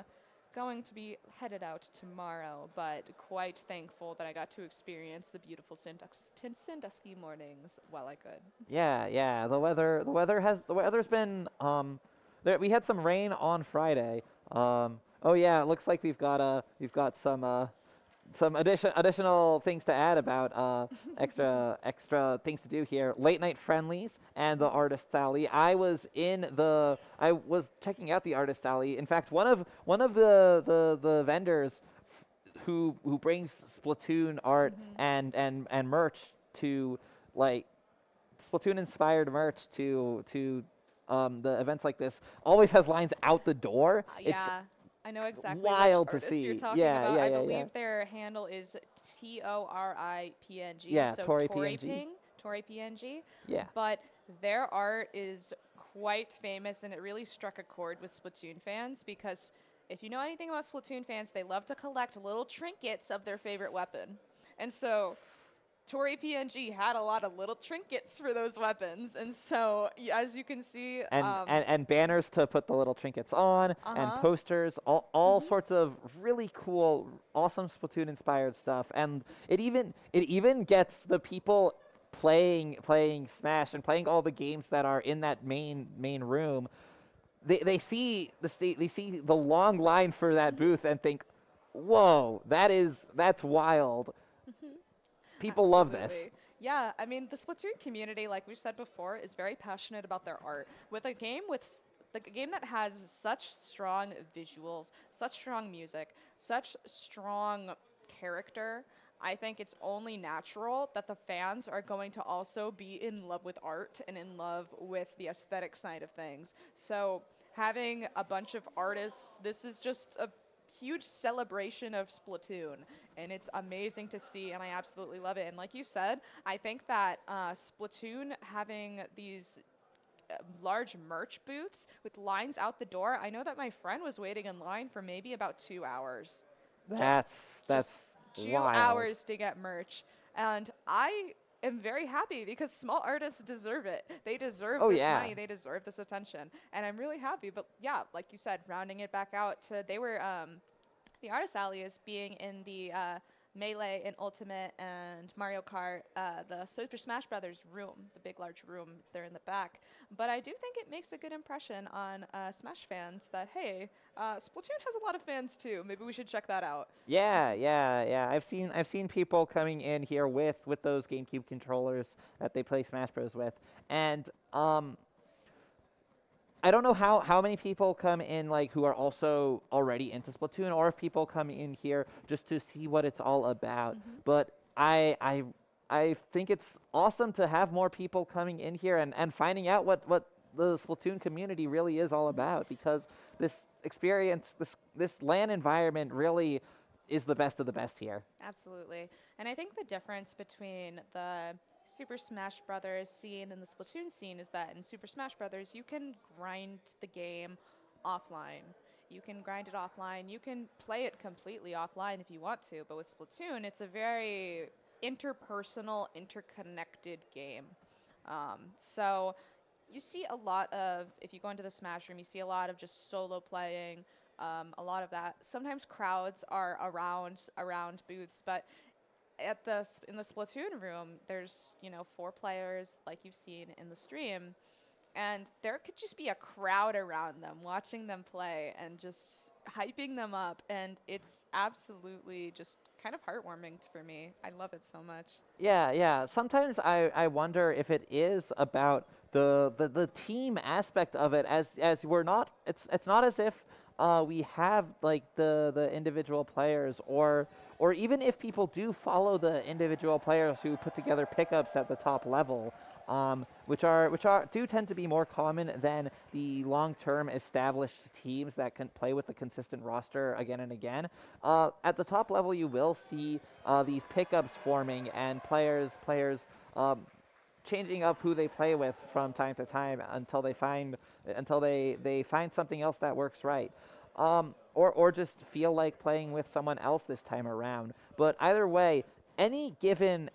going to be headed out tomorrow, but quite thankful that I got to experience the beautiful Sandusky mornings while I could. Yeah. The weather's been we had some rain on Friday. Oh yeah, it looks like we've got some additional things to add about extra things to do here. Late night friendlies and the artist alley. I was checking out the artist alley. In fact, one of the vendors who brings Splatoon art and merch to, like, Splatoon inspired merch to the events like this always has lines out the door. Yeah. I know exactly wild which to artist see. you're talking Yeah, about. yeah, I yeah, believe yeah. their handle is TORIPNG. Yeah, so Tori Tori PNG. Ping, Tori PNG. Yeah. But their art is quite famous, and it really struck a chord with Splatoon fans because if you know anything about Splatoon fans, they love to collect little trinkets of their favorite weapon. And so Tori PNG had a lot of little trinkets for those weapons, and so as you can see, And banners to put the little trinkets on, and posters, all sorts of really cool, awesome Splatoon inspired stuff. And it even gets the people playing Smash and playing all the games that are in that main room. They see the long line for that booth and think, whoa, that's wild. People love this. Absolutely. Yeah, I mean, the Splatoon community, like we've said before, is very passionate about their art. With a game that has such strong visuals, such strong music, such strong character, I think it's only natural that the fans are going to also be in love with art and in love with the aesthetic side of things. So having a bunch of artists, this is just a huge celebration of Splatoon, and it's amazing to see, and I absolutely love it. And like you said, I think that Splatoon having these large merch booths with lines out the door, I know that my friend was waiting in line for maybe about 2 hours. That's Just 2 wild. hours to get merch, and I am very happy because small artists deserve it. They deserve this money. They deserve this attention, and I'm really happy. But yeah, like you said, rounding it back out to the Artist Alley is being in the Melee and Ultimate and Mario Kart, the Super Smash Brothers room, the big large room there in the back. But I do think it makes a good impression on Smash fans that, hey, Splatoon has a lot of fans too. Maybe we should check that out. Yeah. I've seen people coming in here with those GameCube controllers that they play Smash Bros with, and I don't know how many people come in, like, who are also already into Splatoon, or if people come in here just to see what it's all about. But I think it's awesome to have more people coming in here and finding out what the Splatoon community really is all about, because this experience, this LAN environment really is the best of the best here. Absolutely. And I think the difference between the Super Smash Brothers scene and the Splatoon scene is that in Super Smash Brothers, you can grind the game offline. You can grind it offline. You can play it completely offline if you want to. But with Splatoon, it's a very interpersonal, interconnected game. So you see a lot of, if you go into the Smash room, you see a lot of just solo playing, a lot of that. Sometimes crowds are around booths, but in the Splatoon room, there's 4 players like you've seen in the stream, and there could just be a crowd around them watching them play and just hyping them up, and it's absolutely just kind of heartwarming for me. I love it so much. Yeah. Sometimes I wonder if it is about the team aspect of it, as we're not. It's not as if we have, like, the individual players, or even if people do follow the individual players who put together pickups at the top level, which do tend to be more common than the long-term established teams that can play with the consistent roster again and again. At the top level, you will see these pickups forming, and players changing up who they play with from time to time until they find something else that works right. Or just feel like playing with someone else this time around. But either way, any given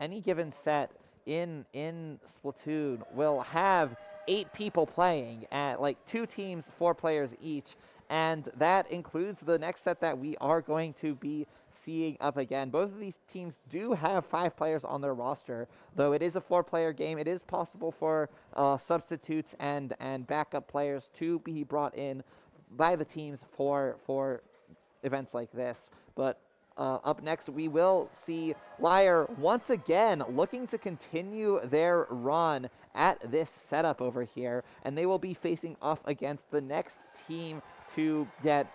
set in Splatoon will have 8 people playing at like 2 teams, 4 players each, and that includes the next set that we are going to be seeing up again. Both of these teams do have 5 players on their roster, though it is a 4-player game. It is possible for substitutes and backup players to be brought in by the teams for events like this. But up next, we will see LYRE once again looking to continue their run at this setup over here, and they will be facing off against the next team to get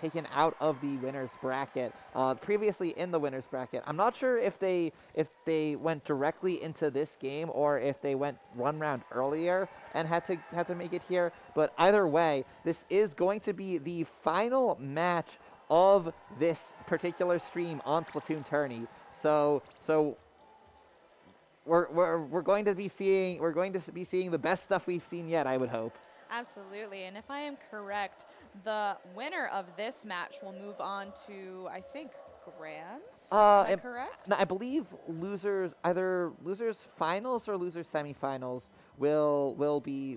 taken out of the winners bracket. Previously in the winners bracket, I'm not sure if they went directly into this game or if they went one round earlier and had to make it here. But either way, this is going to be the final match of this particular stream on Splatoon Tourney. So we're going to be seeing the best stuff we've seen yet, I would hope. Absolutely, and if I am correct, the winner of this match will move on to, I think, Grands? Am I correct? No, I believe either losers finals or losers semifinals will be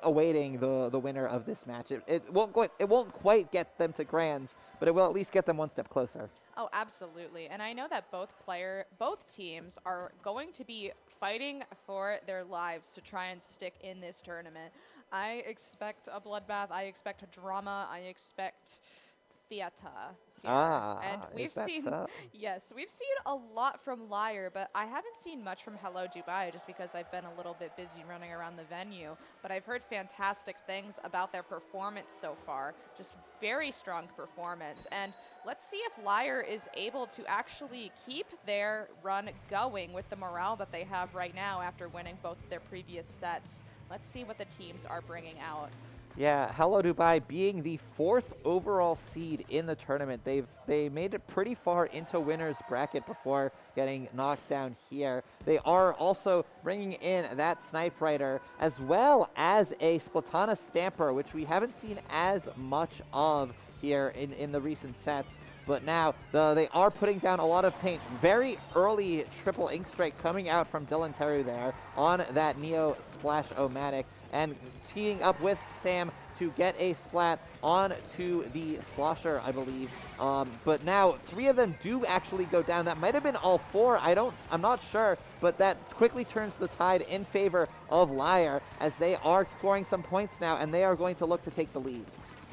awaiting the winner of this match. It won't quite get them to Grands, but it will at least get them one step closer. Oh, absolutely. And I know that both teams are going to be fighting for their lives to try and stick in this tournament. I expect a bloodbath. I expect drama. I expect theater. And we've seen a lot from LYRE, but I haven't seen much from Hello Dubai just because I've been a little bit busy running around the venue. But I've heard fantastic things about their performance so far. Just very strong performance. And let's see if LYRE is able to actually keep their run going with the morale that they have right now after winning both their previous sets. Let's see what the teams are bringing out. Yeah, Hello Dubai being the 4th overall seed in the tournament. They made it pretty far into winners bracket before getting knocked down here. They are also bringing in that Snipe Rider as well as a Splatana Stamper, which we haven't seen as much of here in the recent sets. But now they are putting down a lot of paint. Very early triple ink strike coming out from Dylan Teru there on that Neo Splash-O-Matic, and teaming up with Sam to get a splat onto the Slosher, I believe. But now 3 of them do actually go down. That might have been all 4. I'm not sure, but that quickly turns the tide in favor of LYRE as they are scoring some points now, and they are going to look to take the lead.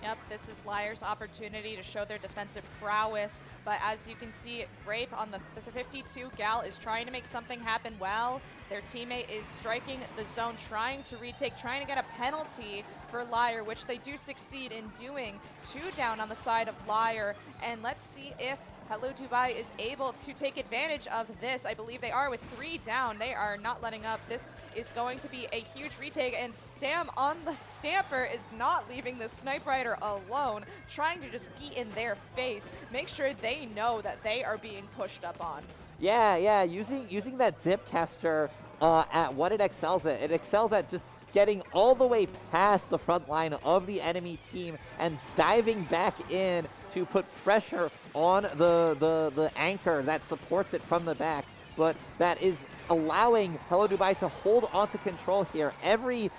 Yep, this is LYRE's opportunity to show their defensive prowess, but as you can see, Grape on the 52 gal is trying to make something happen well. Their teammate is striking the zone, trying to retake, trying to get a penalty for LYRE, which they do succeed in doing. 2 down on the side of LYRE, and let's see if Hello Dubai is able to take advantage of this. I believe they are with 3 down. They are not letting up. This is going to be a huge retake, and Sam on the Stamper is not leaving the Snipe Rider alone, trying to just be in their face, make sure they know that they are being pushed up on. Yeah, using that Zip Caster at what it excels at. It excels at just getting all the way past the front line of the enemy team and diving back in to put pressure on the anchor that supports it from the back. But that is allowing Hello Dubai to hold onto control here. Every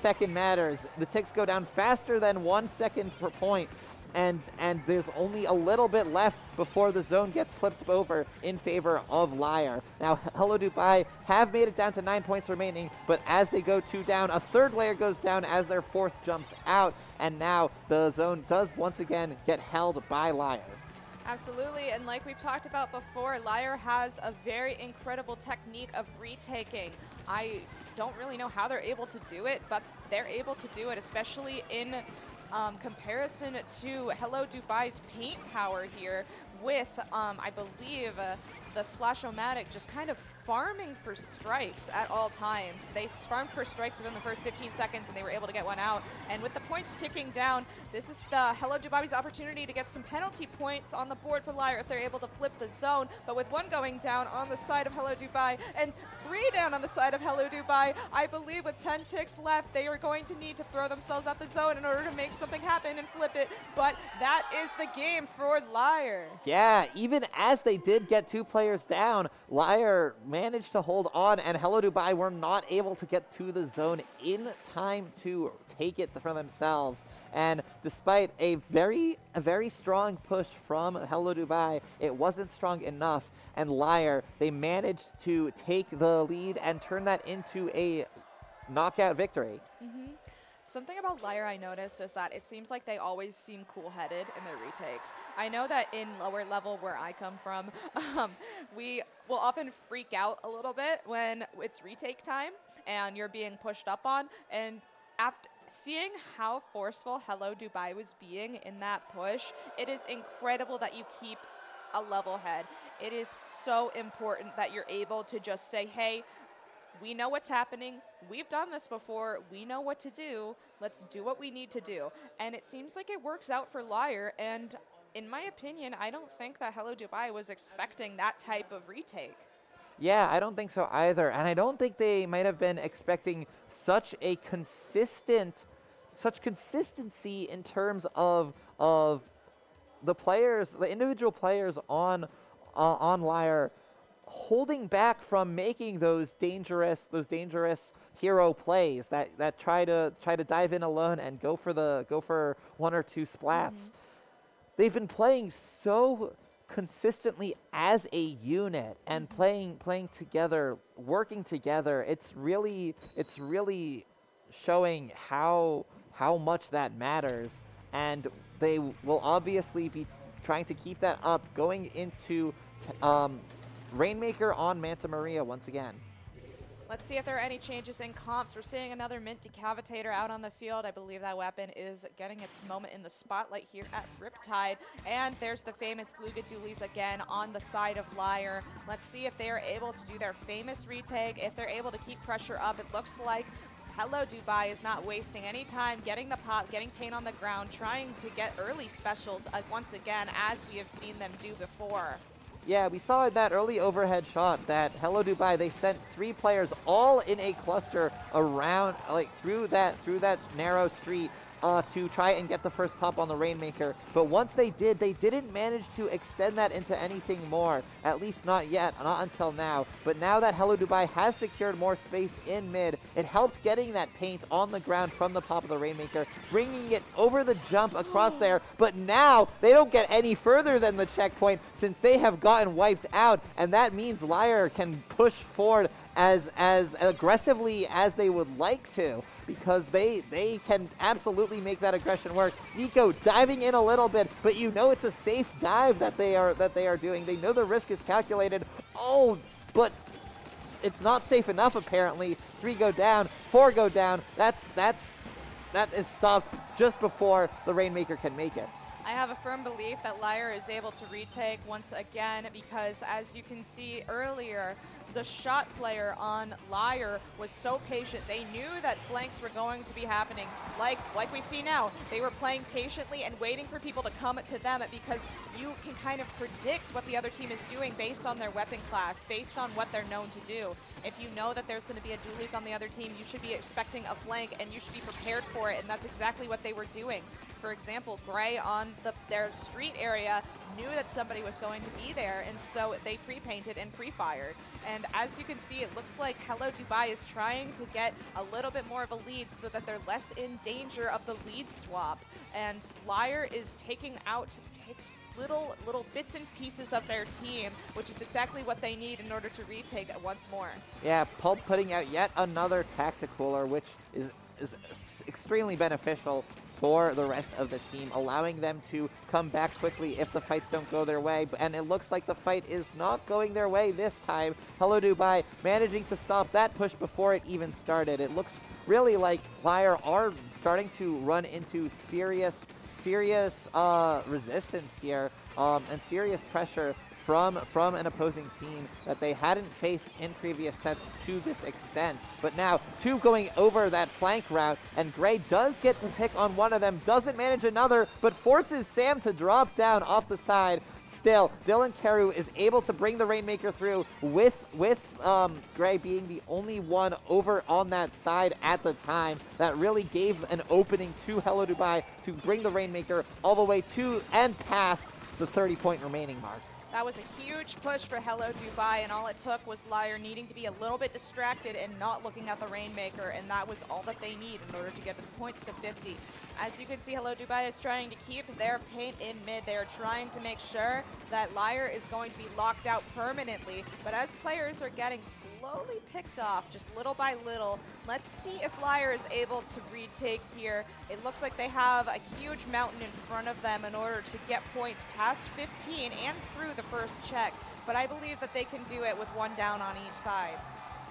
second matters. The ticks go down faster than 1 second per point. And there's only a little bit left before the zone gets flipped over in favor of LYRE. Now, Hello Dubai have made it down to 9 points remaining, but as they go 2 down, a 3rd layer goes down as their 4th jumps out, and now the zone does once again get held by LYRE. Absolutely, and like we've talked about before, LYRE has a very incredible technique of retaking. I don't really know how they're able to do it, but they're able to do it, especially in comparison to Hello Dubai's paint power here with, I believe, the Splash-O-Matic just kind of farming for strikes at all times. They farmed for strikes within the first 15 seconds and they were able to get one out. And with the points ticking down, this is the Hello Dubai's opportunity to get some penalty points on the board for LYRE if they're able to flip the zone. But with 1 going down on the side of Hello Dubai and 3 down on the side of Hello Dubai. I believe with 10 ticks left, they are going to need to throw themselves at the zone in order to make something happen and flip it. But that is the game for LYRE. Yeah, even as they did get 2 players down, LYRE managed to hold on, and Hello Dubai were not able to get to the zone in time to take it for themselves. And despite a very strong push from Hello Dubai, it wasn't strong enough. And LYRE, they managed to take the lead and turn that into a knockout victory. Something about LYRE I noticed is that it seems like they always seem cool-headed in their retakes. I know that in lower level where I come from, we will often freak out a little bit when it's retake time and you're being pushed up on. And after seeing how forceful Hello Dubai was being in that push, it is incredible that you keep a level head. It is so important that you're able to just say, hey, we know what's happening. We've done this before. We know what to do. Let's do what we need to do. And it seems like it works out for LYRE. And in my opinion, I don't think that Hello Dubai was expecting that type of retake. Yeah, I don't think so either. And I don't think they might have been expecting such consistency in terms of the players, the individual players on LYRE holding back from making those dangerous hero plays that try to dive in alone and go for 1 or 2 splats. They've been playing so consistently as a unit and playing together, working together. It's really showing how much that matters, and they will obviously be trying to keep that up going into Rainmaker on Manta Maria once again. Let's see if there are any changes in comps. We're seeing another Mint Decavitator out on the field. I believe that weapon is getting its moment in the spotlight here at Riptide. And there's the famous Gluga Dualies again on the side of LYRE. Let's see if they are able to do their famous retake, if they're able to keep pressure up. It looks like Hello Dubai is not wasting any time getting the pop, getting paint on the ground, trying to get early specials once again, as we have seen them do before. Yeah, we saw in that early overhead shot that Hello Dubai, they sent 3 players all in a cluster around, like through that narrow street to try and get the first pop on the Rainmaker. But once they did, they didn't manage to extend that into anything more, at least not yet, not until now. But now that Hello Dubai has secured more space in mid, it helped getting that paint on the ground from the pop of the Rainmaker, bringing it over the jump across there. But now they don't get any further than the checkpoint since they have gotten wiped out, and that means LYRE can push forward as aggressively as they would like to, because they can absolutely make that aggression work. NiKo diving in a little bit, but you know it's a safe dive that they are doing. They know the risk is calculated. Oh, but it's not safe enough apparently. 3 go down, 4 go down. That is stopped just before the Rainmaker can make it. I have a firm belief that LYRE is able to retake once again, because as you can see earlier, the shot player on LYRE was so patient. They knew that flanks were going to be happening. Like we see now, they were playing patiently and waiting for people to come to them, because you can kind of predict what the other team is doing based on their weapon class, based on what they're known to do. If you know that there's going to be a dualies on the other team, you should be expecting a flank and you should be prepared for it, and that's exactly what they were doing. For example, Gray on their street area knew that somebody was going to be there, and so they pre-painted and pre-fired. And as you can see, it looks like Hello Dubai is trying to get a little bit more of a lead so that they're less in danger of the lead swap. And LYRE is taking out little bits and pieces of their team, which is exactly what they need in order to retake it once more. Yeah, Pulp putting out yet another Tacticooler, which is extremely beneficial for the rest of the team, allowing them to come back quickly if the fights don't go their way. And it looks like the fight is not going their way this time. Hello Dubai managing to stop that push before it even started. It looks really like LYRE are starting to run into serious resistance here and serious pressure from an opposing team that they hadn't faced in previous sets to this extent. But now, 2 going over that flank route, and Gray does get the pick on one of them, doesn't manage another, but forces Sam to drop down off the side. still, Dylan Carew is able to bring the Rainmaker through with Gray being the only one over on that side at the time. That really gave an opening to Hello Dubai to bring the Rainmaker all the way to and past the 30-point remaining mark. That was a huge push for Hello Dubai, and all it took was LYRE needing to be a little bit distracted and not looking at the Rainmaker, and that was all that they need in order to get the points to 50. As you can see, Hello Dubai is trying to keep their paint in mid. They are trying to make sure that LYRE is going to be locked out permanently, but as players are getting slowly picked off, just little by little, let's see if LYRE is able to retake here. It looks like they have a huge mountain in front of them in order to get points past 15 and through the first check, but I believe that they can do it with one down on each side.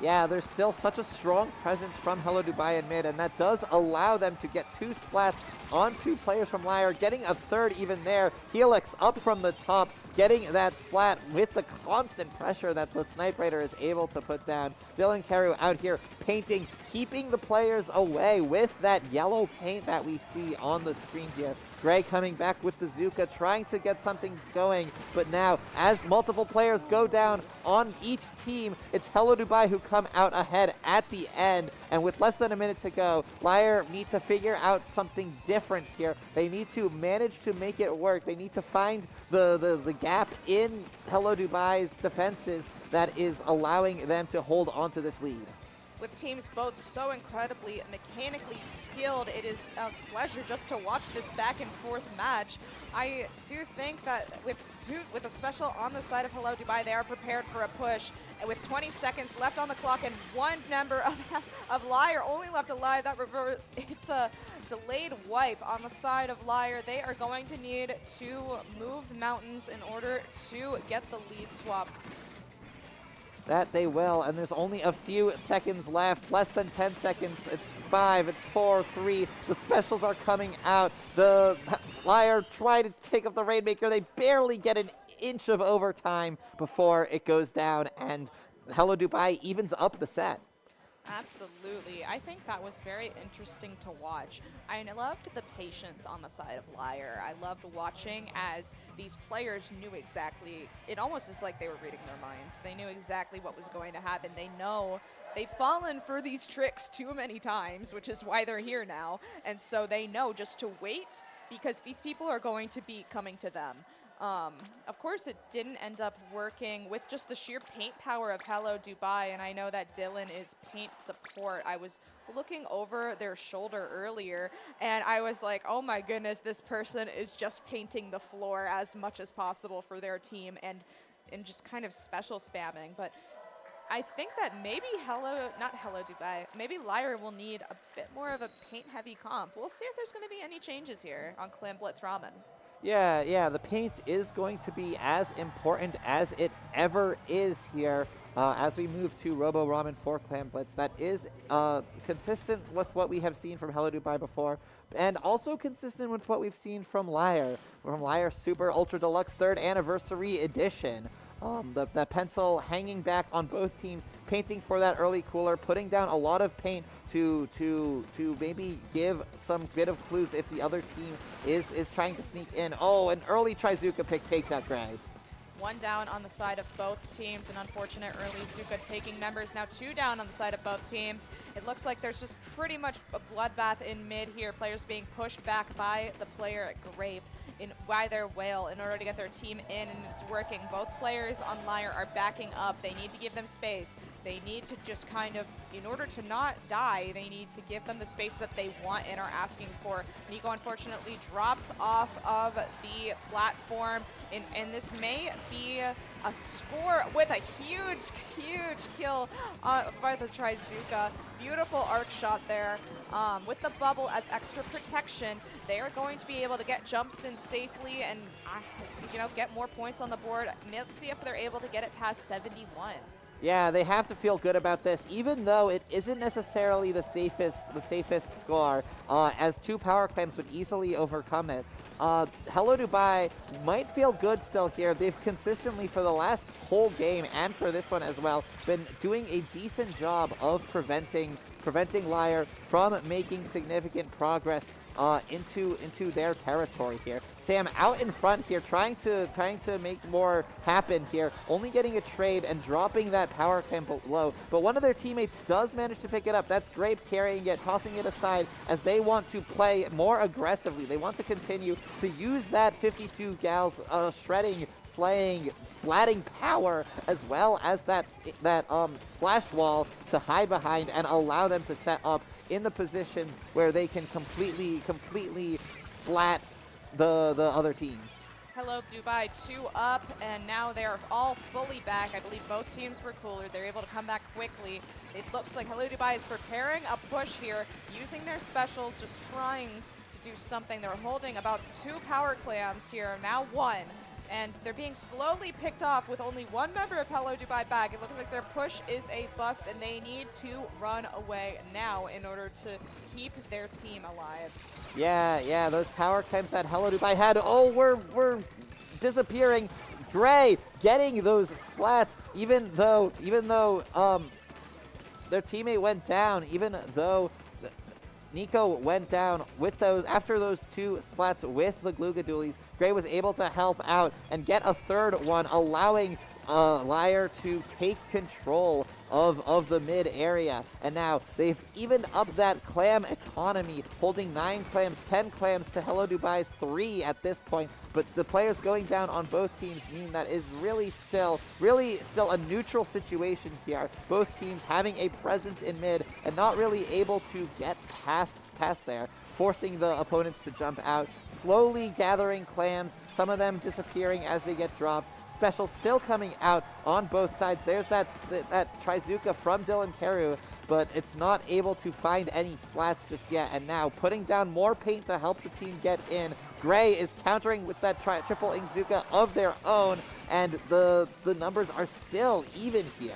Yeah, there's still such a strong presence from Hello Dubai in mid, and that does allow them to get 2 splats on 2 players from LYRE, getting a third even there. Helix up from the top, getting that splat with the constant pressure that the Snipe Raider is able to put down. Dylan Carew out here painting, keeping the players away with that yellow paint that we see on the screen here. Gray coming back with the Zuka, trying to get something going, but now as multiple players go down on each team, it's Hello Dubai who come out ahead at the end, and with less than a minute to go, LYRE need to figure out something different here. They need to manage to make it work. They need to find the gap in Hello Dubai's defenses that is allowing them to hold on to this lead. With teams both so incredibly mechanically skilled, it is a pleasure just to watch this back and forth match. I do think that with a special on the side of Hello Dubai, they are prepared for a push. And with 20 seconds left on the clock and one member of LYRE only left alive, it's a delayed wipe on the side of LYRE. They are going to need to move mountains in order to get the lead swap. That they will, and there's only a few seconds left, less than 10 seconds. It's 5, it's 4, 3. The specials are coming out. The LYRE try to take up the Rainmaker. They barely get an inch of overtime before it goes down, and Hello Dubai evens up the set. Absolutely. I think that was very interesting to watch. I loved the patience on the side of LYRE. I loved watching as these players knew exactly, it almost is like they were reading their minds. They knew exactly what was going to happen. They know they've fallen for these tricks too many times, which is why they're here now. And so they know just to wait because these people are going to be coming to them. Of course, it didn't end up working with just the sheer paint power of Hello Dubai, and I know that Dylan is paint support. I was looking over their shoulder earlier, and I was like, oh my goodness, this person is just painting the floor as much as possible for their team and just kind of special spamming. But I think that maybe maybe LYRE will need a bit more of a paint-heavy comp. We'll see if there's going to be any changes here on Clam Blitz Ramen. Yeah, the paint is going to be as important as it ever is here as we move to Robo Ramen for Clam Blitz. That is consistent with what we have seen from Hello Dubai before, and also consistent with what we've seen from LYRE Super Ultra Deluxe 3rd Anniversary Edition. The pencil hanging back on both teams, painting for that early cooler, putting down a lot of paint to maybe give some bit of clues if the other team is trying to sneak in. Oh, an early Trizuka pick takes out Gray. One down on the side of both teams, an unfortunate early Zuka taking members. Now 2 down on the side of both teams. It looks like there's just pretty much a bloodbath in mid here. Players being pushed back by the player at Grape by their whale in order to get their team in, and it's working. Both players on LYRE are backing up. They need to give them space. They need to just kind of, in order to not die, they need to give them the space that they want and are asking for. Nico unfortunately drops off of the platform, and this may be a score with a huge kill by the Trizuka. Beautiful arc shot there. With the bubble as extra protection, they are going to be able to get jumps in safely and get more points on the board. Let's see if they're able to get it past 71. Yeah, they have to feel good about this, even though it isn't necessarily the safest score, as 2 power clams would easily overcome it. Hello Dubai might feel good still here. They've consistently, for the last whole game and for this one as well, been doing a decent job of preventing preventing LYRE from making significant progress into their territory here. Sam out in front here, trying to make more happen here, only getting a trade and dropping that power clamp below. But one of their teammates does manage to pick it up. That's Grape carrying it, tossing it aside as they want to play more aggressively. They want to continue to use that 52 gals shredding, slaying, splatting power, as well as that splash wall to hide behind and allow them to set up in the position where they can completely splat the other team. Hello Dubai 2 up, and now they're all fully back. I believe both teams were cooler. They're able to come back quickly. It looks like Hello Dubai is preparing a push here, using their specials, just trying to do something. They're holding about 2 power clams here, now 1. And they're being slowly picked off with only 1 member of Hello Dubai back. It looks like their push is a bust, and they need to run away now in order to keep their team alive. Yeah, those power claims that Hello Dubai had, we're disappearing. Gray getting those splats, even though their teammate went down, even though Nico went down with those, after those 2 splats with the Gluga dualies. Gray was able to help out and get a 3rd one, allowing LYRE to take control of the mid area. And now they've evened up that clam economy, holding 9 clams, 10 clams to Hello Dubai's 3 at this point. But the players going down on both teams mean that is really still a neutral situation here. Both teams having a presence in mid and not really able to get past there, forcing the opponents to jump out, slowly gathering clams, some of them disappearing as they get dropped. Special still coming out on both sides. There's that Trizuka from Dylan Carew, but it's not able to find any splats just yet. And now putting down more paint to help the team get in. Gray is countering with that triple Ingzuka of their own, and the numbers are still even here.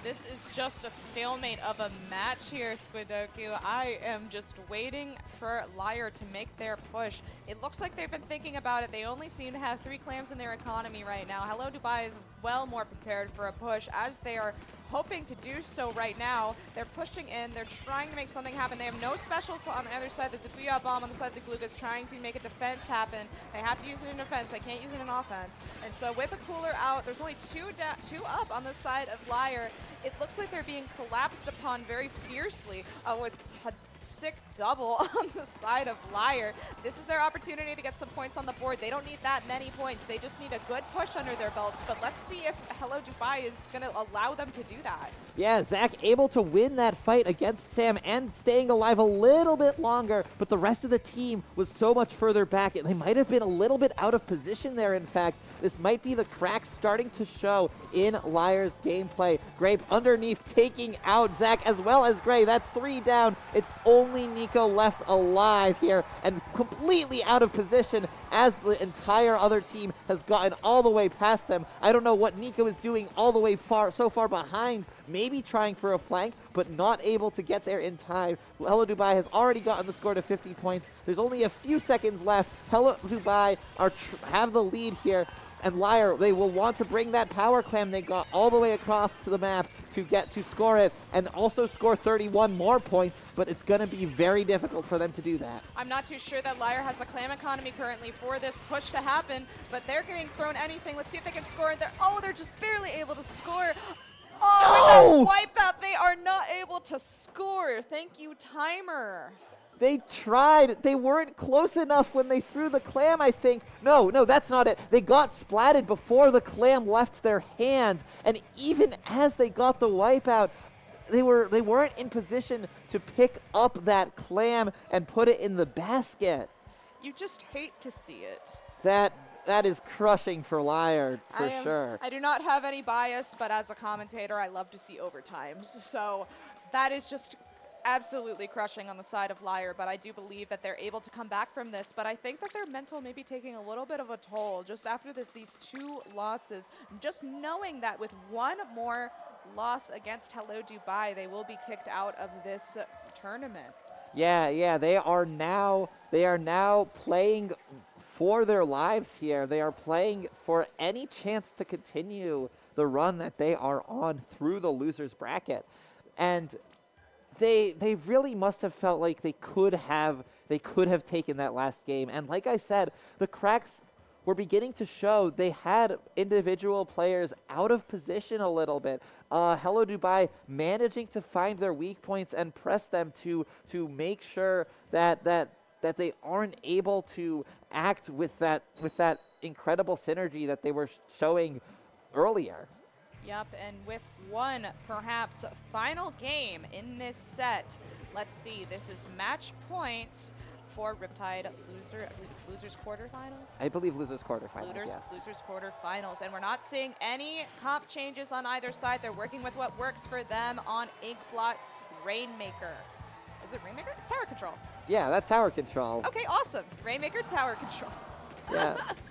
This is just a stalemate of a match here, Squidoku. I am just waiting for LYRE to make their push. It looks like they've been thinking about it. They only seem to have 3 clams in their economy right now. Hello Dubai is well more prepared for a push, as they are hoping to do so right now. They're pushing in. They're trying to make something happen. They have no specials on the other side. There's a Booyah Bomb on the side of the Glugas trying to make a defense happen. They have to use it in defense. They can't use it in offense. And so with a cooler out, there's only 2 up on the side of LYRE. It looks like they're being collapsed upon very fiercely with sick double on the side of LYRE. This is their opportunity to get some points on the board. They don't need that many points. They just need a good push under their belts. But let's see if Hello Dubai is going to allow them to do that. Yeah, Zach able to win that fight against Sam and staying alive a little bit longer, but the rest of the team was so much further back. They might have been a little bit out of position there, in fact. This might be the cracks starting to show in LYRE's gameplay. Grape underneath taking out Zach as well as Gray. That's 3 down. It's only Nico left alive here and completely out of position as the entire other team has gotten all the way past them. I don't know what Nico is doing all the way so far behind, maybe trying for a flank, but not able to get there in time. Hello Dubai has already gotten the score to 50 points. There's only a few seconds left. Hello Dubai have the lead here. And LYRE, they will want to bring that power clam they got all the way across to the map to get to score it and also score 31 more points, but it's going to be very difficult for them to do that. I'm not too sure that LYRE has the clam economy currently for this push to happen, but they're getting thrown anything. Let's see if they can score. They're just barely able to score. Oh, with that wipeout, they are not able to score. Thank you, timer. They tried. They weren't close enough when they threw the clam, I think. No, that's not it. They got splatted before the clam left their hand. And even as they got the wipeout, they weren't in position to pick up that clam and put it in the basket. You just hate to see it. That is crushing for LYRE, for sure. I do not have any bias, but as a commentator, I love to see overtimes. So that is just absolutely crushing on the side of LYRE, but I do believe that they're able to come back from this. But I think that their mental may be taking a little bit of a toll just after these 2 losses. Just knowing that with 1 more loss against Hello Dubai, they will be kicked out of this tournament. Yeah, they are now playing for their lives here. They are playing for any chance to continue the run that they are on through the losers bracket. And they really must have felt like they could have taken that last game. And like I said, the Cracks were beginning to show they had individual players out of position a little bit. Hello Dubai managing to find their weak points and press them to make sure that they aren't able to act with that incredible synergy that they were showing earlier. Yep, and with one perhaps final game in this set, let's see, this is match point for Riptide losers quarterfinals? I believe losers quarterfinals, yes. Losers quarterfinals, and we're not seeing any comp changes on either side. They're working with what works for them on Inkblot Rainmaker. Is it Rainmaker? It's tower control. Yeah, that's tower control. Okay, awesome. Rainmaker tower control.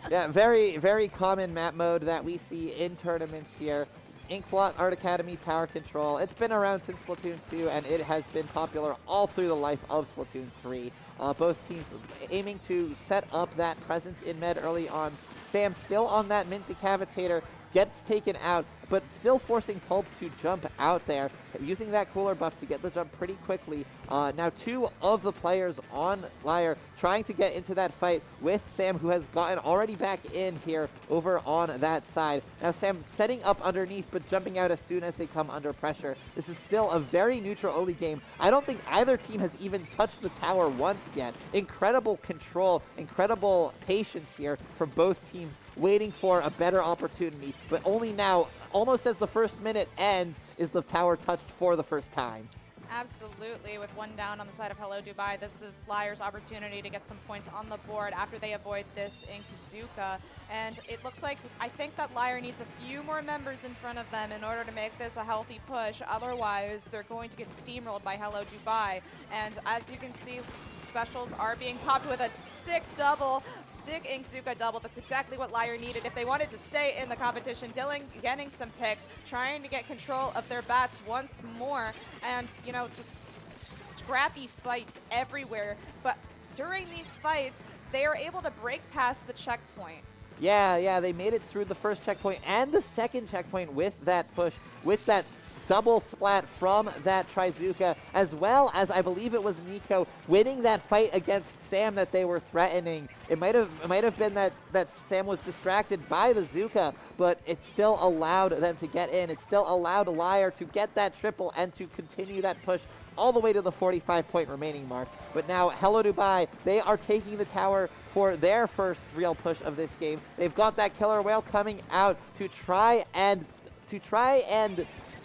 Yeah, very, very common map mode that we see in tournaments here. Inkblot Art Academy Tower Control. It's been around since Splatoon 2, and it has been popular all through the life of Splatoon 3. Both teams aiming to set up that presence in med early on. Sam still on that mint decavitator, gets taken out, but still forcing Pulp to jump out there, using that cooler buff to get the jump pretty quickly. Now 2 of the players on LYRE trying to get into that fight with Sam, who has gotten already back in here over on that side. Now Sam setting up underneath, but jumping out as soon as they come under pressure. This is still a very neutral early game. I don't think either team has even touched the tower once yet. Incredible control, incredible patience here from both teams, waiting for a better opportunity, but only now, almost as the first minute ends, is the tower touched for the first time. Absolutely, with one down on the side of Hello Dubai, this is LYRE's opportunity to get some points on the board after they avoid this Inkzuka. And it looks like, I think that LYRE needs a few more members in front of them in order to make this a healthy push. Otherwise, they're going to get steamrolled by Hello Dubai. And as you can see, specials are being popped with a sick double. Sick Inkzuka double. That's exactly what LYRE needed if they wanted to stay in the competition. Dylan getting some picks, trying to get control of their bats once more, and you know, just scrappy fights everywhere. But during these fights, they are able to break past the checkpoint. Yeah, they made it through the first checkpoint and the second checkpoint with that push, with that double splat from that Trizuka, as well as I believe it was Nico winning that fight against Sam that they were threatening. It might have been that Sam was distracted by the Zuka, but it still allowed them to get in. It still allowed LYRE to get that triple and to continue that push all the way to the 45-point remaining mark. But now Hello Dubai, they are taking the tower for their first real push of this game. They've got that killer whale coming out to try and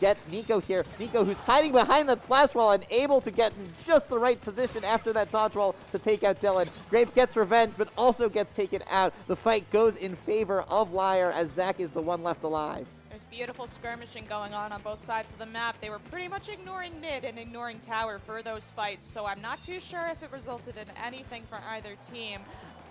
get Nico here. Nico, who's hiding behind that splash wall and able to get in just the right position after that dodge roll to take out Dylan. Grape gets revenge, but also gets taken out. The fight goes in favor of LYRE as Zach is the one left alive. There's beautiful skirmishing going on both sides of the map. They were pretty much ignoring mid and ignoring tower for those fights, so I'm not too sure if it resulted in anything for either team.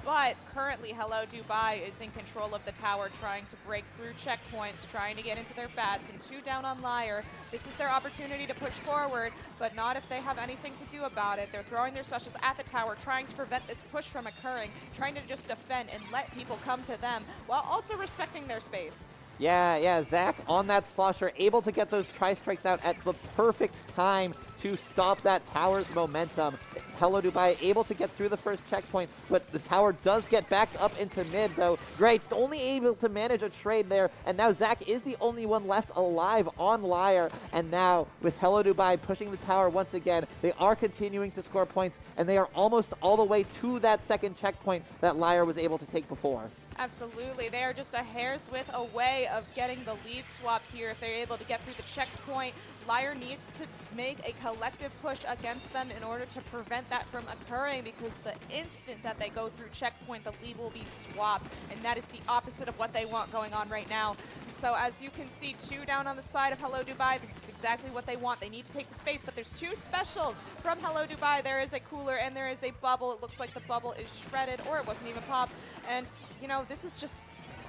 But currently, Hello Dubai is in control of the tower, trying to break through checkpoints, trying to get into their bats, and 2 down on LYRE. This is their opportunity to push forward, but not if they have anything to do about it. They're throwing their specials at the tower, trying to prevent this push from occurring, trying to just defend and let people come to them, while also respecting their space. Yeah, Zach on that slosher, able to get those tri-strikes out at the perfect time to stop that tower's momentum. Hello Dubai able to get through the first checkpoint, but the tower does get backed up into mid though. Great, only able to manage a trade there, and now Zach is the only one left alive on LYRE, and now with Hello Dubai pushing the tower once again, they are continuing to score points, and they are almost all the way to that second checkpoint that LYRE was able to take before. Absolutely. They are just a hair's width away of getting the lead swap here if they're able to get through the checkpoint. LYRE needs to make a collective push against them in order to prevent that from occurring, because the instant that they go through checkpoint, the lead will be swapped, and that is the opposite of what they want going on right now. So as you can see, 2 down on the side of Hello Dubai. This is exactly what they want. They need to take the space, but there's 2 specials from Hello Dubai. There is a cooler and there is a bubble. It looks like the bubble is shredded, or it wasn't even popped. And, you know, this is just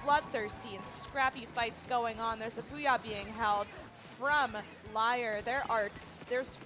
bloodthirsty and scrappy fights going on. There's a booyah being held from LYRE. There's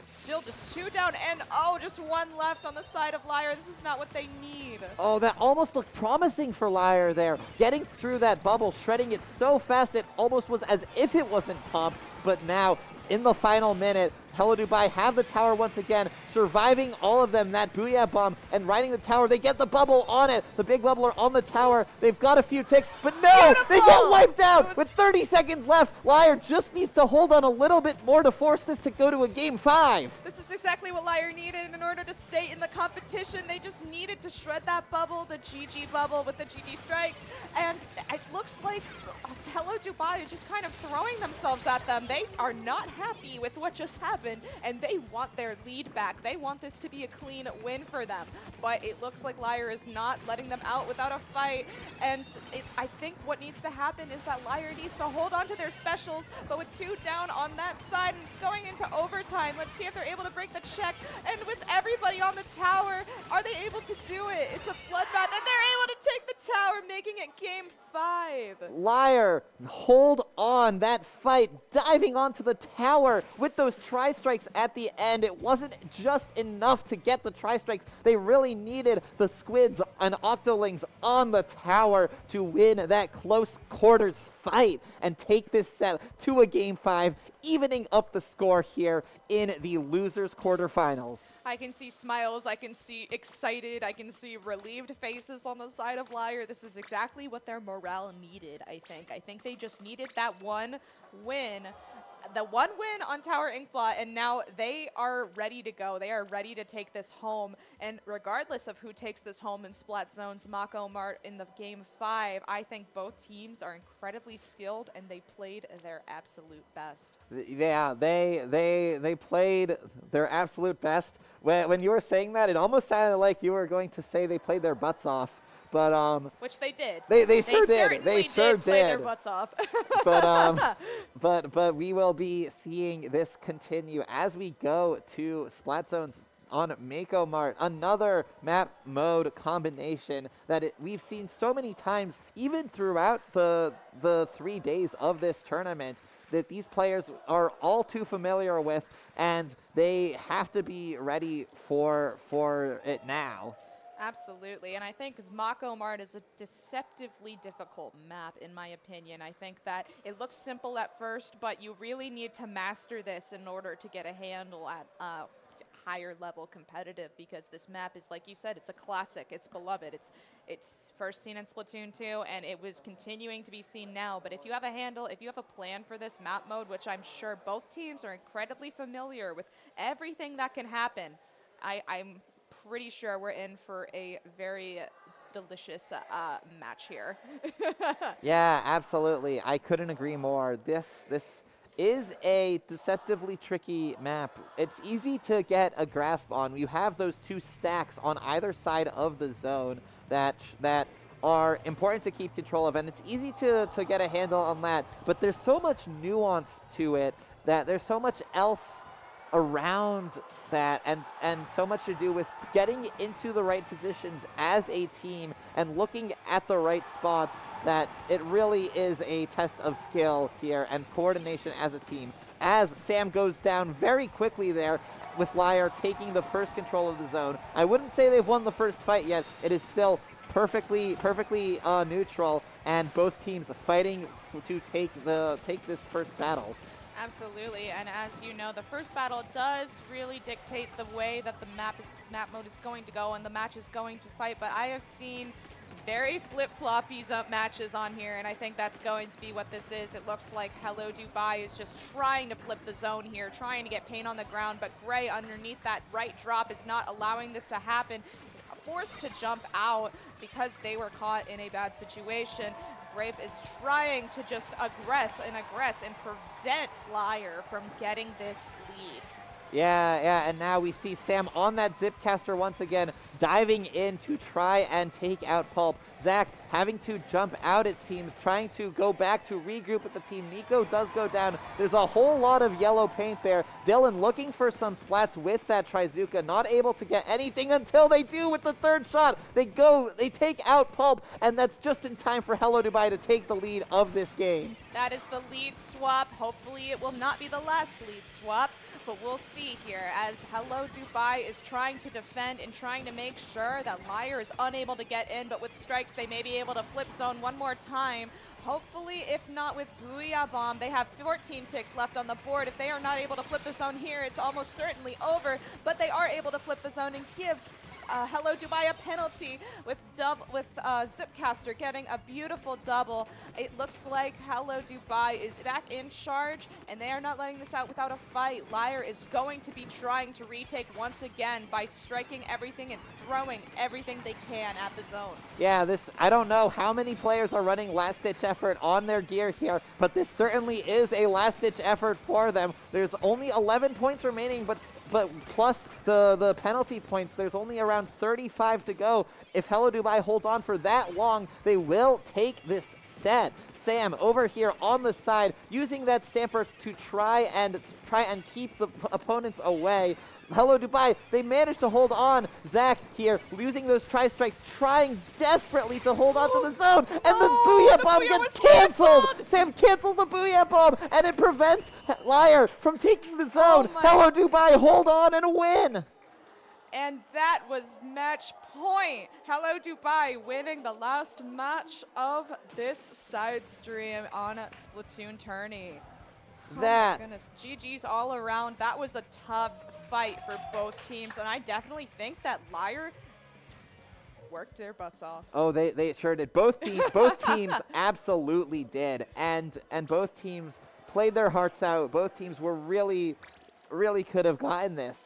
still just 2 down, and just 1 left on the side of LYRE. This is not what they need. Oh, that almost looked promising for LYRE there. Getting through that bubble, shredding it so fast it almost was as if it wasn't pumped. But now, in the final minute, Hello Dubai have the tower once again, surviving all of them, that Booyah Bomb, and riding the tower. They get the bubble on it, the big bubbler on the tower. They've got a few ticks, but no! Beautiful! They get wiped out with 30 seconds left. LYRE just needs to hold on a little bit more to force this to go to a game 5. This is exactly what LYRE needed in order to stay in the competition. They just needed to shred that bubble, the GG bubble with the GG strikes, and it looks like Hello Dubai is just kind of throwing themselves at them. They are not happy with what just happened, and they want their lead back. They want this to be a clean win for them, but it looks like LYRE is not letting them out without a fight, and I think what needs to happen is that LYRE needs to hold on to their specials, but with 2 down on that side, and it's going into overtime. Let's see if they're able to break the check, and with everybody on the tower, are they able to do it? It's a bloodbath, and they're able to take the tower, making it game 5. LYRE hold on that fight, diving onto the tower with those tri-strikes at the end. It wasn't just enough to get the tri-strikes. They really needed the Squids and Octolings on the tower to win that close quarters fight and take this set to a game 5, evening up the score here in the losers quarterfinals. I can see smiles, I can see excited, I can see relieved faces on the side of LYRE. This is exactly what their morale needed, I think. I think they just needed that one win. The one win on Tower Inkblot, and now they are ready to go. They are ready to take this home. And regardless of who takes this home in Splat Zones, Mako Mart in the game 5, I think both teams are incredibly skilled and they played their absolute best. Yeah, they played their absolute best. When you were saying that, it almost sounded like you were going to say they played their butts off. But which they did. They sure did. They sure did play their butts off. but we will be seeing this continue as we go to Splat Zones on Mako Mart, another map mode combination that we've seen so many times, even throughout the 3 days of this tournament, that these players are all too familiar with, and they have to be ready for it now. Absolutely, and I think Mako Mart is a deceptively difficult map, in my opinion. I think that it looks simple at first, but you really need to master this in order to get a handle at higher level competitive, because this map is, like you said, it's a classic, it's beloved, it's first seen in Splatoon 2, and it was continuing to be seen now. But if you have a handle, if you have a plan for this map mode, which I'm sure both teams are incredibly familiar with everything that can happen, I'm pretty sure we're in for a very delicious match here. Yeah, absolutely. I couldn't agree more. This is a deceptively tricky map. It's easy to get a grasp on. You have those 2 stacks on either side of the zone that are important to keep control of, and it's easy to get a handle on that. But there's so much nuance to it, that there's so much else around that, and so much to do with getting into the right positions as a team and looking at the right spots, that it really is a test of skill here and coordination as a team. As Sam goes down very quickly there, with LYRE taking the first control of the zone. I wouldn't say they've won the first fight yet. It is still perfectly neutral, and both teams fighting to take this first battle. Absolutely, and as you know, the first battle does really dictate the way that the map mode is going to go and the match is going to fight, but I have seen very flip-floppy matches on here, and I think that's going to be what this is. It looks like Hello Dubai is just trying to flip the zone here, trying to get paint on the ground, but Gray underneath that right drop is not allowing this to happen. Forced to jump out because they were caught in a bad situation. Grape is trying to just aggress and prevent LYRE from getting this lead. Yeah, and now we see Sam on that Zipcaster once again, diving in to try and take out Pulp. Zach having to jump out, it seems, trying to go back to regroup with the team. Nico does go down. There's a whole lot of yellow paint there. Dylan looking for some splats with that Trizuka, not able to get anything until they do with the third shot. They take out Pulp, and that's just in time for Hello Dubai to take the lead of this game. That is the lead swap. Hopefully it will not be the last lead swap. but we'll see here as Hello Dubai is trying to defend and trying to make sure that LYRE is unable to get in, but with strikes they may be able to flip zone one more time. Hopefully, if not with Booyah Bomb, they have 14 ticks left on the board. If they are not able to flip the zone here, it's almost certainly over, but they are able to flip the zone and give Hello Dubai a penalty with Zipcaster getting a beautiful double. It looks like Hello Dubai is back in charge, and they are not letting this out without a fight. LYRE is going to be trying to retake once again by striking everything and throwing everything they can at the zone. Yeah, I don't know how many players are running last-ditch effort on their gear here, but this certainly is a last-ditch effort for them. There's only 11 points remaining, but plus the penalty points, there's only around 35 to go. If Hello Dubai holds on for that long, they will take this set. Sam over here on the side using that stamper to try and keep the opponents away. Hello Dubai, they managed to hold on. Zach here using those tri-strikes, trying desperately to hold on to the zone, and the Booyah Bomb gets canceled! Sam cancels the Booyah Bomb, and it prevents LYRE from taking the zone. Hello Dubai, hold on and win! And that was match point. Hello Dubai winning the last match of this side stream on Splatoon Tourney. Oh my goodness, GG's all around. That was a tough fight for both teams, and I definitely think that LYRE worked their butts off. Oh, they sure did. Both teams absolutely did, and both teams played their hearts out. Both teams were really could have gotten this.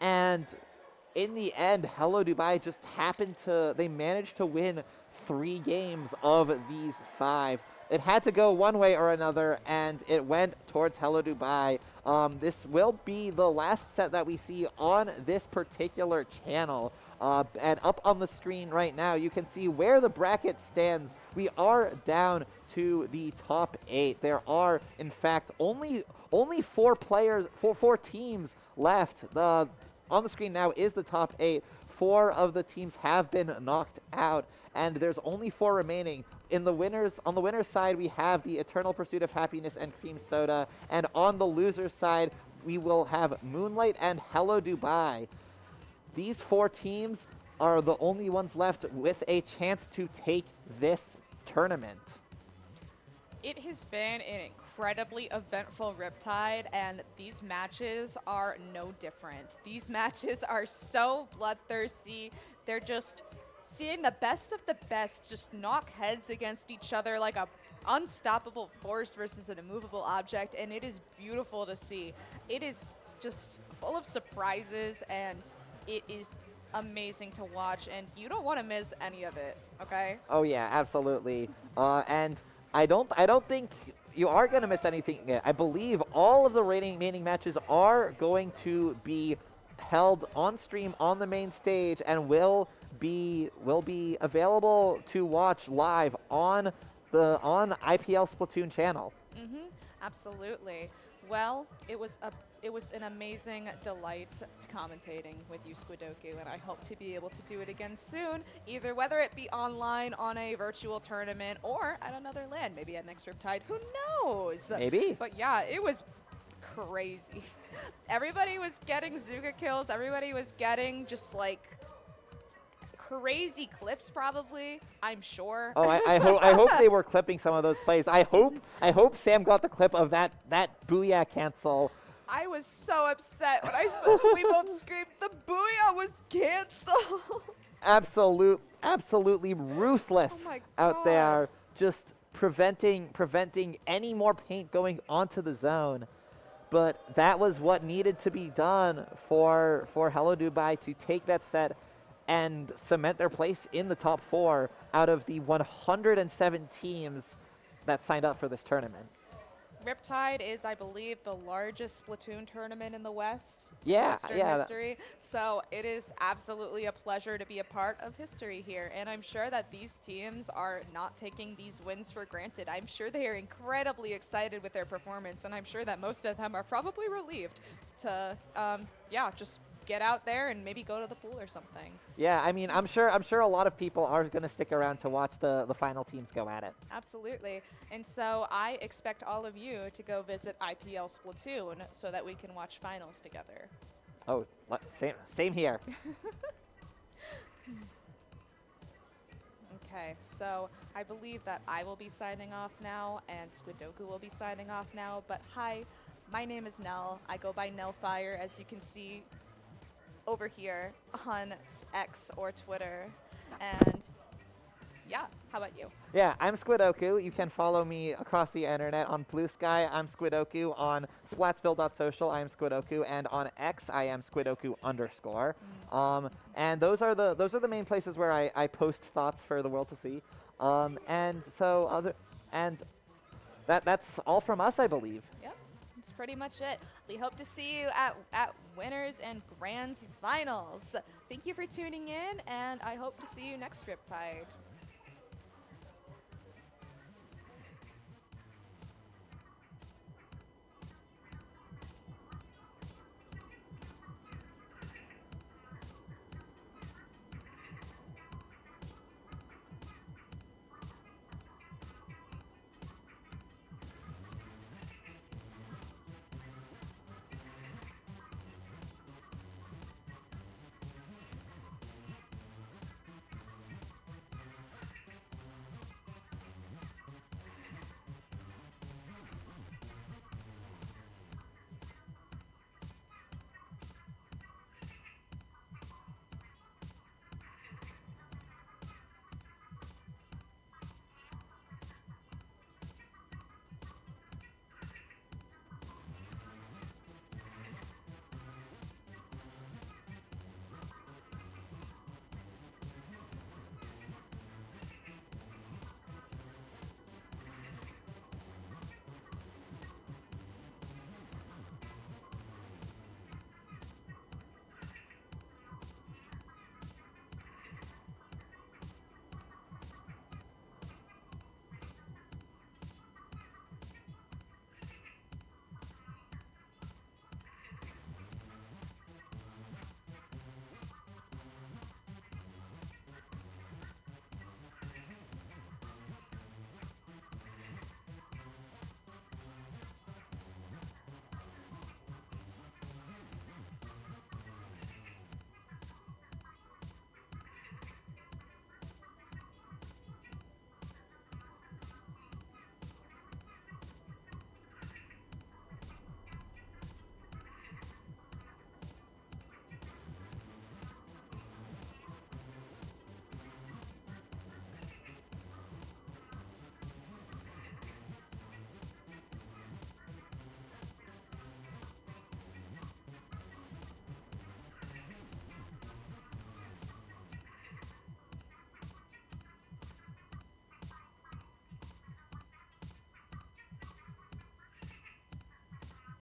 And in the end, Hello Dubai just they managed to win 3 games of these 5. It had to go one way or another, and it went towards Hello Dubai. This will be the last set that we see on this particular channel. And up on the screen right now, you can see where the bracket stands. We are down to the top 8. There are, in fact, only 4 teams left. On the screen now is the top 8. 4 of the teams have been knocked out, and there's only 4 remaining. On the winners' side, we have the Eternal Pursuit of Happiness and Cream Soda, and on the losers' side, we will have Moonlight and Hello Dubai. These 4 teams are the only ones left with a chance to take this tournament. It has been an incredibly eventful Riptide, and these matches are no different. These matches are so bloodthirsty. They're just seeing the best of the best just knock heads against each other like a unstoppable force versus an immovable object, and it is beautiful to see. It is just full of surprises, and it is amazing to watch, and you don't want to miss any of it, okay? Oh yeah, absolutely. And I don't think you are going to miss anything. I believe all of the remaining matches are going to be held on stream on the main stage and will be available to watch live on IPL Splatoon channel. Absolutely. Well, it was an amazing delight commentating with you, Squidoku, and I hope to be able to do it again soon, either whether it be online on a virtual tournament or at another land, maybe at next Riptide, who knows? Maybe. But yeah, it was crazy. Everybody was getting Zuga kills, everybody was getting just like crazy clips, probably, I'm sure. Oh, I hope they were clipping some of those plays. I hope Sam got the clip of that Booyah cancel. I was so upset when we both screamed, the Booyah was canceled. Absolutely ruthless out there, just preventing any more paint going onto the zone. But that was what needed to be done for Hello Dubai to take that set and cement their place in the top 4 out of the 107 teams that signed up for this tournament. Riptide is, I believe, the largest Splatoon tournament in the West. Yeah, Western history. So it is absolutely a pleasure to be a part of history here. And I'm sure that these teams are not taking these wins for granted. I'm sure they are incredibly excited with their performance. And I'm sure that most of them are probably relieved to, just get out there and maybe go to the pool or something. Yeah, I mean, I'm sure a lot of people are going to stick around to watch the final teams go at it. Absolutely. And so I expect all of you to go visit IPL Splatoon so that we can watch finals together. Oh, same here. Okay, so I believe that I will be signing off now and Squidoku will be signing off now. But hi, my name is Nell. I go by Nellfire, as you can see over here on X or Twitter. And yeah, how about you? Yeah, I'm Squidoku. You can follow me across the internet on Blue Sky. I'm Squidoku. On Splatsville.social, I am Squidoku, and on X, I am Squidoku_. And those are the main places where I post thoughts for the world to see. That's all from us, I believe. Yep, that's pretty much it. We hope to see you at Winners and Grands Finals. Thank you for tuning in, and I hope to see you next Riptide.